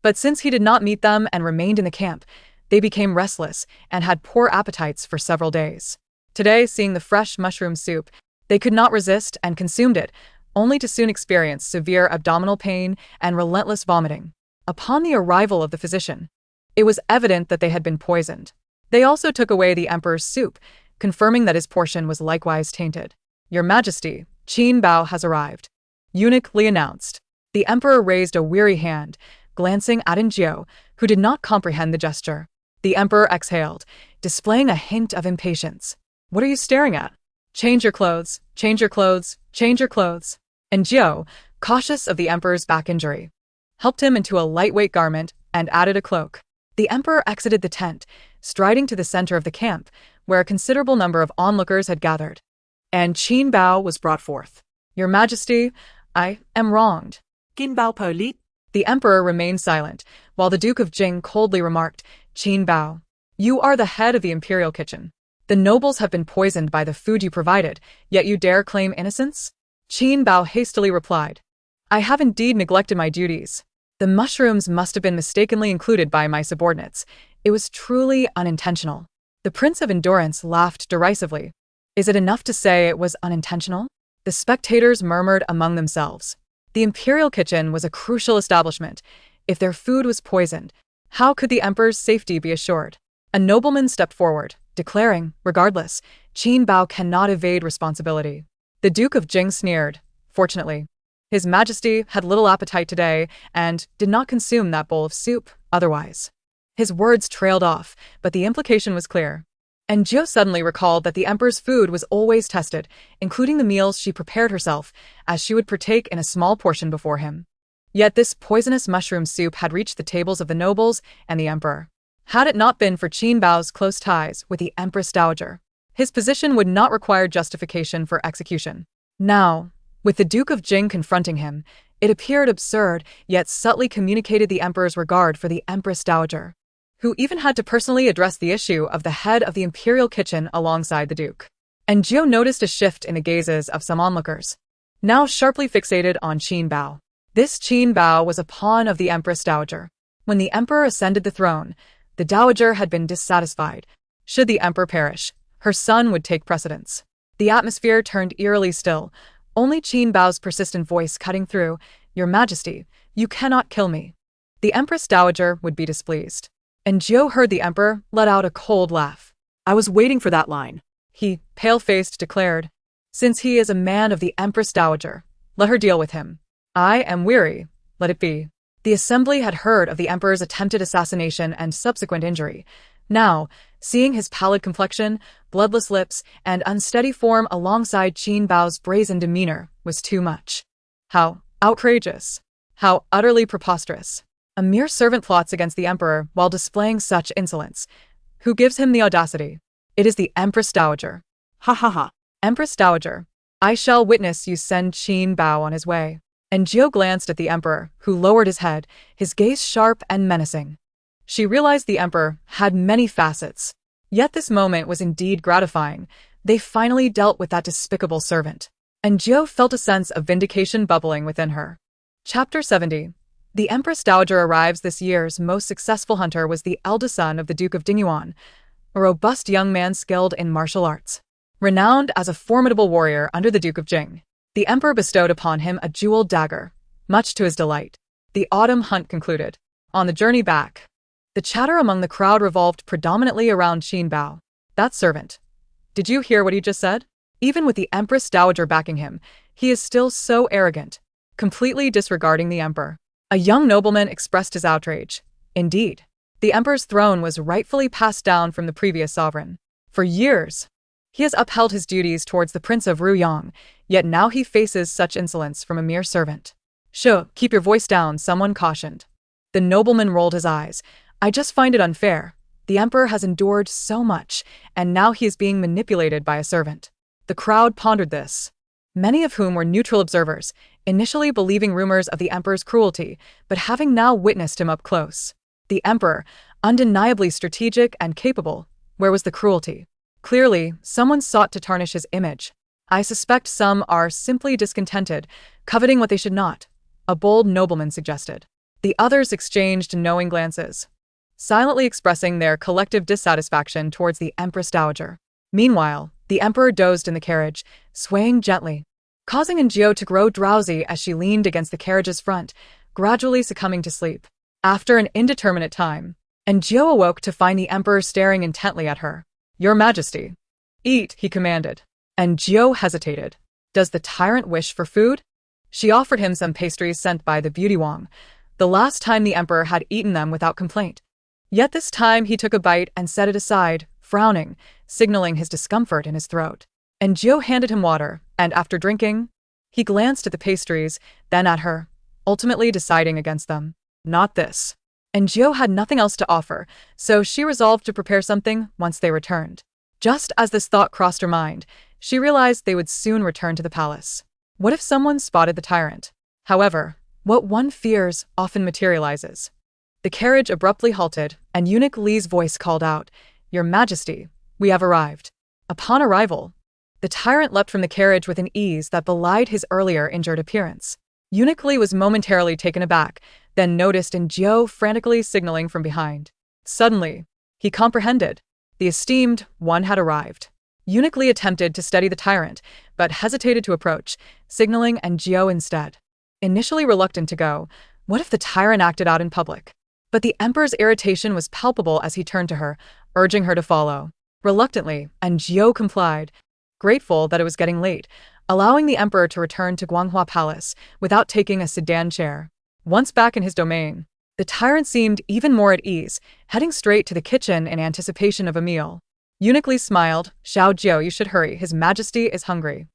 but since he did not meet them and remained in the camp, they became restless and had poor appetites for several days. Today, seeing the fresh mushroom soup, they could not resist and consumed it, only to soon experience severe abdominal pain and relentless vomiting. Upon the arrival of the physician, it was evident that they had been poisoned. They also took away the emperor's soup, confirming that his portion was likewise tainted. "Your Majesty, Qin Bao has arrived," Eunuch Li announced. The emperor raised a weary hand, glancing at Enjio, who did not comprehend the gesture. The emperor exhaled, displaying a hint of impatience. What are you staring at? Change your clothes, change your clothes, change your clothes. Enjio, cautious of the emperor's back injury, helped him into a lightweight garment and added a cloak. The emperor exited the tent, striding to the center of the camp, where a considerable number of onlookers had gathered. And Qin Bao was brought forth. Your Majesty, I am wronged. Qin Bao Polit. The emperor remained silent, while the Duke of Jing coldly remarked, Qin Bao, you are the head of the imperial kitchen. The nobles have been poisoned by the food you provided, yet you dare claim innocence? Qin Bao hastily replied, I have indeed neglected my duties. The mushrooms must have been mistakenly included by my subordinates. It was truly unintentional. The Prince of Endurance laughed derisively. Is it enough to say it was unintentional? The spectators murmured among themselves. The imperial kitchen was a crucial establishment. If their food was poisoned, how could the emperor's safety be assured? A nobleman stepped forward, declaring, regardless, Qin Bao cannot evade responsibility. The Duke of Jing sneered. Fortunately, His Majesty had little appetite today and did not consume that bowl of soup otherwise. His words trailed off, but the implication was clear. And Jiu suddenly recalled that the emperor's food was always tested, including the meals she prepared herself, as she would partake in a small portion before him. Yet this poisonous mushroom soup had reached the tables of the nobles and the emperor. Had it not been for Qin Bao's close ties with the Empress Dowager, his position would not require justification for execution. Now, with the Duke of Jing confronting him, it appeared absurd, yet subtly communicated the emperor's regard for the Empress Dowager, who even had to personally address the issue of the head of the imperial kitchen alongside the duke. And Jiu noticed a shift in the gazes of some onlookers, now sharply fixated on Qin Bao. This Qin Bao was a pawn of the Empress Dowager. When the emperor ascended the throne, the dowager had been dissatisfied. Should the emperor perish, her son would take precedence. The atmosphere turned eerily still, only Qin Bao's persistent voice cutting through, Your Majesty, you cannot kill me. The Empress Dowager would be displeased. And Jiu heard the emperor let out a cold laugh. I was waiting for that line. He, pale-faced, declared, Since he is a man of the Empress Dowager, let her deal with him. I am weary, let it be. The assembly had heard of the emperor's attempted assassination and subsequent injury. Now, seeing his pallid complexion, bloodless lips, and unsteady form alongside Qin Bao's brazen demeanor was too much. How outrageous! How utterly preposterous! A mere servant plots against the emperor while displaying such insolence. Who gives him the audacity? It is the Empress Dowager. Ha ha ha. Empress Dowager, I shall witness you send Qin Bao on his way. And Jiu glanced at the emperor, who lowered his head, his gaze sharp and menacing. She realized the emperor had many facets. Yet this moment was indeed gratifying. They finally dealt with that despicable servant. And Jiu felt a sense of vindication bubbling within her. Chapter 70. The Empress Dowager arrives. This year's most successful hunter was the eldest son of the Duke of Dingyuan, a robust young man skilled in martial arts. Renowned as a formidable warrior under the Duke of Jing, the emperor bestowed upon him a jeweled dagger, much to his delight. The autumn hunt concluded. On the journey back, the chatter among the crowd revolved predominantly around Qin Bao. That servant. Did you hear what he just said? Even with the Empress Dowager backing him, he is still so arrogant, completely disregarding the emperor. A young nobleman expressed his outrage. Indeed, the emperor's throne was rightfully passed down from the previous sovereign. For years, he has upheld his duties towards the Prince of Ruyang, yet now he faces such insolence from a mere servant. Sure, keep your voice down, someone cautioned. The nobleman rolled his eyes. I just find it unfair. The emperor has endured so much, and now he is being manipulated by a servant. The crowd pondered this, many of whom were neutral observers, initially believing rumors of the emperor's cruelty, but having now witnessed him up close. The emperor, undeniably strategic and capable, where was the cruelty? Clearly, someone sought to tarnish his image. I suspect some are simply discontented, coveting what they should not, a bold nobleman suggested. The others exchanged knowing glances, silently expressing their collective dissatisfaction towards the Empress Dowager. Meanwhile, the emperor dozed in the carriage, swaying gently, causing Enjio to grow drowsy as she leaned against the carriage's front, gradually succumbing to sleep. After an indeterminate time, Enjio awoke to find the emperor staring intently at her. Your Majesty. Eat, he commanded. And Jiu hesitated. Does the tyrant wish for food? She offered him some pastries sent by the beauty Wang, The last time the emperor had eaten them without complaint. Yet this time he took a bite and set it aside, frowning, signaling his discomfort in his throat. And Gio handed him water, and after drinking, he glanced at the pastries, then at her, ultimately deciding against them. Not this. And Gio had nothing else to offer, so she resolved to prepare something once they returned. Just as this thought crossed her mind, she realized they would soon return to the palace. What if someone spotted the tyrant? However, what one fears often materializes. The carriage abruptly halted, and Eunuch Li's voice called out, "Your Majesty, we have arrived." Upon arrival, the tyrant leapt from the carriage with an ease that belied his earlier injured appearance. Eunuch Li was momentarily taken aback, then noticed Gio frantically signaling from behind. Suddenly, he comprehended. The esteemed one had arrived. Eunuch Li attempted to steady the tyrant, but hesitated to approach, signaling Gio instead. Initially reluctant to go, what if the tyrant acted out in public? But the emperor's irritation was palpable as he turned to her, urging her to follow. Reluctantly, Gio complied, grateful that it was getting late, allowing the emperor to return to Guanghua Palace without taking a sedan chair. Once back in his domain, the tyrant seemed even more at ease, heading straight to the kitchen in anticipation of a meal. Eunuch Li smiled, "Xiao Gio, you should hurry, His Majesty is hungry."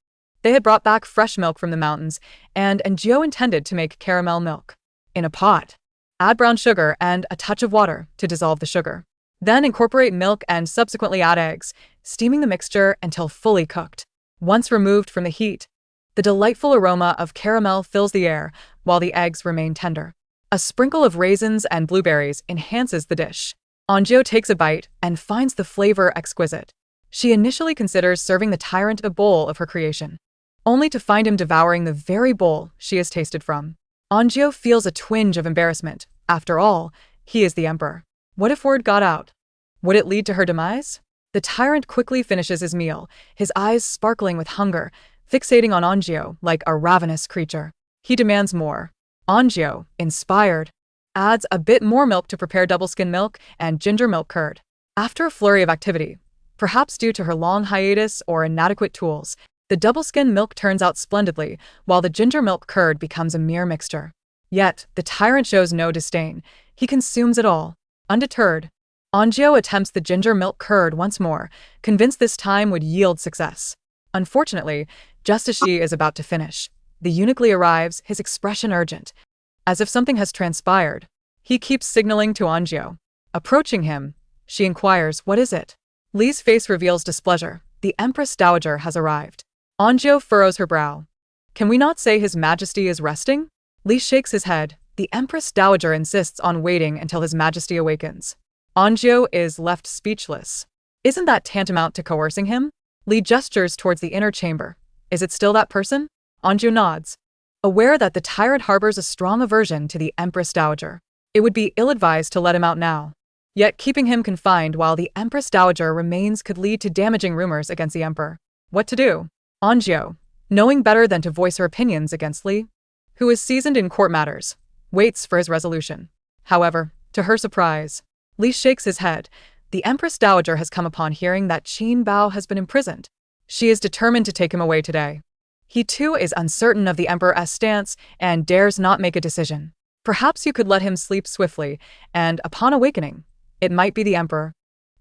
They had brought back fresh milk from the mountains, and Gio intended to make caramel milk. In a pot, add brown sugar and a touch of water to dissolve the sugar. Then incorporate milk and subsequently add eggs, steaming the mixture until fully cooked. Once removed from the heat, the delightful aroma of caramel fills the air, while the eggs remain tender. A sprinkle of raisins and blueberries enhances the dish. Gio takes a bite and finds the flavor exquisite. She initially considers serving the tyrant a bowl of her creation, only to find him devouring the very bowl she has tasted from. Gio feels a twinge of embarrassment. After all, he is the emperor. What if word got out? Would it lead to her demise? The tyrant quickly finishes his meal, his eyes sparkling with hunger, fixating on Gio like a ravenous creature. He demands more. Gio, inspired, adds a bit more milk to prepare double-skim milk and ginger milk curd. After a flurry of activity, perhaps due to her long hiatus or inadequate tools, the double-skim milk turns out splendidly, while the ginger milk curd becomes a mere mixture. Yet, the tyrant shows no disdain. He consumes it all. Undeterred, Gio attempts the ginger milk curd once more, convinced this time would yield success. Unfortunately, just as she is about to finish, the eunuch Li arrives, his expression urgent, as if something has transpired. He keeps signaling to Gio. Approaching him, she inquires, "What is it?" Li's face reveals displeasure. The Empress Dowager has arrived. Gio furrows her brow. "Can we not say His Majesty is resting?" Li shakes his head. The Empress Dowager insists on waiting until His Majesty awakens. Gio is left speechless. Isn't that tantamount to coercing him? Li gestures towards the inner chamber. Is it still that person? Gio nods, aware that the tyrant harbors a strong aversion to the Empress Dowager. It would be ill-advised to let him out now. Yet keeping him confined while the Empress Dowager remains could lead to damaging rumors against the emperor. What to do? Gio, knowing better than to voice her opinions against Li, who is seasoned in court matters, waits for his resolution. However, to her surprise, Li shakes his head. The Empress Dowager has come upon hearing that Qin Bao has been imprisoned. She is determined to take him away today. He too is uncertain of the emperor's stance and dares not make a decision. Perhaps you could let him sleep swiftly, and upon awakening, it might be the emperor.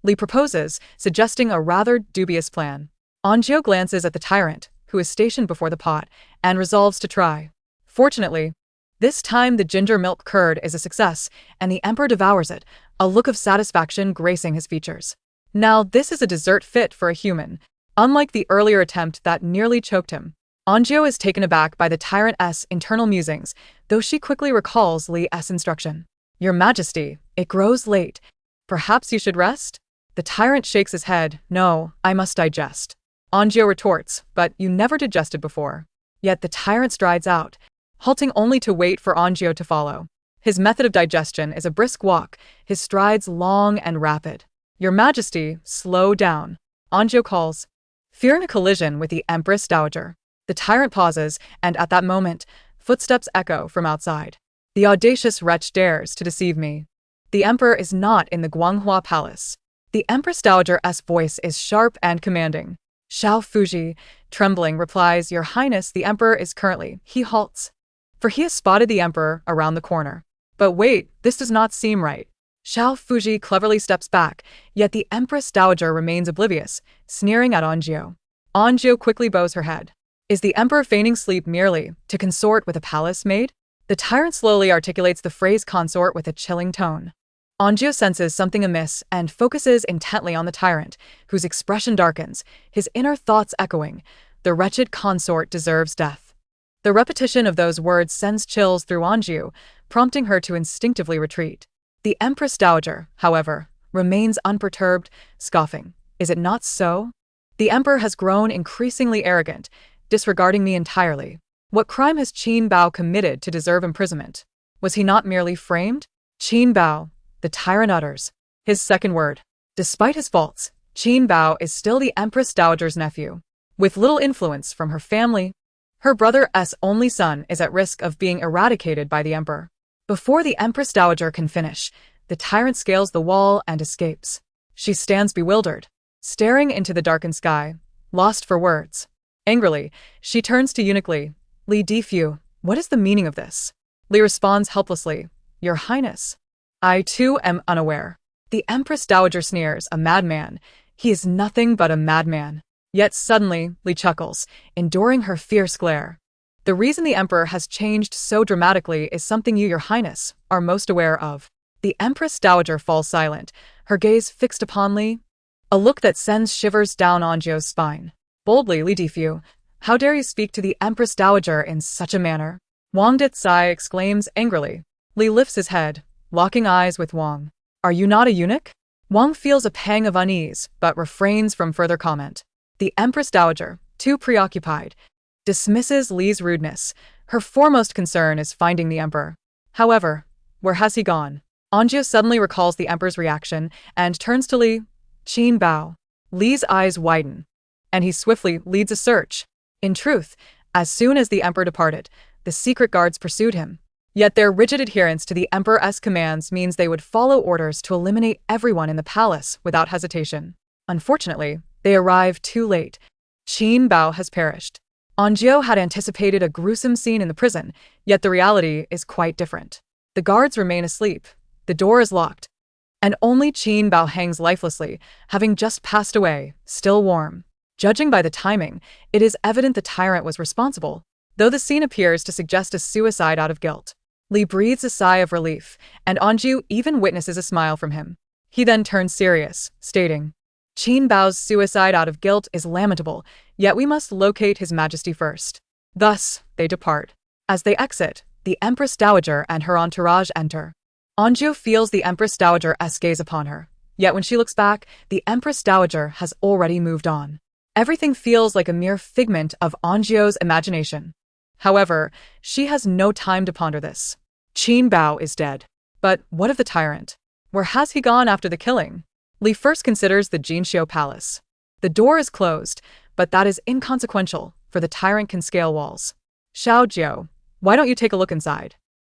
Li proposes, suggesting a rather dubious plan. Gio glances at the tyrant, who is stationed before the pot, and resolves to try. Fortunately, this time the ginger milk curd is a success, and the emperor devours it, a look of satisfaction gracing his features. Now this is a dessert fit for a human, unlike the earlier attempt that nearly choked him. Gio is taken aback by the tyrant's internal musings, though she quickly recalls Li's instruction. "Your Majesty, it grows late. Perhaps you should rest?" The tyrant shakes his head. "No, I must digest." Gio retorts, "But you never digested before." Yet the tyrant strides out, halting only to wait for Gio to follow. His method of digestion is a brisk walk, his strides long and rapid. "Your Majesty, slow down," Gio calls, fearing a collision with the Empress Dowager. The tyrant pauses, and at that moment, footsteps echo from outside. "The audacious wretch dares to deceive me. The emperor is not in the Guanghua Palace." The Empress Dowager's voice is sharp and commanding. Xiao Fuji, trembling, replies, "Your Highness, the emperor is currently..." He halts, for he has spotted the emperor around the corner. But wait, this does not seem right. Xiao Fuji cleverly steps back, yet the Empress Dowager remains oblivious, sneering at Anjou. Anjou quickly bows her head. Is the Emperor feigning sleep merely to consort with a palace maid? The tyrant slowly articulates the phrase consort with a chilling tone. Anjou senses something amiss and focuses intently on the tyrant, whose expression darkens, his inner thoughts echoing, "The wretched consort deserves death." The repetition of those words sends chills through Anjou, prompting her to instinctively retreat. The Empress Dowager, however, remains unperturbed, scoffing. Is it not so? The Emperor has grown increasingly arrogant, disregarding me entirely. What crime has Qin Bao committed to deserve imprisonment? Was he not merely framed? Qin Bao, the tyrant utters. His second word. Despite his faults, Qin Bao is still the Empress Dowager's nephew, with little influence from her family. Her brother's only son is at risk of being eradicated by the Emperor. Before the Empress Dowager can finish, the tyrant scales the wall and escapes. She stands bewildered, staring into the darkened sky, lost for words. Angrily, she turns to eunuch Li. Li Difu, what is the meaning of this? Li responds helplessly, Your Highness. I too am unaware. The Empress Dowager sneers, a madman. He is nothing but a madman. Yet suddenly, Li chuckles, enduring her fierce glare. The reason the Emperor has changed so dramatically is something you, Your Highness, are most aware of. The Empress Dowager falls silent, her gaze fixed upon Li. A look that sends shivers down Anjou's spine. Boldly, Li Difu, how dare you speak to the Empress Dowager in such a manner? Wang Ditsai exclaims angrily. Li lifts his head, locking eyes with Wang. Are you not a eunuch? Wang feels a pang of unease, but refrains from further comment. The Empress Dowager, too preoccupied, dismisses Li's rudeness. Her foremost concern is finding the Emperor. However, where has he gone? Anjou suddenly recalls the Emperor's reaction and turns to Li. Qin Bao. Li's eyes widen, and he swiftly leads a search. In truth, as soon as the Emperor departed, the secret guards pursued him. Yet their rigid adherence to the Emperor's commands means they would follow orders to eliminate everyone in the palace without hesitation. Unfortunately, they arrive too late. Qin Bao has perished. Anjou had anticipated a gruesome scene in the prison, yet the reality is quite different. The guards remain asleep, the door is locked, and only Qin Bao hangs lifelessly, having just passed away, still warm. Judging by the timing, it is evident the tyrant was responsible, though the scene appears to suggest a suicide out of guilt. Li breathes a sigh of relief, and Anjou even witnesses a smile from him. He then turns serious, stating, Qin Bao's suicide out of guilt is lamentable, yet we must locate His Majesty first. Thus, they depart. As they exit, the Empress Dowager and her entourage enter. Anjou feels the Empress Dowager's gaze upon her, yet when she looks back, the Empress Dowager has already moved on. Everything feels like a mere figment of Anjou's imagination. However, she has no time to ponder this. Qin Bao is dead. But what of the tyrant? Where has he gone after the killing? Li first considers the Jinxiu Palace. The door is closed, but that is inconsequential, for the tyrant can scale walls. Xiao Jiu, why don't you take a look inside?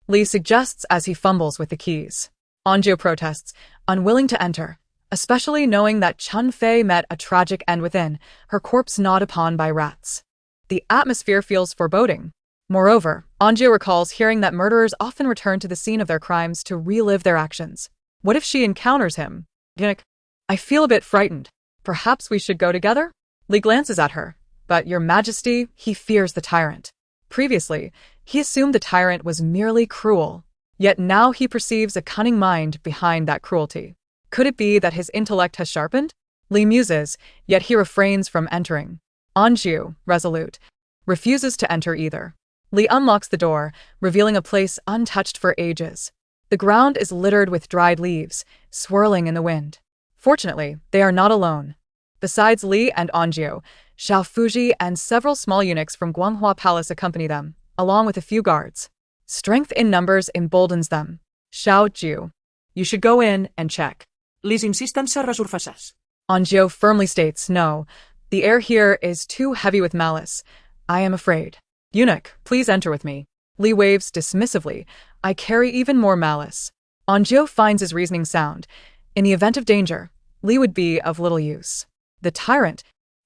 Li suggests as he fumbles with the keys. Anjou protests, unwilling to enter, especially knowing that Chun Fei met a tragic end within, her corpse gnawed upon by rats. The atmosphere feels foreboding. Moreover, Anjou recalls hearing that murderers often return to the scene of their crimes to relive their actions. What if she encounters him? Eunuch, I feel a bit frightened. Perhaps we should go together? Li glances at her. But, Your Majesty, he fears the tyrant. Previously, he assumed the tyrant was merely cruel. Yet now he perceives a cunning mind behind that cruelty. Could it be that his intellect has sharpened? Li muses, yet he refrains from entering. Anjou, resolute, refuses to enter either. Li unlocks the door, revealing a place untouched for ages. The ground is littered with dried leaves, swirling in the wind. Fortunately, they are not alone. Besides Li and Anjou, Xiao Fuji and several small eunuchs from Guanghua Palace accompany them, along with a few guards. Strength in numbers emboldens them. Xiao Jiu, you should go in and check. Li's insistència resurfaçàs. Anjou firmly states, no, the air here is too heavy with malice. I am afraid. Eunuch, please enter with me. Li waves dismissively, I carry even more malice. Anjou finds his reasoning sound. In the event of danger, Li would be of little use. The tyrant,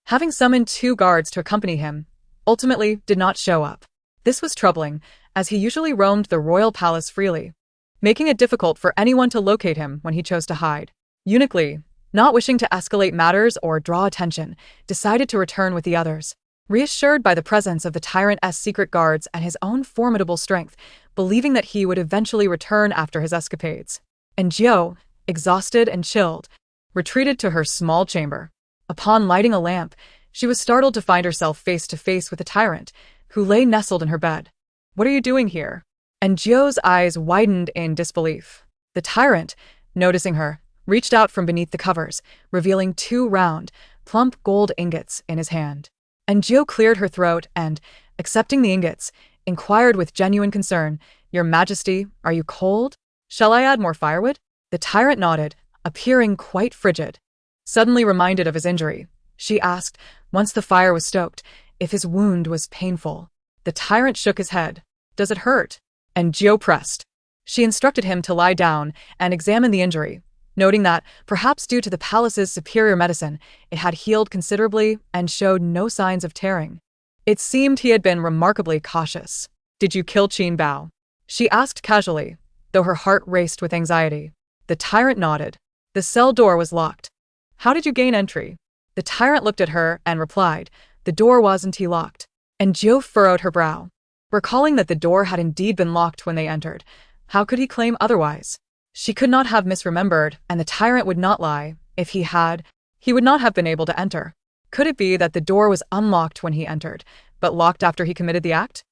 having summoned 2 guards to accompany him, ultimately did not show up. This was troubling, as he usually roamed the royal palace freely. making it difficult for anyone to locate him when he chose to hide. Eunuch Li, not wishing to escalate matters or draw attention, decided to return with the others. Reassured by the presence of the Tyrant's secret guards and his own formidable strength, believing that he would eventually return after his escapades. And Jiao, exhausted and chilled, retreated to her small chamber. Upon lighting a lamp, she was startled to find herself face to face with the Tyrant, who lay nestled in her bed. "What are you doing here?" And Jiao's eyes widened in disbelief. The Tyrant, noticing her, reached out from beneath the covers, revealing 2 round, plump gold ingots in his hand. And Jiao cleared her throat and, accepting the ingots, inquired with genuine concern, "Your Majesty, are you cold? Shall I add more firewood?" The Tyrant nodded, appearing quite frigid. Suddenly reminded of his injury, she asked, once the fire was stoked, if his wound was painful. The Tyrant shook his head. "Does it hurt?" And Jiao pressed. She instructed him to lie down and examine the injury, noting that, perhaps due to the palace's superior medicine, it had healed considerably and showed no signs of tearing. It seemed he had been remarkably cautious. "Did you kill Qin Bao?" she asked casually, though her heart raced with anxiety. The Tyrant nodded. "The cell door was locked." "How did you gain entry?" The Tyrant looked at her and replied, "The door wasn't locked." And Jiao furrowed her brow. Recalling that the door had indeed been locked when they entered, how could he claim otherwise? She could not have misremembered, and the Tyrant would not lie. If he had, he would not have been able to enter. Could it be that the door was unlocked when he entered, but locked after he committed the act?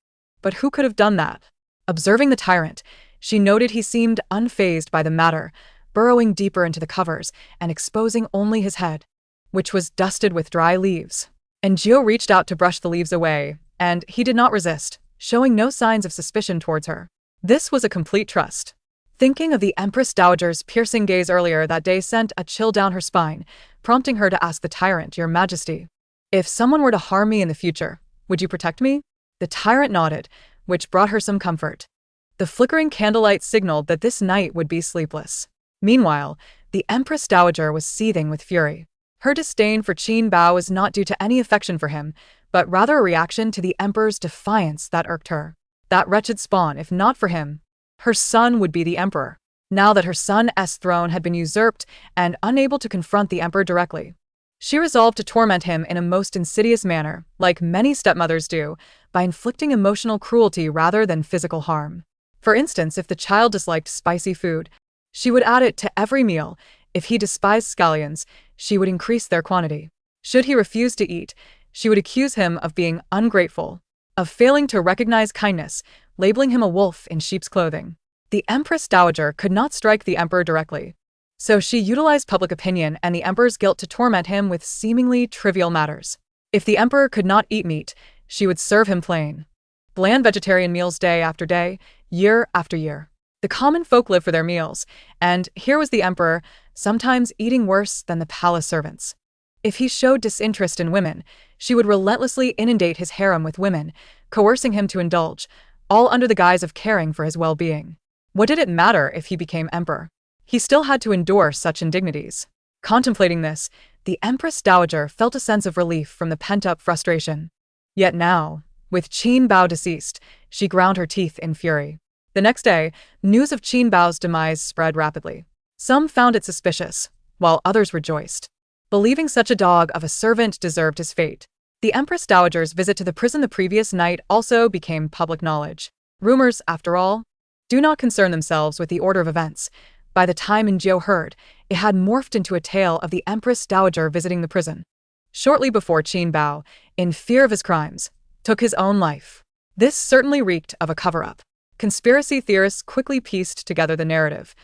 But who could have done that? Observing the Tyrant, she noted he seemed unfazed by the matter, burrowing deeper into the covers and exposing only his head, which was dusted with dry leaves. And Jiao reached out to brush the leaves away, and he did not resist, showing no signs of suspicion towards her. This was a complete trust. Thinking of the Empress Dowager's piercing gaze earlier that day sent a chill down her spine, prompting her to ask the Tyrant, "Your Majesty, if someone were to harm me in the future, would you protect me?" The Tyrant nodded, which brought her some comfort. The flickering candlelight signaled that this night would be sleepless. Meanwhile, the Empress Dowager was seething with fury. Her disdain for Qin Bao was not due to any affection for him, but rather a reaction to the Emperor's defiance that irked her. That wretched spawn, if not for him, her son would be the Emperor. Now that her son's throne had been usurped and unable to confront the Emperor directly, she resolved to torment him in a most insidious manner, like many stepmothers do, by inflicting emotional cruelty rather than physical harm. For instance, if the child disliked spicy food, she would add it to every meal. If he despised scallions, she would increase their quantity. Should he refuse to eat, she would accuse him of being ungrateful, of failing to recognize kindness, labeling him a wolf in sheep's clothing. The Empress Dowager could not strike the Emperor directly, so she utilized public opinion and the Emperor's guilt to torment him with seemingly trivial matters. If the Emperor could not eat meat, she would serve him plain, bland vegetarian meals day after day, year after year. The common folk live for their meals, and here was the Emperor, sometimes eating worse than the palace servants. If he showed disinterest in women, she would relentlessly inundate his harem with women, coercing him to indulge, all under the guise of caring for his well-being. What did it matter if he became emperor? He still had to endure such indignities. Contemplating this, the Empress Dowager felt a sense of relief from the pent-up frustration. Yet now, with Qin Bao deceased, she ground her teeth in fury. The next day, news of Qin Bao's demise spread rapidly. Some found it suspicious, while others rejoiced, believing such a dog of a servant deserved his fate. The Empress Dowager's visit to the prison the previous night also became public knowledge. Rumors, after all, do not concern themselves with the order of events. By the time Jiao heard, it had morphed into a tale of the Empress Dowager visiting the prison shortly before Qin Bao, in fear of his crimes, took his own life. This certainly reeked of a cover-up. Conspiracy theorists quickly pieced together the narrative.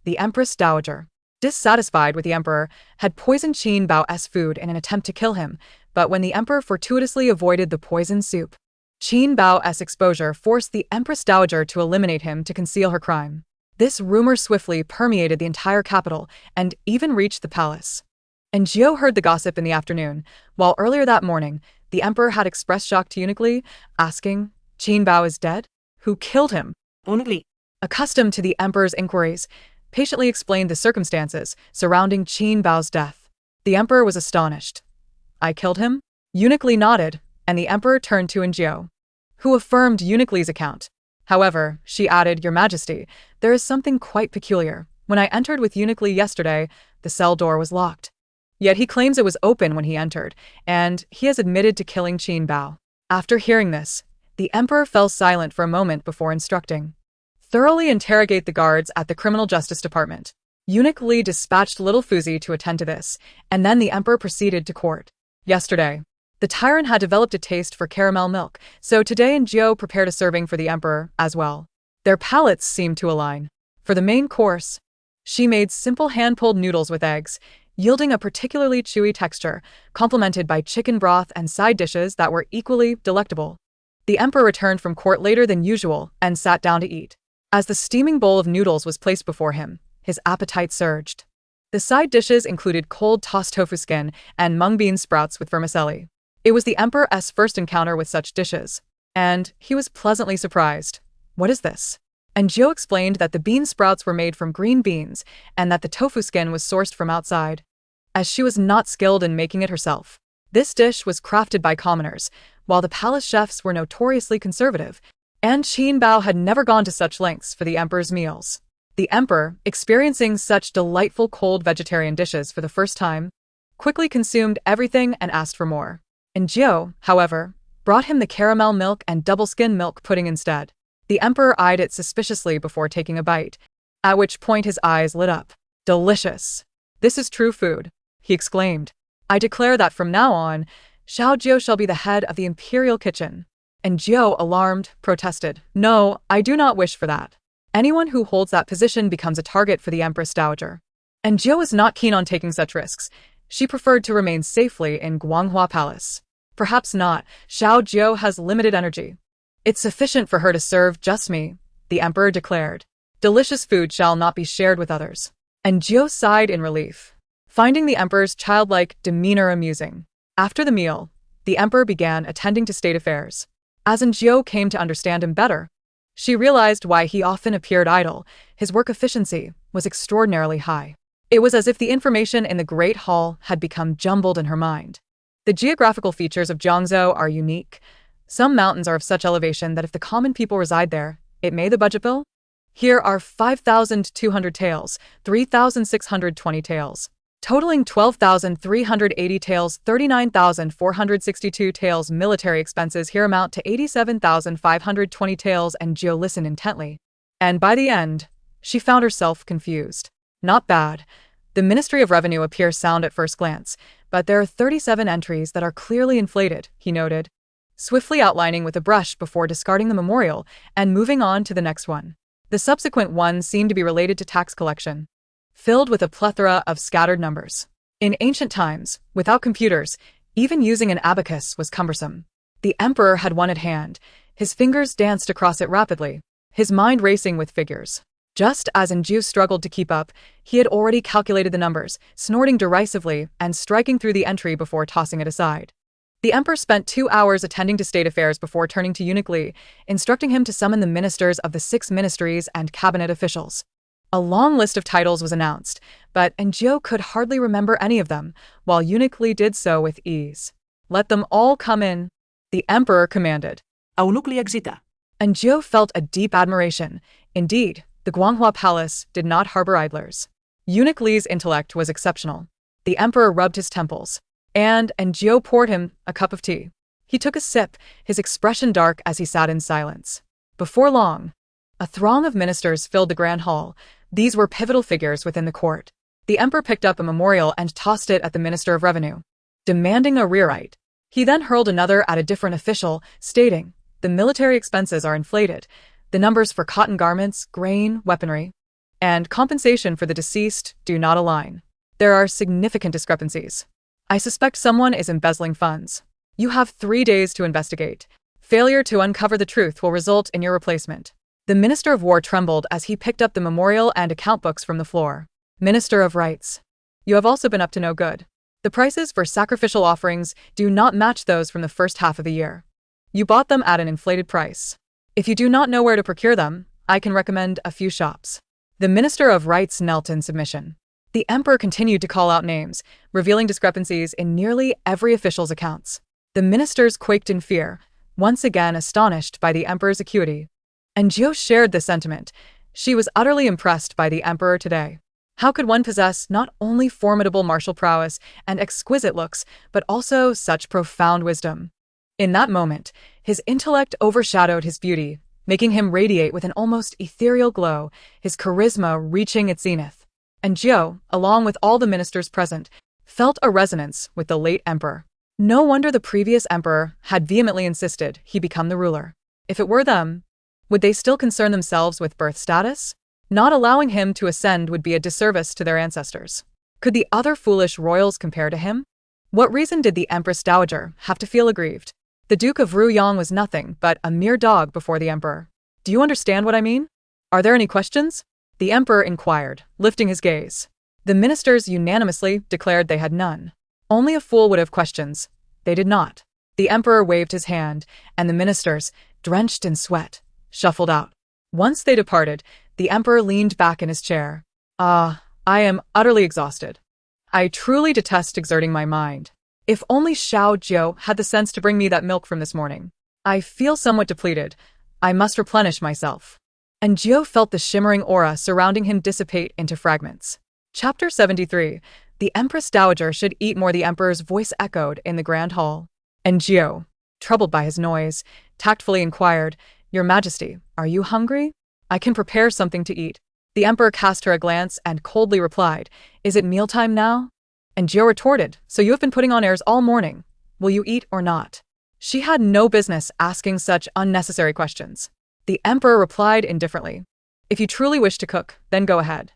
The Empress Dowager, dissatisfied with the Emperor, had poisoned Qin Bao's food in an attempt to kill him, but when the Emperor fortuitously avoided the poisoned soup, Qin Bao's exposure forced the Empress Dowager to eliminate him to conceal her crime. This rumor swiftly permeated the entire capital and even reached the palace. And Jiao heard the gossip in the afternoon, while earlier that morning, the Emperor had expressed shock to Eunuch Li, asking, "Qin Bao is dead? Who killed him?" Eunuch Li, accustomed to the Emperor's inquiries, patiently explained the circumstances surrounding Qin Bao's death. The Emperor was astonished. "I killed him?" Eunuch Li nodded, and the Emperor turned to Jiao, who affirmed Eunuch Li's account. However, she added, Your Majesty, there is something quite peculiar. When I entered with Eunuch Lee yesterday, the cell door was locked. Yet he claims it was open when he entered, and he has admitted to killing Qin Bao. After hearing this, the emperor fell silent for a moment before instructing. Thoroughly interrogate the guards at the Criminal Justice Department. Eunuch Lee dispatched little Fuzi to attend to this, and then the emperor proceeded to court. Yesterday, the tyrant had developed a taste for caramel milk, so today Jiao prepared a serving for the emperor as well. Their palates seemed to align. For the main course, she made simple hand-pulled noodles with eggs, yielding a particularly chewy texture, complemented by chicken broth and side dishes that were equally delectable. The emperor returned from court later than usual and sat down to eat. As the steaming bowl of noodles was placed before him, his appetite surged. The side dishes included cold tossed tofu skin and mung bean sprouts with vermicelli. It was the emperor's first encounter with such dishes, and he was pleasantly surprised. What is this? And Jiao explained that the bean sprouts were made from green beans and that the tofu skin was sourced from outside, as she was not skilled in making it herself. This dish was crafted by commoners, while the palace chefs were notoriously conservative, and Qin Bao had never gone to such lengths for the emperor's meals. The emperor, experiencing such delightful cold vegetarian dishes for the first time, quickly consumed everything and asked for more. And Jiao, however, brought him the caramel milk and double-skin milk pudding instead. The emperor eyed it suspiciously before taking a bite, at which point his eyes lit up. Delicious. This is true food, he exclaimed. I declare that from now on, Xiao Jiao shall be the head of the imperial kitchen. And Jiao, alarmed, protested. No, I do not wish for that. Anyone who holds that position becomes a target for the Empress Dowager. And Jiao was not keen on taking such risks. She preferred to remain safely in Guanghua Palace. Perhaps not. Xiao Jiao has limited energy. It's sufficient for her to serve just me, the emperor declared. Delicious food shall not be shared with others. And Jiao sighed in relief, finding the emperor's childlike demeanor amusing. After the meal, the emperor began attending to state affairs. As Jiao came to understand him better, she realized why he often appeared idle. His work efficiency was extraordinarily high. It was as if the information in the Great Hall had become jumbled in her mind. The geographical features of Jiangzhou are unique. Some mountains are of such elevation that if the common people reside there, it may the budget bill. Here are 5,200 taels, 3,620 taels, totaling 12,380 taels, 39,462 taels. Military expenses here amount to 87,520 taels, and Jiao listened intently. And by the end, she found herself confused. Not bad. The Ministry of Revenue appears sound at first glance, but there are 37 entries that are clearly inflated, he noted, swiftly outlining with a brush before discarding the memorial and moving on to the next one. The subsequent ones seemed to be related to tax collection, filled with a plethora of scattered numbers. In ancient times, without computers, even using an abacus was cumbersome. The emperor had one at hand. His fingers danced across it rapidly, his mind racing with figures. Just as Jiao struggled to keep up, he had already calculated the numbers, snorting derisively and striking through the entry before tossing it aside. The emperor spent 2 hours attending to state affairs before turning to Eunuch Lee, instructing him to summon the ministers of the 6 ministries and cabinet officials. A long list of titles was announced, but Jiao could hardly remember any of them, while Eunuch Lee did so with ease. Let them all come in, the emperor commanded. Eunuch Lee exita. Jiao felt a deep admiration. Indeed, the Guanghua Palace did not harbor idlers. Eunuch Lee's intellect was exceptional. The emperor rubbed his temples, and Jiao poured him a cup of tea. He took a sip, his expression dark as he sat in silence. Before long, a throng of ministers filled the grand hall. These were pivotal figures within the court. The emperor picked up a memorial and tossed it at the Minister of Revenue, demanding a rewrite. He then hurled another at a different official, stating, the military expenses are inflated. The numbers for cotton garments, grain, weaponry, and compensation for the deceased do not align. There are significant discrepancies. I suspect someone is embezzling funds. You have 3 days to investigate. Failure to uncover the truth will result in your replacement. The Minister of War trembled as he picked up the memorial and account books from the floor. Minister of Rights, you have also been up to no good. The prices for sacrificial offerings do not match those from the first half of the year. You bought them at an inflated price. If you do not know where to procure them, I can recommend a few shops. The Minister of Rights knelt in submission. The emperor continued to call out names, revealing discrepancies in nearly every official's accounts. The ministers quaked in fear, once again astonished by the emperor's acuity. And Jiu shared this sentiment. She was utterly impressed by the emperor today. How could one possess not only formidable martial prowess and exquisite looks, but also such profound wisdom? In that moment, his intellect overshadowed his beauty, making him radiate with an almost ethereal glow, his charisma reaching its zenith. And Jiu, along with all the ministers present, felt a resonance with the late emperor. No wonder the previous emperor had vehemently insisted he become the ruler. If it were them, would they still concern themselves with birth status? Not allowing him to ascend would be a disservice to their ancestors. Could the other foolish royals compare to him? What reason did the Empress Dowager have to feel aggrieved? The Duke of Ruyang was nothing but a mere dog before the emperor. Do you understand what I mean? Are there any questions? The emperor inquired, lifting his gaze. The ministers unanimously declared they had none. Only a fool would have questions. They did not. The emperor waved his hand, and the ministers, drenched in sweat, shuffled out. Once they departed, the emperor leaned back in his chair. I am utterly exhausted. I truly detest exerting my mind. If only Xiao Jiu had the sense to bring me that milk from this morning. I feel somewhat depleted. I must replenish myself. And Jiu felt the shimmering aura surrounding him dissipate into fragments. Chapter 73. The Empress Dowager should eat more. The emperor's voice echoed in the grand hall. And Jiu, troubled by his noise, tactfully inquired, Your Majesty, are you hungry? I can prepare something to eat. The emperor cast her a glance and coldly replied, Is it mealtime now? And Jiu retorted, So you have been putting on airs all morning. Will you eat or not? She had no business asking such unnecessary questions. The emperor replied indifferently, If you truly wish to cook, then go ahead.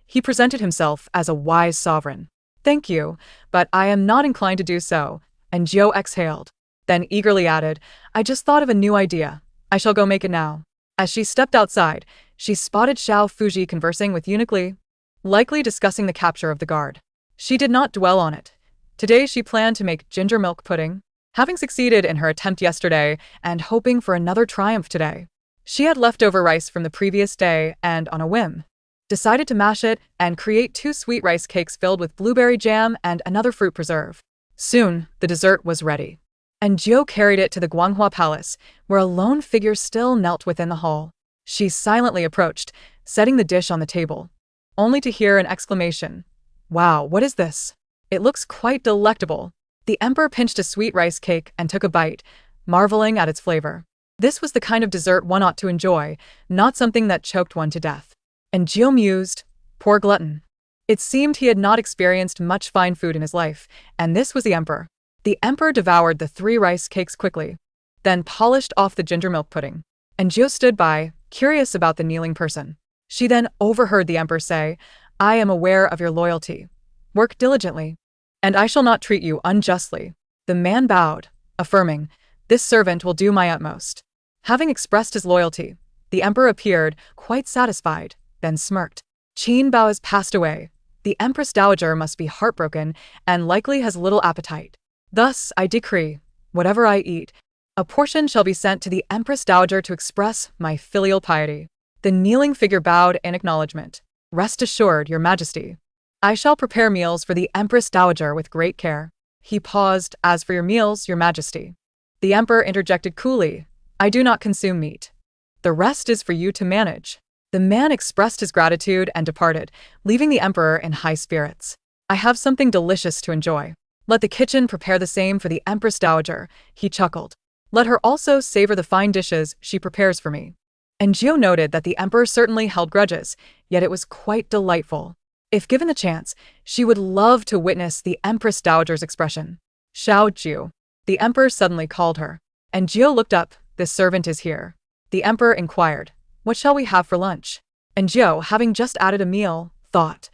He presented himself as a wise sovereign. Thank you, but I am not inclined to do so. And Jiu exhaled, then eagerly added, I just thought of a new idea. I shall go make it now. As she stepped outside, she spotted Xiao Fuji conversing with Eunuch Li, likely discussing the capture of the guard. She did not dwell on it. Today she planned to make ginger milk pudding. Having succeeded in her attempt yesterday and hoping for another triumph today, she had leftover rice from the previous day and, on a whim, decided to mash it and create 2 sweet rice cakes filled with blueberry jam and another fruit preserve. Soon, the dessert was ready, and Jiu carried it to the Guanghua Palace, where a lone figure still knelt within the hall. She silently approached, setting the dish on the table, only to hear an exclamation. Wow, what is this? It looks quite delectable. The emperor pinched a sweet rice cake and took a bite, marveling at its flavor. This was the kind of dessert one ought to enjoy, not something that choked one to death. And Jiu mused, Poor glutton. It seemed he had not experienced much fine food in his life, and this was the emperor. The emperor devoured the 3 rice cakes quickly, then polished off the ginger milk pudding. And Jiu stood by, curious about the kneeling person. She then overheard the emperor say, I am aware of your loyalty. Work diligently, and I shall not treat you unjustly. The man bowed, affirming, This servant will do my utmost. Having expressed his loyalty, the emperor appeared quite satisfied, then smirked. Qin Bao has passed away. The Empress Dowager must be heartbroken and likely has little appetite. Thus, I decree, whatever I eat, a portion shall be sent to the Empress Dowager to express my filial piety. The kneeling figure bowed in acknowledgement. Rest assured, Your Majesty. I shall prepare meals for the Empress Dowager with great care. He paused, As for your meals, Your Majesty. The emperor interjected coolly, I do not consume meat. The rest is for you to manage. The man expressed his gratitude and departed, leaving the emperor in high spirits. I have something delicious to enjoy. Let the kitchen prepare the same for the Empress Dowager, he chuckled. Let her also savor the fine dishes she prepares for me. And Jiu noted that the emperor certainly held grudges, yet it was quite delightful. If given the chance, she would love to witness the Empress Dowager's expression. Xiao Jiu. The emperor suddenly called her. And Jiu looked up, This servant is here. The emperor inquired, What shall we have for lunch? And Jiu, having just added a meal, thought,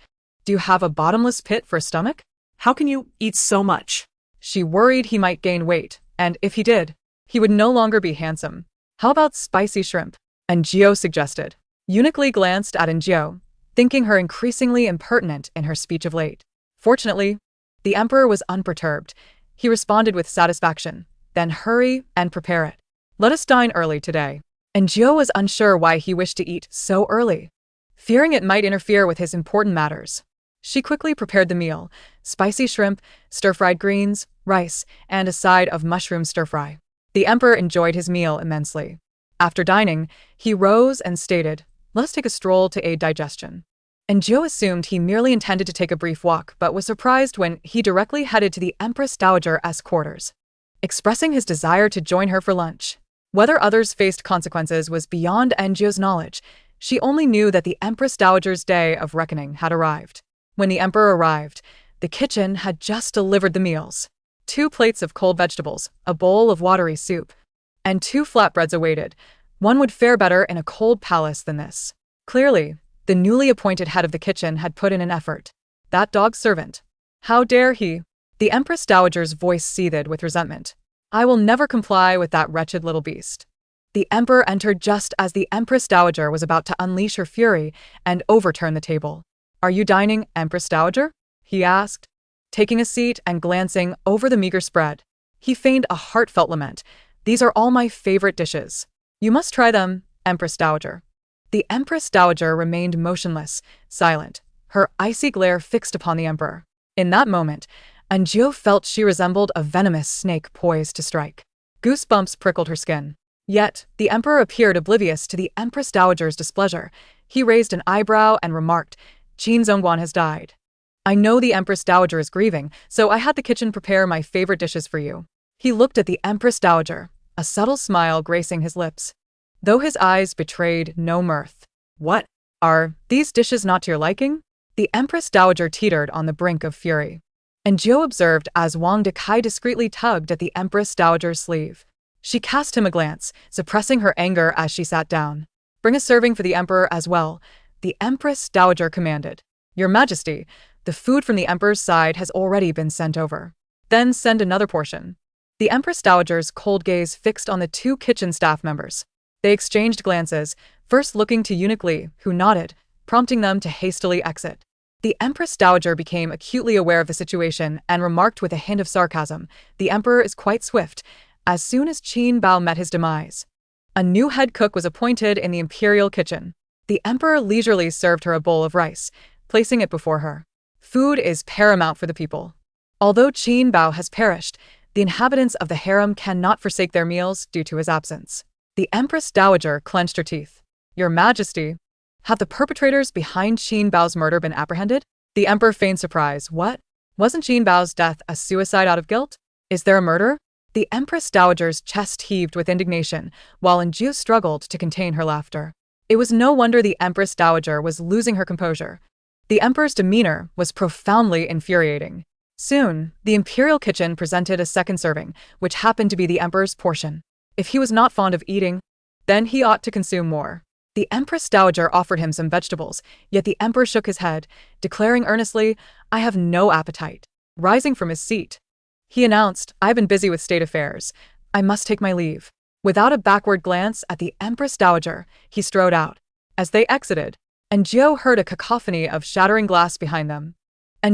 Do you have a bottomless pit for a stomach? How can you eat so much? She worried he might gain weight, and if he did, he would no longer be handsome. How about spicy shrimp? And Jiu suggested. Eunuch Li glanced at Jiu, thinking her increasingly impertinent in her speech of late. Fortunately, the emperor was unperturbed. He responded with satisfaction, Then hurry and prepare it. Let us dine early today. And Jiu was unsure why he wished to eat so early, fearing it might interfere with his important matters. She quickly prepared the meal, spicy shrimp, stir-fried greens, rice, and a side of mushroom stir-fry. The emperor enjoyed his meal immensely. After dining, he rose and stated, "Let's take a stroll to aid digestion." And Joe assumed he merely intended to take a brief walk, but was surprised when he directly headed to the Empress Dowager's quarters, expressing his desire to join her for lunch. Whether others faced consequences was beyond Jo's knowledge. She only knew that the Empress Dowager's day of reckoning had arrived. When the Emperor arrived, the kitchen had just delivered the meals. 2 plates of cold vegetables, a bowl of watery soup, and 2 flatbreads awaited. One would fare better in a cold palace than this. Clearly, the newly appointed head of the kitchen had put in an effort. That dog servant. How dare he? The Empress Dowager's voice seethed with resentment. I will never comply with that wretched little beast. The Emperor entered just as the Empress Dowager was about to unleash her fury and overturn the table. Are you dining, Empress Dowager? He asked, taking a seat and glancing over the meager spread. He feigned a heartfelt lament. These are all my favorite dishes. You must try them, Empress Dowager. The Empress Dowager remained motionless, silent, her icy glare fixed upon the Emperor. In that moment, Joe felt she resembled a venomous snake poised to strike. Goosebumps prickled her skin. Yet, the Emperor appeared oblivious to the Empress Dowager's displeasure. He raised an eyebrow and remarked, Qin Zongguan has died. I know the Empress Dowager is grieving, so I had the kitchen prepare my favorite dishes for you. He looked at the Empress Dowager, a subtle smile gracing his lips, though his eyes betrayed no mirth. What? Are these dishes not to your liking? The Empress Dowager teetered on the brink of fury. And Joe observed as Wang Dekai discreetly tugged at the Empress Dowager's sleeve. She cast him a glance, suppressing her anger as she sat down. Bring a serving for the Emperor as well, the Empress Dowager commanded. Your Majesty, the food from the Emperor's side has already been sent over. Then send another portion. The Empress Dowager's cold gaze fixed on the 2 kitchen staff members. They exchanged glances, first looking to Eunuch Li, who nodded, prompting them to hastily exit. The Empress Dowager became acutely aware of the situation and remarked with a hint of sarcasm, the Emperor is quite swift. As soon as Qin Bao met his demise, a new head cook was appointed in the imperial kitchen. The Emperor leisurely served her a bowl of rice, placing it before her. Food is paramount for the people. Although Qin Bao has perished, the inhabitants of the harem cannot forsake their meals due to his absence. The Empress Dowager clenched her teeth. Your Majesty, have the perpetrators behind Qin Bao's murder been apprehended? The Emperor feigned surprise. What? Wasn't Qin Bao's death a suicide out of guilt? Is there a murder? The Empress Dowager's chest heaved with indignation, while Anju struggled to contain her laughter. It was no wonder the Empress Dowager was losing her composure. The Emperor's demeanor was profoundly infuriating. Soon, the imperial kitchen presented a second serving, which happened to be the Emperor's portion. If he was not fond of eating, then he ought to consume more. The Empress Dowager offered him some vegetables, yet the Emperor shook his head, declaring earnestly, I have no appetite. Rising from his seat, he announced, I've been busy with state affairs. I must take my leave. Without a backward glance at the Empress Dowager, he strode out. As they exited, Joe heard a cacophony of shattering glass behind them.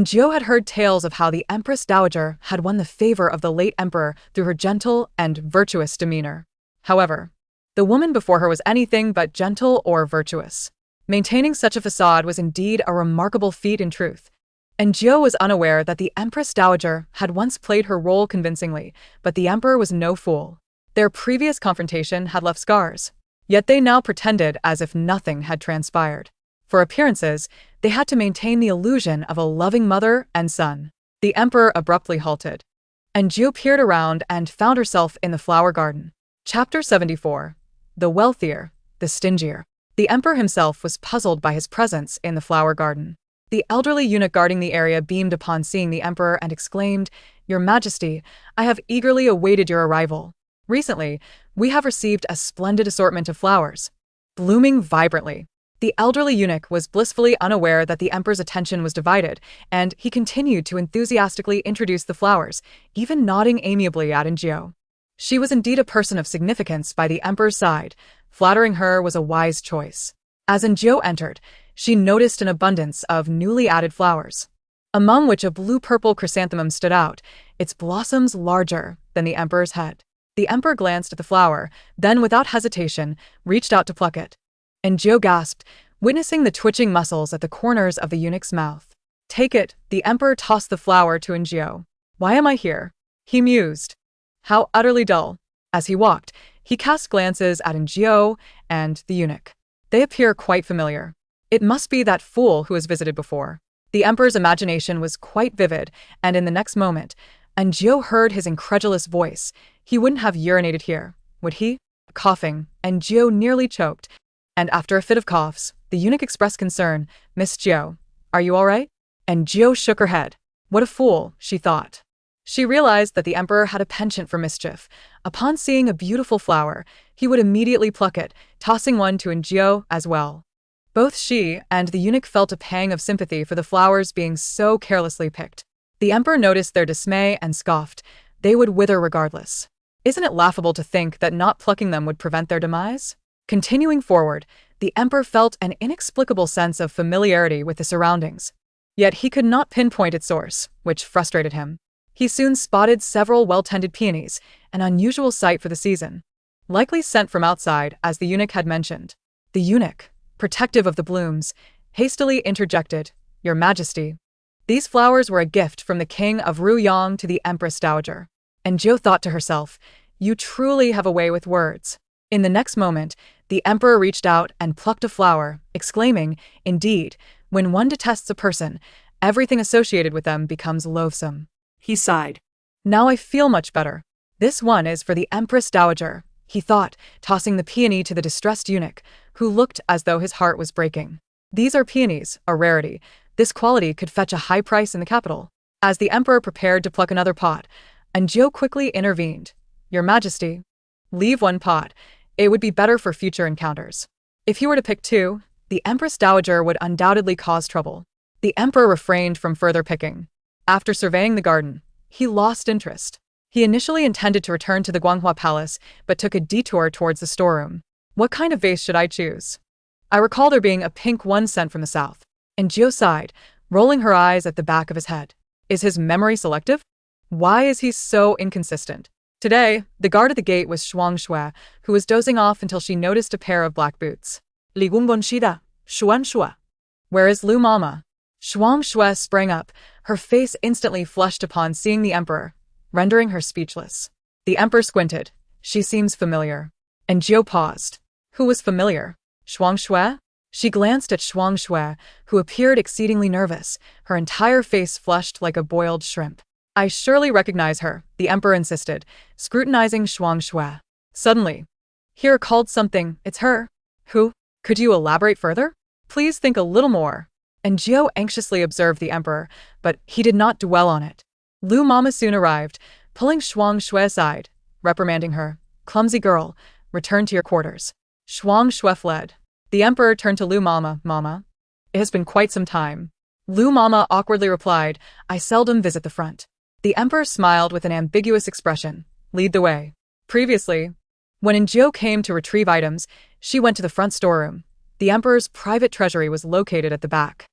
Joe had heard tales of how the Empress Dowager had won the favor of the late Emperor through her gentle and virtuous demeanor. However, the woman before her was anything but gentle or virtuous. Maintaining such a facade was indeed a remarkable feat in truth. Joe was unaware that the Empress Dowager had once played her role convincingly, but the Emperor was no fool. Their previous confrontation had left scars, yet they now pretended as if nothing had transpired. For appearances, they had to maintain the illusion of a loving mother and son. The Emperor abruptly halted, and Joe peered around and found herself in the flower garden. Chapter 74. The wealthier, the stingier. The Emperor himself was puzzled by his presence in the flower garden. The elderly eunuch guarding the area beamed upon seeing the Emperor and exclaimed, Your Majesty, I have eagerly awaited your arrival. Recently, we have received a splendid assortment of flowers, blooming vibrantly. The elderly eunuch was blissfully unaware that the Emperor's attention was divided, and he continued to enthusiastically introduce the flowers, even nodding amiably at Njio. She was indeed a person of significance by the Emperor's side. Flattering her was a wise choice. As Njio entered, she noticed an abundance of newly added flowers, among which a blue-purple chrysanthemum stood out, its blossoms larger than the Emperor's head. The Emperor glanced at the flower, then without hesitation, reached out to pluck it. Njio gasped, witnessing the twitching muscles at the corners of the eunuch's mouth. Take it, the Emperor tossed the flower to Njio. Why am I here? He mused. How utterly dull. As he walked, He cast glances at Njio and the eunuch. They appear quite familiar. It must be that fool who has visited before. The emperor's imagination was quite vivid, and in the next moment, Njio heard his incredulous voice. He wouldn't have urinated here, would he? Coughing, Njio nearly choked, and after a fit of coughs, the eunuch expressed concern. Miss Njio, are you all right? Njio shook her head. What a fool, she thought. She realized that the emperor had a penchant for mischief. Upon seeing a beautiful flower, he would immediately pluck it, tossing one to Njio as well. Both she and the eunuch felt a pang of sympathy for the flowers being so carelessly picked. The emperor noticed their dismay and scoffed. They would wither regardless. Isn't it laughable to think that not plucking them would prevent their demise? Continuing forward, the emperor felt an inexplicable sense of familiarity with the surroundings. Yet he could not pinpoint its source, which frustrated him. He soon spotted several well-tended peonies, an unusual sight for the season. Likely sent from outside, as the eunuch had mentioned. The eunuch, protective of the blooms, hastily interjected, Your Majesty. These flowers were a gift from the king of Ruyang to the Empress Dowager. Njio thought to herself, You truly have a way with words. In the next moment, the emperor reached out and plucked a flower, exclaiming, Indeed, when one detests a person, everything associated with them becomes loathsome. He sighed. Now I feel much better. This one is for the Empress Dowager, he thought, tossing the peony to the distressed eunuch, who looked as though his heart was breaking. These are peonies, a rarity. This quality could fetch a high price in the capital. As the emperor prepared to pluck another pot, Njio quickly intervened. Your Majesty, leave one pot. It would be better for future encounters. If he were to pick two, the Empress Dowager would undoubtedly cause trouble. The emperor refrained from further picking. After surveying the garden, he lost interest. He initially intended to return to the Guanghua Palace, but took a detour towards the storeroom. What kind of vase should I choose? I recall there being a pink one sent from the south. Njio sighed, rolling her eyes at the back of his head. Is his memory selective? Why is he so inconsistent? Today, the guard at the gate was Shuang Shui, who was dozing off until she noticed a pair of black boots. Li Gungon Shida, Shuan Shua. Where is Lu Mama? Shuang Shui sprang up, her face instantly flushed upon seeing the emperor, rendering her speechless. The emperor squinted. She seems familiar. Njio paused. Who was familiar? Shuang Shui? She glanced at Shuang Shui, who appeared exceedingly nervous, her entire face flushed like a boiled shrimp. I surely recognize her, the emperor insisted, scrutinizing Shuang Shui. Suddenly, he recalled something. It's her. Who? Could you elaborate further? Please think a little more. Njio anxiously observed the emperor, but he did not dwell on it. Lu Mama soon arrived, pulling Shuang Shui aside, reprimanding her. Clumsy girl, return to your quarters. Shuang Shui fled. The emperor turned to Lu Mama. Mama? It has been quite some time. Lu Mama awkwardly replied, I seldom visit the front. The emperor smiled with an ambiguous expression. Lead the way. Previously, when Njio came to retrieve items, she went to the front storeroom. The emperor's private treasury was located at the back.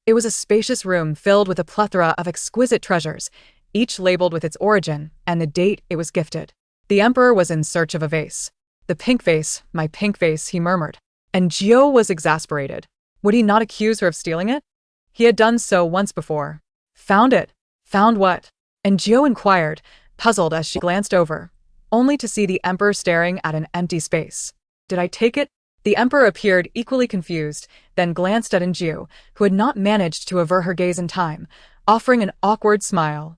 It was a spacious room filled with a plethora of exquisite treasures, each labeled with its origin and the date it was gifted. The emperor was in search of a vase. The pink vase, my pink vase, he murmured. Njio was exasperated. Would he not accuse her of stealing it? He had done so once before. Found it. Found what? Njio inquired, puzzled as she glanced over, only to see the emperor staring at an empty space. Did I take it? The emperor appeared equally confused, then glanced at Njio, who had not managed to avert her gaze in time, offering an awkward smile.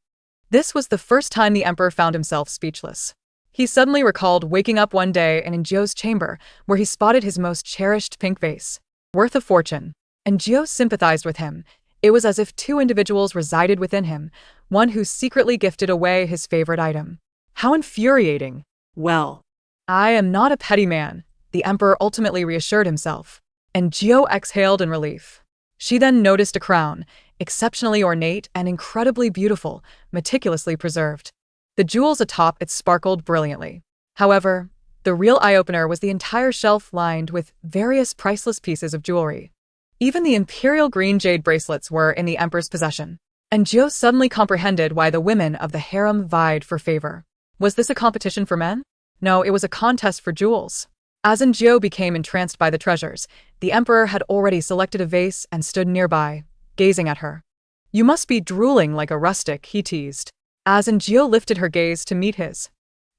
This was the first time the emperor found himself speechless. He suddenly recalled waking up one day in Njio's chamber, where he spotted his most cherished pink vase. Worth a fortune. Njio sympathized with him. It was as if two individuals resided within him, one who secretly gifted away his favorite item. How infuriating. Well, I am not a petty man, the emperor ultimately reassured himself. Njio exhaled in relief. She then noticed a crown, exceptionally ornate and incredibly beautiful, meticulously preserved. The jewels atop it sparkled brilliantly. However, the real eye-opener was the entire shelf lined with various priceless pieces of jewelry. Even the imperial green jade bracelets were in the emperor's possession. Njio suddenly comprehended why the women of the harem vied for favor. Was this a competition for men? No, it was a contest for jewels. As Njio became entranced by the treasures, the emperor had already selected a vase and stood nearby, gazing at her. You must be drooling like a rustic, he teased. As Njio lifted her gaze to meet his,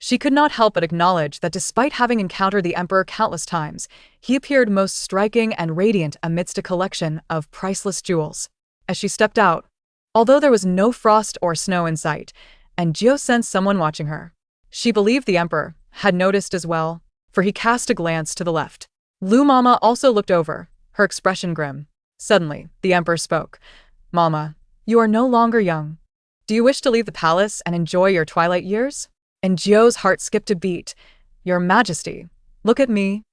She could not help but acknowledge that despite having encountered the emperor countless times, he appeared most striking and radiant amidst a collection of priceless jewels. As she stepped out, although there was no frost or snow in sight, and Jiao sensed someone watching her, she believed the emperor had noticed as well, for he cast a glance to the left. Lu Mama also looked over, her expression grim. Suddenly, the emperor spoke. "Mama, you are no longer young. Do you wish to leave the palace and enjoy your twilight years?" And Jiao's heart skipped a beat. "Your Majesty, look at me.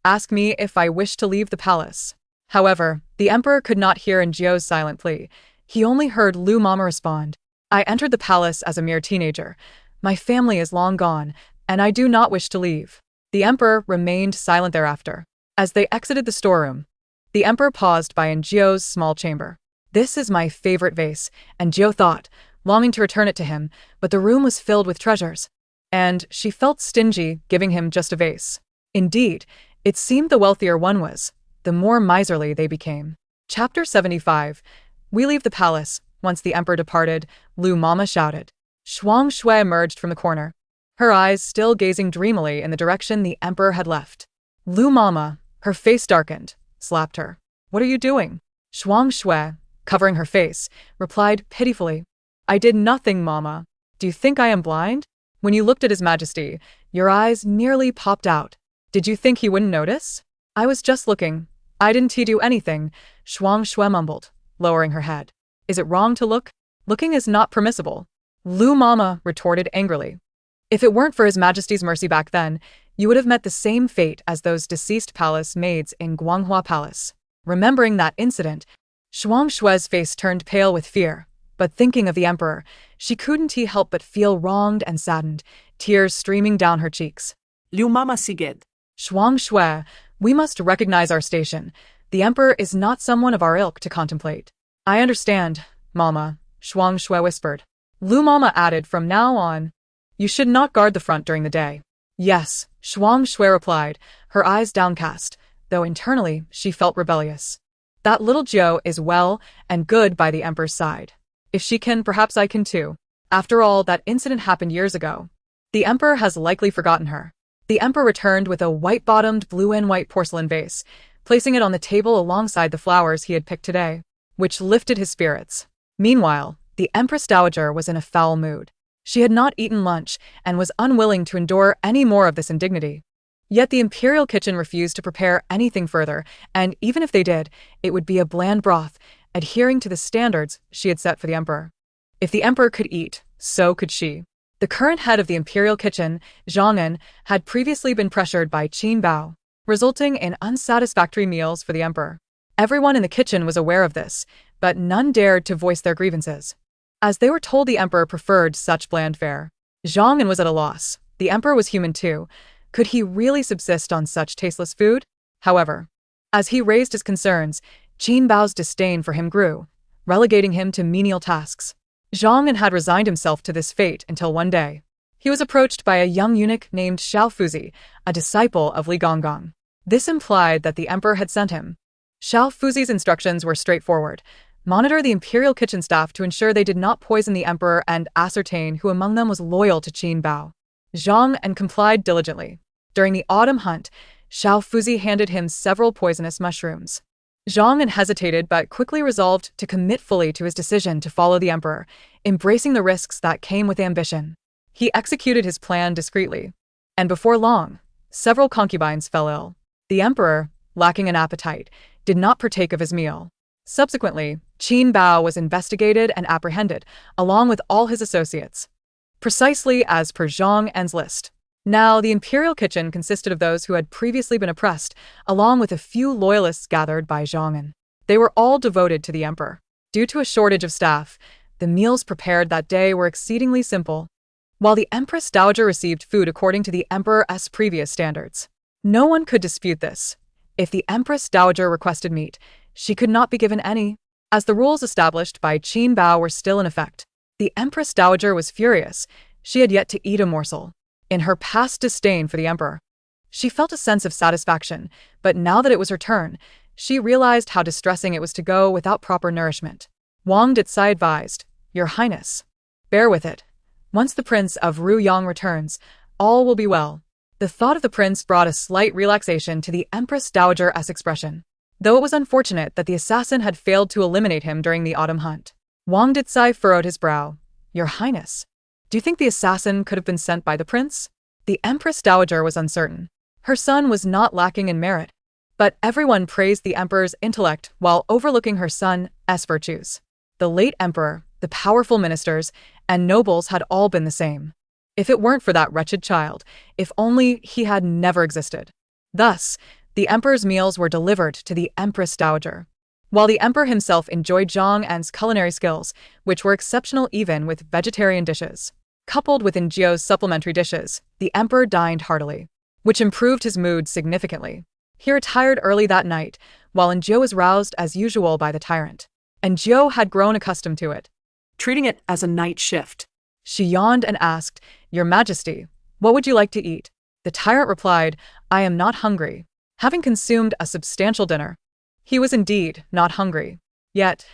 Ask me if I wish to leave the palace." However, the emperor could not hear in Jiao's silent plea. He only heard Lu Mama respond. "I entered the palace as a mere teenager. My family is long gone, and I do not wish to leave." The emperor remained silent thereafter. As they exited the storeroom, the emperor paused by in Jiao's small chamber. "This is my favorite vase," and Jiao thought, longing to return it to him, but the room was filled with treasures, and she felt stingy giving him just a vase. Indeed, it seemed the wealthier one was, the more miserly they became. Chapter 75. We leave the palace. Once the emperor departed, Lu Mama shouted. Shuang Shui emerged from the corner, her eyes still gazing dreamily in the direction the emperor had left. Lu Mama, her face darkened, slapped her. "What are you doing?" Shuang Shui, covering her face, replied pitifully. "I did nothing, Mama. Do you think I am blind?" When you looked at His Majesty, your eyes nearly popped out. "Did you think he wouldn't notice?" "I was just looking. I didn't do anything," Shuang Shui mumbled, lowering her head. "Is it wrong to look? Looking is not permissible," Lu Mama retorted angrily. "If it weren't for His Majesty's mercy back then, you would have met the same fate as those deceased palace maids in Guanghua Palace." Remembering that incident, Shuang Shui's face turned pale with fear, but thinking of the emperor, she couldn't help but feel wronged and saddened, tears streaming down her cheeks. Lu Mama siged. "Shuang Shui, we must recognize our station. The emperor is not someone of our ilk to contemplate." "I understand, Mama," Shuang Shui whispered. Lu Mama added, "From now on, you should not guard the front during the day." "Yes," Shuang Shui replied, her eyes downcast, though internally she felt rebellious. "That little Jiao is well and good by the emperor's side. If she can, perhaps I can too. After all, that incident happened years ago. The emperor has likely forgotten her." The emperor returned with a white-bottomed blue and white porcelain vase, placing it on the table alongside the flowers he had picked today, which lifted his spirits. Meanwhile, the Empress Dowager was in a foul mood. She had not eaten lunch and was unwilling to endure any more of this indignity. Yet the imperial kitchen refused to prepare anything further, and even if they did, it would be a bland broth, adhering to the standards she had set for the emperor. If the emperor could eat, so could she. The current head of the imperial kitchen, Zhang En, had previously been pressured by Qin Bao, resulting in unsatisfactory meals for the emperor. Everyone in the kitchen was aware of this, but none dared to voice their grievances, as they were told the emperor preferred such bland fare. Zhang En was at a loss. The emperor was human too. Could he really subsist on such tasteless food? However, as he raised his concerns, Qin Bao's disdain for him grew, relegating him to menial tasks. Zhang En had resigned himself to this fate until one day he was approached by a young eunuch named Xiao Fuzi, a disciple of Li Gonggong. This implied that the emperor had sent him. Xiao Fuzi's instructions were straightforward. Monitor the imperial kitchen staff to ensure they did not poison the emperor and ascertain who among them was loyal to Qin Bao. Zhang En complied diligently. During the autumn hunt, Xiao Fuzi handed him several poisonous mushrooms. Zhang En hesitated but quickly resolved to commit fully to his decision to follow the emperor, embracing the risks that came with ambition. He executed his plan discreetly, and before long, several concubines fell ill. The emperor, lacking an appetite, did not partake of his meal. Subsequently, Qin Bao was investigated and apprehended, along with all his associates, precisely as per Zhang En's list. Now, the imperial kitchen consisted of those who had previously been oppressed, along with a few loyalists gathered by Zhang En. They were all devoted to the emperor. Due to a shortage of staff, the meals prepared that day were exceedingly simple, while the Empress Dowager received food according to the emperor's previous standards. No one could dispute this. If the Empress Dowager requested meat, she could not be given any, as the rules established by Qin Bao were still in effect. The Empress Dowager was furious. She had yet to eat a morsel. In her past disdain for the emperor, she felt a sense of satisfaction, but now that it was her turn, she realized how distressing it was to go without proper nourishment. Wang Dicai advised, "Your Highness, bear with it. Once the Prince of Ruyang returns, all will be well. The thought of the prince brought a slight relaxation to the Empress Dowager's expression, though it was unfortunate that the assassin had failed to eliminate him during the autumn hunt. Wang Dicai furrowed his brow. Your Highness, do you think the assassin could have been sent by the prince? The Empress Dowager was uncertain. Her son was not lacking in merit, but everyone praised the emperor's intellect while overlooking her son's virtues. The late emperor, the powerful ministers, and nobles had all been the same. If it weren't for that wretched child, if only he had never existed. Thus, the emperor's meals were delivered to the Empress Dowager. While the emperor himself enjoyed Zhang An's culinary skills, which were exceptional even with vegetarian dishes, coupled with Enjio's supplementary dishes, the emperor dined heartily, which improved his mood significantly. He retired early that night, while Enjio was roused as usual by the tyrant. Enjio had grown accustomed to it, treating it as a night shift. She yawned and asked, Your Majesty, what would you like to eat? The tyrant replied, I am not hungry. Having consumed a substantial dinner, he was indeed not hungry. Yet,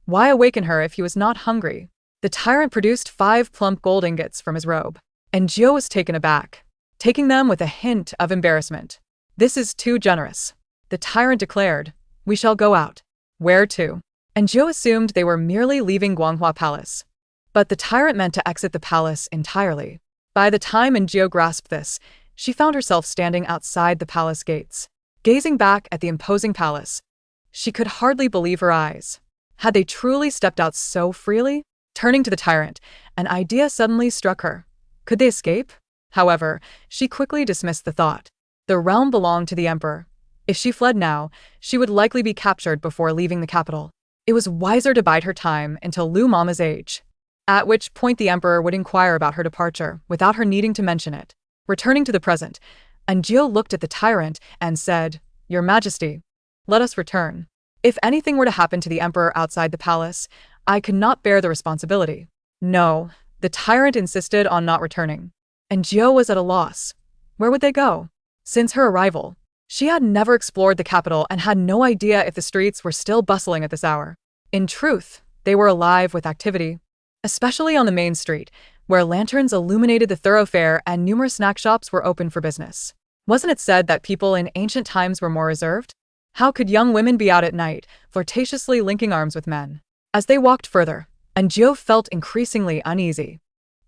why awaken her if he was not hungry? The tyrant produced 5 plump gold ingots from his robe, and Enjio was taken aback, taking them with a hint of embarrassment. This is too generous. The tyrant declared, We shall go out. Where to? Enjio assumed they were merely leaving Guanghua Palace. But the tyrant meant to exit the palace entirely. By the time Enjio grasped this, she found herself standing outside the palace gates, gazing back at the imposing palace. She could hardly believe her eyes. Had they truly stepped out so freely? Turning to the tyrant, an idea suddenly struck her. Could they escape? However, she quickly dismissed the thought. The realm belonged to the emperor. If she fled now, she would likely be captured before leaving the capital. It was wiser to bide her time until Lu Mama's age, at which point the emperor would inquire about her departure without her needing to mention it. Returning to the present, Enjio looked at the tyrant and said, Your Majesty, let us return. If anything were to happen to the emperor outside the palace, I could not bear the responsibility. No, the tyrant insisted on not returning. Enjio was at a loss. Where would they go? Since her arrival, she had never explored the capital and had no idea if the streets were still bustling at this hour. In truth, they were alive with activity, especially on the main street, where lanterns illuminated the thoroughfare and numerous snack shops were open for business. Wasn't it said that people in ancient times were more reserved? How could young women be out at night, flirtatiously linking arms with men? As they walked further, Enjio felt increasingly uneasy.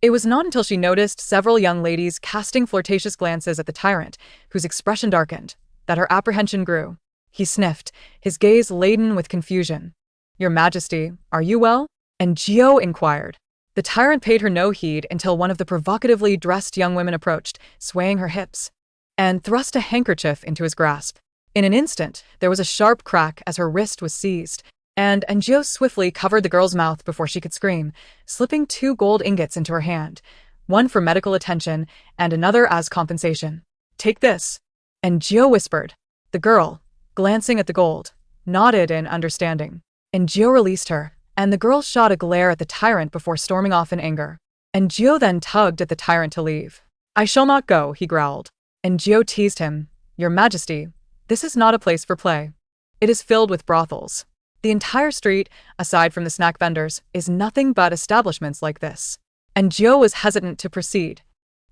It was not until she noticed several young ladies casting flirtatious glances at the tyrant, whose expression darkened, that her apprehension grew. He sniffed, his gaze laden with confusion. Your Majesty, are you well? Enjio inquired. The tyrant paid her no heed until one of the provocatively dressed young women approached, swaying her hips, and thrust a handkerchief into his grasp. In an instant, there was a sharp crack as her wrist was seized, and Enjio swiftly covered the girl's mouth before she could scream, slipping 2 gold ingots into her hand, one for medical attention and another as compensation. Take this, Enjio whispered. The girl, glancing at the gold, nodded in understanding. Enjio released her, and the girl shot a glare at the tyrant before storming off in anger. Enjio then tugged at the tyrant to leave. I shall not go, he growled. Enjio teased him. Your Majesty, this is not a place for play. It is filled with brothels. The entire street, aside from the snack vendors, is nothing but establishments like this. Enjio was hesitant to proceed,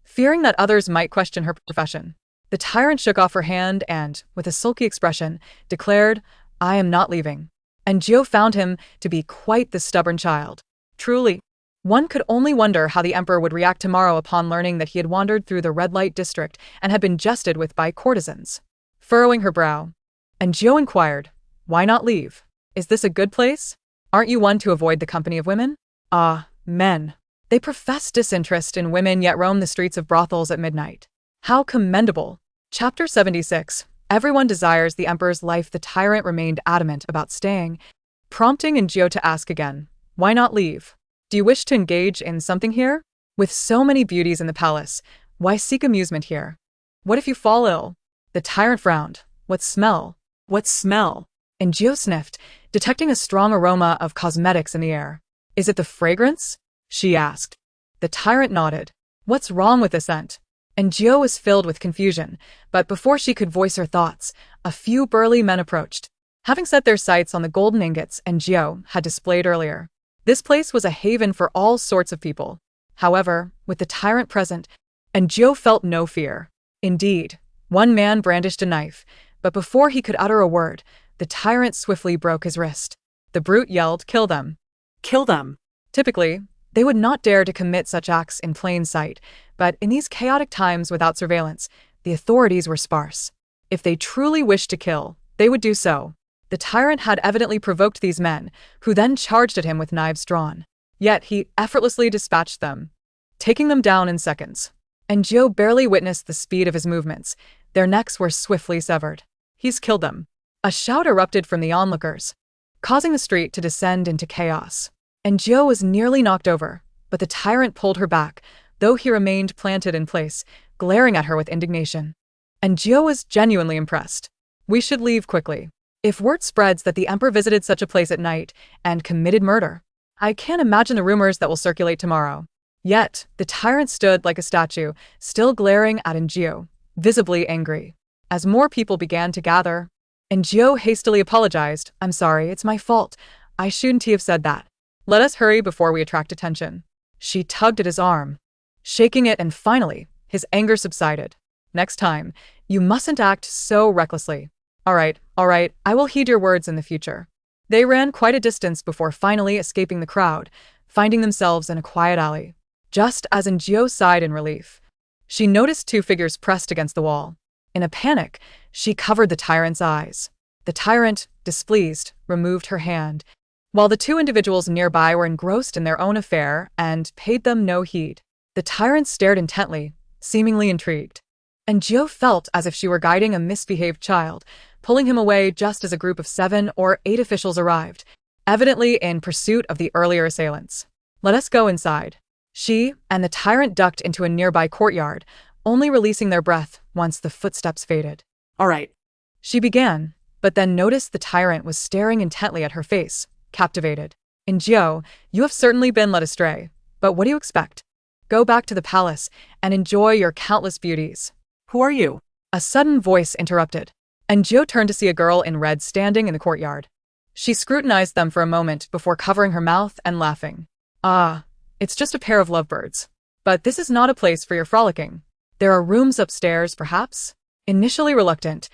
fearing that others might question her profession. The tyrant shook off her hand and, with a sulky expression, declared, I am not leaving. Enjio found him to be quite the stubborn child. Truly, one could only wonder how the emperor would react tomorrow upon learning that he had wandered through the red light district and had been jested with by courtesans. Furrowing her brow, Enjio inquired, Why not leave? Is this a good place? Aren't you one to avoid the company of women? Ah, men. They profess disinterest in women yet roam the streets of brothels at midnight. How commendable. Chapter 76. Everyone desires the emperor's life. The tyrant remained adamant about staying, prompting Enjio to ask again, Why not leave? Do you wish to engage in something here? With so many beauties in the palace, why seek amusement here? What if you fall ill? The tyrant frowned. What smell? What smell? Enjio sniffed, detecting a strong aroma of cosmetics in the air. Is it the fragrance? She asked. The tyrant nodded. What's wrong with the scent? Enjio was filled with confusion, but before she could voice her thoughts, a few burly men approached, having set their sights on the golden ingots Enjio had displayed earlier. This place was a haven for all sorts of people. However, with the tyrant present, and Jiu felt no fear. Indeed, one man brandished a knife, but before he could utter a word, the tyrant swiftly broke his wrist. The brute yelled, "Kill them!" Kill them. Typically, they would not dare to commit such acts in plain sight, but in these chaotic times without surveillance, the authorities were sparse. If they truly wished to kill, they would do so. The tyrant had evidently provoked these men, who then charged at him with knives drawn. Yet he effortlessly dispatched them, taking them down in seconds. And Jiu barely witnessed the speed of his movements. Their necks were swiftly severed. "He's killed them." A shout erupted from the onlookers, causing the street to descend into chaos. And Jiu was nearly knocked over, but the tyrant pulled her back, though he remained planted in place, glaring at her with indignation. And Jiu was genuinely impressed. "We should leave quickly. If word spreads that the emperor visited such a place at night and committed murder, I can't imagine the rumors that will circulate tomorrow." Yet, the tyrant stood like a statue, still glaring at Jiu, visibly angry. As more people began to gather, Jiu hastily apologized. "I'm sorry, it's my fault. I shouldn't have said that. Let us hurry before we attract attention." She tugged at his arm, shaking it, and finally, his anger subsided. "Next time, you mustn't act so recklessly." All right, I will heed your words in the future." They ran quite a distance before finally escaping the crowd, finding themselves in a quiet alley. Just as Jiu sighed in relief, she noticed two figures pressed against the wall. In a panic, she covered the tyrant's eyes. The tyrant, displeased, removed her hand, while the two individuals nearby were engrossed in their own affair and paid them no heed. The tyrant stared intently, seemingly intrigued. And Jiu felt as if she were guiding a misbehaved child, pulling him away just as a group of 7 or 8 officials arrived, evidently in pursuit of the earlier assailants. "Let us go inside." She and the tyrant ducked into a nearby courtyard, only releasing their breath once the footsteps faded. All right. She began, but then noticed the tyrant was staring intently at her face, captivated. "Jiu, you have certainly been led astray, but what do you expect? Go back to the palace and enjoy your countless beauties." Who are you? A sudden voice interrupted, and Jiu turned to see a girl in red standing in the courtyard. She scrutinized them for a moment before covering her mouth and laughing. "Ah, it's just a pair of lovebirds. But this is not a place for your frolicking. There are rooms upstairs, perhaps?" Initially reluctant,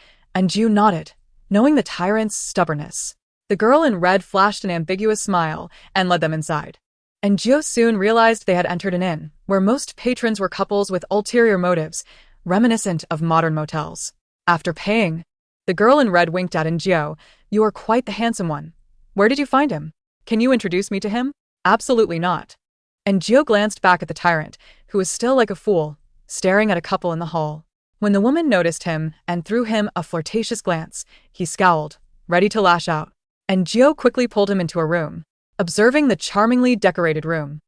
Jiu nodded, knowing the tyrant's stubbornness. The girl in red flashed an ambiguous smile and led them inside. Jiu soon realized they had entered an inn, where most patrons were couples with ulterior motives, reminiscent of modern motels. After paying, the girl in red winked at Jiu. "You are quite the handsome one. Where did you find him? Can you introduce me to him?" "Absolutely not." Jiu glanced back at the tyrant, who was still like a fool, staring at a couple in the hall. When the woman noticed him and threw him a flirtatious glance, he scowled, ready to lash out. Jiu quickly pulled him into a room, observing the charmingly decorated room.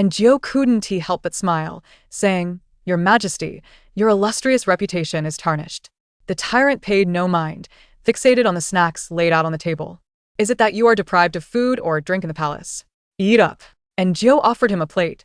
Jiu couldn't help but smile, saying, "Your Majesty, your illustrious reputation is tarnished." The tyrant paid no mind, fixated on the snacks laid out on the table. "Is it that you are deprived of food or drink in the palace? Eat up." Jiu offered him a plate,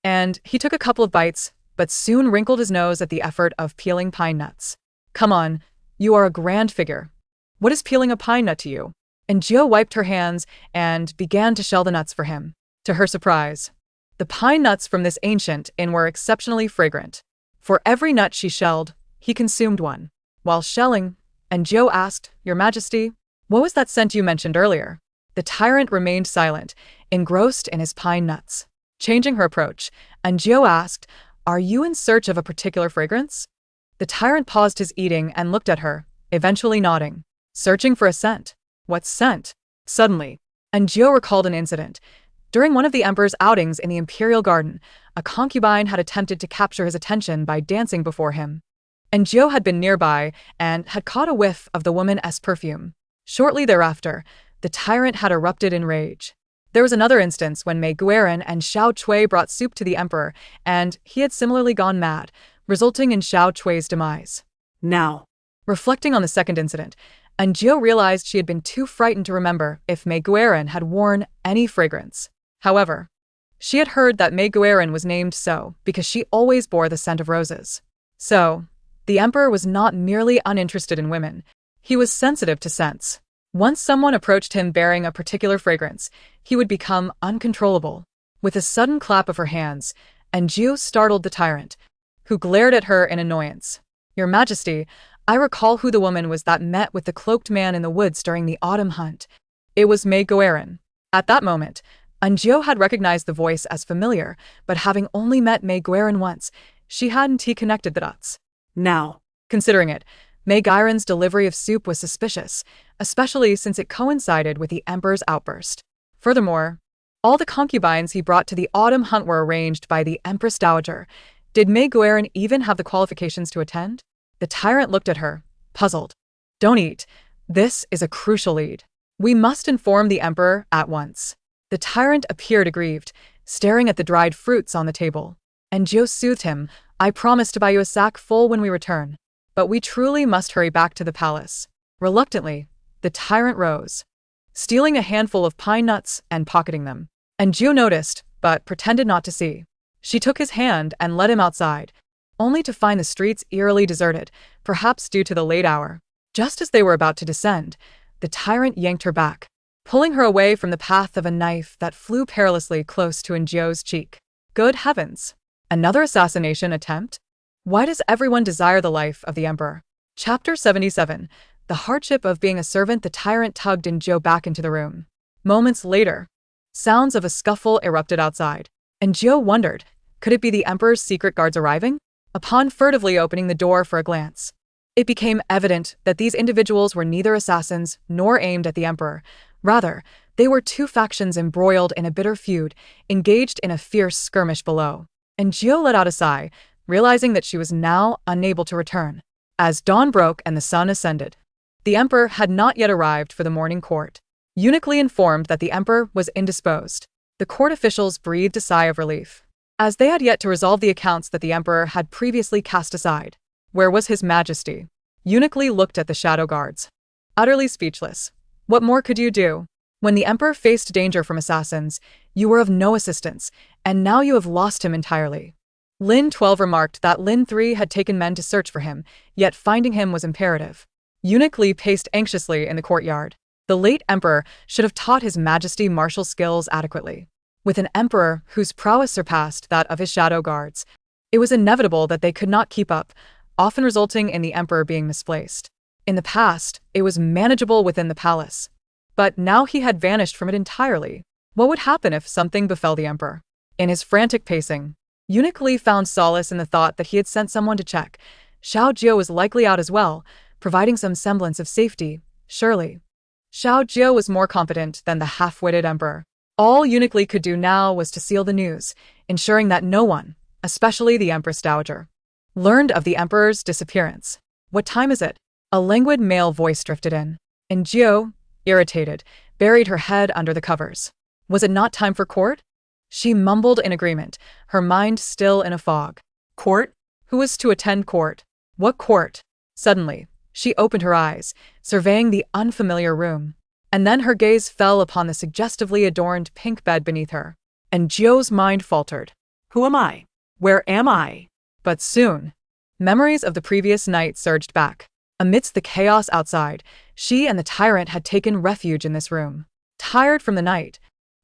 and he took a couple of bites, but soon wrinkled his nose at the effort of peeling pine nuts. "Come on, you are a grand figure. What is peeling a pine nut to you?" Jiu wiped her hands and began to shell the nuts for him. To her surprise, the pine nuts from this ancient inn were exceptionally fragrant. For every nut she shelled, he consumed one. While shelling, Jiu asked, "Your Majesty, what was that scent you mentioned earlier?" The tyrant remained silent, engrossed in his pine nuts. Changing her approach, Jiu asked, "Are you in search of a particular fragrance?" The tyrant paused his eating and looked at her, eventually nodding. "Searching for a scent? What scent?" Suddenly, Jiu recalled an incident. During one of the emperor's outings in the imperial garden, a concubine had attempted to capture his attention by dancing before him. Jiu had been nearby and had caught a whiff of the woman's perfume. Shortly thereafter, the tyrant had erupted in rage. There was another instance when Maid and Xiao Cui brought soup to the emperor, and he had similarly gone mad, resulting in Xiao Cui's demise. Now, reflecting on the second incident, Jiu realized she had been too frightened to remember if Maid had worn any fragrance. However, she had heard that Maid was named so because she always bore the scent of roses. So, the emperor was not merely uninterested in women, he was sensitive to scents. Once someone approached him bearing a particular fragrance, he would become uncontrollable. With a sudden clap of her hands, Jiu startled the tyrant, who glared at her in annoyance. Your Majesty, I recall who the woman was that met with the cloaked man in the woods during the autumn hunt. It was Maid. At that moment, Anjou had recognized the voice as familiar, but having only met Maid once, she hadn't connected the dots. Now, Considering it, Maid delivery of soup was suspicious, especially since it coincided with the Emperor's outburst. Furthermore, all the concubines he brought to the autumn hunt were arranged by the Empress Dowager. Did Maid even have the qualifications to attend? The Tyrant looked at her, puzzled. Don't eat. This is a crucial lead. We must inform the Emperor at once. The Tyrant appeared aggrieved, staring at the dried fruits on the table. Anjou soothed him. I promise to buy you a sack full when we return. But we truly must hurry back to the palace. Reluctantly, the Tyrant rose, stealing a handful of pine nuts and pocketing them. Anjou noticed, but pretended not to see. She took his hand and led him outside, only to find the streets eerily deserted, perhaps due to the late hour. Just as they were about to descend, the Tyrant yanked her back, pulling her away from the path of a knife that flew perilously close to Anjou's cheek. Good heavens! Another assassination attempt? Why does everyone desire the life of the Emperor? Chapter 77. The hardship of being a servant. The Tyrant tugged Anjou back into the room. Moments later, sounds of a scuffle erupted outside. Anjou wondered, could it be the Emperor's secret guards arriving? Upon furtively opening the door for a glance, it became evident that these individuals were neither assassins nor aimed at the Emperor. Rather, they were two factions embroiled in a bitter feud, engaged in a fierce skirmish below. Anjou let out a sigh, realizing that she was now unable to return. As dawn broke and the sun ascended, the Emperor had not yet arrived for the morning court. Uniquely informed that the Emperor was indisposed, the court officials breathed a sigh of relief, as they had yet to resolve the accounts that the Emperor had previously cast aside. Where was His Majesty? Uniquely looked at the shadow guards, utterly speechless. What more could you do? When the Emperor faced danger from assassins, you were of no assistance, and now you have lost him entirely. Lin 12 remarked that Lin 3 had taken men to search for him, yet finding him was imperative. Uniquely paced anxiously in the courtyard. The late Emperor should have taught His Majesty martial skills adequately. With an Emperor whose prowess surpassed that of his shadow guards, it was inevitable that they could not keep up, often resulting in the Emperor being misplaced. In the past, it was manageable within the palace. But now he had vanished from it entirely. What would happen if something befell the Emperor? In his frantic pacing, Uniquely found solace in the thought that he had sent someone to check. Xiao Jiu was likely out as well, providing some semblance of safety, surely. Xiao Jiu was more competent than the half-witted Emperor. All Uniquely could do now was to seal the news, ensuring that no one, especially the Empress Dowager, learned of the Emperor's disappearance. What time is it? A languid male voice drifted in. And Jiu, irritated, buried her head under the covers. Was it not time for court? She mumbled in agreement, her mind still in a fog. Court? Who was to attend court? What court? Suddenly, she opened her eyes, surveying the unfamiliar room. And then her gaze fell upon the suggestively adorned pink bed beneath her. And Jiu's mind faltered. Who am I? Where am I? But soon, memories of the previous night surged back. Amidst the chaos outside, she and the Tyrant had taken refuge in this room. Tired from the night,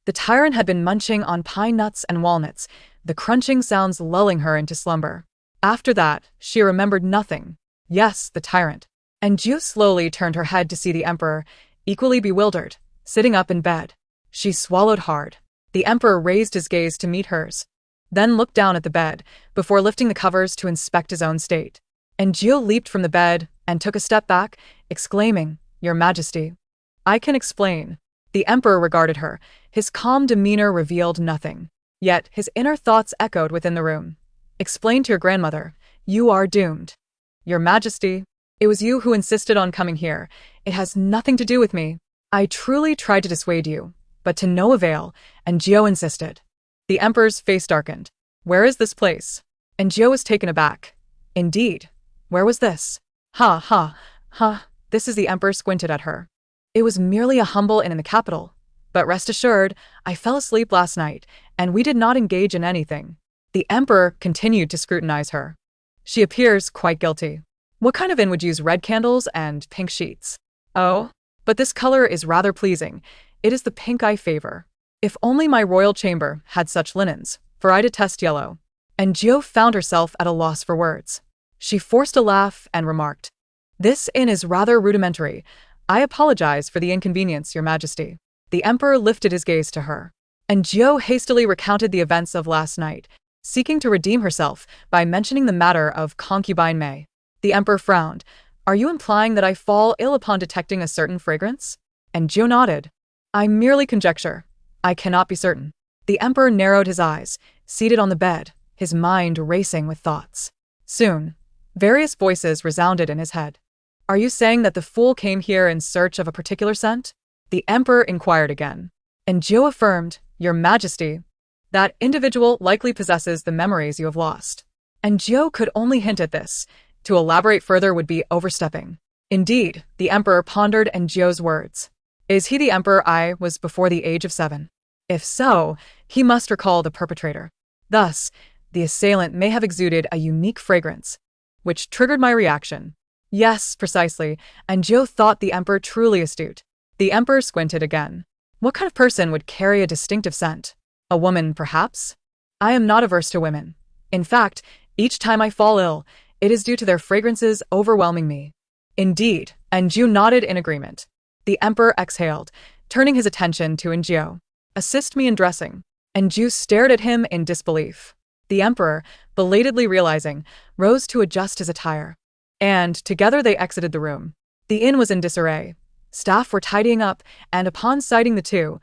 the Tyrant had been munching on pine nuts and walnuts, the crunching sounds lulling her into slumber. After that, she remembered nothing. Yes, the Tyrant. And Jiu slowly turned her head to see the Emperor, equally bewildered, sitting up in bed. She swallowed hard. The Emperor raised his gaze to meet hers, then looked down at the bed, before lifting the covers to inspect his own state. And Jiu leaped from the bed and took a step back, exclaiming, Your Majesty. I can explain. The Emperor regarded her. His calm demeanor revealed nothing. Yet his inner thoughts echoed within the room. Explain to your grandmother. You are doomed. Your Majesty. It was you who insisted on coming here. It has nothing to do with me. I truly tried to dissuade you, but to no avail, and Jiu insisted. The Emperor's face darkened. Where is this place? And Jiu was taken aback. Indeed. Where was this? Ha ha, ha. This is the Emperor squinted at her. It was merely a humble inn in the capital. But rest assured, I fell asleep last night, and we did not engage in anything. The Emperor continued to scrutinize her. She appears quite guilty. What kind of inn would use red candles and pink sheets? Oh, but this color is rather pleasing. It is the pink I favor. If only my royal chamber had such linens, for I detest yellow. and Jiu found herself at a loss for words. She forced a laugh and remarked, "This inn is rather rudimentary. I apologize for the inconvenience, Your Majesty." The Emperor lifted his gaze to her, and Jiu hastily recounted the events of last night, seeking to redeem herself by mentioning the matter of concubine May. The Emperor frowned. "Are you implying that I fall ill upon detecting a certain fragrance?" And Jiu nodded. "I merely conjecture. I cannot be certain." The Emperor narrowed his eyes, seated on the bed, his mind racing with thoughts. Soon, various voices resounded in his head. "Are you saying that the fool came here in search of a particular scent?" The Emperor inquired again. And Jiu affirmed, "Your Majesty, that individual likely possesses the memories you have lost." And Jiu could only hint at this. To elaborate further would be overstepping. Indeed, the Emperor pondered and Jiu's words. Is he the Emperor I was before the age of 7? If so, he must recall the perpetrator. Thus, the assailant may have exuded a unique fragrance, which triggered my reaction. Yes, precisely, and Jiu thought the Emperor truly astute. The Emperor squinted again. What kind of person would carry a distinctive scent? A woman, perhaps? I am not averse to women. In fact, each time I fall ill, it is due to their fragrances overwhelming me. Indeed, and Jiu nodded in agreement. The Emperor exhaled, turning his attention to Jiu. Assist me in dressing. And Jiu stared at him in disbelief. The Emperor, belatedly realizing, rose to adjust his attire. And together they exited the room. The inn was in disarray. Staff were tidying up, and upon sighting the two,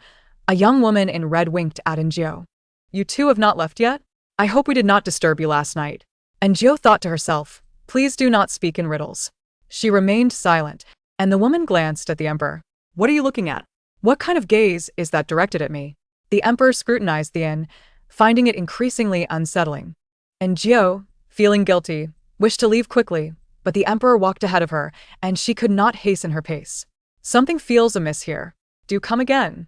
a young woman in red winked at Jiu. "You two have not left yet? I hope we did not disturb you last night." And Jiu thought to herself, "Please do not speak in riddles." She remained silent, and the woman glanced at the Emperor. "What are you looking at? What kind of gaze is that directed at me?" The Emperor scrutinized the inn, finding it increasingly unsettling. And Jiu, feeling guilty, wished to leave quickly, but the Emperor walked ahead of her, and she could not hasten her pace. "Something feels amiss here. Do come again."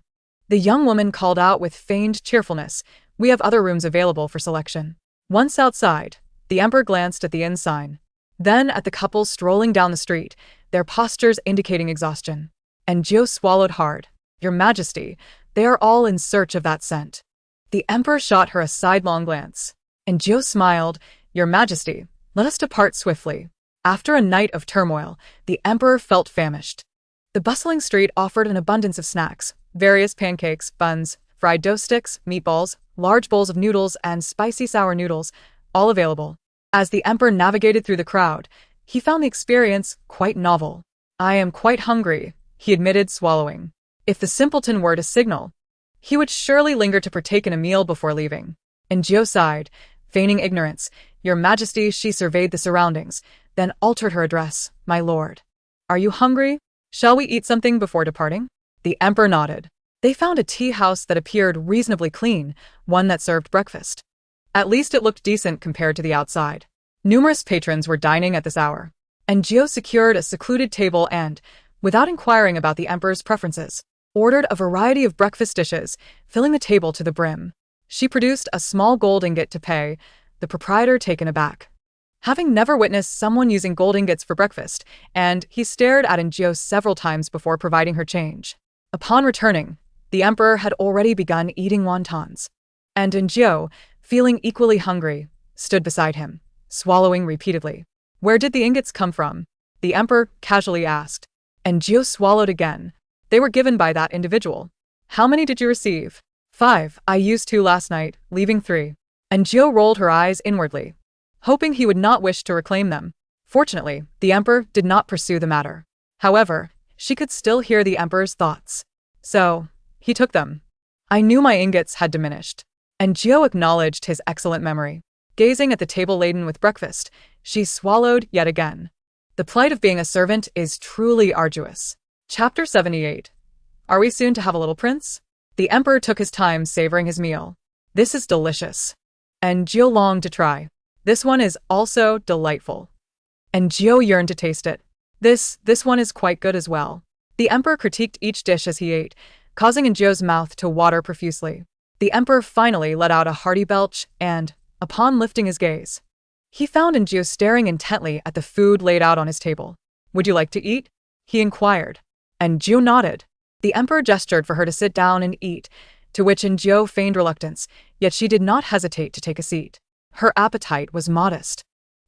The young woman called out with feigned cheerfulness, "We have other rooms available for selection." Once outside, the Emperor glanced at the inn sign, then at the couple strolling down the street, their postures indicating exhaustion. And Jiu swallowed hard. "Your Majesty, they are all in search of that scent." The Emperor shot her a sidelong glance, and Jiu smiled. "Your Majesty, let us depart swiftly." After a night of turmoil, the Emperor felt famished. The bustling street offered an abundance of snacks, various pancakes, buns, fried dough sticks, meatballs, large bowls of noodles, and spicy sour noodles, all available. As the Emperor navigated through the crowd, he found the experience quite novel. "I am quite hungry," he admitted, swallowing. If the simpleton were to signal, he would surely linger to partake in a meal before leaving. And Jiu sighed, feigning ignorance. "Your Majesty," she surveyed the surroundings, then altered her address. "My lord, are you hungry? Shall we eat something before departing?" The Emperor nodded. They found a tea house that appeared reasonably clean, one that served breakfast. At least it looked decent compared to the outside. Numerous patrons were dining at this hour, and Jiu secured a secluded table and, without inquiring about the Emperor's preferences, ordered a variety of breakfast dishes, filling the table to the brim. She produced a small gold ingot to pay, the proprietor taken aback, having never witnessed someone using gold ingots for breakfast, and he stared at Jiu several times before providing her change. Upon returning, the Emperor had already begun eating wontons, and Jiu, feeling equally hungry, stood beside him, swallowing repeatedly. "Where did the ingots come from?" the Emperor casually asked, and Jiu swallowed again. "They were given by that individual." "How many did you receive?" "5. I used 2 last night, leaving 3. And Jiu rolled her eyes inwardly, hoping he would not wish to reclaim them. Fortunately, the Emperor did not pursue the matter. However, she could still hear the Emperor's thoughts. "So, he took them. I knew my ingots had diminished." And Jiu acknowledged his excellent memory. Gazing at the table laden with breakfast, she swallowed yet again. The plight of being a servant is truly arduous. Chapter 78. Are we soon to have a little prince? The Emperor took his time savoring his meal. "This is delicious." And Jiu longed to try. "This one is also delightful." And Jiu yearned to taste it. This one is quite good as well." The Emperor critiqued each dish as he ate, causing Jiu's mouth to water profusely. The Emperor finally let out a hearty belch and, upon lifting his gaze, he found Jiu staring intently at the food laid out on his table. "Would you like to eat?" he inquired. And Jiu nodded. The Emperor gestured for her to sit down and eat, to which Jiu feigned reluctance, yet she did not hesitate to take a seat. Her appetite was modest.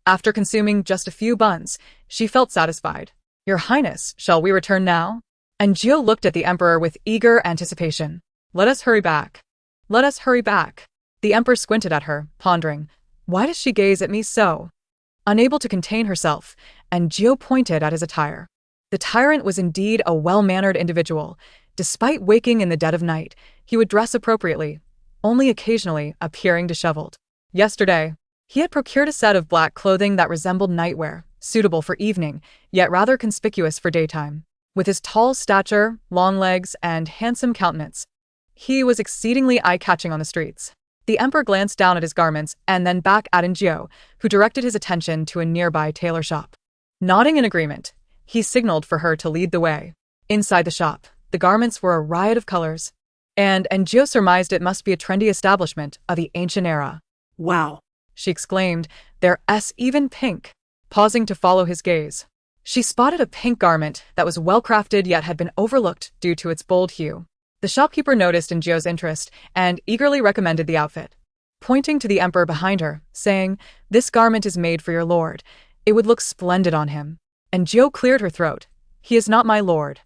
After consuming just a few buns, she felt satisfied. Your Highness, shall we return now? And Jiu looked at the Emperor with eager anticipation. Let us hurry back. Let us hurry back. The Emperor squinted at her, pondering. Why does she gaze at me so? Unable to contain herself, and Jiu pointed at his attire. The tyrant was indeed a well-mannered individual. Despite waking in the dead of night, he would dress appropriately, only occasionally appearing disheveled. Yesterday, he had procured a set of black clothing that resembled nightwear, suitable for evening, yet rather conspicuous for daytime. With his tall stature, long legs, and handsome countenance, he was exceedingly eye-catching on the streets. The Emperor glanced down at his garments and then back at Enjio, who directed his attention to a nearby tailor shop. Nodding in agreement, he signaled for her to lead the way. Inside the shop, the garments were a riot of colors, and Enjio surmised it must be a trendy establishment of the ancient era. Wow, She exclaimed, their even pink. Pausing to follow his gaze, she spotted a pink garment that was well-crafted yet had been overlooked due to its bold hue. The shopkeeper noticed Enjio's interest and eagerly recommended the outfit, pointing to the Emperor behind her, saying, This garment is made for your lord. It would look splendid on him. Enjio cleared her throat. He is not my lord.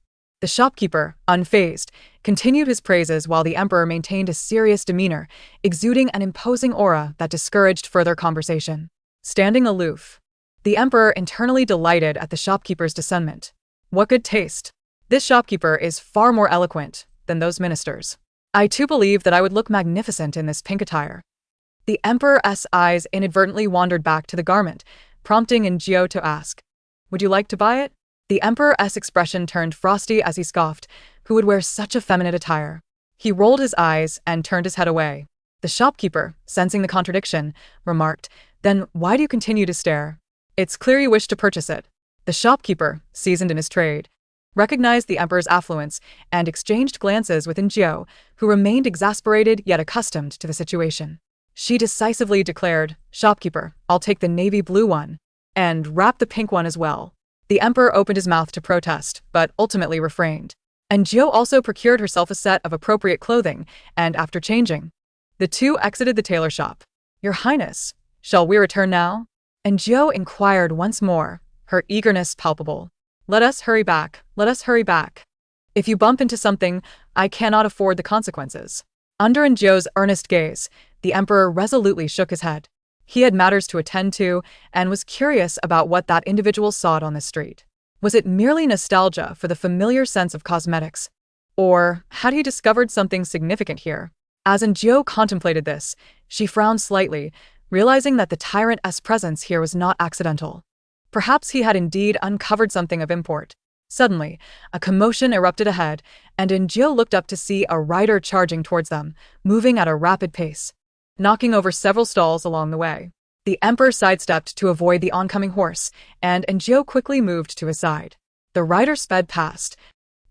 The shopkeeper, unfazed, continued his praises while the Emperor maintained a serious demeanor, exuding an imposing aura that discouraged further conversation. Standing aloof, the Emperor internally delighted at the shopkeeper's discernment. What good taste! This shopkeeper is far more eloquent than those ministers. I too believe that I would look magnificent in this pink attire. The Emperor's eyes inadvertently wandered back to the garment, prompting Enjio to ask, Would you like to buy it? The Emperor's expression turned frosty as he scoffed. Who would wear such effeminate attire? He rolled his eyes and turned his head away. The shopkeeper, sensing the contradiction, remarked, Then why do you continue to stare? It's clear you wish to purchase it. The shopkeeper, seasoned in his trade, recognized the Emperor's affluence and exchanged glances with Enjio, who remained exasperated yet accustomed to the situation. She decisively declared, Shopkeeper, I'll take the navy blue one, and wrap the pink one as well. The Emperor opened his mouth to protest, but ultimately refrained. Enjio also procured herself a set of appropriate clothing, and after changing, the two exited the tailor shop. Your Highness, shall we return now? Enjio inquired once more, her eagerness palpable. Let us hurry back, let us hurry back. If you bump into something, I cannot afford the consequences. Under Enjio's earnest gaze, the Emperor resolutely shook his head. He had matters to attend to, and was curious about what that individual sought on the street. Was it merely nostalgia for the familiar sense of cosmetics? Or had he discovered something significant here? As Enjio contemplated this, she frowned slightly, realizing that the tyrant's presence here was not accidental. Perhaps he had indeed uncovered something of import. Suddenly, a commotion erupted ahead, and Enjio looked up to see a rider charging towards them, moving at a rapid pace, knocking over several stalls along the way. The Emperor sidestepped to avoid the oncoming horse, and Enjio quickly moved to his side. The rider sped past,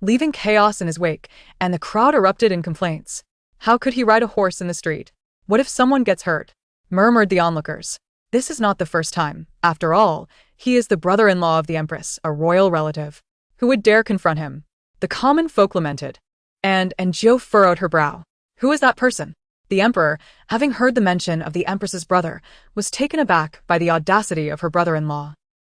leaving chaos in his wake, and the crowd erupted in complaints. How could he ride a horse in the street? What if someone gets hurt? Murmured the onlookers. This is not the first time. After all, he is the brother-in-law of the Empress, a royal relative. Who would dare confront him? The common folk lamented, and Enjio furrowed her brow. Who is that person? The Emperor, having heard the mention of the Empress's brother, was taken aback by the audacity of her brother-in-law.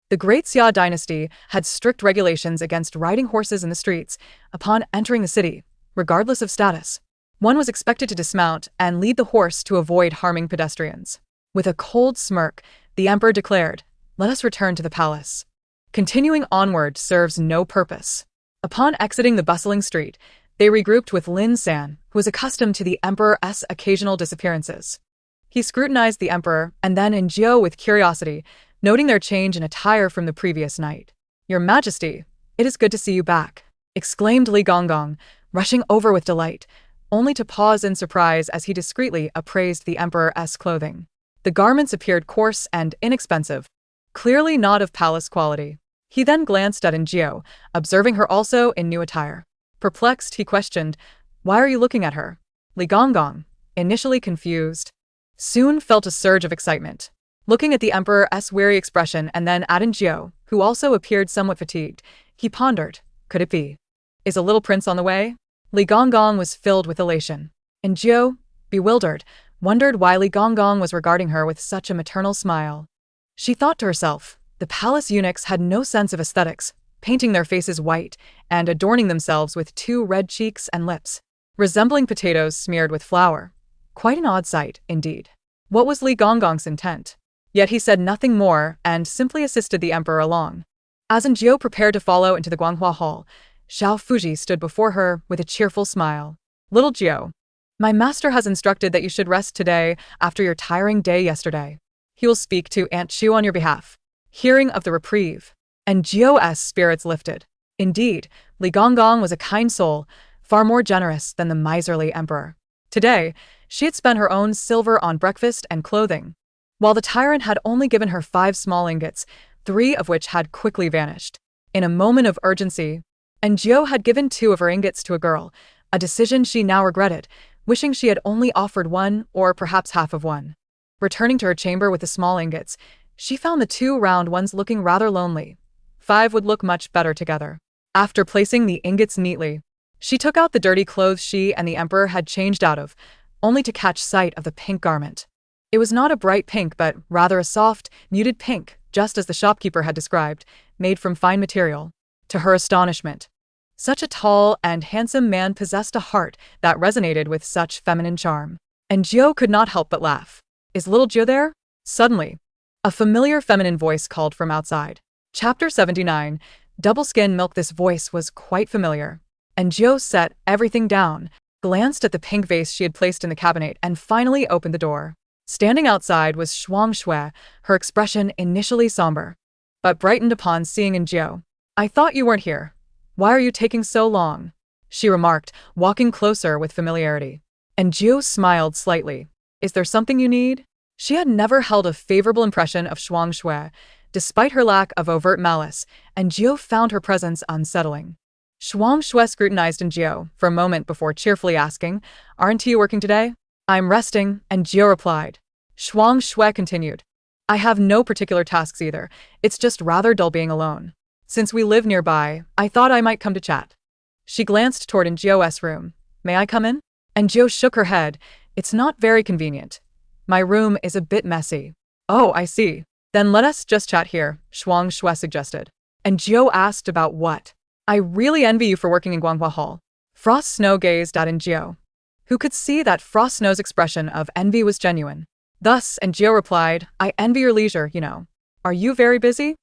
The Great Xia dynasty had strict regulations against riding horses in the streets upon entering the city, regardless of status. One was expected to dismount and lead the horse to avoid harming pedestrians. With a cold smirk, the Emperor declared, Let us return to the palace. Continuing onward serves no purpose. Upon exiting the bustling street, they regrouped with Lin San, who was accustomed to the Emperor's occasional disappearances. He scrutinized the Emperor and then Enjio with curiosity, noting their change in attire from the previous night. Your Majesty, it is good to see you back, exclaimed Li Gonggong, rushing over with delight, only to pause in surprise as he discreetly appraised the Emperor's clothing. The garments appeared coarse and inexpensive, clearly not of palace quality. He then glanced at Enjio, observing her also in new attire. Perplexed, he questioned, Why are you looking at her? Li Gonggong, initially confused, soon felt a surge of excitement. Looking at the Emperor's weary expression and then at Enjio, who also appeared somewhat fatigued, he pondered, Could it be? Is a little prince on the way? Li Gonggong was filled with elation. Enjio, bewildered, wondered why Li Gonggong was regarding her with such a maternal smile. She thought to herself, the palace eunuchs had no sense of aesthetics, painting their faces white and adorning themselves with 2 red cheeks and lips, resembling potatoes smeared with flour. Quite an odd sight, indeed. What was Li Gonggong's intent? Yet he said nothing more and simply assisted the emperor along. As Jiao prepared to follow into the Guanghua Hall, Xiao Fuji stood before her with a cheerful smile. Little Jiao, my master has instructed that you should rest today after your tiring day yesterday. He will speak to Aunt Chu on your behalf. Hearing of the reprieve, and Jiao's spirits lifted. Indeed, Li Gonggong was a kind soul, far more generous than the miserly emperor. Today, she had spent her own silver on breakfast and clothing, while the tyrant had only given her 5 small ingots, 3 of which had quickly vanished. In a moment of urgency, and Jiao had given 2 of her ingots to a girl, a decision she now regretted, wishing she had only offered 1 or perhaps half of 1. Returning to her chamber with the small ingots, she found the 2 round ones looking rather lonely. 5 would look much better together. After placing the ingots neatly, she took out the dirty clothes she and the emperor had changed out of, only to catch sight of the pink garment. It was not a bright pink but rather a soft, muted pink, just as the shopkeeper had described, made from fine material. To her astonishment, such a tall and handsome man possessed a heart that resonated with such feminine charm. And Jiao could not help but laugh. Is little Jiao there? Suddenly, a familiar feminine voice called from outside. Chapter 79, Double Skin Milk. This voice was quite familiar. And Jiao set everything down, glanced at the pink vase she had placed in the cabinet, and finally opened the door. Standing outside was Shuang Shui, her expression initially somber, but brightened upon seeing in Jiao. I thought you weren't here. Why are you taking so long? She remarked, walking closer with familiarity. And Jiao smiled slightly. Is there something you need? She had never held a favorable impression of Shuang Shui, despite her lack of overt malice, and Jiao found her presence unsettling. Shuang Shui scrutinized Jiao for a moment before cheerfully asking, Aren't you working today? I'm resting, and Jiao replied. Shuang Shui continued. I have no particular tasks either, it's just rather dull being alone. Since we live nearby, I thought I might come to chat. She glanced toward Jiao's room. May I come in? And Jiao shook her head. It's not very convenient. My room is a bit messy. Oh, I see. Then let us just chat here, Shuang Shui suggested. And Jiao asked about what? I really envy you for working in Guanghua Hall. Frost Snow gazed at Jiao, who could see that Frost Snow's expression of envy was genuine. Thus, and Jiao replied, I envy your leisure, you know. Are you very busy?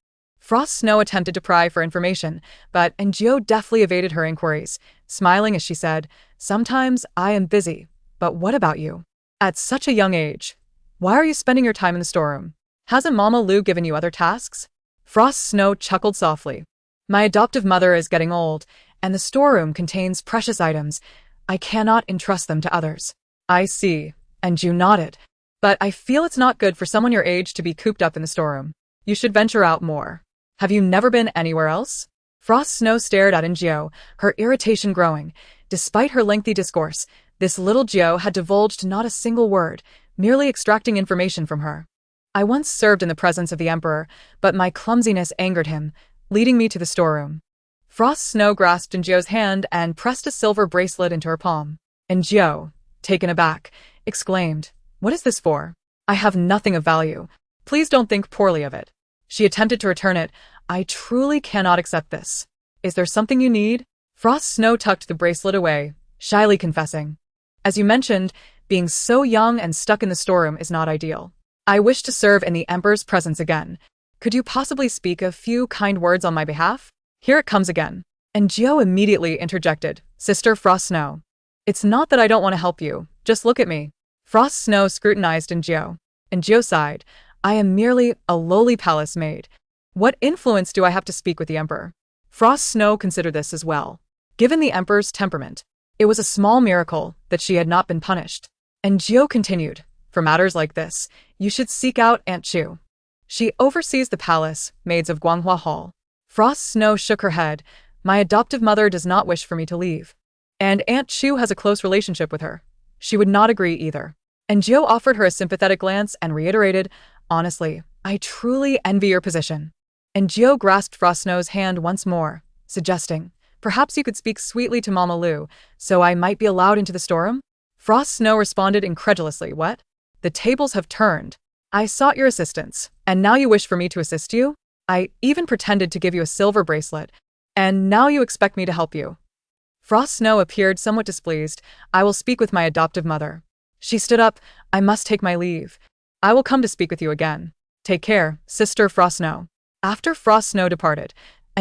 Frost Snow attempted to pry for information, but Jiao deftly evaded her inquiries, smiling as she said, Sometimes I am busy, but what about you? At such a young age, why are you spending your time in the storeroom? Hasn't Mama Lu given you other tasks? Frost Snow chuckled softly. My adoptive mother is getting old, and the storeroom contains precious items. I cannot entrust them to others. I see, and Jiao nodded. But I feel it's not good for someone your age to be cooped up in the storeroom. You should venture out more. Have you never been anywhere else? Frost Snow stared at Jiao, her irritation growing. Despite her lengthy discourse, this little Jiao had divulged not a single word, merely extracting information from her. I once served in the presence of the emperor, but my clumsiness angered him, leading me to the storeroom. Frost Snow grasped Jiao's hand and pressed a silver bracelet into her palm. And Jiao, taken aback, exclaimed, What is this for? I have nothing of value. Please don't think poorly of it. She attempted to return it. I truly cannot accept this. Is there something you need? Frost Snow tucked the bracelet away, shyly confessing. As you mentioned, being so young and stuck in the storeroom is not ideal. I wish to serve in the Emperor's presence again. Could you possibly speak a few kind words on my behalf? Here it comes again. And Jiao immediately interjected, Sister Frost Snow. It's not that I don't want to help you, just look at me. Frost Snow scrutinized Jiao. And Jiao sighed, I am merely a lowly palace maid. What influence do I have to speak with the Emperor? Frost Snow considered this as well. Given the Emperor's temperament, it was a small miracle that she had not been punished. And Jiao continued, For matters like this, you should seek out Aunt Chu. She oversees the palace, maids of Guanghua Hall. Frost Snow shook her head. My adoptive mother does not wish for me to leave. And Aunt Chu has a close relationship with her. She would not agree either. And Jiao offered her a sympathetic glance and reiterated, Honestly, I truly envy your position. And Jiao grasped Frost Snow's hand once more, suggesting, Perhaps you could speak sweetly to Mama Lu, so I might be allowed into the storeroom? Frost Snow responded incredulously. What? The tables have turned. I sought your assistance, and now you wish for me to assist you? I even pretended to give you a silver bracelet, and now you expect me to help you. Frost Snow appeared somewhat displeased. I will speak with my adoptive mother. She stood up. I must take my leave. I will come to speak with you again. Take care, Sister Frost Snow. After Frost Snow departed,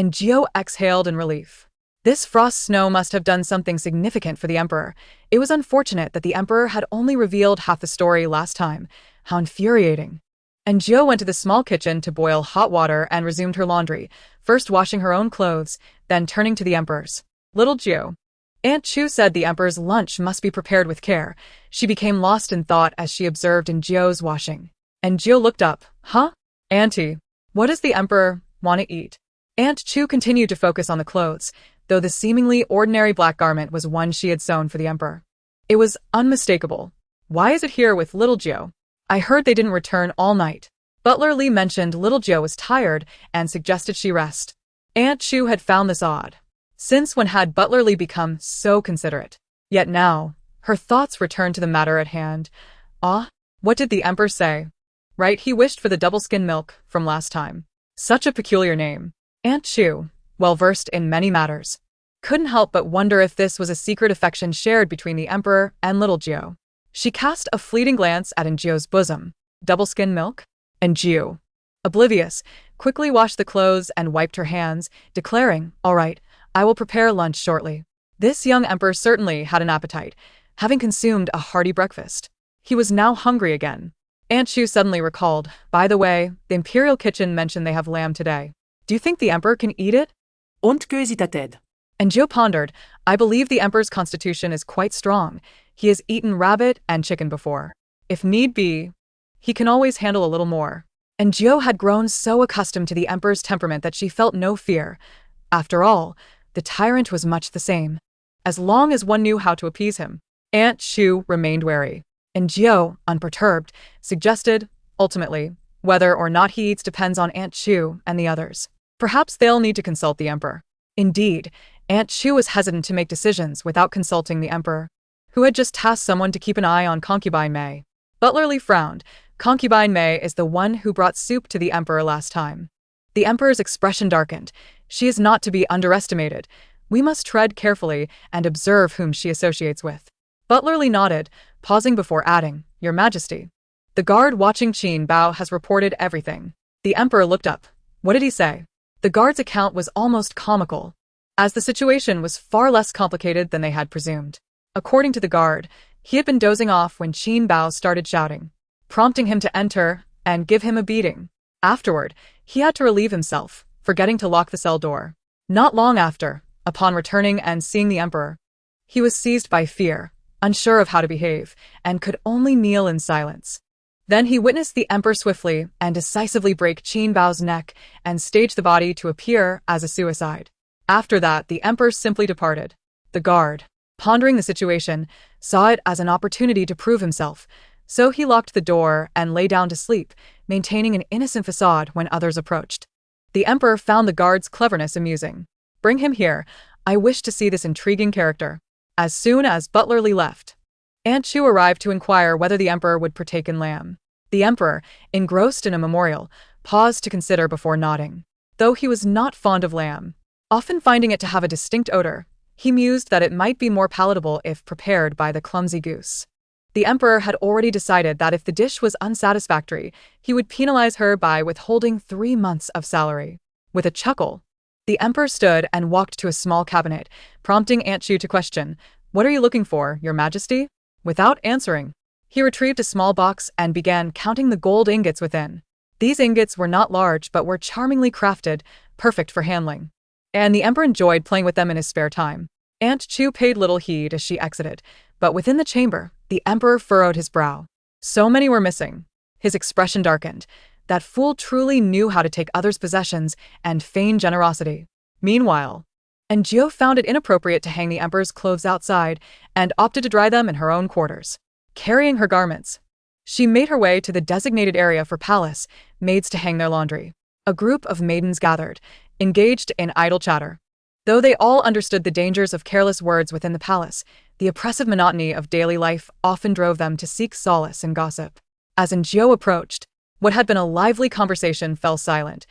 Geo exhaled in relief. This Frost Snow must have done something significant for the Emperor. It was unfortunate that the Emperor had only revealed half the story last time. How infuriating. Geo went to the small kitchen to boil hot water and resumed her laundry, first washing her own clothes, then turning to the Emperor's. Little Geo. Aunt Chu said the Emperor's lunch must be prepared with care. She became lost in thought as she observed Geo's washing. Geo looked up. Huh? Auntie, what does the Emperor want to eat? Aunt Chu continued to focus on the clothes, though the seemingly ordinary black garment was one she had sewn for the Emperor. It was unmistakable. Why is it here with little Geo? I heard they didn't return all night. Butler Lee mentioned little Geo was tired and suggested she rest. Aunt Chu had found this odd. Since when had Butler Lee become so considerate? Yet now, her thoughts returned to the matter at hand. What did the Emperor say? Right, he wished for the double-skin milk from last time. Such a peculiar name. Aunt Chu, well-versed in many matters, couldn't help but wonder if this was a secret affection shared between the Emperor and little Geo. She cast a fleeting glance at Geo's bosom. Double-skin milk? Geo, oblivious, quickly washed the clothes and wiped her hands, declaring, all right, I will prepare lunch shortly. This young Emperor certainly had an appetite, having consumed a hearty breakfast. He was now hungry again. Aunt Chu suddenly recalled, by the way, the Imperial Kitchen mentioned they have lamb today. Do you think the Emperor can eat it? Und hésitated. Geo pondered, I believe the Emperor's constitution is quite strong. He has eaten rabbit and chicken before. If need be, he can always handle a little more. Geo had grown so accustomed to the Emperor's temperament that she felt no fear. After all, the Tyrant was much the same. As long as one knew how to appease him. Aunt Chu remained wary. Geo, unperturbed, suggested, ultimately, whether or not he eats depends on Aunt Chu and the others. Perhaps they'll need to consult the Emperor. Indeed, Aunt Chu was hesitant to make decisions without consulting the Emperor, who had just tasked someone to keep an eye on Concubine May. Butler Lee frowned. Concubine May is the one who brought soup to the Emperor last time. The Emperor's expression darkened. She is not to be underestimated. We must tread carefully and observe whom she associates with. Butler Lee nodded, pausing before adding, Your Majesty. The guard watching Qin Bao has reported everything. The Emperor looked up. What did he say? The guard's account was almost comical, as the situation was far less complicated than they had presumed. According to the guard, he had been dozing off when Qin Bao started shouting, prompting him to enter and give him a beating. Afterward, he had to relieve himself, forgetting to lock the cell door. Not long after, upon returning and seeing the Emperor, he was seized by fear, unsure of how to behave, and could only kneel in silence. Then he witnessed the Emperor swiftly and decisively break Qin Bao's neck and stage the body to appear as a suicide. After that, the Emperor simply departed. The guard, pondering the situation, saw it as an opportunity to prove himself, so he locked the door and lay down to sleep, maintaining an innocent facade when others approached. The Emperor found the guard's cleverness amusing. Bring him here. I wish to see this intriguing character. As soon as Butler Lee left, Aunt Chu arrived to inquire whether the Emperor would partake in lamb. The Emperor, engrossed in a memorial, paused to consider before nodding. Though he was not fond of lamb, often finding it to have a distinct odor, he mused that it might be more palatable if prepared by the clumsy goose. The Emperor had already decided that if the dish was unsatisfactory, he would penalize her by withholding 3 months of salary. With a chuckle, the Emperor stood and walked to a small cabinet, prompting Aunt Chu to question, What are you looking for, Your Majesty? Without answering, he retrieved a small box and began counting the gold ingots within. These ingots were not large but were charmingly crafted, perfect for handling. And the Emperor enjoyed playing with them in his spare time. Aunt Chu paid little heed as she exited, but within the chamber, the Emperor furrowed his brow. So many were missing. His expression darkened. That fool truly knew how to take others' possessions and feign generosity. Meanwhile, Geo found it inappropriate to hang the Emperor's clothes outside and opted to dry them in her own quarters. Carrying her garments, she made her way to the designated area for palace maids to hang their laundry. A group of maidens gathered, engaged in idle chatter. Though they all understood the dangers of careless words within the palace, the oppressive monotony of daily life often drove them to seek solace in gossip. As Enjio approached, what had been a lively conversation fell silent.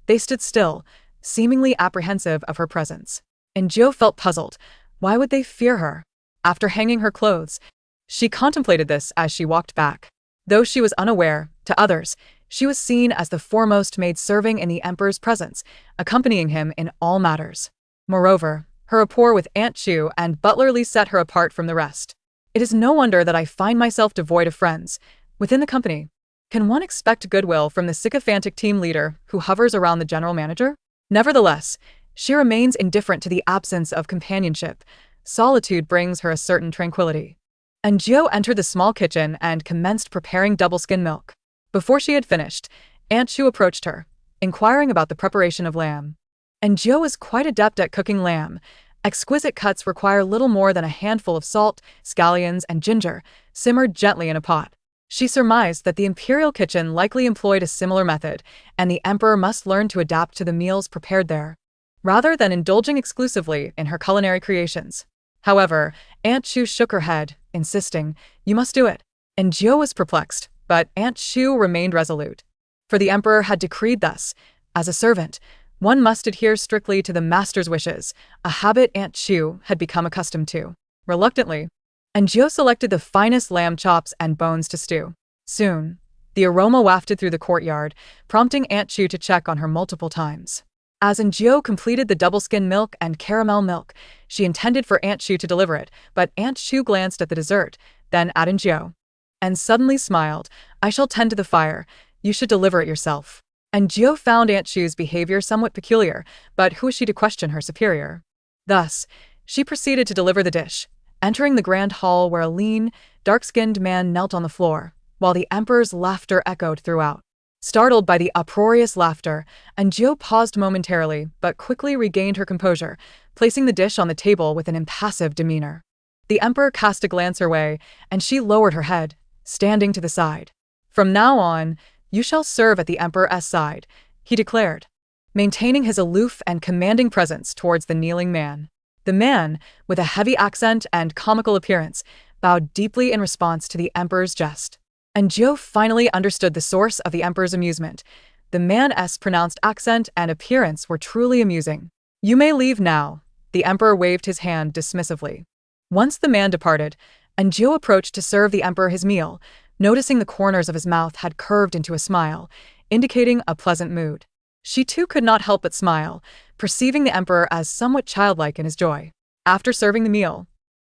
They stood still, seemingly apprehensive of her presence. Enjio felt puzzled. Why would they fear her? After hanging her clothes, she contemplated this as she walked back. Though she was unaware, to others, she was seen as the foremost maid serving in the emperor's presence, accompanying him in all matters. Moreover, her rapport with Aunt Chu and Butler Lee set her apart from the rest. It is no wonder that I find myself devoid of friends within the company. Can one expect goodwill from the sycophantic team leader who hovers around the general manager? Nevertheless, she remains indifferent to the absence of companionship. Solitude brings her a certain tranquility. Enjio entered the small kitchen and commenced preparing double-skin milk. Before she had finished, Aunt Chu approached her, inquiring about the preparation of lamb. Enjio was quite adept at cooking lamb. Exquisite cuts require little more than a handful of salt, scallions, and ginger, simmered gently in a pot. She surmised that the imperial kitchen likely employed a similar method, and the emperor must learn to adapt to the meals prepared there, rather than indulging exclusively in her culinary creations. However, Aunt Chu shook her head, insisting, "You must do it." Enjio was perplexed, but Aunt Chu remained resolute. For the emperor had decreed thus. As a servant, one must adhere strictly to the master's wishes, a habit Aunt Chu had become accustomed to. Reluctantly, Enjio selected the finest lamb chops and bones to stew. Soon, the aroma wafted through the courtyard, prompting Aunt Chu to check on her multiple times. As Enjio completed the double-skin milk and caramel milk, she intended for Aunt Chu to deliver it, but Aunt Chu glanced at the dessert, then at Enjio, and suddenly smiled. "I shall tend to the fire. You should deliver it yourself." Enjio found Aunt Chu's behavior somewhat peculiar, but who was she to question her superior? Thus, she proceeded to deliver the dish, entering the grand hall where a lean, dark-skinned man knelt on the floor, while the emperor's laughter echoed throughout. Startled by the uproarious laughter, Enjio paused momentarily but quickly regained her composure, placing the dish on the table with an impassive demeanor. The emperor cast a glance her way, and she lowered her head, standing to the side. "From now on, you shall serve at the emperor's side," he declared, maintaining his aloof and commanding presence towards the kneeling man. The man, with a heavy accent and comical appearance, bowed deeply in response to the emperor's jest. Enjio finally understood the source of the emperor's amusement. The man's pronounced accent and appearance were truly amusing. "You may leave now," the emperor waved his hand dismissively. Once the man departed, Enjio approached to serve the emperor his meal, noticing the corners of his mouth had curved into a smile, indicating a pleasant mood. She too could not help but smile, perceiving the emperor as somewhat childlike in his joy. After serving the meal,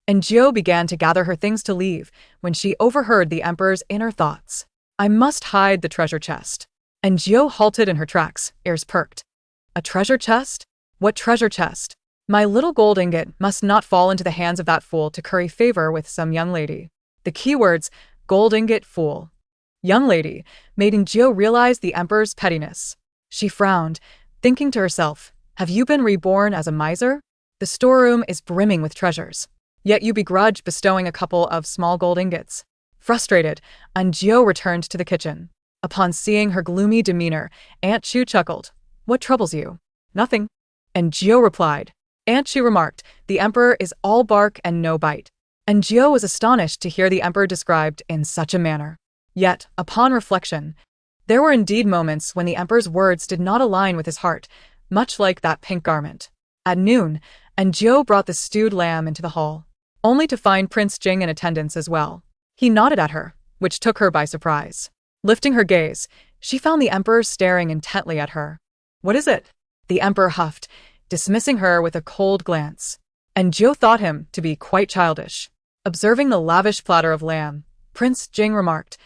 Enjio began to gather her things to leave when she overheard the emperor's inner thoughts. "I must hide the treasure chest." Enjio halted in her tracks, ears perked. "A treasure chest? What treasure chest? My little gold ingot must not fall into the hands of that fool to curry favor with some young lady." The keywords, gold ingot, fool, young lady, made Enjio realize the emperor's pettiness. She frowned, thinking to herself, "Have you been reborn as a miser? The storeroom is brimming with treasures, yet you begrudge bestowing a couple of small gold ingots." Frustrated, Enjio returned to the kitchen. Upon seeing her gloomy demeanor, Aunt Chu chuckled. "What troubles you?" "Nothing," Enjio replied. Aunt Chu remarked, "The emperor is all bark and no bite." Enjio was astonished to hear the emperor described in such a manner. Yet, upon reflection, there were indeed moments when the emperor's words did not align with his heart, much like that pink garment. At noon, Enjio brought the stewed lamb into the hall, only to find Prince Jing in attendance as well. He nodded at her, which took her by surprise. Lifting her gaze, she found the emperor staring intently at her. "What is it?" the emperor huffed, dismissing her with a cold glance. Enjio thought him to be quite childish. Observing the lavish platter of lamb, Prince Jing remarked,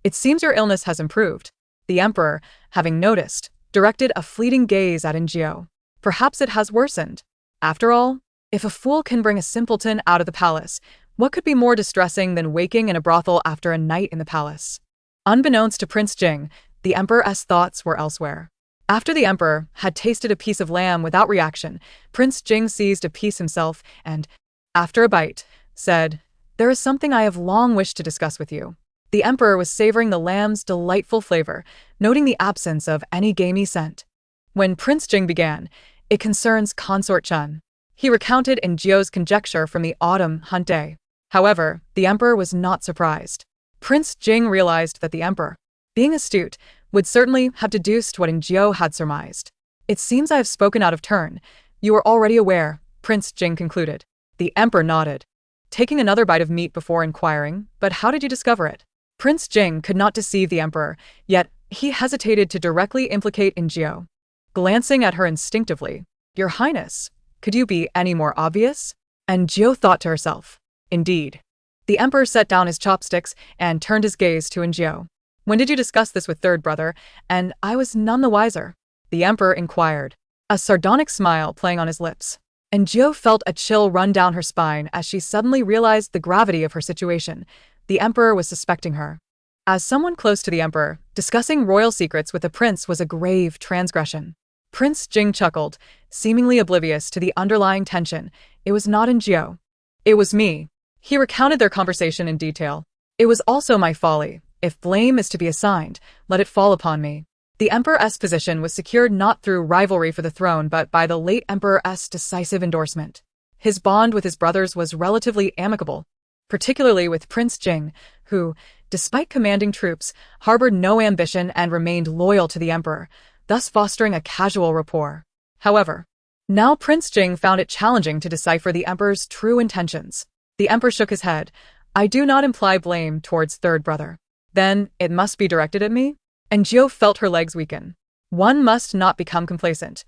"It seems your illness has improved." The emperor, having noticed, directed a fleeting gaze at Enjio. "Perhaps it has worsened. After all, if a fool can bring a simpleton out of the palace, what could be more distressing than waking in a brothel after a night in the palace?" Unbeknownst to Prince Jing, the emperor's thoughts were elsewhere. After the emperor had tasted a piece of lamb without reaction, Prince Jing seized a piece himself and, after a bite, said, "There is something I have long wished to discuss with you." The emperor was savoring the lamb's delightful flavor, noting the absence of any gamey scent. When Prince Jing began, "It concerns Consort Chun." He recounted in Jio's conjecture from the autumn hunt day. However, the emperor was not surprised. Prince Jing realized that the emperor, being astute, would certainly have deduced what Jio had surmised. It seems I have spoken out of turn. You are already aware, Prince Jing concluded. The emperor nodded, taking another bite of meat before inquiring, but how did you discover it? Prince Jing could not deceive the emperor, yet he hesitated to directly implicate Jio. Glancing at her instinctively, Your Highness, could you be any more obvious? And Jio thought to herself, indeed. The emperor set down his chopsticks and turned his gaze to Jio. When did you discuss this with third brother? And I was none the wiser. The emperor inquired, a sardonic smile playing on his lips. And Jio felt a chill run down her spine as she suddenly realized the gravity of her situation. The emperor was suspecting her. As someone close to the emperor, discussing royal secrets with the prince was a grave transgression. Prince Jing chuckled, seemingly oblivious to the underlying tension. It was not Jio. It was me. He recounted their conversation in detail. It was also my folly. If blame is to be assigned, let it fall upon me. The emperor's position was secured not through rivalry for the throne but by the late emperor's decisive endorsement. His bond with his brothers was relatively amicable, particularly with Prince Jing, who, despite commanding troops, harbored no ambition and remained loyal to the emperor, thus fostering a casual rapport. However, now Prince Jing found it challenging to decipher the emperor's true intentions. The emperor shook his head. I do not imply blame towards third brother. Then, it must be directed at me? And Jio felt her legs weaken. One must not become complacent.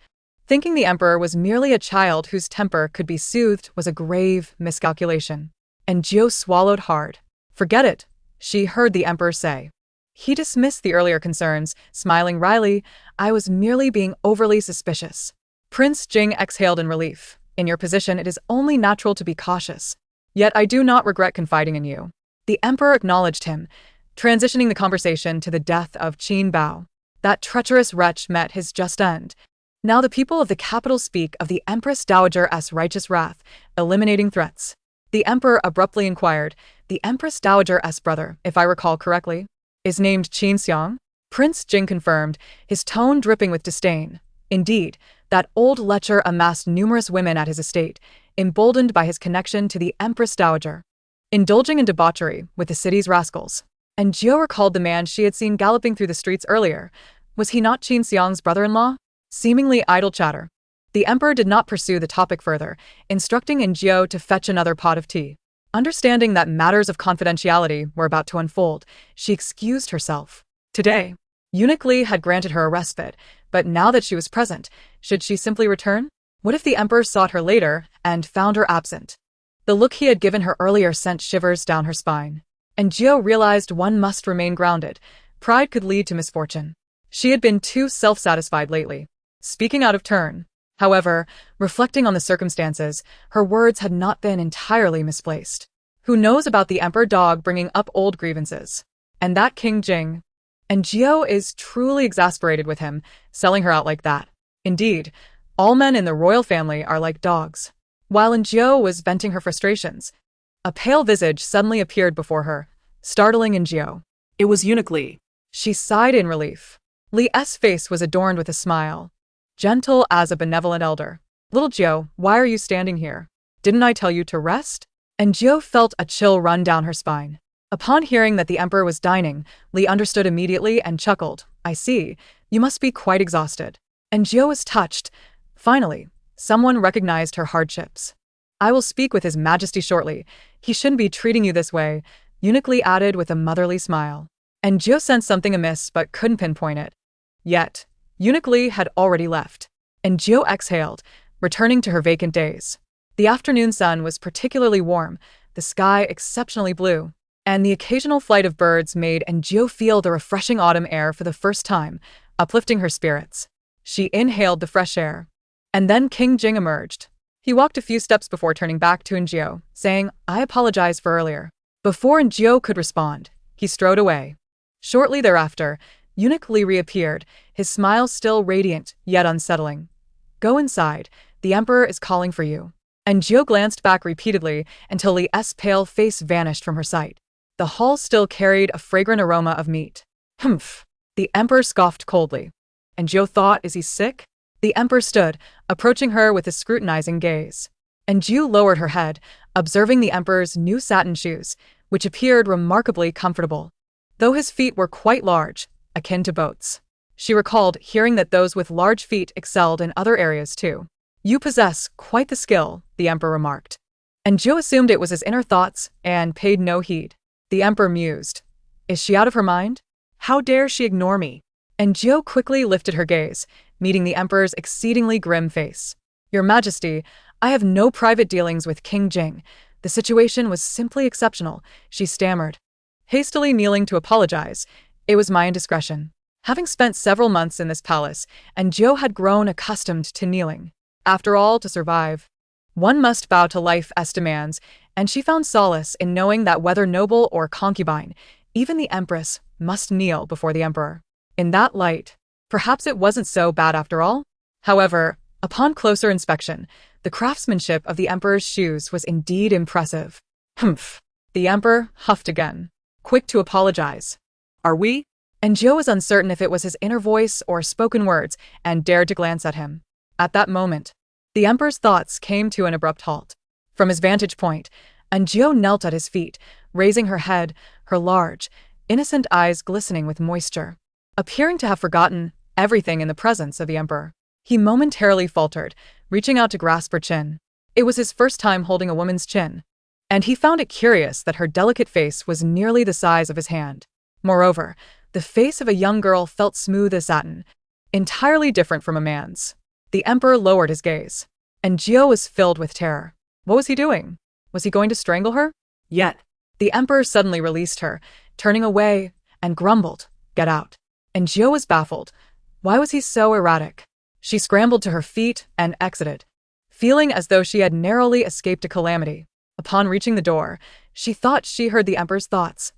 Thinking the emperor was merely a child whose temper could be soothed was a grave miscalculation. And Jio swallowed hard. Forget it, she heard the emperor say. He dismissed the earlier concerns, smiling wryly. I was merely being overly suspicious. Prince Jing exhaled in relief. In your position, it is only natural to be cautious. Yet I do not regret confiding in you. The emperor acknowledged him, transitioning the conversation to the death of Qin Bao. That treacherous wretch met his just end. Now the people of the capital speak of the Empress Dowager's righteous wrath, eliminating threats. The emperor abruptly inquired, the Empress Dowager's brother, if I recall correctly, is named Qin Xiang? Prince Jing confirmed, his tone dripping with disdain. Indeed, that old lecher amassed numerous women at his estate, emboldened by his connection to the Empress Dowager, indulging in debauchery with the city's rascals. And Jio recalled the man she had seen galloping through the streets earlier. Was he not Qin Xiang's brother-in-law? Seemingly idle chatter. The emperor did not pursue the topic further, instructing Jio to fetch another pot of tea. Understanding that matters of confidentiality were about to unfold, she excused herself. Today, Eunuch Li had granted her a respite, but now that she was present, should she simply return? What if the emperor sought her later and found her absent? The look he had given her earlier sent shivers down her spine. And Jio realized one must remain grounded. Pride could lead to misfortune. She had been too self-satisfied lately, speaking out of turn. However, reflecting on the circumstances, her words had not been entirely misplaced. Who knows about the emperor dog bringing up old grievances? And that King Jing. And Jio is truly exasperated with him, selling her out like that. Indeed, all men in the royal family are like dogs. While Jio was venting her frustrations, a pale visage suddenly appeared before her, startling Jio. It was Eunuch Li. She sighed in relief. Li's face was adorned with a smile, gentle as a benevolent elder. Little Jio, why are you standing here? Didn't I tell you to rest? And Jio felt a chill run down her spine. Upon hearing that the emperor was dining, Li understood immediately and chuckled. I see, you must be quite exhausted. And Jio was touched. Finally, someone recognized her hardships. I will speak with His Majesty shortly. He shouldn't be treating you this way, Eunuch Li added with a motherly smile. And Jio sensed something amiss but couldn't pinpoint it. Yet, Eunuch Li had already left. And Jio exhaled, returning to her vacant days. The afternoon sun was particularly warm, the sky exceptionally blue, and the occasional flight of birds made Jio feel the refreshing autumn air for the first time, uplifting her spirits. She inhaled the fresh air. And then King Jing emerged. He walked a few steps before turning back to Jio, saying, I apologize for earlier. Before Jio could respond, he strode away. Shortly thereafter, Eunuch Li reappeared, his smile still radiant, yet unsettling. Go inside, the emperor is calling for you. And Jio glanced back repeatedly until Li's pale face vanished from her sight. The hall still carried a fragrant aroma of meat. Humph, the emperor scoffed coldly. And Jio thought, is he sick? The emperor stood, approaching her with a scrutinizing gaze. and Jiu lowered her head, observing the emperor's new satin shoes, which appeared remarkably comfortable, though his feet were quite large, akin to boats. She recalled hearing that those with large feet excelled in other areas too. You possess quite the skill, the emperor remarked. And Jiu assumed it was his inner thoughts and paid no heed. The emperor mused. Is she out of her mind? How dare she ignore me? And Jiu quickly lifted her gaze, meeting the emperor's exceedingly grim face. Your Majesty, I have no private dealings with King Jing. The situation was simply exceptional, she stammered, hastily kneeling to apologize. It was my indiscretion. Having spent several months in this palace, and Jiu had grown accustomed to kneeling. After all, to survive, one must bow to life's demands, and she found solace in knowing that whether noble or concubine, even the empress must kneel before the emperor. In that light, perhaps it wasn't so bad after all. However, upon closer inspection, the craftsmanship of the emperor's shoes was indeed impressive. Humph. The emperor huffed again, quick to apologize. Are we? And Jiu was uncertain if it was his inner voice or spoken words, and dared to glance at him. At that moment, the emperor's thoughts came to an abrupt halt. From his vantage point, Jiu knelt at his feet, raising her head, her large, innocent eyes glistening with moisture. Appearing to have forgotten everything in the presence of the emperor, he momentarily faltered, reaching out to grasp her chin. It was his first time holding a woman's chin, and he found it curious that her delicate face was nearly the size of his hand. Moreover, the face of a young girl felt smooth as satin, entirely different from a man's. The emperor lowered his gaze, and Jiu was filled with terror. What was he doing? Was he going to strangle her? Yet, the emperor suddenly released her, turning away, and grumbled, "Get out." And Jiu was baffled. Why was he so erratic? She scrambled to her feet and exited, feeling as though she had narrowly escaped a calamity. Upon reaching the door, she thought she heard the emperor's thoughts.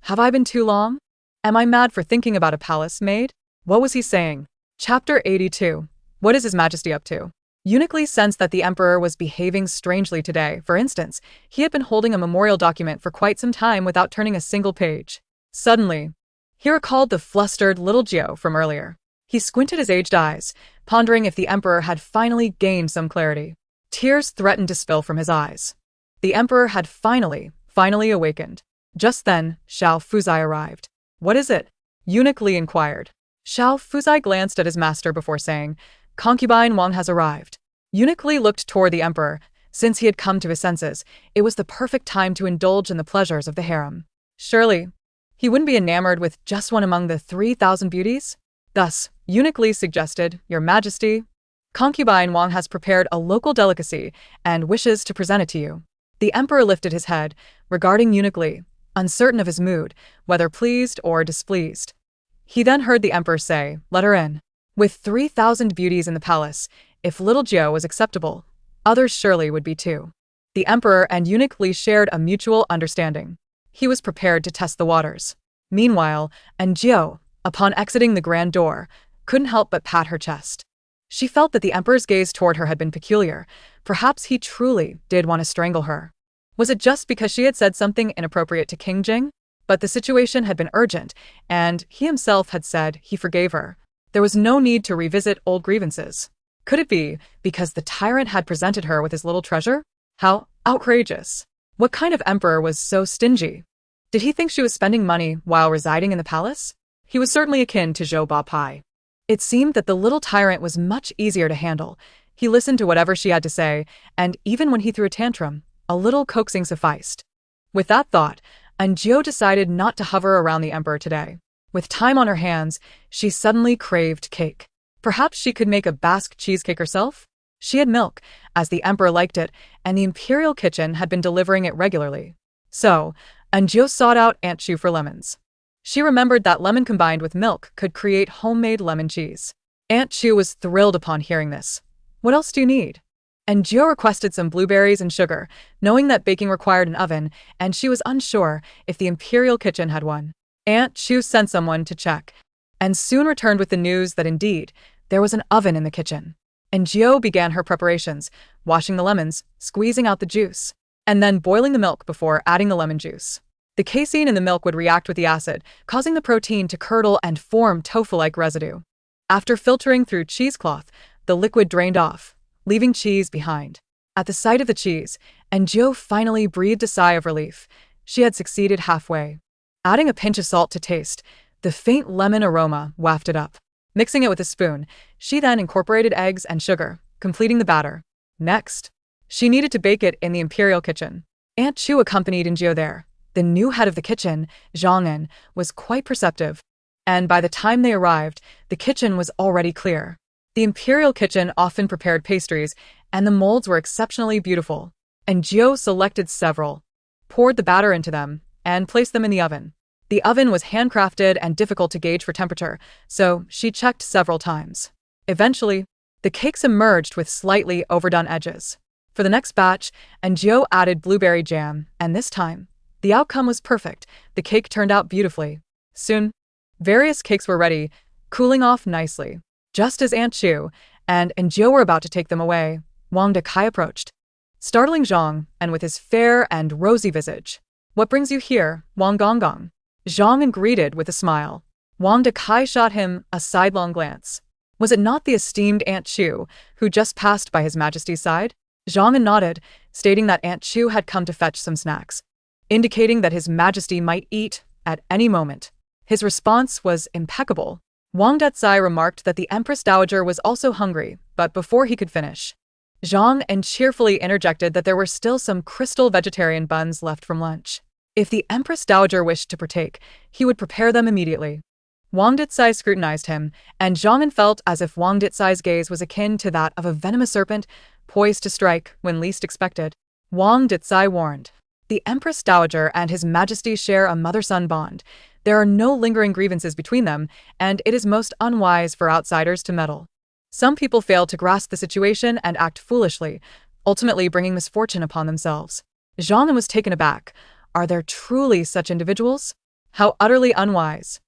Have I been too long? Am I mad for thinking about a palace maid? What was he saying? Chapter 82. What is His Majesty up to? Uniquely sensed that the emperor was behaving strangely today. For instance, he had been holding a memorial document for quite some time without turning a single page. Suddenly, he recalled the flustered little Jiu from earlier. He squinted his aged eyes, pondering if the emperor had finally gained some clarity. Tears threatened to spill from his eyes. The emperor had finally awakened. Just then, Xiao Fuzai arrived. What is it? Eunuchly inquired. Xiao Fuzai glanced at his master before saying, Concubine Wang has arrived. Eunuchly looked toward the emperor. Since he had come to his senses, it was the perfect time to indulge in the pleasures of the harem. Surely, he wouldn't be enamored with just one among the 3,000 beauties? Thus, Eunuchly suggested, Your Majesty, Concubine Wang has prepared a local delicacy and wishes to present it to you. The emperor lifted his head, regarding Eunuchly, uncertain of his mood, whether pleased or displeased. He then heard the emperor say, Let her in. With 3,000 beauties in the palace, if little Jiu was acceptable, others surely would be too. The emperor and Eunuchly shared a mutual understanding. He was prepared to test the waters. Meanwhile, Jiu, upon exiting the grand door, couldn't help but pat her chest. She felt that the emperor's gaze toward her had been peculiar. Perhaps he truly did want to strangle her. Was it just because she had said something inappropriate to King Jing? But the situation had been urgent, and he himself had said he forgave her. There was no need to revisit old grievances. Could it be because the tyrant had presented her with his little treasure? How outrageous! What kind of emperor was so stingy? Did he think she was spending money while residing in the palace? He was certainly akin to Zhou Ba Pai. It seemed that the little tyrant was much easier to handle. He listened to whatever she had to say, and even when he threw a tantrum, a little coaxing sufficed. With that thought, Jiu decided not to hover around the emperor today. With time on her hands, she suddenly craved cake. Perhaps she could make a Basque cheesecake herself? She had milk, as the emperor liked it, and the imperial kitchen had been delivering it regularly. So, Jiu sought out Aunt Chu for lemons. She remembered that lemon combined with milk could create homemade lemon cheese. Aunt Chu was thrilled upon hearing this. What else do you need? Jiu requested some blueberries and sugar, knowing that baking required an oven, and she was unsure if the imperial kitchen had one. Aunt Chu sent someone to check, and soon returned with the news that indeed, there was an oven in the kitchen. Jiu began her preparations, washing the lemons, squeezing out the juice, and then boiling the milk before adding the lemon juice. The casein in the milk would react with the acid, causing the protein to curdle and form tofu-like residue. After filtering through cheesecloth, the liquid drained off, leaving cheese behind. At the sight of the cheese, and Jiu finally breathed a sigh of relief. She had succeeded halfway. Adding a pinch of salt to taste, the faint lemon aroma wafted up. Mixing it with a spoon, she then incorporated eggs and sugar, completing the batter. Next, she needed to bake it in the imperial kitchen. Aunt Chu accompanied Jiu there. The new head of the kitchen, Zhang, was quite perceptive. And by the time they arrived, the kitchen was already clear. The imperial kitchen often prepared pastries, and the molds were exceptionally beautiful. And Jiu selected several, poured the batter into them, and placed them in the oven. The oven was handcrafted and difficult to gauge for temperature, so she checked several times. Eventually, the cakes emerged with slightly overdone edges. For the next batch, Jiu added blueberry jam, and this time, the outcome was perfect. The cake turned out beautifully. Soon, various cakes were ready, cooling off nicely. Just as Aunt Chu and Jiu were about to take them away, Wang Dekai approached, startling Zhang, and with his fair and rosy visage. "What brings you here, Wang Gonggong?" Zhang greeted with a smile. Wang Dekai shot him a sidelong glance. Was it not the esteemed Aunt Chu who just passed by His Majesty's side? Zhang nodded, stating that Aunt Chu had come to fetch some snacks, indicating that His Majesty might eat at any moment. His response was impeccable. Wang Dekai remarked that the Empress Dowager was also hungry, but before he could finish, Zhang cheerfully interjected that there were still some crystal vegetarian buns left from lunch. If the Empress Dowager wished to partake, he would prepare them immediately. Wang Dekai scrutinized him, and Zhang felt as if Wang Dekai's gaze was akin to that of a venomous serpent, poised to strike when least expected. Wang Dekai warned, "The Empress Dowager and His Majesty share a mother-son bond. There are no lingering grievances between them, and it is most unwise for outsiders to meddle." Some people fail to grasp the situation and act foolishly, ultimately bringing misfortune upon themselves. Zhang was taken aback. Are there truly such individuals? How utterly unwise.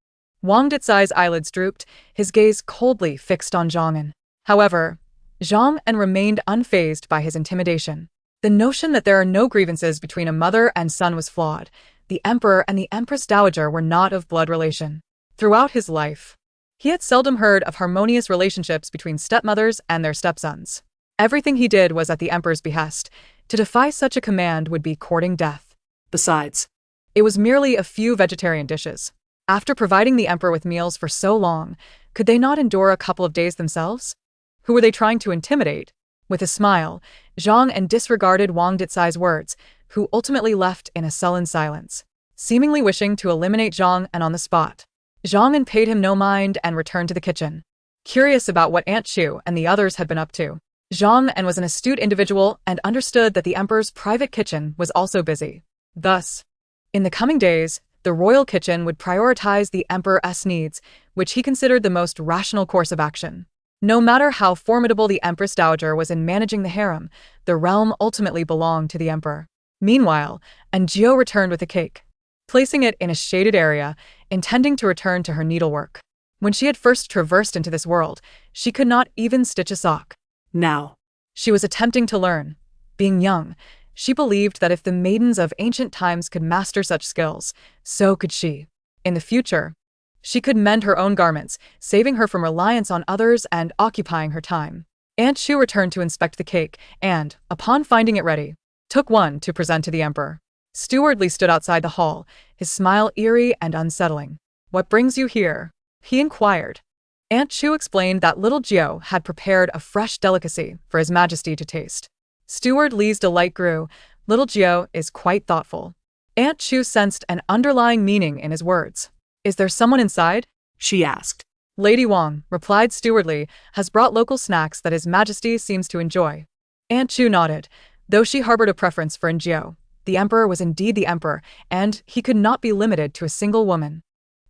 Wang Dekai's eyelids drooped, his gaze coldly fixed on Zhang. However, Zhang remained unfazed by his intimidation. The notion that there are no grievances between a mother and son was flawed. The Emperor and the Empress Dowager were not of blood relation. Throughout his life, he had seldom heard of harmonious relationships between stepmothers and their stepsons. Everything he did was at the Emperor's behest. To defy such a command would be courting death. Besides, it was merely a few vegetarian dishes. After providing the Emperor with meals for so long, could they not endure a couple of days themselves? Who were they trying to intimidate? With a smile, Zhang disregarded Wang Dekai's words, who ultimately left in a sullen silence, seemingly wishing to eliminate Zhang on the spot. Zhang paid him no mind and returned to the kitchen, curious about what Aunt Chu and the others had been up to. Zhang was an astute individual and understood that the Emperor's private kitchen was also busy. Thus, in the coming days, the royal kitchen would prioritize the Emperor's needs, which he considered the most rational course of action. No matter how formidable the Empress Dowager was in managing the harem, the realm ultimately belonged to the Emperor. Meanwhile, Jiu returned with the cake, placing it in a shaded area, intending to return to her needlework. When she had first traversed into this world, she could not even stitch a sock. Now, she was attempting to learn. Being young, she believed that if the maidens of ancient times could master such skills, so could she. In the future, she could mend her own garments, saving her from reliance on others and occupying her time. Aunt Chu returned to inspect the cake and, upon finding it ready, took one to present to the Emperor. Steward Li stood outside the hall, his smile eerie and unsettling. "What brings you here?" he inquired. Aunt Chu explained that little Jiu had prepared a fresh delicacy for His Majesty to taste. Steward Li's delight grew. Little Jiu is quite thoughtful. Aunt Chu sensed an underlying meaning in his words. "Is there someone inside?" she asked. "Lady Wang," replied Steward Li, "has brought local snacks that His Majesty seems to enjoy." Aunt Chu nodded. Though she harbored a preference for Jiu, the Emperor was indeed the Emperor, and he could not be limited to a single woman.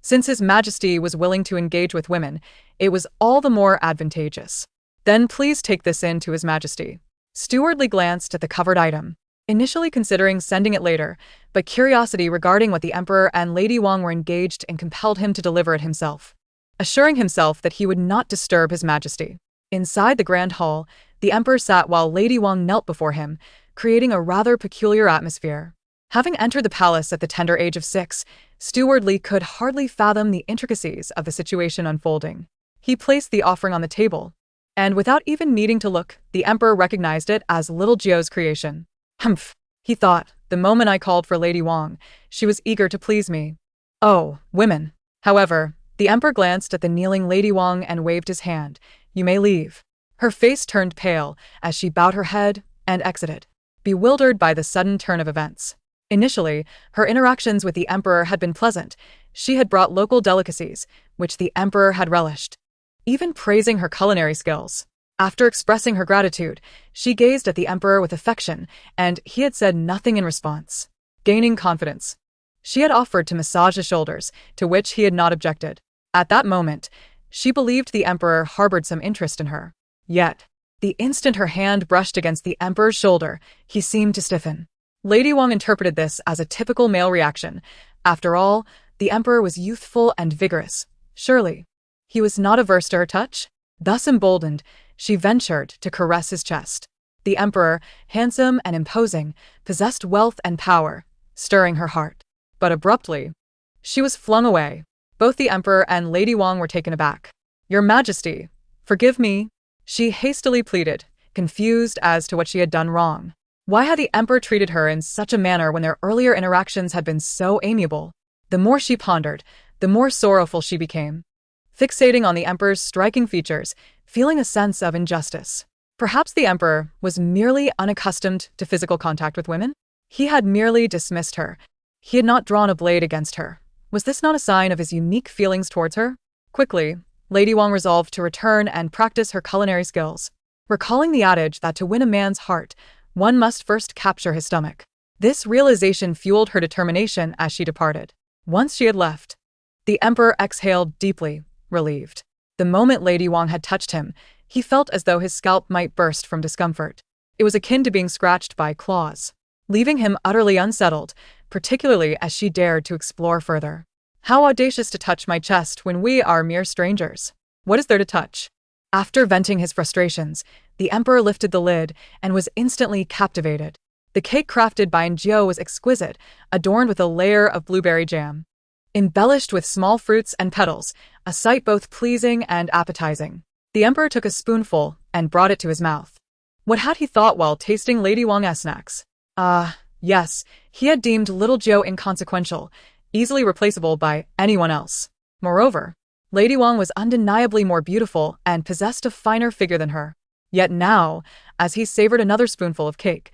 Since His Majesty was willing to engage with women, it was all the more advantageous. "Then please take this in to His Majesty." Steward Li glanced at the covered item, initially considering sending it later, but curiosity regarding what the Emperor and Lady Wang were engaged in compelled him to deliver it himself, assuring himself that he would not disturb His Majesty. Inside the grand hall, the Emperor sat while Lady Wang knelt before him, creating a rather peculiar atmosphere. Having entered the palace at the tender age of 6, Steward Li could hardly fathom the intricacies of the situation unfolding. He placed the offering on the table, And without even needing to look, the emperor recognized it as little Jiu's creation. Humph, he thought, the moment I called for Lady Wang, she was eager to please me. Oh, women. However, the emperor glanced at the kneeling Lady Wang and waved his hand. You may leave. Her face turned pale as she bowed her head and exited, bewildered by the sudden turn of events. Initially, her interactions with the emperor had been pleasant. She had brought local delicacies, which the emperor had relished, even praising her culinary skills. After expressing her gratitude, she gazed at the emperor with affection, and he had said nothing in response. Gaining confidence, she had offered to massage his shoulders, to which he had not objected. At that moment, she believed the emperor harbored some interest in her. Yet, the instant her hand brushed against the emperor's shoulder, he seemed to stiffen. Lady Wang interpreted this as a typical male reaction. After all, the emperor was youthful and vigorous. Surely, he was not averse to her touch? Thus emboldened, she ventured to caress his chest. The emperor, handsome and imposing, possessed wealth and power, stirring her heart. But abruptly, she was flung away. Both the emperor and Lady Wang were taken aback. Your Majesty, forgive me, she hastily pleaded, confused as to what she had done wrong. Why had the emperor treated her in such a manner when their earlier interactions had been so amiable? The more she pondered, the more sorrowful she became, fixating on the emperor's striking features, feeling a sense of injustice. Perhaps the emperor was merely unaccustomed to physical contact with women? He had merely dismissed her. He had not drawn a blade against her. Was this not a sign of his unique feelings towards her? Quickly, Lady Wang resolved to return and practice her culinary skills, recalling the adage that to win a man's heart, one must first capture his stomach. This realization fueled her determination as she departed. Once she had left, the emperor exhaled deeply, relieved. The moment Lady Wang had touched him, he felt as though his scalp might burst from discomfort. It was akin to being scratched by claws, leaving him utterly unsettled, particularly as she dared to explore further. How audacious to touch my chest when we are mere strangers. What is there to touch? After venting his frustrations, the emperor lifted the lid and was instantly captivated. The cake crafted by Jiu was exquisite, adorned with a layer of blueberry jam, embellished with small fruits and petals, a sight both pleasing and appetizing. The emperor took a spoonful and brought it to his mouth. What had he thought while tasting Lady Wang's snacks? Yes, he had deemed little Jiu inconsequential, easily replaceable by anyone else. Moreover, Lady Wang was undeniably more beautiful and possessed a finer figure than her. Yet now, as he savored another spoonful of cake,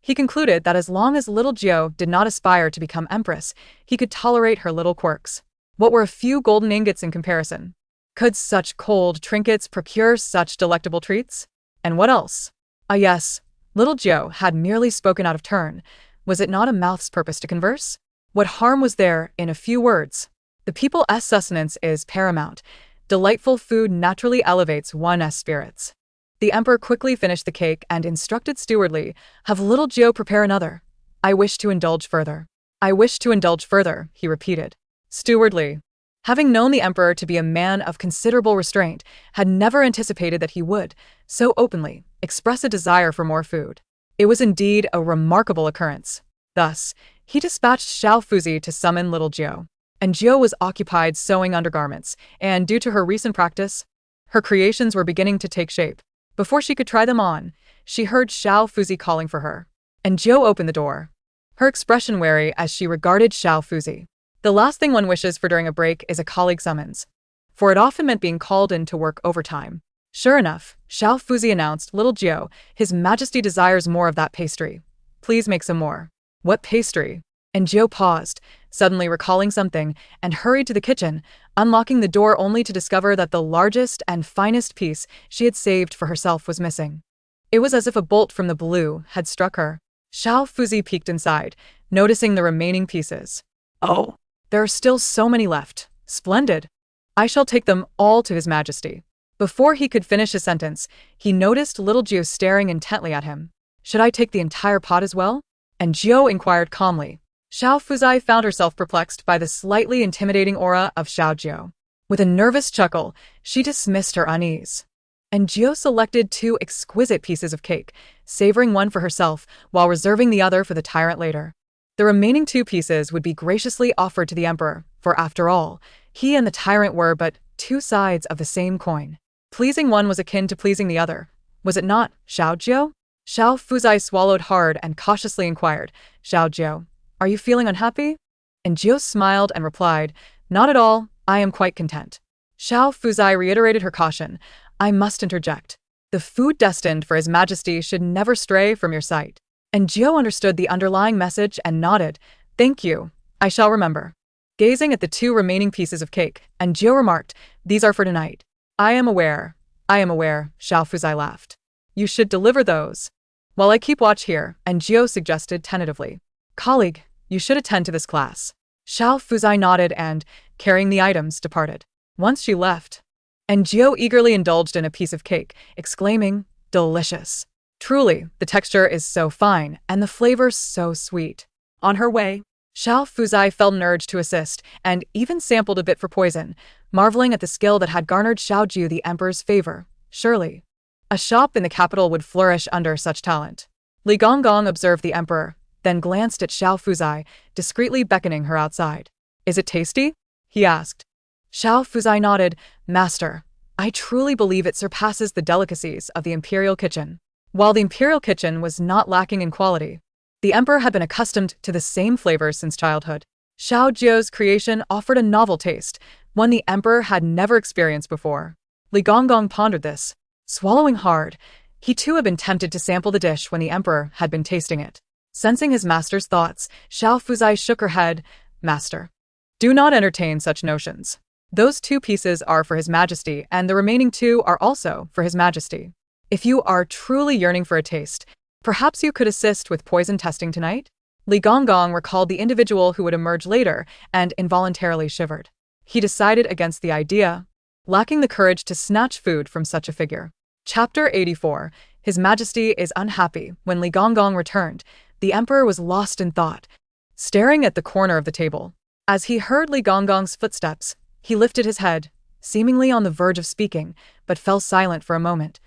he concluded that as long as little Jiu did not aspire to become empress, he could tolerate her little quirks. What were a few golden ingots in comparison? Could such cold trinkets procure such delectable treats? And what else? Yes, little Jiu had merely spoken out of turn. Was it not a mouth's purpose to converse? What harm was there in a few words? The people's sustenance is paramount. Delightful food naturally elevates one's spirits. The emperor quickly finished the cake and instructed stewardly, have little Jiu prepare another. I wish to indulge further. I wish to indulge further, he repeated. Stewardly, having known the emperor to be a man of considerable restraint, had never anticipated that he would, so openly, express a desire for more food. It was indeed a remarkable occurrence. Thus, he dispatched Xiao Fuzi to summon little Jiu. And Jiu was occupied sewing undergarments, and due to her recent practice, her creations were beginning to take shape. Before she could try them on, she heard Xiao Fuzi calling for her, and Jiu opened the door, her expression wary as she regarded Xiao Fuzi. The last thing one wishes for during a break is a colleague summons, for it often meant being called in to work overtime. Sure enough, Xiao Fuzi announced, little Jiu, His Majesty desires more of that pastry. Please make some more. What pastry? And Jiu paused, suddenly recalling something, and hurried to the kitchen, unlocking the door only to discover that the largest and finest piece she had saved for herself was missing. It was as if a bolt from the blue had struck her. Xiao Fuzi peeked inside, noticing the remaining pieces. Oh, there are still so many left. Splendid. I shall take them all to His Majesty. Before he could finish his sentence, he noticed little Jiu staring intently at him. Should I take the entire pot as well? And Jiu inquired calmly. Xiao Fuzi found herself perplexed by the slightly intimidating aura of Xiao Jiu. With a nervous chuckle, she dismissed her unease. And Jiu selected 2 exquisite pieces of cake, savoring one for herself while reserving the other for the tyrant later. The remaining 2 pieces would be graciously offered to the emperor, for after all, he and the tyrant were but 2 sides of the same coin. Pleasing one was akin to pleasing the other. Was it not, Xiaojiu? Xiao Fuzai swallowed hard and cautiously inquired, Xiaojiu, are you feeling unhappy? And Jiu smiled and replied, not at all, I am quite content. Xiao Fuzai reiterated her caution, I must interject. The food destined for His Majesty should never stray from your sight. And Jiu understood the underlying message and nodded, thank you, I shall remember. Gazing at the 2 remaining pieces of cake, and Jiu remarked, these are for tonight. I am aware, Xiao Fuzai laughed. You should deliver those. While I keep watch here, and Jiu suggested tentatively. Colleague, you should attend to this class. Xiao Fuzai nodded and, carrying the items, departed. Once she left, and Jiu eagerly indulged in a piece of cake, exclaiming, delicious. Truly, the texture is so fine, and the flavor so sweet. On her way, Xiao Fuzai felt an urge to assist, and even sampled a bit for poison, marveling at the skill that had garnered Xiaojiu the emperor's favor. Surely, a shop in the capital would flourish under such talent. Li Gonggong observed the emperor, then glanced at Xiao Fuzai, discreetly beckoning her outside. Is it tasty? He asked. Xiao Fuzai nodded, Master, I truly believe it surpasses the delicacies of the imperial kitchen. While the imperial kitchen was not lacking in quality, the emperor had been accustomed to the same flavors since childhood. Xiaojiu's creation offered a novel taste, one the emperor had never experienced before. Li Gonggong pondered this. Swallowing hard, he too had been tempted to sample the dish when the emperor had been tasting it. Sensing his master's thoughts, Xiao Fuzai shook her head. Master, do not entertain such notions. Those 2 pieces are for His Majesty, and the remaining 2 are also for His Majesty. If you are truly yearning for a taste, perhaps you could assist with poison testing tonight? Li Gonggong recalled the individual who would emerge later and involuntarily shivered. He decided against the idea, lacking the courage to snatch food from such a figure. Chapter 84. His Majesty is unhappy. When Li Gonggong returned, the emperor was lost in thought, staring at the corner of the table. As he heard Li Gonggong's footsteps, he lifted his head, seemingly on the verge of speaking, but fell silent for a moment.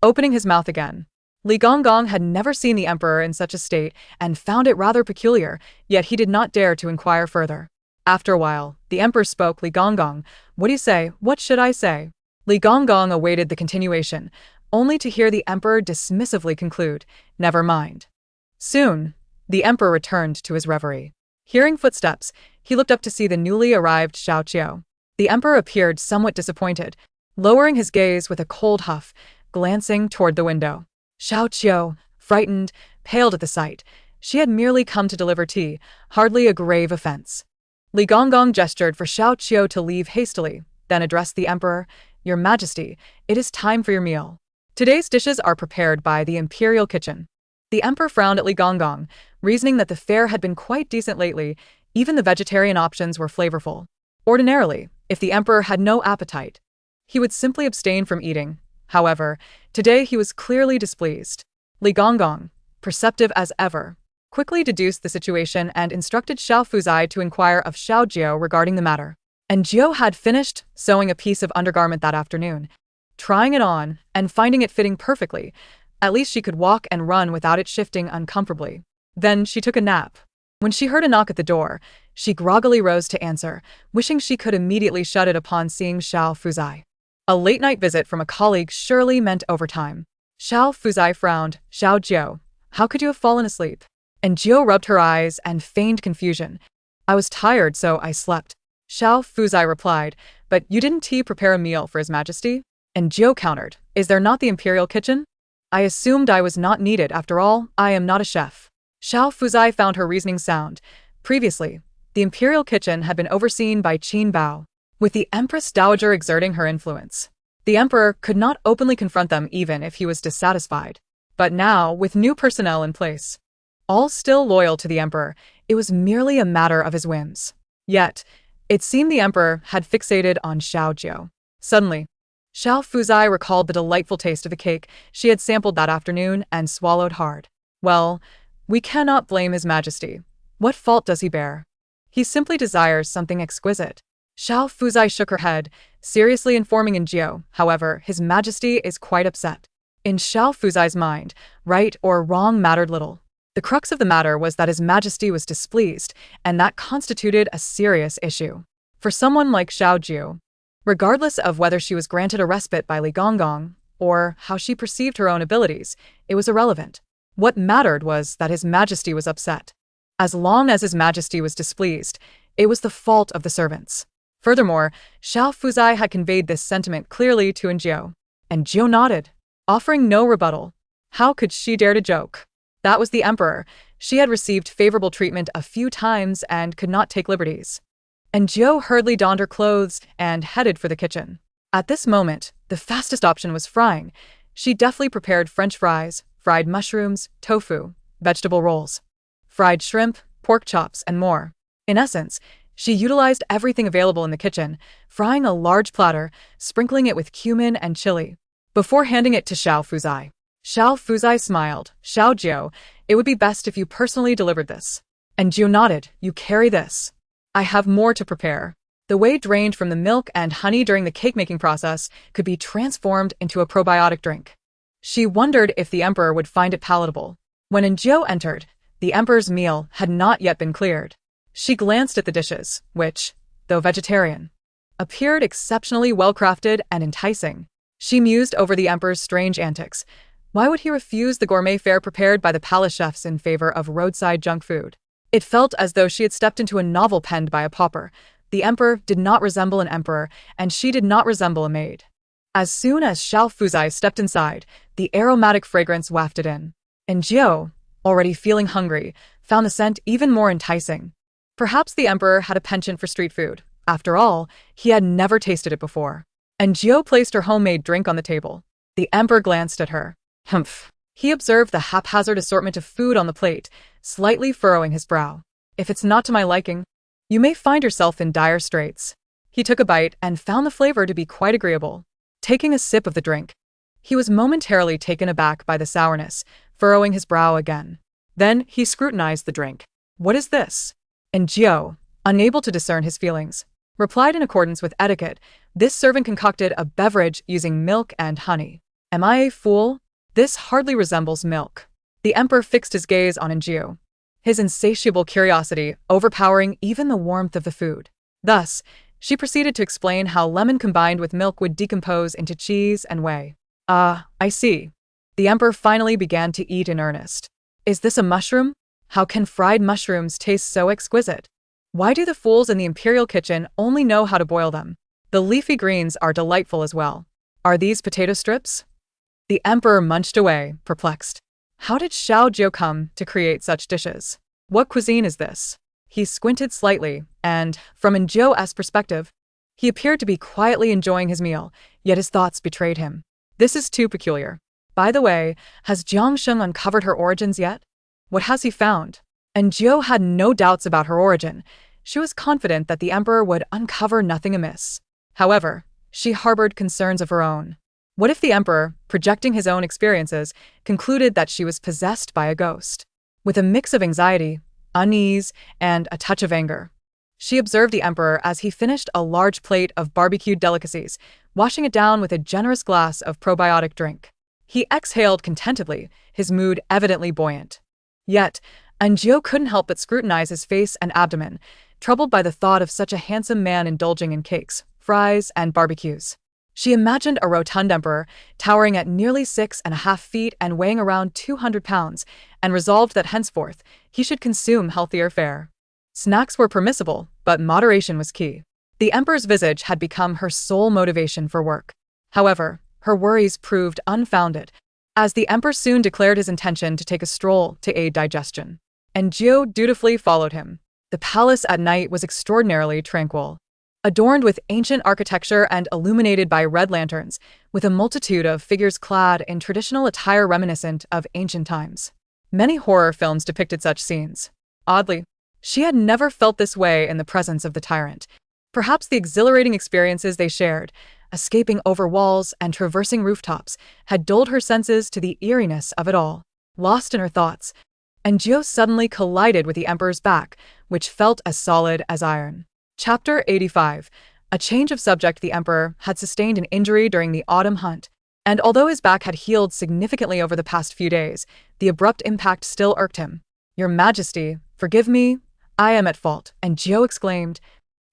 Opening his mouth again, Li Gonggong had never seen the emperor in such a state and found it rather peculiar, yet he did not dare to inquire further. After a while, the emperor spoke. Li Gonggong, what do you say? What should I say? Li Gonggong awaited the continuation, only to hear the emperor dismissively conclude, never mind. Soon, the emperor returned to his reverie. Hearing footsteps, he looked up to see the newly arrived Xiaojiu. The emperor appeared somewhat disappointed, lowering his gaze with a cold huff, glancing toward the window. Xiaojiu, frightened, paled at the sight. She had merely come to deliver tea, hardly a grave offense. Li Gonggong gestured for Xiaojiu to leave hastily, then addressed the emperor, Your Majesty, it is time for your meal. Today's dishes are prepared by the imperial kitchen. The emperor frowned at Li Gonggong, reasoning that the fare had been quite decent lately. Even the vegetarian options were flavorful. Ordinarily, if the emperor had no appetite, he would simply abstain from eating. However, today he was clearly displeased. Li Gonggong, perceptive as ever, quickly deduced the situation and instructed Xiao Fuzai to inquire of Xiaojiu regarding the matter. And Jiu had finished sewing a piece of undergarment that afternoon, trying it on and finding it fitting perfectly. At least she could walk and run without it shifting uncomfortably. Then she took a nap. When she heard a knock at the door, she groggily rose to answer, wishing she could immediately shut it upon seeing Xiao Fuzai. A late-night visit from a colleague surely meant overtime. Xiao Fuzai frowned. Xiaojiu, how could you have fallen asleep? And Jiu rubbed her eyes and feigned confusion. I was tired, so I slept. Xiao Fuzai replied, but you didn't prepare a meal for His Majesty? And Jiu countered, is there not the imperial kitchen? I assumed I was not needed. After all, I am not a chef. Xiao Fuzai found her reasoning sound. Previously, the imperial kitchen had been overseen by Qin Bao, with the Empress Dowager exerting her influence. The emperor could not openly confront them even if he was dissatisfied. But now, with new personnel in place, all still loyal to the emperor, it was merely a matter of his whims. Yet, it seemed the emperor had fixated on Xiaojiu. Suddenly, Xiao Fuzai recalled the delightful taste of the cake she had sampled that afternoon and swallowed hard. Well, we cannot blame His Majesty. What fault does he bear? He simply desires something exquisite. Xiao Fuzai shook her head, seriously informing Jiu, however, His Majesty is quite upset. In Xiao Fuzai's mind, right or wrong mattered little. The crux of the matter was that His Majesty was displeased, and that constituted a serious issue. For someone like Xiaojiu, Regardless of whether she was granted a respite by Li Gonggong, or how she perceived her own abilities, it was irrelevant. What mattered was that His Majesty was upset. As long as His Majesty was displeased, it was the fault of the servants. Furthermore, Xiao Fuzai had conveyed this sentiment clearly to Enjiu. And Enjiu nodded, offering no rebuttal. How could she dare to joke? That was the emperor. She had received favorable treatment a few times and could not take liberties. Enjiu hurriedly donned her clothes and headed for the kitchen. At this moment, the fastest option was frying. She deftly prepared French fries, fried mushrooms, tofu, vegetable rolls, fried shrimp, pork chops, and more. In essence, she utilized everything available in the kitchen, frying a large platter, sprinkling it with cumin and chili, before handing it to Xiao Fuzai. Xiao Fuzai smiled. Xiao Jiu, it would be best if you personally delivered this. And Jiu nodded. You carry this. I have more to prepare. The whey drained from the milk and honey during the cake-making process could be transformed into a probiotic drink. She wondered if the emperor would find it palatable. When Enjiu entered, the emperor's meal had not yet been cleared. She glanced at the dishes, which, though vegetarian, appeared exceptionally well-crafted and enticing. She mused over the emperor's strange antics. Why would he refuse the gourmet fare prepared by the palace chefs in favor of roadside junk food? It felt as though she had stepped into a novel penned by a pauper. The emperor did not resemble an emperor, and she did not resemble a maid. As soon as Xiao Fuzai stepped inside, the aromatic fragrance wafted in. And Jiu, already feeling hungry, found the scent even more enticing. Perhaps the emperor had a penchant for street food. After all, he had never tasted it before. And Jiu placed her homemade drink on the table. The emperor glanced at her. Humph. He observed the haphazard assortment of food on the plate, slightly furrowing his brow. If it's not to my liking, you may find yourself in dire straits. He took a bite and found the flavor to be quite agreeable. Taking a sip of the drink, he was momentarily taken aback by the sourness, furrowing his brow again. Then he scrutinized the drink. What is this? And Jiu, unable to discern his feelings, replied in accordance with etiquette. This servant concocted a beverage using milk and honey. Am I a fool? This hardly resembles milk. The emperor fixed his gaze on Enjiu, his insatiable curiosity overpowering even the warmth of the food. Thus, she proceeded to explain how lemon combined with milk would decompose into cheese and whey. Ah, I see. The emperor finally began to eat in earnest. Is this a mushroom? How can fried mushrooms taste so exquisite? Why do the fools in the imperial kitchen only know how to boil them? The leafy greens are delightful as well. Are these potato strips? The emperor munched away, perplexed. How did Xiao Jiu come to create such dishes? What cuisine is this? He squinted slightly, and, from Enjiu's perspective, he appeared to be quietly enjoying his meal, yet his thoughts betrayed him. This is too peculiar. By the way, has Jiangsheng uncovered her origins yet? What has he found? Enjiu had no doubts about her origin. She was confident that the emperor would uncover nothing amiss. However, she harbored concerns of her own. What if the emperor, projecting his own experiences, concluded that she was possessed by a ghost? With a mix of anxiety, unease, and a touch of anger, she observed the emperor as he finished a large plate of barbecued delicacies, washing it down with a generous glass of probiotic drink. He exhaled contentedly, his mood evidently buoyant. Yet, Enjiu couldn't help but scrutinize his face and abdomen, troubled by the thought of such a handsome man indulging in cakes, fries, and barbecues. She imagined a rotund emperor, towering at nearly 6.5 feet and weighing around 200 pounds, and resolved that henceforth he should consume healthier fare. Snacks were permissible, but moderation was key. The emperor's visage had become her sole motivation for work. However, her worries proved unfounded, as the emperor soon declared his intention to take a stroll to aid digestion. And Jiu dutifully followed him. The palace at night was extraordinarily tranquil, adorned with ancient architecture and illuminated by red lanterns, with a multitude of figures clad in traditional attire reminiscent of ancient times. Many horror films depicted such scenes. Oddly, she had never felt this way in the presence of the Tyrant. Perhaps the exhilarating experiences they shared, escaping over walls and traversing rooftops, had dulled her senses to the eeriness of it all. Lost in her thoughts, Enjiu suddenly collided with the emperor's back, which felt as solid as iron. Chapter 85. A change of subject. The emperor had sustained an injury during the autumn hunt, and although his back had healed significantly over the past few days, the abrupt impact still irked him. Your Majesty, forgive me, I am at fault, and Jiu exclaimed,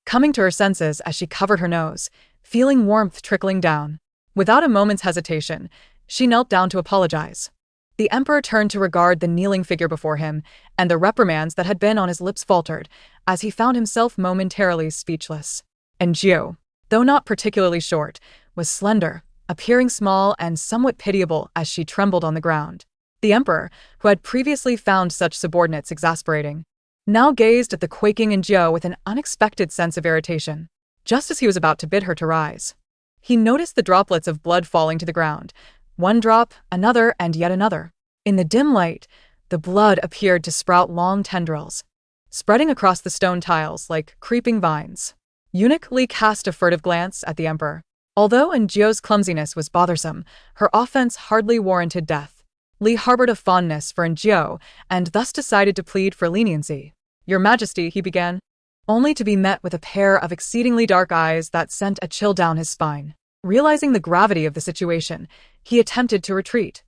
coming to her senses as she covered her nose, feeling warmth trickling down. Without a moment's hesitation, she knelt down to apologize. The emperor turned to regard the kneeling figure before him, and the reprimands that had been on his lips faltered, as he found himself momentarily speechless. And Jiu, though not particularly short, was slender, appearing small and somewhat pitiable as she trembled on the ground. The emperor, who had previously found such subordinates exasperating, now gazed at the quaking Jiu with an unexpected sense of irritation. Just as he was about to bid her to rise, he noticed the droplets of blood falling to the ground. One drop, another, and yet another. In the dim light, the blood appeared to sprout long tendrils, spreading across the stone tiles like creeping vines. Eunuch Li cast a furtive glance at the emperor. Although Jiu's clumsiness was bothersome, her offense hardly warranted death. Li harbored a fondness for Jiu, and thus decided to plead for leniency. "Your Majesty," he began, only to be met with a pair of exceedingly dark eyes that sent a chill down his spine. Realizing the gravity of the situation, he attempted to retreat.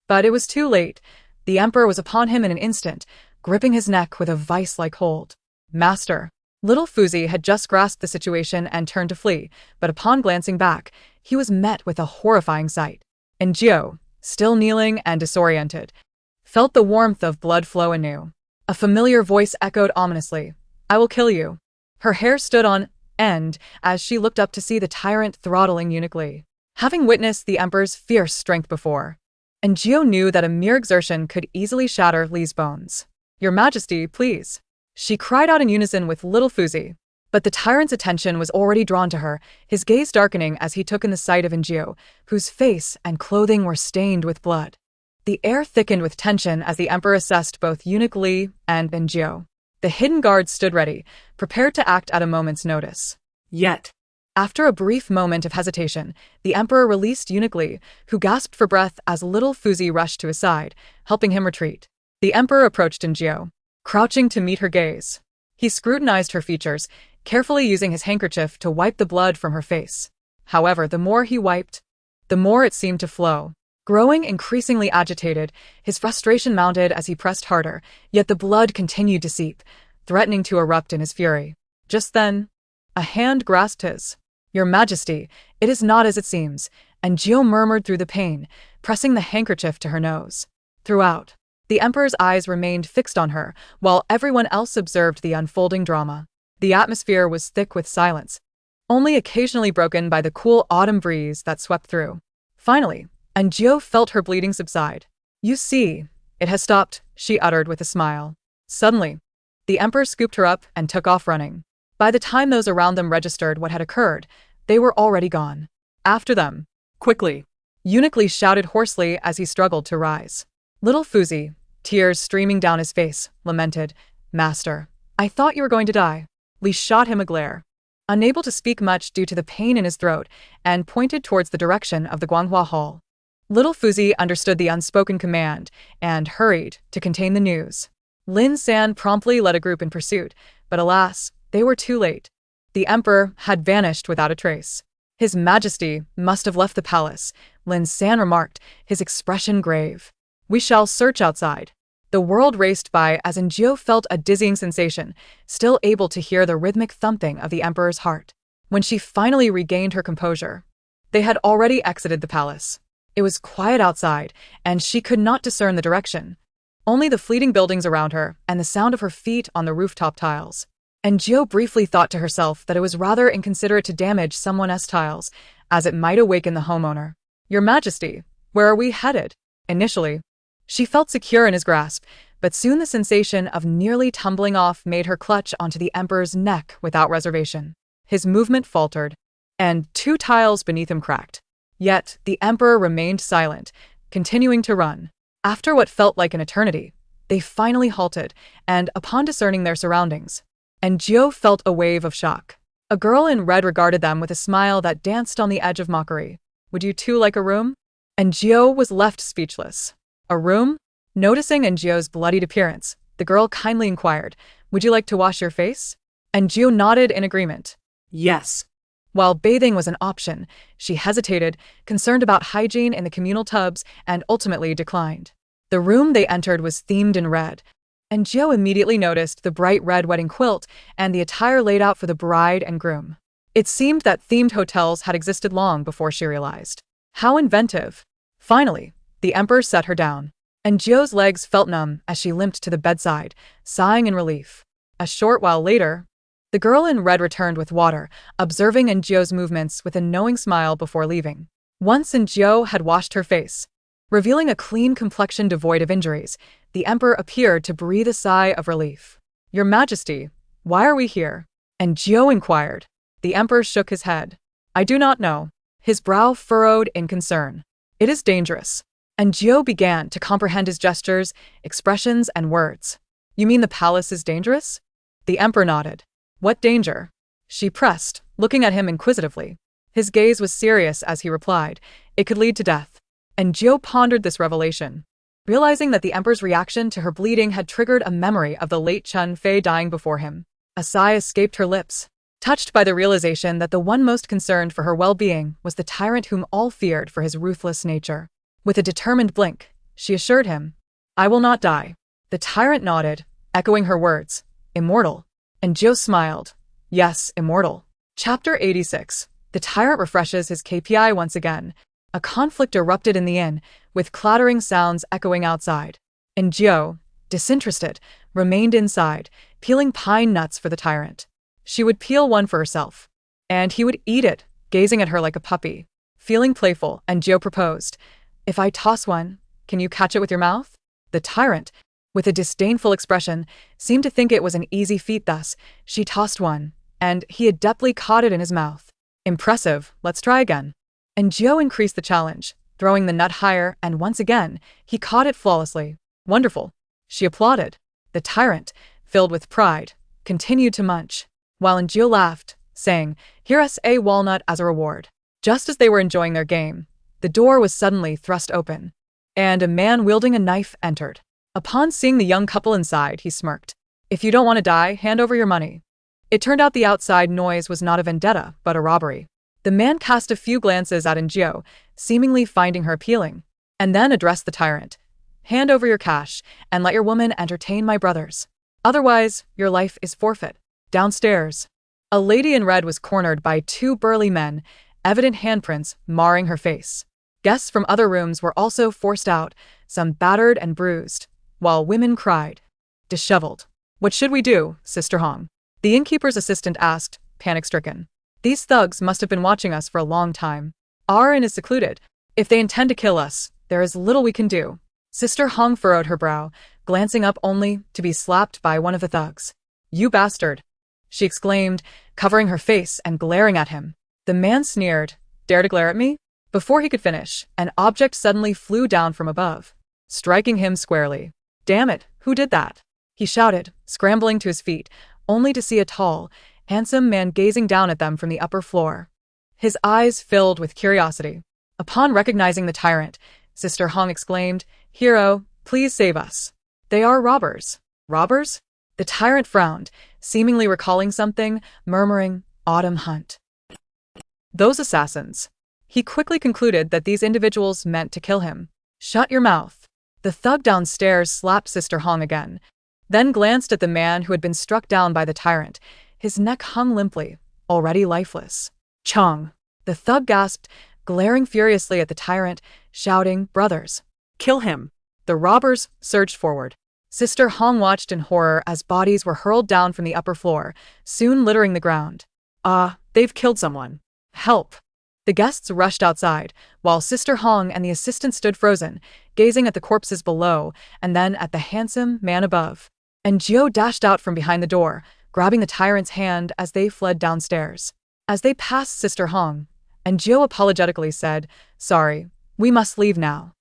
But it was too late. The emperor was upon him in an instant, gripping his neck with a vice-like hold. "Master." Little Fuzi had just grasped the situation and turned to flee, but upon glancing back, he was met with a horrifying sight. And Jiu, still kneeling and disoriented, felt the warmth of blood flow anew. A familiar voice echoed ominously, "I will kill you." Her hair stood on end as she looked up to see the tyrant throttling Eunuch Li. Having witnessed the emperor's fierce strength before, and Jiu knew that a mere exertion could easily shatter Li's bones. "Your Majesty, please," she cried out in unison with little Fuzi. But the tyrant's attention was already drawn to her, his gaze darkening as he took in the sight of Jiu, whose face and clothing were stained with blood. The air thickened with tension as the emperor assessed both Eunuch Li and Jiu. The hidden guards stood ready, prepared to act at a moment's notice. Yet, after a brief moment of hesitation, the emperor released Eunuch Li, who gasped for breath as little Fuzi rushed to his side, helping him retreat. The emperor approached Jiu, crouching to meet her gaze. He scrutinized her features, carefully using his handkerchief to wipe the blood from her face. However, the more he wiped, the more it seemed to flow. Growing increasingly agitated, his frustration mounted as he pressed harder, yet the blood continued to seep, threatening to erupt in his fury. Just then, a hand grasped his. "Your Majesty, it is not as it seems," and Jiu murmured through the pain, pressing the handkerchief to her nose. Throughout, the emperor's eyes remained fixed on her, while everyone else observed the unfolding drama. The atmosphere was thick with silence, only occasionally broken by the cool autumn breeze that swept through. Finally, Jiu felt her bleeding subside. "You see, it has stopped," she uttered with a smile. Suddenly, the emperor scooped her up and took off running. By the time those around them registered what had occurred, they were already gone. "After them, quickly!" Eunuch Li shouted hoarsely as he struggled to rise. Little Fuzi, tears streaming down his face, lamented, "Master, I thought you were going to die." Li shot him a glare, unable to speak much due to the pain in his throat, and pointed towards the direction of the Guanghua Hall. Little Fuzi understood the unspoken command and hurried to contain the news. Lin San promptly led a group in pursuit, but alas, they were too late. The emperor had vanished without a trace. "His Majesty must have left the palace," Lin San remarked, his expression grave. "We shall search outside." The world raced by as Jiu felt a dizzying sensation, still able to hear the rhythmic thumping of the emperor's heart. When she finally regained her composure, they had already exited the palace. It was quiet outside, and she could not discern the direction. Only the fleeting buildings around her and the sound of her feet on the rooftop tiles. And Jiu briefly thought to herself that it was rather inconsiderate to damage someone else's tiles, as it might awaken the homeowner. "Your Majesty, where are we headed?" Initially, she felt secure in his grasp, but soon the sensation of nearly tumbling off made her clutch onto the emperor's neck without reservation. His movement faltered, and 2 tiles beneath him cracked. Yet the emperor remained silent, continuing to run. After what felt like an eternity, they finally halted, and upon discerning their surroundings, Jiu felt a wave of shock. A girl in red regarded them with a smile that danced on the edge of mockery. "Would you two like a room?" Jiu was left speechless. "A room?" Noticing Jiu's bloodied appearance, the girl kindly inquired, "Would you like to wash your face?" Jiu nodded in agreement. "Yes." While bathing was an option, she hesitated, concerned about hygiene in the communal tubs, and ultimately declined. The room they entered was themed in red, and Jiu immediately noticed the bright red wedding quilt and the attire laid out for the bride and groom. It seemed that themed hotels had existed long before she realized. How inventive. Finally, the emperor set her down, and Jio's legs felt numb as she limped to the bedside, sighing in relief. A short while later, the girl in red returned with water, observing Jio's movements with a knowing smile before leaving. Once Jio had washed her face, revealing a clean complexion devoid of injuries, the emperor appeared to breathe a sigh of relief. "Your Majesty, why are we here?" Jio inquired. The emperor shook his head. "I do not know." His brow furrowed in concern. "It is dangerous." Jio began to comprehend his gestures, expressions, and words. "You mean the palace is dangerous?" The emperor nodded. "What danger?" She pressed, looking at him inquisitively. His gaze was serious as he replied, "It could lead to death." Jio pondered this revelation, realizing that the emperor's reaction to her bleeding had triggered a memory of the late Chun Fei dying before him. A sigh escaped her lips, touched by the realization that the one most concerned for her well-being was the tyrant whom all feared for his ruthless nature. With a determined blink, she assured him, "I will not die." The tyrant nodded, echoing her words, "Immortal." Jio smiled. "Yes, immortal." Chapter 86. The tyrant refreshes his KPI once again. A conflict erupted in the inn, with clattering sounds echoing outside. Jio, disinterested, remained inside, peeling pine nuts for the tyrant. She would peel one for herself, and he would eat it, gazing at her like a puppy. Feeling playful, Jio proposed, "If I toss one, can you catch it with your mouth?" The tyrant, with a disdainful expression, seemed to think it was an easy feat. Thus, she tossed one, and he adeptly caught it in his mouth. "Impressive, let's try again." Jio increased the challenge, throwing the nut higher, and once again, he caught it flawlessly. "Wonderful." She applauded. The tyrant, filled with pride, continued to munch, while Jio laughed, saying, "Here is a walnut as a reward." Just as they were enjoying their game, the door was suddenly thrust open, and a man wielding a knife entered. Upon seeing the young couple inside, he smirked. "If you don't want to die, hand over your money." It turned out the outside noise was not a vendetta, but a robbery. The man cast a few glances at Jio, seemingly finding her appealing, and then addressed the tyrant. "Hand over your cash, and let your woman entertain my brothers. Otherwise, your life is forfeit." Downstairs, a lady in red was cornered by two burly men, evident handprints marring her face. Guests from other rooms were also forced out, some battered and bruised, while women cried, disheveled. "What should we do, Sister Hong?" the innkeeper's assistant asked, panic-stricken. "These thugs must have been watching us for a long time. Our inn is secluded. If they intend to kill us, there is little we can do." Sister Hong furrowed her brow, glancing up only to be slapped by one of the thugs. "You bastard!" she exclaimed, covering her face and glaring at him. The man sneered, "Dare to glare at me?" Before he could finish, an object suddenly flew down from above, striking him squarely. "Damn it, who did that?" he shouted, scrambling to his feet, only to see a tall, handsome man gazing down at them from the upper floor. His eyes filled with curiosity. Upon recognizing the tyrant, Sister Hong exclaimed, "Hero, please save us. They are robbers." "Robbers?" The tyrant frowned, seemingly recalling something, murmuring, "Autumn hunt." "Those assassins." He quickly concluded that these individuals meant to kill him. "Shut your mouth." The thug downstairs slapped Sister Hong again, then glanced at the man who had been struck down by the tyrant. His neck hung limply, already lifeless. "Chong!" The thug gasped, glaring furiously at the tyrant, shouting, "Brothers, kill him!" The robbers surged forward. Sister Hong watched in horror as bodies were hurled down from the upper floor, soon littering the ground. They've killed someone. Help!" The guests rushed outside, while Sister Hong and the assistant stood frozen, gazing at the corpses below and then at the handsome man above. Jio dashed out from behind the door, grabbing the tyrant's hand as they fled downstairs. As they passed Sister Hong, Jio apologetically said, "Sorry, we must leave now."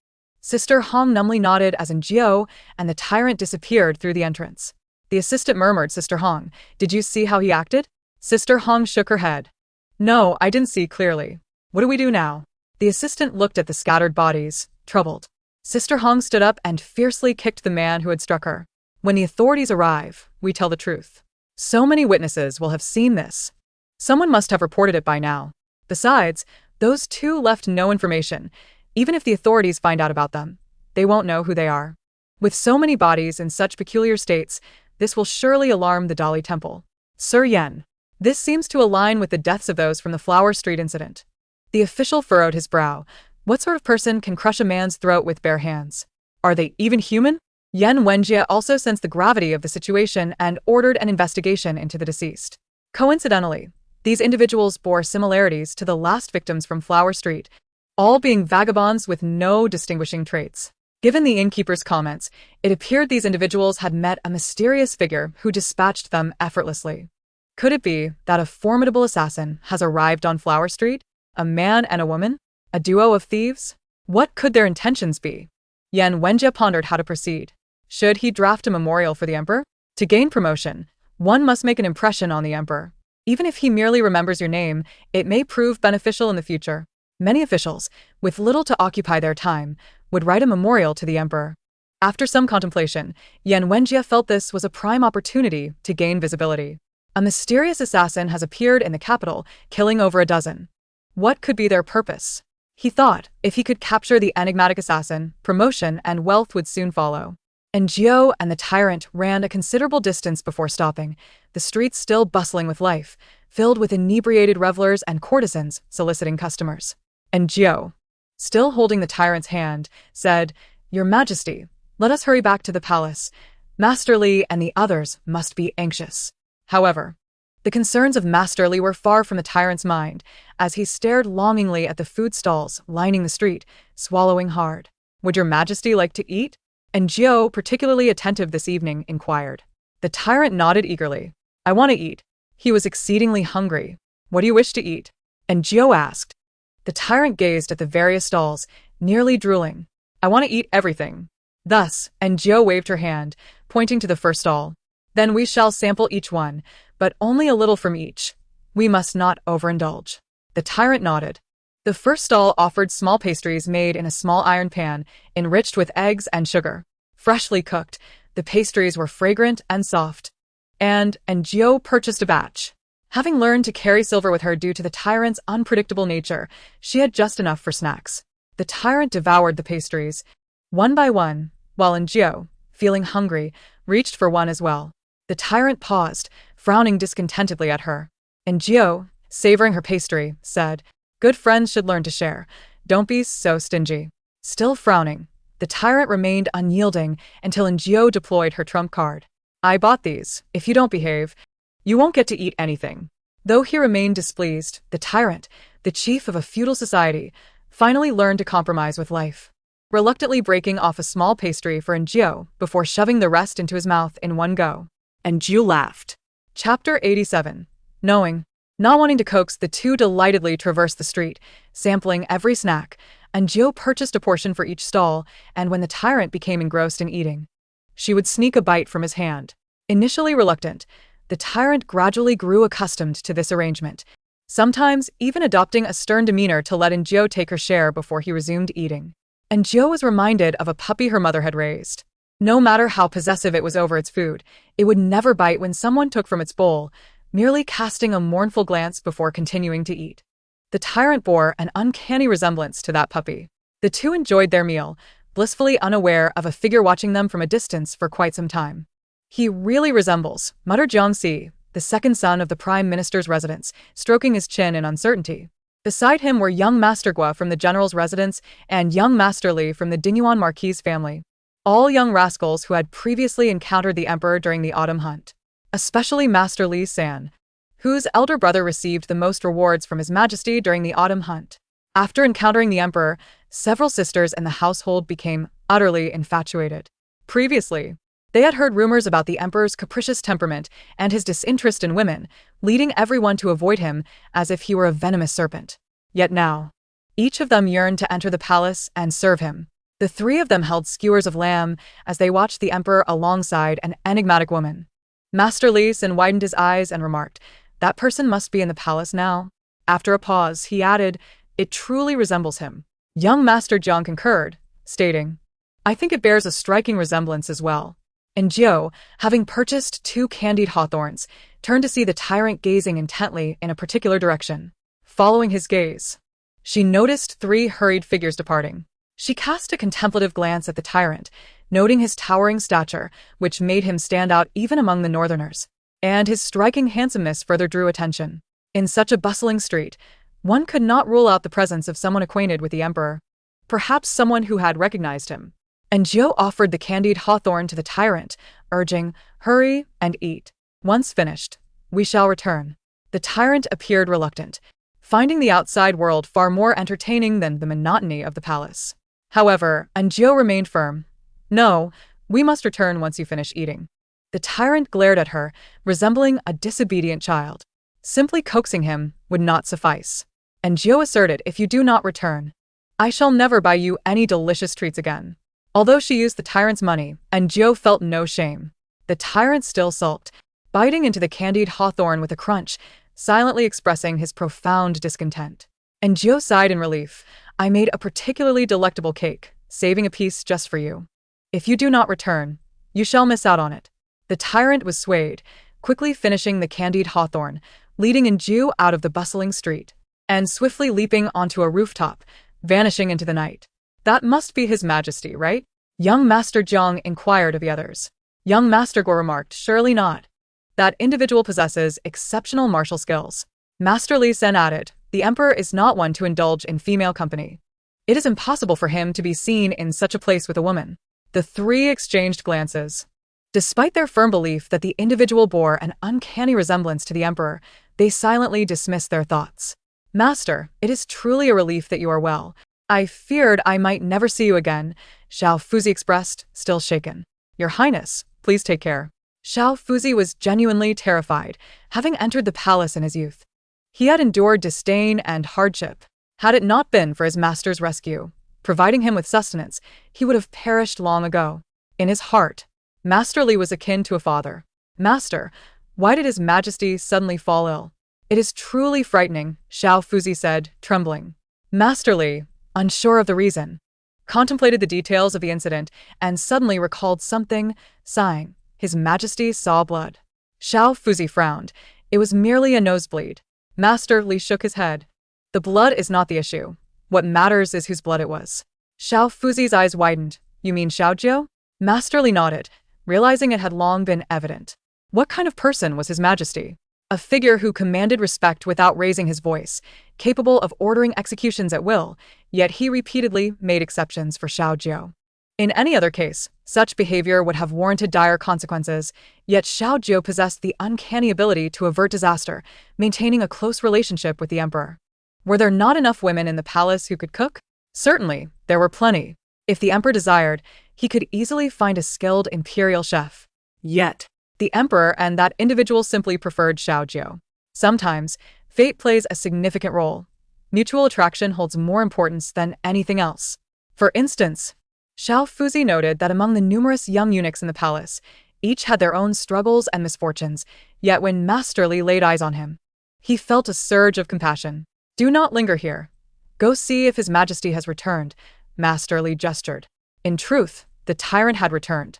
Sister Hong numbly nodded as Jio and the tyrant disappeared through the entrance. The assistant murmured, "Sister Hong, did you see how he acted?" Sister Hong shook her head. "No, I didn't see clearly. What do we do now?" The assistant looked at the scattered bodies, troubled. Sister Hong stood up and fiercely kicked the man who had struck her. "When the authorities arrive, we tell the truth. So many witnesses will have seen this. Someone must have reported it by now. Besides, those two left no information. Even if the authorities find out about them, they won't know who they are. With so many bodies in such peculiar states, this will surely alarm the Dali Temple." Sir Yen, This seems to align with the deaths of those from the Flower Street incident. The official furrowed his brow. What sort of person can crush a man's throat with bare hands? Are they even human? Yan Wenjie also sensed the gravity of the situation and ordered an investigation into the deceased. Coincidentally, these individuals bore similarities to the last victims from Flower Street, all being vagabonds with no distinguishing traits. Given the innkeeper's comments, it appeared these individuals had met a mysterious figure who dispatched them effortlessly. Could it be that a formidable assassin has arrived on Flower Street? A man and a woman? A duo of thieves? What could their intentions be? Yan Wenjie pondered how to proceed. Should he draft a memorial for the emperor? To gain promotion, one must make an impression on the emperor. Even if he merely remembers your name, it may prove beneficial in the future. Many officials, with little to occupy their time, would write a memorial to the emperor. After some contemplation, Yan Wenjie felt this was a prime opportunity to gain visibility. A mysterious assassin has appeared in the capital, killing over a dozen. What could be their purpose? He thought, if he could capture the enigmatic assassin, promotion and wealth would soon follow. Ngo and the Tyrant ran a considerable distance before stopping, the streets still bustling with life, filled with inebriated revelers and courtesans soliciting customers. Ngo, still holding the Tyrant's hand, said, "Your Majesty, let us hurry back to the palace. Master Li and the others must be anxious." However, the concerns of Master Li were far from the Tyrant's mind, as he stared longingly at the food stalls lining the street, swallowing hard. "Would your Majesty like to eat?" Ngo, particularly attentive this evening, inquired. The Tyrant nodded eagerly. "I want to eat." He was exceedingly hungry. "What do you wish to eat?" Ngo asked. The Tyrant gazed at the various stalls, nearly drooling. "I want to eat everything." Thus, Ngo waved her hand, pointing to the first stall. "Then we shall sample each one, but only a little from each. We must not overindulge." The Tyrant nodded. The first stall offered small pastries made in a small iron pan, enriched with eggs and sugar. Freshly cooked, the pastries were fragrant and soft. And Ngo purchased a batch. Having learned to carry silver with her due to the Tyrant's unpredictable nature, she had just enough for snacks. The Tyrant devoured the pastries, one by one, while Ngo, feeling hungry, reached for one as well. The Tyrant paused, frowning discontentedly at her. Ngo, savoring her pastry, said, "Good friends should learn to share. Don't be so stingy." Still frowning, the Tyrant remained unyielding until Ngo deployed her trump card. "I bought these. If you don't behave, you won't get to eat anything." Though he remained displeased, the Tyrant, the chief of a feudal society, finally learned to compromise with life, reluctantly breaking off a small pastry for Ngo before shoving the rest into his mouth in one go. Ngo laughed. Chapter 87. Knowing. Not wanting to coax, the two delightedly traversed the street, sampling every snack, Ngo purchased a portion for each stall, and when the Tyrant became engrossed in eating, she would sneak a bite from his hand. Initially reluctant, the Tyrant gradually grew accustomed to this arrangement, sometimes even adopting a stern demeanor to let Ngo take her share before he resumed eating. Ngo was reminded of a puppy her mother had raised. No matter how possessive it was over its food, it would never bite when someone took from its bowl, merely casting a mournful glance before continuing to eat. The Tyrant bore an uncanny resemblance to that puppy. The two enjoyed their meal, blissfully unaware of a figure watching them from a distance for quite some time. "He really resembles," muttered Jiangxi, the second son of the Prime Minister's residence, stroking his chin in uncertainty. Beside him were young Master Gua from the General's residence and young Master Li from the Dinyuan Marquis' family. All young rascals who had previously encountered the Emperor during the autumn hunt. Especially Master Li San, whose elder brother received the most rewards from His Majesty during the autumn hunt. After encountering the Emperor, several sisters in the household became utterly infatuated. Previously, they had heard rumors about the Emperor's capricious temperament and his disinterest in women, leading everyone to avoid him as if he were a venomous serpent. Yet now, each of them yearned to enter the palace and serve him. The three of them held skewers of lamb as they watched the Emperor alongside an enigmatic woman. Master Li San widened his eyes and remarked, "That person must be in the palace now." After a pause, he added, "It truly resembles him." Young Master Jiang concurred, stating, "I think it bears a striking resemblance as well." And Ngo, having purchased 2 candied hawthorns, turned to see the Tyrant gazing intently in a particular direction. Following his gaze, she noticed 3 hurried figures departing. She cast a contemplative glance at the Tyrant, noting his towering stature, which made him stand out even among the northerners. and his striking handsomeness further drew attention. In such a bustling street, one could not rule out the presence of someone acquainted with the emperor. Perhaps someone who had recognized him. And Joe offered the candied hawthorn to the tyrant, urging, "Hurry and eat. Once finished, we shall return." The tyrant appeared reluctant, finding the outside world far more entertaining than the monotony of the palace. However, Joe remained firm. "No, we must return once you finish eating." The tyrant glared at her, resembling a disobedient child. Simply coaxing him would not suffice. And Joe asserted, "If you do not return, I shall never buy you any delicious treats again." Although she used the tyrant's money, and Joe felt no shame, the tyrant still sulked, biting into the candied hawthorn with a crunch, silently expressing his profound discontent. And Joe sighed in relief. "I made a particularly delectable cake, saving a piece just for you. If you do not return, you shall miss out on it." The tyrant was swayed, quickly finishing the candied hawthorn, leading Joe out of the bustling street, and swiftly leaping onto a rooftop, vanishing into the night. "That must be His Majesty, right?" Young Master Jiang inquired of the others. Young Master Guo remarked, "Surely not. That individual possesses exceptional martial skills." Master Li Sen added, "The emperor is not one to indulge in female company. It is impossible for him to be seen in such a place with a woman." The three exchanged glances. Despite their firm belief that the individual bore an uncanny resemblance to the emperor, they silently dismissed their thoughts. "Master, it is truly a relief that you are well. I feared I might never see you again," Xiao Fuzi expressed, still shaken. "Your Highness, please take care." Xiao Fuzi was genuinely terrified, having entered the palace in his youth. He had endured disdain and hardship. Had it not been for his master's rescue, providing him with sustenance, he would have perished long ago. In his heart, Master Li was akin to a father. "Master, why did His Majesty suddenly fall ill?" "It is truly frightening," Xiao Fuzi said, trembling. Master Li, unsure of the reason, contemplated the details of the incident and suddenly recalled something, sighing. "His Majesty saw blood." Xiao Fuzi frowned. "It was merely a nosebleed." Master Li shook his head. "The blood is not the issue. What matters is whose blood it was." Xiao Fuzi's eyes widened. "You mean Xiao Jiao?" Master Li nodded, realizing it had long been evident. What kind of person was His Majesty? A figure who commanded respect without raising his voice, capable of ordering executions at will, yet he repeatedly made exceptions for Xiao Jiao. In any other case, such behavior would have warranted dire consequences, yet Xiao Jiao possessed the uncanny ability to avert disaster, maintaining a close relationship with the emperor. Were there not enough women in the palace who could cook? Certainly, there were plenty. If the emperor desired, he could easily find a skilled imperial chef. Yet, the emperor and that individual simply preferred Xiao Jiao. Sometimes, fate plays a significant role. Mutual attraction holds more importance than anything else. For instance, Xiao Fuzi noted that among the numerous young eunuchs in the palace, each had their own struggles and misfortunes, yet when Master Li laid eyes on him, he felt a surge of compassion. "Do not linger here. Go see if His Majesty has returned," Master Li gestured. In truth, the tyrant had returned.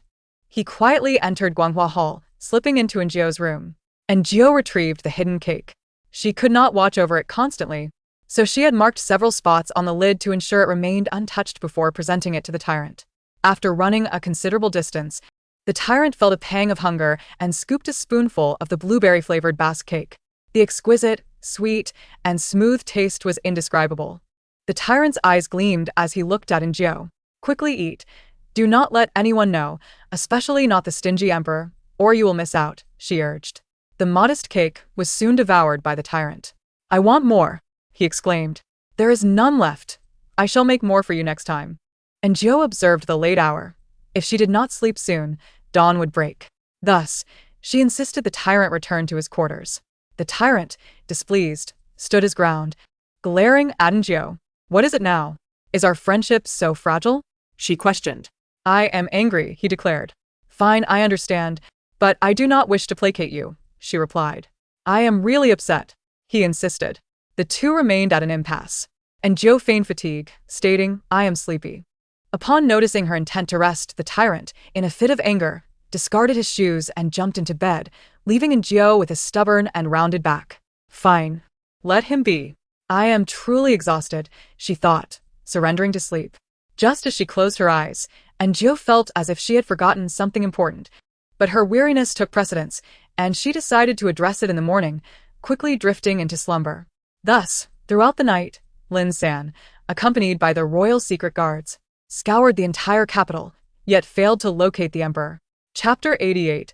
He quietly entered Guanghua Hall, slipping into Jiao's room. And Jiao retrieved the hidden cake. She could not watch over it constantly, so she had marked several spots on the lid to ensure it remained untouched before presenting it to the tyrant. After running a considerable distance, the tyrant felt a pang of hunger and scooped a spoonful of the blueberry-flavored Basque cake. The exquisite, sweet, and smooth taste was indescribable. The tyrant's eyes gleamed as he looked at Jiao. "Quickly eat. Do not let anyone know, especially not the stingy emperor, or you will miss out," she urged. The modest cake was soon devoured by the tyrant. "I want more," he exclaimed. "There is none left. I shall make more for you next time." And Jiao observed the late hour. If she did not sleep soon, dawn would break. Thus, she insisted the tyrant return to his quarters. The tyrant, displeased, stood his ground, glaring at Jiao. "What is it now? Is our friendship so fragile?" she questioned. "I am angry," he declared. "Fine, I understand, but I do not wish to placate you," she replied. "I am really upset," he insisted. The two remained at an impasse, and Jiao feigned fatigue, stating, "I am sleepy." Upon noticing her intent to rest, the tyrant, in a fit of anger, discarded his shoes and jumped into bed, leaving Jiao with a stubborn and rounded back. "Fine. Let him be. I am truly exhausted," she thought, surrendering to sleep. Just as she closed her eyes, Jiao felt as if she had forgotten something important, but her weariness took precedence, and she decided to address it in the morning, quickly drifting into slumber. Thus, throughout the night, Lin San, accompanied by the royal secret guards, scoured the entire capital, yet failed to locate the emperor. Chapter 88.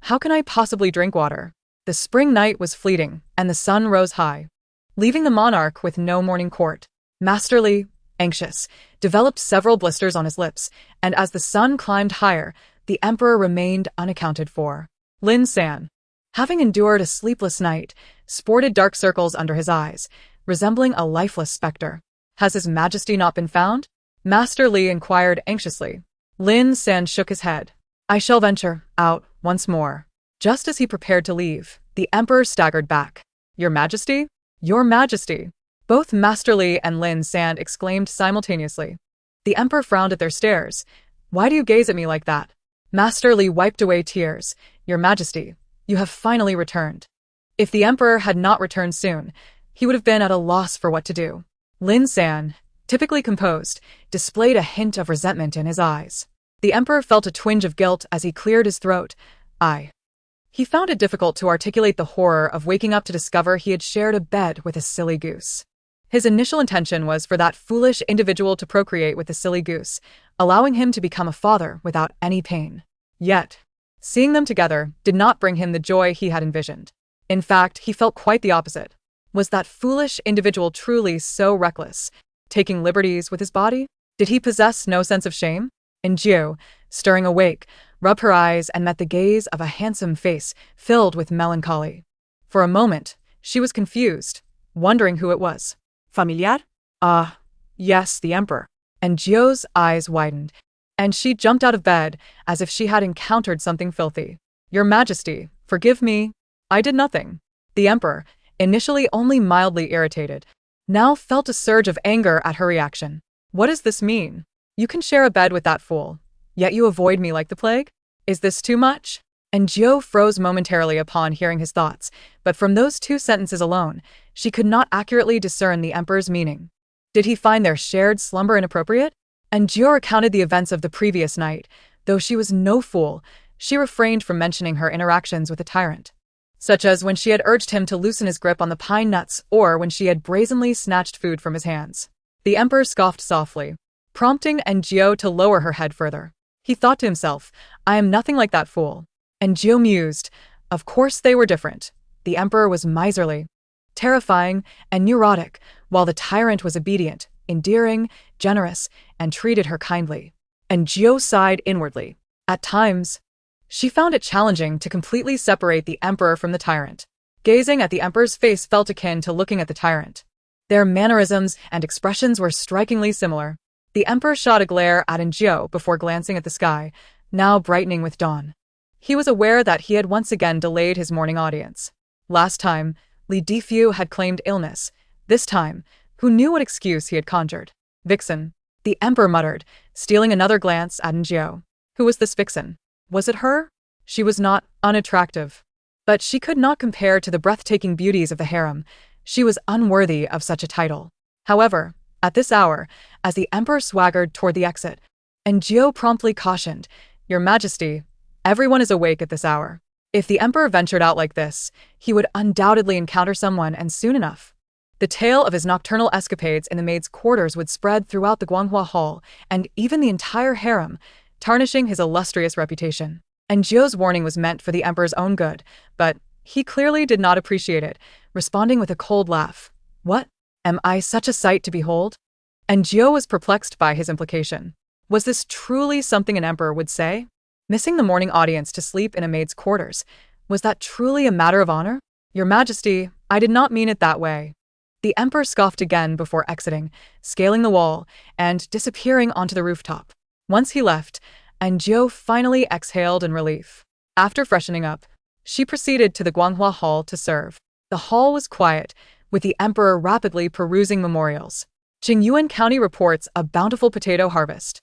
How can I possibly drink water? The spring night was fleeting, and the sun rose high, leaving the monarch with no morning court. Master Li, anxious, developed several blisters on his lips, and as the sun climbed higher, the emperor remained unaccounted for. Lin San, having endured a sleepless night, sported dark circles under his eyes, resembling a lifeless specter. Has His Majesty not been found? Master Li inquired anxiously. Lin San shook his head. I shall venture out once more. Just as he prepared to leave, the emperor staggered back. Your Majesty? Your Majesty! Both Master Li and Lin San exclaimed simultaneously. The emperor frowned at their stares. Why do you gaze at me like that? Master Li wiped away tears. Your Majesty, you have finally returned. If the emperor had not returned soon, he would have been at a loss for what to do. Lin San, typically composed, displayed a hint of resentment in his eyes. The emperor felt a twinge of guilt as he cleared his throat. He found it difficult to articulate the horror of waking up to discover he had shared a bed with a silly goose. His initial intention was for that foolish individual to procreate with the silly goose, allowing him to become a father without any pain. Yet, seeing them together did not bring him the joy he had envisioned. In fact, he felt quite the opposite. Was that foolish individual truly so reckless, taking liberties with his body? Did he possess no sense of shame? Jiu, stirring awake, rubbed her eyes and met the gaze of a handsome face filled with melancholy. For a moment, she was confused, wondering who it was. Familiar? Yes, the emperor. Jiu's eyes widened, and she jumped out of bed as if she had encountered something filthy. Your Majesty, forgive me. I did nothing. The emperor, initially only mildly irritated, now felt a surge of anger at her reaction. What does this mean? You can share a bed with that fool, yet you avoid me like the plague? Is this too much? Jiu froze momentarily upon hearing his thoughts, but from those two sentences alone, she could not accurately discern the emperor's meaning. Did he find their shared slumber inappropriate? Jiu recounted the events of the previous night. Though she was no fool, she refrained from mentioning her interactions with the tyrant, such as when she had urged him to loosen his grip on the pine nuts or when she had brazenly snatched food from his hands. The emperor scoffed softly, prompting Jiu to lower her head further. He thought to himself, I am nothing like that fool. Jiu mused, of course they were different. The emperor was miserly, terrifying, and neurotic, while the tyrant was obedient, endearing, generous, and treated her kindly. Jiu sighed inwardly. At times, she found it challenging to completely separate the emperor from the tyrant. Gazing at the emperor's face felt akin to looking at the tyrant. Their mannerisms and expressions were strikingly similar. The emperor shot a glare at Jiu before glancing at the sky, now brightening with dawn. He was aware that he had once again delayed his morning audience. Last time, Li Difu had claimed illness. This time, who knew what excuse he had conjured? Vixen, the emperor muttered, stealing another glance at Jiu. Who was this vixen? Was it her? She was not unattractive, but she could not compare to the breathtaking beauties of the harem. She was unworthy of such a title. However, at this hour, as the emperor swaggered toward the exit, Jiu promptly cautioned, Your Majesty, everyone is awake at this hour. If the emperor ventured out like this, he would undoubtedly encounter someone, and soon enough. The tale of his nocturnal escapades in the maid's quarters would spread throughout the Guanghua Hall and even the entire harem, tarnishing his illustrious reputation. Jiu's warning was meant for the emperor's own good, but he clearly did not appreciate it, responding with a cold laugh. What? Am I such a sight to behold? Jiu was perplexed by his implication. Was this truly something an emperor would say? Missing the morning audience to sleep in a maid's quarters, was that truly a matter of honor? Your Majesty, I did not mean it that way. The emperor scoffed again before exiting, scaling the wall, and disappearing onto the rooftop. Once he left, Jiu finally exhaled in relief. After freshening up, she proceeded to the Guanghua Hall to serve. The hall was quiet, with the emperor rapidly perusing memorials. Qingyuan County reports a bountiful potato harvest.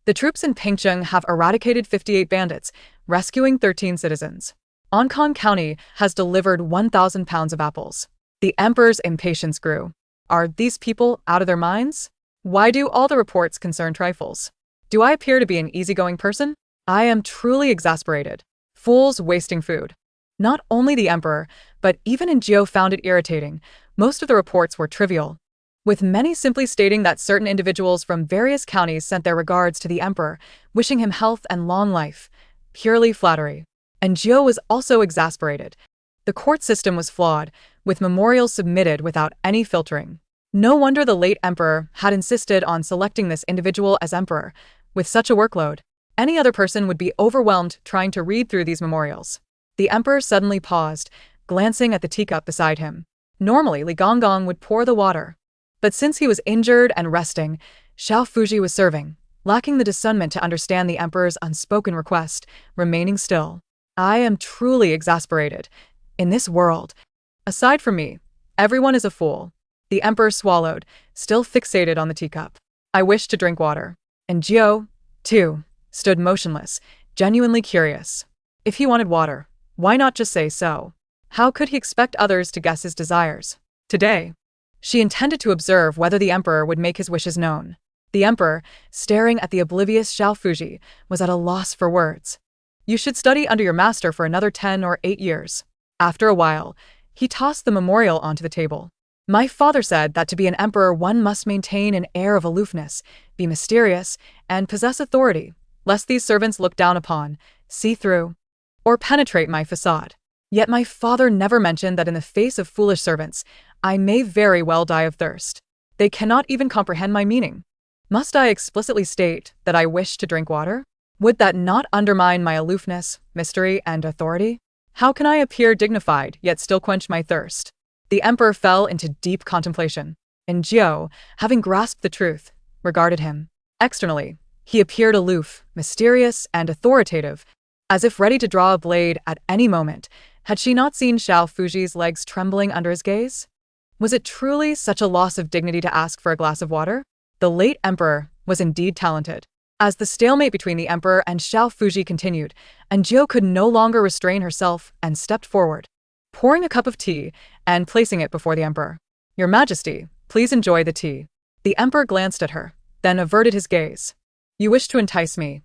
The troops in Pingcheng have eradicated 58 bandits, rescuing 13 citizens. Ankang County has delivered 1,000 pounds of apples. The emperor's impatience grew. Are these people out of their minds? Why do all the reports concern trifles? Do I appear to be an easygoing person? I am truly exasperated. Fools wasting food. Not only the emperor, but even Enjio found it irritating. Most of the reports were trivial, with many simply stating that certain individuals from various counties sent their regards to the emperor, wishing him health and long life. Purely flattery. Enjio was also exasperated. The court system was flawed, with memorials submitted without any filtering. No wonder the late emperor had insisted on selecting this individual as emperor. With such a workload, any other person would be overwhelmed trying to read through these memorials. The emperor suddenly paused, glancing at the teacup beside him. Normally, Li Gonggong would pour the water. But since he was injured and resting, Xiao Fuji was serving, lacking the discernment to understand the emperor's unspoken request, remaining still. I am truly exasperated. In this world, aside from me, everyone is a fool. The emperor swallowed, still fixated on the teacup. I wish to drink water. And Enjio, too, stood motionless, genuinely curious. If he wanted water, why not just say so? How could he expect others to guess his desires? Today, she intended to observe whether the emperor would make his wishes known. The emperor, staring at the oblivious Xiao Fuji, was at a loss for words. You should study under your master for another 10 or 8 years. After a while, he tossed the memorial onto the table. My father said that to be an emperor one must maintain an air of aloofness, be mysterious, and possess authority, lest these servants look down upon, see through, or penetrate my facade. Yet my father never mentioned that in the face of foolish servants, I may very well die of thirst. They cannot even comprehend my meaning. Must I explicitly state that I wish to drink water? Would that not undermine my aloofness, mystery, and authority? How can I appear dignified yet still quench my thirst? The emperor fell into deep contemplation. Enjio, having grasped the truth, regarded him. Externally, he appeared aloof, mysterious, and authoritative, as if ready to draw a blade at any moment. Had she not seen Xiao Fuji's legs trembling under his gaze? Was it truly such a loss of dignity to ask for a glass of water? The late emperor was indeed talented. As the stalemate between the emperor and Xiao Fuji continued, Enjio could no longer restrain herself and stepped forward, pouring a cup of tea and placing it before the emperor. Your Majesty, please enjoy the tea. The emperor glanced at her, then averted his gaze. You wish to entice me.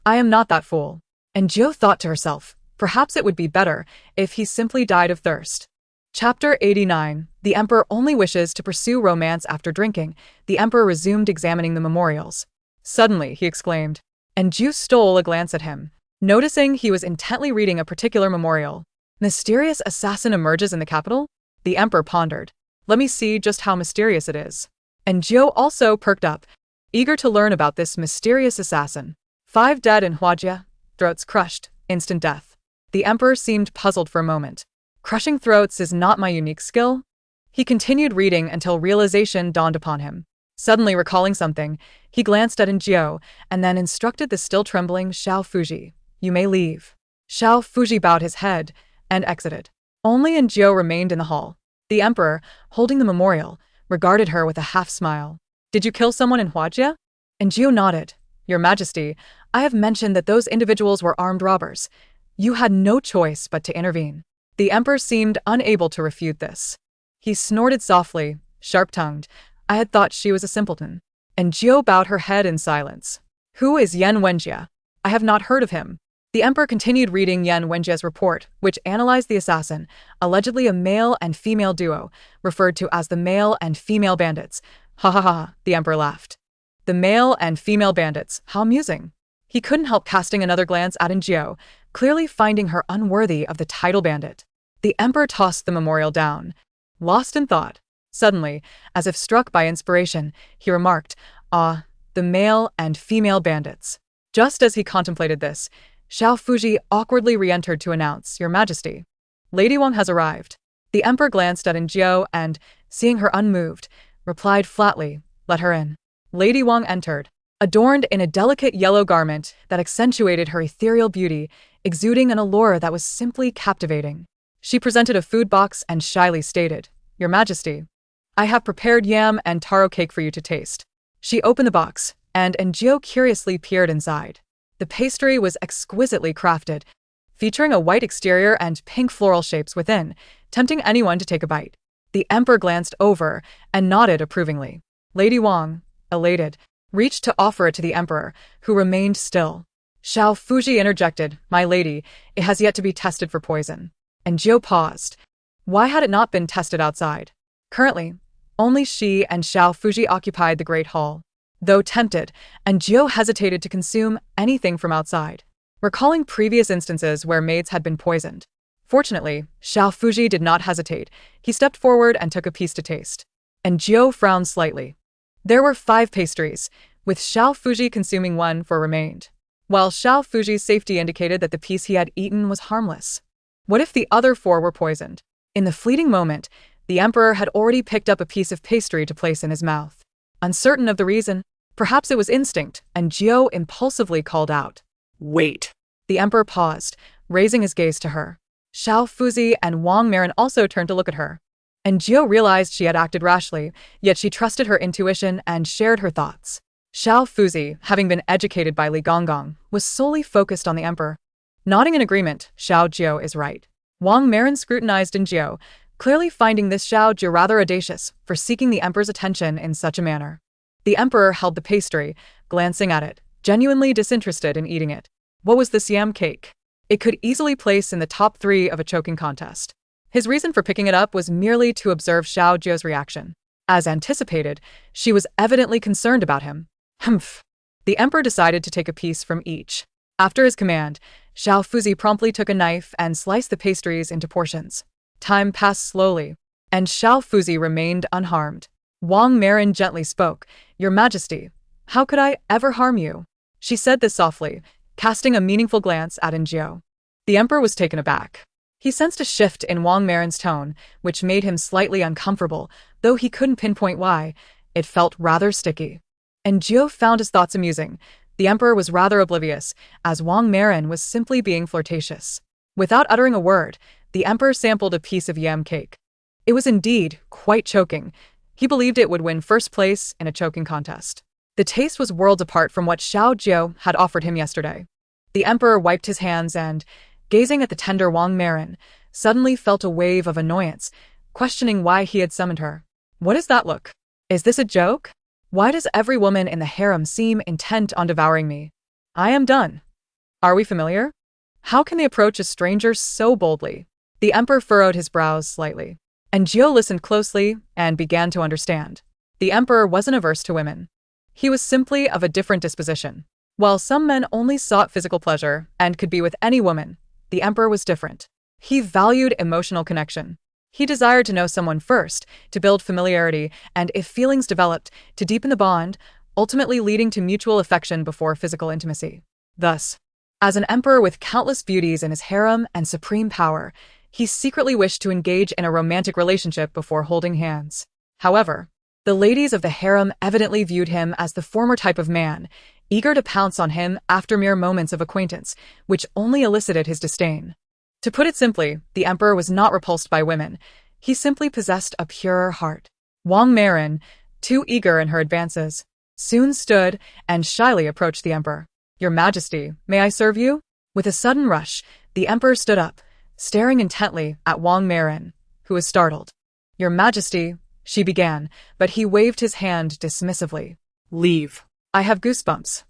I am not that fool. Enjio thought to herself, perhaps it would be better if he simply died of thirst. Chapter 89. The emperor only wishes to pursue romance after drinking. The emperor resumed examining the memorials. Suddenly, he exclaimed. Enjio stole a glance at him, noticing he was intently reading a particular memorial. Mysterious assassin emerges in the capital? The emperor pondered. Let me see just how mysterious it is. Enjio also perked up, eager to learn about this mysterious assassin. 5 dead in Huajia, throats crushed, instant death. The emperor seemed puzzled for a moment. Crushing throats is not my unique skill. He continued reading until realization dawned upon him. Suddenly recalling something, he glanced at Enjio and then instructed the still trembling Xiao Fuji. You may leave. Xiao Fuji bowed his head and exited. Only Enjio remained in the hall. The emperor, holding the memorial, regarded her with a half-smile. Did you kill someone in Huajia? Enjio nodded. Your Majesty, I have mentioned that those individuals were armed robbers. You had no choice but to intervene. The emperor seemed unable to refute this. He snorted softly, sharp-tongued. I had thought she was a simpleton. Enjio bowed her head in silence. Who is Yan Wenjie? I have not heard of him. The emperor continued reading Yan Wenjie's report, which analyzed the assassin, allegedly a male and female duo, referred to as the male and female bandits. Ha ha ha, the emperor laughed. The male and female bandits, how amusing. He couldn't help casting another glance at Enjio, clearly finding her unworthy of the title bandit. The emperor tossed the memorial down, lost in thought. Suddenly, as if struck by inspiration, he remarked, Ah, the male and female bandits. Just as he contemplated this, Xiao Fuji awkwardly re-entered to announce, Your Majesty, Lady Wang has arrived. The emperor glanced at Enjio and, seeing her unmoved, replied flatly, Let her in. Lady Wang entered, adorned in a delicate yellow garment that accentuated her ethereal beauty, exuding an allure that was simply captivating. She presented a food box and shyly stated, Your Majesty, I have prepared yam and taro cake for you to taste. She opened the box, and Enjio curiously peered inside. The pastry was exquisitely crafted, featuring a white exterior and pink floral shapes within, tempting anyone to take a bite. The emperor glanced over and nodded approvingly. Lady Wang, elated, reached to offer it to the emperor, who remained still. Xiao Fuji interjected, My lady, it has yet to be tested for poison. And Jiu paused. Why had it not been tested outside? Currently, only she and Xiao Fuji occupied the Great Hall. Though tempted, and Jiu hesitated to consume anything from outside, recalling previous instances where maids had been poisoned. Fortunately, Xiao Fuji did not hesitate. He stepped forward and took a piece to taste. And Jiu frowned slightly. There were 5 pastries, with Xiao Fuji consuming one for remained, while Xiao Fuji's safety indicated that the piece he had eaten was harmless. What if the other 4 were poisoned? In the fleeting moment, the emperor had already picked up a piece of pastry to place in his mouth. Uncertain of the reason, perhaps it was instinct, and Jiu impulsively called out, "Wait." The emperor paused, raising his gaze to her. Xiao Fuzi and Wang Marin also turned to look at her. And Jiu realized she had acted rashly, yet she trusted her intuition and shared her thoughts. Xiao Fuzi, having been educated by Li Gonggong, was solely focused on the emperor. Nodding in agreement, Xiao Jiu is right. Wang Marin scrutinized in Jiu, clearly finding this Xiao Jiu rather audacious for seeking the emperor's attention in such a manner. The emperor held the pastry, glancing at it, genuinely disinterested in eating it. What was this yam cake? It could easily place in the top 3 of a choking contest. His reason for picking it up was merely to observe Xiao Jiu's reaction. As anticipated, she was evidently concerned about him. Humph. The emperor decided to take a piece from each. After his command, Xiao Fuzi promptly took a knife and sliced the pastries into portions. Time passed slowly, and Xiao Fuzi remained unharmed. Wang Marin gently spoke, "Your Majesty, how could I ever harm you?" She said this softly, casting a meaningful glance at Jiu. The emperor was taken aback. He sensed a shift in Wang Marin's tone, which made him slightly uncomfortable, though he couldn't pinpoint why. It felt rather sticky. And Jiu found his thoughts amusing. The emperor was rather oblivious, as Wang Marin was simply being flirtatious. Without uttering a word, the emperor sampled a piece of yam cake. It was indeed quite choking. He believed it would win first place in a choking contest. The taste was worlds apart from what Xiao Jiu had offered him yesterday. The emperor wiped his hands and, gazing at the tender Wang Marin, suddenly felt a wave of annoyance, questioning why he had summoned her. What is that look? Is this a joke? Why does every woman in the harem seem intent on devouring me? I am done. Are we familiar? How can they approach a stranger so boldly? The emperor furrowed his brows slightly. And Jiu listened closely and began to understand. The emperor wasn't averse to women. He was simply of a different disposition. While some men only sought physical pleasure and could be with any woman, the emperor was different. He valued emotional connection. He desired to know someone first, to build familiarity, and if feelings developed, to deepen the bond, ultimately leading to mutual affection before physical intimacy. Thus, as an emperor with countless beauties in his harem and supreme power, he secretly wished to engage in a romantic relationship before holding hands. However, the ladies of the harem evidently viewed him as the former type of man, eager to pounce on him after mere moments of acquaintance, which only elicited his disdain. To put it simply, the emperor was not repulsed by women. He simply possessed a purer heart. Wang Marin, too eager in her advances, soon stood and shyly approached the emperor. "Your Majesty, may I serve you?" With a sudden rush, the emperor stood up, staring intently at Wang Marin, who was startled. "Your Majesty," she began, but he waved his hand dismissively. "Leave. I have goosebumps."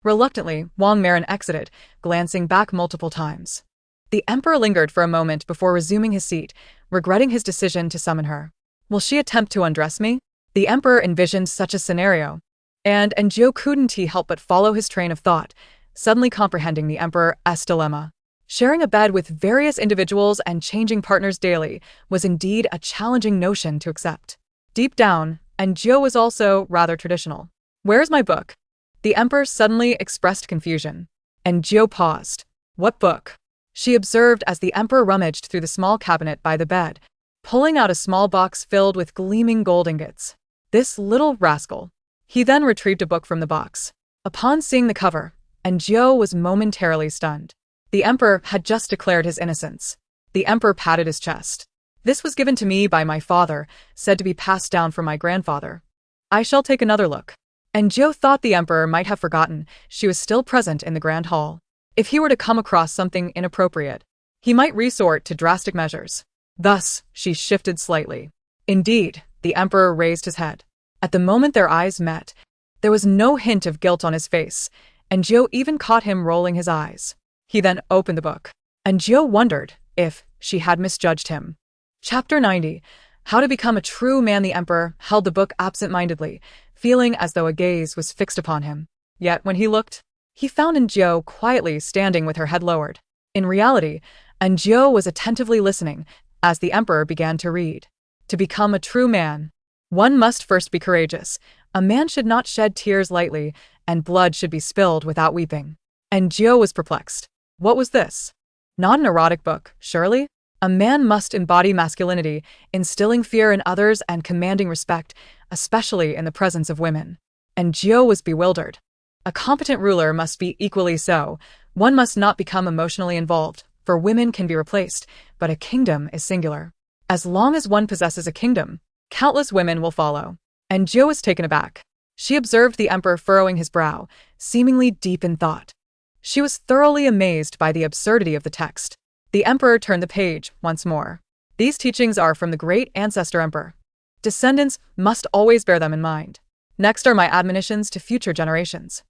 Reluctantly, Wang Marin exited, glancing back multiple times. The emperor lingered for a moment before resuming his seat, regretting his decision to summon her. Will she attempt to undress me? The emperor envisioned such a scenario. And Jiu couldn't help but follow his train of thought, suddenly comprehending the emperor's dilemma. Sharing a bed with various individuals and changing partners daily was indeed a challenging notion to accept. Deep down, Jiu was also rather traditional. "Where's my book?" The emperor suddenly expressed confusion. And Jiu paused. "What book?" she observed as the emperor rummaged through the small cabinet by the bed, pulling out a small box filled with gleaming gold ingots. This little rascal. He then retrieved a book from the box. Upon seeing the cover, Jiu was momentarily stunned. The emperor had just declared his innocence. The emperor patted his chest. "This was given to me by my father, said to be passed down from my grandfather. I shall take another look." And Jiu thought the emperor might have forgotten she was still present in the grand hall. If he were to come across something inappropriate, he might resort to drastic measures. Thus, she shifted slightly. Indeed, the emperor raised his head. At the moment their eyes met, there was no hint of guilt on his face, and Jiu even caught him rolling his eyes. He then opened the book. And Jiu wondered, if she had misjudged him. Chapter 90. How to Become a True Man. The emperor held the book absent-mindedly, feeling as though a gaze was fixed upon him. Yet when he looked, he found Anjou quietly standing with her head lowered. In reality, Anjou was attentively listening as the emperor began to read. To become a true man, one must first be courageous. A man should not shed tears lightly, and blood should be spilled without weeping. Anjou was perplexed. What was this? Not an erotic book, surely? A man must embody masculinity, instilling fear in others and commanding respect, especially in the presence of women. Anjou was bewildered. A competent ruler must be equally so. One must not become emotionally involved, for women can be replaced, but a kingdom is singular. As long as one possesses a kingdom, countless women will follow. Anjou was taken aback. She observed the emperor furrowing his brow, seemingly deep in thought. She was thoroughly amazed by the absurdity of the text. The emperor turned the page once more. These teachings are from the great ancestor emperor. Descendants must always bear them in mind. Next are my admonitions to future generations.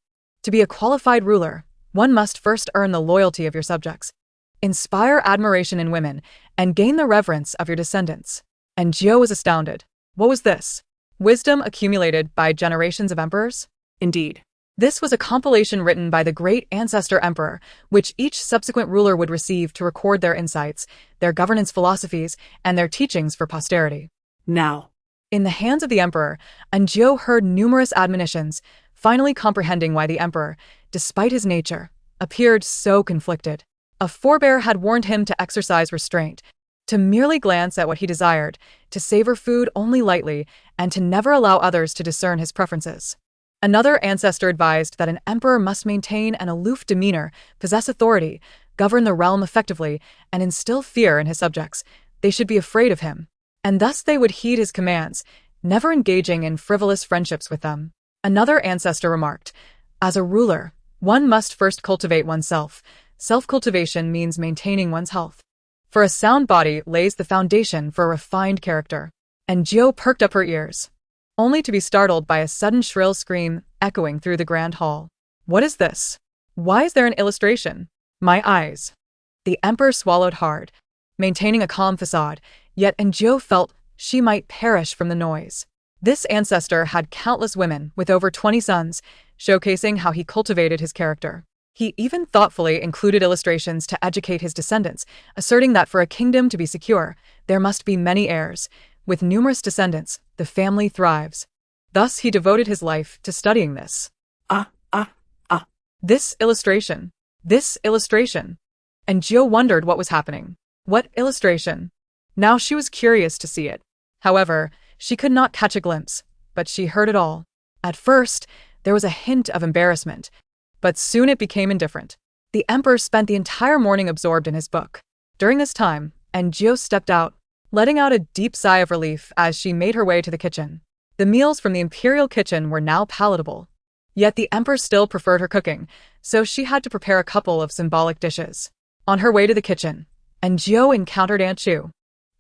To be a qualified ruler, one must first earn the loyalty of your subjects, inspire admiration in women, and gain the reverence of your descendants. Anjou was astounded. What was this? Wisdom accumulated by generations of emperors? Indeed. This was a compilation written by the great ancestor emperor, which each subsequent ruler would receive to record their insights, their governance philosophies, and their teachings for posterity. Now, in the hands of the emperor, Anjou heard numerous admonitions, finally comprehending why the emperor, despite his nature, appeared so conflicted. A forebear had warned him to exercise restraint, to merely glance at what he desired, to savor food only lightly, and to never allow others to discern his preferences. Another ancestor advised that an emperor must maintain an aloof demeanor, possess authority, govern the realm effectively, and instill fear in his subjects. They should be afraid of him, and thus they would heed his commands, never engaging in frivolous friendships with them. Another ancestor remarked, as a ruler, one must first cultivate oneself. Self-cultivation means maintaining one's health. For a sound body lays the foundation for a refined character. Anjou perked up her ears, only to be startled by a sudden shrill scream echoing through the grand hall. What is this? Why is there an illustration? My eyes. The emperor swallowed hard, maintaining a calm facade, yet Anjou felt she might perish from the noise. This ancestor had countless women with over 20 sons, showcasing how he cultivated his character. He even thoughtfully included illustrations to educate his descendants, asserting that for a kingdom to be secure, there must be many heirs. With numerous descendants, the family thrives. Thus he devoted his life to studying this. This illustration. Anjou wondered what was happening. What illustration? Now she was curious to see it. However, she could not catch a glimpse, but she heard it all. At first, there was a hint of embarrassment, but soon it became indifferent. The emperor spent the entire morning absorbed in his book. During this time, Anjou stepped out, letting out a deep sigh of relief as she made her way to the kitchen. The meals from the imperial kitchen were now palatable. Yet the emperor still preferred her cooking, so she had to prepare a couple of symbolic dishes. On her way to the kitchen, Anjou encountered Aunt Chu,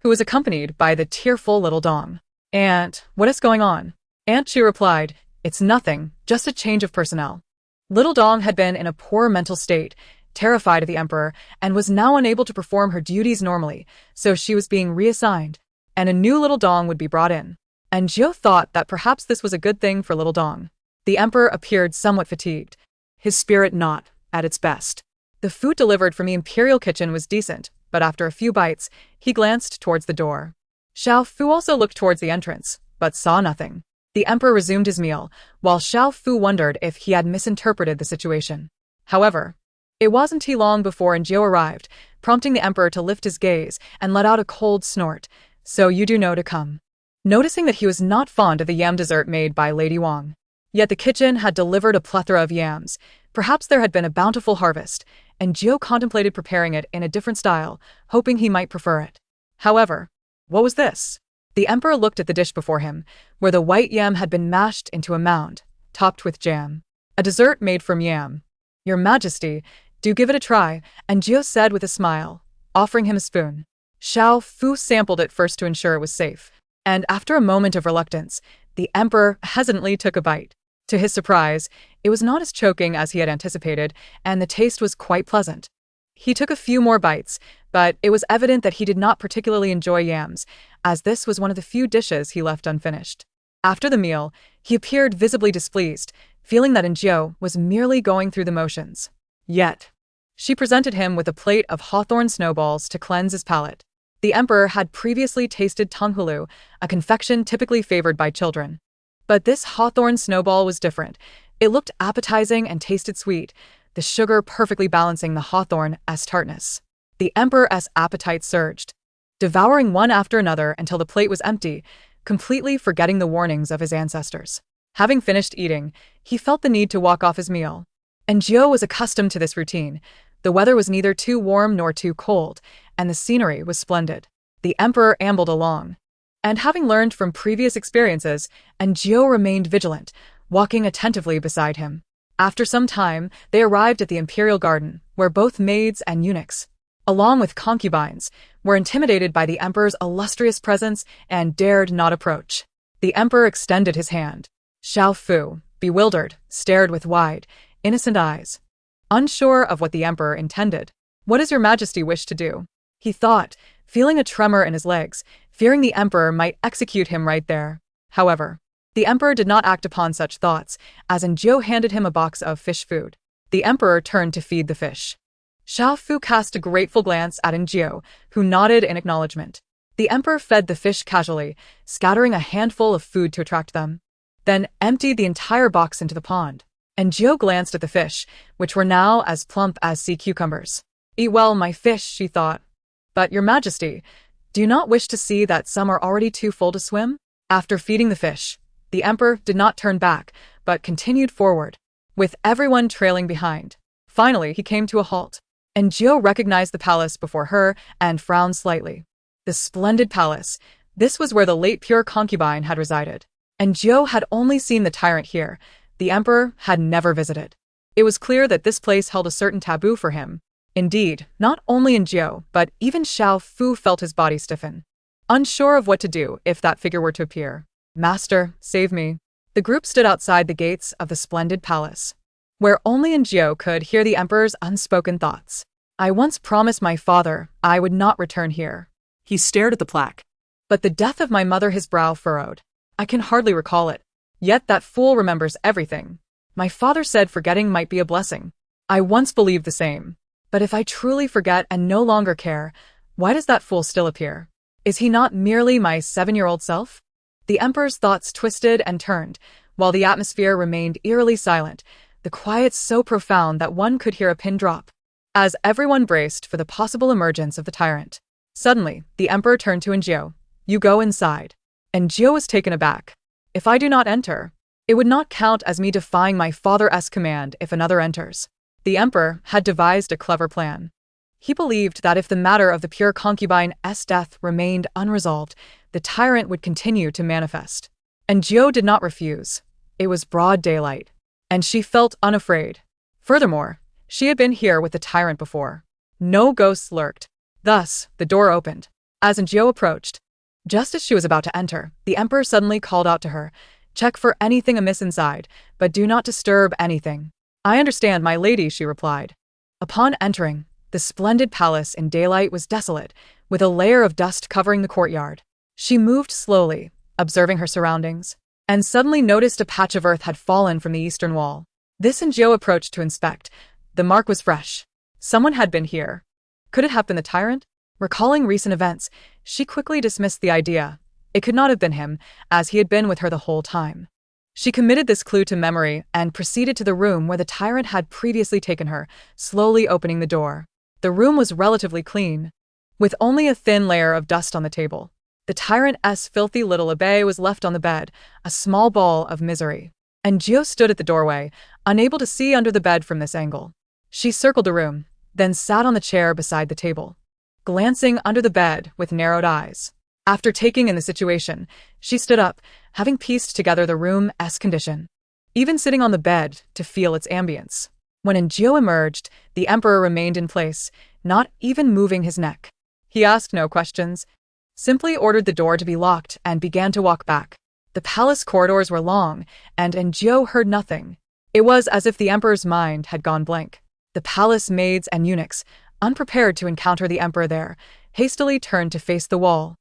who was accompanied by the tearful little Dong. Aunt, what is going on? Aunt Chu replied, it's nothing, just a change of personnel. Little Dong had been in a poor mental state, terrified of the emperor, and was now unable to perform her duties normally, so she was being reassigned, and a new Little Dong would be brought in. Anjou thought that perhaps this was a good thing for Little Dong. The emperor appeared somewhat fatigued, his spirit not at its best. The food delivered from the imperial kitchen was decent, but after a few bites, he glanced towards the door. Xiao Fu also looked towards the entrance, but saw nothing. The emperor resumed his meal, while Xiao Fu wondered if he had misinterpreted the situation. However, it wasn't long before Anjou arrived, prompting the emperor to lift his gaze and let out a cold snort. So you do know to come. Noticing that he was not fond of the yam dessert made by Lady Wang. Yet the kitchen had delivered a plethora of yams. Perhaps there had been a bountiful harvest, and Anjou contemplated preparing it in a different style, hoping he might prefer it. However, what was this? The emperor looked at the dish before him, where the white yam had been mashed into a mound, topped with jam. A dessert made from yam. Your Majesty, do give it a try, Anjou said with a smile, offering him a spoon. Xiao Fu sampled it first to ensure it was safe, and after a moment of reluctance, the emperor hesitantly took a bite. To his surprise, it was not as choking as he had anticipated, and the taste was quite pleasant. He took a few more bites, but it was evident that he did not particularly enjoy yams, as this was one of the few dishes he left unfinished. After the meal, he appeared visibly displeased, feeling that Enjio was merely going through the motions. Yet, she presented him with a plate of hawthorn snowballs to cleanse his palate. The emperor had previously tasted tanghulu, a confection typically favored by children. But this hawthorn snowball was different. It looked appetizing and tasted sweet, the sugar perfectly balancing the hawthorn's tartness. The emperor's appetite surged, devouring one after another until the plate was empty, completely forgetting the warnings of his ancestors. Having finished eating, he felt the need to walk off his meal. And Enjio was accustomed to this routine. The weather was neither too warm nor too cold, and the scenery was splendid. The emperor ambled along. And having learned from previous experiences, Enjio remained vigilant, walking attentively beside him. After some time, they arrived at the imperial garden, where both maids and eunuchs, along with concubines, were intimidated by the emperor's illustrious presence and dared not approach. The emperor extended his hand. Xiao Fu, bewildered, stared with wide, innocent eyes, unsure of what the emperor intended. "What does your majesty wish to do?" he thought, feeling a tremor in his legs, fearing the emperor might execute him right there. However, the emperor did not act upon such thoughts, as Enjio handed him a box of fish food. The emperor turned to feed the fish. Xiao Fu cast a grateful glance at Enjio, who nodded in acknowledgement. The emperor fed the fish casually, scattering a handful of food to attract them, then emptied the entire box into the pond. Enjio glanced at the fish, which were now as plump as sea cucumbers. "Eat well, my fish," she thought. "But, your majesty, do you not wish to see that some are already too full to swim?" After feeding the fish, the emperor did not turn back, but continued forward, with everyone trailing behind. Finally, he came to a halt. Enjio recognized the palace before her and frowned slightly. The splendid palace. This was where the late pure concubine had resided. Enjio had only seen the tyrant here. The emperor had never visited. It was clear that this place held a certain taboo for him. Indeed, not only Enjio, but even Xiao Fu felt his body stiffen, unsure of what to do if that figure were to appear. "Master, save me." The group stood outside the gates of the splendid palace, where only Enjio could hear the emperor's unspoken thoughts. "I once promised my father I would not return here." He stared at the plaque. "But the death of my mother," his brow furrowed. "I can hardly recall it. Yet that fool remembers everything. My father said forgetting might be a blessing. I once believed the same. But if I truly forget and no longer care, why does that fool still appear? Is he not merely my 7-year-old self?" The emperor's thoughts twisted and turned, while the atmosphere remained eerily silent, the quiet so profound that one could hear a pin drop, as everyone braced for the possible emergence of the tyrant. Suddenly, the emperor turned to Enjio. "You go inside." Enjio was taken aback. "If I do not enter, it would not count as me defying my father's command if another enters." The emperor had devised a clever plan. He believed that if the matter of the pure concubine's death remained unresolved, the tyrant would continue to manifest. Enjio did not refuse. It was broad daylight, and she felt unafraid. Furthermore, she had been here with the tyrant before. No ghosts lurked. Thus, the door opened. As Enjio approached, just as she was about to enter, the emperor suddenly called out to her, "Check for anything amiss inside, but do not disturb anything." "I understand, my lady," she replied. Upon entering, the splendid palace in daylight was desolate, with a layer of dust covering the courtyard. She moved slowly, observing her surroundings, and suddenly noticed a patch of earth had fallen from the eastern wall. This Enjio approached to inspect. The mark was fresh. Someone had been here. Could it have been the tyrant? Recalling recent events, she quickly dismissed the idea. It could not have been him, as he had been with her the whole time. She committed this clue to memory and proceeded to the room where the tyrant had previously taken her, slowly opening the door. The room was relatively clean, with only a thin layer of dust on the table. The tyrant's filthy little abbe was left on the bed, a small ball of misery. Enjio stood at the doorway, unable to see under the bed from this angle. She circled the room, then sat on the chair beside the table, glancing under the bed with narrowed eyes. After taking in the situation, she stood up, having pieced together the room's condition, even sitting on the bed to feel its ambience. When Enjio emerged, the emperor remained in place, not even moving his neck. He asked no questions, simply ordered the door to be locked and began to walk back. The palace corridors were long, and Enjio heard nothing. It was as if the emperor's mind had gone blank. The palace maids and eunuchs, unprepared to encounter the emperor there, hastily turned to face the wall,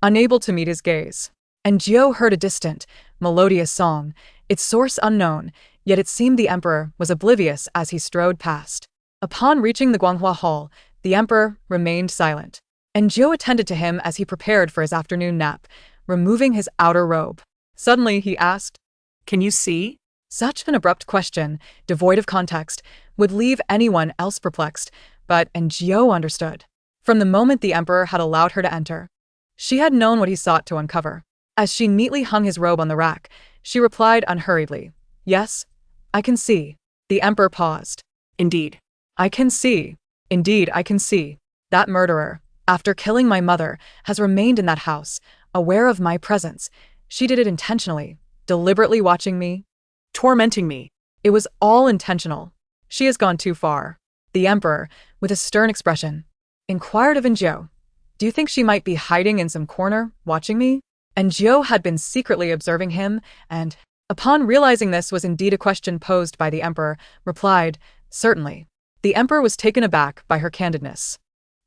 unable to meet his gaze. And Jiao heard a distant, melodious song, its source unknown, yet it seemed the emperor was oblivious as he strode past. Upon reaching the Guanghua Hall, the emperor remained silent, and Jiao attended to him as he prepared for his afternoon nap, removing his outer robe. Suddenly he asked, Can you see? Such an abrupt question, devoid of context, would leave anyone else perplexed, but Jiao understood. From the moment the emperor had allowed her to enter, she had known what he sought to uncover. As she neatly hung his robe on the rack, she replied unhurriedly, Yes, I can see. The emperor paused. Indeed. I can see. Indeed, I can see. That murderer, after killing my mother, has remained in that house, aware of my presence. She did it intentionally, deliberately watching me, Tormenting me. It was all intentional. She has gone too far. The emperor, with a stern expression, inquired of Jiao, Do you think she might be hiding in some corner, watching me? And Jiao had been secretly observing him, and, upon realizing this was indeed a question posed by the emperor, replied, Certainly. The emperor was taken aback by her candidness.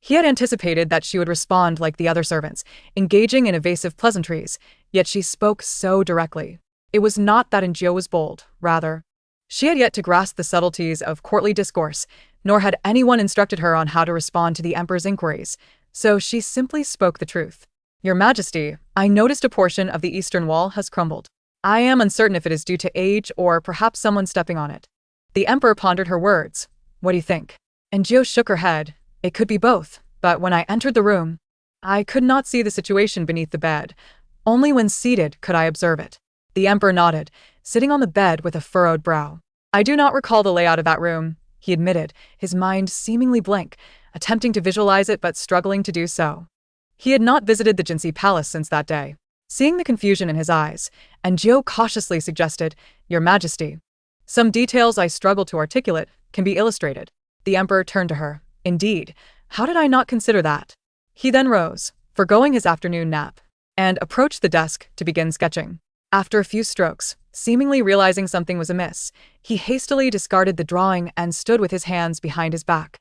He had anticipated that she would respond like the other servants, engaging in evasive pleasantries, yet she spoke so directly. It was not that Jiao was bold, rather, she had yet to grasp the subtleties of courtly discourse, nor had anyone instructed her on how to respond to the emperor's inquiries, so she simply spoke the truth. Your Majesty, I noticed a portion of the eastern wall has crumbled. I am uncertain if it is due to age or perhaps someone stepping on it. The emperor pondered her words. What do you think? And Jiao shook her head. It could be both, but when I entered the room, I could not see the situation beneath the bed. Only when seated could I observe it. The emperor nodded, sitting on the bed with a furrowed brow. I do not recall the layout of that room, he admitted, his mind seemingly blank, attempting to visualize it but struggling to do so. He had not visited the Jinxi Palace since that day. Seeing the confusion in his eyes, Jiao cautiously suggested, Your Majesty, some details I struggle to articulate can be illustrated. The emperor turned to her. Indeed, how did I not consider that? He then rose, forgoing his afternoon nap, and approached the desk to begin sketching. After a few strokes, seemingly realizing something was amiss, he hastily discarded the drawing and stood with his hands behind his back,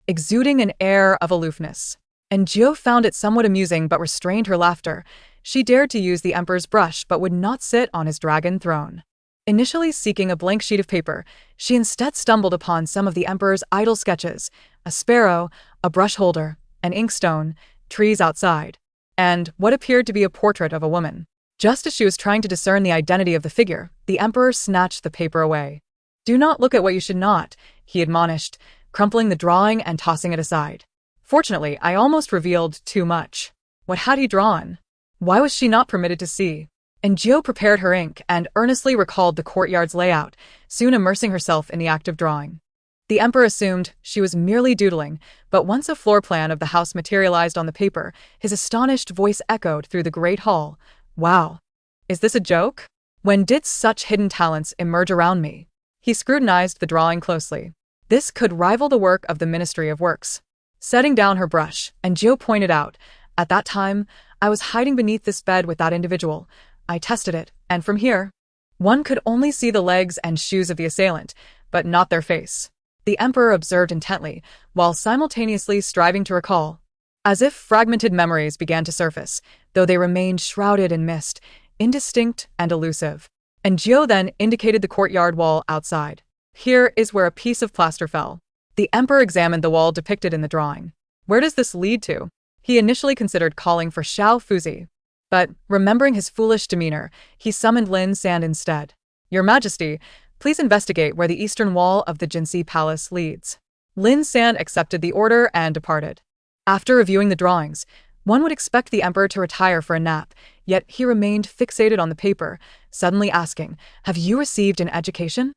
exuding an air of aloofness. And Jiao found it somewhat amusing but restrained her laughter. She dared to use the emperor's brush but would not sit on his dragon throne. Initially seeking a blank sheet of paper, she instead stumbled upon some of the emperor's idle sketches, a sparrow, a brush holder, an inkstone, trees outside, and what appeared to be a portrait of a woman. Just as she was trying to discern the identity of the figure, the emperor snatched the paper away. Do not look at what you should not, he admonished, crumpling the drawing and tossing it aside. Fortunately, I almost revealed too much. What had he drawn? Why was she not permitted to see? And Jiao prepared her ink and earnestly recalled the courtyard's layout, soon immersing herself in the act of drawing. The emperor assumed she was merely doodling, but once a floor plan of the house materialized on the paper, his astonished voice echoed through the great hall. Wow. Is this a joke? When did such hidden talents emerge around me? He scrutinized the drawing closely. This could rival the work of the Ministry of Works. Setting down her brush, Jiao pointed out, At that time, I was hiding beneath this bed with that individual. I tested it, and from here, one could only see the legs and shoes of the assailant, but not their face. The emperor observed intently, while simultaneously striving to recall. As if fragmented memories began to surface, though they remained shrouded in mist, indistinct and elusive. And Jiao then indicated the courtyard wall outside. Here is where a piece of plaster fell. The emperor examined the wall depicted in the drawing. Where does this lead to? He initially considered calling for Xiao Fuzi, but, remembering his foolish demeanor, he summoned Lin San instead. Your Majesty, please investigate where the eastern wall of the Jinxi Palace leads. Lin San accepted the order and departed. After reviewing the drawings, one would expect the emperor to retire for a nap, yet he remained fixated on the paper, suddenly asking, Have you received an education?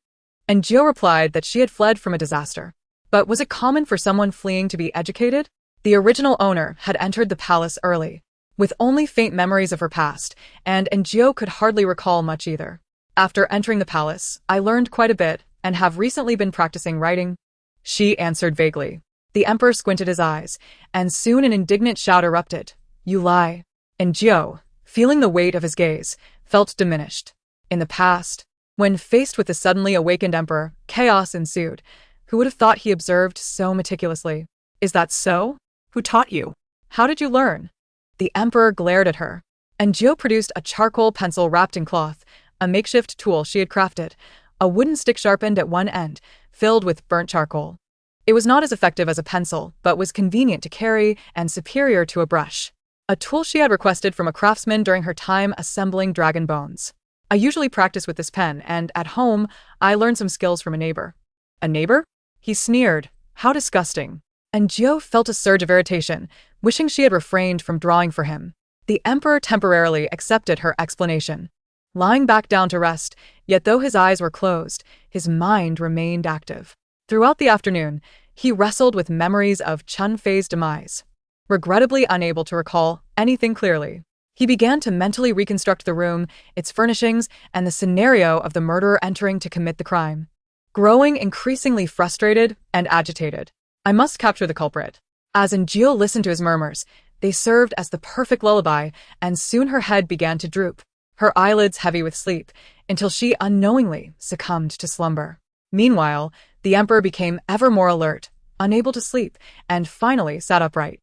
And Jiao replied that she had fled from a disaster. But was it common for someone fleeing to be educated? The original owner had entered the palace early, with only faint memories of her past, and Jiao could hardly recall much either. After entering the palace, I learned quite a bit, and have recently been practicing writing. She answered vaguely. The emperor squinted his eyes, and soon an indignant shout erupted. You lie. And Jiao, feeling the weight of his gaze, felt diminished. In the past, when faced with the suddenly awakened emperor, chaos ensued. Who would have thought he observed so meticulously? Is that so? Who taught you? How did you learn? The emperor glared at her, and Jiao produced a charcoal pencil wrapped in cloth, a makeshift tool she had crafted, a wooden stick sharpened at one end, filled with burnt charcoal. It was not as effective as a pencil, but was convenient to carry and superior to a brush. A tool she had requested from a craftsman during her time assembling dragon bones. I usually practice with this pen, and at home, I learned some skills from a neighbor. A neighbor? He sneered. How disgusting. And Jiao felt a surge of irritation, wishing she had refrained from drawing for him. The emperor temporarily accepted her explanation. Lying back down to rest, yet though his eyes were closed, his mind remained active. Throughout the afternoon, he wrestled with memories of Chun Fei's demise. Regrettably unable to recall anything clearly, he began to mentally reconstruct the room, its furnishings, and the scenario of the murderer entering to commit the crime. Growing increasingly frustrated and agitated, I must capture the culprit. As Jiao listened to his murmurs, they served as the perfect lullaby, and soon her head began to droop, her eyelids heavy with sleep, until she unknowingly succumbed to slumber. Meanwhile, the emperor became ever more alert, unable to sleep, and finally sat upright.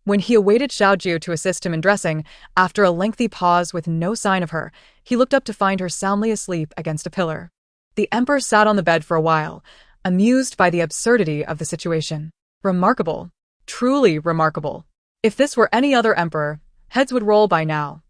When he awaited Xiaojiu to assist him in dressing, after a lengthy pause with no sign of her, he looked up to find her soundly asleep against a pillar. The emperor sat on the bed for a while, amused by the absurdity of the situation. Remarkable. Truly remarkable. If this were any other emperor, heads would roll by now.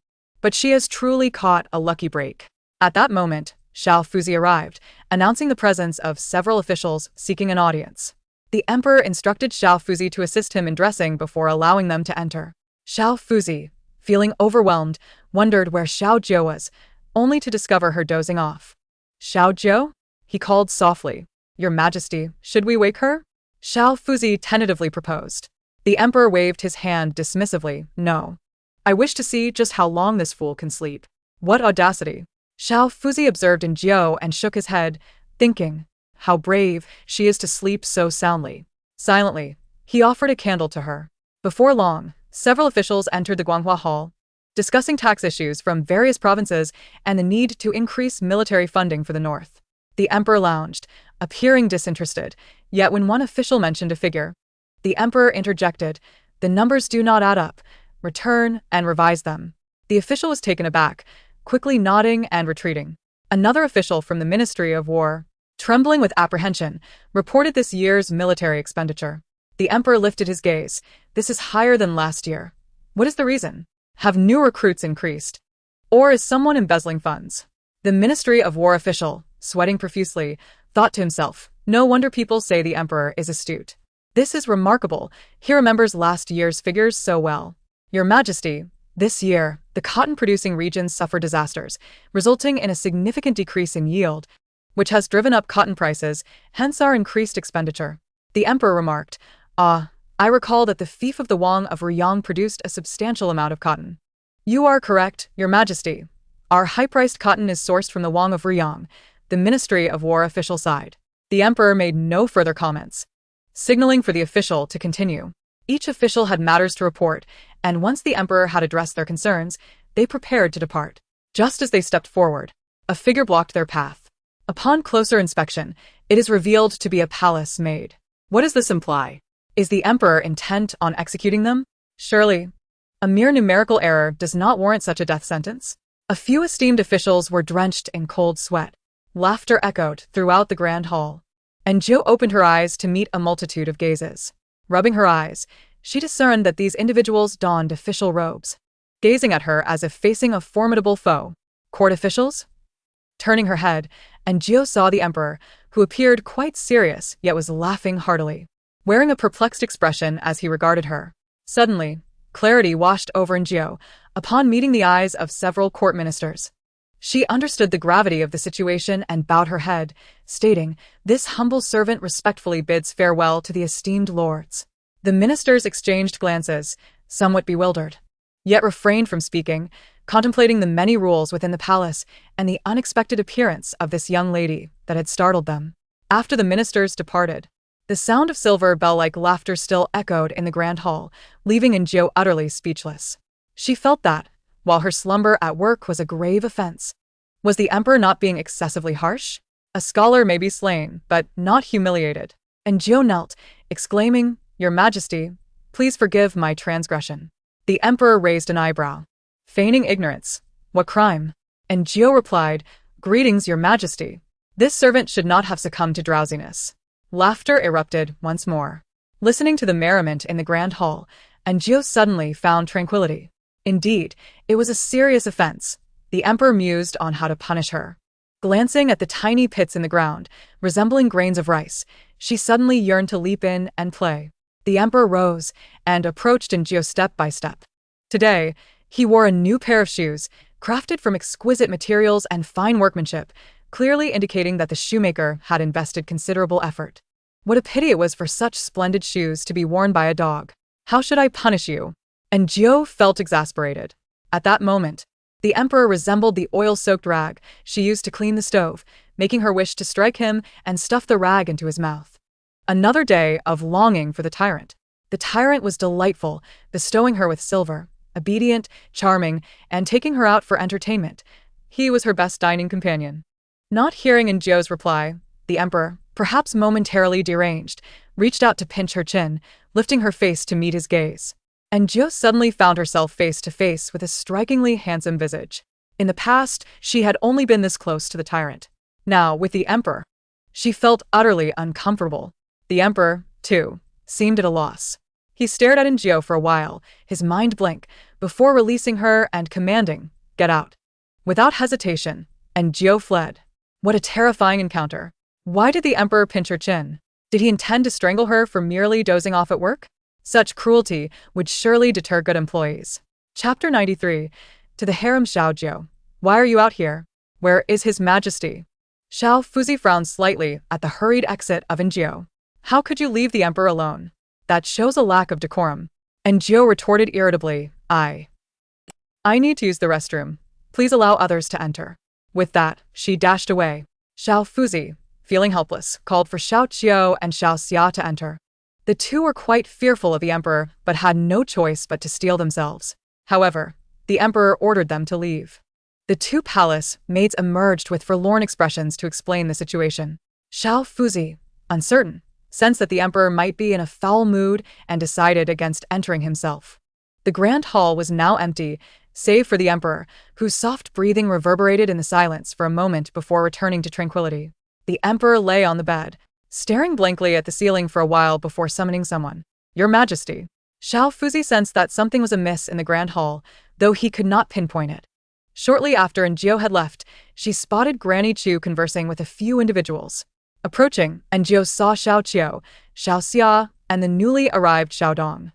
But she has truly caught a lucky break. At that moment, Xiao Fuzi arrived, announcing the presence of several officials seeking an audience. The emperor instructed Xiao Fuzi to assist him in dressing before allowing them to enter. Xiao Fuzi, feeling overwhelmed, wondered where Xiaojiu was, only to discover her dozing off. Xiaojiu? He called softly. Your Majesty, should we wake her? Xiao Fuzi tentatively proposed. The emperor waved his hand dismissively. No. I wish to see just how long this fool can sleep. What audacity. Xiao Fuzi observed in Jiao and shook his head, thinking, how brave she is to sleep so soundly. Silently, he offered a candle to her. Before long, several officials entered the Guanghua Hall, discussing tax issues from various provinces and the need to increase military funding for the north. The emperor lounged, appearing disinterested, yet when one official mentioned a figure, the emperor interjected, the numbers do not add up, return and revise them. The official was taken aback, quickly nodding and retreating. Another official from the Ministry of War, trembling with apprehension, reported this year's military expenditure. The emperor lifted his gaze. This is higher than last year. What is the reason? Have new recruits increased? Or is someone embezzling funds? The Ministry of War official, sweating profusely, thought to himself, no wonder people say the emperor is astute. This is remarkable. He remembers last year's figures so well. Your Majesty, this year, the cotton-producing regions suffered disasters, resulting in a significant decrease in yield, which has driven up cotton prices, hence our increased expenditure. The emperor remarked, I recall that the fief of the Wang of Ruyang produced a substantial amount of cotton. You are correct, Your Majesty. Our high-priced cotton is sourced from the Wang of Ruyang, the Ministry of War official sighed. The emperor made no further comments, signaling for the official to continue. Each official had matters to report, and once the emperor had addressed their concerns, they prepared to depart. Just as they stepped forward, a figure blocked their path. Upon closer inspection, it is revealed to be a palace maid. What does this imply? Is the emperor intent on executing them? Surely, a mere numerical error does not warrant such a death sentence. A few esteemed officials were drenched in cold sweat. Laughter echoed throughout the grand hall. And Jiao opened her eyes to meet a multitude of gazes. Rubbing her eyes, she discerned that these individuals donned official robes, gazing at her as if facing a formidable foe. Court officials? Turning her head, and Jiao saw the emperor, who appeared quite serious yet was laughing heartily, wearing a perplexed expression as he regarded her. Suddenly, clarity washed over in Jiao upon meeting the eyes of several court ministers. She understood the gravity of the situation and bowed her head, stating, "This humble servant respectfully bids farewell to the esteemed lords." The ministers exchanged glances, somewhat bewildered, yet refrained from speaking, contemplating the many rules within the palace and the unexpected appearance of this young lady that had startled them. After the ministers departed, the sound of silver bell-like laughter still echoed in the grand hall, leaving Jiao utterly speechless. She felt that, while her slumber at work was a grave offense, was the emperor not being excessively harsh? A scholar may be slain, but not humiliated. And Jiao knelt, exclaiming, Your Majesty, please forgive my transgression. The emperor raised an eyebrow. Feigning ignorance. What crime? And Gio replied, Greetings, Your Majesty. This servant should not have succumbed to drowsiness. Laughter erupted once more. Listening to the merriment in the grand hall, and Gio suddenly found tranquility. Indeed, it was a serious offense. The emperor mused on how to punish her. Glancing at the tiny pits in the ground, resembling grains of rice, she suddenly yearned to leap in and play. The emperor rose and approached Gio step by step. Today, he wore a new pair of shoes, crafted from exquisite materials and fine workmanship, clearly indicating that the shoemaker had invested considerable effort. What a pity it was for such splendid shoes to be worn by a dog. How should I punish you? And Gio felt exasperated. At that moment, the emperor resembled the oil-soaked rag she used to clean the stove, making her wish to strike him and stuff the rag into his mouth. Another day of longing for the tyrant. The tyrant was delightful, bestowing her with silver, obedient, charming, and taking her out for entertainment. He was her best dining companion. Not hearing Gio's reply, the emperor, perhaps momentarily deranged, reached out to pinch her chin, lifting her face to meet his gaze. And Gio suddenly found herself face to face with a strikingly handsome visage. In the past, she had only been this close to the tyrant. Now, with the emperor, she felt utterly uncomfortable. The emperor, too, seemed at a loss. He stared at Gio for a while, his mind blank, before releasing her and commanding, Get out. Without hesitation, Gio fled. What a terrifying encounter. Why did the emperor pinch her chin? Did he intend to strangle her for merely dozing off at work? Such cruelty would surely deter good employees. Chapter 93. To the harem Xiaojio. Why are you out here? Where is His Majesty? Xiao Fuzi frowned slightly at the hurried exit of Gio. How could you leave the emperor alone? That shows a lack of decorum. Gio retorted irritably, I need to use the restroom. Please allow others to enter. With that, she dashed away. Xiao Fuzi, feeling helpless, called for Xiao Qiu and Xiao Xia to enter. The two were quite fearful of the emperor, but had no choice but to steel themselves. However, the emperor ordered them to leave. The two palace maids emerged with forlorn expressions to explain the situation. Xiao Fuzi, uncertain, sensed that the emperor might be in a foul mood and decided against entering himself. The grand hall was now empty, save for the emperor, whose soft breathing reverberated in the silence for a moment before returning to tranquility. The emperor lay on the bed, staring blankly at the ceiling for a while before summoning someone. Your Majesty. Xiao Fuzi sensed that something was amiss in the grand hall, though he could not pinpoint it. Shortly after Gio had left, she spotted Granny Chu conversing with a few individuals. Approaching, Gio saw Xiao Qiu, Xiao Xia, and the newly arrived Xiao Dong.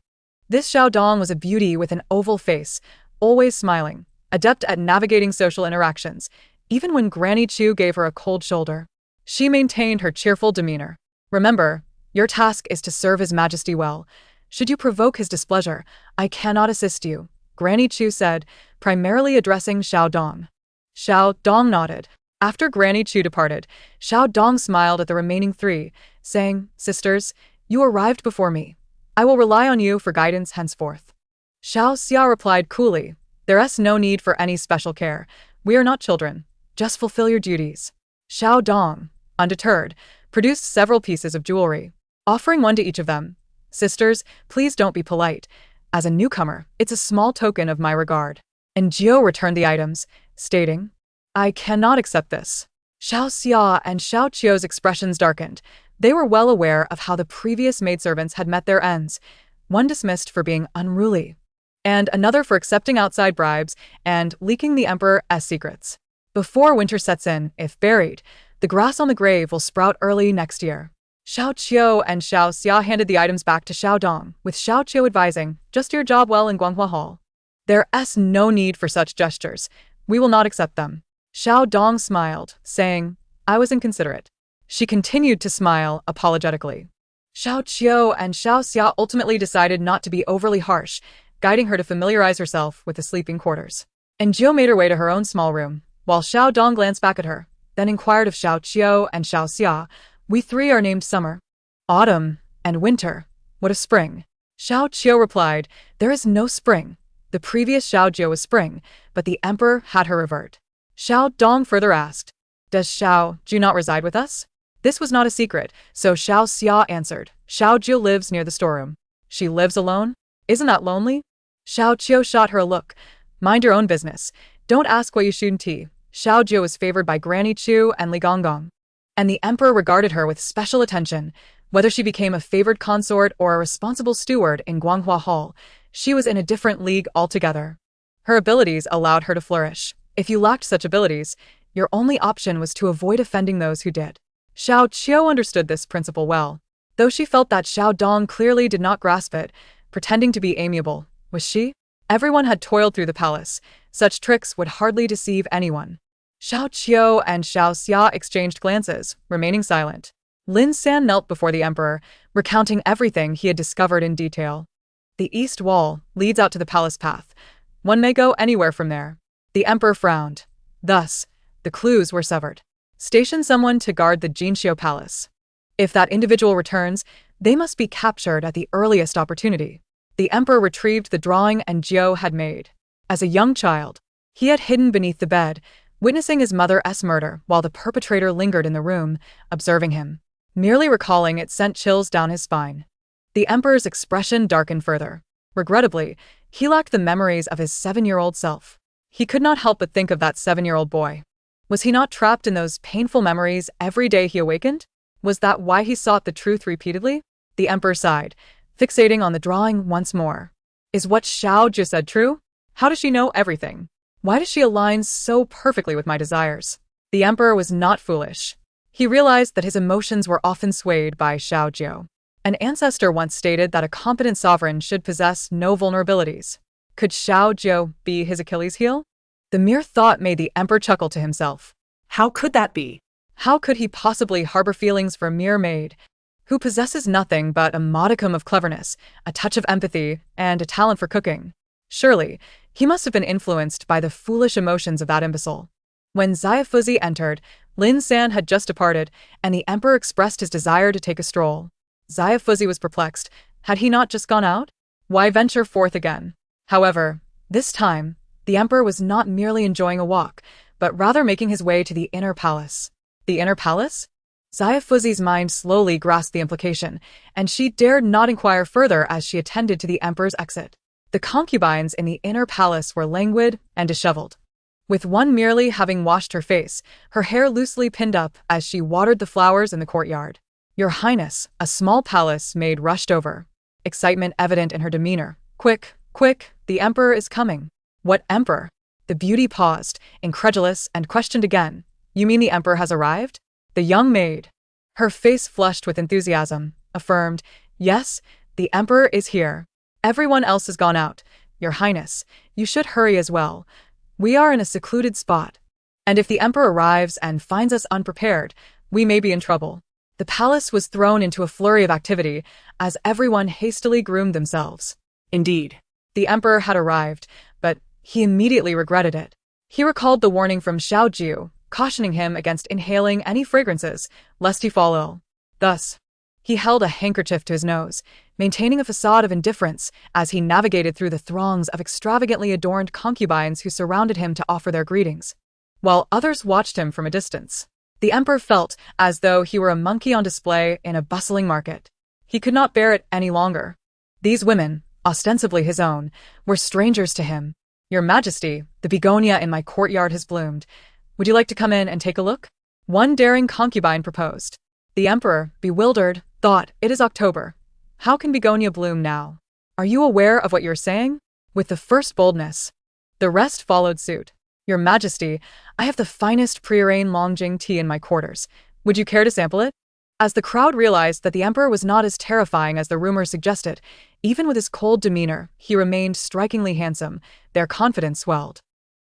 This Xiao Dong was a beauty with an oval face, always smiling, adept at navigating social interactions, even when Granny Chu gave her a cold shoulder. She maintained her cheerful demeanor. Remember, your task is to serve His Majesty well. Should you provoke his displeasure, I cannot assist you, Granny Chu said, primarily addressing Xiao Dong. Xiao Dong nodded. After Granny Chu departed, Xiao Dong smiled at the remaining three, saying, Sisters, you arrived before me. I will rely on you for guidance henceforth. Xiao Xia replied coolly, There's no need for any special care. We are not children. Just fulfill your duties. Xiao Dong, undeterred, produced several pieces of jewelry, offering one to each of them. Sisters, please don't be polite. As a newcomer, it's a small token of my regard. Gio returned the items, stating, I cannot accept this. Xiao Xia and Xiao Qiu's expressions darkened. They were well aware of how the previous maidservants had met their ends, one dismissed for being unruly, and another for accepting outside bribes and leaking the emperor's secrets. Before winter sets in, if buried, the grass on the grave will sprout early next year. Xiao Qiu and Xiao Xia handed the items back to Xiao Dong, with Xiao Qiu advising, Just your job well in Guanghua Hall. There's no need for such gestures. We will not accept them. Xiao Dong smiled, saying, I was inconsiderate. She continued to smile apologetically. Xiao Qiu and Xiao Xia ultimately decided not to be overly harsh, guiding her to familiarize herself with the sleeping quarters. Gio made her way to her own small room, while Xiao Dong glanced back at her, then inquired of Xiao Qiu and Xiao Xia, We three are named summer, autumn, and winter. What of spring? Xiao Qiu replied, There is no spring. The previous Xiao Jiu was spring, but the emperor had her revert. Xiao Dong further asked, Does Xiao Jiu not reside with us? This was not a secret, so Xiao Xia answered. Xiao Jiu lives near the storeroom. She lives alone? Isn't that lonely? Xiao Qiu shot her a look. Mind your own business. Don't ask what you shouldn't tea. Xiao Jiu was favored by Granny Chu and Li Gonggong, and the emperor regarded her with special attention. Whether she became a favored consort or a responsible steward in Guanghua Hall, she was in a different league altogether. Her abilities allowed her to flourish. If you lacked such abilities, your only option was to avoid offending those who did. Xiao Qiu understood this principle well, though she felt that Xiao Dong clearly did not grasp it, pretending to be amiable. Was she? Everyone had toiled through the palace. Such tricks would hardly deceive anyone. Xiao Qiu and Xiao Xia exchanged glances, remaining silent. Lin San knelt before the emperor, recounting everything he had discovered in detail. The east wall leads out to the palace path. One may go anywhere from there. The emperor frowned. Thus, the clues were severed. Station someone to guard the Jinxiu Palace. If that individual returns, they must be captured at the earliest opportunity. The emperor retrieved the drawing and Jiu had made. As a young child, he had hidden beneath the bed, witnessing his mother's murder while the perpetrator lingered in the room, observing him. Merely recalling it sent chills down his spine. The emperor's expression darkened further. Regrettably, he lacked the memories of his 7-year-old self. He could not help but think of that 7-year-old boy. Was he not trapped in those painful memories every day he awakened? Was that why he sought the truth repeatedly? The emperor sighed, fixating on the drawing once more. Is what Xiao Zhi said true? How does she know everything? Why does she align so perfectly with my desires? The emperor was not foolish. He realized that his emotions were often swayed by Xiao Jiu. An ancestor once stated that a competent sovereign should possess no vulnerabilities. Could Xiao Jiu be his Achilles heel? The mere thought made the emperor chuckle to himself. How could that be? How could he possibly harbor feelings for a mere maid, who possesses nothing but a modicum of cleverness, a touch of empathy, and a talent for cooking? Surely, he must have been influenced by the foolish emotions of that imbecile. When Xiaofuzi entered, Lin San had just departed, and the emperor expressed his desire to take a stroll. Xiaofuzi was perplexed. Had he not just gone out? Why venture forth again? However, this time, the emperor was not merely enjoying a walk, but rather making his way to the inner palace. The inner palace? Xiaofuzi's mind slowly grasped the implication, and she dared not inquire further as she attended to the emperor's exit. The concubines in the inner palace were languid and disheveled, with one merely having washed her face, her hair loosely pinned up as she watered the flowers in the courtyard. Your Highness, a small palace maid rushed over, excitement evident in her demeanor. Quick, quick, the emperor is coming. What emperor? The beauty paused, incredulous, and questioned again. You mean the emperor has arrived? The young maid, her face flushed with enthusiasm, affirmed, Yes, the emperor is here. Everyone else has gone out. Your Highness, you should hurry as well. We are in a secluded spot, and if the emperor arrives and finds us unprepared, we may be in trouble. The palace was thrown into a flurry of activity as everyone hastily groomed themselves. Indeed, the emperor had arrived, but he immediately regretted it. He recalled the warning from Xiao Jiu, cautioning him against inhaling any fragrances, lest he fall ill. Thus, he held a handkerchief to his nose, maintaining a facade of indifference as he navigated through the throngs of extravagantly adorned concubines who surrounded him to offer their greetings, while others watched him from a distance. The emperor felt as though he were a monkey on display in a bustling market. He could not bear it any longer. These women, ostensibly his own, were strangers to him. Your Majesty, the begonia in my courtyard has bloomed. Would you like to come in and take a look? One daring concubine proposed. The emperor, bewildered, thought, It is October. How can begonia bloom now? Are you aware of what you're saying? With the first boldness, the rest followed suit. Your Majesty, I have the finest pre-arranged Longjing tea in my quarters. Would you care to sample it? As the crowd realized that the emperor was not as terrifying as the rumors suggested, even with his cold demeanor, he remained strikingly handsome. Their confidence swelled.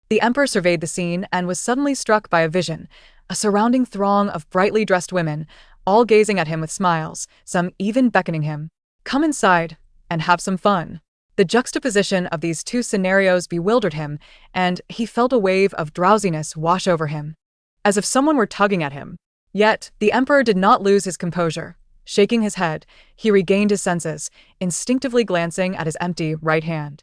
The emperor surveyed the scene and was suddenly struck by a vision, a surrounding throng of brightly dressed women, all gazing at him with smiles, some even beckoning him. Come inside and have some fun. The juxtaposition of these two scenarios bewildered him, and he felt a wave of drowsiness wash over him, as if someone were tugging at him. Yet, the emperor did not lose his composure. Shaking his head, he regained his senses, instinctively glancing at his empty right hand.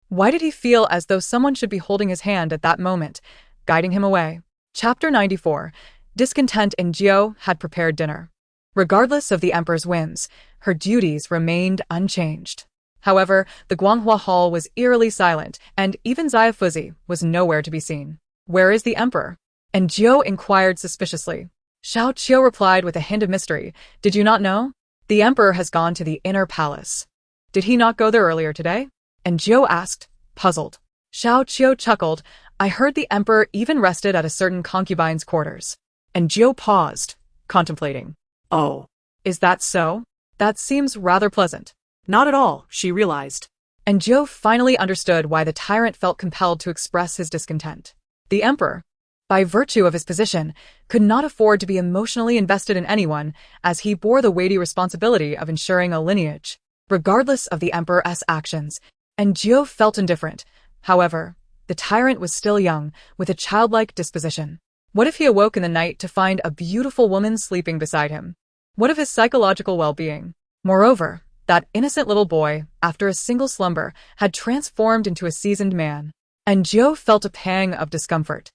Why did he feel as though someone should be holding his hand at that moment, guiding him away? Chapter 94. Discontent in Jiu had prepared dinner. Regardless of the emperor's whims, her duties remained unchanged. However, the Guanghua hall was eerily silent, and even Xia Fuzi was nowhere to be seen. "Where is the emperor?" And Jiu inquired suspiciously. Xiao Qiu replied with a hint of mystery. "Did you not know? The emperor has gone to the inner palace." "Did he not go there earlier today?" And Jiu asked, puzzled. Xiao Qiu chuckled. "I heard the emperor even rested at a certain concubine's quarters." And Jiu paused, contemplating. Oh, "Is that so? That seems rather pleasant." not at all, she realized. And Jiu finally understood why the tyrant felt compelled to express his discontent. The emperor, by virtue of his position, could not afford to be emotionally invested in anyone, as he bore the weighty responsibility of ensuring a lineage, regardless of the emperor's actions, and Jiu felt indifferent. However, the tyrant was still young, with a childlike disposition. What if he awoke in the night to find a beautiful woman sleeping beside him? What of his psychological well-being? Moreover, that innocent little boy, after a single slumber, had transformed into a seasoned man, and Jiu felt a pang of discomfort.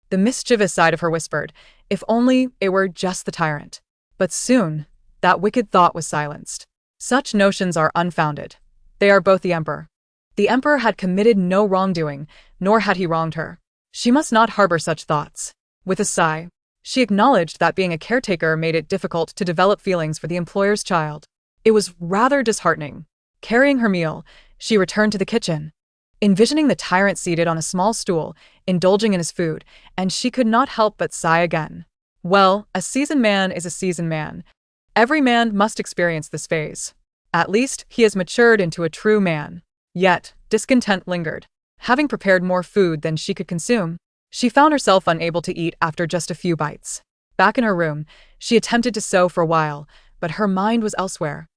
The mischievous side of her whispered, if only it were just the tyrant. But soon, that wicked thought was silenced. Such notions are unfounded. They are both the emperor. The emperor had committed no wrongdoing, nor had he wronged her. She must not harbor such thoughts. With a sigh, she acknowledged that being a caretaker made it difficult to develop feelings for the employer's child. It was rather disheartening. Carrying her meal, she returned to the kitchen, envisioning the tyrant seated on a small stool, indulging in his food, and she could not help but sigh again. Well, a seasoned man is a seasoned man. Every man must experience this phase. At least, he has matured into a true man. Yet, discontent lingered. Having prepared more food than she could consume, she found herself unable to eat after just a few bites. Back in her room, she attempted to sew for a while, but her mind was elsewhere,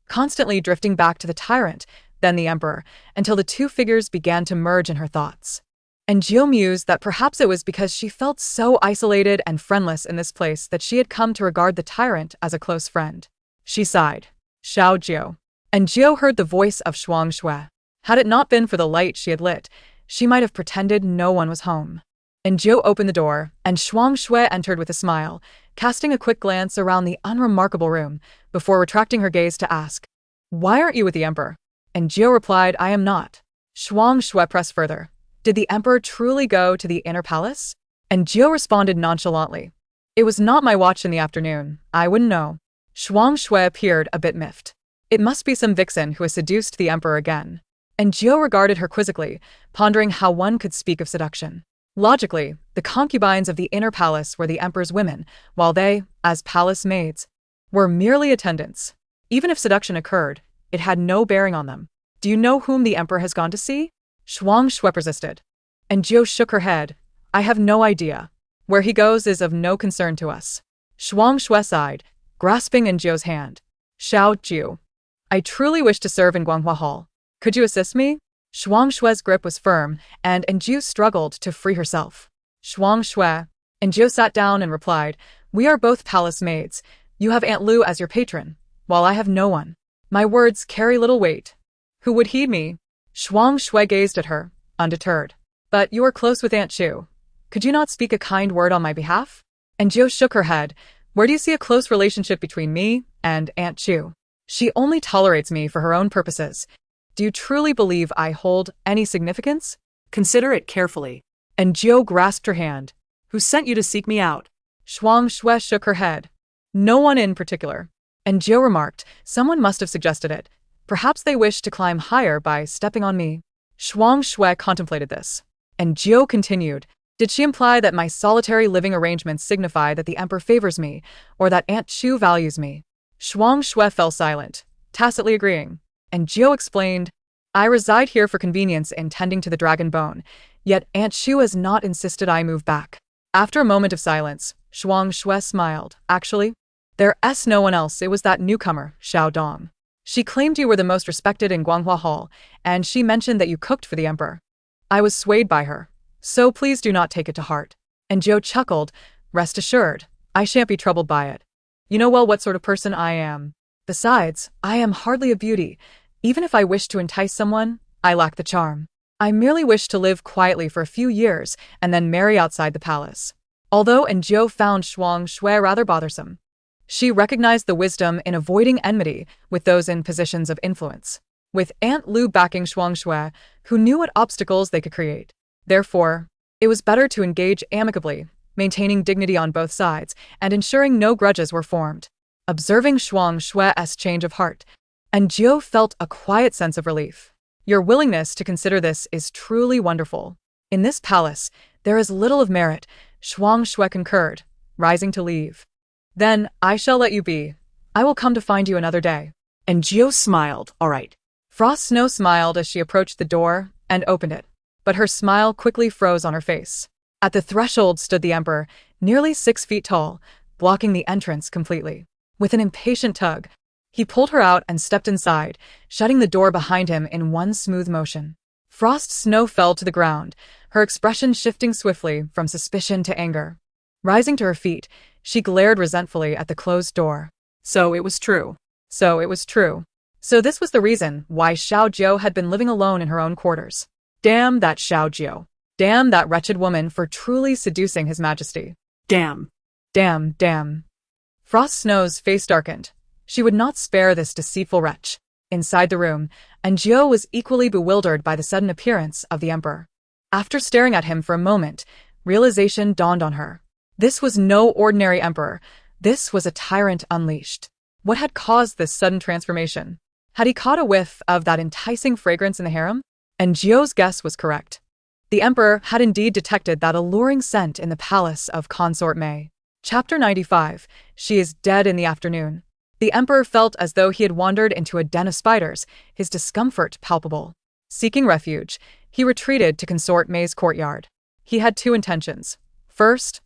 constantly drifting back to the tyrant, then the emperor, until the two figures began to merge in her thoughts. And Jiu mused that perhaps it was because she felt so isolated and friendless in this place that she had come to regard the tyrant as a close friend. She sighed. Xiao Jiu. And Jiu heard the voice of Shuang Shui. Had it not been for the light she had lit, she might have pretended no one was home. And Jiu opened the door, and Shuang Shui entered with a smile, casting a quick glance around the unremarkable room, before retracting her gaze to ask, "Why aren't you with the emperor?" And Jiu replied, "I am not." Shuang Shui pressed further. "Did the emperor truly go to the inner palace?" And Jiu responded nonchalantly, "It was not my watch in the afternoon, I wouldn't know." Shuang Shui appeared a bit miffed. It must be some vixen who has seduced the emperor again. And Jiu regarded her quizzically, pondering how one could speak of seduction. Logically, the concubines of the inner palace were the emperor's women, while they, as palace maids, were merely attendants. Even if seduction occurred, it had no bearing on them. "Do you know whom the emperor has gone to see?" Shuang Shui persisted. And Jiu shook her head. "I have no idea. Where he goes is of no concern to us." Shuang Shui sighed, grasping in Jiu's hand. "Xiao Jiu, I truly wish to serve in Guanghua Hall. Could you assist me?" Shuang Shui's grip was firm, and Jiu struggled to free herself. "Shuang Shui." And Jiu sat down and replied, "We are both palace maids. You have Aunt Lu as your patron, while I have no one. My words carry little weight. Who would heed me?" Shuang Shui gazed at her, undeterred. "But you are close with Aunt Chu. Could you not speak a kind word on my behalf?" And Jiu shook her head. "Where do you see a close relationship between me and Aunt Chu? She only tolerates me for her own purposes. Do you truly believe I hold any significance?" Consider it carefully. And Jiu grasped her hand. Who sent you to seek me out? Shuang Shui shook her head. "No one in particular." And Jiu remarked, "Someone must have suggested it. Perhaps they wished to climb higher by stepping on me." Shuang Shui contemplated this. And Jiu continued, "Did she imply that my solitary living arrangements signify that the emperor favors me, or that Aunt Chu values me?" Shuang Shui fell silent, tacitly agreeing. And Jiu explained, "I reside here for convenience in tending to the dragon bone, yet Aunt Chu has not insisted I move back." After a moment of silence, Shuang Shui smiled. "Actually, there's no one else. It was that newcomer, Xiao Dong. She claimed you were the most respected in Guanghua Hall, and she mentioned that you cooked for the emperor. I was swayed by her, so please do not take it to heart." And Jiu chuckled, "Rest assured, I shan't be troubled by it. You know well what sort of person I am. Besides, I am hardly a beauty. Even if I wish to entice someone, I lack the charm. I merely wish to live quietly for a few years and then marry outside the palace." Although Enjio found Shuang Shui rather bothersome, she recognized the wisdom in avoiding enmity with those in positions of influence, with Aunt Lu backing Shuang Shui, who knew what obstacles they could create. Therefore, it was better to engage amicably, maintaining dignity on both sides and ensuring no grudges were formed. Observing Shuang Shui's change of heart, Enjio felt a quiet sense of relief. Your willingness to consider this is truly wonderful. In this palace, there is little of merit, Shuang Shui concurred, rising to leave. Then, I shall let you be. I will come to find you another day. Enjio smiled. All right. Frost Snow smiled as she approached the door and opened it, but her smile quickly froze on her face. At the threshold stood the Emperor, nearly 6 feet tall, blocking the entrance completely. With an impatient tug, he pulled her out and stepped inside, shutting the door behind him in one smooth motion. Frost Snow fell to the ground, her expression shifting swiftly from suspicion to anger. Rising to her feet, she glared resentfully at the closed door. So it was true. So it was true. So this was the reason why Xiao Jiao had been living alone in her own quarters. Damn that Xiao Jiao. Damn that wretched woman for truly seducing His Majesty. Damn. Damn, damn. Frost Snow's face darkened. She would not spare this deceitful wretch. Inside the room, Enjio was equally bewildered by the sudden appearance of the Emperor. After staring at him for a moment, realization dawned on her. This was no ordinary Emperor. This was a tyrant unleashed. What had caused this sudden transformation? Had he caught a whiff of that enticing fragrance in the harem? Enjio's guess was correct. The Emperor had indeed detected that alluring scent in the palace of Consort Maid. Chapter 95. She is dead in the afternoon. The Emperor felt as though he had wandered into a den of spiders, his discomfort palpable. Seeking refuge, he retreated to Consort Maid's courtyard. He had 2 intentions. First,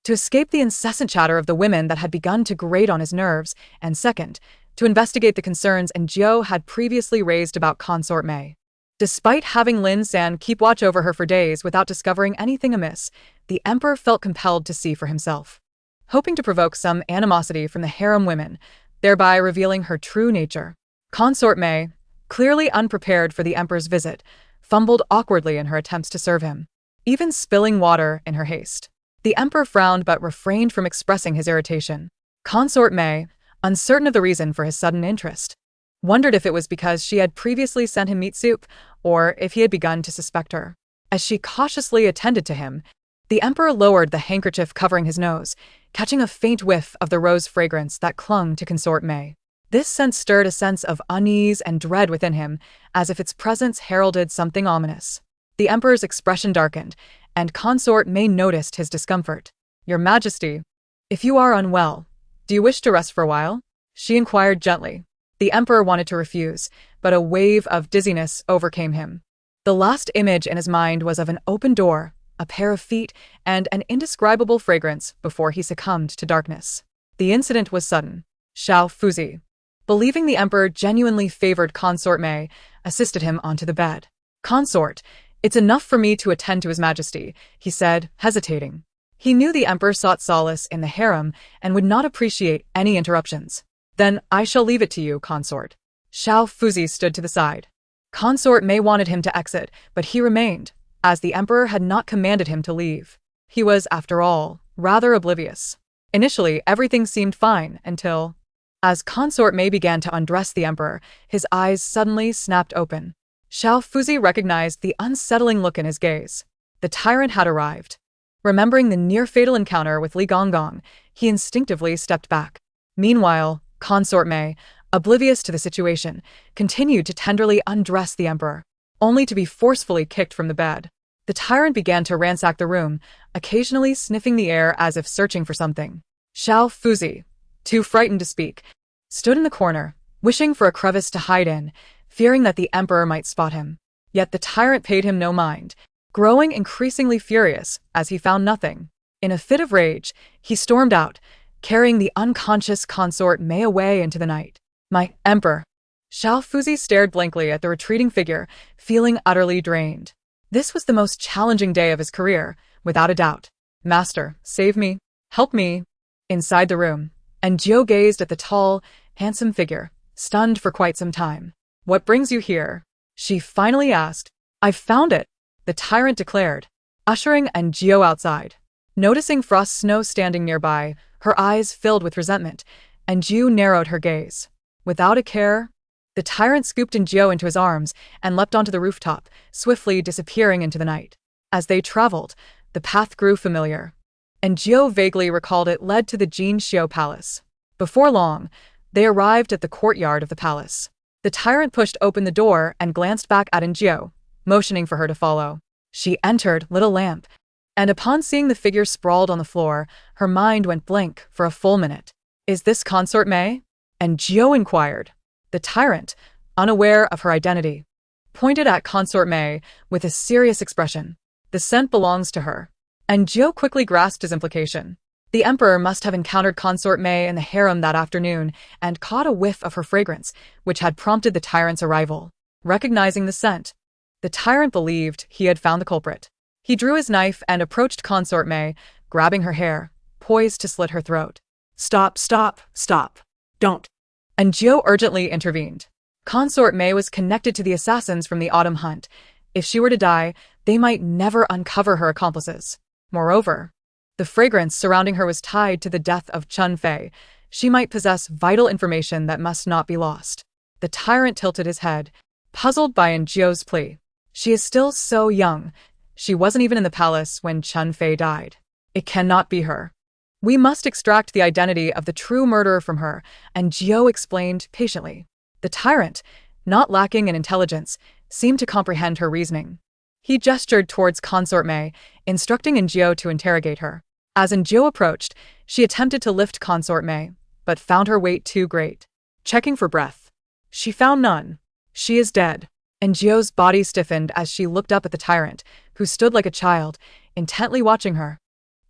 to escape the incessant chatter of the women that had begun to grate on his nerves, and second, to investigate the concerns Enjio had previously raised about Consort Maid. Despite having Lin San keep watch over her for days without discovering anything amiss, the Emperor felt compelled to see for himself. Hoping to provoke some animosity from the harem women, thereby revealing her true nature, Consort Maid, clearly unprepared for the Emperor's visit, fumbled awkwardly in her attempts to serve him, even spilling water in her haste. The Emperor frowned but refrained from expressing his irritation. Consort Maid, uncertain of the reason for his sudden interest, wondered if it was because she had previously sent him meat soup, or if he had begun to suspect her. As she cautiously attended to him, the Emperor lowered the handkerchief covering his nose, catching a faint whiff of the rose fragrance that clung to Consort Maid. This scent stirred a sense of unease and dread within him, as if its presence heralded something ominous. The Emperor's expression darkened, and Consort Maid noticed his discomfort. "Your Majesty, if you are unwell, do you wish to rest for a while?" she inquired gently. The Emperor wanted to refuse, but a wave of dizziness overcame him. The last image in his mind was of an open door, a pair of feet, and an indescribable fragrance before he succumbed to darkness. The incident was sudden. Xiao Fuzi, believing the Emperor genuinely favored Consort Maid, assisted him onto the bed. "Consort, it's enough for me to attend to His Majesty," he said, hesitating. He knew the Emperor sought solace in the harem and would not appreciate any interruptions. "Then I shall leave it to you, Consort." Xiao Fuzi stood to the side. Consort Maid wanted him to exit, but he remained, as the Emperor had not commanded him to leave. He was, after all, rather oblivious. Initially, everything seemed fine until, as Consort Maid began to undress the Emperor, his eyes suddenly snapped open. Xiao Fuzi recognized the unsettling look in his gaze. The tyrant had arrived. Remembering the near-fatal encounter with Li Gonggong, he instinctively stepped back. Meanwhile, Consort Maid, oblivious to the situation, continued to tenderly undress the Emperor, only to be forcefully kicked from the bed. The tyrant began to ransack the room, occasionally sniffing the air as if searching for something. Xiao Fuzi, too frightened to speak, stood in the corner, wishing for a crevice to hide in, fearing that the Emperor might spot him. Yet the tyrant paid him no mind, growing increasingly furious as he found nothing. In a fit of rage, he stormed out, carrying the unconscious Consort Maid away into the night. "My Emperor!" Xiao Fuzi stared blankly at the retreating figure, feeling utterly drained. This was the most challenging day of his career, without a doubt. "Master, save me. Help me." Inside the room, Enjio gazed at the tall, handsome figure, stunned for quite some time. "What brings you here?" she finally asked. "I've found it," the tyrant declared, ushering Enjio outside. Noticing Frost Snow standing nearby, her eyes filled with resentment, and Jiu narrowed her gaze. Without a care, the tyrant scooped Jiu into his arms and leapt onto the rooftop, swiftly disappearing into the night. As they traveled, the path grew familiar, and Jiu vaguely recalled it led to the Jin Xiu Palace. Before long, they arrived at the courtyard of the palace. The tyrant pushed open the door and glanced back at Jiu, motioning for her to follow. She entered, lit a lamp, and upon seeing the figure sprawled on the floor, her mind went blank for a full minute. "Is this Consort May?" And Jiu inquired. The tyrant, unaware of her identity, pointed at Consort May with a serious expression. "The scent belongs to her." And Jiu quickly grasped his implication. The emperor must have encountered Consort May in the harem that afternoon and caught a whiff of her fragrance, which had prompted the tyrant's arrival. Recognizing the scent, the tyrant believed he had found the culprit. He drew his knife and approached Consort May, grabbing her hair, poised to slit her throat. Stop, stop, stop. Don't. And Jiu urgently intervened. Consort May was connected to the assassins from the autumn hunt. If she were to die, they might never uncover her accomplices. Moreover, the fragrance surrounding her was tied to the death of Chun Fei. She might possess vital information that must not be lost. The tyrant tilted his head, puzzled by Jiu's plea. She is still so young. She wasn't even in the palace when Chun Fei died. It cannot be her. We must extract the identity of the true murderer from her, and Jiu explained patiently. The tyrant, not lacking in intelligence, seemed to comprehend her reasoning. He gestured towards Consort May, instructing Jiu to interrogate her. As Jiu approached, she attempted to lift Consort May, but found her weight too great. Checking for breath, she found none. "She is dead." And Jiu's body stiffened as she looked up at the tyrant, who stood like a child, intently watching her,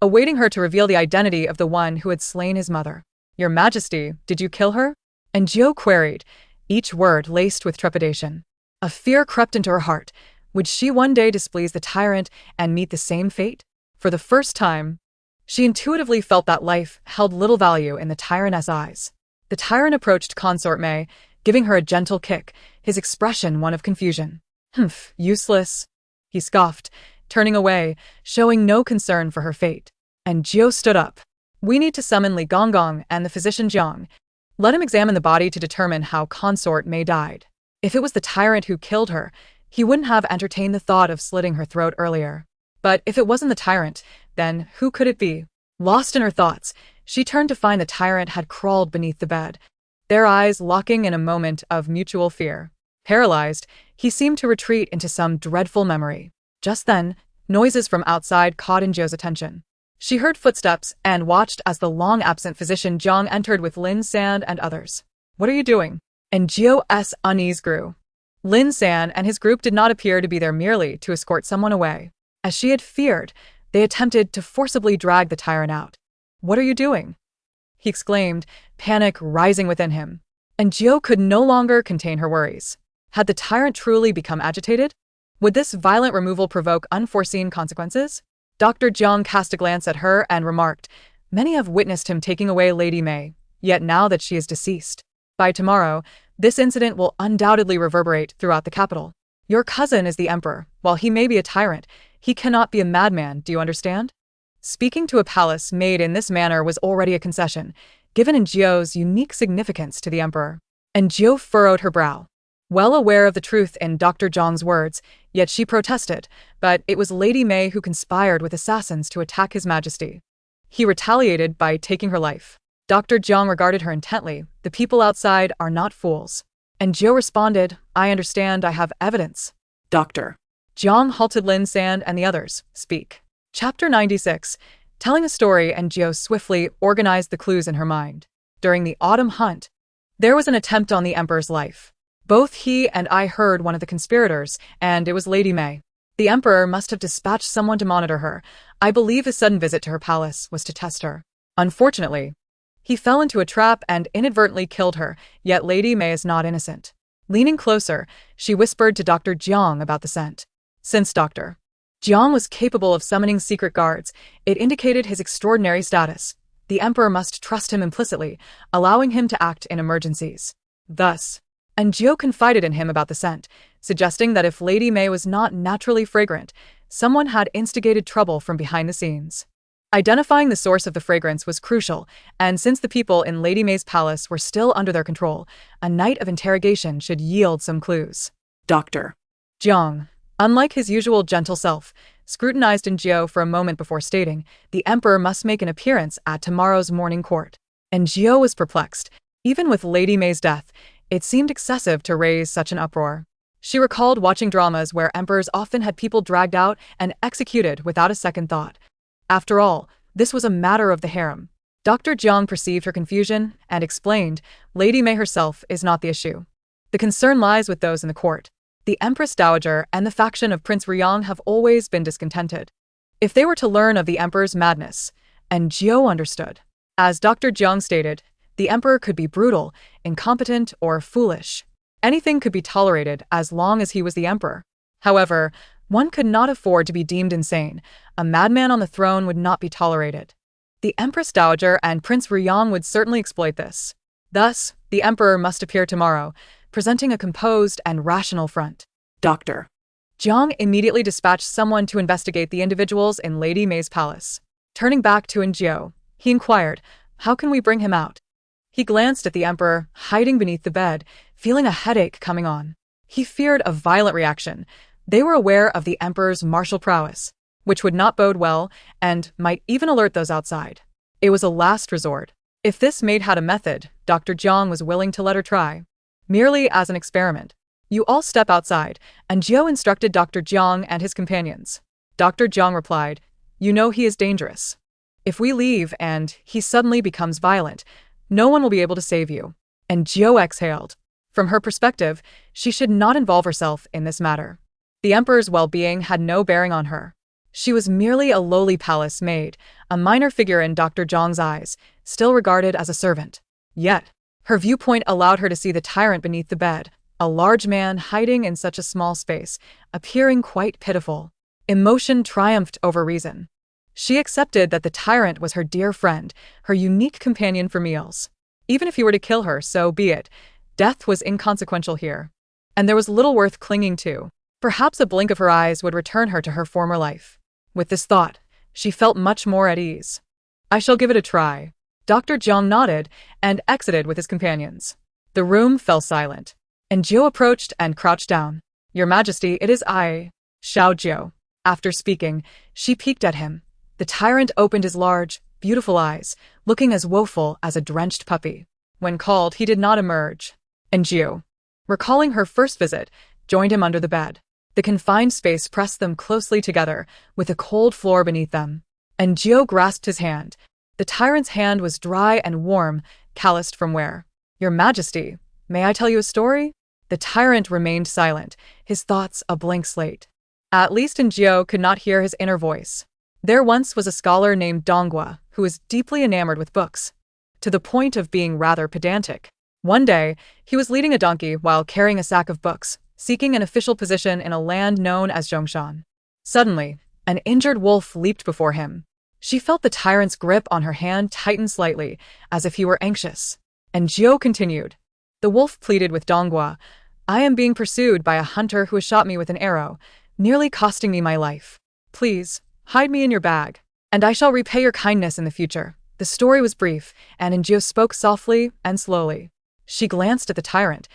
awaiting her to reveal the identity of the one who had slain his mother. "Your Majesty, did you kill her?" And Jiu queried, each word laced with trepidation. A fear crept into her heart. Would she one day displease the tyrant and meet the same fate? For the first time, she intuitively felt that life held little value in the tyrant's eyes. The tyrant approached Consort May, giving her a gentle kick, his expression one of confusion. "Humph, useless," he scoffed, turning away, showing no concern for her fate. And Jiu stood up. "We need to summon Li Gonggong and the physician Jiang. Let him examine the body to determine how Consort May died. If it was the tyrant who killed her, he wouldn't have entertained the thought of slitting her throat earlier. But if it wasn't the tyrant, then who could it be?" Lost in her thoughts, she turned to find the tyrant had crawled beneath the bed, their eyes locking in a moment of mutual fear. Paralyzed, he seemed to retreat into some dreadful memory. Just then, noises from outside caught Jiu's attention. She heard footsteps and watched as the long-absent physician Jiang entered with Lin San and others. "What are you doing?" And Jiu's unease grew. Lin San and his group did not appear to be there merely to escort someone away. As she had feared, they attempted to forcibly drag the tyrant out. "What are you doing?" he exclaimed, panic rising within him. And Jiu could no longer contain her worries. Had the tyrant truly become agitated? Would this violent removal provoke unforeseen consequences? Dr. Jiang cast a glance at her and remarked, "Many have witnessed him taking away Lady May, yet now that she is deceased. By tomorrow, this incident will undoubtedly reverberate throughout the capital. Your cousin is the emperor. While he may be a tyrant, he cannot be a madman, do you understand?" Speaking to a palace maid in this manner was already a concession, given Jiu's unique significance to the emperor. And Jiu furrowed her brow. Well aware of the truth in Dr. Jiang's words, yet she protested, but it was Lady May who conspired with assassins to attack His Majesty. He retaliated by taking her life. Dr. Jiang regarded her intently. "The people outside are not fools." And Jiu responded, "I understand, I have evidence." Doctor. Jiang halted Lin San and the others. "Speak." Chapter 96. Telling a story, and Jiu swiftly organized the clues in her mind. During the autumn hunt, there was an attempt on the emperor's life. Both he and I heard one of the conspirators, and it was Lady May. The emperor must have dispatched someone to monitor her. I believe his sudden visit to her palace was to test her. Unfortunately, he fell into a trap and inadvertently killed her, yet Lady May is not innocent. Leaning closer, she whispered to Dr. Jiang about the scent. Since Dr. Jiang was capable of summoning secret guards, it indicated his extraordinary status. The emperor must trust him implicitly, allowing him to act in emergencies. Thus, and Jiu confided in him about the scent, suggesting that if Lady May was not naturally fragrant, someone had instigated trouble from behind the scenes. Identifying the source of the fragrance was crucial, and since the people in Lady May's palace were still under their control, a night of interrogation should yield some clues. Doctor. Jiang, unlike his usual gentle self, scrutinized Jiao for a moment before stating, the emperor must make an appearance at tomorrow's morning court. And Jiao was perplexed. Even with Lady May's death, it seemed excessive to raise such an uproar. She recalled watching dramas where emperors often had people dragged out and executed without a second thought. After all, this was a matter of the harem. Dr. Jiang perceived her confusion and explained, Lady May herself is not the issue. The concern lies with those in the court. The Empress Dowager and the faction of Prince Ruyang have always been discontented. If they were to learn of the emperor's madness, and Jiao understood. As Dr. Jiang stated, the emperor could be brutal, incompetent, or foolish. Anything could be tolerated as long as he was the emperor. However, one could not afford to be deemed insane. A madman on the throne would not be tolerated. The Empress Dowager and Prince Ruyang would certainly exploit this. Thus, the emperor must appear tomorrow, presenting a composed and rational front. Doctor. Jiang immediately dispatched someone to investigate the individuals in Lady May's palace. Turning back to Jiao, he inquired, how can we bring him out? He glanced at the emperor, hiding beneath the bed, feeling a headache coming on. He feared a violent reaction. They were aware of the emperor's martial prowess, which would not bode well and might even alert those outside. It was a last resort. If this maid had a method, Dr. Jiang was willing to let her try. Merely as an experiment. You all step outside, and Jiao instructed Dr. Jiang and his companions. Dr. Jiang replied, you know he is dangerous. If we leave and he suddenly becomes violent, no one will be able to save you. And Jiao exhaled. From her perspective, she should not involve herself in this matter. The emperor's well-being had no bearing on her. She was merely a lowly palace maid, a minor figure in Dr. Jiang's eyes, still regarded as a servant. Yet, her viewpoint allowed her to see the tyrant beneath the bed, a large man hiding in such a small space, appearing quite pitiful. Emotion triumphed over reason. She accepted that the tyrant was her dear friend, her unique companion for meals. Even if he were to kill her, so be it. Death was inconsequential here. And there was little worth clinging to. Perhaps a blink of her eyes would return her to her former life. With this thought, she felt much more at ease. I shall give it a try. Dr. Jiang nodded and exited with his companions. The room fell silent. And Jiao approached and crouched down. Your Majesty, it is I. Xiao Jiao. After speaking, she peeked at him. The tyrant opened his large, beautiful eyes, looking as woeful as a drenched puppy. When called, he did not emerge. And Jiao, recalling her first visit, joined him under the bed. The confined space pressed them closely together, with a cold floor beneath them. And Jiao grasped his hand. The tyrant's hand was dry and warm, calloused from wear. Your Majesty, may I tell you a story? The tyrant remained silent, his thoughts a blank slate. At least Jiao could not hear his inner voice. There once was a scholar named Donghua who was deeply enamored with books, to the point of being rather pedantic. One day, he was leading a donkey while carrying a sack of books, seeking an official position in a land known as Zhongshan. Suddenly, an injured wolf leaped before him. She felt the tyrant's grip on her hand tighten slightly, as if he were anxious. And Jiao continued. The wolf pleaded with Donghua, I am being pursued by a hunter who has shot me with an arrow, nearly costing me my life. Please, hide me in your bag, and I shall repay your kindness in the future. The story was brief, and Jiao spoke softly and slowly. She glanced at the tyrant,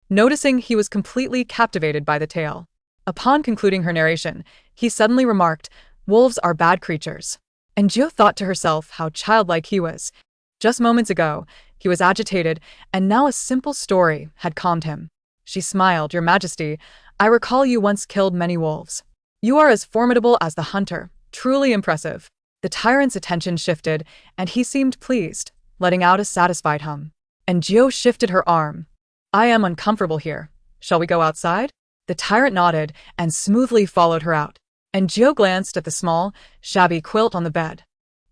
noticing he was completely captivated by the tale. Upon concluding her narration, he suddenly remarked, wolves are bad creatures. And Jiao thought to herself how childlike he was. Just moments ago, he was agitated, and now a simple story had calmed him. She smiled, Your Majesty, I recall you once killed many wolves. You are as formidable as the hunter, truly impressive. The tyrant's attention shifted, and he seemed pleased, letting out a satisfied hum. And Jiao shifted her arm. I am uncomfortable here. Shall we go outside? The tyrant nodded and smoothly followed her out. And Jiao glanced at the small, shabby quilt on the bed.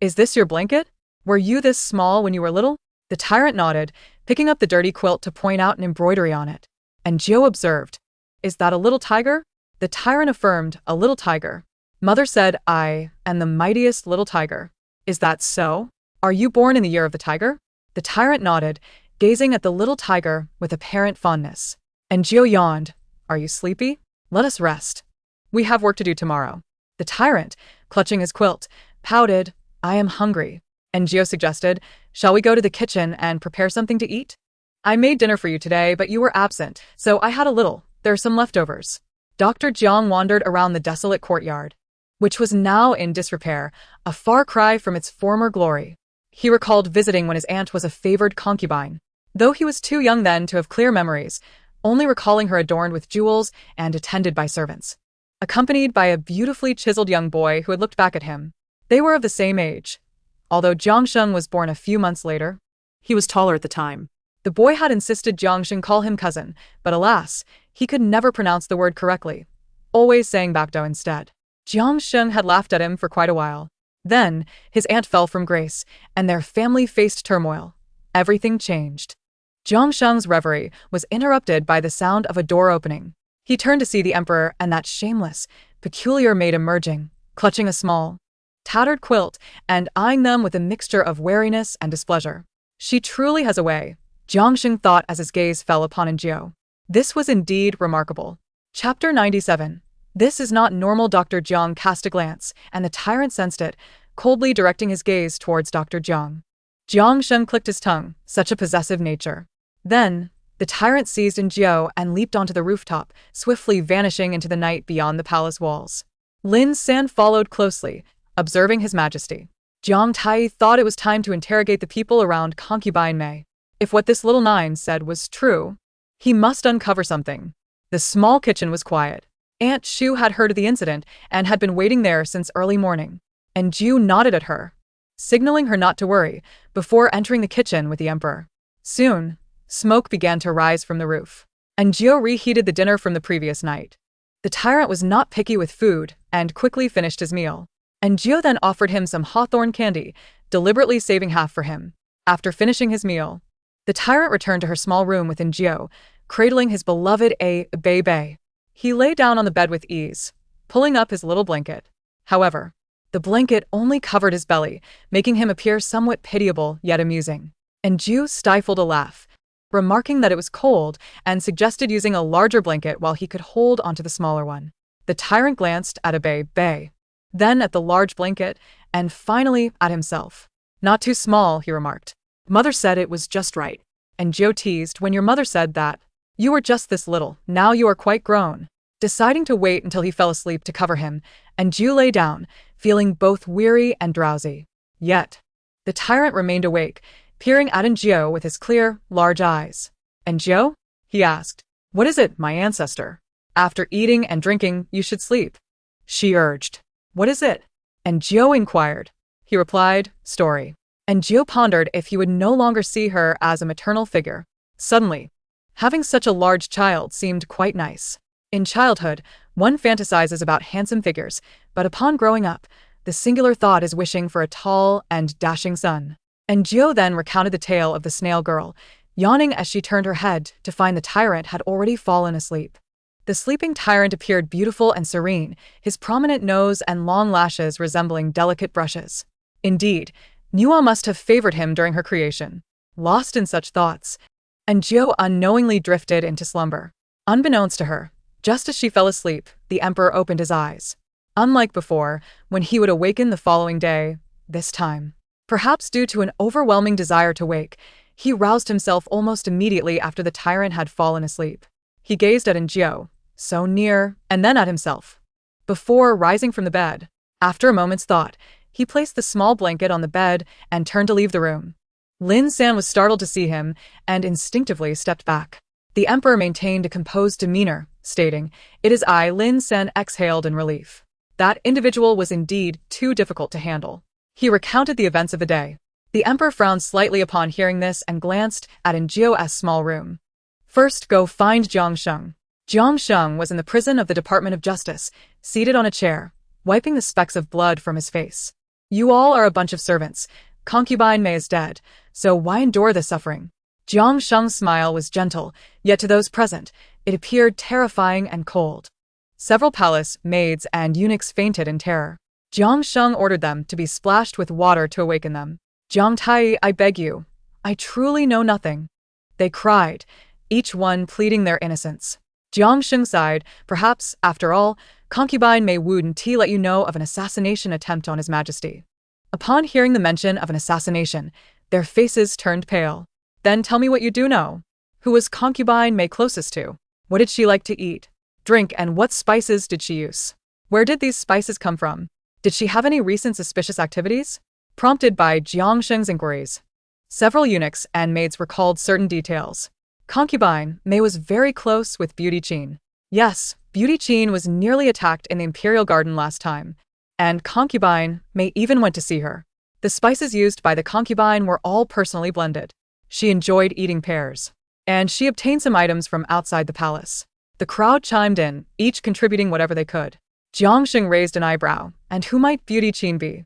Is this your blanket? Were you this small when you were little? The tyrant nodded, picking up the dirty quilt to point out an embroidery on it. And Jiao observed, Is that a little tiger? The tyrant affirmed, A little tiger. Mother said, I am the mightiest little tiger. Is that so? Are you born in the year of the tiger? The tyrant nodded, gazing at the little tiger with apparent fondness. And Jiao yawned. Are you sleepy? Let us rest. We have work to do tomorrow. The tyrant, clutching his quilt, pouted, I am hungry. And Gio suggested, shall we go to the kitchen and prepare something to eat? I made dinner for you today, but you were absent, so I had a little. There are some leftovers. Dr. Jiang wandered around the desolate courtyard, which was now in disrepair, a far cry from its former glory. He recalled visiting when his aunt was a favored concubine, though he was too young then to have clear memories, only recalling her adorned with jewels and attended by servants, accompanied by a beautifully chiseled young boy who had looked back at him. They were of the same age, although Jiangsheng was born a few months later. He was taller at the time. The boy had insisted Jiangsheng call him cousin, but alas, he could never pronounce the word correctly, always saying Bakdo instead. Jiangsheng had laughed at him for quite a while. Then, his aunt fell from grace, and their family faced turmoil. Everything changed. Jiangsheng's reverie was interrupted by the sound of a door opening. He turned to see the emperor and that shameless, peculiar maid emerging, clutching a small, tattered quilt and eyeing them with a mixture of wariness and displeasure. She truly has a way, Jiangsheng thought as his gaze fell upon Anjio. This was indeed remarkable. Chapter 97. This is not normal. Dr. Jiang cast a glance, and the tyrant sensed it, coldly directing his gaze towards Dr. Jiang. Jiangsheng clicked his tongue, such a possessive nature. Then, the tyrant seized Anjio and leaped onto the rooftop, swiftly vanishing into the night beyond the palace walls. Lin San followed closely, observing his majesty. Jiang Tai thought it was time to interrogate the people around concubine Mei. If what this little nine said was true, he must uncover something. The small kitchen was quiet. Aunt Shu had heard of the incident and had been waiting there since early morning. And Ju nodded at her, signaling her not to worry, before entering the kitchen with the emperor. Soon, smoke began to rise from the roof. And Gio reheated the dinner from the previous night. The tyrant was not picky with food and quickly finished his meal. And Gio then offered him some hawthorn candy, deliberately saving half for him. After finishing his meal, the tyrant returned to her small room within Gio, cradling his beloved Bei. He lay down on the bed with ease, pulling up his little blanket. However, the blanket only covered his belly, making him appear somewhat pitiable yet amusing. And Ju stifled a laugh, remarking that it was cold and suggested using a larger blanket while he could hold onto the smaller one. The tyrant glanced at Bei, then at the large blanket, and finally at himself. Not too small, he remarked. Mother said it was just right. And Gio teased, when your mother said that, you were just this little, now you are quite grown. Deciding to wait until he fell asleep to cover him, and Ju lay down, feeling both weary and drowsy. Yet, the tyrant remained awake, peering at Anjio with his clear, large eyes. Anjio? He asked. What is it, my ancestor? After eating and drinking, you should sleep. She urged. What is it? Anjio inquired. He replied, story. Anjio pondered if he would no longer see her as a maternal figure. Suddenly, having such a large child seemed quite nice. In childhood, one fantasizes about handsome figures, but upon growing up, the singular thought is wishing for a tall and dashing son. And Gio then recounted the tale of the snail girl, yawning as she turned her head to find the tyrant had already fallen asleep. The sleeping tyrant appeared beautiful and serene, his prominent nose and long lashes resembling delicate brushes. Indeed, Nua must have favored him during her creation. Lost in such thoughts, and Gio unknowingly drifted into slumber. Unbeknownst to her, just as she fell asleep, the emperor opened his eyes. Unlike before, when he would awaken the following day, this time, perhaps due to an overwhelming desire to wake, he roused himself almost immediately after the tyrant had fallen asleep. He gazed at Anjio, so near, and then at himself. Before rising from the bed, after a moment's thought, he placed the small blanket on the bed and turned to leave the room. Lin San was startled to see him and instinctively stepped back. The emperor maintained a composed demeanor, stating, "It is I." Lin San exhaled in relief. That individual was indeed too difficult to handle. He recounted the events of the day. The emperor frowned slightly upon hearing this and glanced at Anjio's small room. First, go find Jiangsheng. Jiangsheng was in the prison of the Department of Justice, seated on a chair, wiping the specks of blood from his face. You all are a bunch of servants. Concubine Mei is dead, so why endure the suffering? Jiangsheng's smile was gentle, yet to those present, it appeared terrifying and cold. Several palace maids and eunuchs fainted in terror. Jiangsheng ordered them to be splashed with water to awaken them. Jiang Tai, I beg you. I truly know nothing. They cried, each one pleading their innocence. Jiangsheng sighed, perhaps, after all, concubine Mei wouldn't let you know of an assassination attempt on His Majesty. Upon hearing the mention of an assassination, their faces turned pale. Then tell me what you do know. Who was concubine May closest to? What did she like to eat, drink, and what spices did she use? Where did these spices come from? Did she have any recent suspicious activities? Prompted by Jiang Sheng's inquiries, several eunuchs and maids recalled certain details. Concubine May was very close with Beauty Qin. Yes, Beauty Qin was nearly attacked in the Imperial Garden last time, and concubine May even went to see her. The spices used by the concubine were all personally blended. She enjoyed eating pears, and she obtained some items from outside the palace. The crowd chimed in, each contributing whatever they could. Jiang Sheng raised an eyebrow, and who might Beauty Qin be?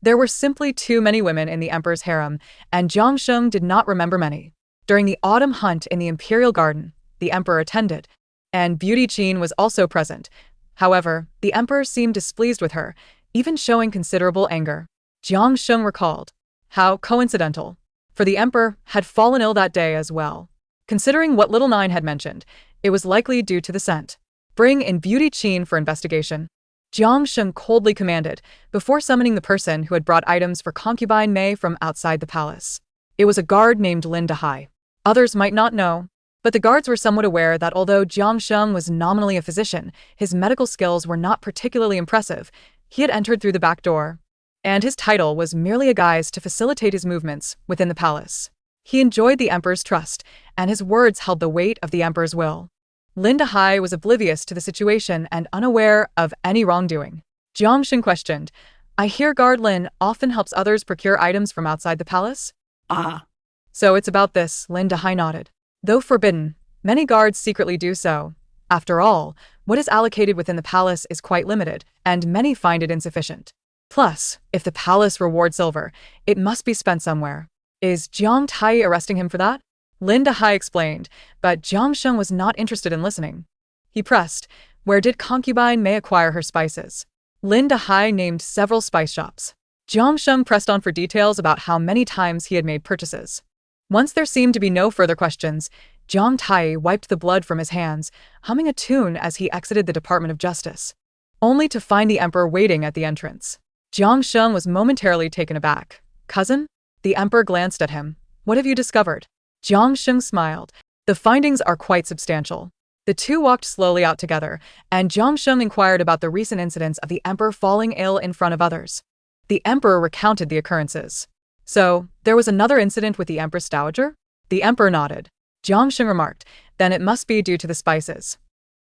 There were simply too many women in the emperor's harem, and Jiang Sheng did not remember many. During the autumn hunt in the Imperial Garden, the emperor attended, and Beauty Qin was also present. However, the emperor seemed displeased with her, even showing considerable anger. Jiang Sheng recalled. How coincidental. For the emperor had fallen ill that day as well. Considering what Little Nine had mentioned, it was likely due to the scent. Bring in Beauty Qin for investigation. Jiang Sheng coldly commanded, before summoning the person who had brought items for concubine May from outside the palace. It was a guard named Lin Dehai. Others might not know, but the guards were somewhat aware that although Jiang Sheng was nominally a physician, his medical skills were not particularly impressive. He had entered through the back door, and his title was merely a guise to facilitate his movements within the palace. He enjoyed the emperor's trust, and his words held the weight of the emperor's will. Lin Dehai was oblivious to the situation and unaware of any wrongdoing. Jiang Sheng questioned, I hear guard Lin often helps others procure items from outside the palace? Ah. So it's about this, Lin Dehai nodded. Though forbidden, many guards secretly do so. After all, what is allocated within the palace is quite limited, and many find it insufficient. Plus, if the palace rewards silver, it must be spent somewhere. Is Jiang Tai arresting him for that? Lin Dehai explained, but Jiang Sheng was not interested in listening. He pressed, where did concubine May acquire her spices? Lin Dehai named several spice shops. Jiang Sheng pressed on for details about how many times he had made purchases. Once there seemed to be no further questions, Jiang Tai wiped the blood from his hands, humming a tune as he exited the Department of Justice, only to find the emperor waiting at the entrance. Jiang Sheng was momentarily taken aback. Cousin? The emperor glanced at him. What have you discovered? Jiang Sheng smiled. The findings are quite substantial. The two walked slowly out together, and Jiang Sheng inquired about the recent incidents of the emperor falling ill in front of others. The emperor recounted the occurrences. So, there was another incident with the Empress Dowager? The emperor nodded. Jiang Sheng remarked, then it must be due to the spices.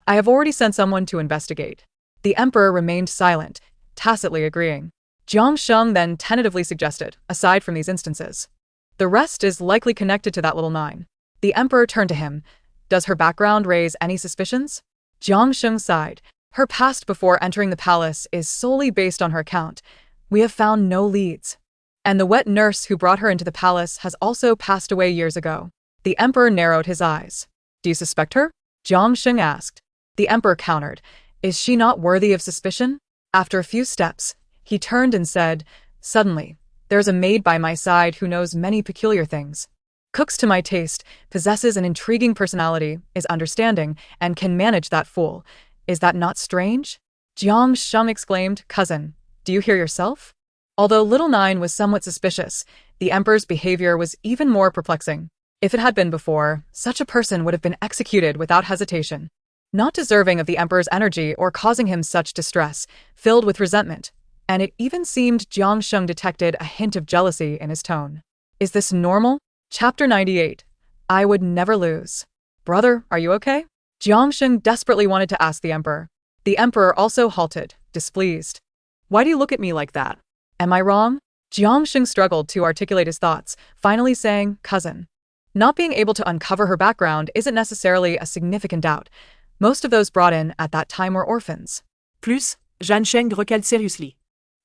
I have already sent someone to investigate. The emperor remained silent, tacitly agreeing. Jiang Sheng then tentatively suggested, aside from these instances, the rest is likely connected to that Little Nine. The emperor turned to him. Does her background raise any suspicions? Jiang Sheng sighed. Her past before entering the palace is solely based on her account. We have found no leads. And the wet nurse who brought her into the palace has also passed away years ago. The emperor narrowed his eyes. Do you suspect her? Jiang Sheng asked. The emperor countered. Is she not worthy of suspicion? After a few steps, he turned and said, suddenly, there's a maid by my side who knows many peculiar things. Cooks to my taste, possesses an intriguing personality, is understanding, and can manage that fool. Is that not strange? Jiang Sheng exclaimed, cousin, do you hear yourself? Although Little Nine was somewhat suspicious, the emperor's behavior was even more perplexing. If it had been before, such a person would have been executed without hesitation. Not deserving of the emperor's energy or causing him such distress, filled with resentment. And it even seemed Jiang Sheng detected a hint of jealousy in his tone. Is this normal? Chapter 98. I would never lose. Brother, are you okay? Jiang Sheng desperately wanted to ask the emperor. The emperor also halted, displeased. Why do you look at me like that? Am I wrong? Jiang Sheng struggled to articulate his thoughts, finally saying, cousin. Not being able to uncover her background isn't necessarily a significant doubt. Most of those brought in at that time were orphans. Plus, Jiang Sheng recalled seriously.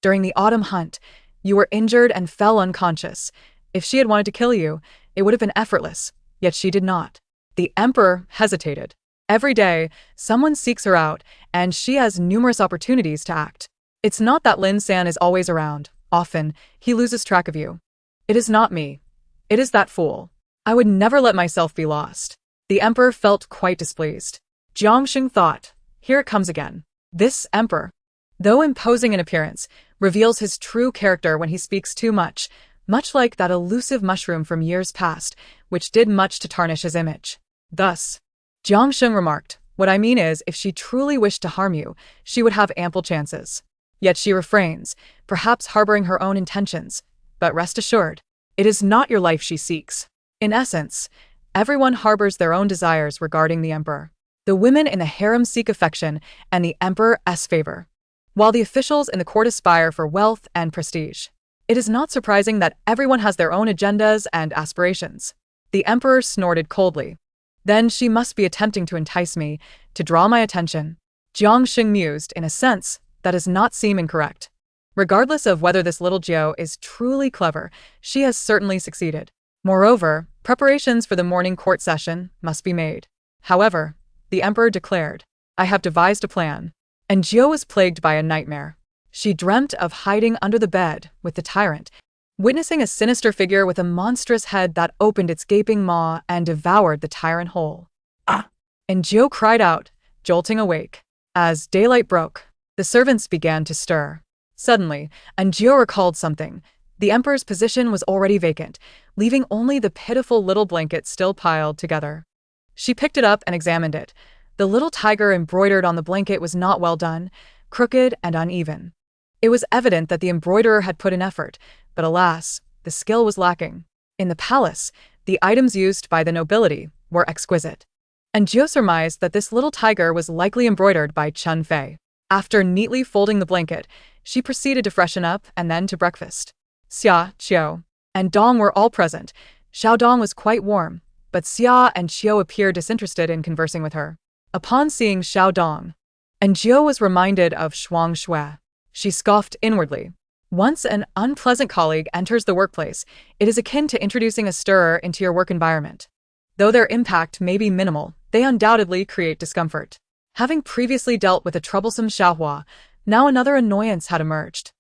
During the autumn hunt, you were injured and fell unconscious. If she had wanted to kill you, it would have been effortless, yet she did not. The emperor hesitated. Every day, someone seeks her out, and she has numerous opportunities to act. It's not that Lin San is always around. Often, he loses track of you. It is not me. It is that fool. I would never let myself be lost. The emperor felt quite displeased. Jiang Sheng thought, here it comes again. This emperor, though imposing in appearance, reveals his true character when he speaks too much like that elusive mushroom from years past, which did much to tarnish his image. Thus, Jiang Sheng remarked, "What I mean is, if she truly wished to harm you, she would have ample chances. Yet she refrains, perhaps harboring her own intentions. But rest assured, it is not your life she seeks." In essence, everyone harbors their own desires regarding the emperor. The women in the harem seek affection and the emperor's favor, while the officials in the court aspire for wealth and prestige. It is not surprising that everyone has their own agendas and aspirations. The emperor snorted coldly. "Then she must be attempting to entice me, to draw my attention." Jiang Sheng mused in a sense that does not seem incorrect. Regardless of whether this little Jiao is truly clever, she has certainly succeeded. Moreover, preparations for the morning court session must be made. However, the emperor declared, "I have devised a plan." And Jiao was plagued by a nightmare. She dreamt of hiding under the bed with the tyrant, witnessing a sinister figure with a monstrous head that opened its gaping maw and devoured the tyrant whole. "Ah!" And Jiao cried out, jolting awake. As daylight broke, the servants began to stir. Suddenly, Jiao recalled something. The emperor's position was already vacant, leaving only the pitiful little blanket still piled together. She picked it up and examined it. The little tiger embroidered on the blanket was not well done, crooked and uneven. It was evident that the embroiderer had put in effort, but alas, the skill was lacking. In the palace, the items used by the nobility were exquisite. And Jiao surmised that this little tiger was likely embroidered by Chun Fei. After neatly folding the blanket, she proceeded to freshen up and then to breakfast. Xia, Qiao, and Dong were all present. Xiao Dong was quite warm, but Xia and Qiao appeared disinterested in conversing with her. Upon seeing Xiao Dong, Jiao was reminded of Shuang Shui. She scoffed inwardly. Once an unpleasant colleague enters the workplace, it is akin to introducing a stirrer into your work environment. Though their impact may be minimal, they undoubtedly create discomfort. Having previously dealt with a troublesome Xiaohua, now another annoyance had emerged.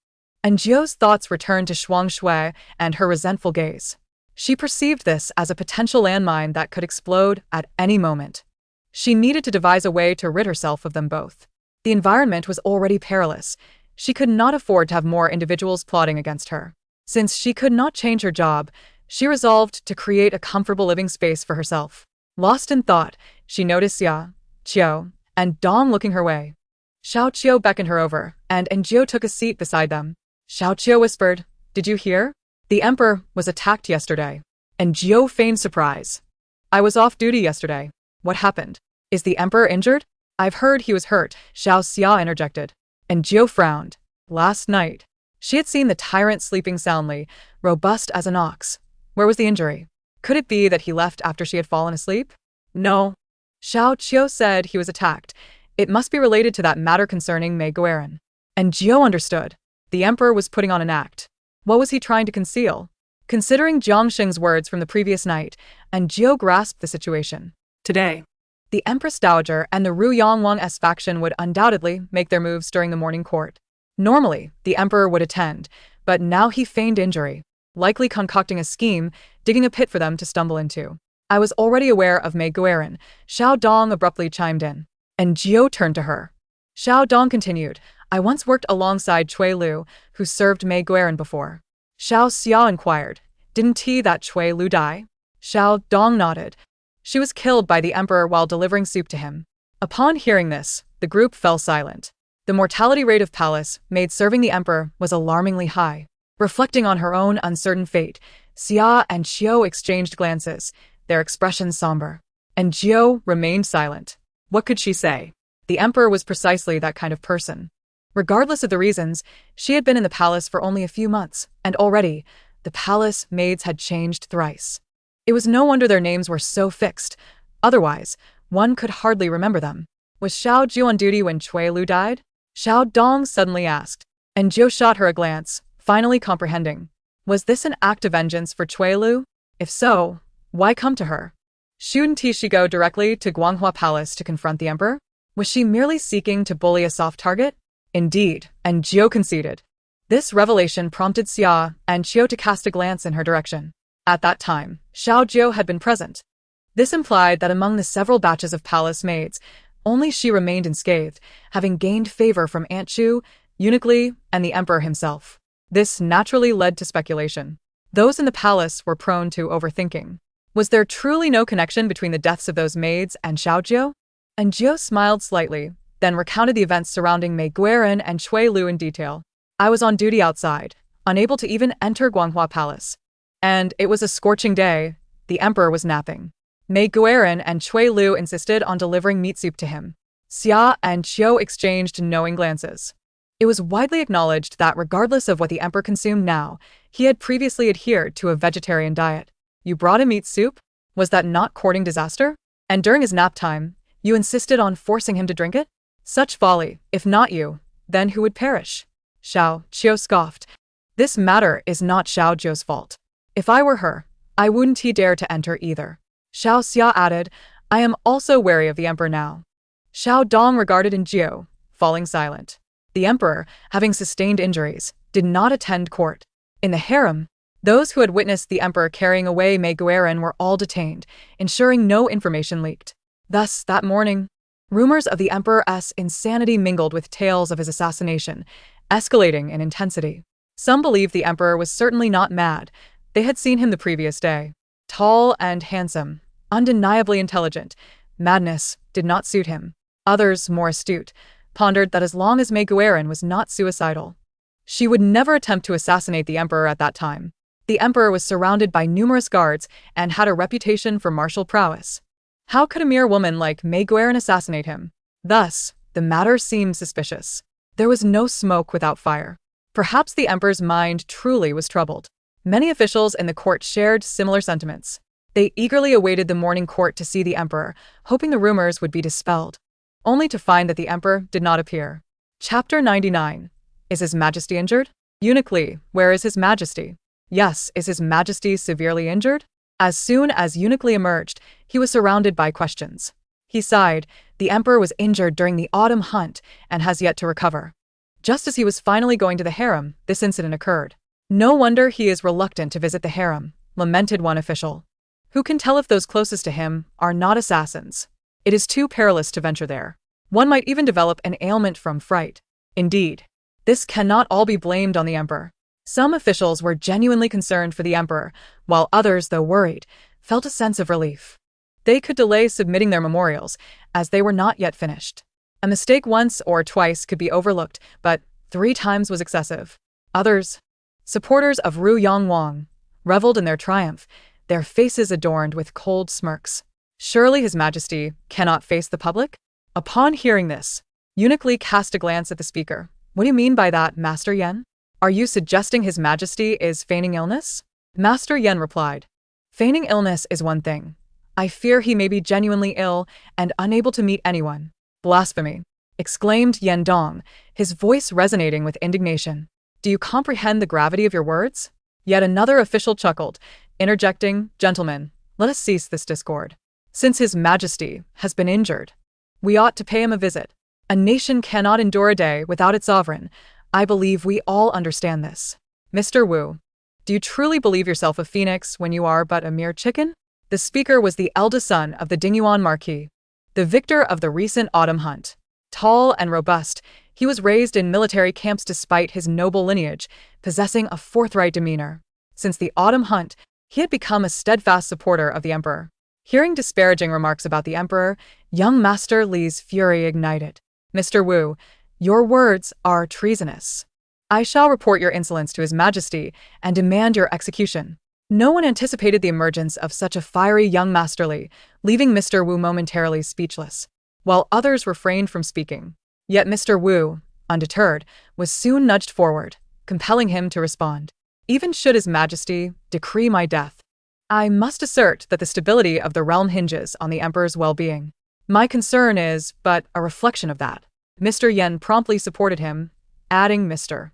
Jiao's thoughts returned to Shuang Shui and her resentful gaze. She perceived this as a potential landmine that could explode at any moment. She needed to devise a way to rid herself of them both. The environment was already perilous. She could not afford to have more individuals plotting against her. Since she could not change her job, she resolved to create a comfortable living space for herself. Lost in thought, she noticed Xia, Qiao, and Dong looking her way. Xiao Qiao beckoned her over, and Jiao took a seat beside them. Xiao Qiao whispered, "Did you hear? The emperor was attacked yesterday." And Jiao feigned surprise. "I was off duty yesterday. What happened? Is the emperor injured?" "I've heard he was hurt," Xiao Xia interjected. And Jiao frowned. Last night, she had seen the tyrant sleeping soundly, robust as an ox. Where was the injury? Could it be that he left after she had fallen asleep? No. Xiao Qiao said he was attacked. It must be related to that matter concerning Maid. And Jiao understood. The emperor was putting on an act. What was he trying to conceal? Considering Jiang Sheng's words from the previous night, Jiao grasped the situation. Today, the Empress Dowager and the Ru Yongwang's faction would undoubtedly make their moves during the morning court. Normally, the emperor would attend, but now he feigned injury, likely concocting a scheme, digging a pit for them to stumble into. "I was already aware of Maid Guerin," Xiao Dong abruptly chimed in. And Jiao turned to her. Xiao Dong continued, "I once worked alongside Cui Lu, who served Maid Guerin before." Xiao Xia inquired, "Didn't that Cui Lu die?" Xiao Dong nodded. "She was killed by the emperor while delivering soup to him." Upon hearing this, the group fell silent. The mortality rate of palace maid serving the emperor was alarmingly high. Reflecting on her own uncertain fate, Xia and Qiao exchanged glances, their expressions somber. And Jiao remained silent. What could she say? The emperor was precisely that kind of person. Regardless of the reasons, she had been in the palace for only a few months, and already, the palace maids had changed thrice. It was no wonder their names were so fixed. Otherwise, one could hardly remember them. Was Xiao Jiao on duty when Cui Lu died? Xiao Dong suddenly asked. And Jiao shot her a glance, finally comprehending. Was this an act of vengeance for Cui Lu? If so, why come to her? Shouldn't she go directly to Guanghua Palace to confront the emperor? Was she merely seeking to bully a soft target? Indeed, and Jiao conceded. This revelation prompted Xia and Qiao to cast a glance in her direction. At that time, Xiao Jiao had been present. This implied that among the several batches of palace maids, only she remained unscathed, having gained favor from Aunt Chu, uniquely, and the emperor himself. This naturally led to speculation. Those in the palace were prone to overthinking. Was there truly no connection between the deaths of those maids and Xiaojiu? And Jiu smiled slightly, then recounted the events surrounding Mei Guerin and Cui Lu in detail. I was on duty outside, unable to even enter Guanghua Palace. And it was a scorching day. The emperor was napping. Mei Guerin and Cui Lu insisted on delivering meat soup to him. Xia and Qiu exchanged knowing glances. It was widely acknowledged that regardless of what the emperor consumed now, he had previously adhered to a vegetarian diet. You brought him meat soup? Was that not courting disaster? And during his nap time, you insisted on forcing him to drink it? Such folly, if not you, then who would perish? Qiu scoffed. This matter is not Xiaojiu's fault. If I were her, I wouldn't dare to enter either. Xia added, I am also wary of the emperor now. Xiao Dong regarded in Jiu, falling silent. The emperor, having sustained injuries, did not attend court. In the harem, those who had witnessed the emperor carrying away Mei Guerin were all detained, ensuring no information leaked. Thus, that morning, rumors of the emperor's insanity mingled with tales of his assassination, escalating in intensity. Some believed the emperor was certainly not mad. They had seen him the previous day. Tall and handsome, undeniably intelligent, madness did not suit him. Others, more astute, pondered that as long as Mei Guerin was not suicidal, she would never attempt to assassinate the emperor at that time. The emperor was surrounded by numerous guards and had a reputation for martial prowess. How could a mere woman like Mei Guerin assassinate him? Thus, the matter seemed suspicious. There was no smoke without fire. Perhaps the emperor's mind truly was troubled. Many officials in the court shared similar sentiments. They eagerly awaited the morning court to see the emperor, hoping the rumors would be dispelled, only to find that the emperor did not appear. Chapter 99. Is His Majesty injured? Eunuch Li, where is His Majesty? Yes, is His Majesty severely injured? As soon as Eunuch Li emerged, he was surrounded by questions. He sighed. The emperor was injured during the autumn hunt and has yet to recover. Just as he was finally going to the harem, this incident occurred. No wonder he is reluctant to visit the harem, lamented one official. Who can tell if those closest to him are not assassins? It is too perilous to venture there. One might even develop an ailment from fright. Indeed, this cannot all be blamed on the emperor. Some officials were genuinely concerned for the emperor, while others, though worried, felt a sense of relief. They could delay submitting their memorials, as they were not yet finished. A mistake once or twice could be overlooked, but 3 times was excessive. Others, supporters of Ru Yongwang, reveled in their triumph, their faces adorned with cold smirks. Surely His Majesty cannot face the public? Upon hearing this, Eunuch Li cast a glance at the speaker. What do you mean by that, Master Yen? Are you suggesting His Majesty is feigning illness? Master Yen replied. Feigning illness is one thing. I fear he may be genuinely ill and unable to meet anyone. Blasphemy! Exclaimed Yen Dong, his voice resonating with indignation. Do you comprehend the gravity of your words? Yet another official chuckled, interjecting, Gentlemen, let us cease this discord. Since His Majesty has been injured, we ought to pay him a visit. A nation cannot endure a day without its sovereign. I believe we all understand this. Mr. Wu, do you truly believe yourself a phoenix when you are but a mere chicken? The speaker was the eldest son of the Dingyuan Marquis, the victor of the recent autumn hunt. Tall and robust, he was raised in military camps despite his noble lineage, possessing a forthright demeanor. Since the autumn hunt, he had become a steadfast supporter of the emperor. Hearing disparaging remarks about the emperor, young Master Li's fury ignited. Mr. Wu, your words are treasonous. I shall report your insolence to His Majesty and demand your execution. No one anticipated the emergence of such a fiery young Master Li, leaving Mr. Wu momentarily speechless, while others refrained from speaking. Yet Mr. Wu, undeterred, was soon nudged forward, compelling him to respond. Even should His Majesty decree my death, I must assert that the stability of the realm hinges on the emperor's well-being. My concern is but a reflection of that. Mr. Yen promptly supported him, adding, Mr.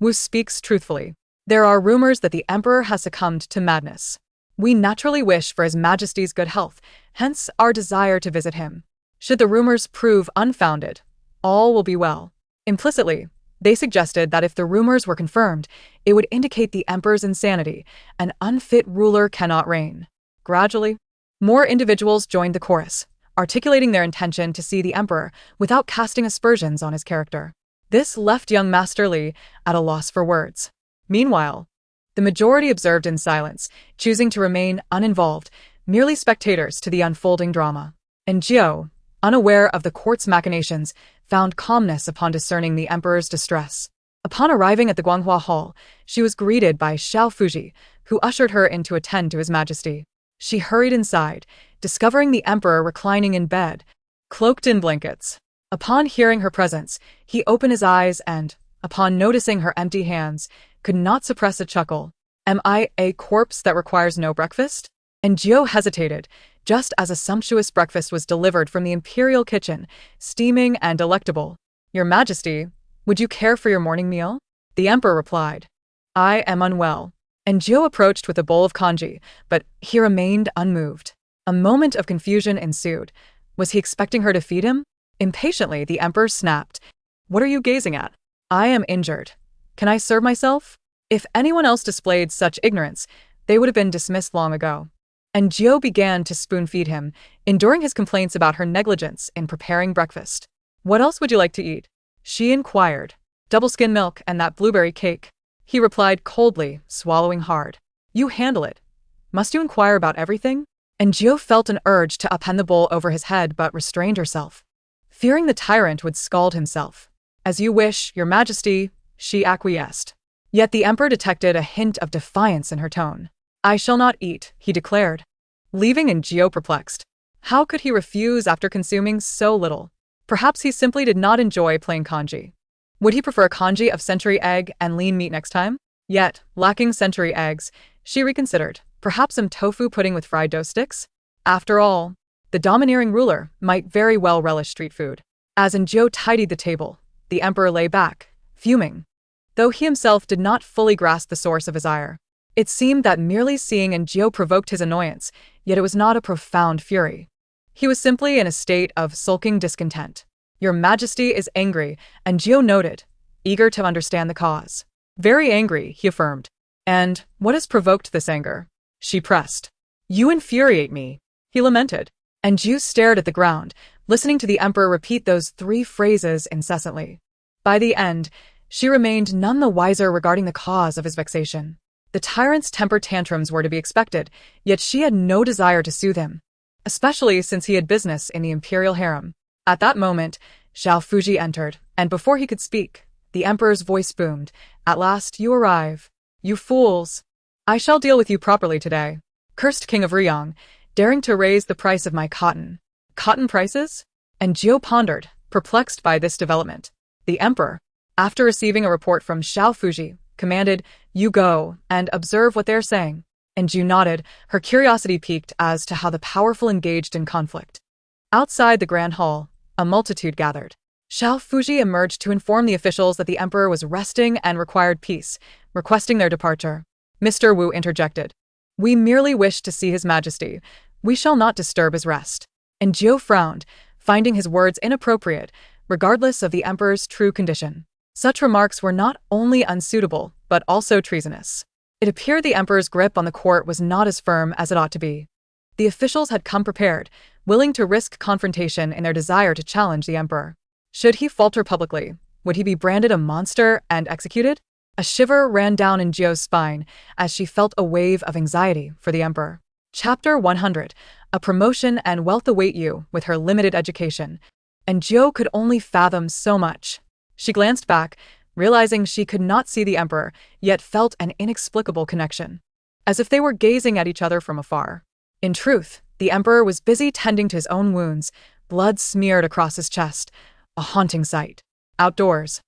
Wu speaks truthfully. There are rumors that the emperor has succumbed to madness. We naturally wish for His Majesty's good health, hence our desire to visit him. Should the rumors prove unfounded, all will be well. Implicitly, they suggested that if the rumors were confirmed, it would indicate the emperor's insanity. An unfit ruler cannot reign. Gradually, more individuals joined the chorus, articulating their intention to see the emperor without casting aspersions on his character. This left young Master Li at a loss for words. Meanwhile, the majority observed in silence, choosing to remain uninvolved, merely spectators to the unfolding drama. And Jiao, unaware of the court's machinations, found calmness upon discerning the emperor's distress. Upon arriving at the Guanghua Hall, she was greeted by Xiao Fuji, who ushered her in to attend to his majesty. She hurried inside, discovering the emperor reclining in bed, cloaked in blankets. Upon hearing her presence, he opened his eyes and, upon noticing her empty hands, could not suppress a chuckle. Am I a corpse that requires no breakfast? And Jiao hesitated, just as a sumptuous breakfast was delivered from the imperial kitchen, steaming and delectable. Your Majesty, would you care for your morning meal? The emperor replied. I am unwell. And Jiao approached with a bowl of congee, but he remained unmoved. A moment of confusion ensued. Was he expecting her to feed him? Impatiently, the emperor snapped. What are you gazing at? I am injured. Can I serve myself? If anyone else displayed such ignorance, they would have been dismissed long ago. And Jiao began to spoon-feed him, enduring his complaints about her negligence in preparing breakfast. What else would you like to eat? She inquired. Double-skim milk and that blueberry cake. He replied coldly, swallowing hard. You handle it. Must you inquire about everything? And Jiao felt an urge to upend the bowl over his head but restrained herself, fearing the tyrant would scald himself. As you wish, your Majesty, she acquiesced. Yet the emperor detected a hint of defiance in her tone. I shall not eat, he declared, leaving Jiao perplexed. How could he refuse after consuming so little? Perhaps he simply did not enjoy plain congee. Would he prefer congee of century egg and lean meat next time? Yet, lacking century eggs, she reconsidered. Perhaps some tofu pudding with fried dough sticks? After all, the domineering ruler might very well relish street food. As Jiao tidied the table, the emperor lay back, fuming, though he himself did not fully grasp the source of his ire. It seemed that merely seeing Jiao provoked his annoyance, yet it was not a profound fury. He was simply in a state of sulking discontent. Your Majesty is angry, and Jiao noted, eager to understand the cause. Very angry, he affirmed. And what has provoked this anger? She pressed. You infuriate me, he lamented. And Jiao stared at the ground, listening to the emperor repeat those 3 phrases incessantly. By the end, she remained none the wiser regarding the cause of his vexation. The tyrant's temper tantrums were to be expected, yet she had no desire to soothe him, especially since he had business in the imperial harem. At that moment, Xiao Fuji entered, and before he could speak, the emperor's voice boomed. At last you arrive. You fools. I shall deal with you properly today. Cursed king of Riyang, daring to raise the price of my cotton. Cotton prices? And Jiao pondered, perplexed by this development. The emperor, after receiving a report from Xiao Fuji, commanded, you go and observe what they're saying. And Jiao nodded, her curiosity piqued as to how the powerful engaged in conflict. Outside the grand hall, a multitude gathered. Xiao Fuji emerged to inform the officials that the emperor was resting and required peace, requesting their departure. Mr. Wu interjected. We merely wish to see His Majesty. We shall not disturb his rest. And Jiao frowned, finding his words inappropriate, regardless of the emperor's true condition. Such remarks were not only unsuitable, but also treasonous. It appeared the emperor's grip on the court was not as firm as it ought to be. The officials had come prepared, willing to risk confrontation in their desire to challenge the emperor. Should he falter publicly, would he be branded a monster and executed? A shiver ran down Jiao's spine as she felt a wave of anxiety for the emperor. Chapter 100. A promotion and wealth await you with her limited education. And Jiao could only fathom so much. She glanced back, realizing she could not see the emperor, yet felt an inexplicable connection, as if they were gazing at each other from afar. In truth, the emperor was busy tending to his own wounds, blood smeared across his chest, a haunting sight. Outdoors,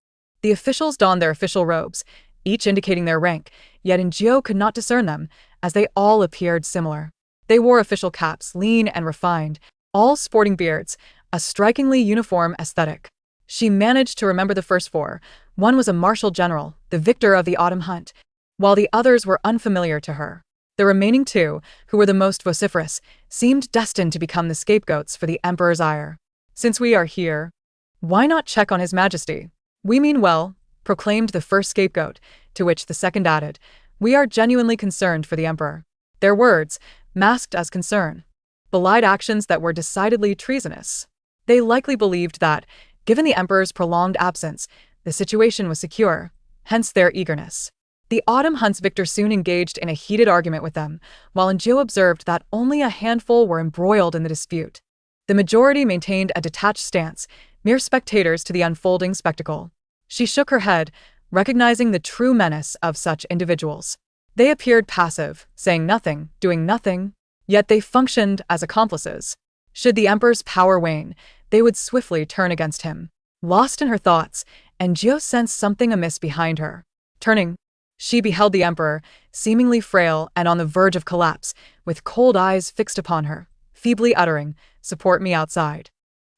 the officials donned their official robes, each indicating their rank, yet Jiao could not discern them, as they all appeared similar. They wore official caps, lean and refined, all sporting beards, a strikingly uniform aesthetic. She managed to remember the first 4. One was a martial general, the victor of the autumn hunt, while the others were unfamiliar to her. The remaining 2, who were the most vociferous, seemed destined to become the scapegoats for the emperor's ire. Since we are here, why not check on His Majesty? We mean well, proclaimed the first scapegoat, to which the second added, we are genuinely concerned for the emperor. Their words, masked as concern, belied actions that were decidedly treasonous. They likely believed that, given the emperor's prolonged absence, The situation was secure, hence their eagerness. The Autumn Hunt's victor soon engaged in a heated argument with them, while Enjo observed that only a handful were embroiled in the dispute. The majority maintained a detached stance, mere spectators to the unfolding spectacle. She shook her head, recognizing the true menace of such individuals. They appeared passive, saying nothing, doing nothing, yet they functioned as accomplices. Should the emperor's power wane, they would swiftly turn against him. Lost in her thoughts, Enjo sensed something amiss behind her. Turning, she beheld the emperor, seemingly frail and on the verge of collapse, with cold eyes fixed upon her, feebly uttering, "Support me outside."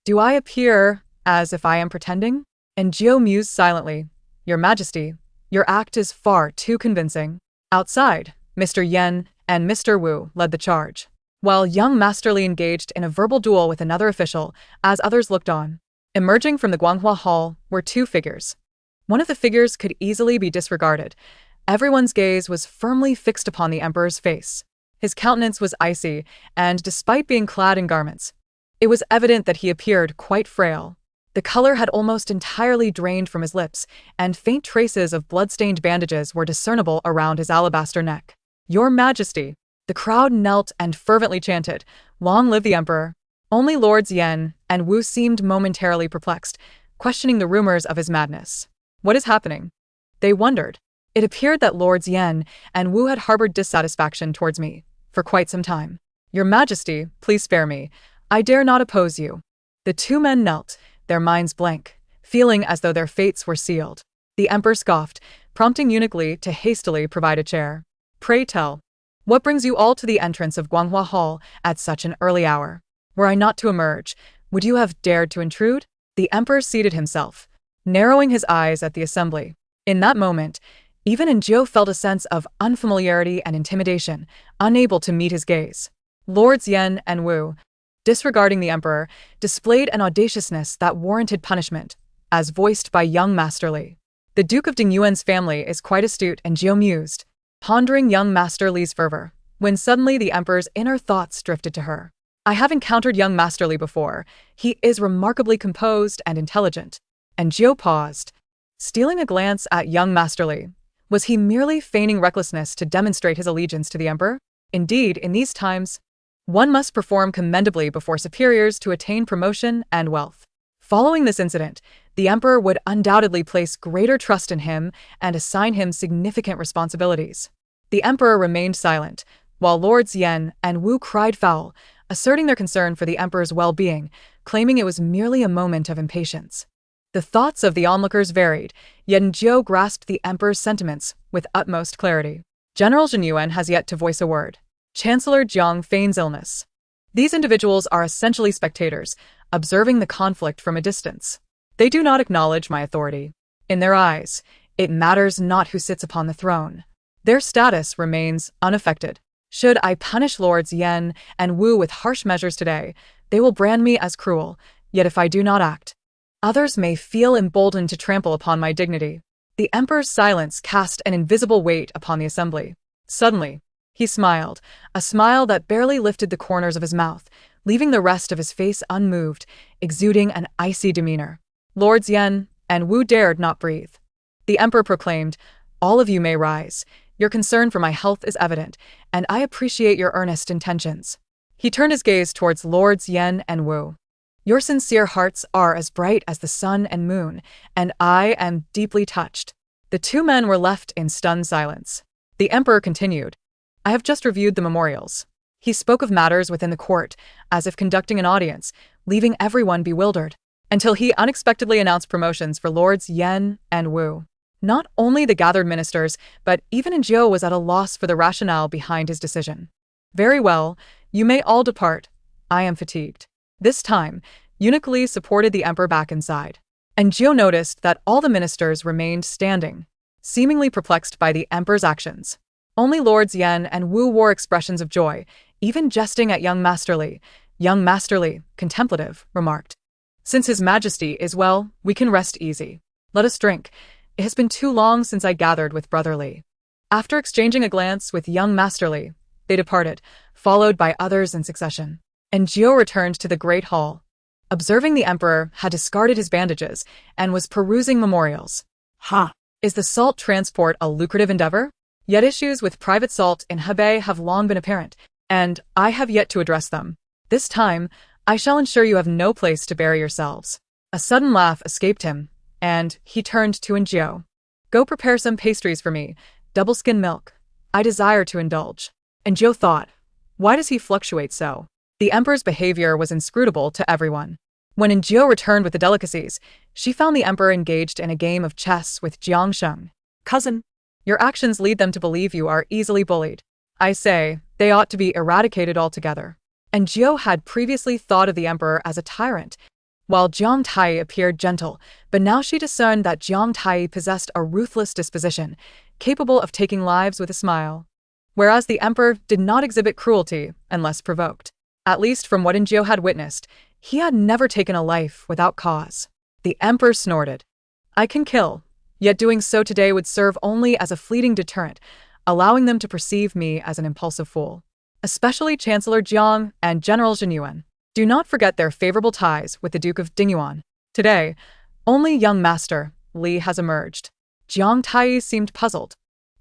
"Do I appear as if I am pretending?" Enjo mused silently. "Your Majesty, your act is far too convincing." Outside, Mr. Yen and Mr. Wu led the charge, while young Masterly engaged in a verbal duel with another official, as others looked on. Emerging from the Guanghua Hall were two figures. One of the figures could easily be disregarded. Everyone's gaze was firmly fixed upon the emperor's face. His countenance was icy, and despite being clad in garments, it was evident that he appeared quite frail. The color had almost entirely drained from his lips, and faint traces of blood-stained bandages were discernible around his alabaster neck. "Your Majesty!" The crowd knelt and fervently chanted, "Long live the emperor!" Only Lords Yen and Wu seemed momentarily perplexed, questioning the rumors of his madness. "What is happening?" they wondered. It appeared that Lords Yen and Wu had harbored dissatisfaction towards me for quite some time. "Your Majesty, please spare me. I dare not oppose you." The two men knelt, their minds blank, feeling as though their fates were sealed. The emperor scoffed, prompting Eunuch Li to hastily provide a chair. "Pray tell, what brings you all to the entrance of Guanghua Hall at such an early hour? Were I not to emerge, would you have dared to intrude?" The emperor seated himself, narrowing his eyes at the assembly. In that moment, even Enjo felt a sense of unfamiliarity and intimidation, unable to meet his gaze. Lords Yen and Wu, disregarding the emperor, displayed an audaciousness that warranted punishment, as voiced by young Masterly. The Duke of Dingyuan's family is quite astute, Enjo mused, pondering young Master Li's fervor, when suddenly the emperor's inner thoughts drifted to her. "I have encountered young Masterly before. He is remarkably composed and intelligent." Enjo paused, stealing a glance at young Masterly. Was he merely feigning recklessness to demonstrate his allegiance to the emperor? Indeed, in these times, one must perform commendably before superiors to attain promotion and wealth. Following this incident, the emperor would undoubtedly place greater trust in him and assign him significant responsibilities. The emperor remained silent, while Lords Yen and Wu cried foul, asserting their concern for the emperor's well-being, claiming it was merely a moment of impatience. The thoughts of the onlookers varied, yet Enjo grasped the emperor's sentiments with utmost clarity. General Jinyuan has yet to voice a word. Chancellor Jiang feigns illness. These individuals are essentially spectators, observing the conflict from a distance. They do not acknowledge my authority. In their eyes, it matters not who sits upon the throne. Their status remains unaffected. Should I punish Lords Yen and Wu with harsh measures today, they will brand me as cruel, yet if I do not act, others may feel emboldened to trample upon my dignity. The emperor's silence cast an invisible weight upon the assembly. Suddenly, he smiled, a smile that barely lifted the corners of his mouth, leaving the rest of his face unmoved, exuding an icy demeanor. Lords Yen and Wu dared not breathe. The emperor proclaimed, "All of you may rise. Your concern for my health is evident, and I appreciate your earnest intentions." He turned his gaze towards Lords Yen and Wu. "Your sincere hearts are as bright as the sun and moon, and I am deeply touched." The two men were left in stunned silence. The emperor continued, "I have just reviewed the memorials." He spoke of matters within the court, as if conducting an audience, leaving everyone bewildered, until he unexpectedly announced promotions for Lords Yen and Wu. Not only the gathered ministers, but even Enjo was at a loss for the rationale behind his decision. "Very well, you may all depart. I am fatigued." This time, Eunuch Li supported the emperor back inside. Enjo noticed that all the ministers remained standing, seemingly perplexed by the emperor's actions. Only Lords Yen and Wu wore expressions of joy, even jesting at young Masterly. Young Masterly, contemplative, remarked, "Since His Majesty is well, we can rest easy. Let us drink. It has been too long since I gathered with Brother Li." After exchanging a glance with young Masterly, they departed, followed by others in succession. Enjo returned to the Great Hall. observing the emperor had discarded his bandages and was perusing memorials. Is the salt transport a lucrative endeavor? Yet issues with private salt in Hebei have long been apparent, and I have yet to address them. This time, I shall ensure you have no place to bury yourselves. A sudden laugh escaped him, and he turned to Enjio. Go prepare some pastries for me, double-skin milk. I desire to indulge. Enjio thought, why does he fluctuate so? The emperor's behavior was inscrutable to everyone. When Enjio returned with the delicacies, she found the emperor engaged in a game of chess with Jiang Sheng. Cousin, your actions lead them to believe you are easily bullied. I say, they ought to be eradicated altogether. Enjio had previously thought of the emperor as a tyrant, while Jiang Tai appeared gentle, but now she discerned that Jiang Tai possessed a ruthless disposition, capable of taking lives with a smile. Whereas the emperor did not exhibit cruelty unless provoked. At least from what Enjio had witnessed, he had never taken a life without cause. The emperor snorted. I can kill, yet doing so today would serve only as a fleeting deterrent, allowing them to perceive me as an impulsive fool. Especially Chancellor Jiang and General Zhenyuan. Do not forget their favorable ties with the Duke of Dingyuan. Today, only young Master Li has emerged. Jiang Tai seemed puzzled.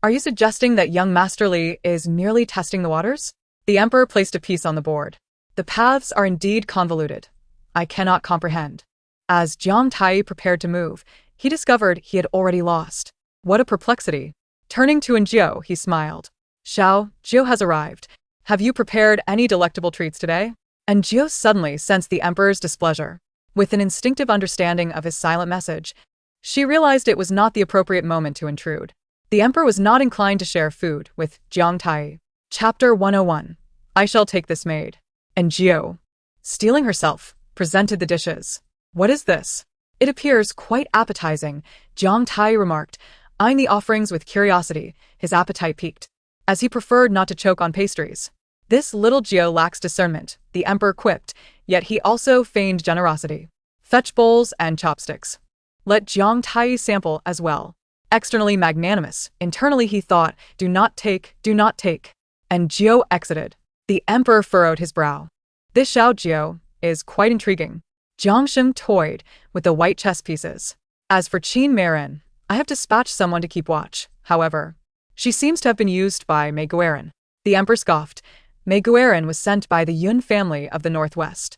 Are you suggesting that young Master Li is merely testing the waters? The emperor placed a piece on the board. The paths are indeed convoluted. I cannot comprehend. As Jiang Tai prepared to move, he discovered he had already lost. What a perplexity. Turning to Enjio, he smiled. Xiao, Jiu has arrived. Have you prepared any delectable treats today? Enjio suddenly sensed the emperor's displeasure. With an instinctive understanding of his silent message, she realized it was not the appropriate moment to intrude. The emperor was not inclined to share food with Jiang Tai. Chapter 101. I shall take this maid. Enjio, steeling herself, presented the dishes. What is this? It appears quite appetizing, Jiang Tai remarked, eyeing the offerings with curiosity, his appetite piqued, as he preferred not to choke on pastries. This little Jio lacks discernment, the emperor quipped, yet he also feigned generosity. Fetch bowls and chopsticks. Let Jiang Tai sample as well. Externally magnanimous, internally he thought, do not take, and Jio exited. The emperor furrowed his brow. This Xiao Jio is quite intriguing. Jiang Sheng toyed with the white chess pieces. As for Qin Marin, I have dispatched someone to keep watch, however. She seems to have been used by Mei Guerin. The emperor scoffed. Mei Guerin was sent by the Yun family of the northwest.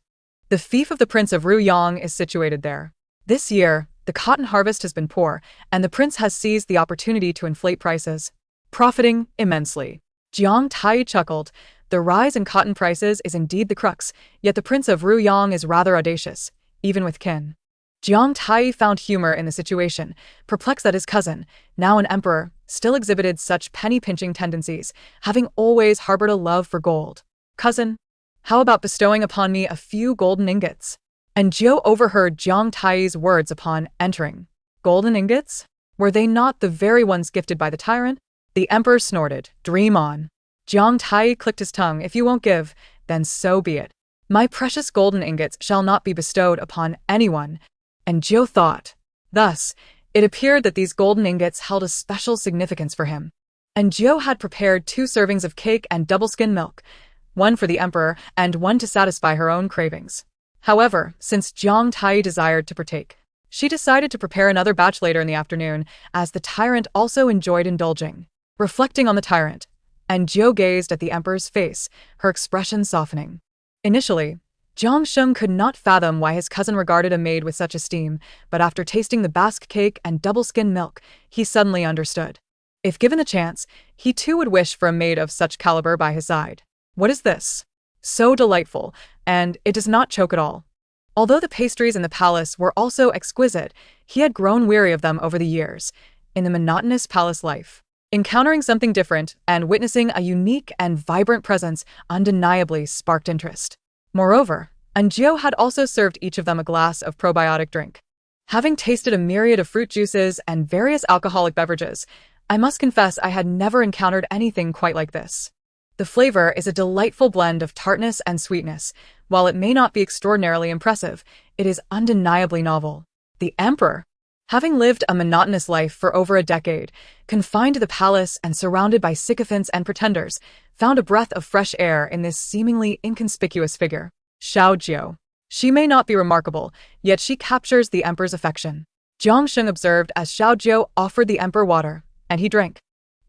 The fief of the Prince of Ruyang is situated there. This year, the cotton harvest has been poor, and the prince has seized the opportunity to inflate prices, profiting immensely. Jiang Tai chuckled. The rise in cotton prices is indeed the crux, yet the Prince of Ruyang is rather audacious, even with kin. Jiang Tai found humor in the situation, perplexed that his cousin, now an emperor, still exhibited such penny-pinching tendencies, having always harbored a love for gold. Cousin, how about bestowing upon me a few golden ingots? And Jiao overheard Jiang Tai's words upon entering. Golden ingots? Were they not the very ones gifted by the tyrant? The emperor snorted. Dream on. Jiang Tai clicked his tongue. If you won't give, then so be it. My precious golden ingots shall not be bestowed upon anyone. And Jiao thought. Thus, it appeared that these golden ingots held a special significance for him. And Jiao had prepared 2 servings of cake and double-skin milk, one for the emperor and one to satisfy her own cravings. However, since Jiang Tai desired to partake, she decided to prepare another batch later in the afternoon, as the tyrant also enjoyed indulging. Reflecting on the tyrant, and Jiao gazed at the emperor's face, her expression softening. Initially, Jiang Sheng could not fathom why his cousin regarded a maid with such esteem, but after tasting the Basque cake and double-skin milk, he suddenly understood. If given the chance, he too would wish for a maid of such caliber by his side. What is this? So delightful, and it does not choke at all. Although the pastries in the palace were also exquisite, he had grown weary of them over the years, in the monotonous palace life. Encountering something different and witnessing a unique and vibrant presence undeniably sparked interest. Moreover, Anjio had also served each of them a glass of probiotic drink. Having tasted a myriad of fruit juices and various alcoholic beverages, I must confess I had never encountered anything quite like this. The flavor is a delightful blend of tartness and sweetness. While it may not be extraordinarily impressive, it is undeniably novel. The emperor, having lived a monotonous life for over a decade, confined to the palace and surrounded by sycophants and pretenders, found a breath of fresh air in this seemingly inconspicuous figure. Xiao Jiao. She may not be remarkable, yet she captures the emperor's affection. Jiang Sheng observed as Xiao Jiu offered the emperor water, and he drank,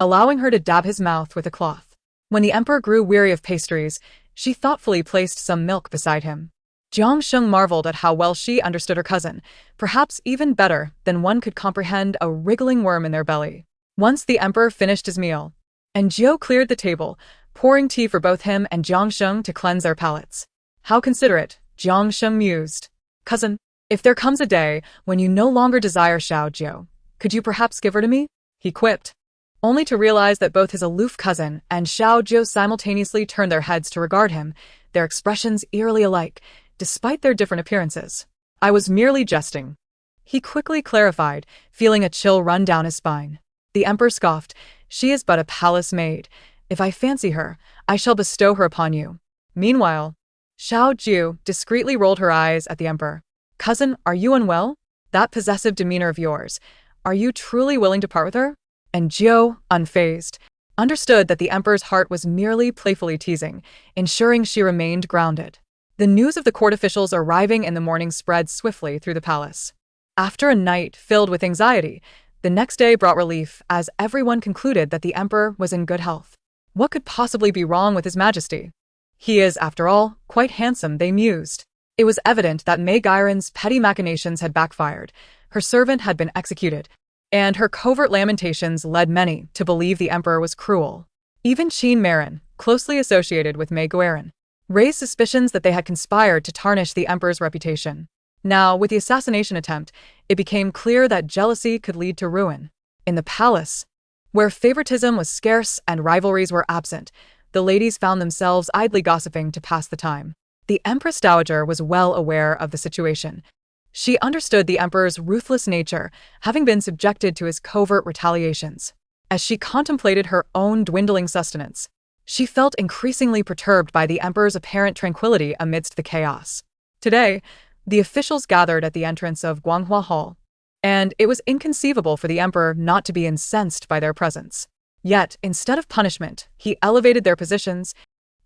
allowing her to dab his mouth with a cloth. When the emperor grew weary of pastries, she thoughtfully placed some milk beside him. Jiang Sheng marveled at how well she understood her cousin, perhaps even better than one could comprehend a wriggling worm in their belly. Once the emperor finished his meal, and Jiu cleared the table, pouring tea for both him and Jiang Sheng to cleanse their palates. How considerate, Jiang Sheng mused. Cousin, if there comes a day when you no longer desire Xiao Jiu, could you perhaps give her to me? He quipped, only to realize that both his aloof cousin and Xiao Jiu simultaneously turned their heads to regard him, their expressions eerily alike, despite their different appearances. I was merely jesting. He quickly clarified, feeling a chill run down his spine. The emperor scoffed, she is but a palace maid. If I fancy her, I shall bestow her upon you. Meanwhile, Xiao Jiu discreetly rolled her eyes at the emperor. Cousin, are you unwell? That possessive demeanor of yours. Are you truly willing to part with her? And Jiu, unfazed, understood that the emperor's heart was merely playfully teasing, ensuring she remained grounded. The news of the court officials arriving in the morning spread swiftly through the palace. After a night filled with anxiety, the next day brought relief as everyone concluded that the emperor was in good health. What could possibly be wrong with his majesty? He is, after all, quite handsome, they mused. It was evident that Maid petty machinations had backfired, her servant had been executed, and her covert lamentations led many to believe the emperor was cruel. Even Qin Marin, closely associated with Maid, raised suspicions that they had conspired to tarnish the emperor's reputation. Now, with the assassination attempt, it became clear that jealousy could lead to ruin. In the palace, where favoritism was scarce and rivalries were absent, the ladies found themselves idly gossiping to pass the time. The Empress Dowager was well aware of the situation. She understood the emperor's ruthless nature, having been subjected to his covert retaliations. As she contemplated her own dwindling sustenance, she felt increasingly perturbed by the emperor's apparent tranquility amidst the chaos. Today, the officials gathered at the entrance of Guanghua Hall, and it was inconceivable for the emperor not to be incensed by their presence. Yet, instead of punishment, he elevated their positions,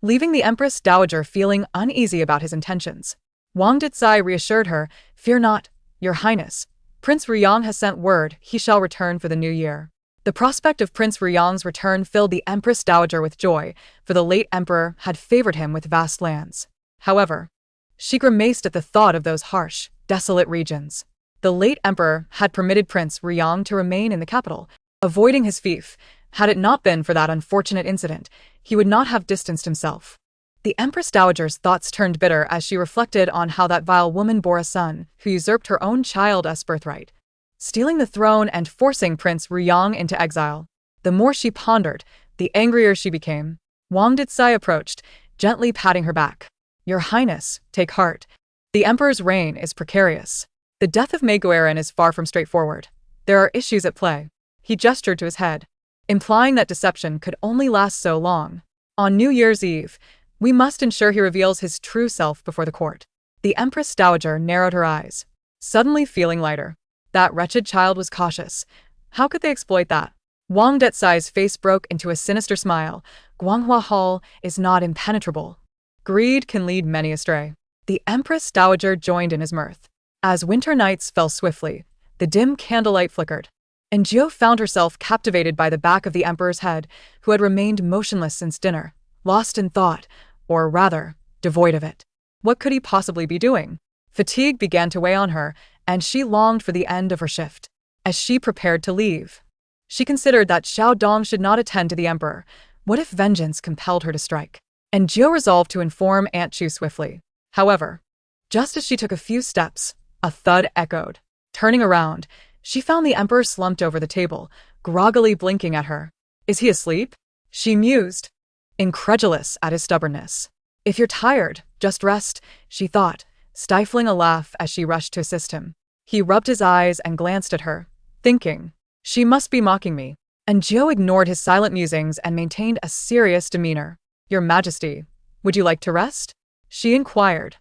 leaving the Empress Dowager feeling uneasy about his intentions. Wang Dicai reassured her, "Fear not, Your Highness. Prince Ruyang has sent word he shall return for the new year." The prospect of Prince Ruyang's return filled the Empress Dowager with joy, for the late emperor had favored him with vast lands. However, she grimaced at the thought of those harsh, desolate regions. The late emperor had permitted Prince Ruyang to remain in the capital, avoiding his fief. Had it not been for that unfortunate incident, he would not have distanced himself. The Empress Dowager's thoughts turned bitter as she reflected on how that vile woman bore a son who usurped her own child's birthright, stealing the throne and forcing Prince Ruyang into exile. The more she pondered, the angrier she became. Wang Dicai approached, gently patting her back. "Your Highness, take heart. The emperor's reign is precarious. The death of Maid is far from straightforward. There are issues at play." He gestured to his head, implying that deception could only last so long. On New Year's Eve, we must ensure he reveals his true self before the court. The Empress Dowager narrowed her eyes, suddenly feeling lighter. That wretched child was cautious. How could they exploit that? Wang Dicai's face broke into a sinister smile. Guanghua Hall is not impenetrable. Greed can lead many astray. The Empress Dowager joined in his mirth. As winter nights fell swiftly, the dim candlelight flickered, and Jiu found herself captivated by the back of the emperor's head, who had remained motionless since dinner, lost in thought, or rather, devoid of it. What could he possibly be doing? Fatigue began to weigh on her, and she longed for the end of her shift. As she prepared to leave, she considered that Xiao Dong should not attend to the emperor. What if vengeance compelled her to strike? And Jiu resolved to inform Aunt Chu swiftly. However, just as she took a few steps, a thud echoed. Turning around, she found the emperor slumped over the table, groggily blinking at her. "Is he asleep?" she mused, incredulous at his stubbornness. "If you're tired, just rest," she thought, stifling a laugh as she rushed to assist him. He rubbed his eyes and glanced at her, thinking, "She must be mocking me." And Jiu ignored his silent musings and maintained a serious demeanor. "Your Majesty, would you like to rest?" she inquired.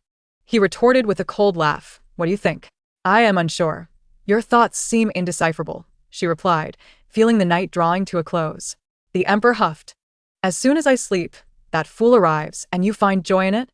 He retorted with a cold laugh. "What do you think?" "I am unsure. Your thoughts seem indecipherable," she replied, feeling the night drawing to a close. The emperor huffed. "As soon as I sleep, that fool arrives, and you find joy in it?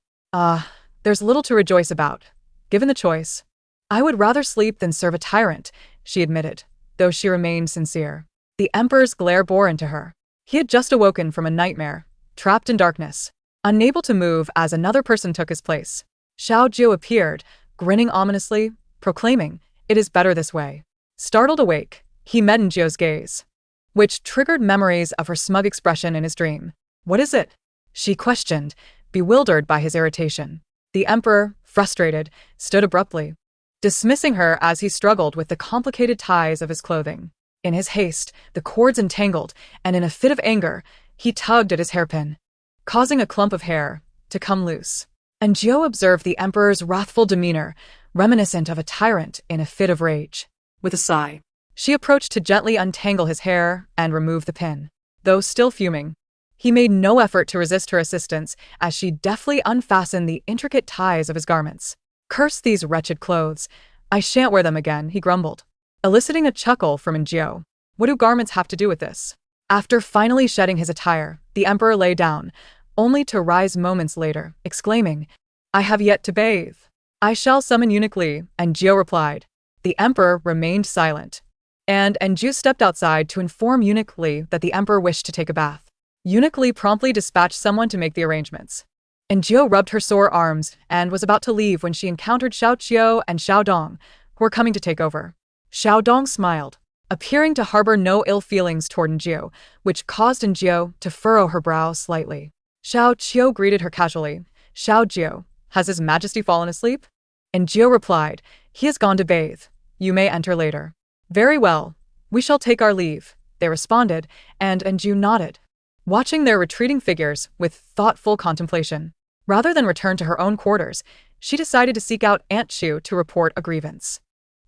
There's little to rejoice about," given the choice. I would rather sleep than serve a tyrant, she admitted, though she remained sincere. The emperor's glare bore into her. He had just awoken from a nightmare, trapped in darkness, unable to move as another person took his place. Xiao Jiu appeared, grinning ominously, proclaiming, "It is better this way." Startled awake, he met Jiu's gaze, which triggered memories of her smug expression in his dream. "What is it?" she questioned, bewildered by his irritation. The emperor, frustrated, stood abruptly, dismissing her as he struggled with the complicated ties of his clothing. In his haste, the cords entangled, and in a fit of anger, he tugged at his hairpin, causing a clump of hair to come loose. And Jiu observed the emperor's wrathful demeanor, reminiscent of a tyrant in a fit of rage. With a sigh, she approached to gently untangle his hair and remove the pin. Though still fuming, he made no effort to resist her assistance as she deftly unfastened the intricate ties of his garments. "Curse these wretched clothes. I shan't wear them again," he grumbled, eliciting a chuckle from Jiu. "What do garments have to do with this?" After finally shedding his attire, the emperor lay down, only to rise moments later, exclaiming, "I have yet to bathe. I shall summon Eunuch Li," and Jiu replied. The emperor remained silent, and Jiu stepped outside to inform Eunuch Li that the emperor wished to take a bath. Eunuch Li promptly dispatched someone to make the arrangements. And Jiu rubbed her sore arms and was about to leave when she encountered Xiao Qiu and Xiao Dong, who were coming to take over. Xiao Dong smiled, appearing to harbor no ill feelings toward Jiu, which caused Jiu to furrow her brow slightly. Xiao Qiu greeted her casually. "Xiao Jiu, has His Majesty fallen asleep?" And Jiu replied, "He has gone to bathe. You may enter later." "Very well. We shall take our leave," they responded, and Jiu nodded, watching their retreating figures with thoughtful contemplation. Rather than return to her own quarters, she decided to seek out Aunt Chu to report a grievance.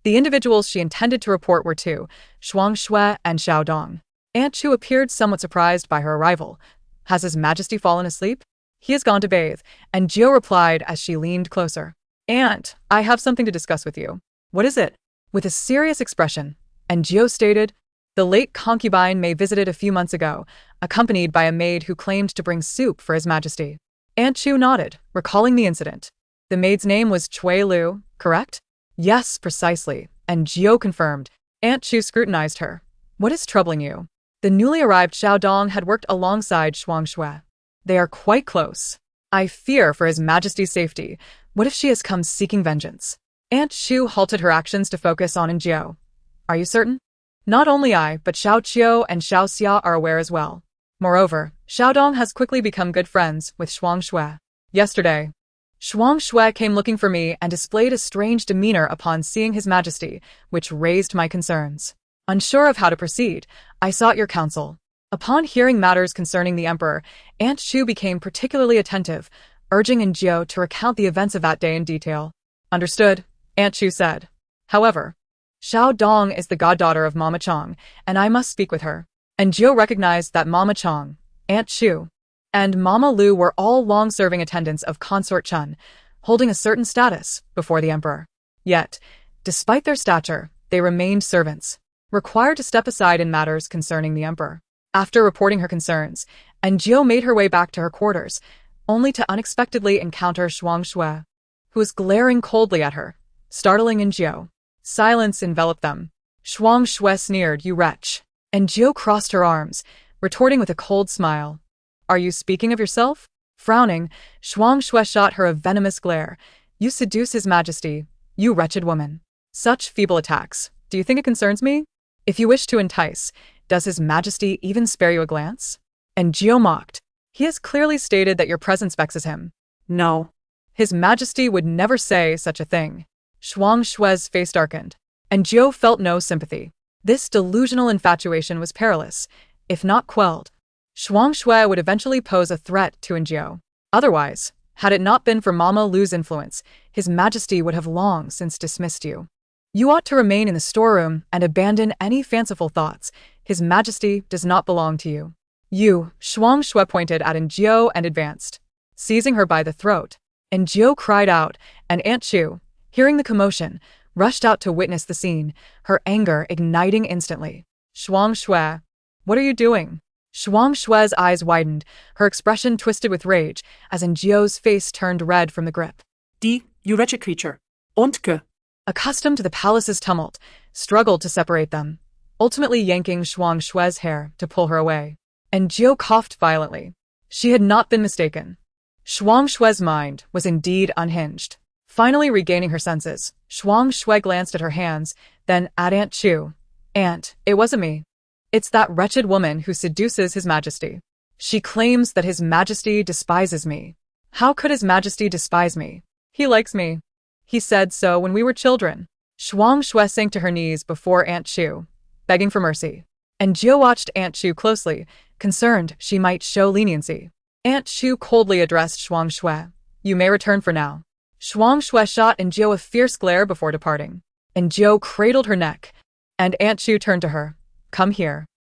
The individuals she intended to report were two, Shuang Shui and Xiao Dong. Aunt Chu appeared somewhat surprised by her arrival. "Has His Majesty fallen asleep?" "He has gone to bathe," and Jiu replied as she leaned closer. "Aunt, I have something to discuss with you." "What is it?" With a serious expression, and Jiu stated, "The late concubine Maid visited a few months ago, accompanied by a maid who claimed to bring soup for His Majesty." Aunt Chu nodded, recalling the incident. "The maid's name was Chui Lu, correct?" "Yes, precisely," and Jiu confirmed. Aunt Chu scrutinized her. "What is troubling you?" The newly arrived Xiao Dong had worked alongside Shuang Shui. "They are quite close. I fear for His Majesty's safety. What if she has come seeking vengeance?" Aunt Chu halted her actions to focus on Jiu. "Are you certain?" "Not only I, but Xiao Qiu and Xiao Xia are aware as well. Moreover, Xiao Dong has quickly become good friends with Shuang Shui. Yesterday, Shuang Shui came looking for me and displayed a strange demeanor upon seeing His Majesty, which raised my concerns. Unsure of how to proceed, I sought your counsel." Upon hearing matters concerning the emperor, Aunt Chu became particularly attentive, urging Jiu to recount the events of that day in detail. "Understood," Aunt Chu said. "However, Xiao Dong is the goddaughter of Mama Chong, and I must speak with her." And Jiu recognized that Mama Chong, Aunt Chu, and Mama Lu were all long-serving attendants of Consort Chun, holding a certain status before the emperor. Yet, despite their stature, they remained servants, required to step aside in matters concerning the emperor. After reporting her concerns, Jiu made her way back to her quarters, only to unexpectedly encounter Shuang Shui, who was glaring coldly at her, startling Jiu. Silence enveloped them. Shuang Shui sneered, "You wretch." And Jiu crossed her arms, retorting with a cold smile. "Are you speaking of yourself?" Frowning, Shuang Shui shot her a venomous glare. "You seduce His Majesty, you wretched woman. Such feeble attacks. Do you think it concerns me? If you wish to entice, does His Majesty even spare you a glance?" And Jiu mocked. "He has clearly stated that your presence vexes him." "No. His Majesty would never say such a thing." Shuang Shui's face darkened, and Jiu felt no sympathy. This delusional infatuation was perilous. If not quelled, Shuang Shui would eventually pose a threat to Jiu. Otherwise, had it not been for Mama Lu's influence, His Majesty would have long since dismissed you. You ought to remain in the storeroom and abandon any fanciful thoughts. His Majesty does not belong to you. You, Shuang Shui pointed at Jiu and advanced, seizing her by the throat. And Jiu cried out, and Aunt Chu, hearing the commotion, rushed out to witness the scene, her anger igniting instantly. "Shuang Shui, what are you doing?" Shuang Shui's eyes widened, her expression twisted with rage, as Jiu's face turned red from the grip. "You wretched creature. Ontke. accustomed to the palace's tumult, struggled to separate them, ultimately yanking Shuang Shue's hair to pull her away. And Jiu coughed violently. She had not been mistaken. Shuang Shue's mind was indeed unhinged. Finally regaining her senses, Shuang Shui glanced at her hands, then at Aunt Chu. "Aunt, it wasn't me. It's that wretched woman who seduces His Majesty. She claims that His Majesty despises me. How could His Majesty despise me? He likes me. He said so when we were children." Shuang Shui sank to her knees before Aunt Chu, begging for mercy. And Jiu watched Aunt Chu closely, concerned she might show leniency. Aunt Chu coldly addressed Shuang Shui. "You may return for now." Shuang Shui shot in Jiu a fierce glare before departing. And Jiu cradled her neck, and Aunt Chu turned to her. "Come here."